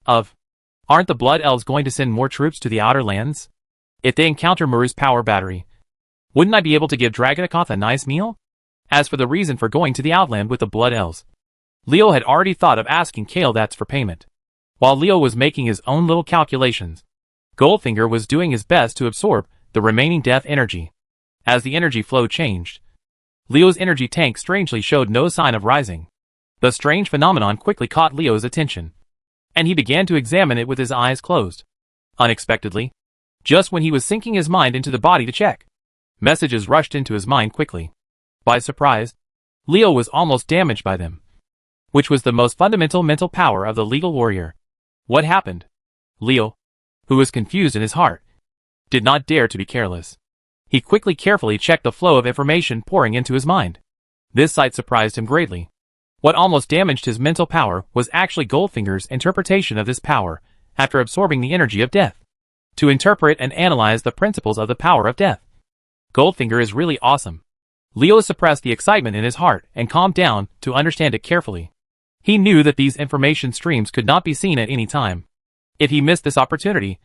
Aren't the Blood Elves going to send more troops to the Outer Lands? If they encounter Muru's power battery, wouldn't I be able to give Dragonikoth a nice meal? As for the reason for going to the Outland with the Blood Elves, Leo had already thought of asking Kael'dats for payment. While Leo was making his own little calculations, Goldfinger was doing his best to absorb the remaining death energy. As the energy flow changed, Leo's energy tank strangely showed no sign of rising. The strange phenomenon quickly caught Leo's attention, and he began to examine it with his eyes closed. Unexpectedly, just when he was sinking his mind into the body to check, messages rushed into his mind quickly. By surprise, Leo was almost damaged by them, which was the most fundamental mental power of the legal warrior. What happened? Leo, who was confused in his heart, did not dare to be careless. He quickly carefully checked the flow of information pouring into his mind. This sight surprised him greatly. What almost damaged his mental power was actually Goldfinger's interpretation of this power after absorbing the energy of death. To interpret and analyze the principles of the power of death. Goldfinger is really awesome. Leo suppressed the excitement in his heart and calmed down to understand it carefully. He knew that these information streams could not be seen at any time. If he missed this opportunity,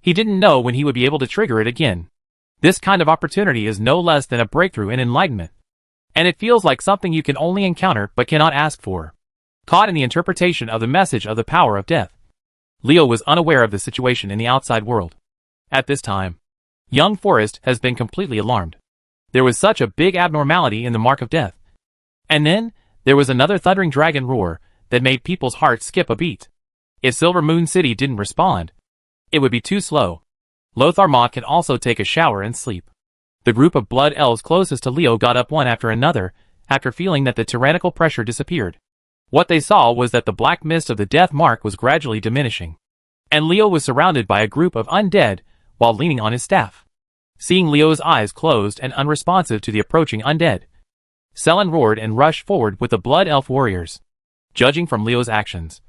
he didn't know when he would be able to trigger it again. This kind of opportunity is no less than a breakthrough in enlightenment. And it feels like something you can only encounter but cannot ask for. Caught in the interpretation of the message of the power of death, Leo was unaware of the situation in the outside world. At this time, young Forrest has been completely alarmed. There was such a big abnormality in the mark of death. And then, there was another thundering dragon roar that made people's hearts skip a beat. If Silver Moon City didn't respond, it would be too slow. Lothar Mott can also take a shower and sleep. The group of blood elves closest to Leo got up one after another, after feeling that the tyrannical pressure disappeared. What they saw was that the black mist of the death mark was gradually diminishing. And Leo was surrounded by a group of undead, while leaning on his staff. Seeing Leo's eyes closed and unresponsive to the approaching undead, Selen roared and rushed forward with the blood elf warriors. Judging from Leo's actions,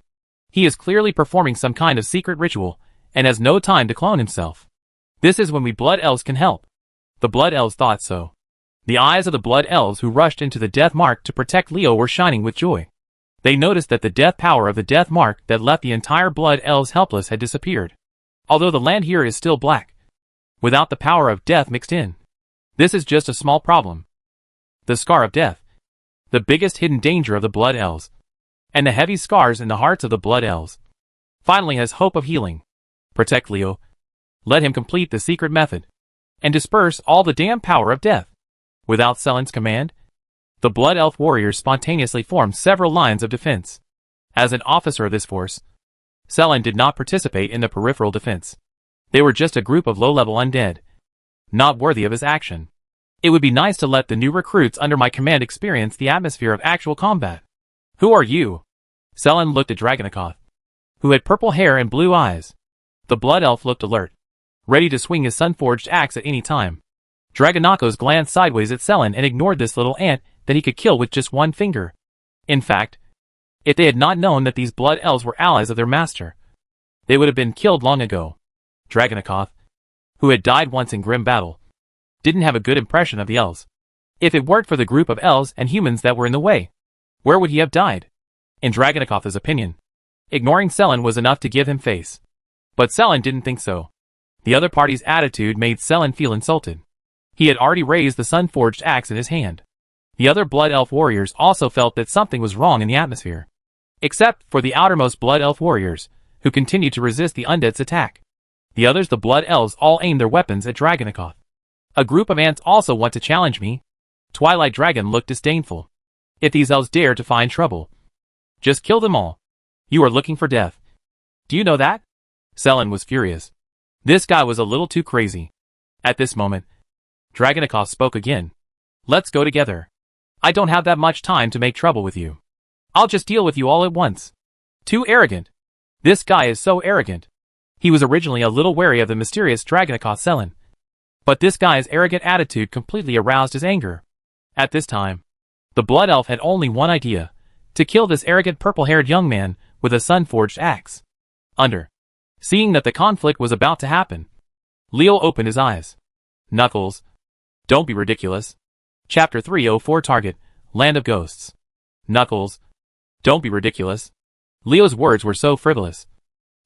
he is clearly performing some kind of secret ritual, and has no time to clone himself. This is when we Blood Elves can help. The Blood Elves thought so. The eyes of the Blood Elves who rushed into the Death Mark to protect Leo were shining with joy. They noticed that the death power of the Death Mark that left the entire Blood Elves helpless had disappeared. Although the land here is still black, without the power of death mixed in. This is just a small problem. The Scar of Death. The biggest hidden danger of the Blood Elves. And the heavy scars in the hearts of the Blood Elves. Finally has hope of healing. Protect Leo. Let him complete the secret method. And disperse all the damn power of death. Without Selen's command, the Blood Elf warriors spontaneously formed several lines of defense. As an officer of this force, Selen did not participate in the peripheral defense. They were just a group of low-level undead. Not worthy of his action. It would be nice to let the new recruits under my command experience the atmosphere of actual combat. Who are you? Selen looked at Dragonikoth, who had purple hair and blue eyes. The Blood Elf looked alert, ready to swing his sun-forged axe at any time. Dragonakos glanced sideways at Selen and ignored this little ant that he could kill with just one finger. In fact, if they had not known that these Blood Elves were allies of their master, they would have been killed long ago. Dragonikoth, who had died once in grim battle, didn't have a good impression of the elves. If it weren't for the group of elves and humans that were in the way, where would he have died? In Dragonikoth's opinion, ignoring Selen was enough to give him face. But Selen didn't think so. The other party's attitude made Selen feel insulted. He had already raised the sun-forged axe in his hand. The other Blood Elf warriors also felt that something was wrong in the atmosphere. Except for the outermost Blood Elf warriors, who continued to resist the undead's attack. The others, the Blood Elves, all aimed their weapons at Dragonikoth. A group of ants also want to challenge me. Twilight Dragon looked disdainful. If these elves dare to find trouble, just kill them all. You are looking for death. Do you know that? Selen was furious. This guy was a little too crazy. At this moment, Dragonikoth spoke again. Let's go together. I don't have that much time to make trouble with you. I'll just deal with you all at once. Too arrogant. This guy is so arrogant. He was originally a little wary of the mysterious Dragonikoth Selen. But this guy's arrogant attitude completely aroused his anger. At this time, the Blood Elf had only one idea, to kill this arrogant purple-haired young man with a sun-forged axe. Seeing that the conflict was about to happen, Leo opened his eyes. Knuckles. Don't be ridiculous. Chapter 304 Target, Land of Ghosts. Knuckles. Don't be ridiculous. Leo's words were so frivolous.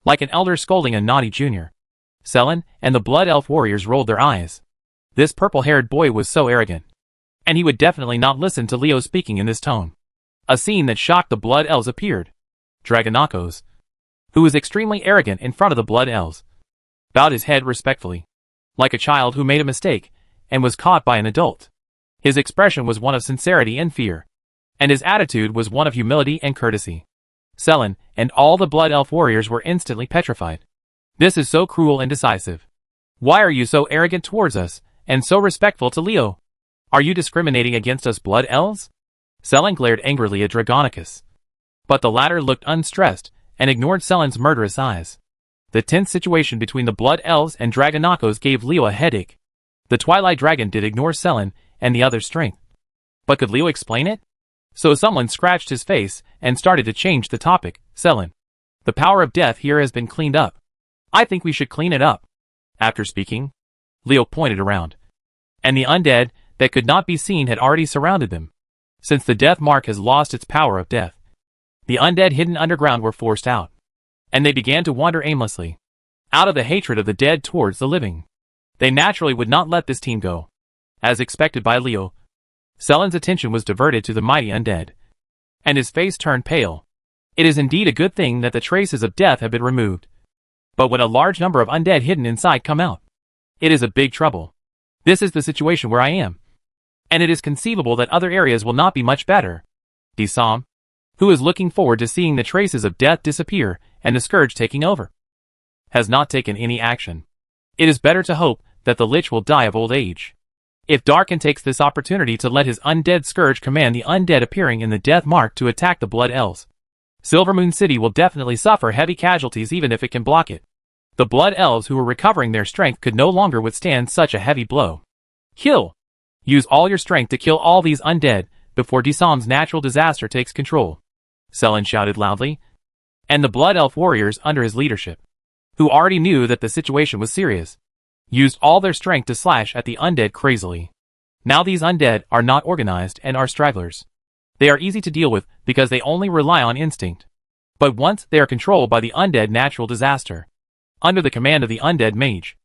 Like an elder scolding a naughty junior. Selen and the Blood Elf warriors rolled their eyes. This purple-haired boy was so arrogant. And he would definitely not listen to Leo speaking in this tone. A scene that shocked the Blood Elves appeared. Dragonakos, who was extremely arrogant in front of the Blood Elves, bowed his head respectfully, like a child who made a mistake and was caught by an adult. His expression was one of sincerity and fear, and his attitude was one of humility and courtesy. Selen and all the Blood Elf warriors were instantly petrified. This is so cruel and decisive. Why are you so arrogant towards us, and so respectful to Leo? Are you discriminating against us Blood Elves? Selen glared angrily at Dragonicus. But the latter looked unstressed, and ignored Selen's murderous eyes. The tense situation between the Blood Elves and Dragonakos gave Leo a headache. The Twilight Dragon did ignore Selen and the other's strength. But could Leo explain it? So someone scratched his face and started to change the topic. Selen, the power of death here has been cleaned up. I think we should clean it up. After speaking, Leo pointed around. And the undead that could not be seen had already surrounded them. Since the Death Mark has lost its power of death, the undead hidden underground were forced out. And they began to wander aimlessly, out of the hatred of the dead towards the living. They naturally would not let this team go. As expected by Leo, Selen's attention was diverted to the mighty undead. And his face turned pale. It is indeed a good thing that the traces of death have been removed. But when a large number of undead hidden inside come out, it is a big trouble. This is the situation where I am. And it is conceivable that other areas will not be much better. Disam, who is looking forward to seeing the traces of death disappear and the scourge taking over, has not taken any action. It is better to hope that the Lich will die of old age. If Darkin takes this opportunity to let his undead scourge command the undead appearing in the Death Mark to attack the Blood Elves, Silvermoon City will definitely suffer heavy casualties even if it can block it. The Blood Elves who were recovering their strength could no longer withstand such a heavy blow. Kill! Use all your strength to kill all these undead before Disam's natural disaster takes control. Selen shouted loudly. And the Blood Elf warriors under his leadership who already knew that the situation was serious, used all their strength to slash at the undead crazily. Now these undead are not organized and are stragglers. They are easy to deal with because they only rely on instinct. But once they are controlled by the undead natural disaster, under the command of the undead mage,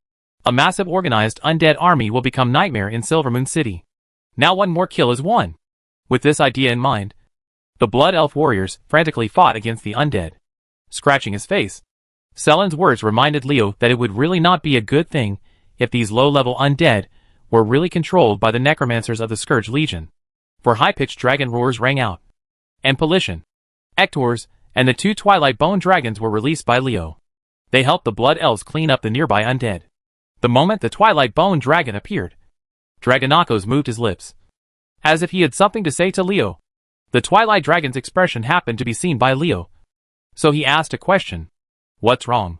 a massive organized undead army will become nightmare in Silvermoon City. Now one more kill is won. With this idea in mind, the Blood Elf warriors frantically fought against the undead. Scratching his face, Selen's words reminded Leo that it would really not be a good thing if these low-level undead were really controlled by the necromancers of the Scourge Legion. For high-pitched dragon roars rang out, and Polition, Ectors, and the 2 Twilight Bone Dragons were released by Leo. They helped the Blood Elves clean up the nearby undead. The moment the Twilight Bone Dragon appeared, Dragonakos moved his lips, as if he had something to say to Leo. The Twilight Dragon's expression happened to be seen by Leo, so he asked a question. What's wrong?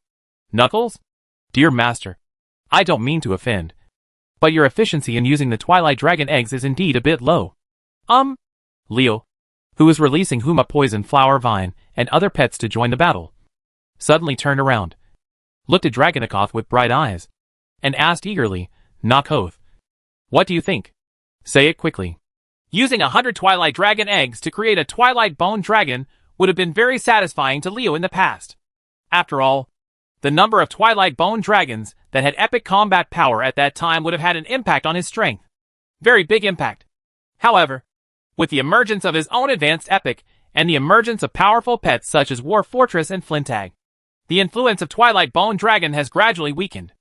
Knuckles? Dear Master, I don't mean to offend, but your efficiency in using the Twilight Dragon eggs is indeed a bit low. Leo, who was releasing Huma Poison Flower Vine and other pets to join the battle, suddenly turned around, looked at Dragonakoth with bright eyes, and asked eagerly, Nakoth, what do you think? Say it quickly. Using 100 Twilight Dragon eggs to create a Twilight Bone Dragon would have been very satisfying to Leo in the past. After all, the number of Twilight Bone Dragons that had epic combat power at that time would have had an impact on his strength. Very big impact. However, with the emergence of his own advanced epic and the emergence of powerful pets such as War Fortress and Flintag, the influence of Twilight Bone Dragon has gradually weakened.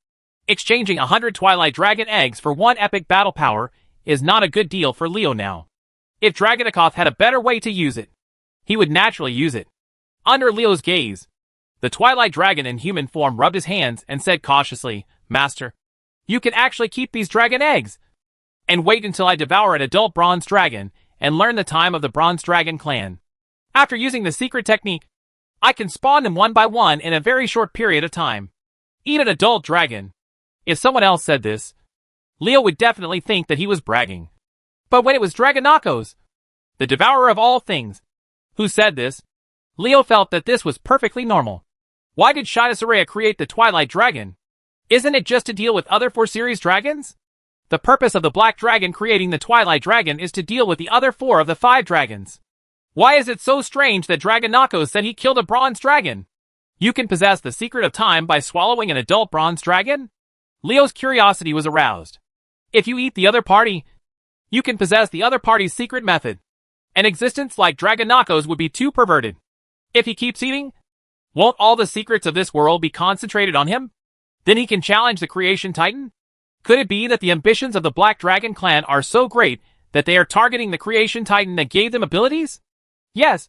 Exchanging 100 Twilight Dragon eggs for 1 epic battle power is not a good deal for Leo now. If Dragonakoth had a better way to use it, he would naturally use it. Under Leo's gaze, the Twilight Dragon in human form rubbed his hands and said cautiously, Master, you can actually keep these dragon eggs, and wait until I devour an adult bronze dragon and learn the time of the Bronze Dragon clan. After using the secret technique, I can spawn them one by one in a very short period of time. Eat an adult dragon. If someone else said this, Leo would definitely think that he was bragging. But when it was Dragonakos, the devourer of all things, who said this, Leo felt that this was perfectly normal. Why did Shida Soraya create the Twilight Dragon? Isn't it just to deal with other 4 series dragons? The purpose of the Black Dragon creating the Twilight Dragon is to deal with the other 4 of the 5 dragons. Why is it so strange that Dragonakos said he killed a bronze dragon? You can possess the secret of time by swallowing an adult bronze dragon? Leo's curiosity was aroused. If you eat the other party, you can possess the other party's secret method. An existence like Dragonakos would be too perverted. If he keeps eating, won't all the secrets of this world be concentrated on him? Then he can challenge the Creation Titan? Could it be that the ambitions of the Black Dragon clan are so great that they are targeting the Creation Titan that gave them abilities? Yes,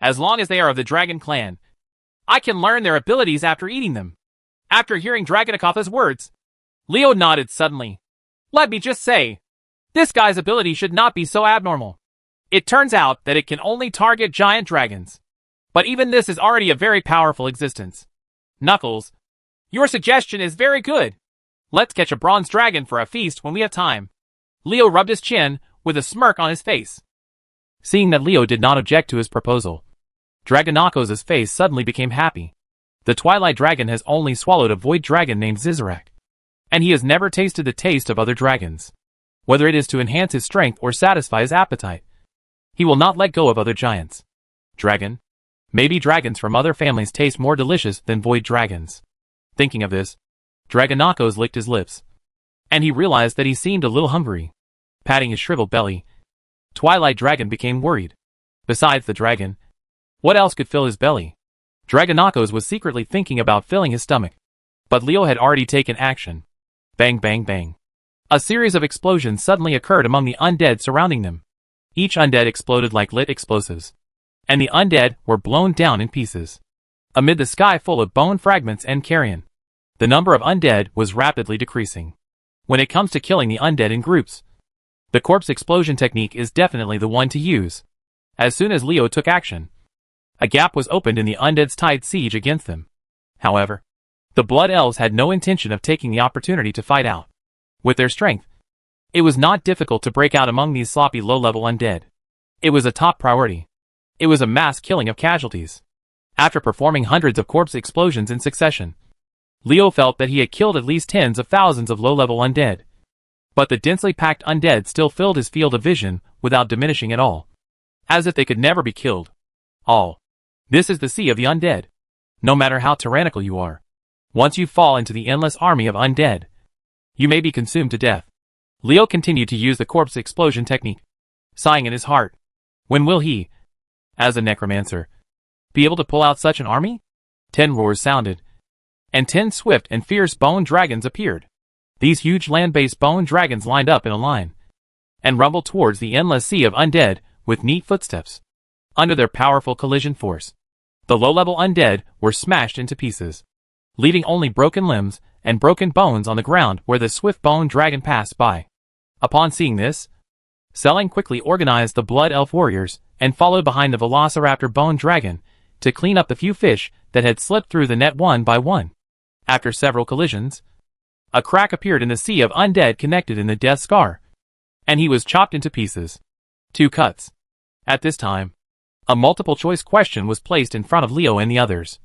as long as they are of the Dragon clan. I can learn their abilities after eating them. After hearing Dragonakoth's words, Leo nodded suddenly. Let me just say, this guy's ability should not be so abnormal. It turns out that it can only target giant dragons. But even this is already a very powerful existence. Knuckles, your suggestion is very good. Let's catch a bronze dragon for a feast when we have time. Leo rubbed his chin with a smirk on his face. Seeing that Leo did not object to his proposal, Dragonakos' face suddenly became happy. The Twilight Dragon has only swallowed a void dragon named Zizarak, and he has never tasted the taste of other dragons. Whether it is to enhance his strength or satisfy his appetite, he will not let go of other giants. Dragon? Maybe dragons from other families taste more delicious than void dragons. Thinking of this, Dragonakos licked his lips, and he realized that he seemed a little hungry. Patting his shriveled belly, Twilight Dragon became worried. Besides the dragon, what else could fill his belly? Dragonakos was secretly thinking about filling his stomach, but Leo had already taken action. Bang bang bang. A series of explosions suddenly occurred among the undead surrounding them. Each undead exploded like lit explosives, and the undead were blown down in pieces. Amid the sky full of bone fragments and carrion, the number of undead was rapidly decreasing. When it comes to killing the undead in groups, the corpse explosion technique is definitely the one to use. As soon as Leo took action, a gap was opened in the undead's tight siege against them. However, the Blood Elves had no intention of taking the opportunity to fight out. With their strength, it was not difficult to break out among these sloppy low-level undead. It was a top priority. It was a mass killing of casualties. After performing hundreds of corpse explosions in succession, Leo felt that he had killed at least tens of thousands of low-level undead. But the densely packed undead still filled his field of vision without diminishing at all. As if they could never be killed. All. This is the sea of the undead. No matter how tyrannical you are. Once you fall into the endless army of undead, you may be consumed to death. Leo continued to use the corpse explosion technique, sighing in his heart. When will he, as a necromancer, be able to pull out such an army? 10 roars sounded, and 10 swift and fierce bone dragons appeared. These huge land-based bone dragons lined up in a line, and rumbled towards the endless sea of undead with neat footsteps. Under their powerful collision force, the low-level undead were smashed into pieces, leaving only broken limbs and broken bones on the ground where the swift bone dragon passed by. Upon seeing this, Selen quickly organized the Blood Elf warriors and followed behind the Velociraptor bone dragon to clean up the few fish that had slipped through the net one by one. After several collisions, a crack appeared in the sea of undead connected in the death scar, and he was chopped into pieces. 2 cuts. At this time, a multiple-choice question was placed in front of Leo and the others.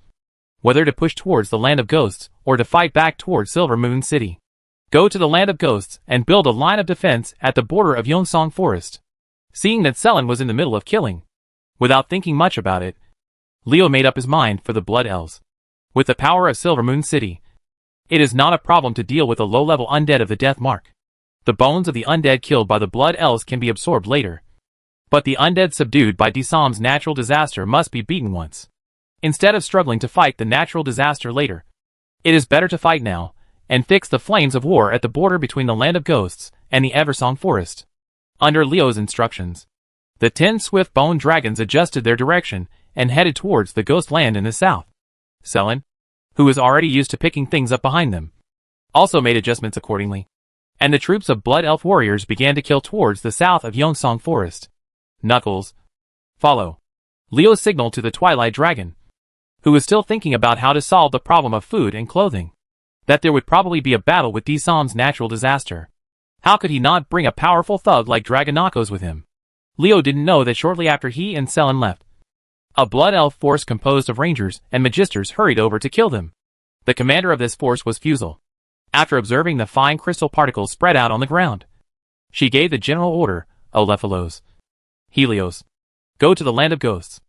Whether to push towards the Land of Ghosts or to fight back towards Silver Moon City. Go to the Land of Ghosts and build a line of defense at the border of Yonsong Forest. Seeing that Selen was in the middle of killing, without thinking much about it, Leo made up his mind for the Blood Elves. With the power of Silver Moon City, it is not a problem to deal with the low-level undead of the Death Mark. The bones of the undead killed by the Blood Elves can be absorbed later. But the undead subdued by Desam's natural disaster must be beaten once. Instead of struggling to fight the natural disaster later, it is better to fight now, and fix the flames of war at the border between the Land of Ghosts and the Eversong Forest. Under Leo's instructions, the 10 swift bone dragons adjusted their direction and headed towards the ghost land in the south. Selen, who was already used to picking things up behind them, also made adjustments accordingly, and the troops of Blood Elf warriors began to kill towards the south of Yonsong Forest. Knuckles, follow. Leo signaled to the Twilight Dragon, who was still thinking about how to solve the problem of food and clothing, that there would probably be a battle with Desam's natural disaster. How could he not bring a powerful thug like Dragonakos with him? Leo didn't know that shortly after he and Selen left, a Blood Elf force composed of rangers and magisters hurried over to kill them. The commander of this force was Fusel. After observing the fine crystal particles spread out on the ground, she gave the general order, Olephalos. Helios. Go to the Land of Ghosts.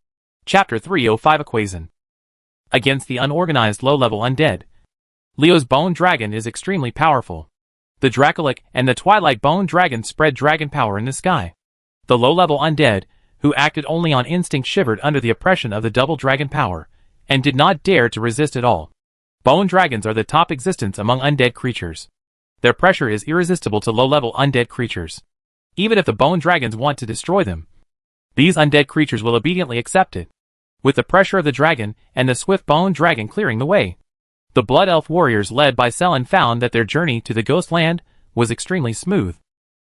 Chapter 305 Equation. Against the unorganized low-level undead, Leo's bone dragon is extremely powerful. The Dracolic and the Twilight bone dragon spread dragon power in the sky. The low-level undead, who acted only on instinct, shivered under the oppression of the double dragon power, and did not dare to resist at all. Bone dragons are the top existence among undead creatures. Their pressure is irresistible to low-level undead creatures. Even if the bone dragons want to destroy them, these undead creatures will obediently accept it. With the pressure of the dragon and the swift bone dragon clearing the way, the Blood Elf warriors led by Selen found that their journey to the Ghost Land was extremely smooth.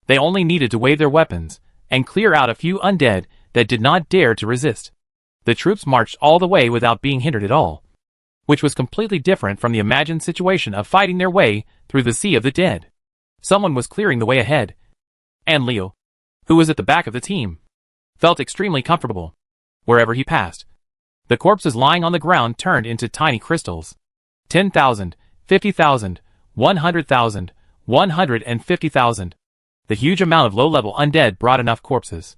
They only needed to wave their weapons and clear out a few undead that did not dare to resist. The troops marched all the way without being hindered at all, which was completely different from the imagined situation of fighting their way through the sea of the dead. Someone was clearing the way ahead, and Leo, who was at the back of the team, felt extremely comfortable. Wherever he passed, the corpses lying on the ground turned into tiny crystals. 10,000, 50,000, 100,000, 150,000. The huge amount of low-level undead brought enough corpses.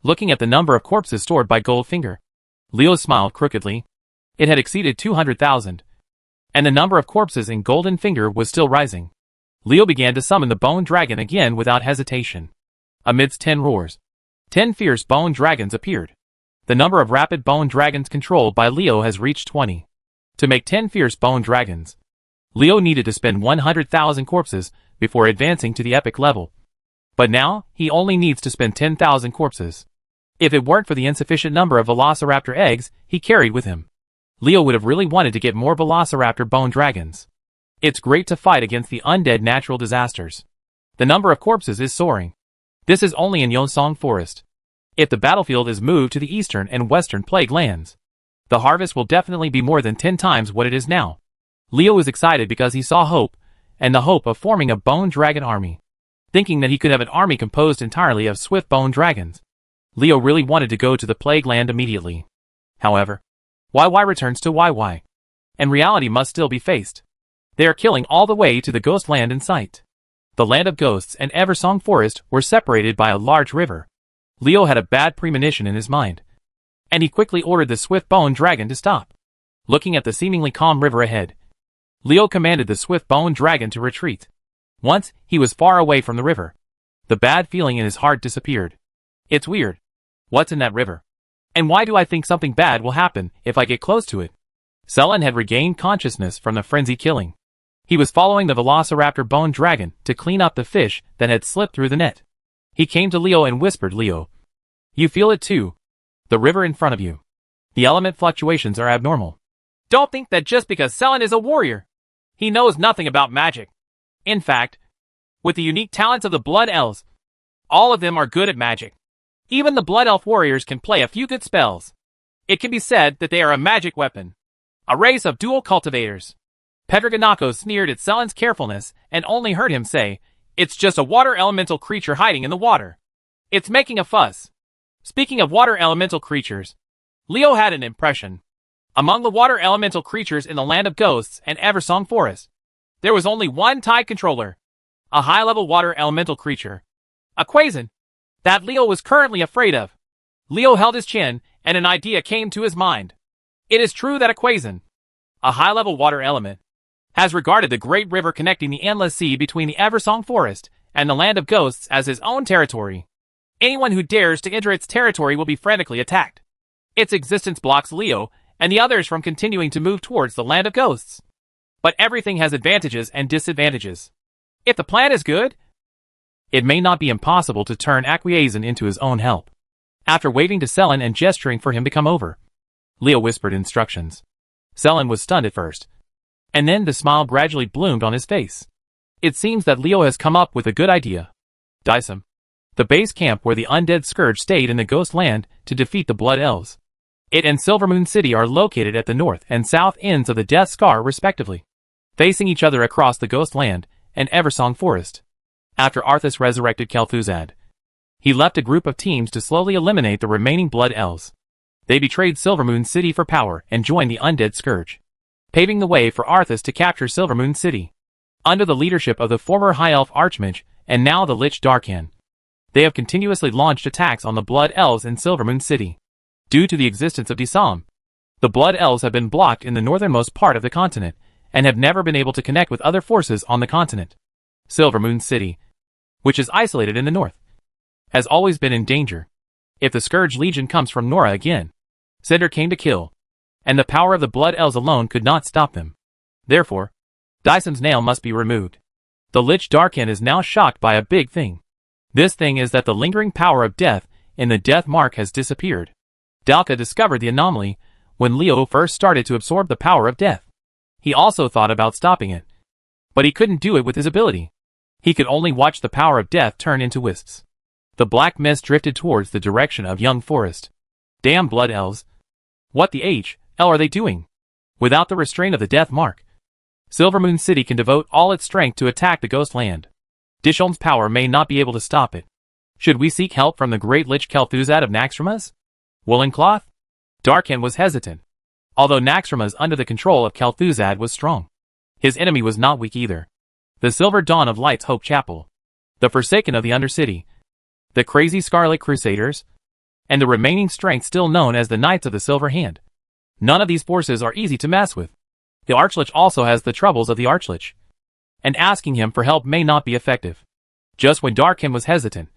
Looking at the number of corpses stored by Goldfinger, Leo smiled crookedly. It had exceeded 200,000, and the number of corpses in Golden Finger was still rising. Leo began to summon the bone dragon again without hesitation. Amidst 10 roars, 10 fierce bone dragons appeared. The number of rapid bone dragons controlled by Leo has reached 20. To make 10 fierce bone dragons, Leo needed to spend 100,000 corpses before advancing to the epic level. But now, he only needs to spend 10,000 corpses. If it weren't for the insufficient number of Velociraptor eggs he carried with him, Leo would have really wanted to get more Velociraptor bone dragons. It's great to fight against the undead natural disasters. The number of corpses is soaring. This is only in Yonsong Forest. If the battlefield is moved to the eastern and western plague lands, the harvest will definitely be more than 10 times what it is now. Leo was excited because he saw hope, and the hope of forming a bone dragon army. Thinking that he could have an army composed entirely of swift bone dragons, Leo really wanted to go to the plague land immediately. However, YY returns to YY, and reality must still be faced. They are killing all the way to the ghost land in sight. The land of ghosts and Eversong Forest were separated by a large river. Leo had a bad premonition in his mind, and he quickly ordered the swift-boned dragon to stop. Looking at the seemingly calm river ahead, Leo commanded the swift-boned dragon to retreat. Once he was far away from the river, the bad feeling in his heart disappeared. It's weird. What's in that river? And why do I think something bad will happen if I get close to it? Selen had regained consciousness from the frenzied killing. He was following the velociraptor bone dragon to clean up the fish that had slipped through the net. He came to Leo and whispered, "Leo, you feel it too? The river in front of you. The element fluctuations are abnormal. Don't think that just because Selen is a warrior, he knows nothing about magic. In fact, with the unique talents of the Blood Elves, all of them are good at magic. Even the Blood Elf warriors can play a few good spells. It can be said that they are a magic weapon. A race of dual cultivators." Pedragonako sneered at Selen's carefulness and only heard him say, "It's just a water elemental creature hiding in the water. It's making a fuss." Speaking of water elemental creatures, Leo had an impression. Among the water elemental creatures in the land of ghosts and Eversong Forest, there was only one tide controller, a high-level water elemental creature, a Quasin, that Leo was currently afraid of. Leo held his chin, and an idea came to his mind. It is true that a Quasin, a high-level water element, has regarded the great river connecting the endless sea between the Eversong Forest and the land of ghosts as his own territory. Anyone who dares to enter its territory will be frantically attacked. Its existence blocks Leo and the others from continuing to move towards the land of ghosts. But everything has advantages and disadvantages. If the plan is good, it may not be impossible to turn Acquiescent into his own help. After waving to Selen and gesturing for him to come over, Leo whispered instructions. Selen was stunned at first, and then the smile gradually bloomed on his face. It seems that Leo has come up with a good idea. Dysum, the base camp where the undead scourge stayed in the ghost land to defeat the Blood Elves. It and Silvermoon City are located at the north and south ends of the Death Scar respectively, facing each other across the ghost land and Eversong Forest. After Arthas resurrected Kel'Thuzad, he left a group of teams to slowly eliminate the remaining Blood Elves. They betrayed Silvermoon City for power and joined the undead scourge, paving the way for Arthas to capture Silvermoon City. Under the leadership of the former High Elf Archmage and now the Lich Darkan, they have continuously launched attacks on the Blood Elves in Silvermoon City. Due to the existence of Disam, the Blood Elves have been blocked in the northernmost part of the continent and have never been able to connect with other forces on the continent. Silvermoon City, which is isolated in the north, has always been in danger. If the Scourge Legion comes from Nora again, Cinder came to kill, and the power of the Blood Elves alone could not stop them. Therefore, Dyson's nail must be removed. The Lich Darkan is now shocked by a big thing. This thing is that the lingering power of death in the death mark has disappeared. Dalka discovered the anomaly when Leo first started to absorb the power of death. He also thought about stopping it, but he couldn't do it with his ability. He could only watch the power of death turn into wisps. The black mist drifted towards the direction of Young Forest. Damn Blood Elves. What the hell are they doing? Without the restraint of the death mark, Silvermoon City can devote all its strength to attack the ghost land. Disholm's power may not be able to stop it. Should we seek help from the great Lich Kel'Thuzad of Naxxramas? Woolen Cloth? Darkan was hesitant. Although Naxxramas under the control of Kel'Thuzad was strong, his enemy was not weak either. The Silver Dawn of Light's Hope Chapel, the Forsaken of the Undercity, the Crazy Scarlet Crusaders, and the remaining strength still known as the Knights of the Silver Hand. None of these forces are easy to mess with. The Archlich also has the troubles of the Archlich, and asking him for help may not be effective. Just when Darkan was hesitant,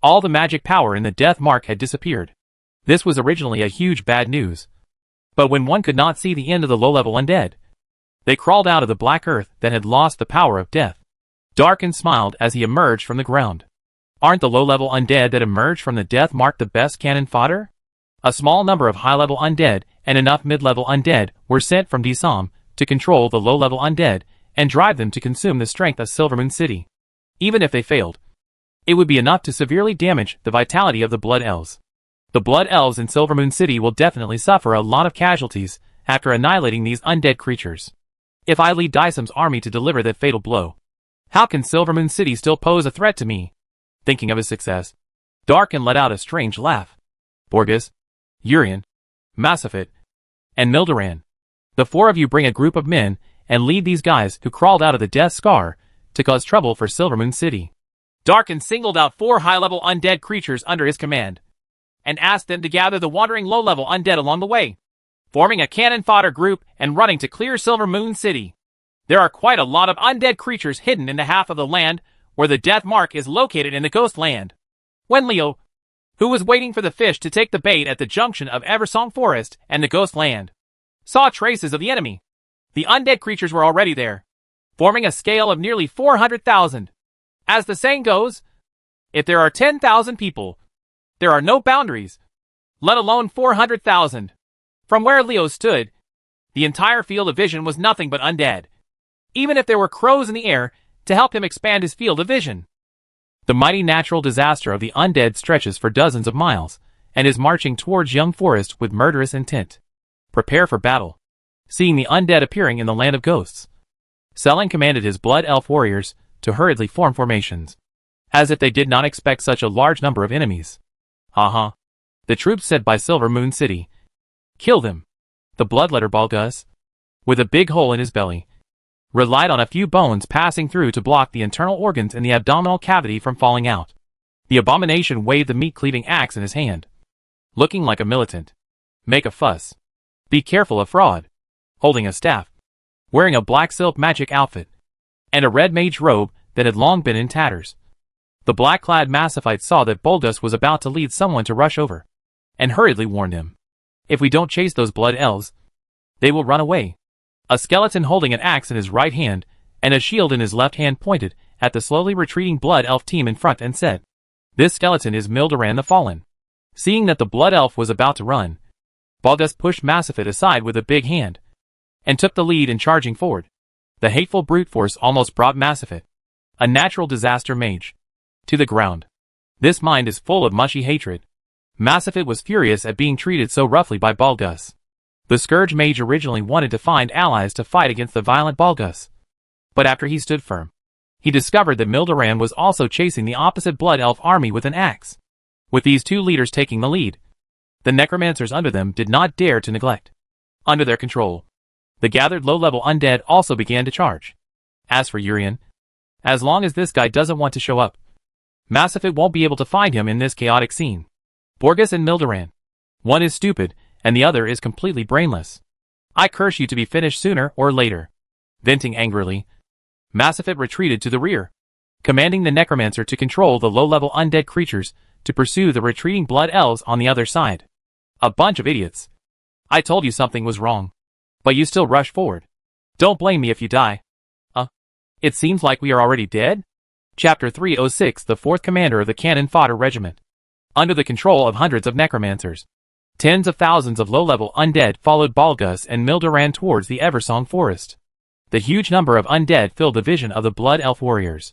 all the magic power in the death mark had disappeared. This was originally a huge bad news. But when one could not see the end of the low-level undead, they crawled out of the black earth that had lost the power of death. Darkan smiled as he emerged from the ground. Aren't the low-level undead that emerged from the death mark the best cannon fodder? A small number of high-level undead and enough mid-level undead were sent from Disam to control the low-level undead and drive them to consume the strength of Silvermoon City. Even if they failed, it would be enough to severely damage the vitality of the Blood Elves. The Blood Elves in Silvermoon City will definitely suffer a lot of casualties after annihilating these undead creatures. If I lead Dysam's army to deliver that fatal blow, how can Silvermoon City still pose a threat to me? Thinking of his success, Darkan let out a strange laugh. Borges, Urian, Massafit, and Mildoran, the four of you bring a group of men and lead these guys who crawled out of the Death Scar to cause trouble for Silvermoon City. Darkin singled out 4 high-level undead creatures under his command, and asked them to gather the wandering low-level undead along the way, forming a cannon fodder group and running to clear Silvermoon City. There are quite a lot of undead creatures hidden in the half of the land where the Death Mark is located in the Ghost Land. When Leo, who was waiting for the fish to take the bait at the junction of Eversong Forest and the Ghost Land, saw traces of the enemy, the undead creatures were already there, forming a scale of nearly 400,000. As the saying goes, if there are 10,000 people, there are no boundaries, let alone 400,000. From where Leo stood, the entire field of vision was nothing but undead, even if there were crows in the air to help him expand his field of vision. The mighty natural disaster of the undead stretches for dozens of miles, and is marching towards Young Forest with murderous intent. Prepare for battle. Seeing the undead appearing in the land of ghosts, Selen commanded his blood elf warriors to hurriedly form formations, as if they did not expect such a large number of enemies. The troops said by Silvermoon City. Kill them. The bloodletter Balgus, with a big hole in his belly, relied on a few bones passing through to block the internal organs in the abdominal cavity from falling out. The abomination waved the meat-cleaving axe in his hand, looking like a militant. Make a fuss. Be careful of fraud. Holding a staff, wearing a black silk magic outfit, and a red mage robe that had long been in tatters. The black-clad Massifite saw that Bulgus was about to lead someone to rush over, and hurriedly warned him. If we don't chase those blood elves, they will run away. A skeleton holding an axe in his right hand, and a shield in his left hand pointed at the slowly retreating blood elf team in front and said, "This skeleton is Mildoran the Fallen." Seeing that the blood elf was about to run, Bulgus pushed Massifite aside with a big hand, and took the lead in charging forward. The hateful brute force almost brought Massifite, a natural disaster mage, to the ground. This mind is full of mushy hatred. Massifite was furious at being treated so roughly by Bulgus. The Scourge Mage originally wanted to find allies to fight against the violent Bulgus, but after he stood firm, he discovered that Mildoran was also chasing the opposite Blood Elf army with an axe. With these two leaders taking the lead, the necromancers under them did not dare to neglect. Under their control, the gathered low-level undead also began to charge. As for Urian, as long as this guy doesn't want to show up, Massifite won't be able to find him in this chaotic scene. Borgus and Mildoran. One is stupid, and the other is completely brainless. I curse you to be finished sooner or later. Venting angrily, Massifite retreated to the rear, commanding the Necromancer to control the low-level undead creatures to pursue the retreating blood elves on the other side. A bunch of idiots. I told you something was wrong, but you still rush forward. Don't blame me if you die. It seems like we are already dead? Chapter 306. The 4th Commander of the Cannon Fodder Regiment. Under the control of hundreds of necromancers, tens of thousands of low-level undead followed Bulgus and Mildoran towards the Eversong Forest. The huge number of undead filled the vision of the Blood Elf warriors.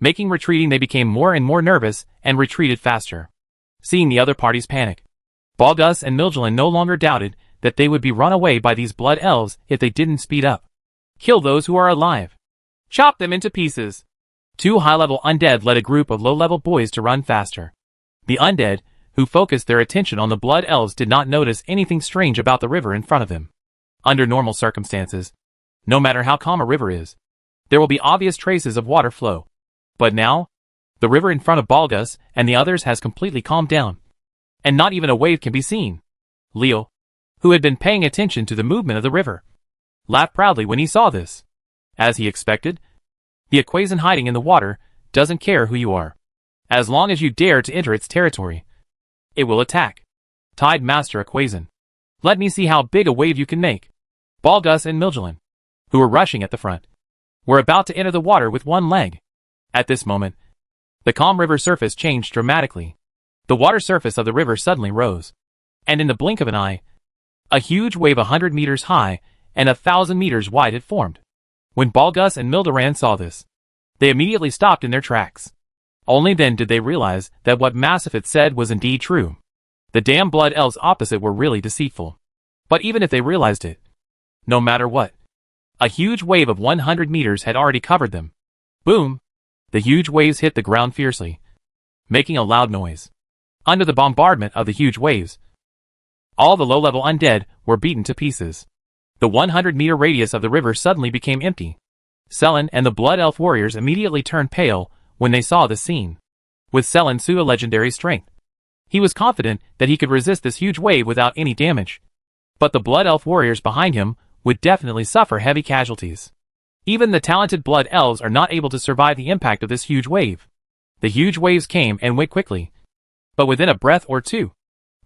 Making retreating, they became more and more nervous and retreated faster. Seeing the other parties panic, Bulgus and Mildoran no longer doubted that they would be run away by these Blood Elves if they didn't speed up. Kill those who are alive. Chop them into pieces. 2 high-level undead led a group of low-level boys to run faster. The undead, who focused their attention on the Blood Elves, did not notice anything strange about the river in front of them. Under normal circumstances, no matter how calm a river is, there will be obvious traces of water flow. But now, the river in front of Bulgus and the others has completely calmed down, and not even a wave can be seen. Leo, who had been paying attention to the movement of the river, laughed proudly when he saw this. As he expected, the Equazon hiding in the water doesn't care who you are. As long as you dare to enter its territory, it will attack. Tide Master Equazon, let me see how big a wave you can make. Bulgus and Mildoran, who were rushing at the front, were about to enter the water with one leg. At this moment, the calm river surface changed dramatically. The water surface of the river suddenly rose, and in the blink of an eye, a huge wave 100 meters high and 1,000 meters wide had formed. When Bulgus and Mildoran saw this, they immediately stopped in their tracks. Only then did they realize that what Massifite said was indeed true. The damn Blood Elves opposite were really deceitful. But even if they realized it, no matter what, a huge wave of 100 meters had already covered them. Boom! The huge waves hit the ground fiercely, making a loud noise. Under the bombardment of the huge waves, all the low-level undead were beaten to pieces. The 100-meter radius of the river suddenly became empty. Selen and the Blood Elf warriors immediately turned pale when they saw the scene. With Selen Su's legendary strength, he was confident that he could resist this huge wave without any damage. But the Blood Elf warriors behind him would definitely suffer heavy casualties. Even the talented Blood Elves are not able to survive the impact of this huge wave. The huge waves came and went quickly. But within a breath or two,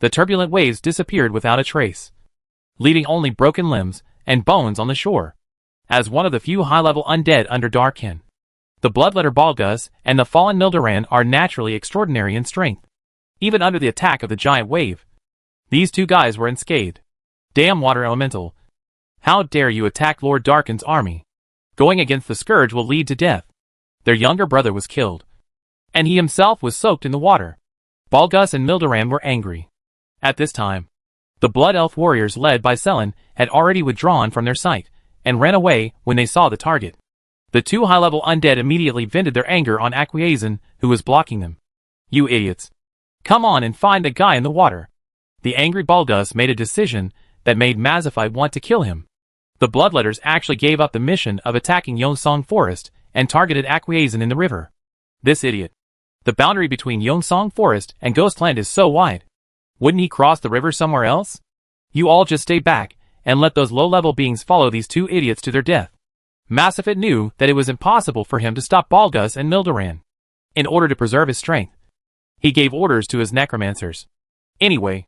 the turbulent waves disappeared without a trace, leaving only broken limbs and bones on the shore. As one of the few high-level undead under Darkin, the Bloodletter Balgus and the fallen Mildoran are naturally extraordinary in strength. Even under the attack of the giant wave, these two guys were unscathed. Damn water elemental. How dare you attack Lord Darkin's army? Going against the Scourge will lead to death. Their younger brother was killed, and he himself was soaked in the water. Balgus and Mildoran were angry. At this time, the Blood Elf warriors led by Selen had already withdrawn from their sight, and ran away when they saw the target. The two high-level undead immediately vented their anger on Acquiescen, who was blocking them. You idiots. Come on and find the guy in the water. The angry Balgus made a decision that made Mazafai want to kill him. The Bloodletters actually gave up the mission of attacking Yonsong Forest and targeted Acquiescen in the river. This idiot. The boundary between Yonsong Forest and Ghostland is so wide. Wouldn't he cross the river somewhere else? You all just stay back and let those low-level beings follow these two idiots to their death. Mazafai knew that it was impossible for him to stop Balgus and Mildoran. In order to preserve his strength, he gave orders to his necromancers. Anyway,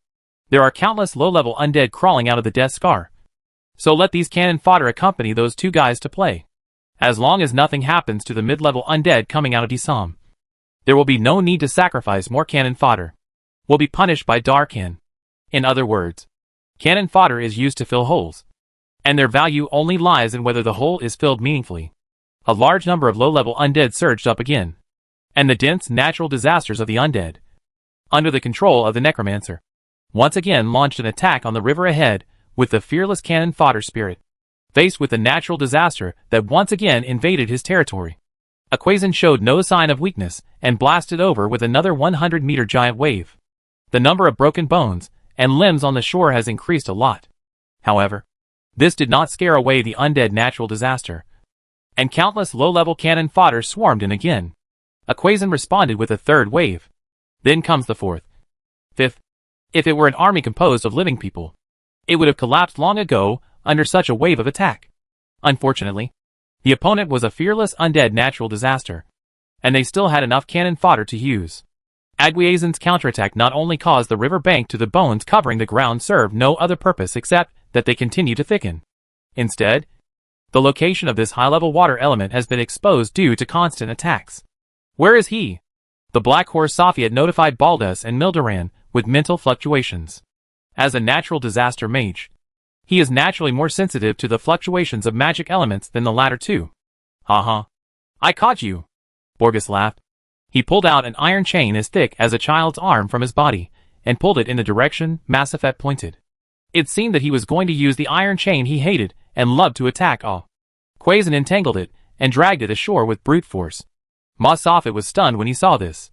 there are countless low-level undead crawling out of the Death Scar. So let these cannon fodder accompany those two guys to play. As long as nothing happens to the mid-level undead coming out of Disam, there will be no need to sacrifice more cannon fodder. Will be punished by Darkin. In other words, cannon fodder is used to fill holes, and their value only lies in whether the hole is filled meaningfully. A large number of low-level undead surged up again, and the dense natural disasters of the undead, under the control of the Necromancer, once again launched an attack on the river ahead with the fearless cannon fodder spirit. Faced with the natural disaster that once again invaded his territory, Acquiescen showed no sign of weakness and blasted over with another 100-meter giant wave. The number of broken bones and limbs on the shore has increased a lot. However, this did not scare away the undead natural disaster, and countless low-level cannon fodder swarmed in again. Acquiescen responded with a third wave. Then comes the fourth. Fifth. If it were an army composed of living people, it would have collapsed long ago under such a wave of attack. Unfortunately, the opponent was a fearless undead natural disaster, and they still had enough cannon fodder to use. Acquiescen's counterattack not only caused the river bank to the bones covering the ground served no other purpose except that they continue to thicken. Instead, the location of this high-level water element has been exposed due to constant attacks. Where is he? The Black Horse Safiat notified Balgus and Mildoran with mental fluctuations. As a natural disaster mage, he is naturally more sensitive to the fluctuations of magic elements than the latter two. Haha. I caught you. Balgus laughed. He pulled out an iron chain as thick as a child's arm from his body, and pulled it in the direction Mazafai pointed. It seemed that he was going to use the iron chain he hated and loved to attack Acquiescen entangled it, and dragged it ashore with brute force. Mazafai was stunned when he saw this.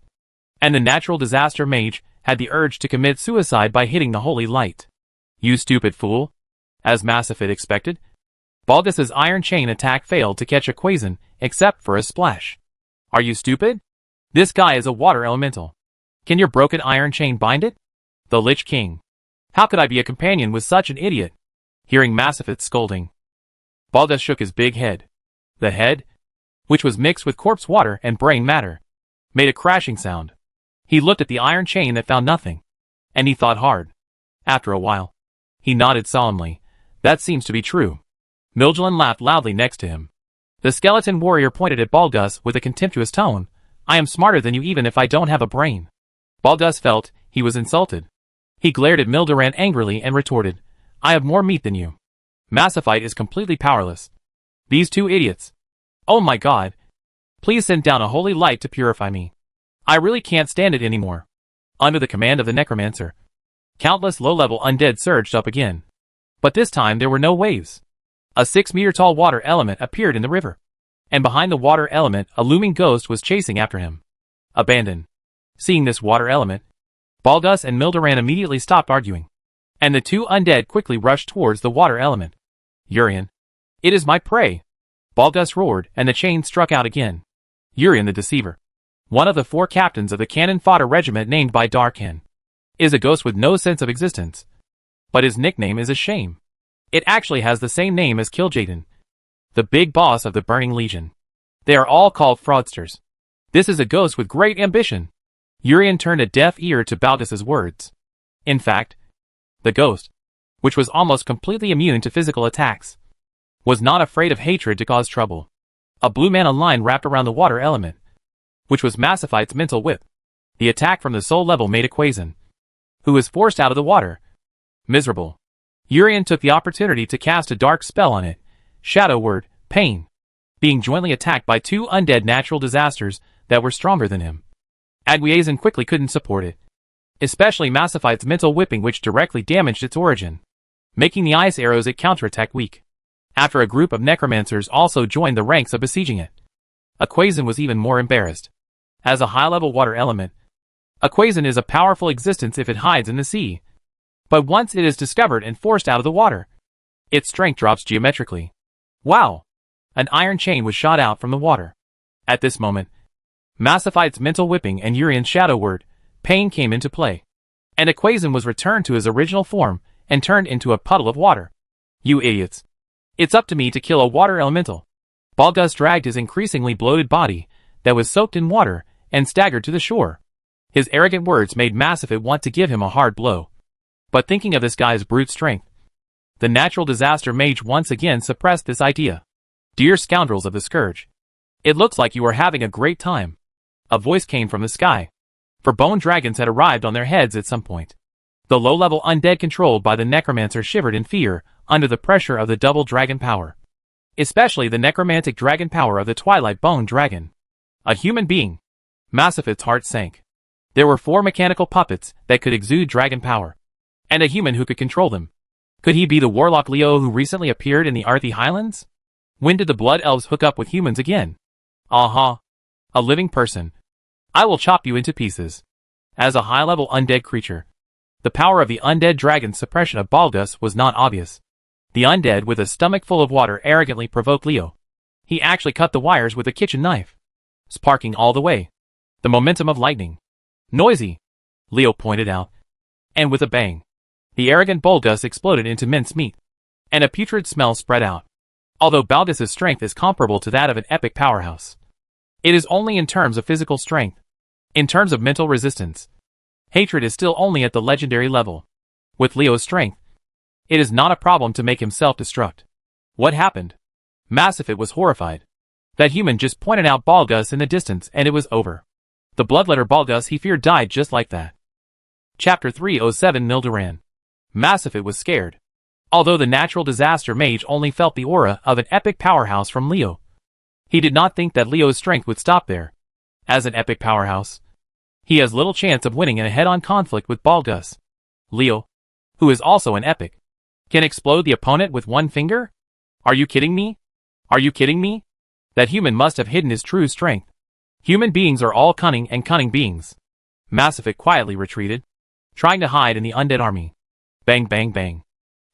And the natural disaster mage had the urge to commit suicide by hitting the holy light. You stupid fool. As Mazafai expected, Balgus's iron chain attack failed to catch Acquiescen except for a splash. Are you stupid? This guy is a water elemental. Can your broken iron chain bind it? The Lich King. How could I be a companion with such an idiot? Hearing Mazafai's scolding, Balgus shook his big head. The head, which was mixed with corpse water and brain matter, made a crashing sound. He looked at the iron chain that found nothing, and he thought hard. After a while, he nodded solemnly. That seems to be true. Mildoran laughed loudly next to him. The skeleton warrior pointed at Balgus with a contemptuous tone. I am smarter than you even if I don't have a brain. Balgus felt he was insulted. He glared at Mildoran angrily and retorted, I have more meat than you. Mazafai is completely powerless. These two idiots. Oh my god. Please send down a holy light to purify me. I really can't stand it anymore. Under the command of the Necromancer, countless low-level undead surged up again. But this time there were no waves. A 6-meter-tall water element appeared in the river, and behind the water element a looming ghost was chasing after him. Abandon. Seeing this water element, Balgus and Mildoran immediately stopped arguing, and the two undead quickly rushed towards the water element. Urian. It is my prey. Balgus roared, and the chain struck out again. Urian the Deceiver, one of the 4 captains of the cannon fodder regiment named by Darkin, is a ghost with no sense of existence. But his nickname is a shame. It actually has the same name as Kil'jaeden, the big boss of the Burning Legion. They are all called fraudsters. This is a ghost with great ambition. Urian turned a deaf ear to Balgus's words. In fact, the ghost, which was almost completely immune to physical attacks, was not afraid of hatred to cause trouble. A blue mana line wrapped around the water element, which was Massifite's mental whip. The attack from the soul level made Isekai, who was forced out of the water, miserable. Urian took the opportunity to cast a dark spell on it, Shadow Word, Pain, being jointly attacked by 2 undead natural disasters that were stronger than him. Isekai quickly couldn't support it, especially Massifite's mental whipping, which directly damaged its origin, making the ice arrows it counterattacked weak. After a group of necromancers also joined the ranks of besieging it, Isekai was even more embarrassed. As a high-level water element, Isekai is a powerful existence if it hides in the sea. But once it is discovered and forced out of the water, its strength drops geometrically. Wow! An iron chain was shot out from the water. At this moment, Massifite's mental whipping and Urian's shadow word, Pain, came into play. And Isekai was returned to his original form and turned into a puddle of water. You idiots! It's up to me to kill a water elemental. Balgus dragged his increasingly bloated body, that was soaked in water, and staggered to the shore. His arrogant words made Massifite want to give him a hard blow. But thinking of this guy's brute strength, the natural disaster mage once again suppressed this idea. Dear scoundrels of the Scourge, it looks like you are having a great time. A voice came from the sky. For bone dragons had arrived on their heads at some point. The low-level undead controlled by the Necromancer shivered in fear under the pressure of the double dragon power. Especially the necromantic dragon power of the Twilight Bone Dragon. A human being. Massifite's heart sank. There were 4 mechanical puppets that could exude dragon power, and a human who could control them. Could he be the warlock Leo who recently appeared in the Arthi Highlands? When did the Blood Elves hook up with humans again? Aha! A living person. I will chop you into pieces. As a high-level undead creature, the power of the undead dragon's suppression of Balgus was not obvious. The undead with a stomach full of water arrogantly provoked Leo. He actually cut the wires with a kitchen knife, sparking all the way. The momentum of lightning. Noisy, Leo pointed out. And with a bang, the arrogant Balgus exploded into mincemeat, and a putrid smell spread out. Although Balgus's strength is comparable to that of an epic powerhouse, it is only in terms of physical strength. In terms of mental resistance, hatred is still only at the legendary level. With Leo's strength, it is not a problem to make him self-destruct. What happened? Massifite was horrified. That human just pointed out Balgus in the distance and it was over. The bloodletter Balgus he feared died just like that. Chapter 307 Mildoran. Massifite was scared. Although the natural disaster mage only felt the aura of an epic powerhouse from Leo, he did not think that Leo's strength would stop there. As an epic powerhouse, he has little chance of winning in a head-on conflict with Balgus. Leo, who is also an epic, can explode the opponent with one finger? Are you kidding me? Are you kidding me? That human must have hidden his true strength. Human beings are all cunning and cunning beings. Massifite quietly retreated, trying to hide in the undead army. Bang bang bang.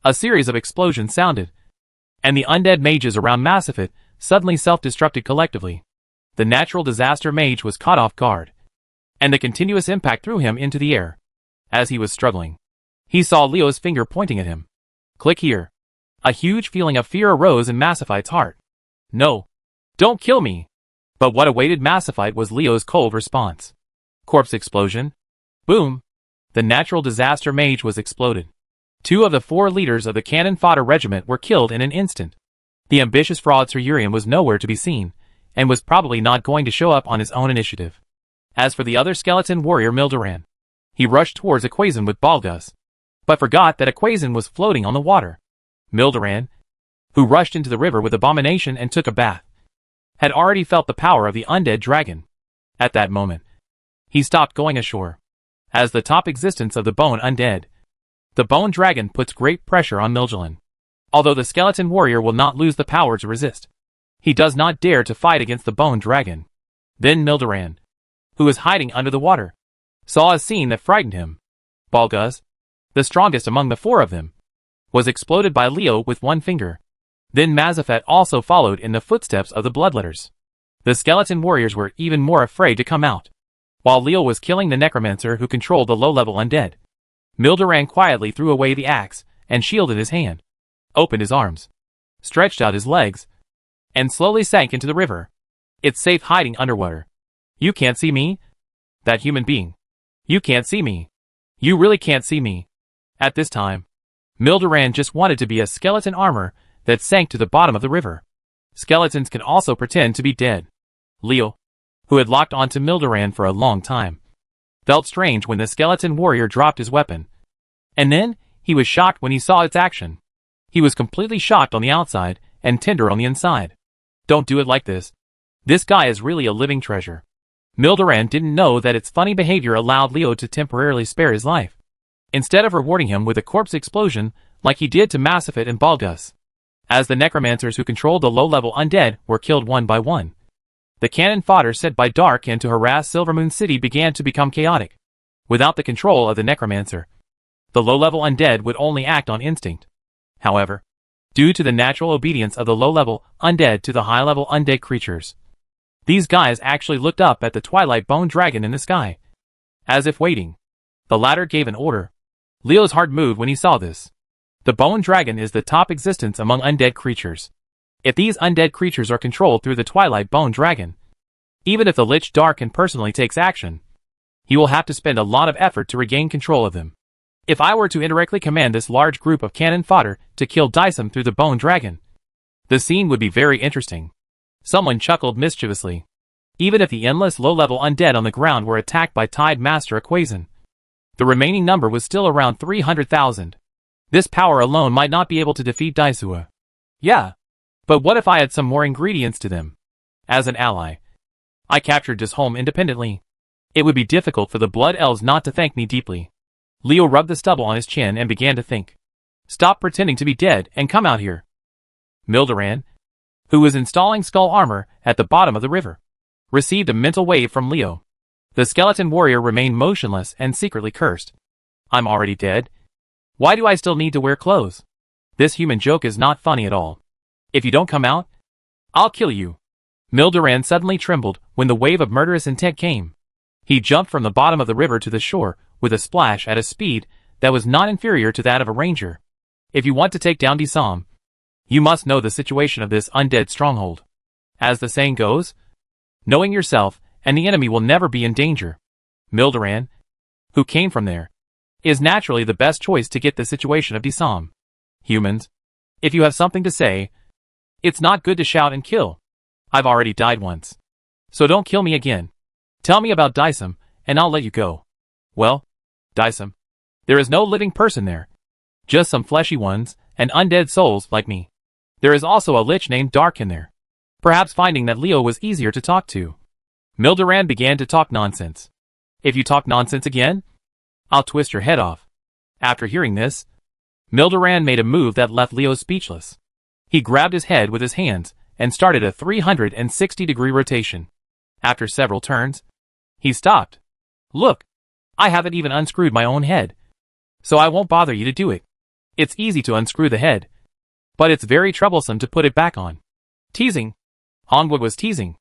A series of explosions sounded, and the undead mages around Massifite suddenly self-destructed collectively. The natural disaster mage was caught off guard, and the continuous impact threw him into the air. As he was struggling, he saw Leo's finger pointing at him. Click here. A huge feeling of fear arose in Massifite's heart. No. Don't kill me. But what awaited Massifite was Leo's cold response. Corpse explosion. Boom. The natural disaster mage was exploded. 2 of the 4 leaders of the cannon fodder regiment were killed in an instant. The ambitious fraudster Urian was nowhere to be seen, and was probably not going to show up on his own initiative. As for the other skeleton warrior Mildoran, he rushed towards Isekai with Balgus, but forgot that Isekai was floating on the water. Mildoran, who rushed into the river with Abomination and took a bath, had already felt the power of the undead dragon. At that moment, he stopped going ashore. As the top existence of the bone undead, the bone dragon puts great pressure on Mildoran. Although the skeleton warrior will not lose the power to resist, he does not dare to fight against the bone dragon. Then Mildoran, who was hiding under the water, saw a scene that frightened him. Balgus, the strongest among the 4 of them, was exploded by Leo with one finger. Then Mazafet also followed in the footsteps of the Bloodletters. The skeleton warriors were even more afraid to come out. While Leo was killing the necromancer who controlled the low-level undead, Mildoran quietly threw away the axe and shielded his hand, opened his arms, stretched out his legs, and slowly sank into the river. It's safe hiding underwater. You can't see me? That human being. You can't see me. You really can't see me. At this time, Mildoran just wanted to be a skeleton armor that sank to the bottom of the river. Skeletons can also pretend to be dead. Leo, who had locked onto Mildoran for a long time, felt strange when the skeleton warrior dropped his weapon. And then, he was shocked when he saw its action. He was completely shocked on the outside and tender on the inside. Don't do it like this. This guy is really a living treasure. Mildoran didn't know that its funny behavior allowed Leo to temporarily spare his life, instead of rewarding him with a corpse explosion like he did to Mazafet and Balgus. As the necromancers who controlled the low-level undead were killed one by one, the cannon fodder set by Darkin to harass Silvermoon City began to become chaotic. Without the control of the necromancer, the low-level undead would only act on instinct. However, due to the natural obedience of the low-level undead to the high-level undead creatures, these guys actually looked up at the Twilight Bone Dragon in the sky, as if waiting. The latter gave an order. Leo's heart moved when he saw this. The Bone Dragon is the top existence among undead creatures. If these undead creatures are controlled through the Twilight Bone Dragon, even if the Lich Darkin personally takes action, he will have to spend a lot of effort to regain control of them. If I were to indirectly command this large group of cannon fodder to kill Dysum through the Bone Dragon, the scene would be very interesting. Someone chuckled mischievously. Even if the endless low-level undead on the ground were attacked by Tide Master Equazon, the remaining number was still around 300,000. This power alone might not be able to defeat Daisua. Yeah. But what if I had some more ingredients to them? As an ally, I captured this home independently. It would be difficult for the Blood Elves not to thank me deeply. Leo rubbed the stubble on his chin and began to think. Stop pretending to be dead and come out here. Mildoran, who was installing skull armor at the bottom of the river, received a mental wave from Leo. The skeleton warrior remained motionless and secretly cursed. I'm already dead. Why do I still need to wear clothes? This human joke is not funny at all. If you don't come out, I'll kill you. Mildoran suddenly trembled when the wave of murderous intent came. He jumped from the bottom of the river to the shore with a splash at a speed that was not inferior to that of a ranger. If you want to take down Dysum, you must know the situation of this undead stronghold. As the saying goes, knowing yourself and the enemy will never be in danger. Mildoran, who came from there, is naturally the best choice to get the situation of Dysum. Humans, if you have something to say, it's not good to shout and kill. I've already died once. So don't kill me again. Tell me about Dysum, and I'll let you go. Well, Dysum, there is no living person there. Just some fleshy ones, and undead souls like me. There is also a lich named Darkin there. Perhaps finding that Leo was easier to talk to, Mildoran began to talk nonsense. If you talk nonsense again, I'll twist your head off. After hearing this, Mildoran made a move that left Leo speechless. He grabbed his head with his hands and started a 360-degree rotation. After several turns, he stopped. Look, I haven't even unscrewed my own head, so I won't bother you to do it. It's easy to unscrew the head, but it's very troublesome to put it back on. Teasing. Ongwood was teasing.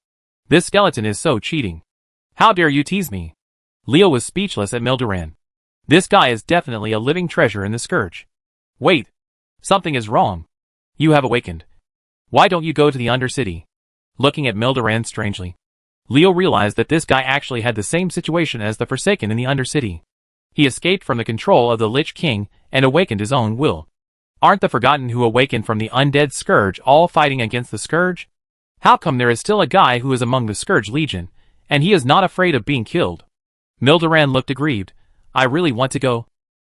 This skeleton is so cheating. How dare you tease me? Leo was speechless at Mildoran. This guy is definitely a living treasure in the Scourge. Wait. Something is wrong. You have awakened. Why don't you go to the Undercity? Looking at Mildoran strangely, Leo realized that this guy actually had the same situation as the Forsaken in the Undercity. He escaped from the control of the Lich King and awakened his own will. Aren't the Forgotten who awakened from the undead Scourge all fighting against the Scourge? How come there is still a guy who is among the Scourge Legion, and he is not afraid of being killed? Mildoran looked aggrieved. I really want to go,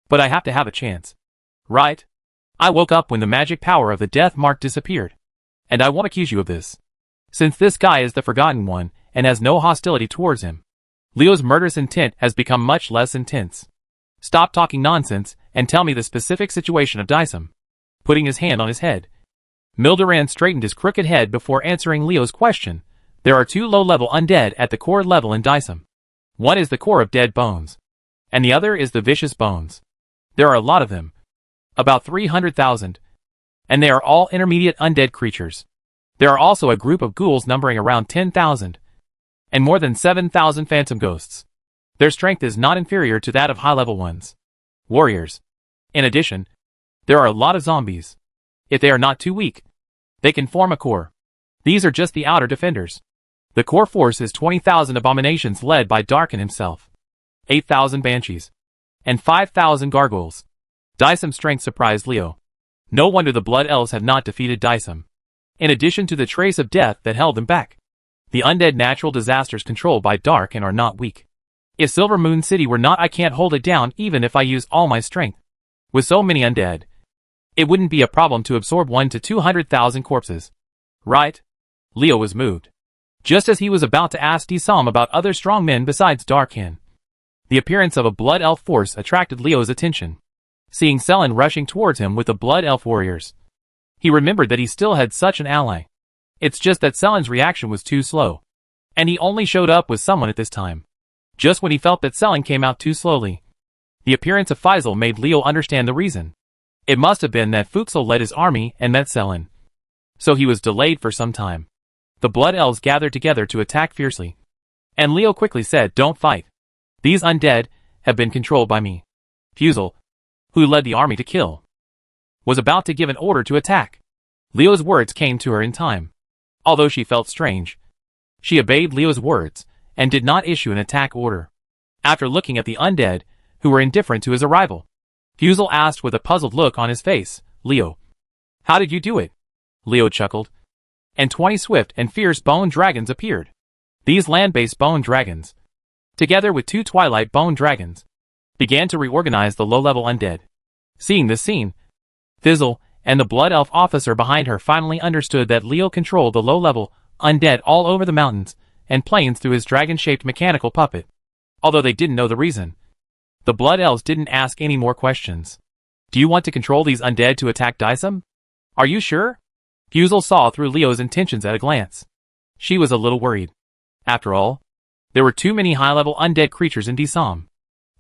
but I have to have a chance. Right? I woke up when the magic power of the death mark disappeared, and I won't accuse you of this, since this guy is the Forgotten One and has no hostility towards him. Leo's murderous intent has become much less intense. Stop talking nonsense and tell me the specific situation of Dysum. Putting his hand on his head, Mildoran straightened his crooked head before answering Leo's question. There are two low-level undead at the core level in Dysum. One is the core of dead bones, and the other is the vicious bones. There are a lot of them. About 300,000. and they are all intermediate undead creatures. There are also a group of ghouls numbering around 10,000, and more than 7,000 phantom ghosts. Their strength is not inferior to that of high-level ones. Warriors. In addition, there are a lot of zombies. If they are not too weak, they can form a core. These are just the outer defenders. The core force is 20,000 abominations led by Darkin himself, 8,000 banshees, and 5,000 gargoyles. Dysum's strength surprised Leo. No wonder the Blood Elves had not defeated Dysum. In addition to the trace of death that held them back, the undead natural disasters controlled by Darkin are not weak. If Silver Moon City were not, I can't hold it down even if I use all my strength. With so many undead, it wouldn't be a problem to absorb 1 to 200,000 corpses. Right? Leo was moved. Just as he was about to ask Dysum about other strong men besides Darkin, the appearance of a Blood Elf force attracted Leo's attention. Seeing Selen rushing towards him with the Blood Elf warriors, he remembered that he still had such an ally. It's just that Selen's reaction was too slow, and he only showed up with someone at this time. Just when he felt that Selen came out too slowly, the appearance of Faisal made Leo understand the reason. It must have been that Fuxel led his army and met Selen, so he was delayed for some time. The Blood Elves gathered together to attack fiercely, and Leo quickly said, "Don't fight. These undead have been controlled by me." Fuxel, who led the army to kill, was about to give an order to attack. Leo's words came to her in time. Although she felt strange, she obeyed Leo's words and did not issue an attack order. After looking at the undead, who were indifferent to his arrival, Fuxel asked with a puzzled look on his face, "Leo, how did you do it?" Leo chuckled, and 20 swift and fierce bone dragons appeared. These land-based bone dragons, together with 2 twilight bone dragons, began to reorganize the low-level undead. Seeing this scene, Fizzle and the Blood Elf officer behind her finally understood that Leo controlled the low-level undead all over the mountains and plains through his dragon-shaped mechanical puppet. Although they didn't know the reason, the Blood Elves didn't ask any more questions. "Do you want to control these undead to attack Dysum? Are you sure?" Fuxel saw through Leo's intentions at a glance. She was a little worried. After all, there were too many high-level undead creatures in Dysum.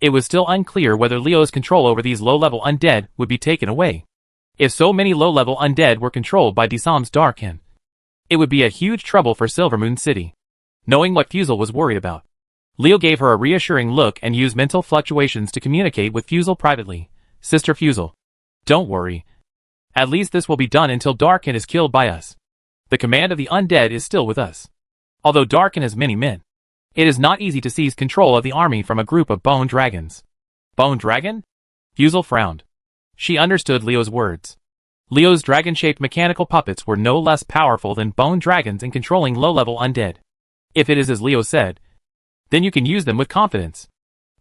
It was still unclear whether Leo's control over these low-level undead would be taken away. If so many low-level undead were controlled by Dysum's Darkin, it would be a huge trouble for Silver Moon City. Knowing what Fuxel was worried about, Leo gave her a reassuring look and used mental fluctuations to communicate with Fuxel privately. "Sister Fuxel, don't worry. At least this will be done until Darkin is killed by us. The command of the undead is still with us. Although Darkin has many men, it is not easy to seize control of the army from a group of bone dragons." "Bone dragon?" Fuxel frowned. She understood Leo's words. Leo's dragon-shaped mechanical puppets were no less powerful than bone dragons in controlling low-level undead. If it is as Leo said, then you can use them with confidence.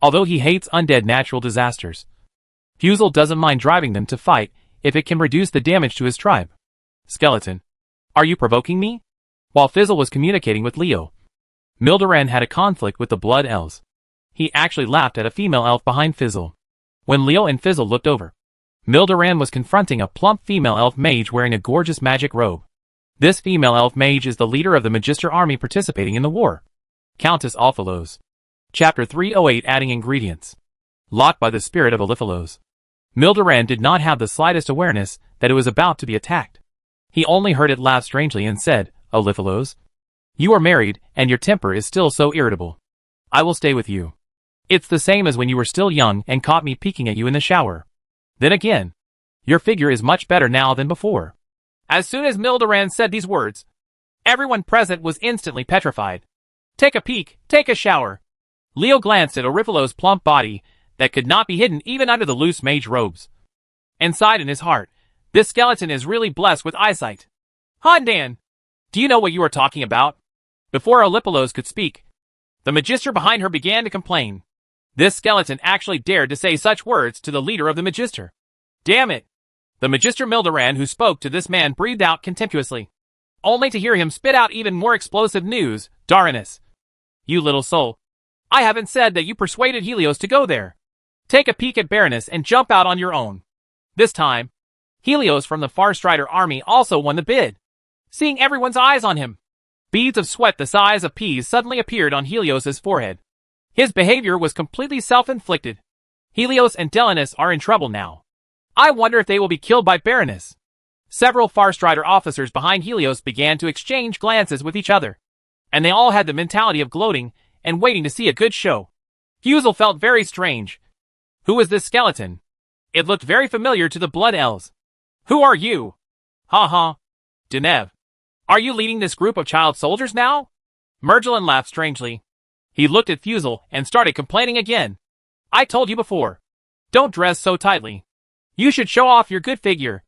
Although he hates undead natural disasters, Fuxel doesn't mind driving them to fight if it can reduce the damage to his tribe. "Skeleton, are you provoking me?" While Fizzle was communicating with Leo, Mildoran had a conflict with the Blood Elves. He actually laughed at a female elf behind Fizzle. When Leo and Fizzle looked over, Mildoran was confronting a plump female elf mage wearing a gorgeous magic robe. This female elf mage is the leader of the Magister army participating in the war, Countess Alphalos. Chapter 308, Adding Ingredients. Locked by the spirit of Aliphalos, Mildoran did not have the slightest awareness that it was about to be attacked. He only heard it laugh strangely and said, "Aliphalos, you are married and your temper is still so irritable. I will stay with you. It's the same as when you were still young and caught me peeking at you in the shower. Then again, your figure is much better now than before." As soon as Mildoran said these words, everyone present was instantly petrified. "Take a peek, take a shower." Leo glanced at Oriphilo's plump body that could not be hidden even under the loose mage robes, and sighed in his heart, "This skeleton is really blessed with eyesight." "Hondan, do you know what you are talking about?" Before Oliphalos could speak, the Magister behind her began to complain. This skeleton actually dared to say such words to the leader of the Magister. "Damn it!" The Magister Mildoran who spoke to this man breathed out contemptuously, only to hear him spit out even more explosive news. "Darinus, you little soul. I haven't said that you persuaded Helios to go there. Take a peek at Baroness and jump out on your own." This time, Helios from the Farstrider army also won the bid. Seeing everyone's eyes on him, beads of sweat the size of peas suddenly appeared on Helios's forehead. His behavior was completely self-inflicted. Helios and Delinus are in trouble now. I wonder if they will be killed by Baroness. Several Farstrider officers behind Helios began to exchange glances with each other, and they all had the mentality of gloating and waiting to see a good show. Fusel felt very strange. Who was this skeleton? It looked very familiar to the Blood Elves. Who are you? Ha ha. Denev. Are you leading this group of child soldiers now? Mergelin laughed strangely. He looked at Fusel and started complaining again. I told you before. Don't dress so tightly. You should show off your good figure.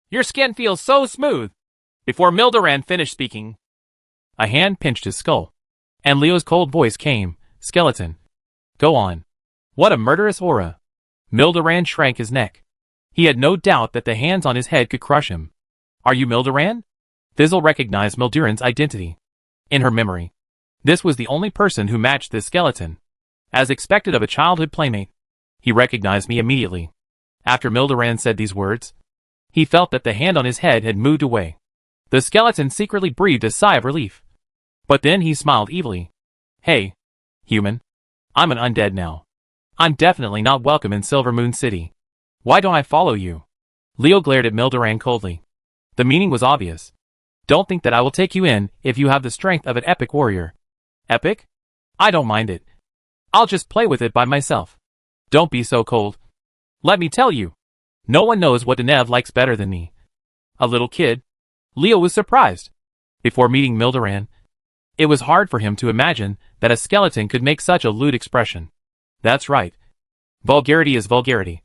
Your skin feels so smooth. Before Mildoran finished speaking, a hand pinched his skull, and Leo's cold voice came, Skeleton. Go on. What a murderous aura. Mildoran shrank his neck. He had no doubt that the hands on his head could crush him. Are you Mildoran? Fizzle recognized Milduran's identity. In her memory, this was the only person who matched this skeleton. As expected of a childhood playmate, he recognized me immediately. After Mildoran said these words, he felt that the hand on his head had moved away. The skeleton secretly breathed a sigh of relief. But then he smiled evilly. Hey, human. I'm an undead now. I'm definitely not welcome in Silvermoon City. Why don't I follow you? Leo glared at Mildoran coldly. The meaning was obvious. Don't think that I will take you in if you have the strength of an epic warrior. Epic? I don't mind it. I'll just play with it by myself. Don't be so cold. Let me tell you. No one knows what Denev likes better than me. A little kid. Leo was surprised. Before meeting Mildoran, it was hard for him to imagine that a skeleton could make such a lewd expression. That's right. Vulgarity is vulgarity.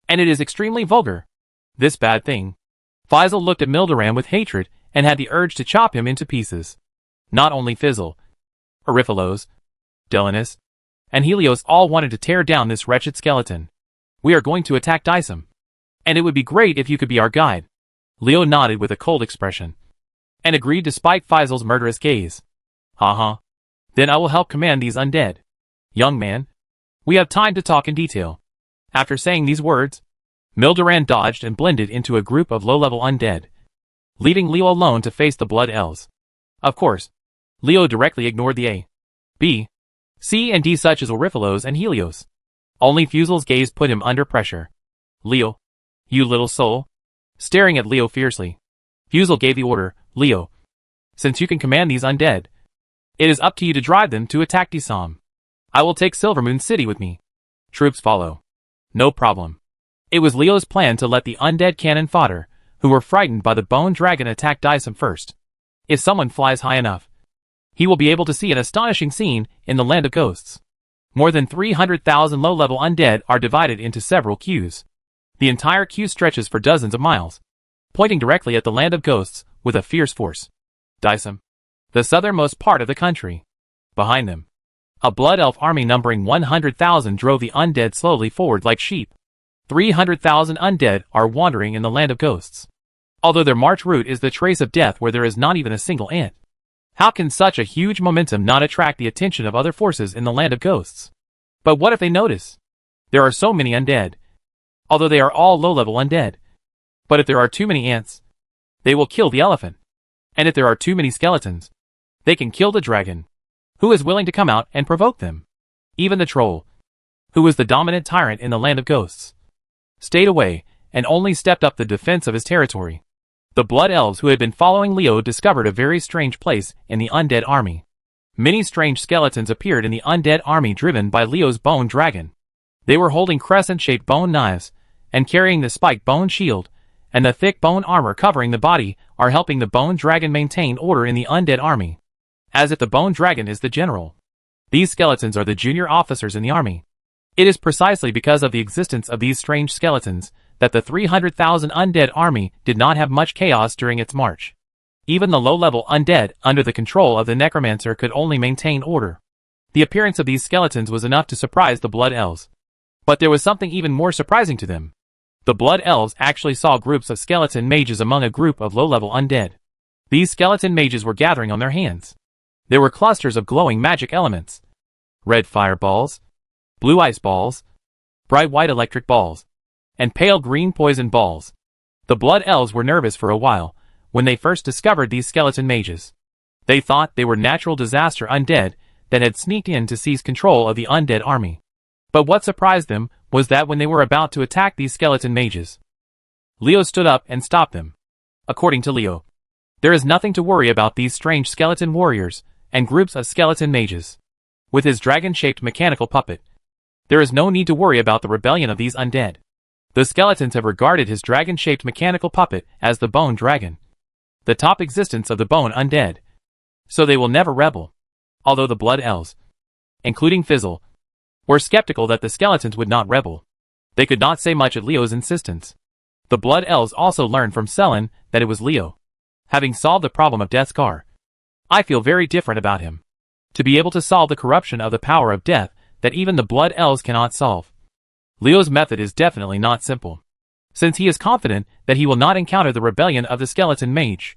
And it is extremely vulgar. This bad thing. Fizzle looked at Mildoran with hatred and had the urge to chop him into pieces. Not only Fizzle, Oriphalos, Delinus, and Helios all wanted to tear down this wretched skeleton. We are going to attack Dysum. And it would be great if you could be our guide. Leo nodded with a cold expression, and agreed despite Fizzle's murderous gaze. Ha. Then I will help command these undead. Young man, we have time to talk in detail. After saying these words, Mildoran dodged and blended into a group of low-level undead, leaving Leo alone to face the Blood Elves. Of course, Leo directly ignored the A, B, C and D such as Oriphalos and Helios. Only Fusel's gaze put him under pressure. Leo, you little soul. Staring at Leo fiercely, Fusel gave the order, Leo, since you can command these undead, it is up to you to drive them to attack Dysum. I will take Silvermoon City with me. Troops follow. No problem. It was Leo's plan to let the undead cannon fodder, who were frightened by the bone dragon, attack Dysum first. If someone flies high enough, he will be able to see an astonishing scene in the Land of Ghosts. More than 300,000 low-level undead are divided into several queues. The entire queue stretches for dozens of miles, pointing directly at the Land of Ghosts with a fierce force. Dysum, the southernmost part of the country. Behind them, a Blood Elf army numbering 100,000 drove the undead slowly forward like sheep. 300,000 undead are wandering in the Land of Ghosts, although their march route is the trace of death where there is not even a single ant. How can such a huge momentum not attract the attention of other forces in the Land of Ghosts? But what if they notice? There are so many undead, although they are all low-level undead. But if there are too many ants, they will kill the elephant. And if there are too many skeletons, they can kill the dragon. Who is willing to come out and provoke them? Even the troll, who was the dominant tyrant in the Land of Ghosts, stayed away and only stepped up the defense of his territory. The Blood Elves who had been following Leo discovered a very strange place in the undead army. Many strange skeletons appeared in the undead army driven by Leo's bone dragon. They were holding crescent-shaped bone knives, and carrying the spiked bone shield, and the thick bone armor covering the body are helping the bone dragon maintain order in the undead army. As if the bone dragon is the general. These skeletons are the junior officers in the army. It is precisely because of the existence of these strange skeletons that the 300,000 undead army did not have much chaos during its march. Even the low-level undead under the control of the Necromancer could only maintain order. The appearance of these skeletons was enough to surprise the Blood Elves. But there was something even more surprising to them. The Blood Elves actually saw groups of skeleton mages among a group of low-level undead. These skeleton mages were gathering on their hands. There were clusters of glowing magic elements. Red fireballs, blue ice balls, bright white electric balls, and pale green poison balls. The Blood Elves were nervous for a while when they first discovered these skeleton mages. They thought they were natural disaster undead that had sneaked in to seize control of the undead army. But what surprised them was that when they were about to attack these skeleton mages, Leo stood up and stopped them. According to Leo, there is nothing to worry about these strange skeleton warriors and groups of skeleton mages. With his dragon-shaped mechanical puppet, there is no need to worry about the rebellion of these undead. The skeletons have regarded his dragon-shaped mechanical puppet as the bone dragon, the top existence of the bone undead. So they will never rebel. Although the blood elves, including Fizzle, were skeptical that the skeletons would not rebel, they could not say much at Leo's insistence. The blood elves also learned from Selen that it was Leo, having solved the problem of Death's Car. I feel very different about him. To be able to solve the corruption of the power of death that even the blood elves cannot solve. Leo's method is definitely not simple, since he is confident that he will not encounter the rebellion of the skeleton mage.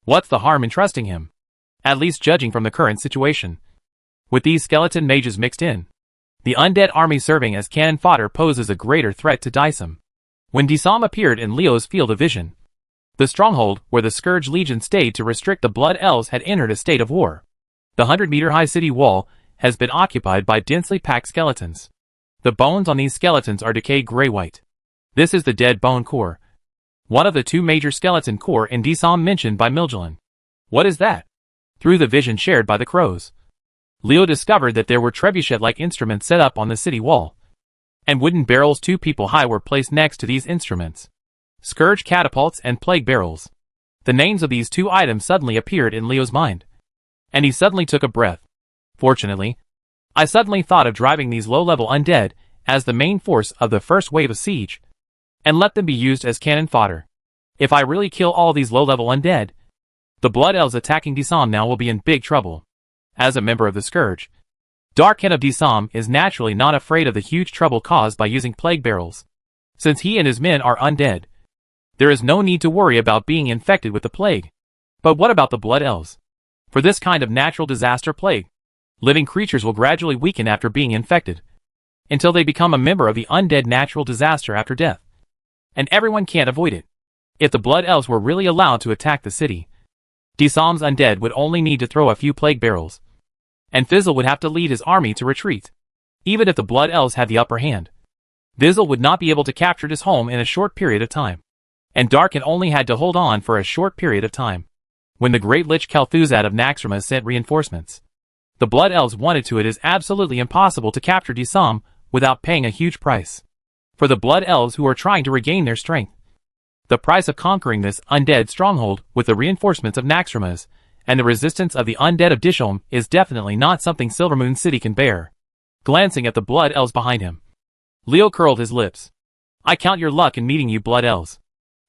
What's the harm in trusting him? At least judging from the current situation. With these skeleton mages mixed in, the undead army serving as cannon fodder poses a greater threat to Dysam. When Dysam appeared in Leo's field of vision, the stronghold where the Scourge Legion stayed to restrict the blood elves had entered a state of war. The 100-meter-high city wall has been occupied by densely packed skeletons. The bones on these skeletons are decayed gray-white. This is the dead bone core, one of the two major skeleton core in Dysam mentioned by Milgelin. What is that? Through the vision shared by the crows, Leo discovered that there were trebuchet-like instruments set up on the city wall, and wooden barrels 2 people high were placed next to these instruments. Scourge catapults and plague barrels. The names of these 2 items suddenly appeared in Leo's mind, and he suddenly took a breath. Fortunately, I suddenly thought of driving these low-level undead as the main force of the first wave of siege, and let them be used as cannon fodder. If I really kill all these low-level undead, the blood elves attacking Dysam now will be in big trouble. As a member of the Scourge, Darkhen of Dysam is naturally not afraid of the huge trouble caused by using plague barrels. Since he and his men are undead, there is no need to worry about being infected with the plague. But what about the blood elves? For this kind of natural disaster plague, living creatures will gradually weaken after being infected, until they become a member of the undead natural disaster after death. And everyone can't avoid it. If the blood elves were really allowed to attack the city, Dysam's undead would only need to throw a few plague barrels, and Fizzle would have to lead his army to retreat. Even if the blood elves had the upper hand, Fizzle would not be able to capture his home in a short period of time, and Darkhen only had to hold on for a short period of time. When the great Lich Kel'Thuzad of Naxxramas sent reinforcements, the blood elves wanted to. It is absolutely impossible to capture Dysam without paying a huge price. For the blood elves who are trying to regain their strength, the price of conquering this undead stronghold with the reinforcements of Naxxramas and the resistance of the undead of Disholm is definitely not something Silvermoon City can bear. Glancing at the blood elves behind him, Leo curled his lips. I count your luck in meeting you blood elves.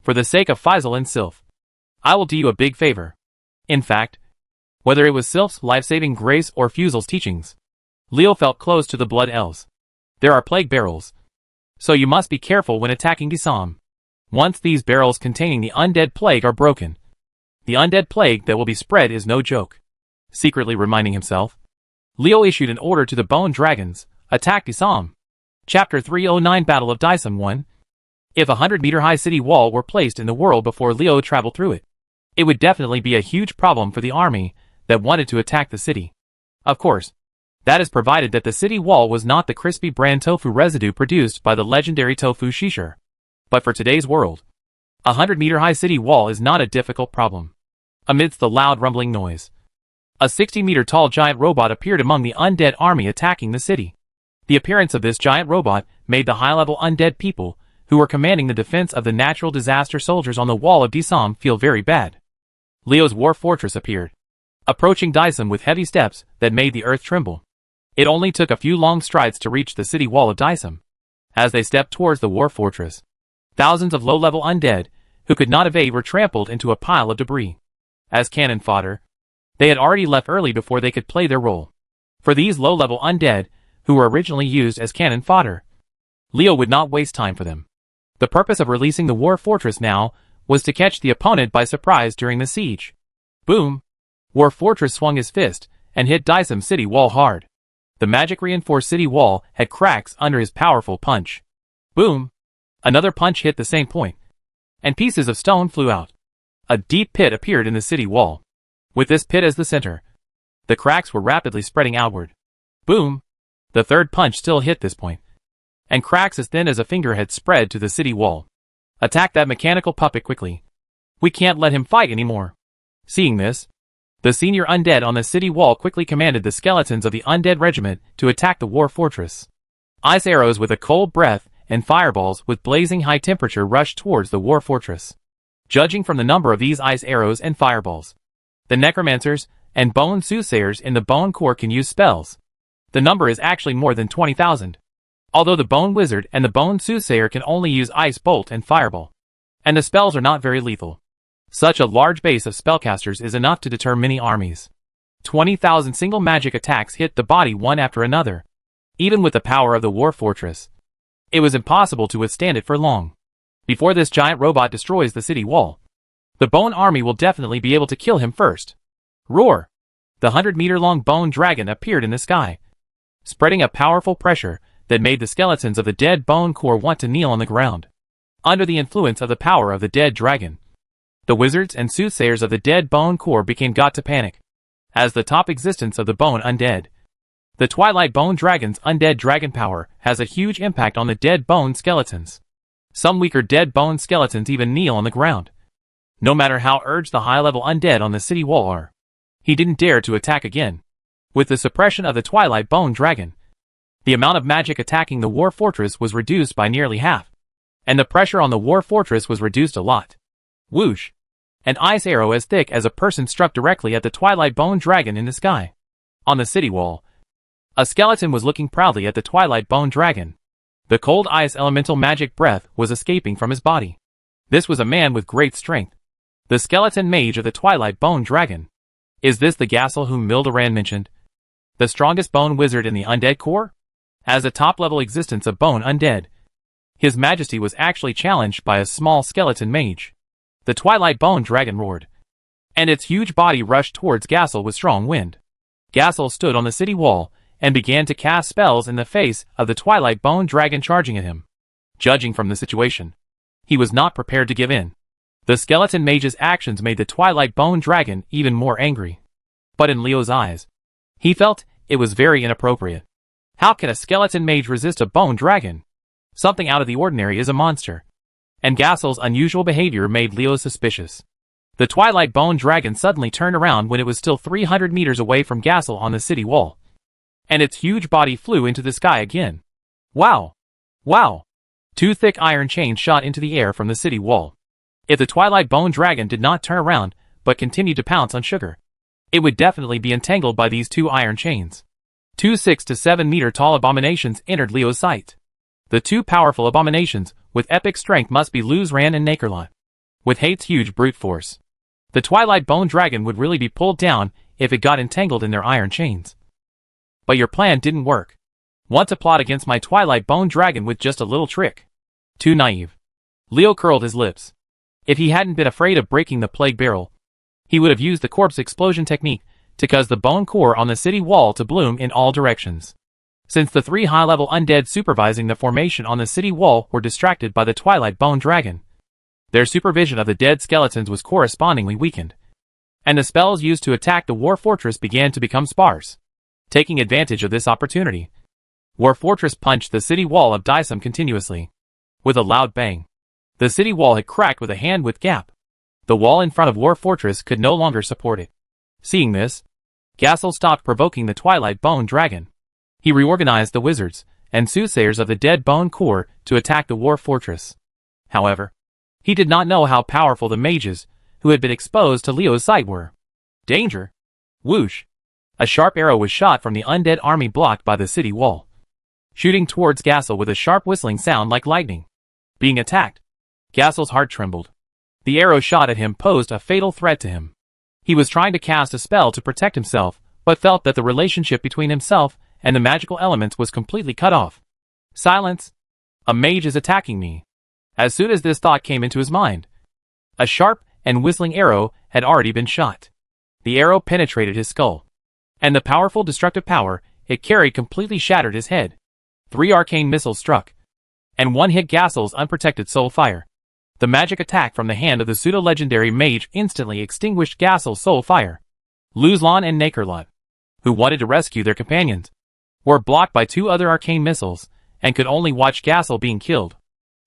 For the sake of Faisal and Sylph, I will do you a big favor. In fact, whether it was Sylph's life-saving grace or Fusel's teachings, Leo felt close to the blood elves. There are plague barrels, so you must be careful when attacking Dysam. Once these barrels containing the undead plague are broken, the undead plague that will be spread is no joke. Secretly reminding himself, Leo issued an order to the bone dragons, attack Dysam. Chapter 309 Battle of Dysam 1. If a 100-meter-high city wall were placed in the world before Leo traveled through it, it would definitely be a huge problem for the army that wanted to attack the city. Of course, that is provided that the city wall was not the crispy bran tofu residue produced by the legendary tofu shisher. But for today's world, a 100-meter-high city wall is not a difficult problem. Amidst the loud rumbling noise, a 60-meter-tall giant robot appeared among the undead army attacking the city. The appearance of this giant robot made the high-level undead people who were commanding the defense of the natural disaster soldiers on the wall of Dysam feel very bad. Leo's war fortress appeared, approaching Dysam with heavy steps that made the earth tremble. It only took a few long strides to reach the city wall of Dysam. As they stepped towards the war fortress, thousands of low-level undead who could not evade were trampled into a pile of debris. As cannon fodder, they had already left early before they could play their role. For these low-level undead, who were originally used as cannon fodder, Leo would not waste time for them. The purpose of releasing the war fortress now was to catch the opponent by surprise during the siege. Boom! War Fortress swung his fist and hit Dysam city wall hard. The magic-reinforced city wall had cracks under his powerful punch. Boom! Another punch hit the same point, and pieces of stone flew out. A deep pit appeared in the city wall. With this pit as the center, the cracks were rapidly spreading outward. Boom! The third punch still hit this point, and cracks as thin as a finger had spread to the city wall. Attack that mechanical puppet quickly. We can't let him fight anymore. Seeing this, the senior undead on the city wall quickly commanded the skeletons of the undead regiment to attack the war fortress. Ice arrows with a cold breath and fireballs with blazing high temperature rushed towards the war fortress. Judging from the number of these ice arrows and fireballs, the necromancers and bone soothsayers in the bone core can use spells. The number is actually more than 20,000. Although the bone wizard and the bone soothsayer can only use ice bolt and fireball, and the spells are not very lethal. Such a large base of spellcasters is enough to deter many armies. 20,000 single magic attacks hit the body one after another. Even with the power of the war fortress, it was impossible to withstand it for long. Before this giant robot destroys the city wall, the bone army will definitely be able to kill him first. Roar! The 100-meter-long bone dragon appeared in the sky, spreading a powerful pressure that made the skeletons of the dead bone core want to kneel on the ground. Under the influence of the power of the dead dragon, the wizards and soothsayers of the dead bone core got to panic. As the top existence of the bone undead, the Twilight Bone Dragon's undead dragon power has a huge impact on the dead bone skeletons. Some weaker dead bone skeletons even kneel on the ground. No matter how urged the high-level undead on the city wall are, he didn't dare to attack again. With the suppression of the Twilight Bone Dragon, the amount of magic attacking the war fortress was reduced by nearly half, and the pressure on the war fortress was reduced a lot. Whoosh! An ice arrow as thick as a person struck directly at the Twilight Bone Dragon in the sky. On the city wall, a skeleton was looking proudly at the Twilight Bone Dragon. The cold ice elemental magic breath was escaping from his body. This was a man with great strength. The skeleton mage of the Twilight Bone Dragon. Is this the Gassel whom Mildoran mentioned? The strongest bone wizard in the undead core? As a top-level existence of bone undead, His Majesty was actually challenged by a small skeleton mage. The Twilight Bone Dragon roared, and its huge body rushed towards Gassel with strong wind. Gassel stood on the city wall and began to cast spells in the face of the Twilight Bone Dragon charging at him. Judging from the situation, he was not prepared to give in. The skeleton mage's actions made the Twilight Bone Dragon even more angry. But in Leo's eyes, he felt it was very inappropriate. How can a skeleton mage resist a bone dragon? Something out of the ordinary is a monster. And Gassel's unusual behavior made Leo suspicious. The Twilight Bone Dragon suddenly turned around when it was still 300 meters away from Gassel on the city wall. And its huge body flew into the sky again. Wow! Wow! Two thick iron chains shot into the air from the city wall. If the Twilight Bone Dragon did not turn around, but continued to pounce on Sugar, it would definitely be entangled by these two iron chains. Two 6 to 7 meter tall abominations entered Leo's sight. The two powerful abominations, with epic strength, must be Luzran and Nakerlot. With Hate's huge brute force, the Twilight Bone Dragon would really be pulled down if it got entangled in their iron chains. But your plan didn't work. Want to plot against my Twilight Bone Dragon with just a little trick? Too naive. Leo curled his lips. If he hadn't been afraid of breaking the plague barrel, he would have used the corpse explosion technique to cause the bone core on the city wall to bloom in all directions. Since the three high-level undead supervising the formation on the city wall were distracted by the Twilight Bone Dragon, their supervision of the dead skeletons was correspondingly weakened, and the spells used to attack the war fortress began to become sparse. Taking advantage of this opportunity, War Fortress punched the city wall of Dysum continuously. With a loud bang, the city wall had cracked with a hand-width gap. The wall in front of War Fortress could no longer support it. Seeing this, Gassel stopped provoking the Twilight Bone Dragon. He reorganized the wizards and soothsayers of the dead bone core to attack the War Fortress. However, he did not know how powerful the mages who had been exposed to Leo's sight were. Danger! Whoosh! A sharp arrow was shot from the undead army blocked by the city wall, shooting towards Gassel with a sharp whistling sound like lightning. Being attacked, Gassel's heart trembled. The arrow shot at him posed a fatal threat to him. He was trying to cast a spell to protect himself, but felt that the relationship between himself and the magical elements was completely cut off. Silence! A mage is attacking me. As soon as this thought came into his mind, a sharp and whistling arrow had already been shot. The arrow penetrated his skull, and the powerful destructive power it carried completely shattered his head. 3 arcane missiles struck, and one hit Gassel's unprotected soul fire. The magic attack from the hand of the pseudo-legendary mage instantly extinguished Gassel's soul fire. Luzlan and Nakerlot, who wanted to rescue their companions, were blocked by 2 other arcane missiles, and could only watch Gassel being killed.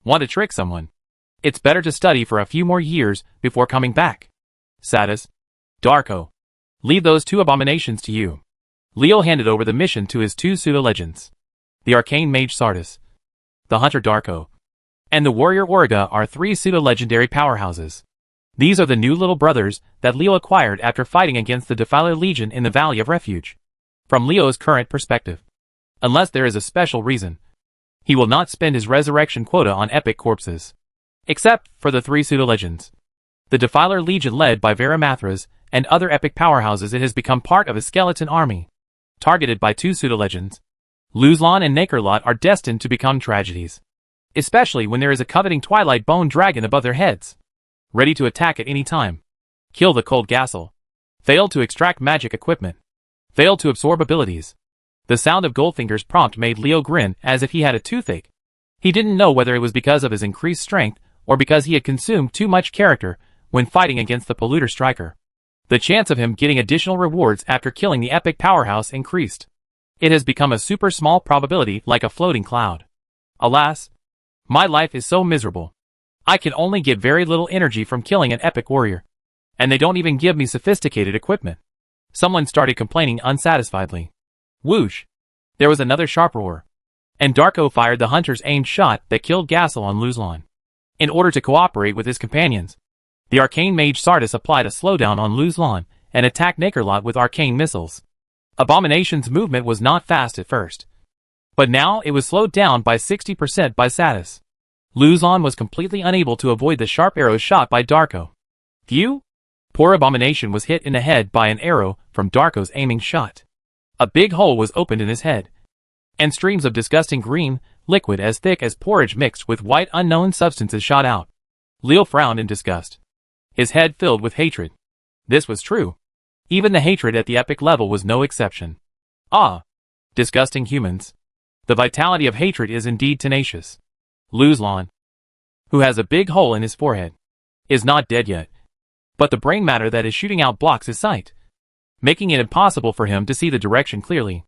Want to trick someone? It's better to study for a few more years before coming back. Satis. Darko. Leave those two abominations to you. Leo handed over the mission to his two pseudo-legends. The arcane mage Sardis, the hunter Darko, and the warrior Origa are three pseudo-legendary powerhouses. These are the new little brothers that Leo acquired after fighting against the Defiler Legion in the Valley of Refuge. From Leo's current perspective, unless there is a special reason, he will not spend his resurrection quota on epic corpses. Except for the three pseudo-legends. The Defiler Legion led by Varamathras and other epic powerhouses, it has become part of a skeleton army. Targeted by two pseudo-legends, Luzlon and Nakerlot are destined to become tragedies. Especially when there is a coveting Twilight Bone Dragon above their heads, ready to attack at any time. Kill the Cold Gassel. Failed to extract magic equipment. Failed to absorb abilities. The sound of Goldfinger's prompt made Leo grin as if he had a toothache. He didn't know whether it was because of his increased strength or because he had consumed too much character when fighting against the Polluter Striker. The chance of him getting additional rewards after killing the epic powerhouse increased. It has become a super small probability, like a floating cloud. Alas, my life is so miserable. I can only get very little energy from killing an epic warrior. And they don't even give me sophisticated equipment. Someone started complaining unsatisfiedly. Whoosh! There was another sharp roar. And Darko fired the hunter's aimed shot that killed Gassel on Luzlon. In order to cooperate with his companions, the arcane mage Sardis applied a slowdown on Luzlon and attacked Nakerlot with arcane missiles. Abomination's movement was not fast at first, but now it was slowed down by 60% by Satis. Luzlon was completely unable to avoid the sharp arrows shot by Darko. Phew! Poor Abomination was hit in the head by an arrow from Darko's aiming shot. A big hole was opened in his head, and streams of disgusting green liquid as thick as porridge mixed with white unknown substances shot out. Leo frowned in disgust, his head filled with hatred. This was true. Even the hatred at the epic level was no exception. Ah! Disgusting humans. The vitality of hatred is indeed tenacious. Luzlon, who has a big hole in his forehead, is not dead yet, but the brain matter that is shooting out blocks his sight, making it impossible for him to see the direction clearly.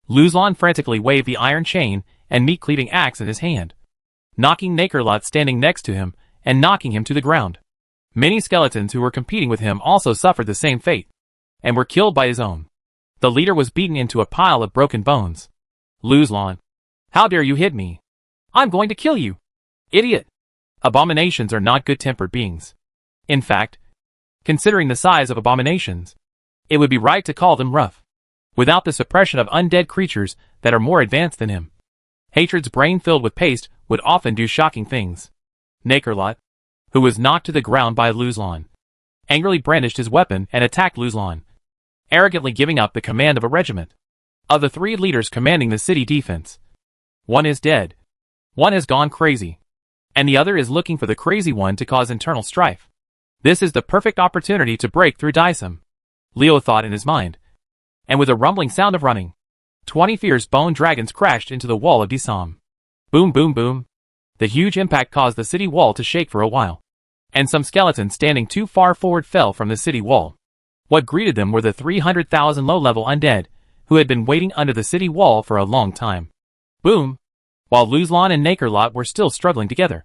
Luzlon frantically waved the iron chain and meat-cleaving axe in his hand, knocking Nakerlot standing next to him and knocking him to the ground. Many skeletons who were competing with him also suffered the same fate, and were killed by his own. The leader was beaten into a pile of broken bones. Luzlon, how dare you hit me? I'm going to kill you! Idiot! Abominations are not good-tempered beings. In fact, considering the size of abominations, it would be right to call them rough. Without the suppression of undead creatures that are more advanced than him, hatred's brain filled with paste would often do shocking things. Nakerlot, who was knocked to the ground by Luzlon, angrily brandished his weapon and attacked Luzlon, arrogantly giving up the command of a regiment. Of the three leaders commanding the city defense, one is dead, one has gone crazy, and the other is looking for the crazy one to cause internal strife. This is the perfect opportunity to break through Dysum, Leo thought in his mind. And with a rumbling sound of running, 20 fierce bone dragons crashed into the wall of Dysum. Boom boom boom. The huge impact caused the city wall to shake for a while, and some skeletons standing too far forward fell from the city wall. What greeted them were the 300,000 low-level undead, who had been waiting under the city wall for a long time. Boom! While Luzlon and Nakerlot were still struggling together,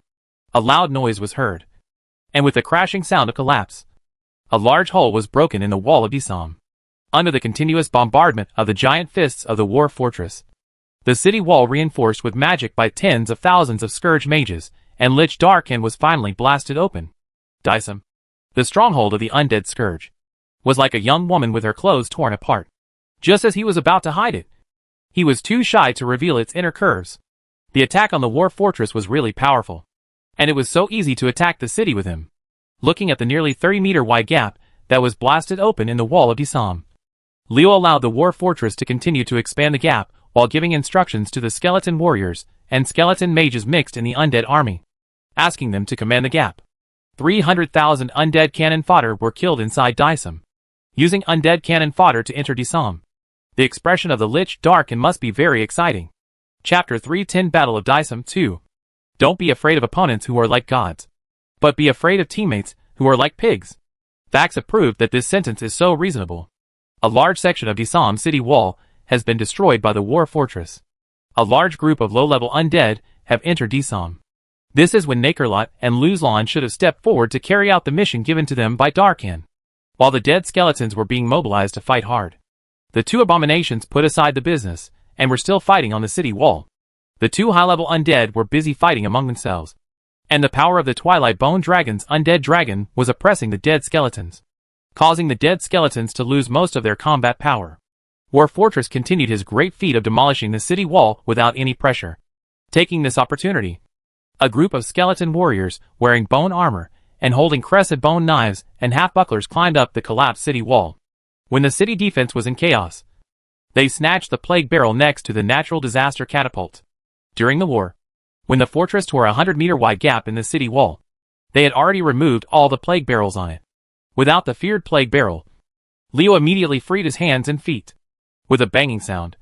a loud noise was heard, and with the crashing sound of collapse, a large hole was broken in the wall of Dysum. Under the continuous bombardment of the giant fists of the war fortress, the city wall reinforced with magic by tens of thousands of scourge mages and Lich Darkin was finally blasted open. Dysum, the stronghold of the undead scourge, was like a young woman with her clothes torn apart. Just as he was about to hide it, he was too shy to reveal its inner curves. The attack on the war fortress was really powerful, and it was so easy to attack the city with him. Looking at the nearly 30-meter wide gap that was blasted open in the wall of Dysum, Leo allowed the war fortress to continue to expand the gap while giving instructions to the skeleton warriors and skeleton mages mixed in the undead army, asking them to command the gap. 300,000 undead cannon fodder were killed inside Dysum, using undead cannon fodder to enter Dysum. The expression of the Lich Darkin must be very exciting. Chapter 310 Battle of Dysum 2. Don't be afraid of opponents who are like gods, but be afraid of teammates who are like pigs. Facts have proved that this sentence is so reasonable. A large section of Dysum city wall has been destroyed by the war fortress. A large group of low-level undead have entered Dysum. This is when Nakerlot and Luzlon should have stepped forward to carry out the mission given to them by Darkin. While the dead skeletons were being mobilized to fight hard, the two abominations put aside the business and were still fighting on the city wall. The two high-level undead were busy fighting among themselves, and the power of the Twilight Bone Dragon's undead dragon was oppressing the dead skeletons, causing the dead skeletons to lose most of their combat power. War Fortress continued his great feat of demolishing the city wall without any pressure. Taking this opportunity, a group of skeleton warriors wearing bone armor and holding crescent bone knives and half-bucklers climbed up the collapsed city wall. When the city defense was in chaos, they snatched the plague barrel next to the natural disaster catapult. During the war, when the fortress tore a 100-meter wide gap in the city wall, they had already removed all the plague barrels on it. Without the feared plague barrel, Leo immediately freed his hands and feet. With a banging sound,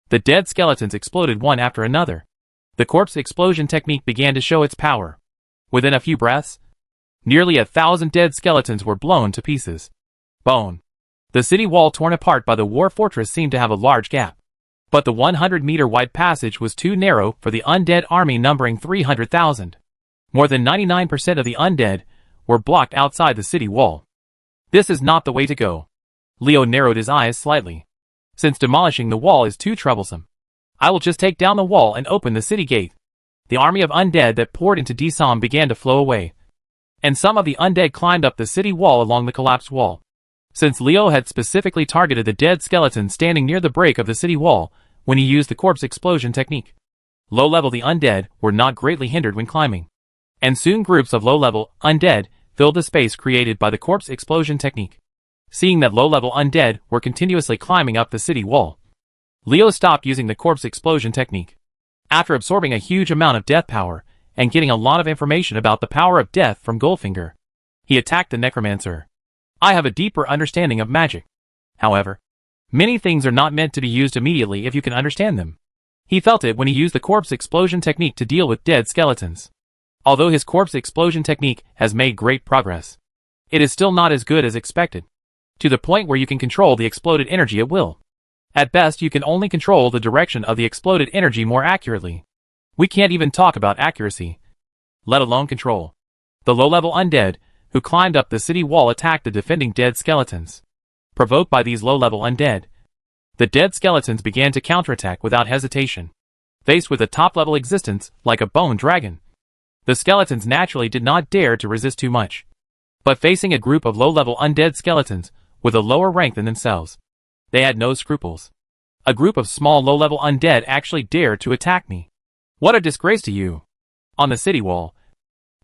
the dead skeletons exploded one after another. The corpse explosion technique began to show its power. Within a few breaths, nearly 1,000 dead skeletons were blown to pieces. Bone. The city wall torn apart by the war fortress seemed to have a large gap, but the 100-meter wide passage was too narrow for the undead army numbering 300,000. More than 99% of the undead were blocked outside the city wall. This is not the way to go. Leo narrowed his eyes slightly. Since demolishing the wall is too troublesome, I will just take down the wall and open the city gate. The army of undead that poured into Dsam began to flow away, and some of the undead climbed up the city wall along the collapsed wall. Since Leo had specifically targeted the dead skeleton standing near the break of the city wall when he used the corpse explosion technique, low-level the undead were not greatly hindered when climbing, and soon groups of low-level undead filled the space created by the corpse explosion technique. Seeing that low-level undead were continuously climbing up the city wall, Leo stopped using the corpse explosion technique. After absorbing a huge amount of death power and getting a lot of information about the power of death from Goldfinger, he attacked the Necromancer. I have a deeper understanding of magic. However, many things are not meant to be used immediately if you can understand them. He felt it when he used the corpse explosion technique to deal with dead skeletons. Although his corpse explosion technique has made great progress, it is still not as good as expected, to the point where you can control the exploded energy at will. At best, you can only control the direction of the exploded energy more accurately. We can't even talk about accuracy, let alone control. The low-level undead who climbed up the city wall attacked the defending dead skeletons. Provoked by these low-level undead, the dead skeletons began to counterattack without hesitation. Faced with a top-level existence like a bone dragon, the skeletons naturally did not dare to resist too much. But facing a group of low-level undead skeletons with a lower rank than themselves, they had no scruples. A group of small low-level undead actually dared to attack me. What a disgrace to you! On the city wall,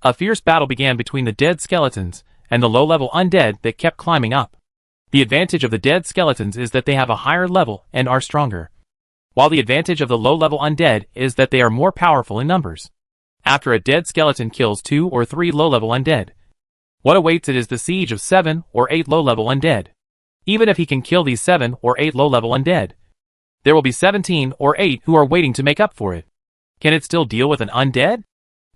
a fierce battle began between the dead skeletons and the low-level undead that kept climbing up. The advantage of the dead skeletons is that they have a higher level and are stronger, while the advantage of the low-level undead is that they are more powerful in numbers. After a dead skeleton kills 2 or 3 low-level undead, what awaits it is the siege of 7 or 8 low-level undead. Even if he can kill these 7 or 8 low-level undead, there will be 17 or 8 who are waiting to make up for it. Can it still deal with an undead?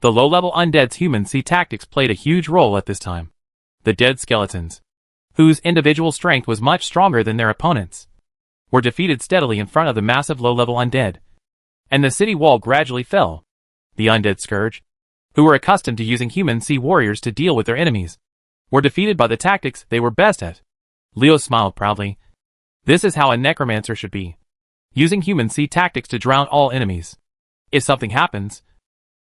The low-level undead's human C tactics played a huge role at this time. The dead skeletons, whose individual strength was much stronger than their opponents, were defeated steadily in front of the massive low-level undead, and the city wall gradually fell. The undead scourge, who were accustomed to using human C warriors to deal with their enemies, were defeated by the tactics they were best at. Leo smiled proudly. This is how a necromancer should be, using human C tactics to drown all enemies. If something happens,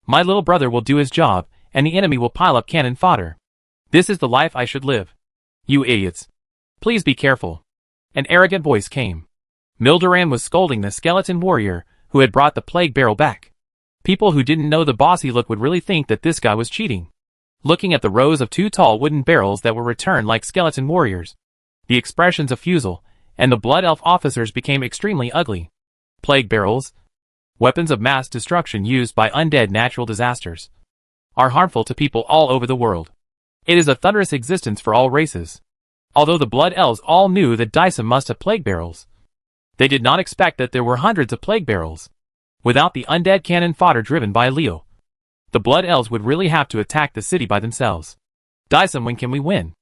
my little brother will do his job, and the enemy will pile up cannon fodder. This is the life I should live. You idiots. Please be careful. An arrogant voice came. Mildoran was scolding the skeleton warrior who had brought the plague barrel back. People who didn't know the bossy look would really think that this guy was cheating. Looking at the rows of 2 tall wooden barrels that were returned like skeleton warriors, the expressions of Fusel and the Blood Elf officers became extremely ugly. Plague barrels, weapons of mass destruction used by undead natural disasters, are harmful to people all over the world. It is a thunderous existence for all races. Although the Blood Elves all knew that Dsam must have plague barrels, they did not expect that there were hundreds of plague barrels. Without the undead cannon fodder driven by Leo, the Blood Elves would really have to attack the city by themselves. Dsam, when can we win?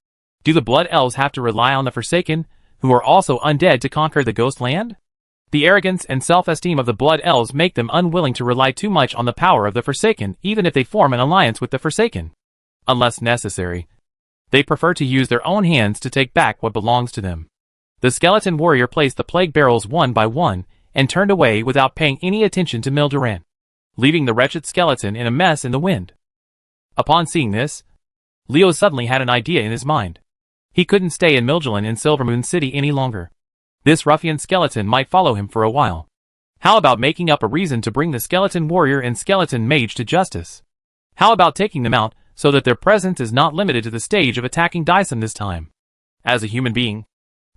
Do the Blood Elves have to rely on the Forsaken, who are also undead, to conquer the Ghost Land? The arrogance and self-esteem of the Blood Elves make them unwilling to rely too much on the power of the Forsaken, even if they form an alliance with the Forsaken. Unless necessary, they prefer to use their own hands to take back what belongs to them. The skeleton warrior placed the plague barrels one by one, and turned away without paying any attention to Mildoran, leaving the wretched skeleton in a mess in the wind. Upon seeing this, Leo suddenly had an idea in his mind. He couldn't stay in Mildoran in Silvermoon City any longer. This ruffian skeleton might follow him for a while. How about making up a reason to bring the skeleton warrior and skeleton mage to justice? How about taking them out so that their presence is not limited to the stage of attacking Dyson this time? As a human being,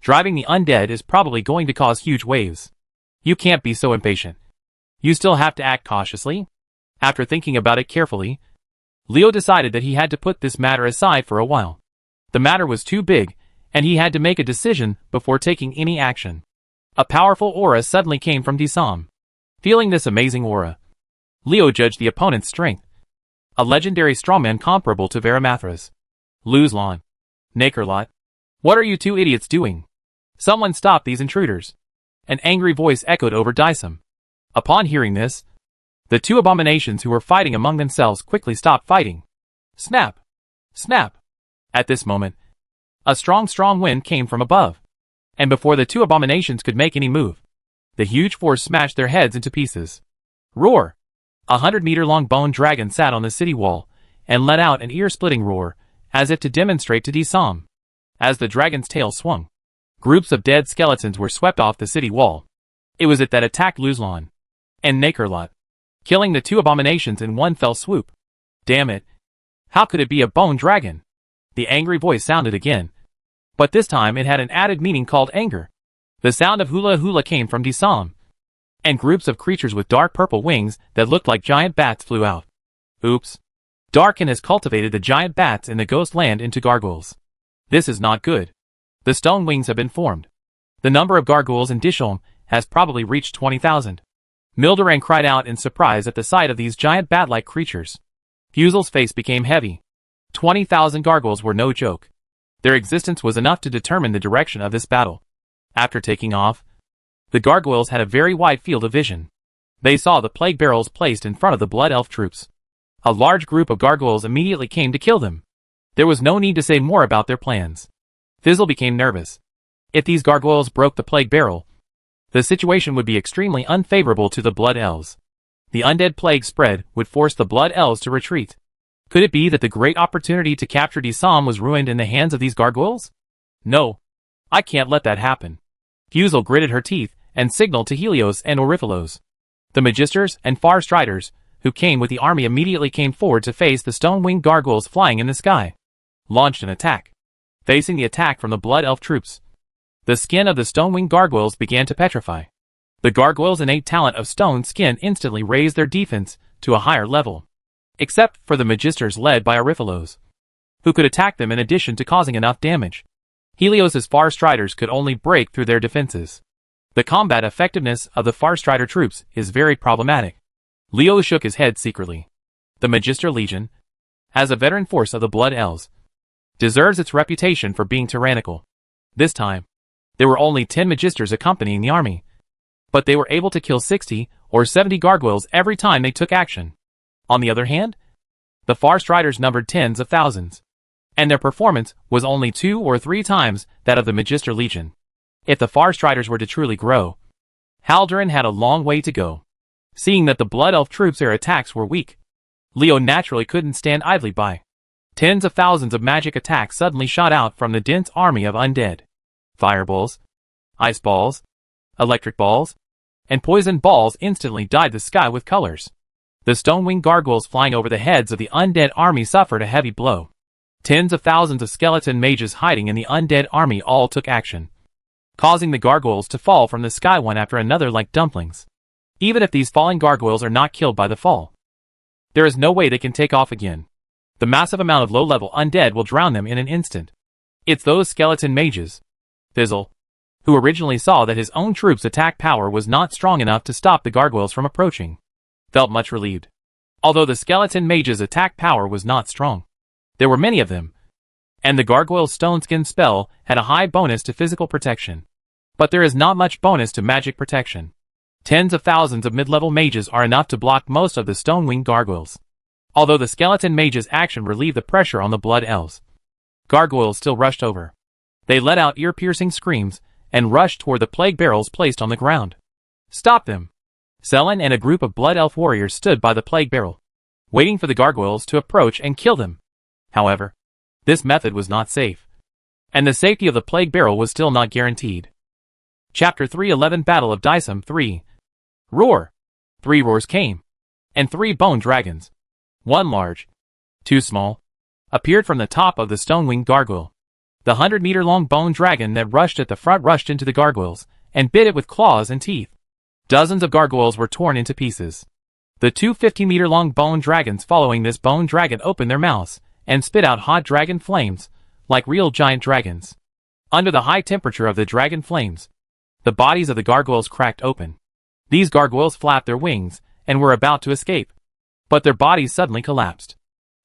driving the undead is probably going to cause huge waves. You can't be so impatient. You still have to act cautiously. After thinking about it carefully, Leo decided that he had to put this matter aside for a while. The matter was too big, and he had to make a decision before taking any action. A powerful aura suddenly came from Disam. Feeling this amazing aura, Leo judged the opponent's strength. A legendary strawman comparable to Varamathras. Luzlon. Nakerlot. What are you two idiots doing? Someone stop these intruders. An angry voice echoed over Disam. Upon hearing this, the two abominations who were fighting among themselves quickly stopped fighting. Snap! Snap! At this moment, a strong wind came from above, and before the two abominations could make any move, the huge force smashed their heads into pieces. Roar! 100-meter-long bone dragon sat on the city wall, and let out an ear-splitting roar, as if to demonstrate to Disam. As the dragon's tail swung, groups of dead skeletons were swept off the city wall. It was it that attacked Luzlon and Nakerlot, killing the two abominations in one fell swoop. Damn it! How could it be a bone dragon? The angry voice sounded again, but this time it had an added meaning called anger. The sound of hula hula came from Disam, and groups of creatures with dark purple wings that looked like giant bats flew out. Oops. Darkin has cultivated the giant bats in the ghost land into gargoyles. This is not good. The stone wings have been formed. The number of gargoyles in Disholm has probably reached 20,000. Mildoran cried out in surprise at the sight of these giant bat-like creatures. Fusel's face became heavy. 20,000 gargoyles were no joke. Their existence was enough to determine the direction of this battle. After taking off, the gargoyles had a very wide field of vision. They saw the plague barrels placed in front of the Blood Elf troops. A large group of gargoyles immediately came to kill them. There was no need to say more about their plans. Fizzle became nervous. If these gargoyles broke the plague barrel, the situation would be extremely unfavorable to the Blood Elves. The undead plague spread would force the Blood Elves to retreat. Could it be that the great opportunity to capture Disam was ruined in the hands of these gargoyles? No. I can't let that happen. Fusel gritted her teeth and signaled to Helios and Oriphalos. The Magisters and Far Striders, who came with the army, immediately came forward to face the stone-winged gargoyles flying in the sky. Launched an attack. Facing the attack from the Blood Elf troops, the skin of the stone-winged gargoyles began to petrify. The gargoyles' innate talent of stone skin instantly raised their defense to a higher level. Except for the Magisters led by Oriphalos, who could attack them in addition to causing enough damage. Helios' Far Striders could only break through their defenses. The combat effectiveness of the Far Strider troops is very problematic. Leo shook his head secretly. The Magister Legion, as a veteran force of the Blood Elves, deserves its reputation for being tyrannical. This time, there were only 10 Magisters accompanying the army, but they were able to kill 60 or 70 gargoyles every time they took action. On the other hand, the Far Striders numbered tens of thousands, and their performance was only 2 or 3 times that of the Magister Legion. If the Far Striders were to truly grow, Haldurin had a long way to go. Seeing that the Blood Elf troops' air attacks were weak, Leo naturally couldn't stand idly by. Tens of thousands of magic attacks suddenly shot out from the dense army of undead. Fireballs, ice balls, electric balls, and poison balls instantly dyed the sky with colors. The stone-winged gargoyles flying over the heads of the undead army suffered a heavy blow. Tens of thousands of skeleton mages hiding in the undead army all took action, causing the gargoyles to fall from the sky one after another like dumplings. Even if these falling gargoyles are not killed by the fall, there is no way they can take off again. The massive amount of low-level undead will drown them in an instant. It's those skeleton mages, Fizzle, who originally saw that his own troops' attack power was not strong enough to stop the gargoyles from approaching, felt much relieved. Although the skeleton mages' attack power was not strong, there were many of them, and the gargoyle's stone skin spell had a high bonus to physical protection. But there is not much bonus to magic protection. Tens of thousands of mid-level mages are enough to block most of the stone-winged gargoyles. Although the skeleton mage's action relieved the pressure on the blood elves, gargoyles still rushed over. They let out ear-piercing screams and rushed toward the plague barrels placed on the ground. Stop them! Selen and a group of blood elf warriors stood by the plague barrel, waiting for the gargoyles to approach and kill them. However, this method was not safe, and the safety of the plague barrel was still not guaranteed. Chapter 311 Battle of Dysum 3. Roar! 3 roars came, and 3 bone dragons, 1 large, 2 small, appeared from the top of the stone-winged gargoyle. The 100-meter-long bone dragon that rushed at the front rushed into the gargoyles, and bit it with claws and teeth. Dozens of gargoyles were torn into pieces. The 2 50-meter-long bone dragons following this bone dragon opened their mouths, and spit out hot dragon flames, like real giant dragons. Under the high temperature of the dragon flames, the bodies of the gargoyles cracked open. These gargoyles flapped their wings, and were about to escape. But their bodies suddenly collapsed.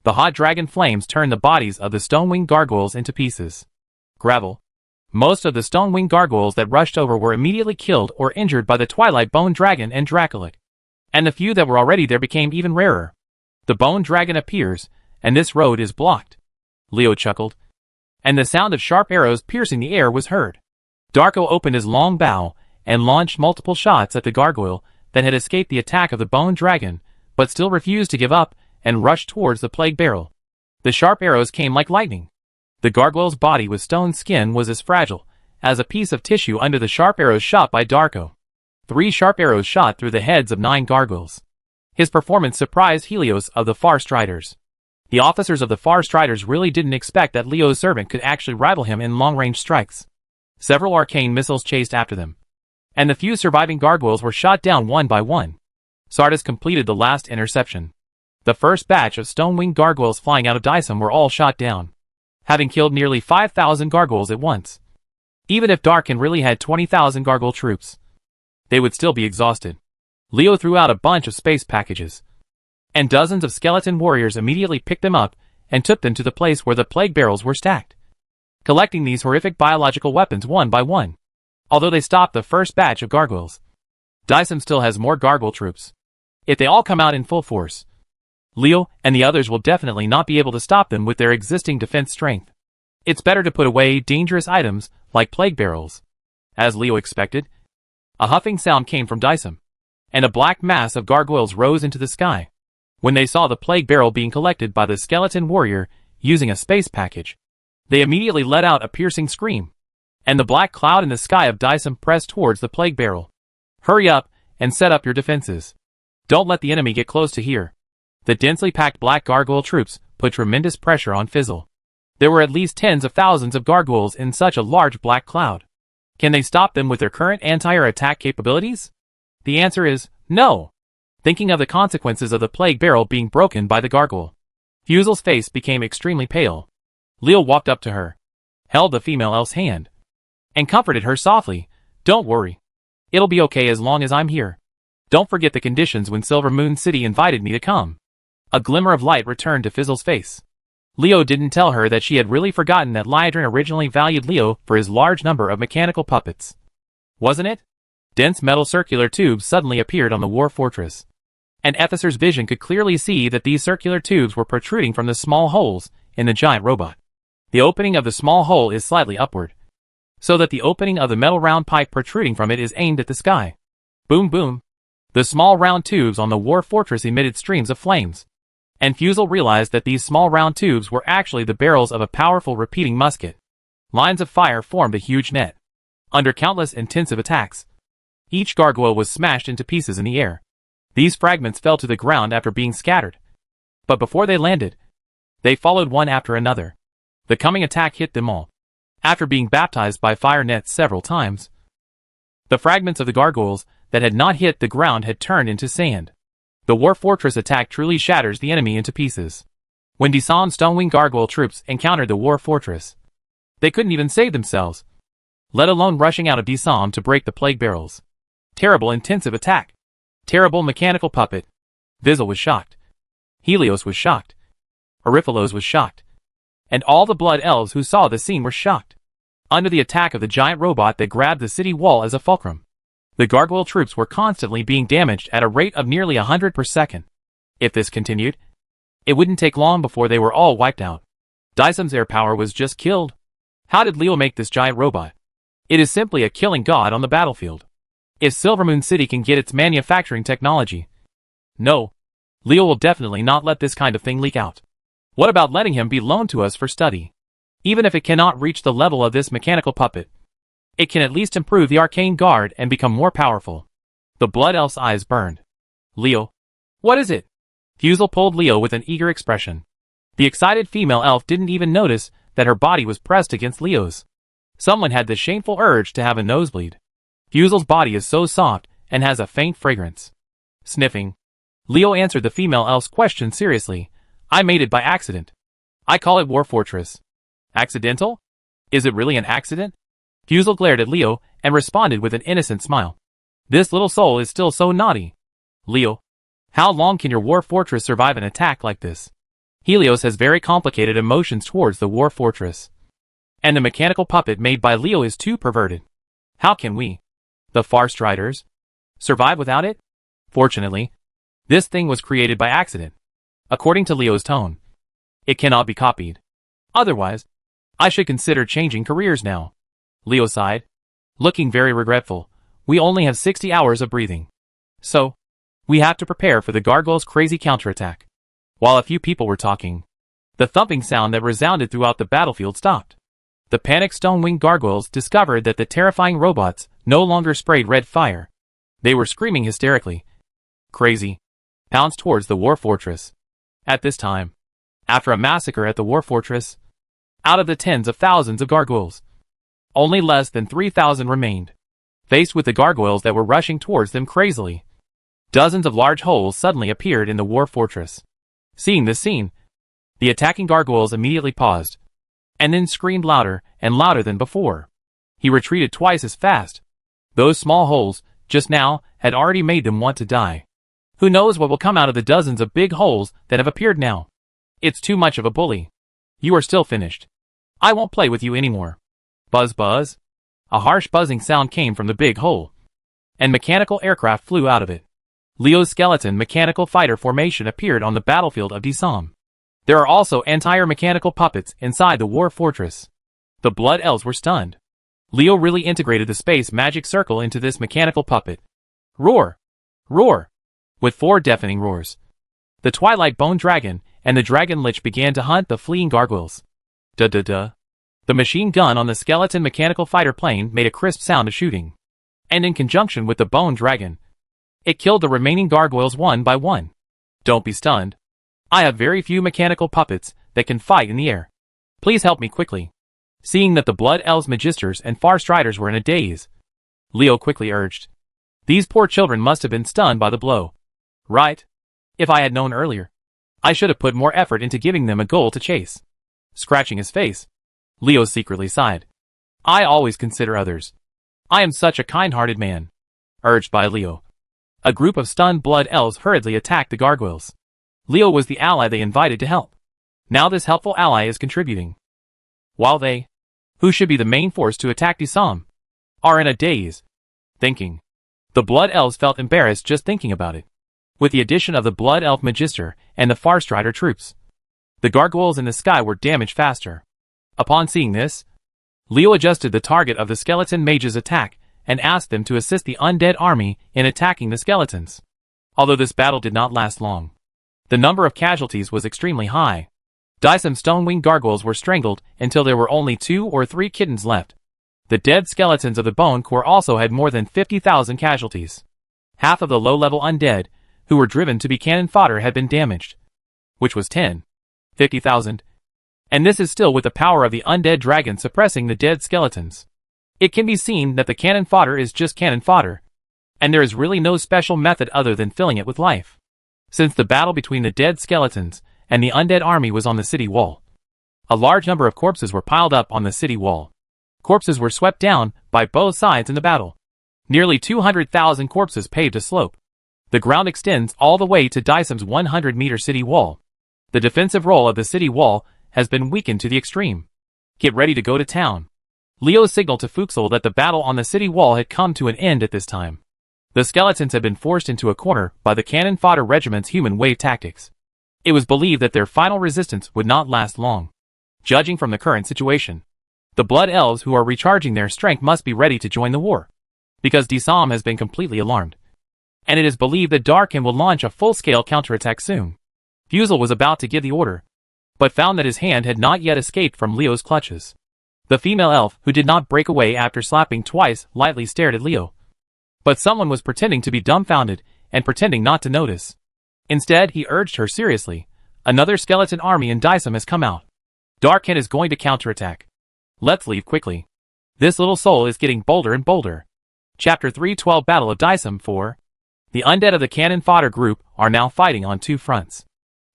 The hot dragon flames turned the bodies of the stone-winged gargoyles into pieces. Gravel. Most of the stone-winged gargoyles that rushed over were immediately killed or injured by the Twilight Bone Dragon and Dracolic. And the few that were already there became even rarer. The Bone Dragon appears, and this road is blocked. Leo chuckled, and the sound of sharp arrows piercing the air was heard. Darko opened his long bow, and launched multiple shots at the gargoyle that had escaped the attack of the Bone Dragon, but still refused to give up, and rushed towards the plague barrel. The sharp arrows came like lightning. The gargoyle's body with stone skin was as fragile as a piece of tissue under the sharp arrows shot by Darko. 3 sharp arrows shot through the heads of 9 gargoyles. His performance surprised Helios of the Far Striders. The officers of the Far Striders really didn't expect that Leo's servant could actually rival him in long-range strikes. Several arcane missiles chased after them, and the few surviving gargoyles were shot down one by one. Sardis completed the last interception. The first batch of stone-winged gargoyles flying out of Dysum were all shot down, having killed nearly 5,000 gargoyles at once. Even if Darkin really had 20,000 gargoyle troops, they would still be exhausted. Leo threw out a bunch of space packages, and dozens of skeleton warriors immediately picked them up and took them to the place where the plague barrels were stacked, collecting these horrific biological weapons one by one. Although they stopped the first batch of gargoyles, Dysum still has more gargoyle troops. If they all come out in full force, Leo and the others will definitely not be able to stop them with their existing defense strength. It's better to put away dangerous items like plague barrels. As Leo expected, a huffing sound came from Dysum, and a black mass of gargoyles rose into the sky. When they saw the plague barrel being collected by the skeleton warrior using a space package, they immediately let out a piercing scream, and the black cloud in the sky of Dysum pressed towards the plague barrel. Hurry up and set up your defenses. Don't let the enemy get close to here. The densely packed black gargoyle troops put tremendous pressure on Fizzle. There were at least tens of thousands of gargoyles in such a large black cloud. Can they stop them with their current anti-air attack capabilities? The answer is no. Thinking of the consequences of the plague barrel being broken by the gargoyle, Fusel's face became extremely pale. Leo walked up to her, held the female elf's hand, and comforted her softly. Don't worry. It'll be okay as long as I'm here. Don't forget the conditions when Silver Moon City invited me to come. A glimmer of light returned to Fizzle's face. Leo didn't tell her that she had really forgotten that Liadrin originally valued Leo for his large number of mechanical puppets. Wasn't it? Dense metal circular tubes suddenly appeared on the war fortress, and Epheser's vision could clearly see that these circular tubes were protruding from the small holes in the giant robot. The opening of the small hole is slightly upward, so that the opening of the metal round pipe protruding from it is aimed at the sky. Boom boom. The small round tubes on the war fortress emitted streams of flames, and Fusel realized that these small round tubes were actually the barrels of a powerful repeating musket. Lines of fire formed a huge net. Under countless intensive attacks, each gargoyle was smashed into pieces in the air. These fragments fell to the ground after being scattered, but before they landed, they followed one after another. The coming attack hit them all. After being baptized by fire nets several times, the fragments of the gargoyles that had not hit the ground had turned into sand. The war fortress attack truly shatters the enemy into pieces. When Dissan's Stonewing gargoyle troops encountered the war fortress, they couldn't even save themselves, let alone rushing out of Dissan to break the plague barrels. Terrible intensive attack. Terrible mechanical puppet. Vizzle was shocked. Helios was shocked. Oriphalos was shocked. And all the blood elves who saw the scene were shocked. under the attack of the giant robot that grabbed the city wall as a fulcrum. The gargoyle troops were constantly being damaged at a rate of nearly 100 per second. If this continued, it wouldn't take long before they were all wiped out. Dysum's air power was just killed. How did Leo make this giant robot? It is simply a killing god on the battlefield. If Silvermoon City can get its manufacturing technology. No. Leo will definitely not let this kind of thing leak out. What about letting him be loaned to us for study? Even if it cannot reach the level of this mechanical puppet, it can at least improve the arcane guard and become more powerful. The Blood Elf's eyes burned. Leo. What is it? Fusel pulled Leo with an eager expression. The excited female elf didn't even notice that her body was pressed against Leo's. Someone had the shameful urge to have a nosebleed. Fusel's body is so soft and has a faint fragrance. Sniffing, Leo answered the female elf's question seriously. I made it by accident. I call it War Fortress. Accidental? Is it really an accident? Fusel glared at Leo and responded with an innocent smile. This little soul is still so naughty. Leo, how long can your War Fortress survive an attack like this? Helios has very complicated emotions towards the War Fortress. And the mechanical puppet made by Leo is too perverted. How can we, the Farstriders, survive without it? Fortunately, this thing was created by accident. According to Leo's tone, it cannot be copied. Otherwise, I should consider changing careers now. Leo sighed, looking very regretful. We only have 60 hours of breathing. So, we have to prepare for the gargoyle's crazy counterattack. While a few people were talking, the thumping sound that resounded throughout the battlefield stopped. The panicked stone-winged gargoyles discovered that the terrifying robots no longer sprayed red fire. They were screaming hysterically. Crazy. Pounced towards the War Fortress. At this time, after a massacre at the War Fortress, out of the tens of thousands of gargoyles, only less than 3,000 remained. Faced with the gargoyles that were rushing towards them crazily, dozens of large holes suddenly appeared in the War Fortress. Seeing this scene, the attacking gargoyles immediately paused, and then screamed louder and louder than before. He retreated twice as fast. Those small holes, just now, had already made them want to die. Who knows what will come out of the dozens of big holes that have appeared now? It's too much of a bully. You are still finished. I won't play with you anymore. Buzz buzz. A harsh buzzing sound came from the big hole, and mechanical aircraft flew out of it. Leo's skeleton mechanical fighter formation appeared on the battlefield of Disam. There are also entire mechanical puppets inside the War Fortress. The Blood Elves were stunned. Leo really integrated the space magic circle into this mechanical puppet. Roar! Roar! With 4 deafening roars, the Twilight Bone Dragon and the Dragon Lich began to hunt the fleeing gargoyles. Duh-duh-duh. The machine gun on the skeleton mechanical fighter plane made a crisp sound of shooting. And in conjunction with the Bone Dragon, it killed the remaining gargoyles one by one. Don't be stunned. I have very few mechanical puppets that can fight in the air. Please help me quickly. Seeing that the Blood Elves Magisters and Farstriders were in a daze, Leo quickly urged. These poor children must have been stunned by the blow. Right. If I had known earlier, I should have put more effort into giving them a goal to chase. Scratching his face, Leo secretly sighed. I always consider others. I am such a kind-hearted man. Urged by Leo, a group of stunned Blood Elves hurriedly attacked the gargoyles. Leo was the ally they invited to help. Now this helpful ally is contributing, while they, who should be the main force to attack Disam, are in a daze. Thinking. The Blood Elves felt embarrassed just thinking about it. With the addition of the Blood Elf Magister and the Farstrider troops, the gargoyles in the sky were damaged faster. Upon seeing this, Leo adjusted the target of the skeleton mage's attack and asked them to assist the undead army in attacking the skeletons. Although this battle did not last long, the number of casualties was extremely high. Some stone-winged gargoyles were strangled until there were only 2 or 3 kittens left. The dead skeletons of the Bone Core also had more than 50,000 casualties. Half of the low-level undead, who were driven to be cannon fodder, had been damaged, which was 50,000. And this is still with the power of the undead dragon suppressing the dead skeletons. It can be seen that the cannon fodder is just cannon fodder, and there is really no special method other than filling it with life. Since the battle between the dead skeletons and the undead army was on the city wall, a large number of corpses were piled up on the city wall. Corpses were swept down by both sides in the battle. Nearly 200,000 corpses paved a slope. The ground extends all the way to Dysam's 100-meter city wall. The defensive role of the city wall has been weakened to the extreme. Get ready to go to town. Leo signaled to Fuxel that the battle on the city wall had come to an end at this time. The skeletons had been forced into a corner by the cannon fodder regiment's human wave tactics. It was believed that their final resistance would not last long. Judging from the current situation, the Blood Elves who are recharging their strength must be ready to join the war, because Disam has been completely alarmed. And it is believed that Darkin will launch a full-scale counterattack soon. Fuxel was about to give the order, but found that his hand had not yet escaped from Leo's clutches. The female elf, who did not break away after slapping twice, lightly stared at Leo. But someone was pretending to be dumbfounded and pretending not to notice. Instead, he urged her seriously. Another skeleton army in Disam has come out. Darkin is going to counterattack. Let's leave quickly. This little soul is getting bolder and bolder. Chapter 312 Battle of Disam 4. The undead of the cannon fodder group are now fighting on two fronts.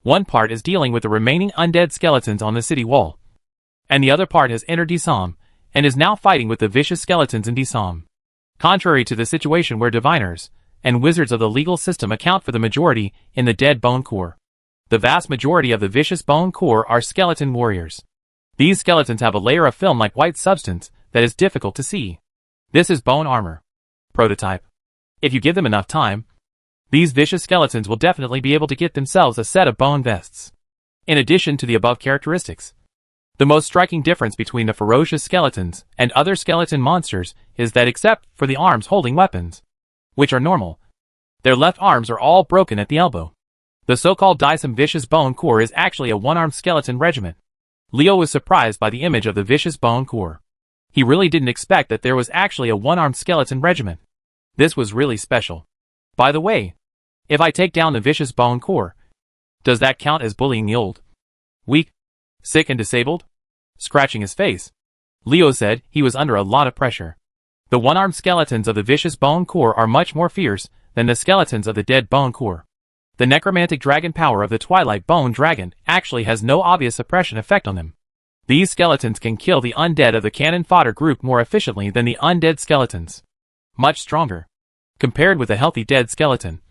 One part is dealing with the remaining undead skeletons on the city wall, and the other part has entered Disam and is now fighting with the vicious skeletons in Disam. Contrary to the situation where diviners and wizards of the legal system account for the majority in the dead bone core, the vast majority of the vicious bone core are skeleton warriors. These skeletons have a layer of film-like white substance that is difficult to see. This is bone armor. Prototype. If you give them enough time, these vicious skeletons will definitely be able to get themselves a set of bone vests. In addition to the above characteristics, the most striking difference between the ferocious skeletons and other skeleton monsters is that except for the arms holding weapons, which are normal, their left arms are all broken at the elbow. The so-called Disam Vicious Bone Core is actually a one-armed skeleton regiment. Leo was surprised by the image of the Vicious Bone Core. He really didn't expect that there was actually a one-armed skeleton regiment. This was really special. By the way, if I take down the Vicious Bone Core, does that count as bullying the old, weak, sick and disabled? Scratching his face, Leo said he was under a lot of pressure. The one-armed skeletons of the Vicious Bone Core are much more fierce than the skeletons of the Dead Bone Core. The necromantic dragon power of the Twilight Bone Dragon actually has no obvious suppression effect on them. These skeletons can kill the undead of the cannon fodder group more efficiently than the undead skeletons. Much stronger. Compared with a healthy dead skeleton,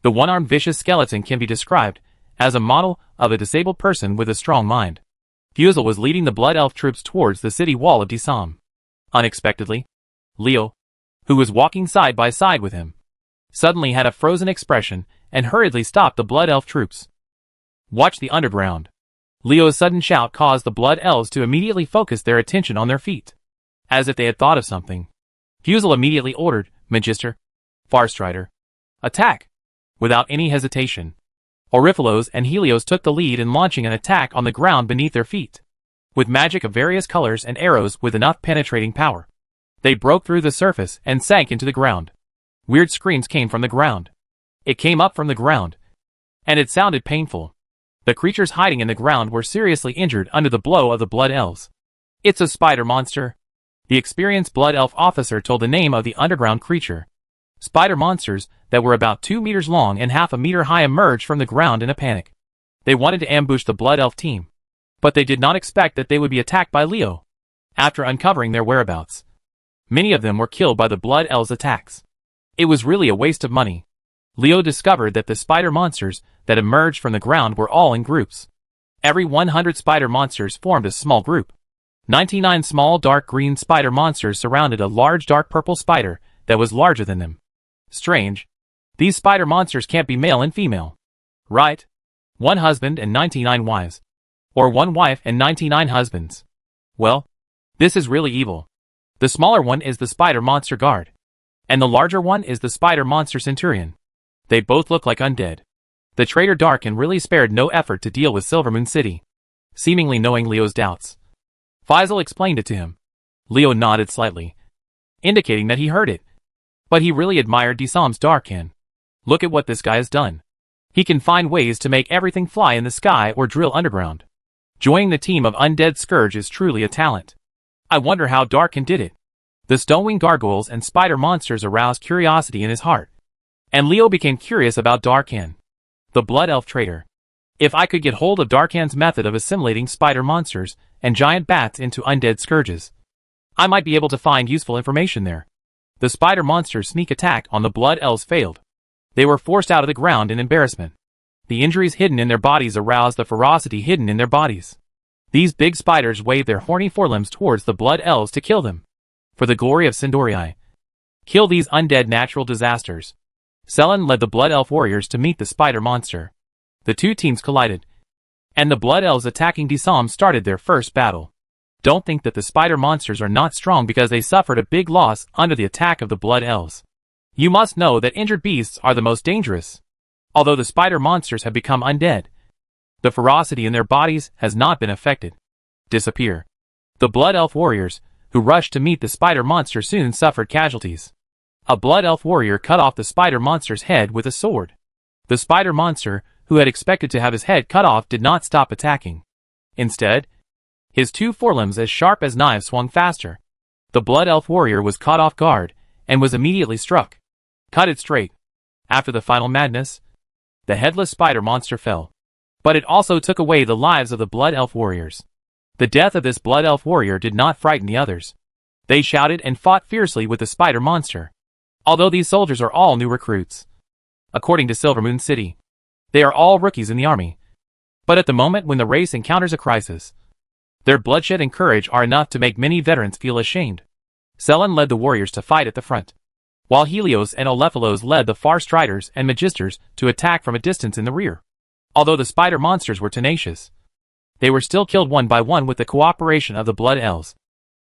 the one-armed vicious skeleton can be described as a model of a disabled person with a strong mind. Fuxel was leading the Blood Elf troops towards the city wall of Disam. Unexpectedly, Leo, who was walking side by side with him, suddenly had a frozen expression and hurriedly stopped the Blood Elf troops. Watch the underground. Leo's sudden shout caused the Blood Elves to immediately focus their attention on their feet. As if they had thought of something, Fuxel immediately ordered, Magister, Farstrider, attack! Without any hesitation, Oriphalos and Helios took the lead in launching an attack on the ground beneath their feet. With magic of various colors and arrows with enough penetrating power, they broke through the surface and sank into the ground. Weird screams came from the ground. It came up from the ground, and it sounded painful. The creatures hiding in the ground were seriously injured under the blow of the Blood Elves. It's a spider monster. The experienced Blood Elf officer told the name of the underground creature. Spider monsters that were about 2 meters long and half a meter high emerged from the ground in a panic. They wanted to ambush the Blood Elf team, but they did not expect that they would be attacked by Leo. After uncovering their whereabouts, many of them were killed by the Blood Elves' attacks. It was really a waste of money. Leo discovered that the spider monsters that emerged from the ground were all in groups. Every 100 spider monsters formed a small group. 99 small dark green spider monsters surrounded a large dark purple spider that was larger than them. Strange. These spider monsters can't be male and female. Right? One husband and 99 wives. Or one wife and 99 husbands. Well, this is really evil. The smaller one is the spider monster guard, and the larger one is the spider monster centurion. They both look like undead. The traitor Darkin really spared no effort to deal with Silvermoon City, seemingly knowing Leo's doubts. Faisal explained it to him. Leo nodded slightly, indicating that he heard it. But he really admired Disam's Darkin. Look at what this guy has done. He can find ways to make everything fly in the sky or drill underground. Joining the team of Undead Scourge is truly a talent. I wonder how Darkin did it. The Stonewing gargoyles and spider monsters aroused curiosity in his heart, and Leo became curious about Darkin, the Blood Elf traitor. If I could get hold of Darkin's method of assimilating spider monsters and giant bats into undead scourges, I might be able to find useful information there. The spider monster's sneak attack on the Blood Elves failed. They were forced out of the ground in embarrassment. The injuries hidden in their bodies aroused the ferocity hidden in their bodies. These big spiders waved their horny forelimbs towards the blood elves to kill them. For the glory of Sindori. Kill these undead natural disasters. Selen led the blood elf warriors to meet the spider monster. The two teams collided, and the blood elves attacking Disam started their first battle. Don't think that the spider monsters are not strong because they suffered a big loss under the attack of the blood elves. You must know that injured beasts are the most dangerous. Although the spider monsters have become undead, the ferocity in their bodies has not been affected. Disappear. The blood elf warriors, who rushed to meet the spider monster, soon suffered casualties. A blood elf warrior cut off the spider monster's head with a sword. The spider monster, who had expected to have his head cut off, did not stop attacking. Instead, his two forelimbs as sharp as knives swung faster. The blood elf warrior was caught off guard, and was immediately struck. Cut it straight. After the final madness, the headless spider monster fell. But it also took away the lives of the blood elf warriors. The death of this blood elf warrior did not frighten the others. They shouted and fought fiercely with the spider monster. Although these soldiers are all new recruits. According to Silvermoon City, they are all rookies in the army. But at the moment when the race encounters a crisis, their bloodshed and courage are enough to make many veterans feel ashamed. Selen led the warriors to fight at the front, while Helios and Olephalos led the far striders and magisters to attack from a distance in the rear. Although the spider monsters were tenacious, they were still killed one by one with the cooperation of the blood elves.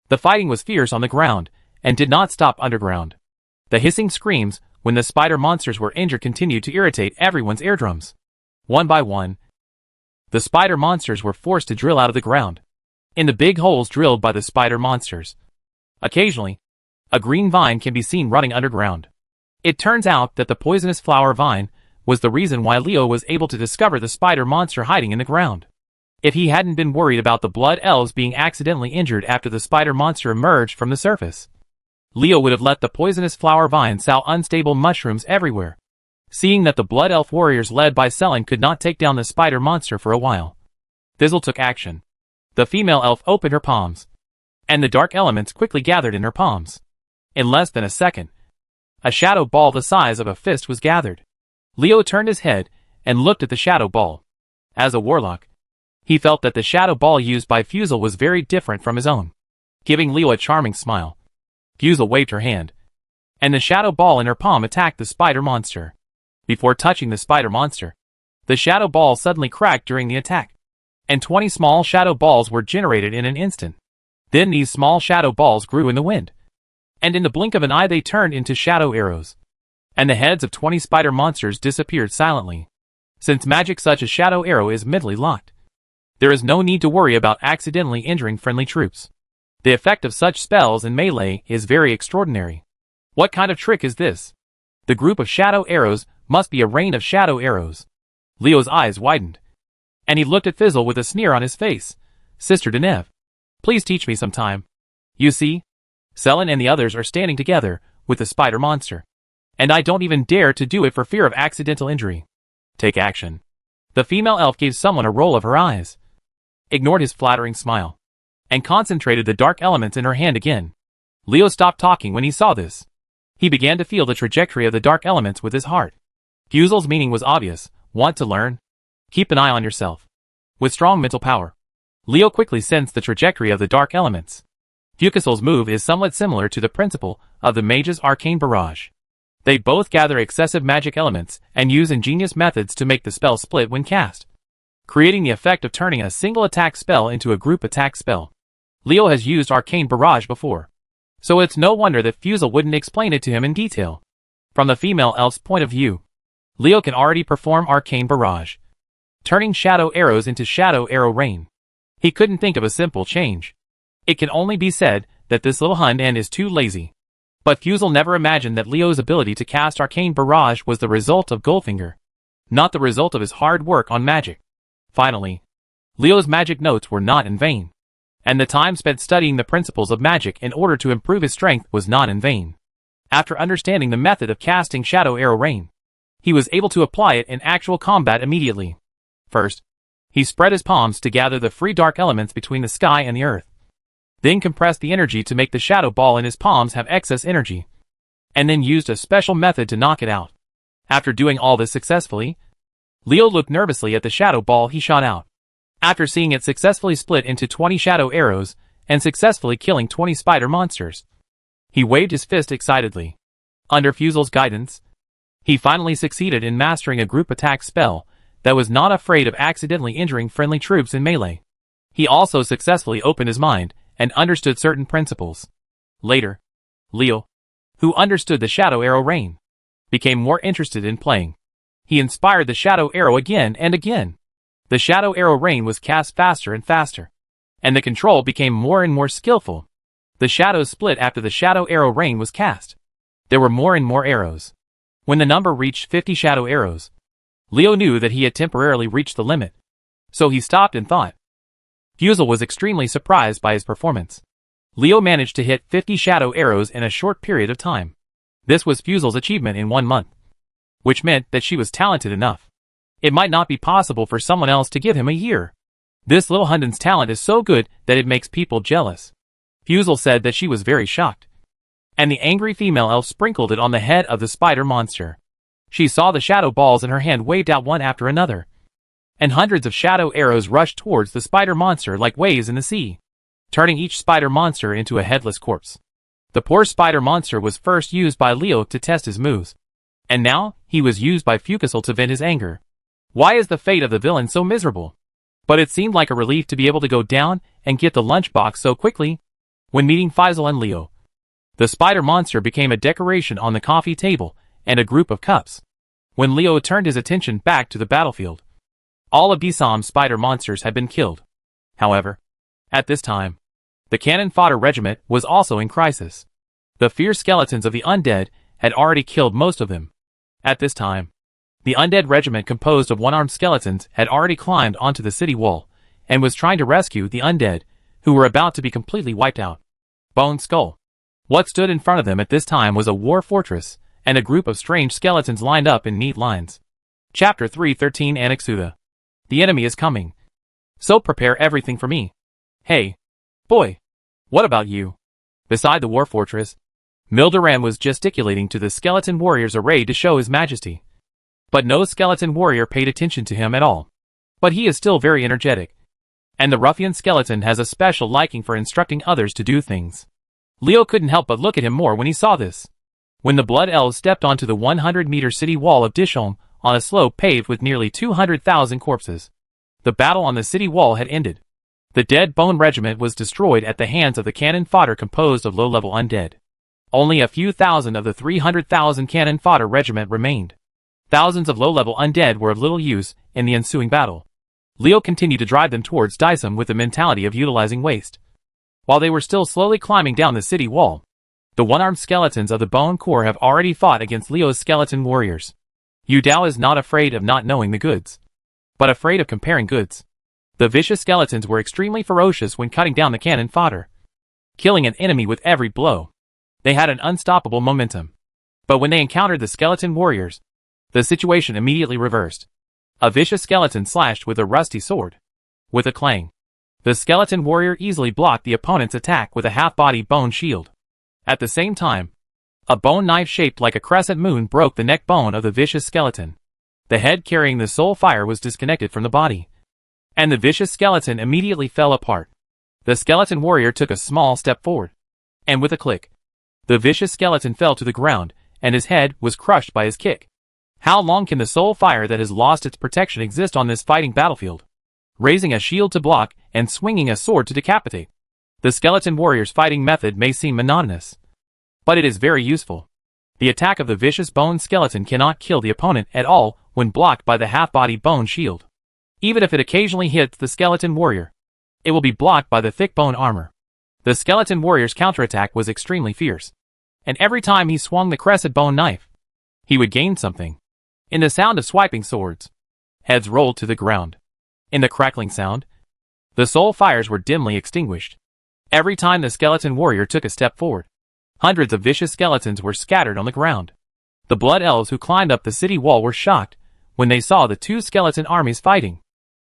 The fighting was fierce on the ground, and did not stop underground. The hissing screams when the spider monsters were injured continued to irritate everyone's eardrums. One by one, the spider monsters were forced to drill out of the ground, in the big holes drilled by the spider monsters. Occasionally, a green vine can be seen running underground. It turns out that the poisonous flower vine was the reason why Leo was able to discover the spider monster hiding in the ground. If he hadn't been worried about the blood elves being accidentally injured after the spider monster emerged from the surface, Leo would have let the poisonous flower vine sow unstable mushrooms everywhere. Seeing that the blood elf warriors led by Selen could not take down the spider monster for a while, Thistle took action. The female elf opened her palms, and the dark elements quickly gathered in her palms. In less than a second, a shadow ball the size of a fist was gathered. Leo turned his head and looked at the shadow ball. As a warlock, he felt that the shadow ball used by Fusel was very different from his own. Giving Leo a charming smile, Fusel waved her hand, and the shadow ball in her palm attacked the spider monster. Before touching the spider monster, the shadow ball suddenly cracked during the attack, and 20 small shadow balls were generated in an instant. Then these small shadow balls grew in the wind, and in the blink of an eye they turned into shadow arrows, and the heads of 20 spider monsters disappeared silently. Since magic such as shadow arrow is mentally locked, there is no need to worry about accidentally injuring friendly troops. The effect of such spells in melee is very extraordinary. What kind of trick is this? The group of shadow arrows must be a rain of shadow arrows. Leo's eyes widened, and he looked at Fizzle with a sneer on his face. Sister Deneve, please teach me some time. You see, Selen and the others are standing together with the spider monster, and I don't even dare to do it for fear of accidental injury. Take action. The female elf gave someone a roll of her eyes, ignored his flattering smile, and concentrated the dark elements in her hand again. Leo stopped talking when he saw this. He began to feel the trajectory of the dark elements with his heart. Fusel's meaning was obvious. Want to learn? Keep an eye on yourself. With strong mental power, Leo quickly sensed the trajectory of the dark elements. Fusel's move is somewhat similar to the principle of the mage's arcane barrage. They both gather excessive magic elements and use ingenious methods to make the spell split when cast, creating the effect of turning a single attack spell into a group attack spell. Leo has used arcane barrage before, so it's no wonder that Fusel wouldn't explain it to him in detail. From the female elf's point of view, Leo can already perform arcane barrage, turning shadow arrows into shadow arrow rain. He couldn't think of a simple change. It can only be said that this little Hun is too lazy. But Fusel never imagined that Leo's ability to cast arcane barrage was the result of Goldfinger, not the result of his hard work on magic. Finally, Leo's magic notes were not in vain, and the time spent studying the principles of magic in order to improve his strength was not in vain. After understanding the method of casting shadow arrow rain, he was able to apply it in actual combat immediately. First, he spread his palms to gather the free dark elements between the sky and the earth, then compressed the energy to make the shadow ball in his palms have excess energy, and then used a special method to knock it out. After doing all this successfully, Leo looked nervously at the shadow ball he shot out. after seeing it successfully split into 20 shadow arrows and successfully killing 20 spider monsters. He waved his fist excitedly. Under Fusel's guidance, he finally succeeded in mastering a group attack spell that was not afraid of accidentally injuring friendly troops in melee. He also successfully opened his mind and understood certain principles. Later, Leo, who understood the shadow arrow rain, became more interested in playing. He inspired the shadow arrow again and again. The shadow arrow rain was cast faster and faster, and the control became more and more skillful. The shadows split after the shadow arrow rain was cast. There were more and more arrows. When the number reached 50 shadow arrows, Leo knew that he had temporarily reached the limit, so he stopped and thought. Fusel was extremely surprised by his performance. Leo managed to hit 50 shadow arrows in a short period of time. This was Fusel's achievement in 1 month, which meant that she was talented enough. It might not be possible for someone else to give him a year. This little Hunden's talent is so good that it makes people jealous. Fusel said that she was very shocked. And the angry female elf sprinkled it on the head of the spider monster. She saw the shadow balls in her hand waved out one after another, and hundreds of shadow arrows rushed towards the spider monster like waves in the sea, turning each spider monster into a headless corpse. The poor spider monster was first used by Leo to test his moves, and now he was used by Fusel to vent his anger. Why is the fate of the villain so miserable? But it seemed like a relief to be able to go down and get the lunchbox so quickly. When meeting Fusel and Leo, the spider monster became a decoration on the coffee table and a group of cups. When Leo turned his attention back to the battlefield, all of Bisam's spider monsters had been killed. However, at this time, the cannon fodder regiment was also in crisis. The fierce skeletons of the undead had already killed most of them. At this time, the undead regiment composed of one-armed skeletons had already climbed onto the city wall and was trying to rescue the undead, who were about to be completely wiped out. Bone Skull. What stood in front of them at this time was a war fortress and a group of strange skeletons lined up in neat lines. Chapter 313 Annexuda. The enemy is coming, so prepare everything for me. Hey, boy, what about you? Beside the war fortress, Mildoran was gesticulating to the skeleton warriors arrayed to show his majesty. But no skeleton warrior paid attention to him at all. But he is still very energetic, and the ruffian skeleton has a special liking for instructing others to do things. Leo couldn't help but look at him more when he saw this. When the blood elves stepped onto the 100-meter city wall of Dishholm on a slope paved with nearly 200,000 corpses, the battle on the city wall had ended. The Dead Bone Regiment was destroyed at the hands of the cannon fodder composed of low-level undead. Only a few thousand of the 300,000 cannon fodder regiment remained. Thousands of low-level undead were of little use in the ensuing battle. Leo continued to drive them towards Dysum with the mentality of utilizing waste. While they were still slowly climbing down the city wall, the one-armed skeletons of the Bone Corps have already fought against Leo's skeleton warriors. Yudao is not afraid of not knowing the goods, but afraid of comparing goods. The vicious skeletons were extremely ferocious when cutting down the cannon fodder, killing an enemy with every blow. They had an unstoppable momentum. But when they encountered the skeleton warriors, the situation immediately reversed. A vicious skeleton slashed with a rusty sword. With a clang, the skeleton warrior easily blocked the opponent's attack with a half-body bone shield. At the same time, a bone knife shaped like a crescent moon broke the neck bone of the vicious skeleton. The head carrying the soul fire was disconnected from the body, and the vicious skeleton immediately fell apart. The skeleton warrior took a small step forward, and with a click, the vicious skeleton fell to the ground, and his head was crushed by his kick. How long can the soul fire that has lost its protection exist on this fighting battlefield? Raising a shield to block and swinging a sword to decapitate. The skeleton warrior's fighting method may seem monotonous, but it is very useful. The attack of the vicious bone skeleton cannot kill the opponent at all when blocked by the half-body bone shield. Even if it occasionally hits the skeleton warrior, it will be blocked by the thick bone armor. The skeleton warrior's counterattack was extremely fierce, and every time he swung the crescent bone knife, he would gain something. In the sound of swiping swords, heads rolled to the ground. In the crackling sound, the soul fires were dimly extinguished. Every time the skeleton warrior took a step forward, hundreds of vicious skeletons were scattered on the ground. The blood elves who climbed up the city wall were shocked when they saw the two skeleton armies fighting.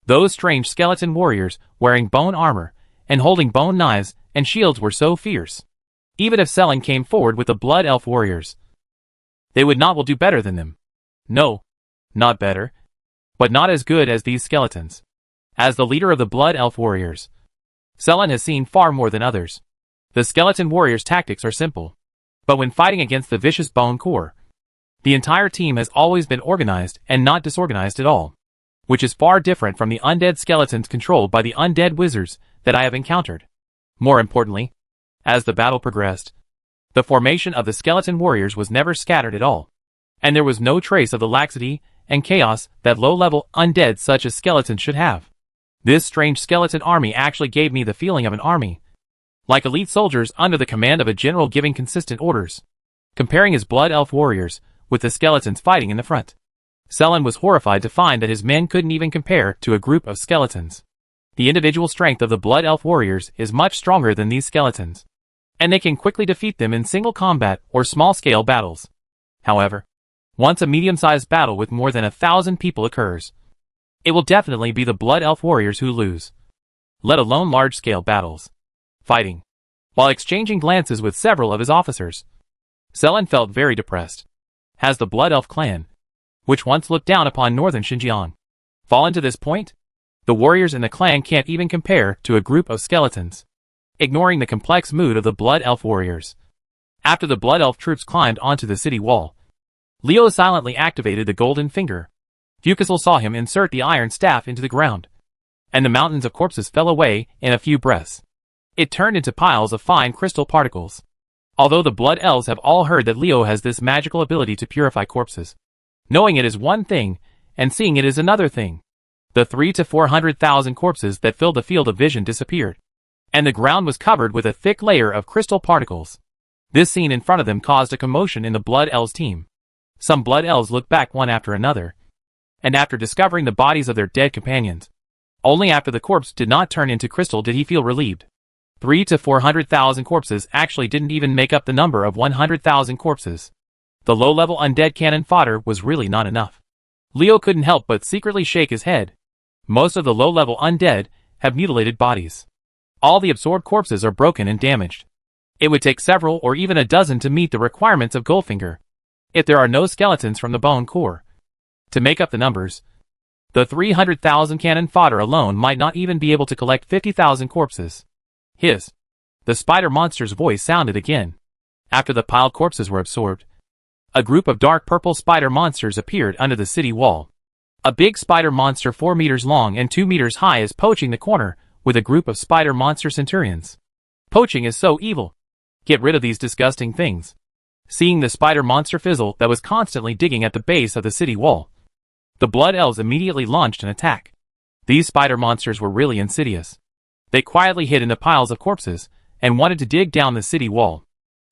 Those strange skeleton warriors, wearing bone armor and holding bone knives and shields, were so fierce. Even if Selling came forward with the blood elf warriors, they would not do better than them. No, not better, but not as good as these skeletons. As the leader of the Blood Elf warriors, Selen has seen far more than others. The skeleton warriors' tactics are simple. But when fighting against the vicious bone core, the entire team has always been organized and not disorganized at all, which is far different from the undead skeletons controlled by the undead wizards that I have encountered. More importantly, as the battle progressed, the formation of the skeleton warriors was never scattered at all, and there was no trace of the laxity and chaos that low-level undead such as skeletons should have. This strange skeleton army actually gave me the feeling of an army, like elite soldiers under the command of a general giving consistent orders. Comparing his blood elf warriors with the skeletons fighting in the front, Selen was horrified to find that his men couldn't even compare to a group of skeletons. The individual strength of the blood elf warriors is much stronger than these skeletons, and they can quickly defeat them in single combat or small-scale battles. However, once a medium-sized battle with more than 1,000 people occurs, it will definitely be the blood elf warriors who lose, let alone large-scale battles. Fighting, while exchanging glances with several of his officers, Selen felt very depressed. Has the Blood Elf clan, which once looked down upon northern Xinjiang, fallen to this point? The warriors in the clan can't even compare to a group of skeletons. Ignoring the complex mood of the Blood Elf warriors, after the Blood Elf troops climbed onto the city wall, Leo silently activated the golden finger. Fucusel saw him insert the iron staff into the ground, and the mountains of corpses fell away in a few breaths. It turned into piles of fine crystal particles. Although the Blood Elves have all heard that Leo has this magical ability to purify corpses, knowing it is one thing, and seeing it is another thing. The 300,000 to 400,000 corpses that filled the field of vision disappeared, and the ground was covered with a thick layer of crystal particles. This scene in front of them caused a commotion in the Blood Elves team. Some Blood Elves looked back one after another, and after discovering the bodies of their dead companions, only after the corpse did not turn into crystal did he feel relieved. 300,000 to 400,000 corpses actually didn't even make up the number of 100,000 corpses. The low-level undead cannon fodder was really not enough. Leo couldn't help but secretly shake his head. Most of the low-level undead have mutilated bodies. All the absorbed corpses are broken and damaged. It would take several or even a dozen to meet the requirements of Goldfinger, if there are no skeletons from the bone core. To make up the numbers, the 300,000 cannon fodder alone might not even be able to collect 50,000 corpses. The spider monster's voice sounded again. After the piled corpses were absorbed, a group of dark purple spider monsters appeared under the city wall. A big spider monster 4 meters long and 2 meters high is poaching the corner with a group of spider monster centurions. Poaching is so evil. Get rid of these disgusting things. Seeing the spider monster fizzle that was constantly digging at the base of the city wall, the Blood Elves immediately launched an attack. These spider monsters were really insidious. They quietly hid in the piles of corpses and wanted to dig down the city wall.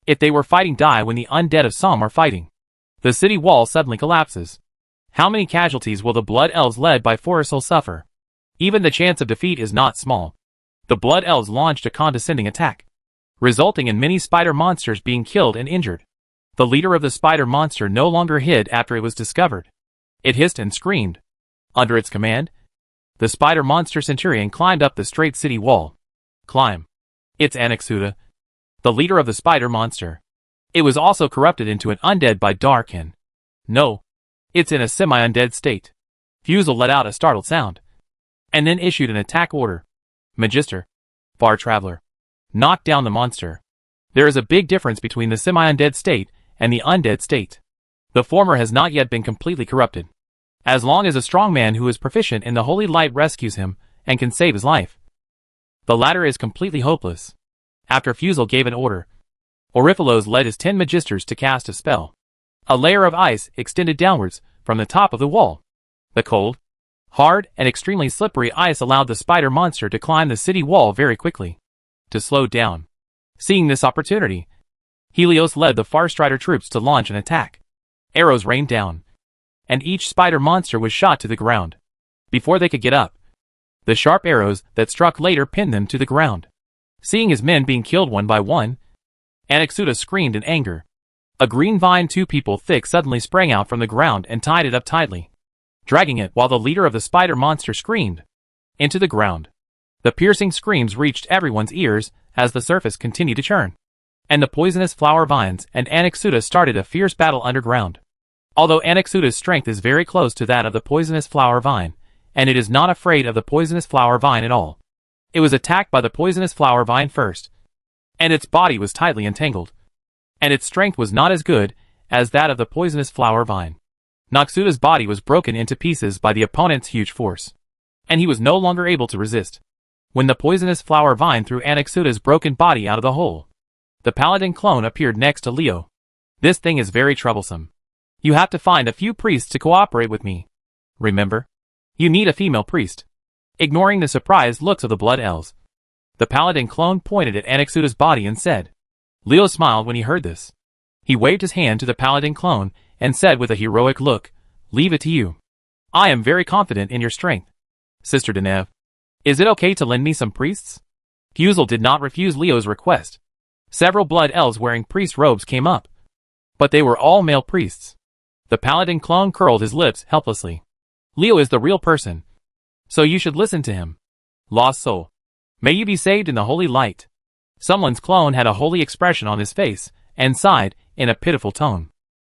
If they were fighting die when the undead of some are fighting, the city wall suddenly collapses. How many casualties will the Blood Elves led by Forresol suffer? Even the chance of defeat is not small. The Blood Elves launched a condescending attack, resulting in many spider monsters being killed and injured. The leader of the spider monster no longer hid after it was discovered. It hissed and screamed. Under its command, the spider monster centurion climbed up the straight city wall. Climb. It's Anexuda, the leader of the spider monster. It was also corrupted into an undead by Darkin. No. It's in a semi-undead state. Fusel let out a startled sound, and then issued an attack order. Magister. Far Traveler. Knock down the monster. There is a big difference between the semi-undead state and the undead state. The former has not yet been completely corrupted. As long as a strong man who is proficient in the holy light rescues him and can save his life, the latter is completely hopeless. After Fusel gave an order, Oriphalos led his 10 magisters to cast a spell. A layer of ice extended downwards from the top of the wall. The cold, hard, and extremely slippery ice allowed the spider monster to climb the city wall very quickly. To slow down. Seeing this opportunity, Helios led the Farstrider troops to launch an attack. Arrows rained down, and each spider monster was shot to the ground. Before they could get up, the sharp arrows that struck later pinned them to the ground. Seeing his men being killed one by one, Anexuda screamed in anger. A green vine 2 people thick suddenly sprang out from the ground and tied it up tightly, dragging it while the leader of the spider monster screamed into the ground. The piercing screams reached everyone's ears as the surface continued to churn, and the poisonous flower vines and Anexuda started a fierce battle underground. Although Anexuda's strength is very close to that of the poisonous flower vine, and it is not afraid of the poisonous flower vine at all. It was attacked by the poisonous flower vine first, and its body was tightly entangled, and its strength was not as good as that of the poisonous flower vine. Noxuda's body was broken into pieces by the opponent's huge force, and he was no longer able to resist. When the poisonous flower vine threw Noxuda's broken body out of the hole, the paladin clone appeared next to Leo. This thing is very troublesome. You have to find a few priests to cooperate with me. Remember? You need a female priest. Ignoring the surprised looks of the blood elves, the paladin clone pointed at Noxuda's body and said. Leo smiled when he heard this. He waved his hand to the paladin clone and said with a heroic look, "Leave it to you. I am very confident in your strength. Sister Deneve, is it okay to lend me some priests?" Fusel did not refuse Leo's request. Several blood elves wearing priest robes came up, but they were all male priests. The paladin clone curled his lips helplessly. Leo is the real person, so you should listen to him. Lost soul, may you be saved in the holy light. Someone's clone had a holy expression on his face and sighed in a pitiful tone.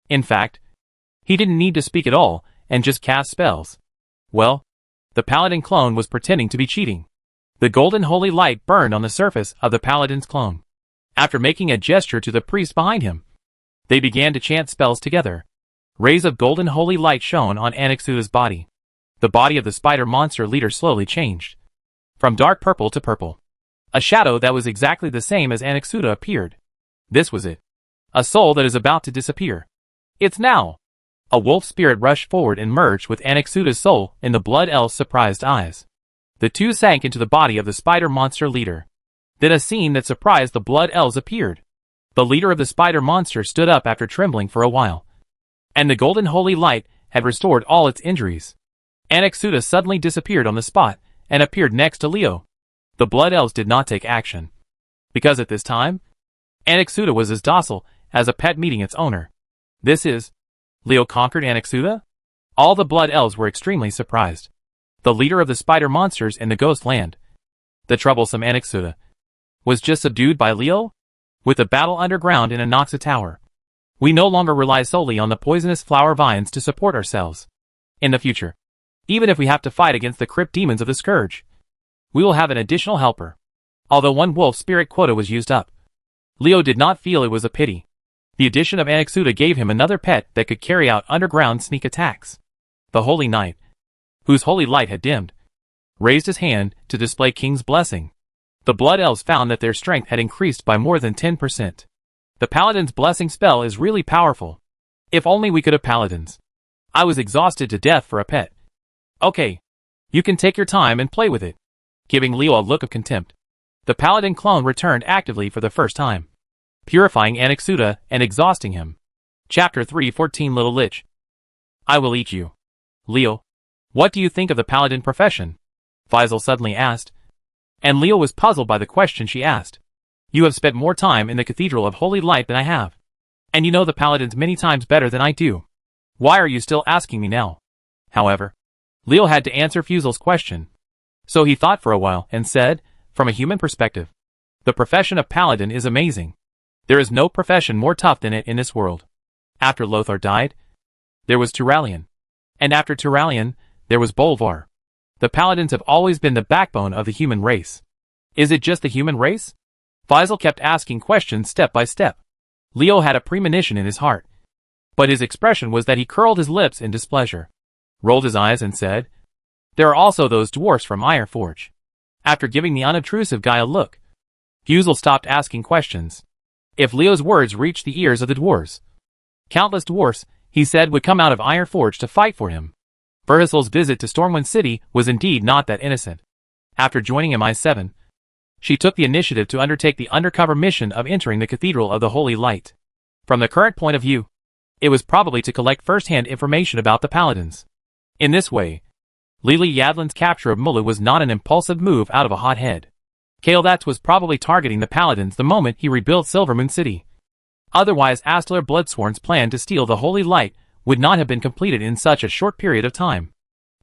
In fact, he didn't need to speak at all and just cast spells. Well, the paladin clone was pretending to be cheating. The golden holy light burned on the surface of the paladin's clone. After making a gesture to the priest behind him, they began to chant spells together. Rays of golden holy light shone on Noxuda's body. The body of the spider monster leader slowly changed, from dark purple to purple. A shadow that was exactly the same as Noxuda appeared. This was it. A soul that is about to disappear. It's now! A wolf spirit rushed forward and merged with Noxuda's soul in the blood elf's surprised eyes. The two sank into the body of the spider monster leader. Then a scene that surprised the blood elves appeared. The leader of the spider monster stood up after trembling for a while, and the golden holy light had restored all its injuries. Noxuda suddenly disappeared on the spot and appeared next to Leo. The blood elves did not take action, because at this time, Noxuda was as docile as a pet meeting its owner. This is, Leo conquered Noxuda? All the blood elves were extremely surprised. The leader of the spider monsters in the ghost land, the troublesome Noxuda, was just subdued by Leo? With the battle underground in a Noxa tower, we no longer rely solely on the poisonous flower vines to support ourselves. In the future, even if we have to fight against the crypt demons of the Scourge, we will have an additional helper. Although one wolf spirit quota was used up, Leo did not feel it was a pity. The addition of Noxuda gave him another pet that could carry out underground sneak attacks. The Holy Knight, whose holy light had dimmed, raised his hand to display King's blessing. The blood elves found that their strength had increased by more than 10%. The paladin's blessing spell is really powerful. If only we could have paladins. I was exhausted to death for a pet. Okay, you can take your time and play with it. Giving Leo a look of contempt, the paladin clone returned actively for the first time, purifying Noxuda and exhausting him. Chapter 3:14 Little Lich. I will eat you. Leo, what do you think of the paladin profession? Faisal suddenly asked, and Leo was puzzled by the question she asked. You have spent more time in the Cathedral of Holy Light than I have, and you know the paladins many times better than I do. Why are you still asking me now? However, Leo had to answer Fusel's question, so he thought for a while and said, from a human perspective, the profession of paladin is amazing. There is no profession more tough than it in this world. After Lothar died, there was Turalian, and after Turalian, there was Bolvar. The paladins have always been the backbone of the human race. Is it just the human race? Faisal kept asking questions step by step. Leo had a premonition in his heart, but his expression was that he curled his lips in displeasure, rolled his eyes and said, there are also those dwarfs from Ironforge. After giving the unobtrusive guy a look, Fusel stopped asking questions. If Leo's words reached the ears of the dwarves, countless dwarfs, he said, would come out of Ironforge to fight for him. Verhisel's visit to Stormwind City was indeed not that innocent. After joining MI7, she took the initiative to undertake the undercover mission of entering the Cathedral of the Holy Light. From the current point of view, it was probably to collect first-hand information about the paladins. In this way, Lily Yadlin's capture of Mulu was not an impulsive move out of a hot head. Kael'thas was probably targeting the paladins the moment he rebuilt Silvermoon City. Otherwise, Astler Bloodsworn's plan to steal the Holy Light would not have been completed in such a short period of time.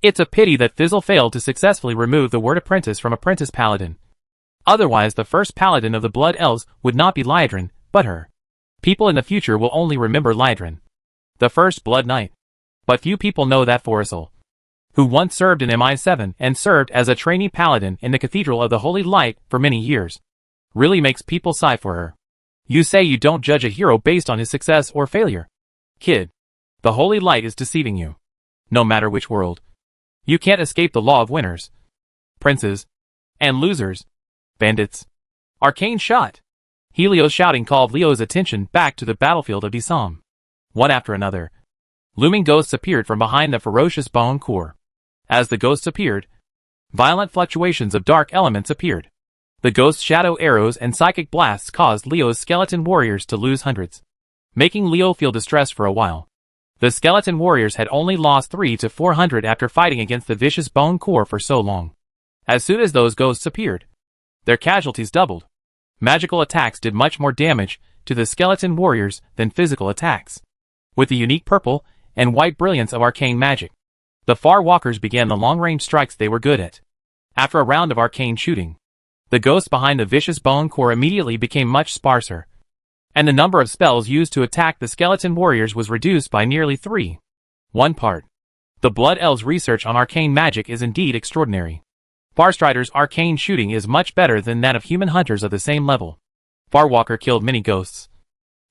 It's a pity that Fizzle failed to successfully remove the word apprentice from apprentice paladin. Otherwise, the first paladin of the Blood Elves would not be Lydrin, but her. People in the future will only remember Lydrin, the first Blood Knight. But few people know that Faisal who once served in MI7 and served as a trainee paladin in the Cathedral of the Holy Light for many years. Really makes people sigh for her. You say you don't judge a hero based on his success or failure. Kid, the Holy Light is deceiving you. No matter which world. You can't escape the law of winners, princes, and losers. Bandits. Arcane shot. Helios shouting called Leo's attention back to the battlefield of Disam. One after another, looming ghosts appeared from behind the ferocious bone core. As the ghosts appeared, violent fluctuations of dark elements appeared. The ghosts' shadow arrows and psychic blasts caused Leo's skeleton warriors to lose hundreds, making Leo feel distressed for a while. The skeleton warriors had only lost 300 to 400 after fighting against the vicious bone core for so long. As soon as those ghosts appeared, their casualties doubled. Magical attacks did much more damage to the skeleton warriors than physical attacks. With the unique purple and white brilliance of arcane magic, the Far Walkers began the long-range strikes they were good at. After a round of arcane shooting, the ghosts behind the vicious bone core immediately became much sparser, and the number of spells used to attack the skeleton warriors was reduced by nearly 3-1 part. The Blood Elves' research on arcane magic is indeed extraordinary. Farstrider's arcane shooting is much better than that of human hunters of the same level. Farwalker killed many ghosts,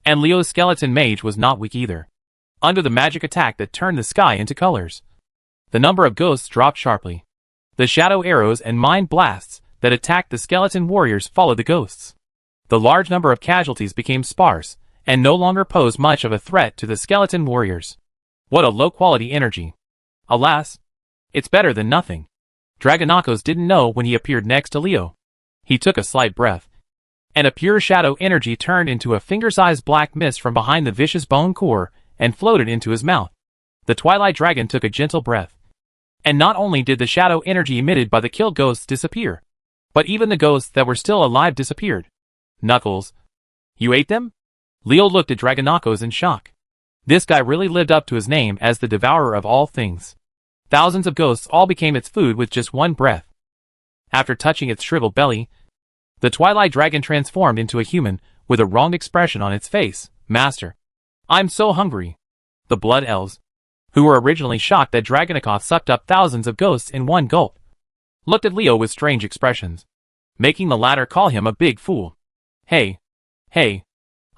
and Leo's skeleton mage was not weak either. Under the magic attack that turned the sky into colors, the number of ghosts dropped sharply. The shadow arrows and mind blasts that attacked the skeleton warriors followed the ghosts. The large number of casualties became sparse, and no longer posed much of a threat to the skeleton warriors. What a low-quality energy. Alas, it's better than nothing. Dragonakos didn't know when he appeared next to Leo. He took a slight breath, and a pure shadow energy turned into a finger-sized black mist from behind the vicious bone core and floated into his mouth. The Twilight Dragon took a gentle breath. And not only did the shadow energy emitted by the killed ghosts disappear, but even the ghosts that were still alive disappeared. Knuckles, you ate them? Leo looked at Dragonakos in shock. This guy really lived up to his name as the devourer of all things. Thousands of ghosts all became its food with just one breath. After touching its shriveled belly, the Twilight Dragon transformed into a human with a wronged expression on its face. Master, I'm so hungry. The Blood Elves, who were originally shocked that Dragonakos sucked up thousands of ghosts in one gulp, looked at Leo with strange expressions, making the latter call him a big fool. Hey,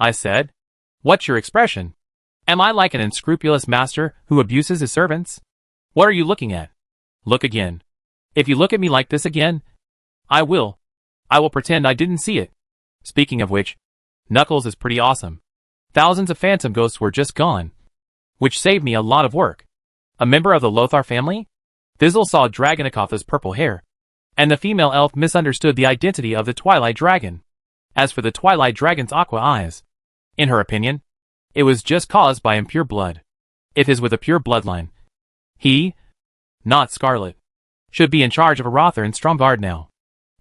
I said. What's your expression? Am I like an unscrupulous master who abuses his servants? What are you looking at? Look again. If you look at me like this again, I will pretend I didn't see it. Speaking of which, Knuckles is pretty awesome. Thousands of phantom ghosts were just gone, which saved me a lot of work. A member of the Lothar family? Fizzle saw Dragonakos's purple hair, and the female elf misunderstood the identity of the Twilight Dragon. As for the Twilight Dragon's aqua eyes, in her opinion, it was just caused by impure blood. If his with a pure bloodline, he, not Scarlet, should be in charge of Arather and Stromgard now.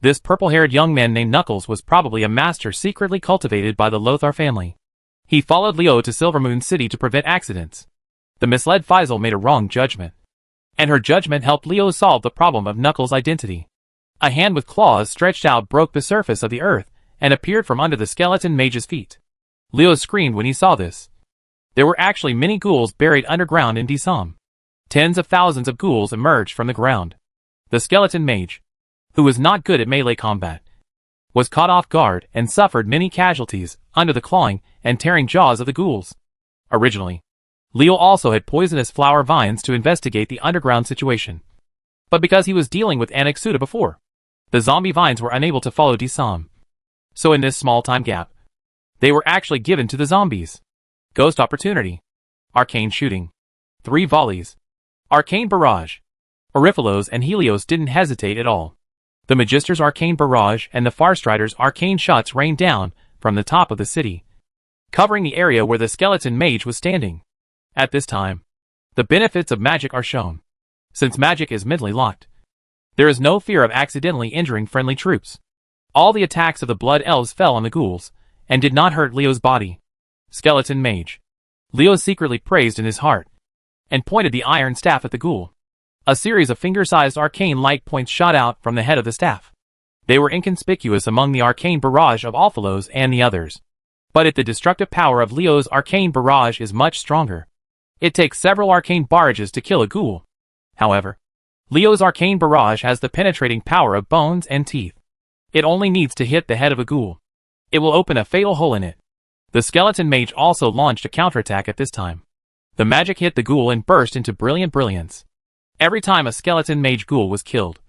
This purple-haired young man named Knuckles was probably a master secretly cultivated by the Lothar family. He followed Leo to Silvermoon City to prevent accidents. The misled Faisal made a wrong judgment, and her judgment helped Leo solve the problem of Knuckles' identity. A hand with claws stretched out broke the surface of the earth and appeared from under the skeleton mage's feet. Leo screamed when he saw this. There were actually many ghouls buried underground in Disam. Tens of thousands of ghouls emerged from the ground. The skeleton mage, who was not good at melee combat, was caught off guard and suffered many casualties under the clawing and tearing jaws of the ghouls. Originally, Leo also had poisonous flower vines to investigate the underground situation. But because he was dealing with Anaxuda before, the zombie vines were unable to follow Disam. So in this small time gap, they were actually given to the zombies. Ghost opportunity. Arcane shooting. 3 volleys. Arcane barrage. Oriphalos and Helios didn't hesitate at all. The Magister's arcane barrage and the Farstrider's arcane shots rained down from the top of the city, covering the area where the skeleton mage was standing. At this time, the benefits of magic are shown. Since magic is mentally locked, there is no fear of accidentally injuring friendly troops. All the attacks of the Blood Elves fell on the ghouls, and did not hurt Leo's body. Skeleton mage. Leo secretly praised in his heart, and pointed the iron staff at the ghoul. A series of finger-sized arcane light points shot out from the head of the staff. They were inconspicuous among the arcane barrage of Alphalos and the others. But the destructive power of Leo's arcane barrage is much stronger. It takes several arcane barrages to kill a ghoul. However, Leo's arcane barrage has the penetrating power of bones and teeth. It only needs to hit the head of a ghoul. It will open a fatal hole in it. The skeleton mage also launched a counterattack at this time. The magic hit the ghoul and burst into brilliant brilliance. Every time a skeleton mage ghoul was killed,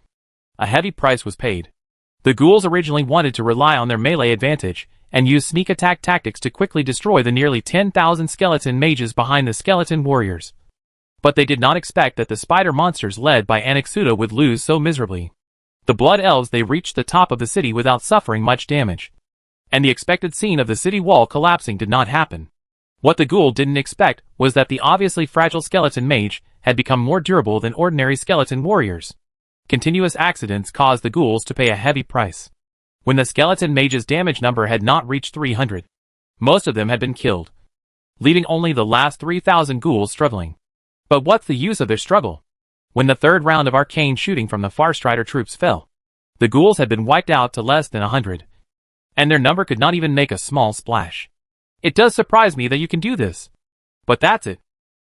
a heavy price was paid. The ghouls originally wanted to rely on their melee advantage and use sneak attack tactics to quickly destroy the nearly 10,000 skeleton mages behind the skeleton warriors. But they did not expect that the spider monsters led by Anaxuda would lose so miserably. The blood elves they reached the top of the city without suffering much damage. And the expected scene of the city wall collapsing did not happen. What the ghoul didn't expect was that the obviously fragile skeleton mage had become more durable than ordinary skeleton warriors. Continuous accidents caused the ghouls to pay a heavy price. When the skeleton mage's damage number had not reached 300, most of them had been killed, leaving only the last 3,000 ghouls struggling. But what's the use of their struggle? When the third round of arcane shooting from the Farstrider troops fell, the ghouls had been wiped out to less than 100, and their number could not even make a small splash. It does surprise me that you can do this. But that's it.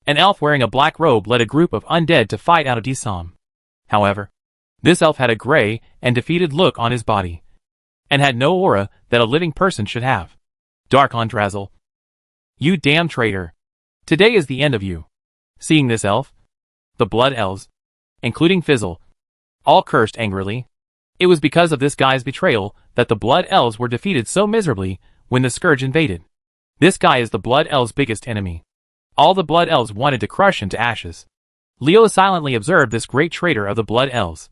An elf wearing a black robe led a group of undead to fight out of Disam. However, this elf had a gray and defeated look on his body, and had no aura that a living person should have. Darkon Drazzle. You damn traitor. Today is the end of you. Seeing this elf, the blood elves, including Fizzle, all cursed angrily. It was because of this guy's betrayal that the blood elves were defeated so miserably when the scourge invaded. This guy is the blood elves' biggest enemy. All the blood elves wanted to crush him to ashes. Leo silently observed this great traitor of the blood elves.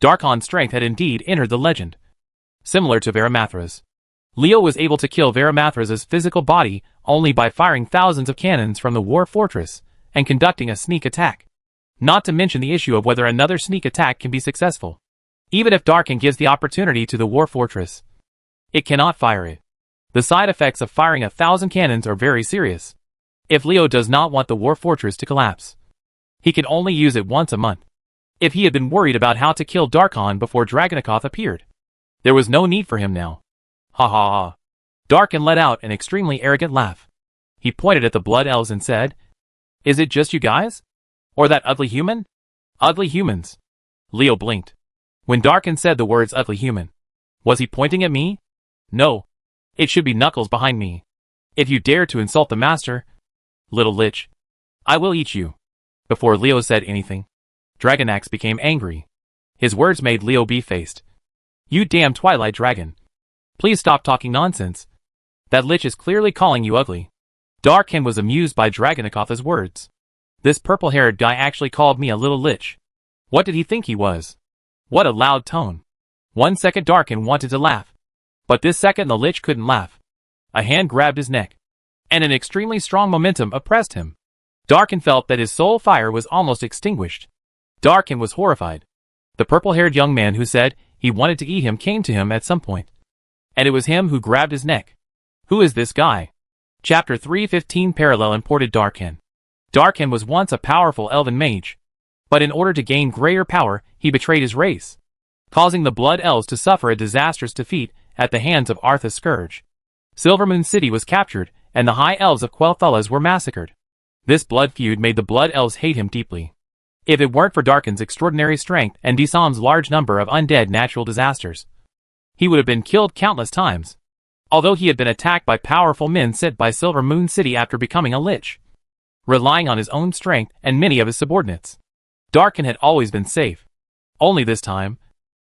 Darkon's strength had indeed entered the legend. Similar to Varamathra's, Leo was able to kill Varamathra's physical body only by firing thousands of cannons from the war fortress and conducting a sneak attack. Not to mention the issue of whether another sneak attack can be successful. Even if Darkon gives the opportunity to the war fortress, it cannot fire it. The side effects of firing 1,000 cannons are very serious. If Leo does not want the war fortress to collapse, he can only use it once a month. If he had been worried about how to kill Darkon before Dragonakoth appeared, there was no need for him now. Ha ha ha. Darkon let out an extremely arrogant laugh. He pointed at the blood elves and said, "Is it just you guys? Or that ugly human?" "Ugly humans." Leo blinked. When Darkon said the words ugly human, was he pointing at me? No. It should be Knuckles behind me. If you dare to insult the master, little lich, I will eat you. Before Leo said anything, Dragonax became angry. His words made Leo be-faced. You damn Twilight Dragon. Please stop talking nonsense. That lich is clearly calling you ugly. Darkon was amused by Dragonakoth's words. This purple-haired guy actually called me a little lich. What did he think he was? What a loud tone. 1 second Darkon wanted to laugh, but this second the lich couldn't laugh. A hand grabbed his neck, and an extremely strong momentum oppressed him. Darkon felt that his soul fire was almost extinguished. Darkon was horrified. The purple-haired young man who said he wanted to eat him came to him at some point, and it was him who grabbed his neck. Who is this guy? Chapter 315 Parallel imported Darkon. Darkon was once a powerful elven mage, but in order to gain greater power, he betrayed his race, causing the blood elves to suffer a disastrous defeat at the hands of Artha's scourge. Silvermoon City was captured, and the high elves of Quel'Thalas were massacred. This blood feud made the blood elves hate him deeply. If it weren't for Darkon's extraordinary strength and Disam's large number of undead natural disasters, he would have been killed countless times. Although he had been attacked by powerful men sent by Silvermoon City after becoming a lich, relying on his own strength and many of his subordinates, Darkon had always been safe. Only this time,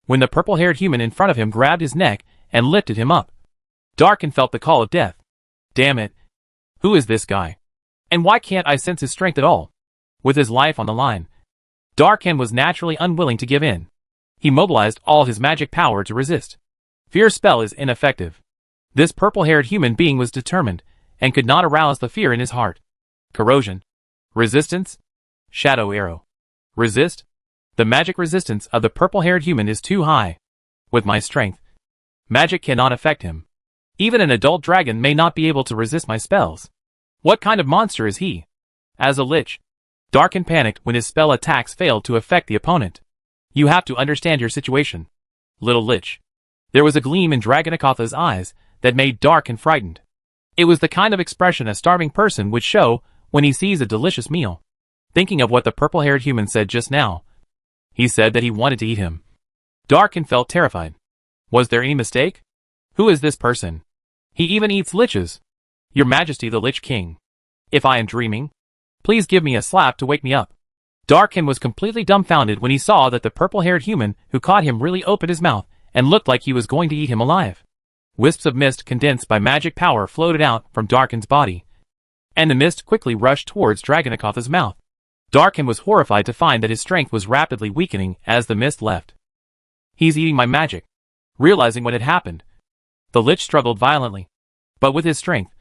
when the purple-haired human in front of him grabbed his neck and lifted him up, Darkon felt the call of death. Damn it. Who is this guy? And why can't I sense his strength at all? With his life on the line, Darkon was naturally unwilling to give in. He mobilized all his magic power to resist. Fear spell is ineffective. This purple-haired human being was determined, and could not arouse the fear in his heart. Corrosion. Resistance. Shadow arrow. Resist. The magic resistance of the purple-haired human is too high. With my strength, magic cannot affect him. Even an adult dragon may not be able to resist my spells. What kind of monster is he? As a lich, Darkon panicked when his spell attacks failed to affect the opponent. You have to understand your situation, little lich. There was a gleam in Dragonakoth's eyes that made Darkon frightened. It was the kind of expression a starving person would show when he sees a delicious meal. Thinking of what the purple-haired human said just now, He said that he wanted to eat him. Darkin felt terrified. Was there any mistake? Who is this person? He even eats liches. Your Majesty the Lich King. If I am dreaming, please give me a slap to wake me up. Darkin was completely dumbfounded when he saw that the purple-haired human who caught him really opened his mouth and looked like he was going to eat him alive. Wisps of mist condensed by magic power floated out from Darkin's body, and the mist quickly rushed towards Dragonikotha's mouth. Darkin was horrified to find that his strength was rapidly weakening as the mist left. He's eating my magic. Realizing what had happened, the Lich struggled violently. But with his strength,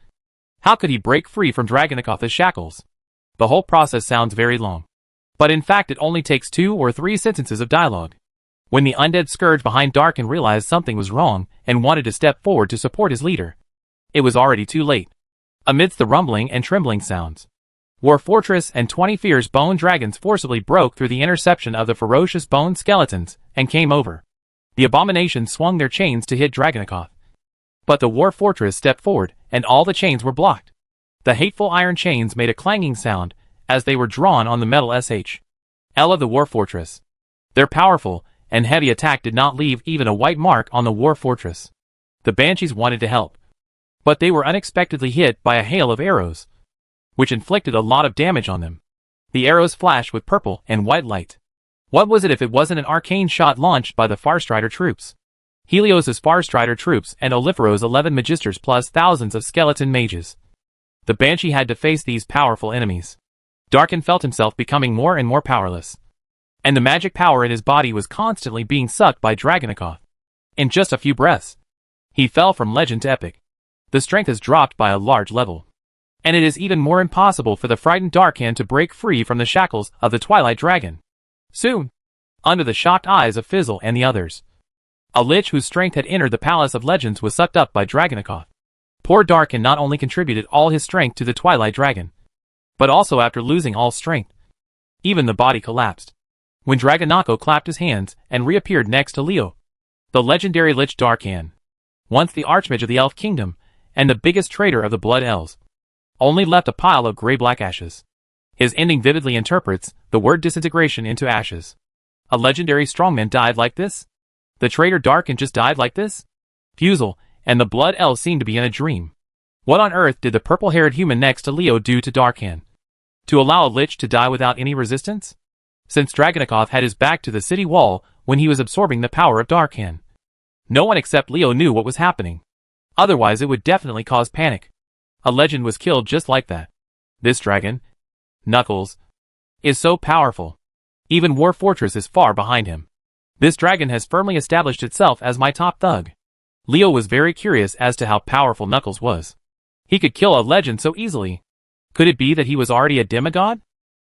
how could he break free from Dragonikotha's shackles? The whole process sounds very long. But in fact it only takes 2 or 3 sentences of dialogue. When the undead scourge behind Darkin realized something was wrong and wanted to step forward to support his leader, it was already too late. Amidst the rumbling and trembling sounds, War Fortress and 20 fierce bone dragons forcibly broke through the interception of the ferocious bone skeletons and came over. The abominations swung their chains to hit Dragonikoth. But the War Fortress stepped forward, and all the chains were blocked. The hateful iron chains made a clanging sound as they were drawn on the metal SHL of the War Fortress. Their powerful and heavy attack did not leave even a white mark on the War Fortress. The Banshees wanted to help, but they were unexpectedly hit by a hail of arrows, which inflicted a lot of damage on them. The arrows flashed with purple and white light. What was it if it wasn't an arcane shot launched by the Farstrider troops? Helios's Farstrider troops and Olifero's 11 Magisters plus thousands of skeleton mages. The Banshee had to face these powerful enemies. Darkin felt himself becoming more and more powerless, and the magic power in his body was constantly being sucked by Dragonikoth. In just a few breaths, he fell from legend to epic. The strength has dropped by a large level, and it is even more impossible for the frightened Darkin to break free from the shackles of the Twilight Dragon. Soon, under the shocked eyes of Fizzle and the others, a lich whose strength had entered the Palace of Legends was sucked up by Dragonikoth. Poor Darkin not only contributed all his strength to the Twilight Dragon, but also after losing all strength, even the body collapsed. When Dragonako clapped his hands and reappeared next to Leo, the legendary Lich Darkin, once the Archmage of the Elf Kingdom and the biggest traitor of the Blood Elves, only left a pile of gray-black ashes. His ending vividly interprets the word disintegration into ashes. A legendary strongman died like this? The traitor Darkin just died like this? Fusel and the Blood Elves seemed to be in a dream. What on earth did the purple-haired human next to Leo do to Darkin? To allow a lich to die without any resistance? Since Dragonikoth had his back to the city wall when he was absorbing the power of Darkin, no one except Leo knew what was happening. Otherwise it would definitely cause panic. A legend was killed just like that. This dragon, Knuckles, is so powerful. Even War Fortress is far behind him. This dragon has firmly established itself as my top thug. Leo was very curious as to how powerful Knuckles was. He could kill a legend so easily. Could it be that he was already a demigod?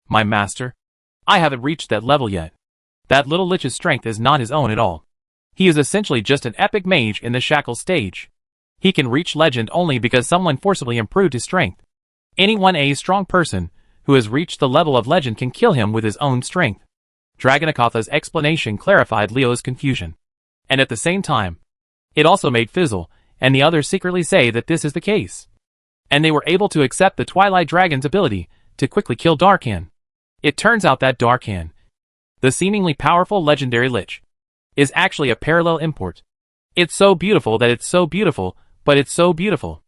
My master? I haven't reached that level yet. That little lich's strength is not his own at all. He is essentially just an epic mage in the shackle stage. He can reach legend only because someone forcibly improved his strength. Anyone a strong person who has reached the level of legend can kill him with his own strength. Dragonikotha's explanation clarified Leo's confusion. And at the same time, it also made Fizzle and the others secretly say that this is the case. And they were able to accept the Twilight Dragon's ability to quickly kill Darkin. It turns out that Darkin, the seemingly powerful legendary lich, is actually a parallel import. It's so beautiful that it's so beautiful, but it's so beautiful.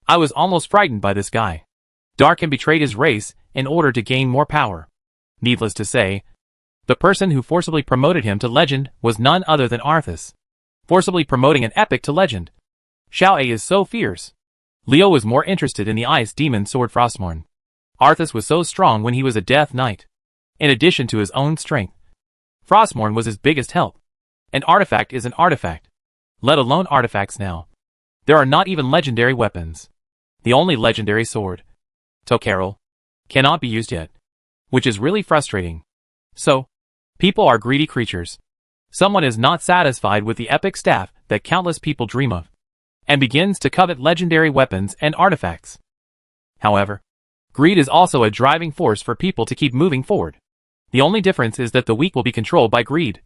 I was almost frightened by this guy. Darkin betrayed his race in order to gain more power. Needless to say, the person who forcibly promoted him to legend was none other than Arthas. Forcibly promoting an epic to legend. Xiao is so fierce. Leo was more interested in the ice demon sword Frostmourne. Arthas was so strong when he was a Death Knight. In addition to his own strength, Frostmourne was his biggest help. An artifact is an artifact. Let alone artifacts now. There are not even legendary weapons. The only legendary sword, Tokaril, cannot be used yet. Which is really frustrating. So, people are greedy creatures. Someone is not satisfied with the epic staff that countless people dream of, and begins to covet legendary weapons and artifacts. However, greed is also a driving force for people to keep moving forward. The only difference is that the weak will be controlled by greed,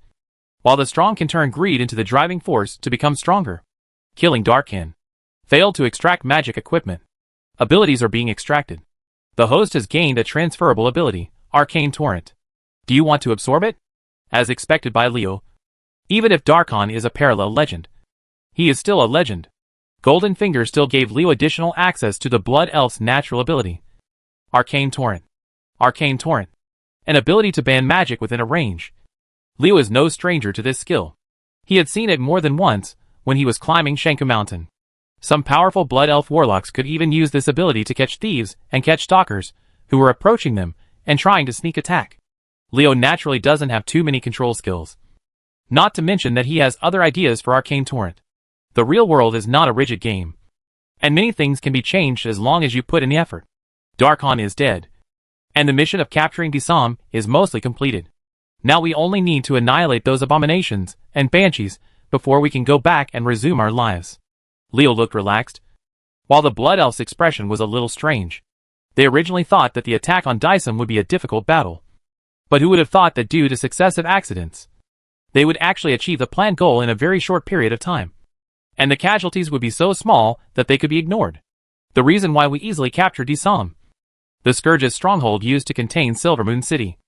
while the strong can turn greed into the driving force to become stronger. Killing Darkin. Failed to extract magic equipment. Abilities are being extracted. The host has gained a transferable ability, Arcane Torrent. Do you want to absorb it? As expected by Leo, even if Darkon is a parallel legend, he is still a legend. Golden Finger still gave Leo additional access to the Blood Elf's natural ability. Arcane Torrent. Arcane Torrent. An ability to ban magic within a range. Leo is no stranger to this skill. He had seen it more than once when he was climbing Shanku Mountain. Some powerful Blood Elf warlocks could even use this ability to catch thieves and catch stalkers who were approaching them and trying to sneak attack. Leo naturally doesn't have too many control skills. Not to mention that he has other ideas for Arcane Torrent. The real world is not a rigid game, and many things can be changed as long as you put in the effort. Darkon is dead, and the mission of capturing Disam is mostly completed. Now we only need to annihilate those abominations and banshees before we can go back and resume our lives. Leo looked relaxed, while the Blood Elf's expression was a little strange. They originally thought that the attack on Disam would be a difficult battle, but who would have thought that due to successive accidents, they would actually achieve the planned goal in a very short period of time, and the casualties would be so small that they could be ignored. The reason why we easily captured Disam, the Scourge's stronghold used to contain Silvermoon City,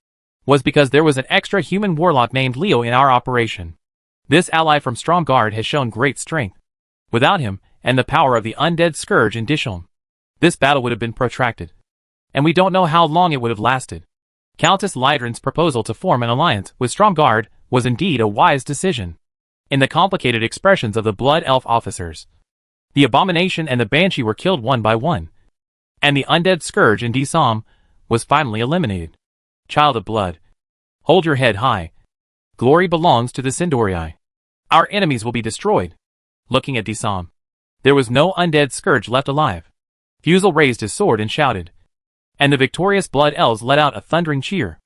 was because there was an extra human warlock named Leo in our operation. This ally from Stromgarde has shown great strength. Without him, and the power of the undead Scourge in Dishelm, this battle would have been protracted, and we don't know how long it would have lasted. Countess Lydrin's proposal to form an alliance with Stromgarde was indeed a wise decision. In the complicated expressions of the Blood Elf officers, the Abomination and the Banshee were killed one by one, and the undead Scourge in Disam was finally eliminated. Child of Blood, hold your head high. Glory belongs to the Sindorii. Our enemies will be destroyed. Looking at Disam, there was no undead Scourge left alive. Fusel raised his sword and shouted, and the victorious Blood Elves let out a thundering cheer.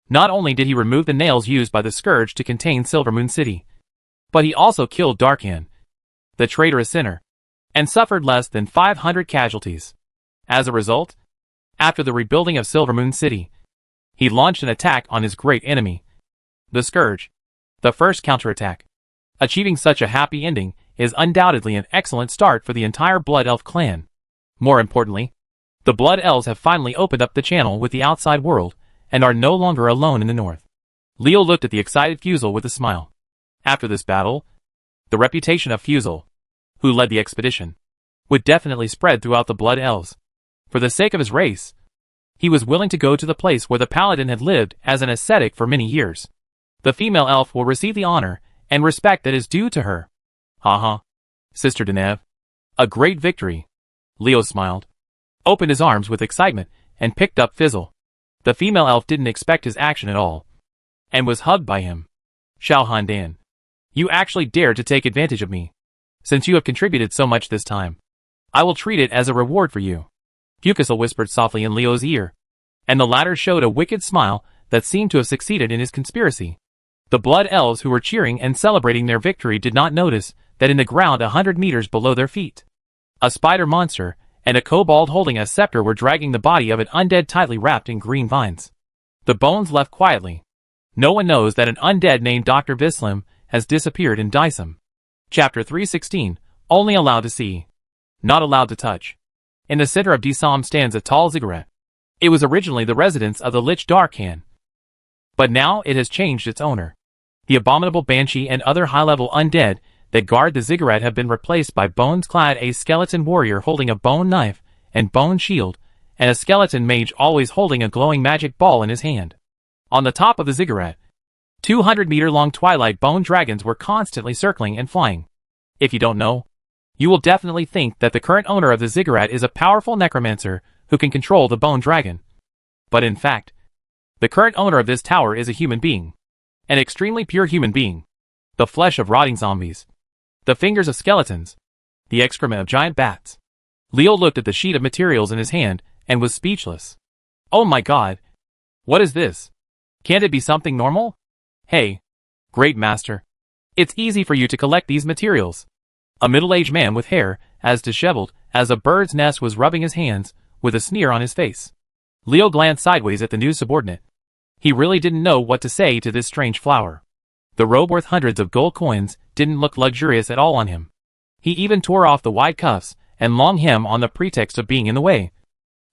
Not only did he remove the nails used by the Scourge to contain Silvermoon City, but he also killed Darkan, the traitorous sinner, and suffered less than 500 casualties. As a result, after the rebuilding of Silvermoon City, he launched an attack on his great enemy, the Scourge. The first counterattack. Achieving such a happy ending is undoubtedly an excellent start for the entire Blood Elf clan. More importantly, the Blood Elves have finally opened up the channel with the outside world and are no longer alone in the north. Leo looked at the excited Fusel with a smile. After this battle, the reputation of Fusel, who led the expedition, would definitely spread throughout the Blood Elves. For the sake of his race, he was willing to go to the place where the paladin had lived as an ascetic for many years. The female elf will receive the honor and respect that is due to her. Haha, Sister Denev. A great victory. Leo smiled, opened his arms with excitement, and picked up Fizzle. The female elf didn't expect his action at all, and was hugged by him. Xiao Handan, you actually dared to take advantage of me. Since you have contributed so much this time, I will treat it as a reward for you. Fukasel whispered softly in Leo's ear, and the latter showed a wicked smile that seemed to have succeeded in his conspiracy. The Blood Elves who were cheering and celebrating their victory did not notice that in the ground 100 meters below their feet, a spider monster and a kobold holding a scepter were dragging the body of an undead tightly wrapped in green vines. The bones left quietly. No one knows that an undead named Dr. Vislim has disappeared in Disam. Chapter 316, Only allowed to see, not allowed to touch. In the center of Disam stands a tall ziggurat. It was originally the residence of the Lich Darkhan, but now it has changed its owner. The abominable banshee and other high-level undead that guard the ziggurat have been replaced by bones-clad a skeleton warrior holding a bone knife and bone shield, and a skeleton mage always holding a glowing magic ball in his hand. On the top of the ziggurat, 200-meter-long twilight bone dragons were constantly circling and flying. If you don't know, you will definitely think that the current owner of the ziggurat is a powerful necromancer who can control the bone dragon. But in fact, the current owner of this tower is a human being. An extremely pure human being. The flesh of rotting zombies. The fingers of skeletons. The excrement of giant bats. Leo looked at the sheet of materials in his hand and was speechless. Oh my god. What is this? Can't it be something normal? Hey, great master. It's easy for you to collect these materials. A middle-aged man with hair as disheveled as a bird's nest was rubbing his hands with a sneer on his face. Leo glanced sideways at the new subordinate. He really didn't know what to say to this strange flower. The robe worth hundreds of gold coins didn't look luxurious at all on him. He even tore off the wide cuffs and long hem on the pretext of being in the way,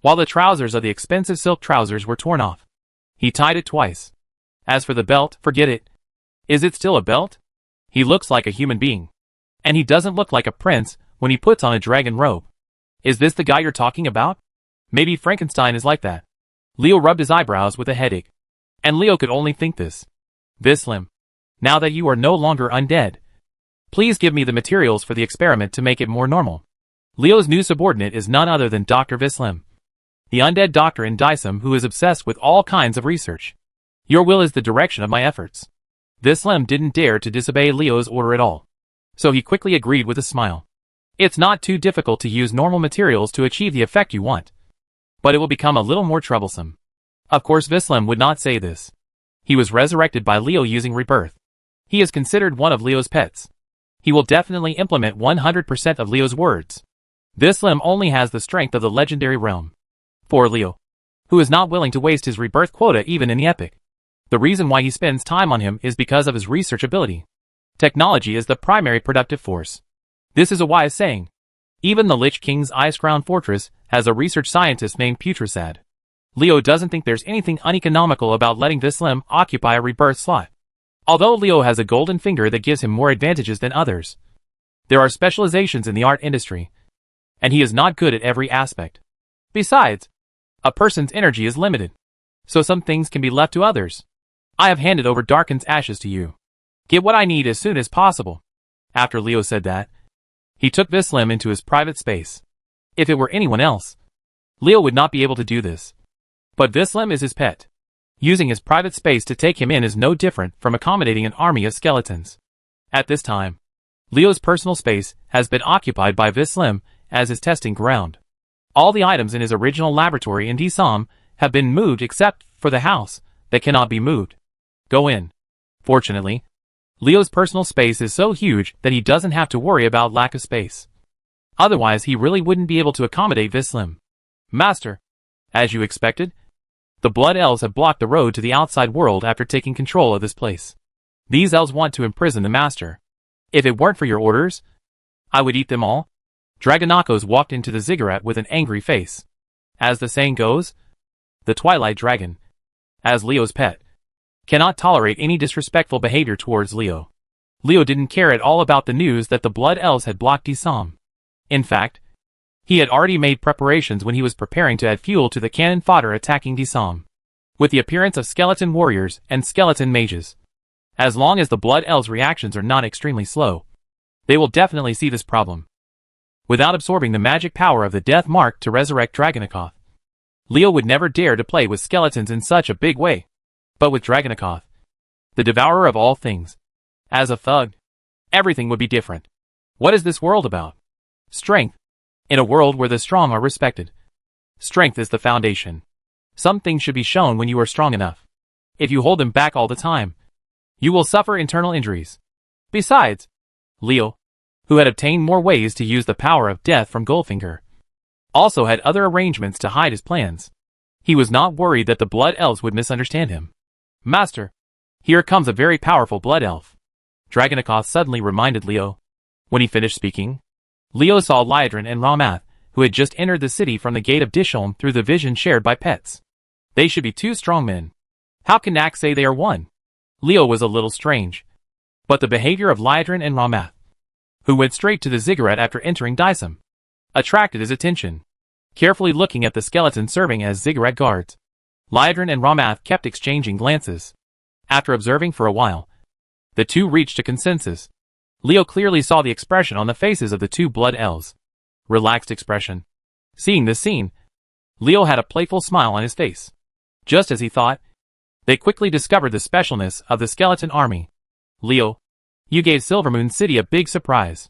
while the trousers of the expensive silk trousers were torn off. He tied it twice. As for the belt, forget it, Is it still a belt? He looks like a human being. And he doesn't look like a prince when he puts on a dragon robe. Is this the guy you're talking about? Maybe Frankenstein is like that. Leo rubbed his eyebrows with a headache. And Leo could only think this. Vislim, now that you are no longer undead, please give me the materials for the experiment to make it more normal. Leo's new subordinate is none other than Dr. Vislim, the undead doctor in Dysum who is obsessed with all kinds of research. Your will is the direction of my efforts. Vislim didn't dare to disobey Leo's order at all. So he quickly agreed with a smile. It's not too difficult to use normal materials to achieve the effect you want. But it will become a little more troublesome. Of course Vislim would not say this. He was resurrected by Leo using rebirth. He is considered one of Leo's pets. He will definitely implement 100% of Leo's words. Vislim only has the strength of the legendary realm. For Leo, who is not willing to waste his rebirth quota even in the epic. The reason why he spends time on him is because of his research ability. Technology is the primary productive force. This is a wise saying. Even the Lich King's Ice Crown Fortress has a research scientist named Putresad. Leo doesn't think there's anything uneconomical about letting Vislim occupy a rebirth slot. Although Leo has a golden finger that gives him more advantages than others, there are specializations in the art industry, and he is not good at every aspect. Besides, a person's energy is limited, so some things can be left to others. I have handed over Darken's ashes to you. Get what I need as soon as possible. After Leo said that, he took Vislim into his private space. If it were anyone else, Leo would not be able to do this. But Vislim is his pet. Using his private space to take him in is no different from accommodating an army of skeletons. At this time, Leo's personal space has been occupied by Vislim as his testing ground. All the items in his original laboratory in Dysum have been moved except for the house that cannot be moved. Go in. Fortunately, Leo's personal space is so huge that he doesn't have to worry about lack of space. Otherwise he really wouldn't be able to accommodate Vislim. Master, as you expected, the Blood Elves have blocked the road to the outside world after taking control of this place. These elves want to imprison the Master. If it weren't for your orders, I would eat them all. Dragonakos walked into the ziggurat with an angry face. As the saying goes, the Twilight Dragon, as Leo's pet, cannot tolerate any disrespectful behavior towards Leo. Leo didn't care at all about the news that the Blood Elves had blocked Dysum. In fact, he had already made preparations when he was preparing to add fuel to the cannon fodder attacking Dysum. With the appearance of skeleton warriors and skeleton mages, as long as the Blood Elves' reactions are not extremely slow, they will definitely see this problem. Without absorbing the magic power of the Death Mark to resurrect Dragonakoth, Leo would never dare to play with skeletons in such a big way. But with Dragonakoth, the devourer of all things, as a thug, everything would be different. What is this world about? Strength. In a world where the strong are respected, strength is the foundation. Some things should be shown when you are strong enough. If you hold them back all the time, you will suffer internal injuries. Besides, Leo, who had obtained more ways to use the power of death from Goldfinger, also had other arrangements to hide his plans. He was not worried that the Blood Elves would misunderstand him. Master, here comes a very powerful Blood Elf. Dragonakoth suddenly reminded Leo. When he finished speaking, Leo saw Liadrin and Ramath, who had just entered the city from the gate of Disholm through the vision shared by pets. They should be two strong men. How can Nak say they are one? Leo was a little strange. But the behavior of Liadrin and Ramath, who went straight to the ziggurat after entering Dysum, attracted his attention. Carefully looking at the skeleton serving as ziggurat guards, Liadrin and Ramath kept exchanging glances. After observing for a while, the two reached a consensus. Leo clearly saw the expression on the faces of the two Blood Elves. Relaxed expression. Seeing this scene, Leo had a playful smile on his face. Just as he thought, they quickly discovered the specialness of the skeleton army. Leo, you gave Silvermoon City a big surprise.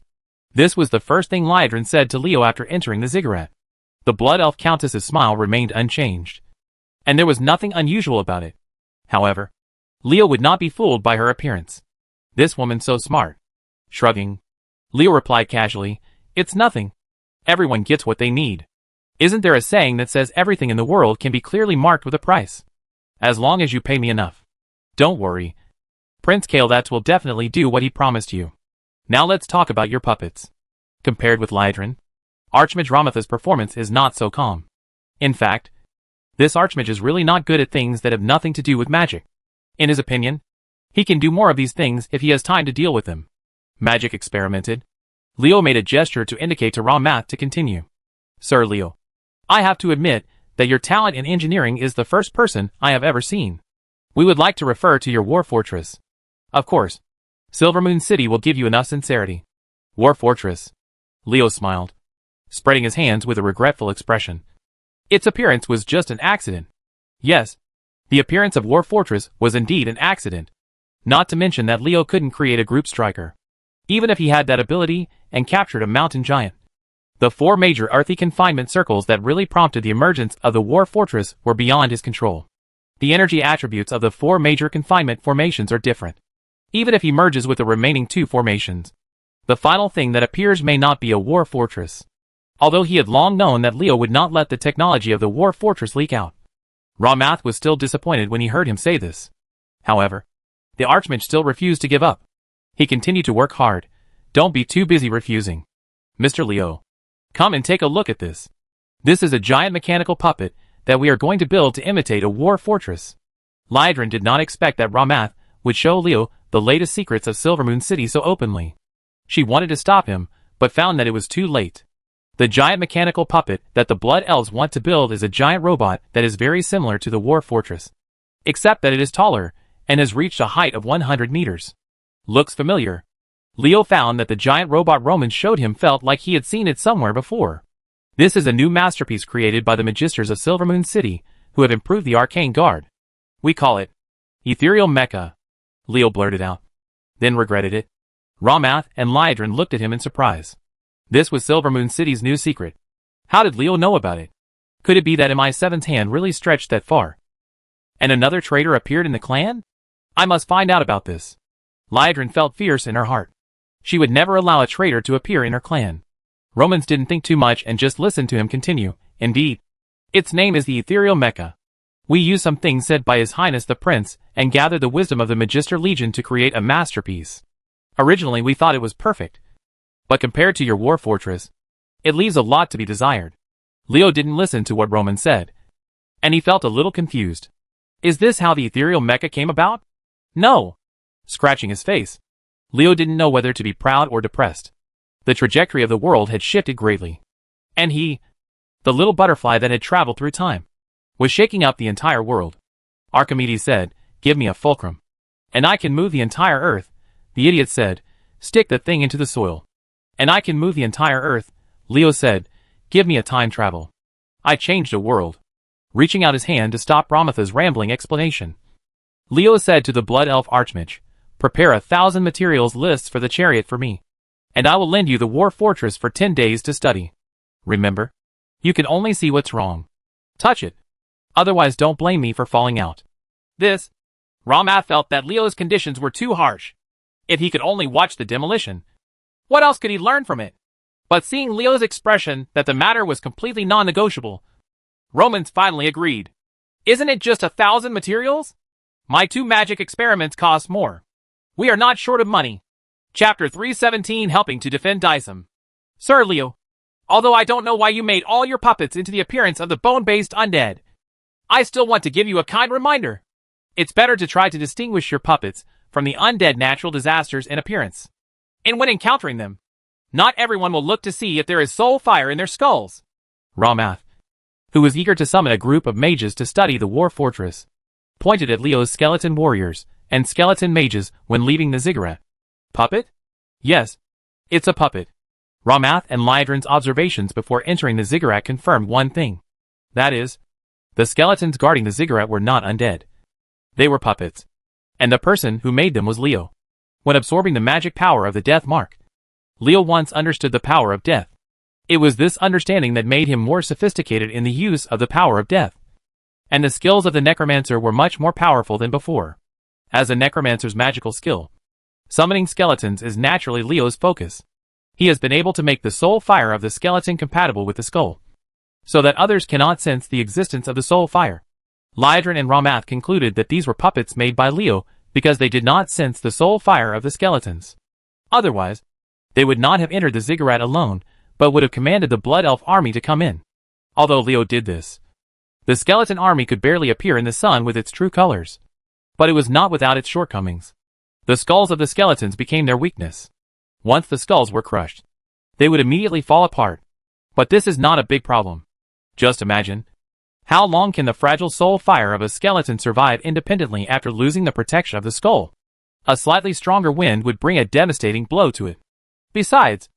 This was the first thing Liadrin said to Leo after entering the ziggurat. The Blood Elf Countess's smile remained unchanged, and there was nothing unusual about it. However, Leo would not be fooled by her appearance. This woman so smart. Shrugging, Leo replied casually, "It's nothing. Everyone gets what they need. Isn't there a saying that says everything in the world can be clearly marked with a price? As long as you pay me enough. Don't worry. Prince Kael'thas will definitely do what he promised you. Now let's talk about your puppets." Compared with Liadrin, Archmage Ramatha's performance is not so calm. In fact, this Archmage is really not good at things that have nothing to do with magic. In his opinion, He can do more of these things if he has time to deal with them. Magic experimented. Leo made a gesture to indicate to Ramath to continue. Sir Leo, I have to admit that your talent in engineering is the first person I have ever seen. We would like to refer to your war fortress. Of course. Silvermoon City will give you enough sincerity. War fortress. Leo smiled, spreading his hands with a regretful expression. Its appearance was just an accident. Yes, the appearance of War Fortress was indeed an accident. Not to mention that Leo couldn't create a group striker, even if he had that ability and captured a mountain giant. The 4 major earthy confinement circles that really prompted the emergence of the War Fortress were beyond his control. The energy attributes of the 4 major confinement formations are different, even if he merges with the remaining 2 formations. The final thing that appears may not be a War Fortress, although he had long known that Leo would not let the technology of the War Fortress leak out. Ramath was still disappointed when he heard him say this. However, the Archmage still refused to give up. He continued to work hard. Don't be too busy refusing. Mr. Leo, come and take a look at this. This is a giant mechanical puppet that we are going to build to imitate a war fortress. Lydron did not expect that Ramath would show Leo the latest secrets of Silvermoon City so openly. She wanted to stop him, but found that it was too late. The giant mechanical puppet that the Blood Elves want to build is a giant robot that is very similar to the War Fortress, except that it is taller and has reached a height of 100 meters. Looks familiar. Leo found that the giant robot Roman showed him felt like he had seen it somewhere before. This is a new masterpiece created by the Magisters of Silvermoon City, who have improved the Arcane Guard. We call it Ethereal Mecha, Leo blurted out, then regretted it. Ramath and Lydron looked at him in surprise. This was Silvermoon City's new secret. How did Leo know about it? Could it be that MI7's hand really stretched that far? And another traitor appeared in the clan? I must find out about this. Lydron felt fierce in her heart. She would never allow a traitor to appear in her clan. Romans didn't think too much and just listened to him continue. Indeed, its name is the Ethereal Mecha. We used some things said by His Highness the Prince and gathered the wisdom of the Magister Legion to create a masterpiece. Originally we thought it was perfect, but compared to your war fortress, it leaves a lot to be desired. Leo didn't listen to what Roman said, and he felt a little confused. Is this how the Ethereal Mecha came about? No. Scratching his face, Leo didn't know whether to be proud or depressed. The trajectory of the world had shifted greatly, and he, the little butterfly that had traveled through time, was shaking up the entire world. Archimedes said, "Give me a fulcrum, and I can move the entire earth." The idiot said, "Stick the thing into the soil, and I can move the entire earth." Leo said, "Give me a time travel. I changed a world." Reaching out his hand to stop Ramatha's rambling explanation, Leo said to the Blood Elf Archmage, "Prepare 1,000 materials lists for the chariot for me, and I will lend you the War Fortress for 10 days to study. Remember, you can only see what's wrong. Touch it. Otherwise don't blame me for falling out." Ramath felt that Leo's conditions were too harsh. If he could only watch the demolition, what else could he learn from it? But seeing Leo's expression that the matter was completely non-negotiable, Romans finally agreed. "Isn't it just 1,000 materials? My 2 magic experiments cost more. We are not short of money." Chapter 317, Helping to Defend Dysum. Sir Leo, although I don't know why you made all your puppets into the appearance of the bone-based undead, I still want to give you a kind reminder. It's better to try to distinguish your puppets from the undead natural disasters in appearance. And when encountering them, not everyone will look to see if there is soul fire in their skulls. Ramath, who was eager to summon a group of mages to study the war fortress, pointed at Leo's skeleton warriors and skeleton mages when leaving the ziggurat. Puppet? Yes, it's a puppet. Ramath and Lydron's observations before entering the ziggurat confirmed one thing. That is, the skeletons guarding the ziggurat were not undead. They were puppets. And the person who made them was Leo. When absorbing the magic power of the death mark, Leo once understood the power of death. It was this understanding that made him more sophisticated in the use of the power of death. And the skills of the Necromancer were much more powerful than before. As a Necromancer's magical skill, summoning skeletons is naturally Leo's focus. He has been able to make the soul fire of the skeleton compatible with the skull, so that others cannot sense the existence of the soul fire. Lydron and Ramath concluded that these were puppets made by Leo because they did not sense the soul fire of the skeletons. Otherwise, they would not have entered the ziggurat alone, but would have commanded the Blood Elf army to come in. Although Leo did this, the skeleton army could barely appear in the sun with its true colors. But it was not without its shortcomings. The skulls of the skeletons became their weakness. Once the skulls were crushed, they would immediately fall apart. But this is not a big problem. Just imagine. How long can the fragile soul fire of a skeleton survive independently after losing the protection of the skull? A slightly stronger wind would bring a devastating blow to it. Besides,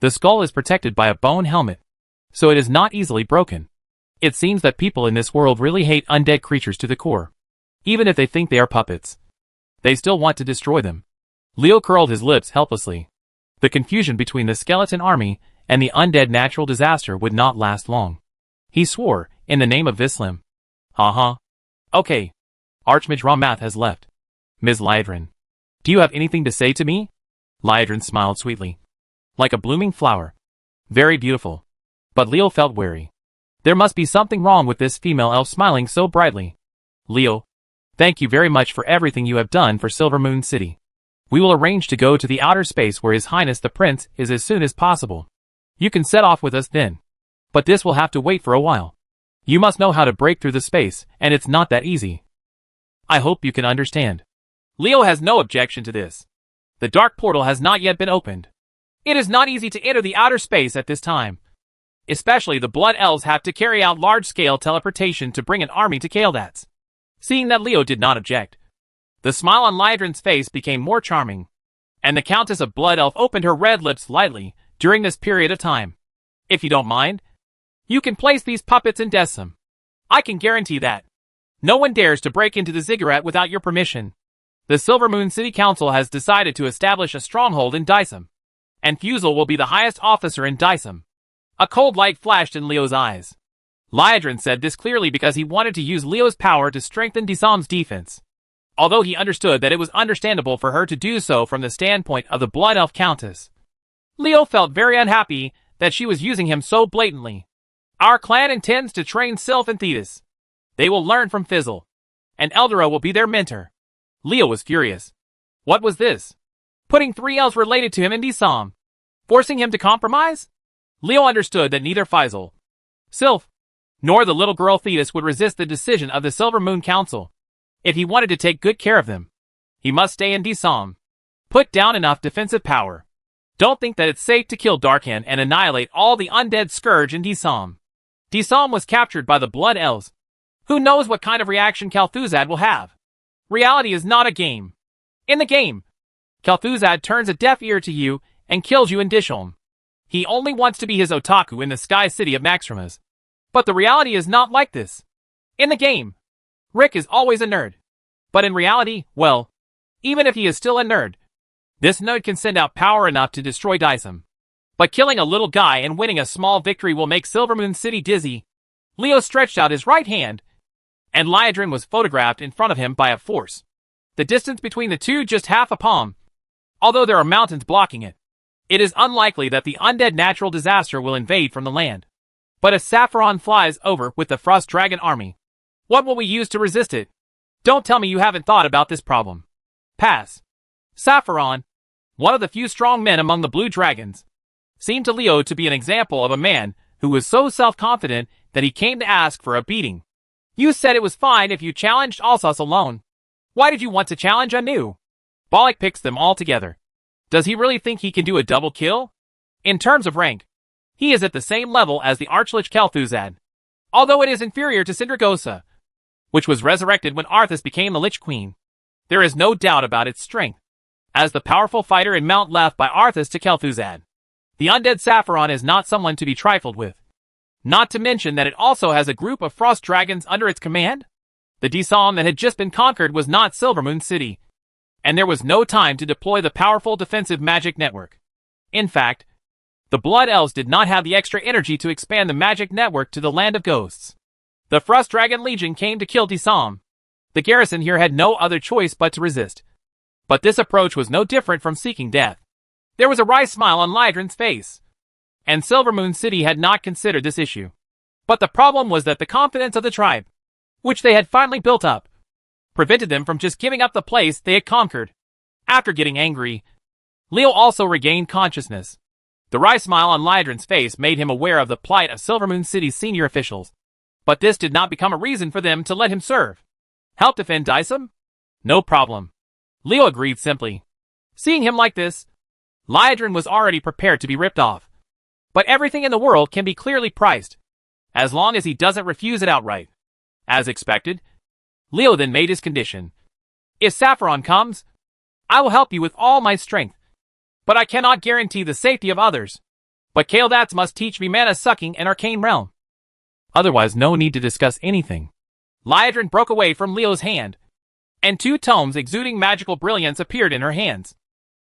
the skull is protected by a bone helmet, so it is not easily broken. It seems that people in this world really hate undead creatures to the core. Even if they think they are puppets, they still want to destroy them. Leo curled his lips helplessly. The confusion between the skeleton army and the undead natural disaster would not last long. He swore, in the name of Vislim. Okay. Archmage Ramath has left. Ms. Lyadrin, do you have anything to say to me? Lyadrin smiled sweetly. Like a blooming flower. Very beautiful. But Leo felt wary. There must be something wrong with this female elf smiling so brightly. Leo, thank you very much for everything you have done for Silvermoon City. We will arrange to go to the outer space where His Highness the Prince is as soon as possible. You can set off with us then. But this will have to wait for a while. You must know how to break through the space, and it's not that easy. I hope you can understand. Leo has no objection to this. The dark portal has not yet been opened. It is not easy to enter the outer space at this time. Especially the Blood Elves have to carry out large-scale teleportation to bring an army to Kaeldats. Seeing that Leo did not object, the smile on Lyadrin's face became more charming, and the Countess of Blood Elf opened her red lips lightly during this period of time. If you don't mind, you can place these puppets in Decim. I can guarantee that no one dares to break into the ziggurat without your permission. The Silvermoon City Council has decided to establish a stronghold in Decim, and Fusel will be the highest officer in Decim. A cold light flashed in Leo's eyes. Lyadrin said this clearly because he wanted to use Leo's power to strengthen Decim's defense. Although he understood that it was understandable for her to do so from the standpoint of the Blood Elf Countess, Leo felt very unhappy that she was using him so blatantly. Our clan intends to train Sylph and Thetis. They will learn from Fizzle, and Eldora will be their mentor. Leo was furious. What was this? Putting 3 elves related to him in Decim? Forcing him to compromise? Leo understood that neither Fizzle, Sylph, nor the little girl Thetis would resist the decision of the Silvermoon Council. If he wanted to take good care of them, he must stay in Decim. Put down enough defensive power. Don't think that it's safe to kill Darkhan and annihilate all the undead scourge in Decim. Decim was captured by the Blood Elves. Who knows what kind of reaction Kel'Thuzad will have? Reality is not a game. In the game, Kel'Thuzad turns a deaf ear to you and kills you in Disholm. He only wants to be his otaku in the sky city of Maxrimas. But the reality is not like this. In the game, Rick is always a nerd. But in reality, well, even if he is still a nerd, this nerd can send out power enough to destroy Decim. But killing a little guy and winning a small victory will make Silvermoon City dizzy. Leo stretched out his right hand, and Lyadrin was photographed in front of him by a force. The distance between the two just half a palm. Although there are mountains blocking it, it is unlikely that the undead natural disaster will invade from the land. But if Sapphiron flies over with the Frost Dragon army, what will we use to resist it? Don't tell me you haven't thought about this problem. Pass. Sapphiron, one of the few strong men among the Blue Dragons, seemed to Leo to be an example of a man who was so self-confident that he came to ask for a beating. You said it was fine if you challenged Alsos alone. Why did you want to challenge Anu? Bolek picks them all together. Does he really think he can do a double kill? In terms of rank, he is at the same level as the Archlich Kel'Thuzad, although it is inferior to Sindragosa, which was resurrected when Arthas became the Lich Queen. There is no doubt about its strength, as the powerful fighter in Mount left by Arthas to Kel'Thuzad. The undead Sapphiron is not someone to be trifled with. Not to mention that it also has a group of frost dragons under its command. The Decim that had just been conquered was not Silvermoon City, and there was no time to deploy the powerful defensive magic network. In fact, the Blood Elves did not have the extra energy to expand the magic network to the Land of Ghosts. The Frost Dragon Legion came to kill Decim. The garrison here had no other choice but to resist. But this approach was no different from seeking death. There was a wry smile on Lyadrin's face, and Silvermoon City had not considered this issue. But the problem was that the confidence of the tribe, which they had finally built up, prevented them from just giving up the place they had conquered. After getting angry, Leo also regained consciousness. The wry smile on Lyadrin's face made him aware of the plight of Silvermoon City's senior officials. But this did not become a reason for them to let him serve. Help defend Decim? No problem. Leo agreed simply. Seeing him like this, Liadrin was already prepared to be ripped off. But everything in the world can be clearly priced, as long as he doesn't refuse it outright. As expected, Leo then made his condition. If Sapphiron comes, I will help you with all my strength. But I cannot guarantee the safety of others. But Kaeldats must teach me mana-sucking and arcane realm. Otherwise no need to discuss anything. Liadrin broke away from Leo's hand, and 2 tomes exuding magical brilliance appeared in her hands.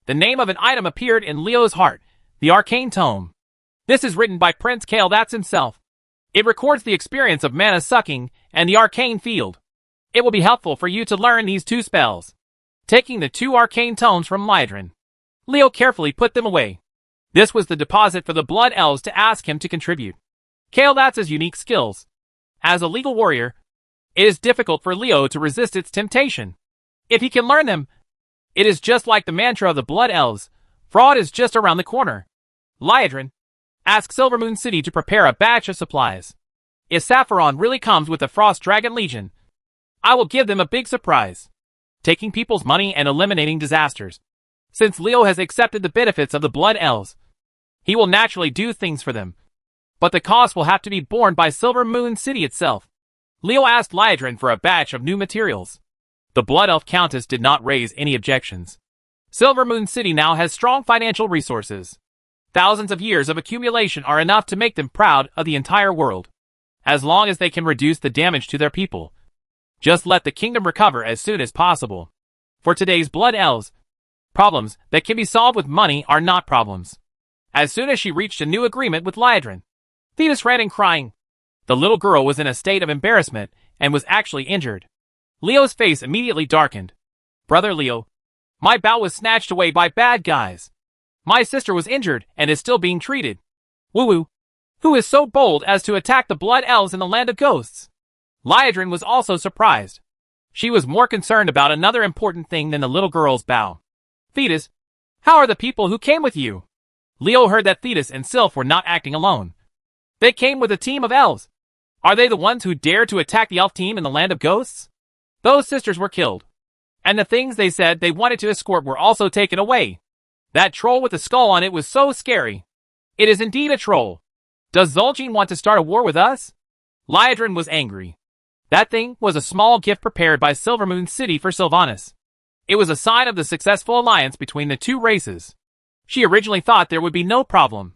The name of an item appeared in Leo's heart, the Arcane Tome. This is written by Prince Kaeldats himself. It records the experience of mana-sucking and the arcane field. It will be helpful for you to learn these 2 spells. Taking the 2 arcane tomes from Liadrin, Leo carefully put them away. This was the deposit for the Blood Elves to ask him to contribute. Kaeldats' unique skills. As a legal warrior, it is difficult for Leo to resist its temptation. If he can learn them, it is just like the mantra of the Blood Elves, fraud is just around the corner. Liadrin, ask Silvermoon City to prepare a batch of supplies. If Sapphiron really comes with the Frost Dragon Legion, I will give them a big surprise. Taking people's money and eliminating disasters. Since Leo has accepted the benefits of the Blood Elves, he will naturally do things for them. But the cost will have to be borne by Silvermoon City itself. Leo asked Liadrin for a batch of new materials. The Blood Elf Countess did not raise any objections. Silvermoon City now has strong financial resources. Thousands of years of accumulation are enough to make them proud of the entire world. As long as they can reduce the damage to their people. Just let the kingdom recover as soon as possible. For today's Blood Elves, problems that can be solved with money are not problems. As soon as she reached a new agreement with Liadrin, Thetis ran in crying. The little girl was in a state of embarrassment and was actually injured. Leo's face immediately darkened. Brother Leo, my bow was snatched away by bad guys. My sister was injured and is still being treated. Woo-woo. Who is so bold as to attack the Blood Elves in the Land of Ghosts? Liadrin was also surprised. She was more concerned about another important thing than the little girl's bow. Thetis, how are the people who came with you? Leo heard that Thetis and Sylph were not acting alone. They came with a team of elves. Are they the ones who dared to attack the elf team in the Land of Ghosts? Those sisters were killed. And the things they said they wanted to escort were also taken away. That troll with the skull on it was so scary. It is indeed a troll. Does Zul'jin want to start a war with us? Liadrin was angry. That thing was a small gift prepared by Silvermoon City for Sylvanas. It was a sign of the successful alliance between the 2 races. She originally thought there would be no problem.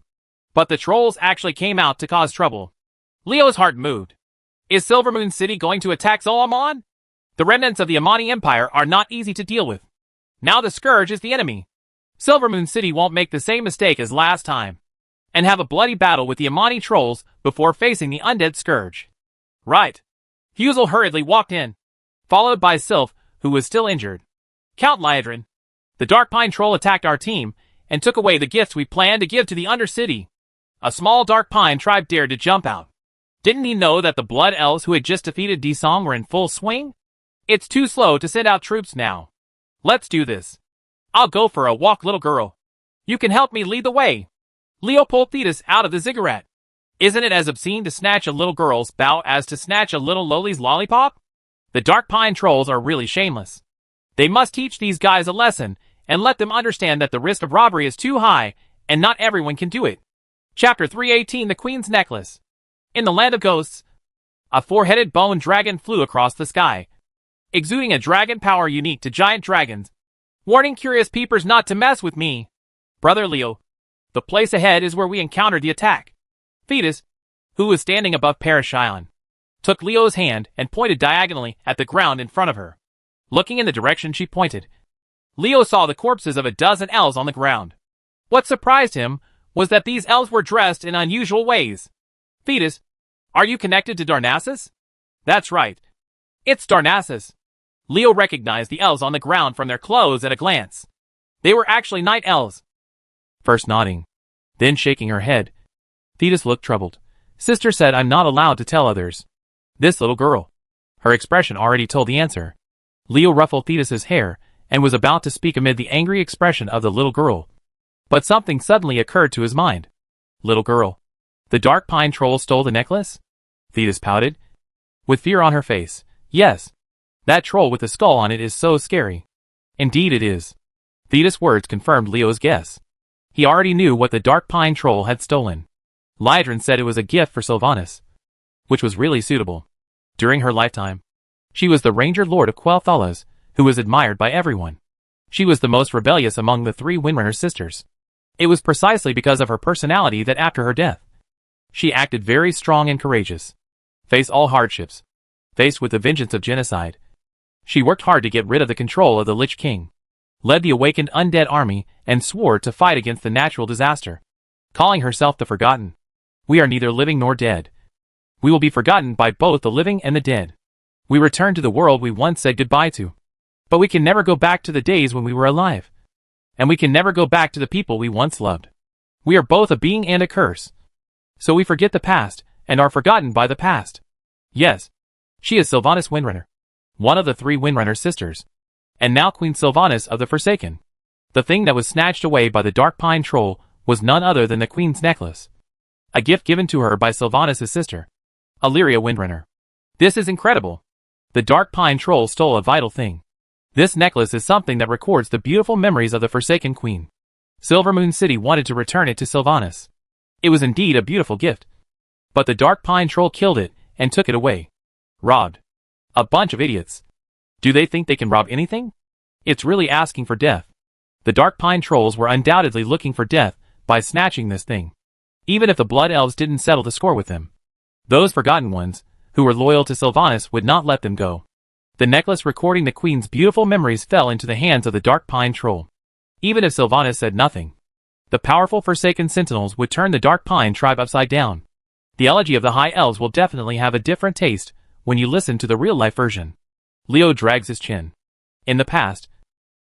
But the trolls actually came out to cause trouble. Leo's heart moved. Is Silvermoon City going to attack Zol'Amon? The remnants of the Amani Empire are not easy to deal with. Now the Scourge is the enemy. Silvermoon City won't make the same mistake as last time, and have a bloody battle with the Amani trolls before facing the undead Scourge. Right. Huzel hurriedly walked in, followed by Sylph, who was still injured. Count Liadrin, the Dark Pine Troll attacked our team, and took away the gifts we planned to give to the Undercity. A small Dark Pine tribe dared to jump out. Didn't he know that the Blood Elves who had just defeated Disong were in full swing? It's too slow to send out troops now. Let's do this. I'll go for a walk, little girl. You can help me lead the way. Leo pulled Thetis out of the ziggurat. Isn't it as obscene to snatch a little girl's bow as to snatch a little lowly's lollipop? The Dark Pine Trolls are really shameless. They must teach these guys a lesson, and let them understand that the risk of robbery is too high, and not everyone can do it. Chapter 318 The Queen's Necklace. In the Land of Ghosts, a 4-headed bone dragon flew across the sky, exuding a dragon power unique to giant dragons, warning curious peepers not to mess with me. Brother Leo, the place ahead is where we encountered the attack. Thetis, who was standing above Parashion, took Leo's hand and pointed diagonally at the ground in front of her. Looking in the direction she pointed, Leo saw the corpses of a dozen elves on the ground. What surprised him was that these elves were dressed in unusual ways. Thetis, are you connected to Darnassus? That's right. It's Darnassus. Leo recognized the elves on the ground from their clothes at a glance. They were actually night elves. First nodding, then shaking her head, Thetis looked troubled. Sister said I'm not allowed to tell others. This little girl. Her expression already told the answer. Leo ruffled Thetis's hair and was about to speak amid the angry expression of the little girl. But something suddenly occurred to his mind. Little girl. The Dark Pine Troll stole the necklace? Thetis pouted, with fear on her face. Yes. That troll with the skull on it is so scary. Indeed it is. Thetis' words confirmed Leo's guess. He already knew what the Dark Pine Troll had stolen. Lydron said it was a gift for Sylvanas, which was really suitable. During her lifetime, she was the Ranger Lord of Quel'Thalas, who was admired by everyone. She was the most rebellious among the 3 Windrunner sisters. It was precisely because of her personality that after her death, she acted very strong and courageous. Faced all hardships. Faced with the vengeance of genocide, she worked hard to get rid of the control of the Lich King, led the awakened undead army, and swore to fight against the natural disaster, calling herself the Forgotten. We are neither living nor dead. We will be forgotten by both the living and the dead. We return to the world we once said goodbye to. But we can never go back to the days when we were alive. And we can never go back to the people we once loved. We are both a being and a curse. So we forget the past, and are forgotten by the past. Yes, she is Sylvanas Windrunner, one of the 3 Windrunner sisters, and now Queen Sylvanas of the Forsaken. The thing that was snatched away by the Dark Pine Troll was none other than the Queen's necklace, a gift given to her by Sylvanas' sister, Illyria Windrunner. This is incredible. The Dark Pine Troll stole a vital thing. This necklace is something that records the beautiful memories of the Forsaken Queen. Silvermoon City wanted to return it to Sylvanas. It was indeed a beautiful gift. But the Dark Pine Troll killed it and took it away. Robbed. A bunch of idiots. Do they think they can rob anything? It's really asking for death. The Dark Pine Trolls were undoubtedly looking for death by snatching this thing. Even if the Blood Elves didn't settle the score with them, those forgotten ones, who were loyal to Sylvanas, would not let them go. The necklace recording the Queen's beautiful memories fell into the hands of the Dark Pine Troll. Even if Sylvanas said nothing, the powerful Forsaken Sentinels would turn the Dark Pine tribe upside down. The elegy of the High Elves will definitely have a different taste when you listen to the real-life version. Leo drags his chin. In the past,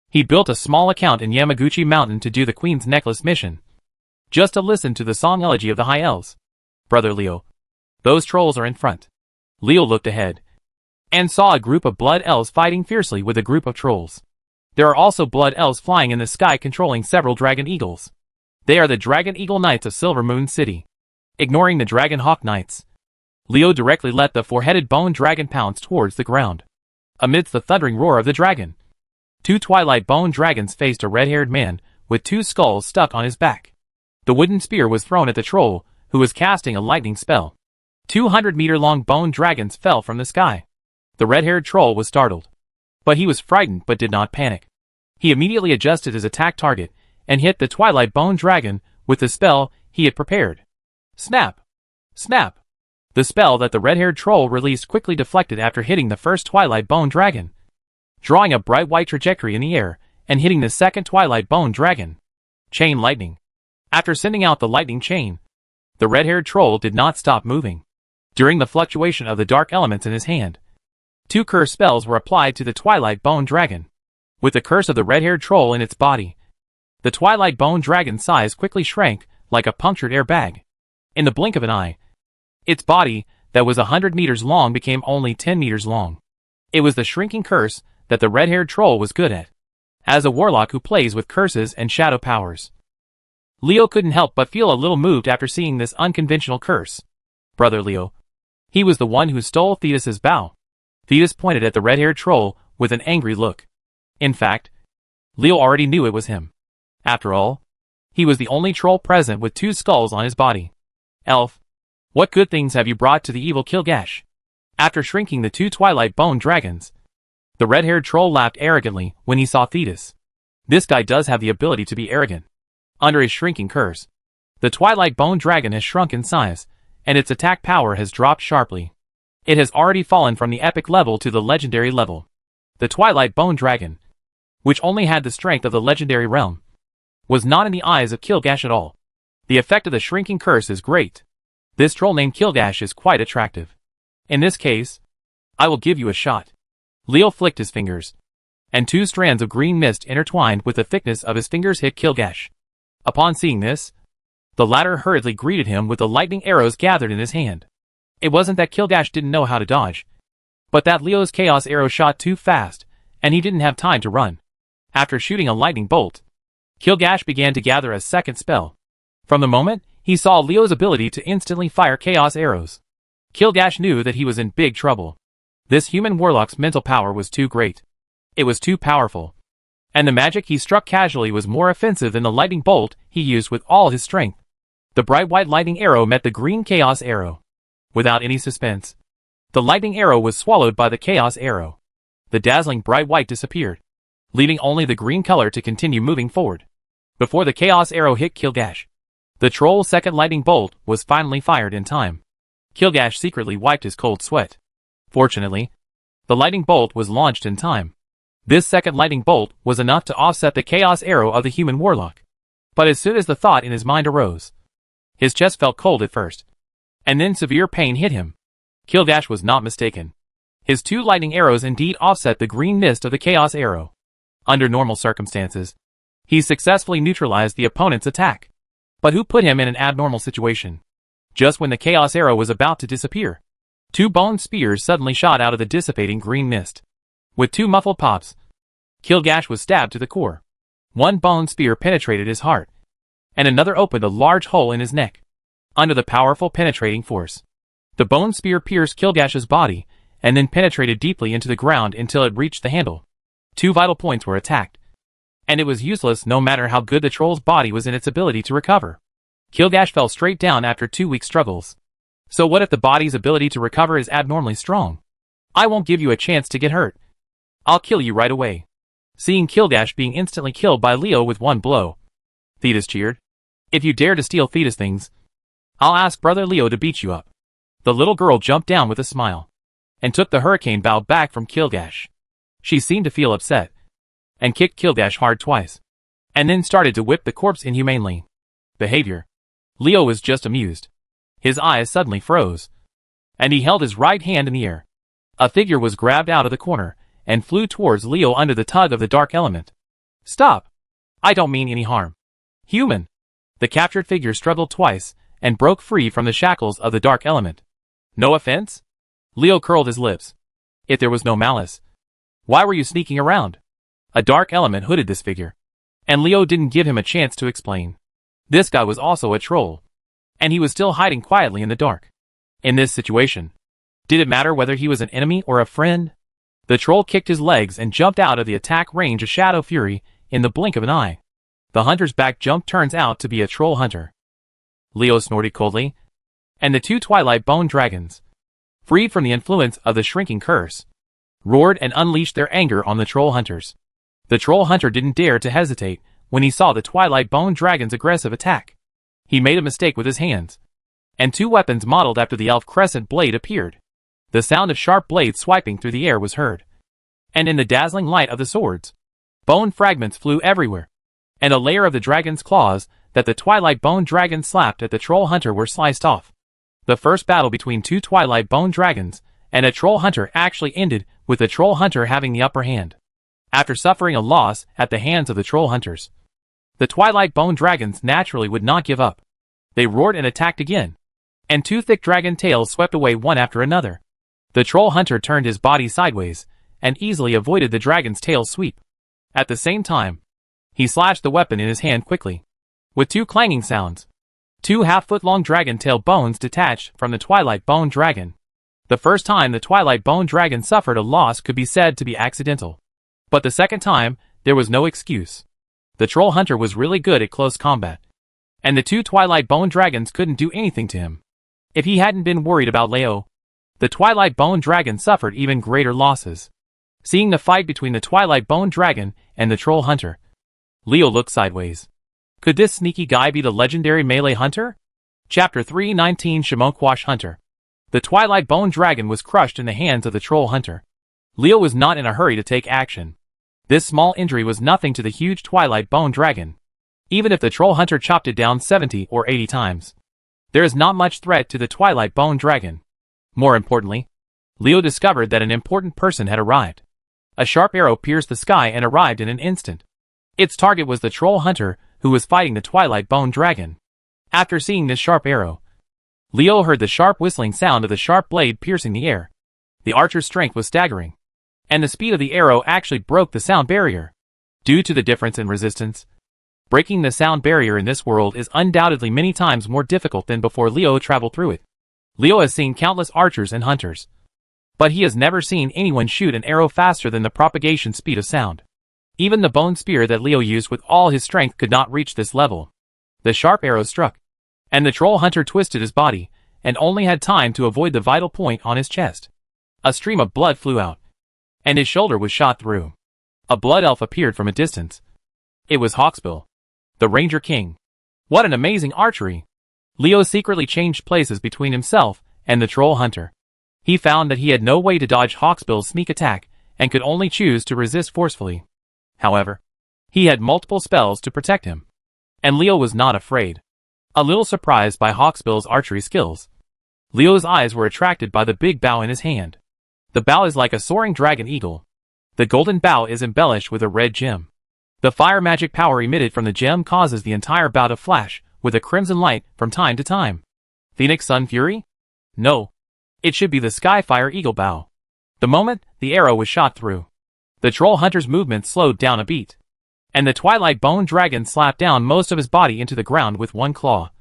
he built a small account in Yamaguchi Mountain to do the Queen's Necklace mission, just to listen to the song elegy of the High Elves. Brother Leo, those trolls are in front. Leo looked ahead and saw a group of Blood Elves fighting fiercely with a group of trolls. There are also Blood Elves flying in the sky controlling several Dragon Eagles. They are the Dragon Eagle Knights of Silvermoon City. Ignoring the Dragon Hawk Knights, Leo directly let the 4-headed bone dragon pounce towards the ground. Amidst the thundering roar of the dragon, 2 Twilight Bone Dragons faced a red-haired man with 2 skulls stuck on his back. The wooden spear was thrown at the troll, who was casting a lightning spell. 200-meter-long bone dragons fell from the sky. The red-haired troll was startled. But he was frightened but did not panic. He immediately adjusted his attack target and hit the Twilight Bone Dragon with the spell he had prepared. Snap! Snap! The spell that the red-haired troll released quickly deflected after hitting the first Twilight Bone Dragon, drawing a bright white trajectory in the air and hitting the second Twilight Bone Dragon. Chain lightning. After sending out the lightning chain, the red-haired troll did not stop moving. During the fluctuation of the dark elements in his hand, 2 curse spells were applied to the Twilight Bone Dragon. With the curse of the red-haired troll in its body, the Twilight Bone Dragon's size quickly shrank like a punctured air bag. In the blink of an eye, its body, that was 100 meters long, became only 10 meters long. It was the shrinking curse that the red-haired troll was good at, as a warlock who plays with curses and shadow powers. Leo couldn't help but feel a little moved after seeing this unconventional curse. Brother Leo. He was the one who stole Thetis' bow. Thetis pointed at the red-haired troll with an angry look. In fact, Leo already knew it was him. After all, he was the only troll present with 2 skulls on his body. Elf, what good things have you brought to the evil Kilgash? After shrinking the 2 Twilight Bone Dragons, the red-haired troll laughed arrogantly when he saw Thetis. This guy does have the ability to be arrogant. Under his shrinking curse, the Twilight Bone Dragon has shrunk in size, and its attack power has dropped sharply. It has already fallen from the epic level to the legendary level. The Twilight Bone Dragon, which only had the strength of the legendary realm, was not in the eyes of Kilgash at all. The effect of the shrinking curse is great. This troll named Kilgash is quite attractive. In this case, I will give you a shot. Leo flicked his fingers, and 2 strands of green mist intertwined with the thickness of his fingers hit Kilgash. Upon seeing this, the latter hurriedly greeted him with the lightning arrows gathered in his hand. It wasn't that Kilgash didn't know how to dodge, but that Leo's chaos arrow shot too fast, and he didn't have time to run. After shooting a lightning bolt, Kilgash began to gather a second spell. From the moment he saw Leo's ability to instantly fire chaos arrows, Kilgash knew that he was in big trouble. This human warlock's mental power was too great. It was too powerful. And the magic he struck casually was more offensive than the lightning bolt he used with all his strength. The bright white lightning arrow met the green chaos arrow. Without any suspense, the lightning arrow was swallowed by the chaos arrow. The dazzling bright white disappeared, leaving only the green color to continue moving forward. Before the chaos arrow hit Killgash, the troll's second lightning bolt was finally fired in time. Killgash secretly wiped his cold sweat. Fortunately, the lightning bolt was launched in time. This second lightning bolt was enough to offset the chaos arrow of the human warlock. But as soon as the thought in his mind arose, his chest felt cold at first, and then severe pain hit him. Killgash was not mistaken. His two lightning arrows indeed offset the green mist of the chaos arrow. Under normal circumstances, he successfully neutralized the opponent's attack. But who put him in an abnormal situation? Just when the chaos arrow was about to disappear, two bone spears suddenly shot out of the dissipating green mist. With two muffled pops, Killgash was stabbed to the core. One bone spear penetrated his heart, and another opened a large hole in his neck. Under the powerful penetrating force, the bone spear pierced Killgash's body, and then penetrated deeply into the ground until it reached the handle. Two vital points were attacked, and it was useless no matter how good the troll's body was in its ability to recover. Killgash fell straight down after 2 weeks' struggles. So what if the body's ability to recover is abnormally strong? I won't give you a chance to get hurt. I'll kill you right away. Seeing Killgash being instantly killed by Leo with one blow, Thetis cheered. If you dare to steal Thetis things, I'll ask Brother Leo to beat you up. The little girl jumped down with a smile, and took the hurricane bow back from Killgash. She seemed to feel upset, and kicked Killgash hard twice, and then started to whip the corpse inhumanely. Behavior. Leo was just amused. His eyes suddenly froze, and he held his right hand in the air. A figure was grabbed out of the corner, and flew towards Leo under the tug of the dark element. Stop! I don't mean any harm. Human! The captured figure struggled twice, and broke free from the shackles of the dark element. No offense? Leo curled his lips. If there was no malice, why were you sneaking around? A dark element hooded this figure, and Leo didn't give him a chance to explain. This guy was also a troll, and he was still hiding quietly in the dark. In this situation, did it matter whether he was an enemy or a friend? The troll kicked his legs and jumped out of the attack range of Shadow Fury in the blink of an eye. The hunter's back jump turns out to be a troll hunter. Leo snorted coldly, and the two Twilight Bone Dragons, freed from the influence of the shrinking curse, roared and unleashed their anger on the troll hunters. The troll hunter didn't dare to hesitate when he saw the Twilight Bone Dragon's aggressive attack. He made a mistake with his hands, and two weapons modeled after the elf crescent blade appeared. The sound of sharp blades swiping through the air was heard, and in the dazzling light of the swords, bone fragments flew everywhere, and a layer of the dragon's claws that the Twilight Bone Dragon slapped at the troll hunter were sliced off. The first battle between two Twilight Bone Dragons and a troll hunter actually ended with the troll hunter having the upper hand. After suffering a loss at the hands of the troll hunters, the Twilight Bone Dragons naturally would not give up. They roared and attacked again, and two thick dragon tails swept away one after another. The troll hunter turned his body sideways and easily avoided the dragon's tail sweep. At the same time, he slashed the weapon in his hand quickly. With two clanging sounds, two half-foot-long dragon tail bones detached from the Twilight Bone Dragon. The first time the Twilight Bone Dragon suffered a loss could be said to be accidental. But the second time, there was no excuse. The troll hunter was really good at close combat, and the two Twilight Bone Dragons couldn't do anything to him. If he hadn't been worried about Leo, the Twilight Bone Dragon suffered even greater losses. Seeing the fight between the Twilight Bone Dragon and the troll hunter, Leo looked sideways. Could this sneaky guy be the legendary melee hunter? Chapter 319 Shimokwash Hunter. The Twilight Bone Dragon was crushed in the hands of the troll hunter. Leo was not in a hurry to take action. This small injury was nothing to the huge Twilight Bone Dragon, even if the troll hunter chopped it down 70 or 80 times. There is not much threat to the Twilight Bone Dragon. More importantly, Leo discovered that an important person had arrived. A sharp arrow pierced the sky and arrived in an instant. Its target was the troll hunter who was fighting the Twilight Bone Dragon. After seeing this sharp arrow, Leo heard the sharp whistling sound of the sharp blade piercing the air. The archer's strength was staggering, and the speed of the arrow actually broke the sound barrier. Due to the difference in resistance, breaking the sound barrier in this world is undoubtedly many times more difficult than before Leo traveled through it. Leo has seen countless archers and hunters, but he has never seen anyone shoot an arrow faster than the propagation speed of sound. Even the bone spear that Leo used with all his strength could not reach this level. The sharp arrow struck, and the troll hunter twisted his body, and only had time to avoid the vital point on his chest. A stream of blood flew out, and his shoulder was shot through. A blood elf appeared from a distance. It was Hawksbill, the Ranger King. What an amazing archery! Leo secretly changed places between himself and the troll hunter. He found that he had no way to dodge Hawksbill's sneak attack, and could only choose to resist forcefully. However, he had multiple spells to protect him, and Leo was not afraid. A little surprised by Hawksbill's archery skills, Leo's eyes were attracted by the big bow in his hand. The bow is like a soaring dragon eagle. The golden bow is embellished with a red gem. The fire magic power emitted from the gem causes the entire bow to flash with a crimson light from time to time. Phoenix Sun Fury? No. It should be the Skyfire Eagle bow. The moment the arrow was shot through, the troll hunter's movement slowed down a beat, and the Twilight Bone Dragon slapped down most of his body into the ground with one claw,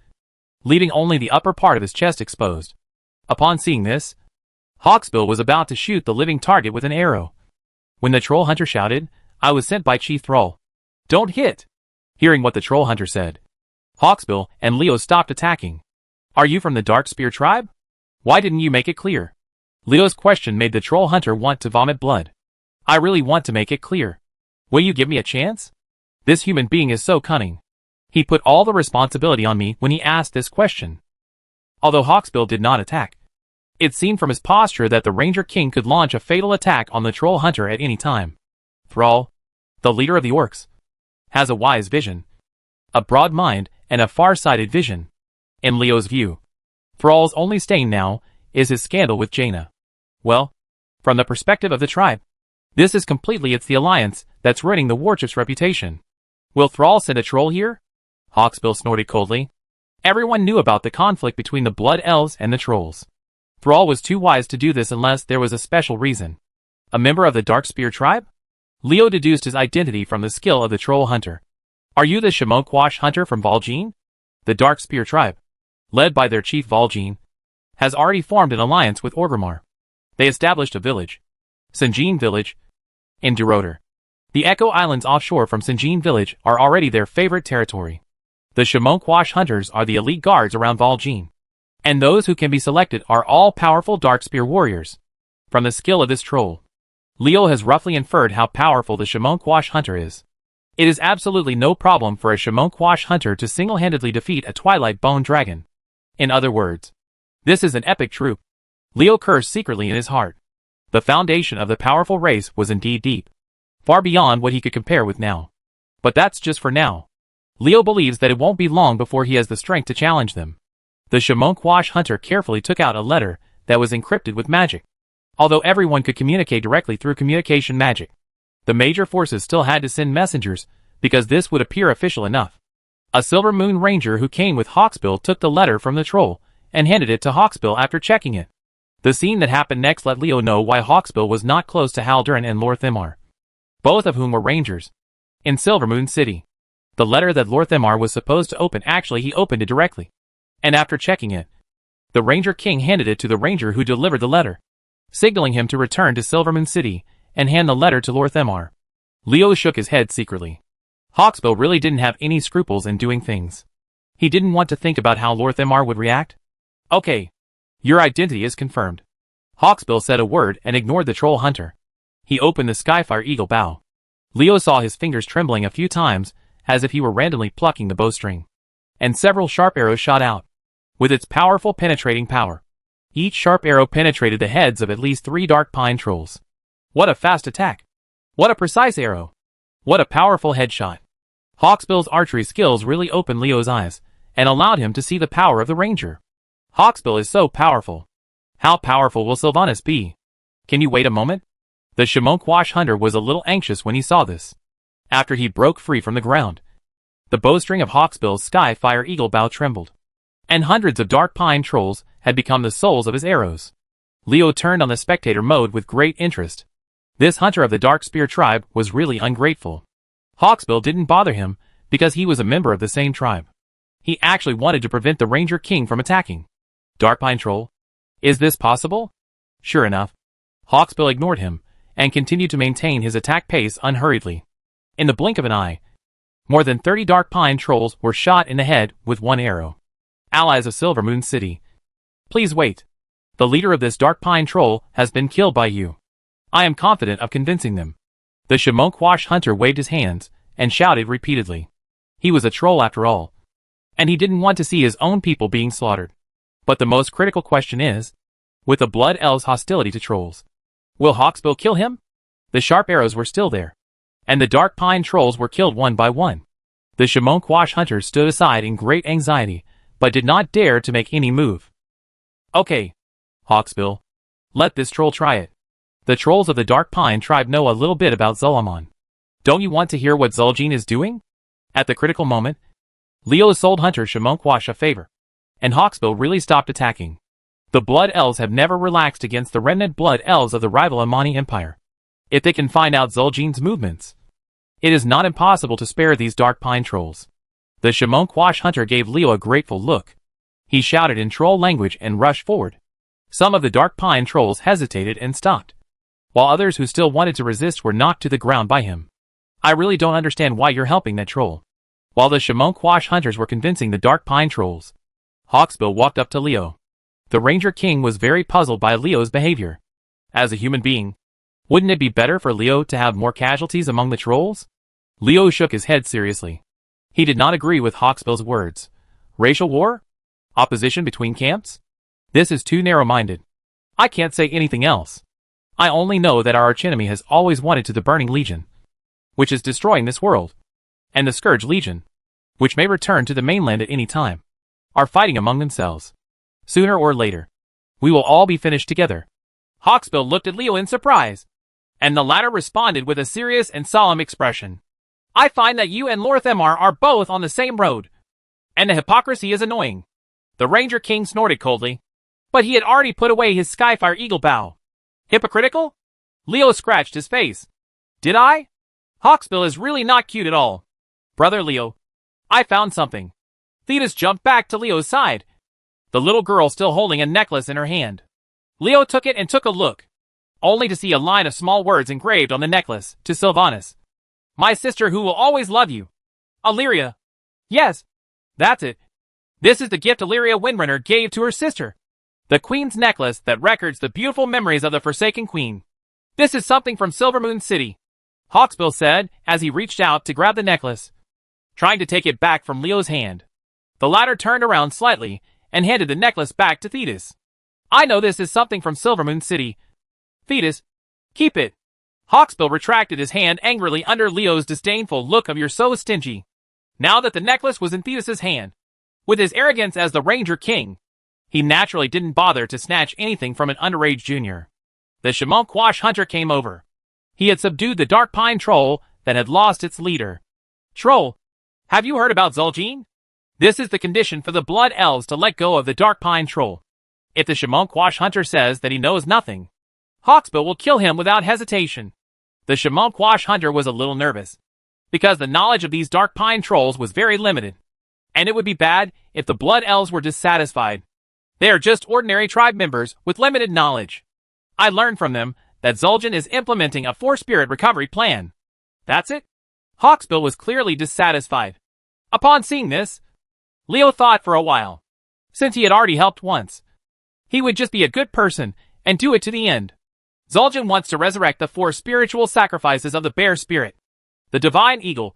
leaving only the upper part of his chest exposed. Upon seeing this, Hawksbill was about to shoot the living target with an arrow, when the troll hunter shouted, "I was sent by Chief Thrall. Don't hit!" Hearing what the troll hunter said, Hawksbill and Leo stopped attacking. "Are you from the Dark Spear tribe? Why didn't you make it clear?" Leo's question made the troll hunter want to vomit blood. "I really want to make it clear. Will you give me a chance? This human being is so cunning. He put all the responsibility on me when he asked this question." Although Hawksbill did not attack, it seemed from his posture that the Ranger King could launch a fatal attack on the troll hunter at any time. Thrall, the leader of the orcs, has a wise vision, a broad mind, and a far-sighted vision. In Leo's view, Thrall's only stain now is his scandal with Jaina. Well, from the perspective of the tribe, this is completely the alliance that's ruining the warship's reputation. Will Thrall send a troll here? Hawksbill snorted coldly. Everyone knew about the conflict between the Blood Elves and the trolls. Thrall was too wise to do this unless there was a special reason. A member of the Dark Spear tribe? Leo deduced his identity from the skill of the troll hunter. Are you the Shimokwash hunter from Valjean? The Dark Spear tribe, led by their chief Valjean, has already formed an alliance with Orgrimmar. They established a village, Sinjin Village, in Duroder. The Echo Islands offshore from Sinjin Village are already their favorite territory. The Shimokwash hunters are the elite guards around Valjean, and those who can be selected are all powerful Dark Spear warriors. From the skill of this troll, Leo has roughly inferred how powerful the Shimokwash hunter is. It is absolutely no problem for a Shimokwash hunter to single-handedly defeat a Twilight Bone Dragon. In other words, this is an epic troop. Leo cursed secretly in his heart. The foundation of the powerful race was indeed deep, far beyond what he could compare with now. But that's just for now. Leo believes that it won't be long before he has the strength to challenge them. The Shimokwash hunter carefully took out a letter that was encrypted with magic. Although everyone could communicate directly through communication magic, the major forces still had to send messengers, because this would appear official enough. A Silver Moon Ranger who came with Hawksbill took the letter from the troll, and handed it to Hawksbill after checking it. The scene that happened next let Leo know why Hawksbill was not close to Haldurin and Lorthimar, both of whom were rangers, in Silvermoon City. The letter that Lorthimar was supposed to open actually he opened it directly, and after checking it, the Ranger King handed it to the ranger who delivered the letter, signaling him to return to Silvermoon City and hand the letter to Lorthimar. Leo shook his head secretly. Hawksbill really didn't have any scruples in doing things. He didn't want to think about how Lorthimar would react. Okay, your identity is confirmed. Hawksbill said a word and ignored the troll hunter. He opened the Skyfire Eagle bow. Leo saw his fingers trembling a few times, as if he were randomly plucking the bowstring, and several sharp arrows shot out, with its powerful penetrating power. Each sharp arrow penetrated the heads of at least 3 dark pine trolls. What a fast attack! What a precise arrow! What a powerful headshot! Hawksbill's archery skills really opened Leo's eyes, and allowed him to see the power of the ranger. Hawksbill is so powerful. How powerful will Sylvanas be? Can you wait a moment? The Shimokwash hunter was a little anxious when he saw this. After he broke free from the ground, the bowstring of Hawksbill's Skyfire Eagle bow trembled, and hundreds of dark pine trolls had become the souls of his arrows. Leo turned on the spectator mode with great interest. This hunter of the Dark Spear tribe was really ungrateful. Hawksbill didn't bother him because he was a member of the same tribe. He actually wanted to prevent the Ranger King from attacking. Dark Pine Troll? Is this possible? Sure enough, Hawksbill ignored him and continued to maintain his attack pace unhurriedly. In the blink of an eye, more than 30 Dark Pine Trolls were shot in the head with one arrow. Allies of Silver Moon City. Please wait. The leader of this Dark Pine Troll has been killed by you. I am confident of convincing them. The Shamonkwash hunter waved his hands and shouted repeatedly. He was a troll after all, and he didn't want to see his own people being slaughtered. But the most critical question is, with the Blood Elves' hostility to trolls, will Hawksbill kill him? The sharp arrows were still there, and the Dark Pine Trolls were killed one by one. The Shamonkwash hunter stood aside in great anxiety, but did not dare to make any move. Okay, Hawksbill, let this troll try it. The trolls of the Dark Pine tribe know a little bit about Zul'Aman. Don't you want to hear what Zul'Jin is doing? At the critical moment, Leo sold hunter Shamonkwash a favor, and Hawksbill really stopped attacking. The Blood Elves have never relaxed against the remnant Blood Elves of the rival Amani Empire. If they can find out Zul'Jin's movements, it is not impossible to spare these Dark Pine Trolls. The Shamonkwash hunter gave Leo a grateful look. He shouted in troll language and rushed forward. Some of the Dark Pine Trolls hesitated and stopped, while others who still wanted to resist were knocked to the ground by him. I really don't understand why you're helping that troll. While the Shamonkwash hunters were convincing the Dark Pine Trolls, Hawksbill walked up to Leo. The Ranger King was very puzzled by Leo's behavior. As a human being, wouldn't it be better for Leo to have more casualties among the trolls? Leo shook his head seriously. He did not agree with Hawksbill's words. Racial war? Opposition between camps? This is too narrow-minded. I can't say anything else. I only know that our archenemy has always wanted to the Burning Legion, which is destroying this world, and the Scourge Legion, which may return to the mainland at any time, are fighting among themselves. Sooner or later, we will all be finished together. Hawksbill looked at Leo in surprise, and the latter responded with a serious and solemn expression. I find that you and Lorthamar are both on the same road, and the hypocrisy is annoying. The Ranger King snorted coldly, but he had already put away his Skyfire Eagle bow. Hypocritical? Leo scratched his face. Did I? Hawksbill is really not cute at all. Brother Leo, I found something. Thetis jumped back to Leo's side, the little girl still holding a necklace in her hand. Leo took it and took a look, only to see a line of small words engraved on the necklace, to Sylvanas. My sister who will always love you. Illyria. Yes, that's it. This is the gift Illyria Windrunner gave to her sister. The Queen's necklace that records the beautiful memories of the Forsaken Queen. This is something from Silver Moon City, Hawksbill said as he reached out to grab the necklace, trying to take it back from Leo's hand. The latter turned around slightly and handed the necklace back to Thetis. I know this is something from Silver Moon City. Thetis, keep it. Hawksbill retracted his hand angrily under Leo's disdainful look of "You're so stingy." Now that the necklace was in Thetis's hand, with his arrogance as the Ranger King, he naturally didn't bother to snatch anything from an underage junior. The Shamonkwash hunter came over. He had subdued the Dark Pine Troll that had lost its leader. Troll, have you heard about Zul'Jin? This is the condition for the Blood Elves to let go of the Dark Pine Troll. If the Shamonkwash hunter says that he knows nothing, Hawksbill will kill him without hesitation. The Shamonkwash hunter was a little nervous, because the knowledge of these Dark Pine Trolls was very limited, and it would be bad if the Blood Elves were dissatisfied. They are just ordinary tribe members with limited knowledge. I learned from them that Zul'Jin is implementing a Force-Spirit recovery plan. That's it? Hawksbill was clearly dissatisfied. Upon seeing this, Leo thought for a while. Since he had already helped once, he would just be a good person and do it to the end. Zul'Jin wants to resurrect the 4 spiritual sacrifices of the Bear Spirit, the Divine Eagle,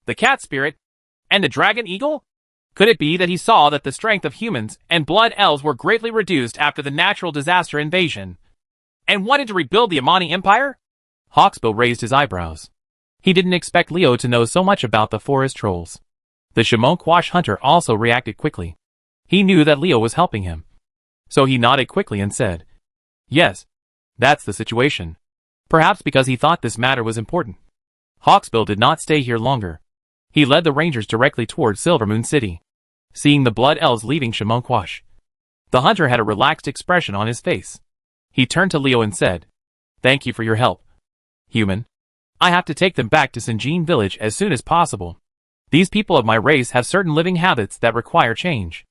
the Cat Spirit, and the Dragon Eagle? Could it be that he saw that the strength of humans and Blood Elves were greatly reduced after the natural disaster invasion, and wanted to rebuild the Amani Empire? Hawksbill raised his eyebrows. He didn't expect Leo to know so much about the forest trolls. The Shamonkwash hunter also reacted quickly. He knew that Leo was helping him, so he nodded quickly and said, Yes, that's the situation. Perhaps because he thought this matter was important. Hawksbill did not stay here longer. He led the Rangers directly toward Silver Moon City. Seeing the Blood Elves leaving Shamonkwash, the hunter had a relaxed expression on his face. He turned to Leo and said, Thank you for your help, human. I have to take them back to Sinjin village as soon as possible. These people of my race have certain living habits that require change.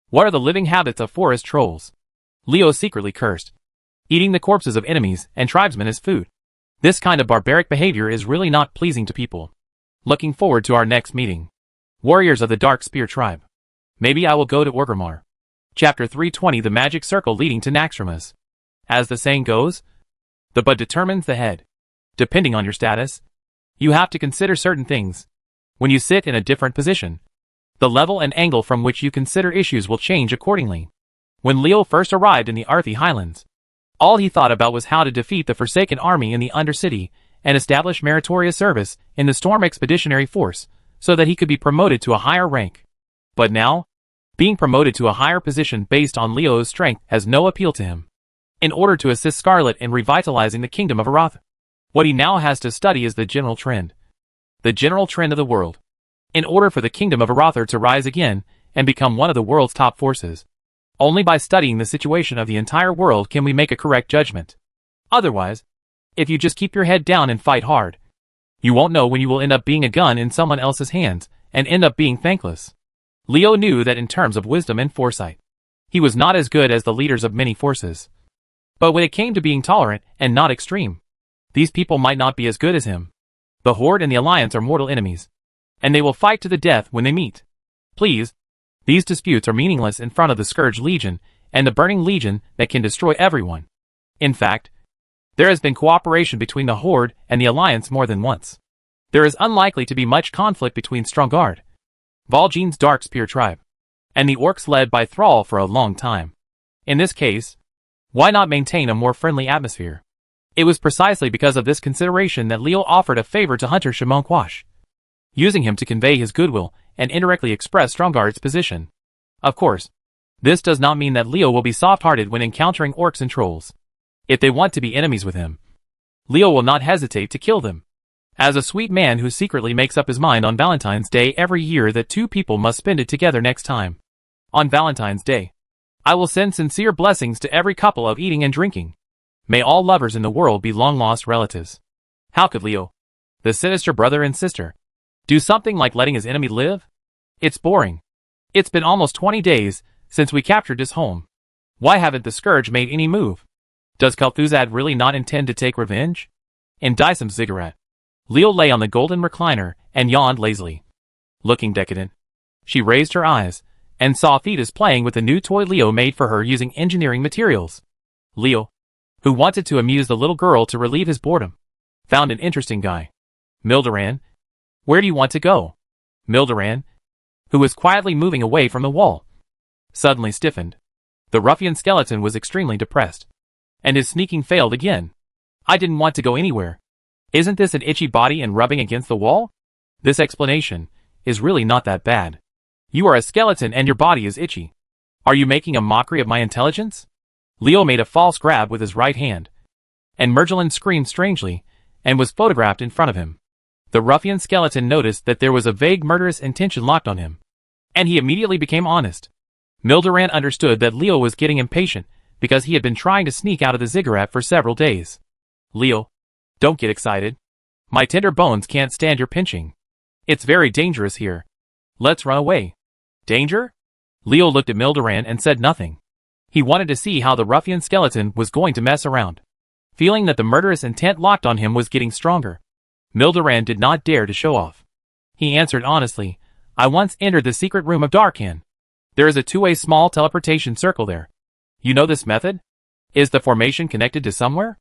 What are the living habits of forest trolls? Leo secretly cursed. Eating the corpses of enemies and tribesmen as food. This kind of barbaric behavior is really not pleasing to people. Looking forward to our next meeting. Warriors of the Dark Spear Tribe. Maybe I will go to Orgrimmar. Chapter 320 The Magic Circle Leading to Naxxramas. As the saying goes, the bud determines the head. Depending on your status, you have to consider certain things. When you sit in a different position, the level and angle from which you consider issues will change accordingly. When Leo first arrived in the Arthi Highlands, all he thought about was how to defeat the Forsaken Army in the Undercity and establish meritorious service in the Storm Expeditionary Force so that he could be promoted to a higher rank. But now, being promoted to a higher position based on Leo's strength has no appeal to him. In order to assist Scarlet in revitalizing the Kingdom of Arath, what he now has to study is the general trend. The general trend of the world. In order for the Kingdom of Arath to rise again and become one of the world's top forces, only by studying the situation of the entire world can we make a correct judgment. Otherwise, if you just keep your head down and fight hard, you won't know when you will end up being a gun in someone else's hands and end up being thankless. Leo knew that in terms of wisdom and foresight, he was not as good as the leaders of many forces. But when it came to being tolerant and not extreme, these people might not be as good as him. The Horde and the Alliance are mortal enemies, and they will fight to the death when they meet. Please, these disputes are meaningless in front of the Scourge Legion and the Burning Legion that can destroy everyone. In fact, there has been cooperation between the Horde and the Alliance more than once. There is unlikely to be much conflict between Stromgarde, Vol'jin's Dark Spear Tribe, and the Orcs led by Thrall for a long time. In this case, why not maintain a more friendly atmosphere? It was precisely because of this consideration that Leo offered a favor to Hunter Shimon Quash, using him to convey his goodwill and indirectly express Stromgarde's position. Of course, this does not mean that Leo will be soft-hearted when encountering orcs and trolls. If they want to be enemies with him, Leo will not hesitate to kill them. As a sweet man who secretly makes up his mind on Valentine's Day every year that two people must spend it together next time. On Valentine's Day, I will send sincere blessings to every couple of eating and drinking. May all lovers in the world be long-lost relatives. How could Leo, the sinister brother and sister, do something like letting his enemy live? It's boring. It's been almost 20 days since we captured his home. Why haven't the Scourge made any move? Does Kel'Thuzad really not intend to take revenge? In Dysam's ziggurat, Leo lay on the golden recliner and yawned lazily. Looking decadent, she raised her eyes and saw Thetis playing with a new toy Leo made for her using engineering materials. Leo, who wanted to amuse the little girl to relieve his boredom, found an interesting guy. Mildoran, where do you want to go? Mildoran, who was quietly moving away from the wall, suddenly stiffened. The ruffian skeleton was extremely depressed, and his sneaking failed again. I didn't want to go anywhere. Isn't this an itchy body and rubbing against the wall? This explanation is really not that bad. You are a skeleton and your body is itchy. Are you making a mockery of my intelligence? Leo made a false grab with his right hand, and Mergelin screamed strangely and was photographed in front of him. The ruffian skeleton noticed that there was a vague murderous intention locked on him, and he immediately became honest. Mildoran understood that Leo was getting impatient because he had been trying to sneak out of the ziggurat for several days. Leo, don't get excited. My tender bones can't stand your pinching. It's very dangerous here. Let's run away. Danger? Leo looked at Mildoran and said nothing. He wanted to see how the ruffian skeleton was going to mess around. Feeling that the murderous intent locked on him was getting stronger, Mildoran did not dare to show off. He answered honestly, I once entered the secret room of Darkhan. There is a two-way small teleportation circle there. You know this method? Is the formation connected to somewhere?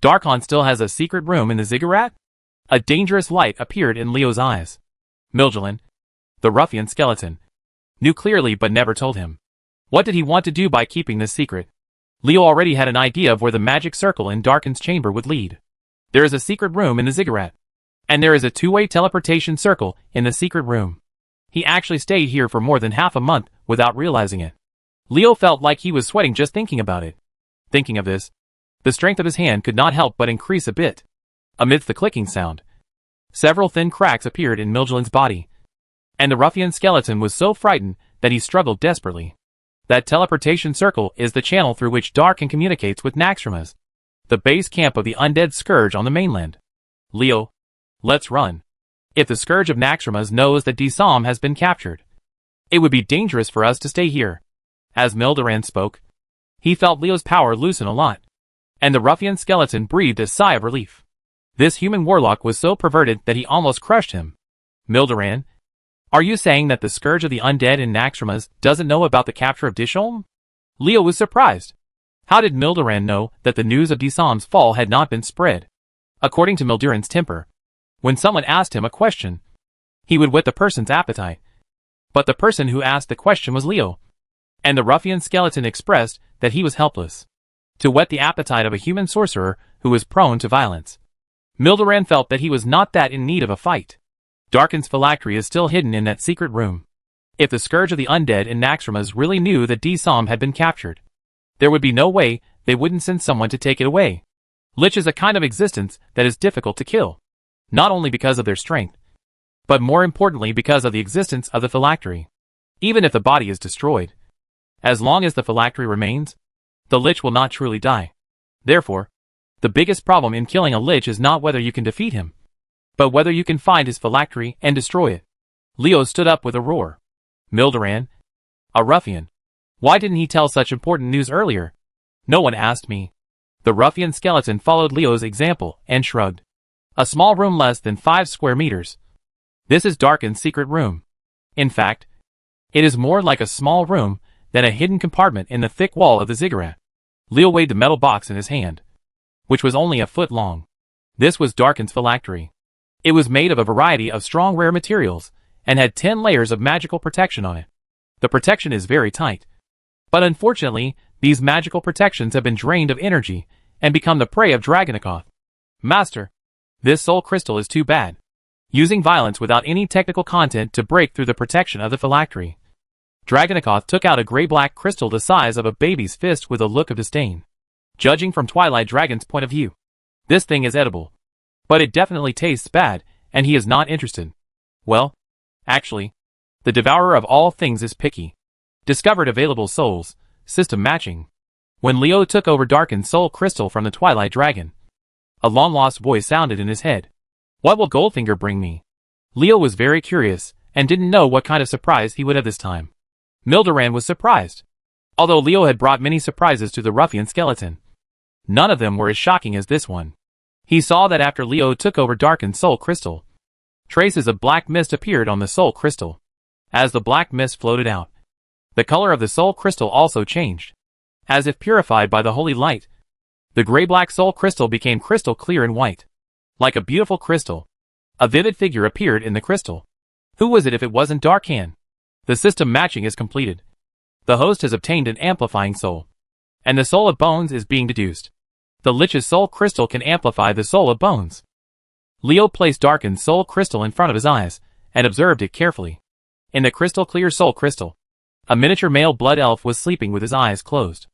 Darkhan still has a secret room in the ziggurat? A dangerous light appeared in Leo's eyes. Milgelin, the ruffian skeleton, knew clearly but never told him. What did he want to do by keeping this secret? Leo already had an idea of where the magic circle in Darkhan's chamber would lead. There is a secret room in the ziggurat, and there is a two-way teleportation circle in the secret room. He actually stayed here for more than half a month without realizing it. Leo felt like he was sweating just thinking about it. Thinking of this, the strength of his hand could not help but increase a bit. Amidst the clicking sound, several thin cracks appeared in Milgelin's body, and the ruffian skeleton was so frightened that he struggled desperately. That teleportation circle is the channel through which Darkhan communicates with Naxxramas, the base camp of the undead Scourge on the mainland. Leo, let's run. If the Scourge of Naxxramas knows that Disam has been captured, it would be dangerous for us to stay here. As Mildoran spoke, he felt Leo's power loosen a lot, and the ruffian skeleton breathed a sigh of relief. This human warlock was so perverted that he almost crushed him. Mildoran, are you saying that the Scourge of the Undead in Naxxramas doesn't know about the capture of Disholm? Leo was surprised. How did Mildoran know that the news of Disholm's fall had not been spread? According to Mildoran's temper, when someone asked him a question, he would whet the person's appetite. But the person who asked the question was Leo, and the ruffian skeleton expressed that he was helpless to whet the appetite of a human sorcerer who was prone to violence. Mildoran felt that he was not that in need of a fight. Darkin's phylactery is still hidden in that secret room. If the Scourge of the Undead in Naxxramas really knew that Disholm had been captured, there would be no way they wouldn't send someone to take it away. Lich is a kind of existence that is difficult to kill, not only because of their strength, but more importantly because of the existence of the phylactery. Even if the body is destroyed, as long as the phylactery remains, the Lich will not truly die. Therefore, the biggest problem in killing a Lich is not whether you can defeat him, but whether you can find his phylactery and destroy it. Leo stood up with a roar. Mildoran, a ruffian. Why didn't he tell such important news earlier? No one asked me. The ruffian skeleton followed Leo's example and shrugged. A small room less than 5 square meters. This is Darkin's secret room. In fact, it is more like a small room than a hidden compartment in the thick wall of the ziggurat. Leo weighed the metal box in his hand, which was only a foot long. This was Darkin's phylactery. It was made of a variety of strong rare materials, and had 10 layers of magical protection on it. The protection is very tight. But unfortunately, these magical protections have been drained of energy, and become the prey of Dragonakoth. Master, this soul crystal is too bad. Using violence without any technical content to break through the protection of the phylactery. Dragonakoth took out a gray-black crystal the size of a baby's fist with a look of disdain. Judging from Twilight Dragon's point of view, this thing is edible. But it definitely tastes bad, and he is not interested. Well, actually, the devourer of all things is picky. Discovered available souls, system matching. When Leo took over Darkin's soul crystal from the Twilight Dragon, a long-lost voice sounded in his head. What will Goldfinger bring me? Leo was very curious, and didn't know what kind of surprise he would have this time. Mildoran was surprised. Although Leo had brought many surprises to the ruffian skeleton, none of them were as shocking as this one. He saw that after Leo took over Darkin's soul crystal, traces of black mist appeared on the soul crystal. As the black mist floated out, the color of the soul crystal also changed. As if purified by the holy light, the gray-black soul crystal became crystal clear and white. Like a beautiful crystal, a vivid figure appeared in the crystal. Who was it if it wasn't Darkin? The system matching is completed. The host has obtained an amplifying soul, and the soul of bones is being deduced. The Lich's soul crystal can amplify the soul of bones. Leo placed Darkin's soul crystal in front of his eyes, and observed it carefully. In the crystal-clear soul crystal, a miniature male blood elf was sleeping with his eyes closed.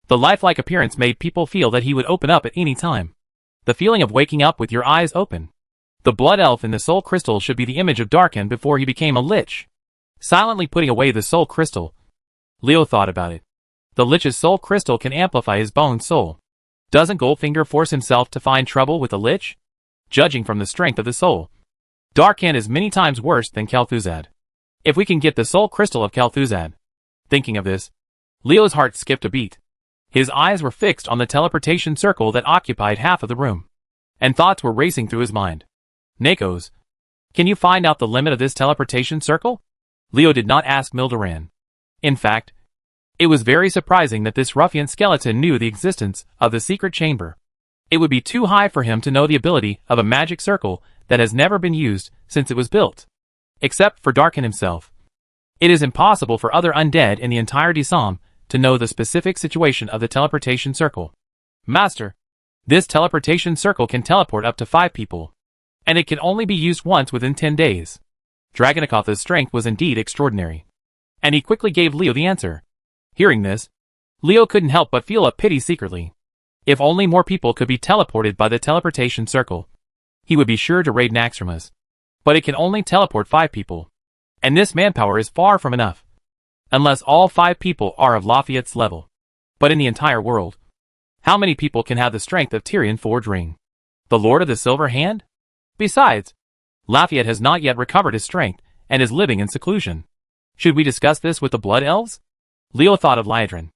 The lifelike appearance made people feel that he would open up at any time. The feeling of waking up with your eyes open. The blood elf in the soul crystal should be the image of Darkin before he became a Lich. Silently putting away the soul crystal, Leo thought about it. The Lich's soul crystal can amplify his bone soul. Doesn't Goldfinger force himself to find trouble with the Lich? Judging from the strength of the soul, Darkin is many times worse than Kel'Thuzad. If we can get the soul crystal of Kel'Thuzad. Thinking of this, Leo's heart skipped a beat. His eyes were fixed on the teleportation circle that occupied half of the room, and thoughts were racing through his mind. Nakos, can you find out the limit of this teleportation circle? Leo did not ask Mildoran. In fact, it was very surprising that this ruffian skeleton knew the existence of the secret chamber. It would be too high for him to know the ability of a magic circle that has never been used since it was built. Except for Darkin himself. It is impossible for other undead in the entire Disholm to know the specific situation of the teleportation circle. Master, this teleportation circle can teleport up to 5 people, and it can only be used once within 10 days. Dragonakoth's strength was indeed extraordinary, and he quickly gave Leo the answer. Hearing this, Leo couldn't help but feel a pity secretly. If only more people could be teleported by the teleportation circle, he would be sure to raid Naxxramas. But it can only teleport 5 people, and this manpower is far from enough. Unless all 5 people are of Lafayette's level. But in the entire world, how many people can have the strength of Tyrion Forge Ring? The Lord of the Silver Hand? Besides, Lafayette has not yet recovered his strength, and is living in seclusion. Should we discuss this with the Blood Elves? Leo thought of Liadrin.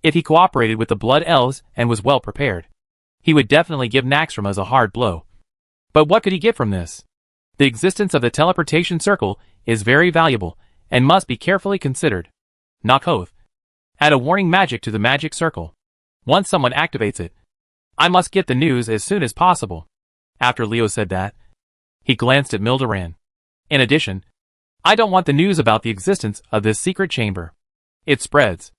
If he cooperated with the Blood Elves and was well prepared, he would definitely give Naxxramas a hard blow. But what could he get from this? The existence of the teleportation circle is very valuable and must be carefully considered. Knock oath. Add a warning magic to the magic circle. Once someone activates it, I must get the news as soon as possible. After Leo said that, he glanced at Mildoran. In addition, I don't want the news about the existence of this secret chamber. It spreads.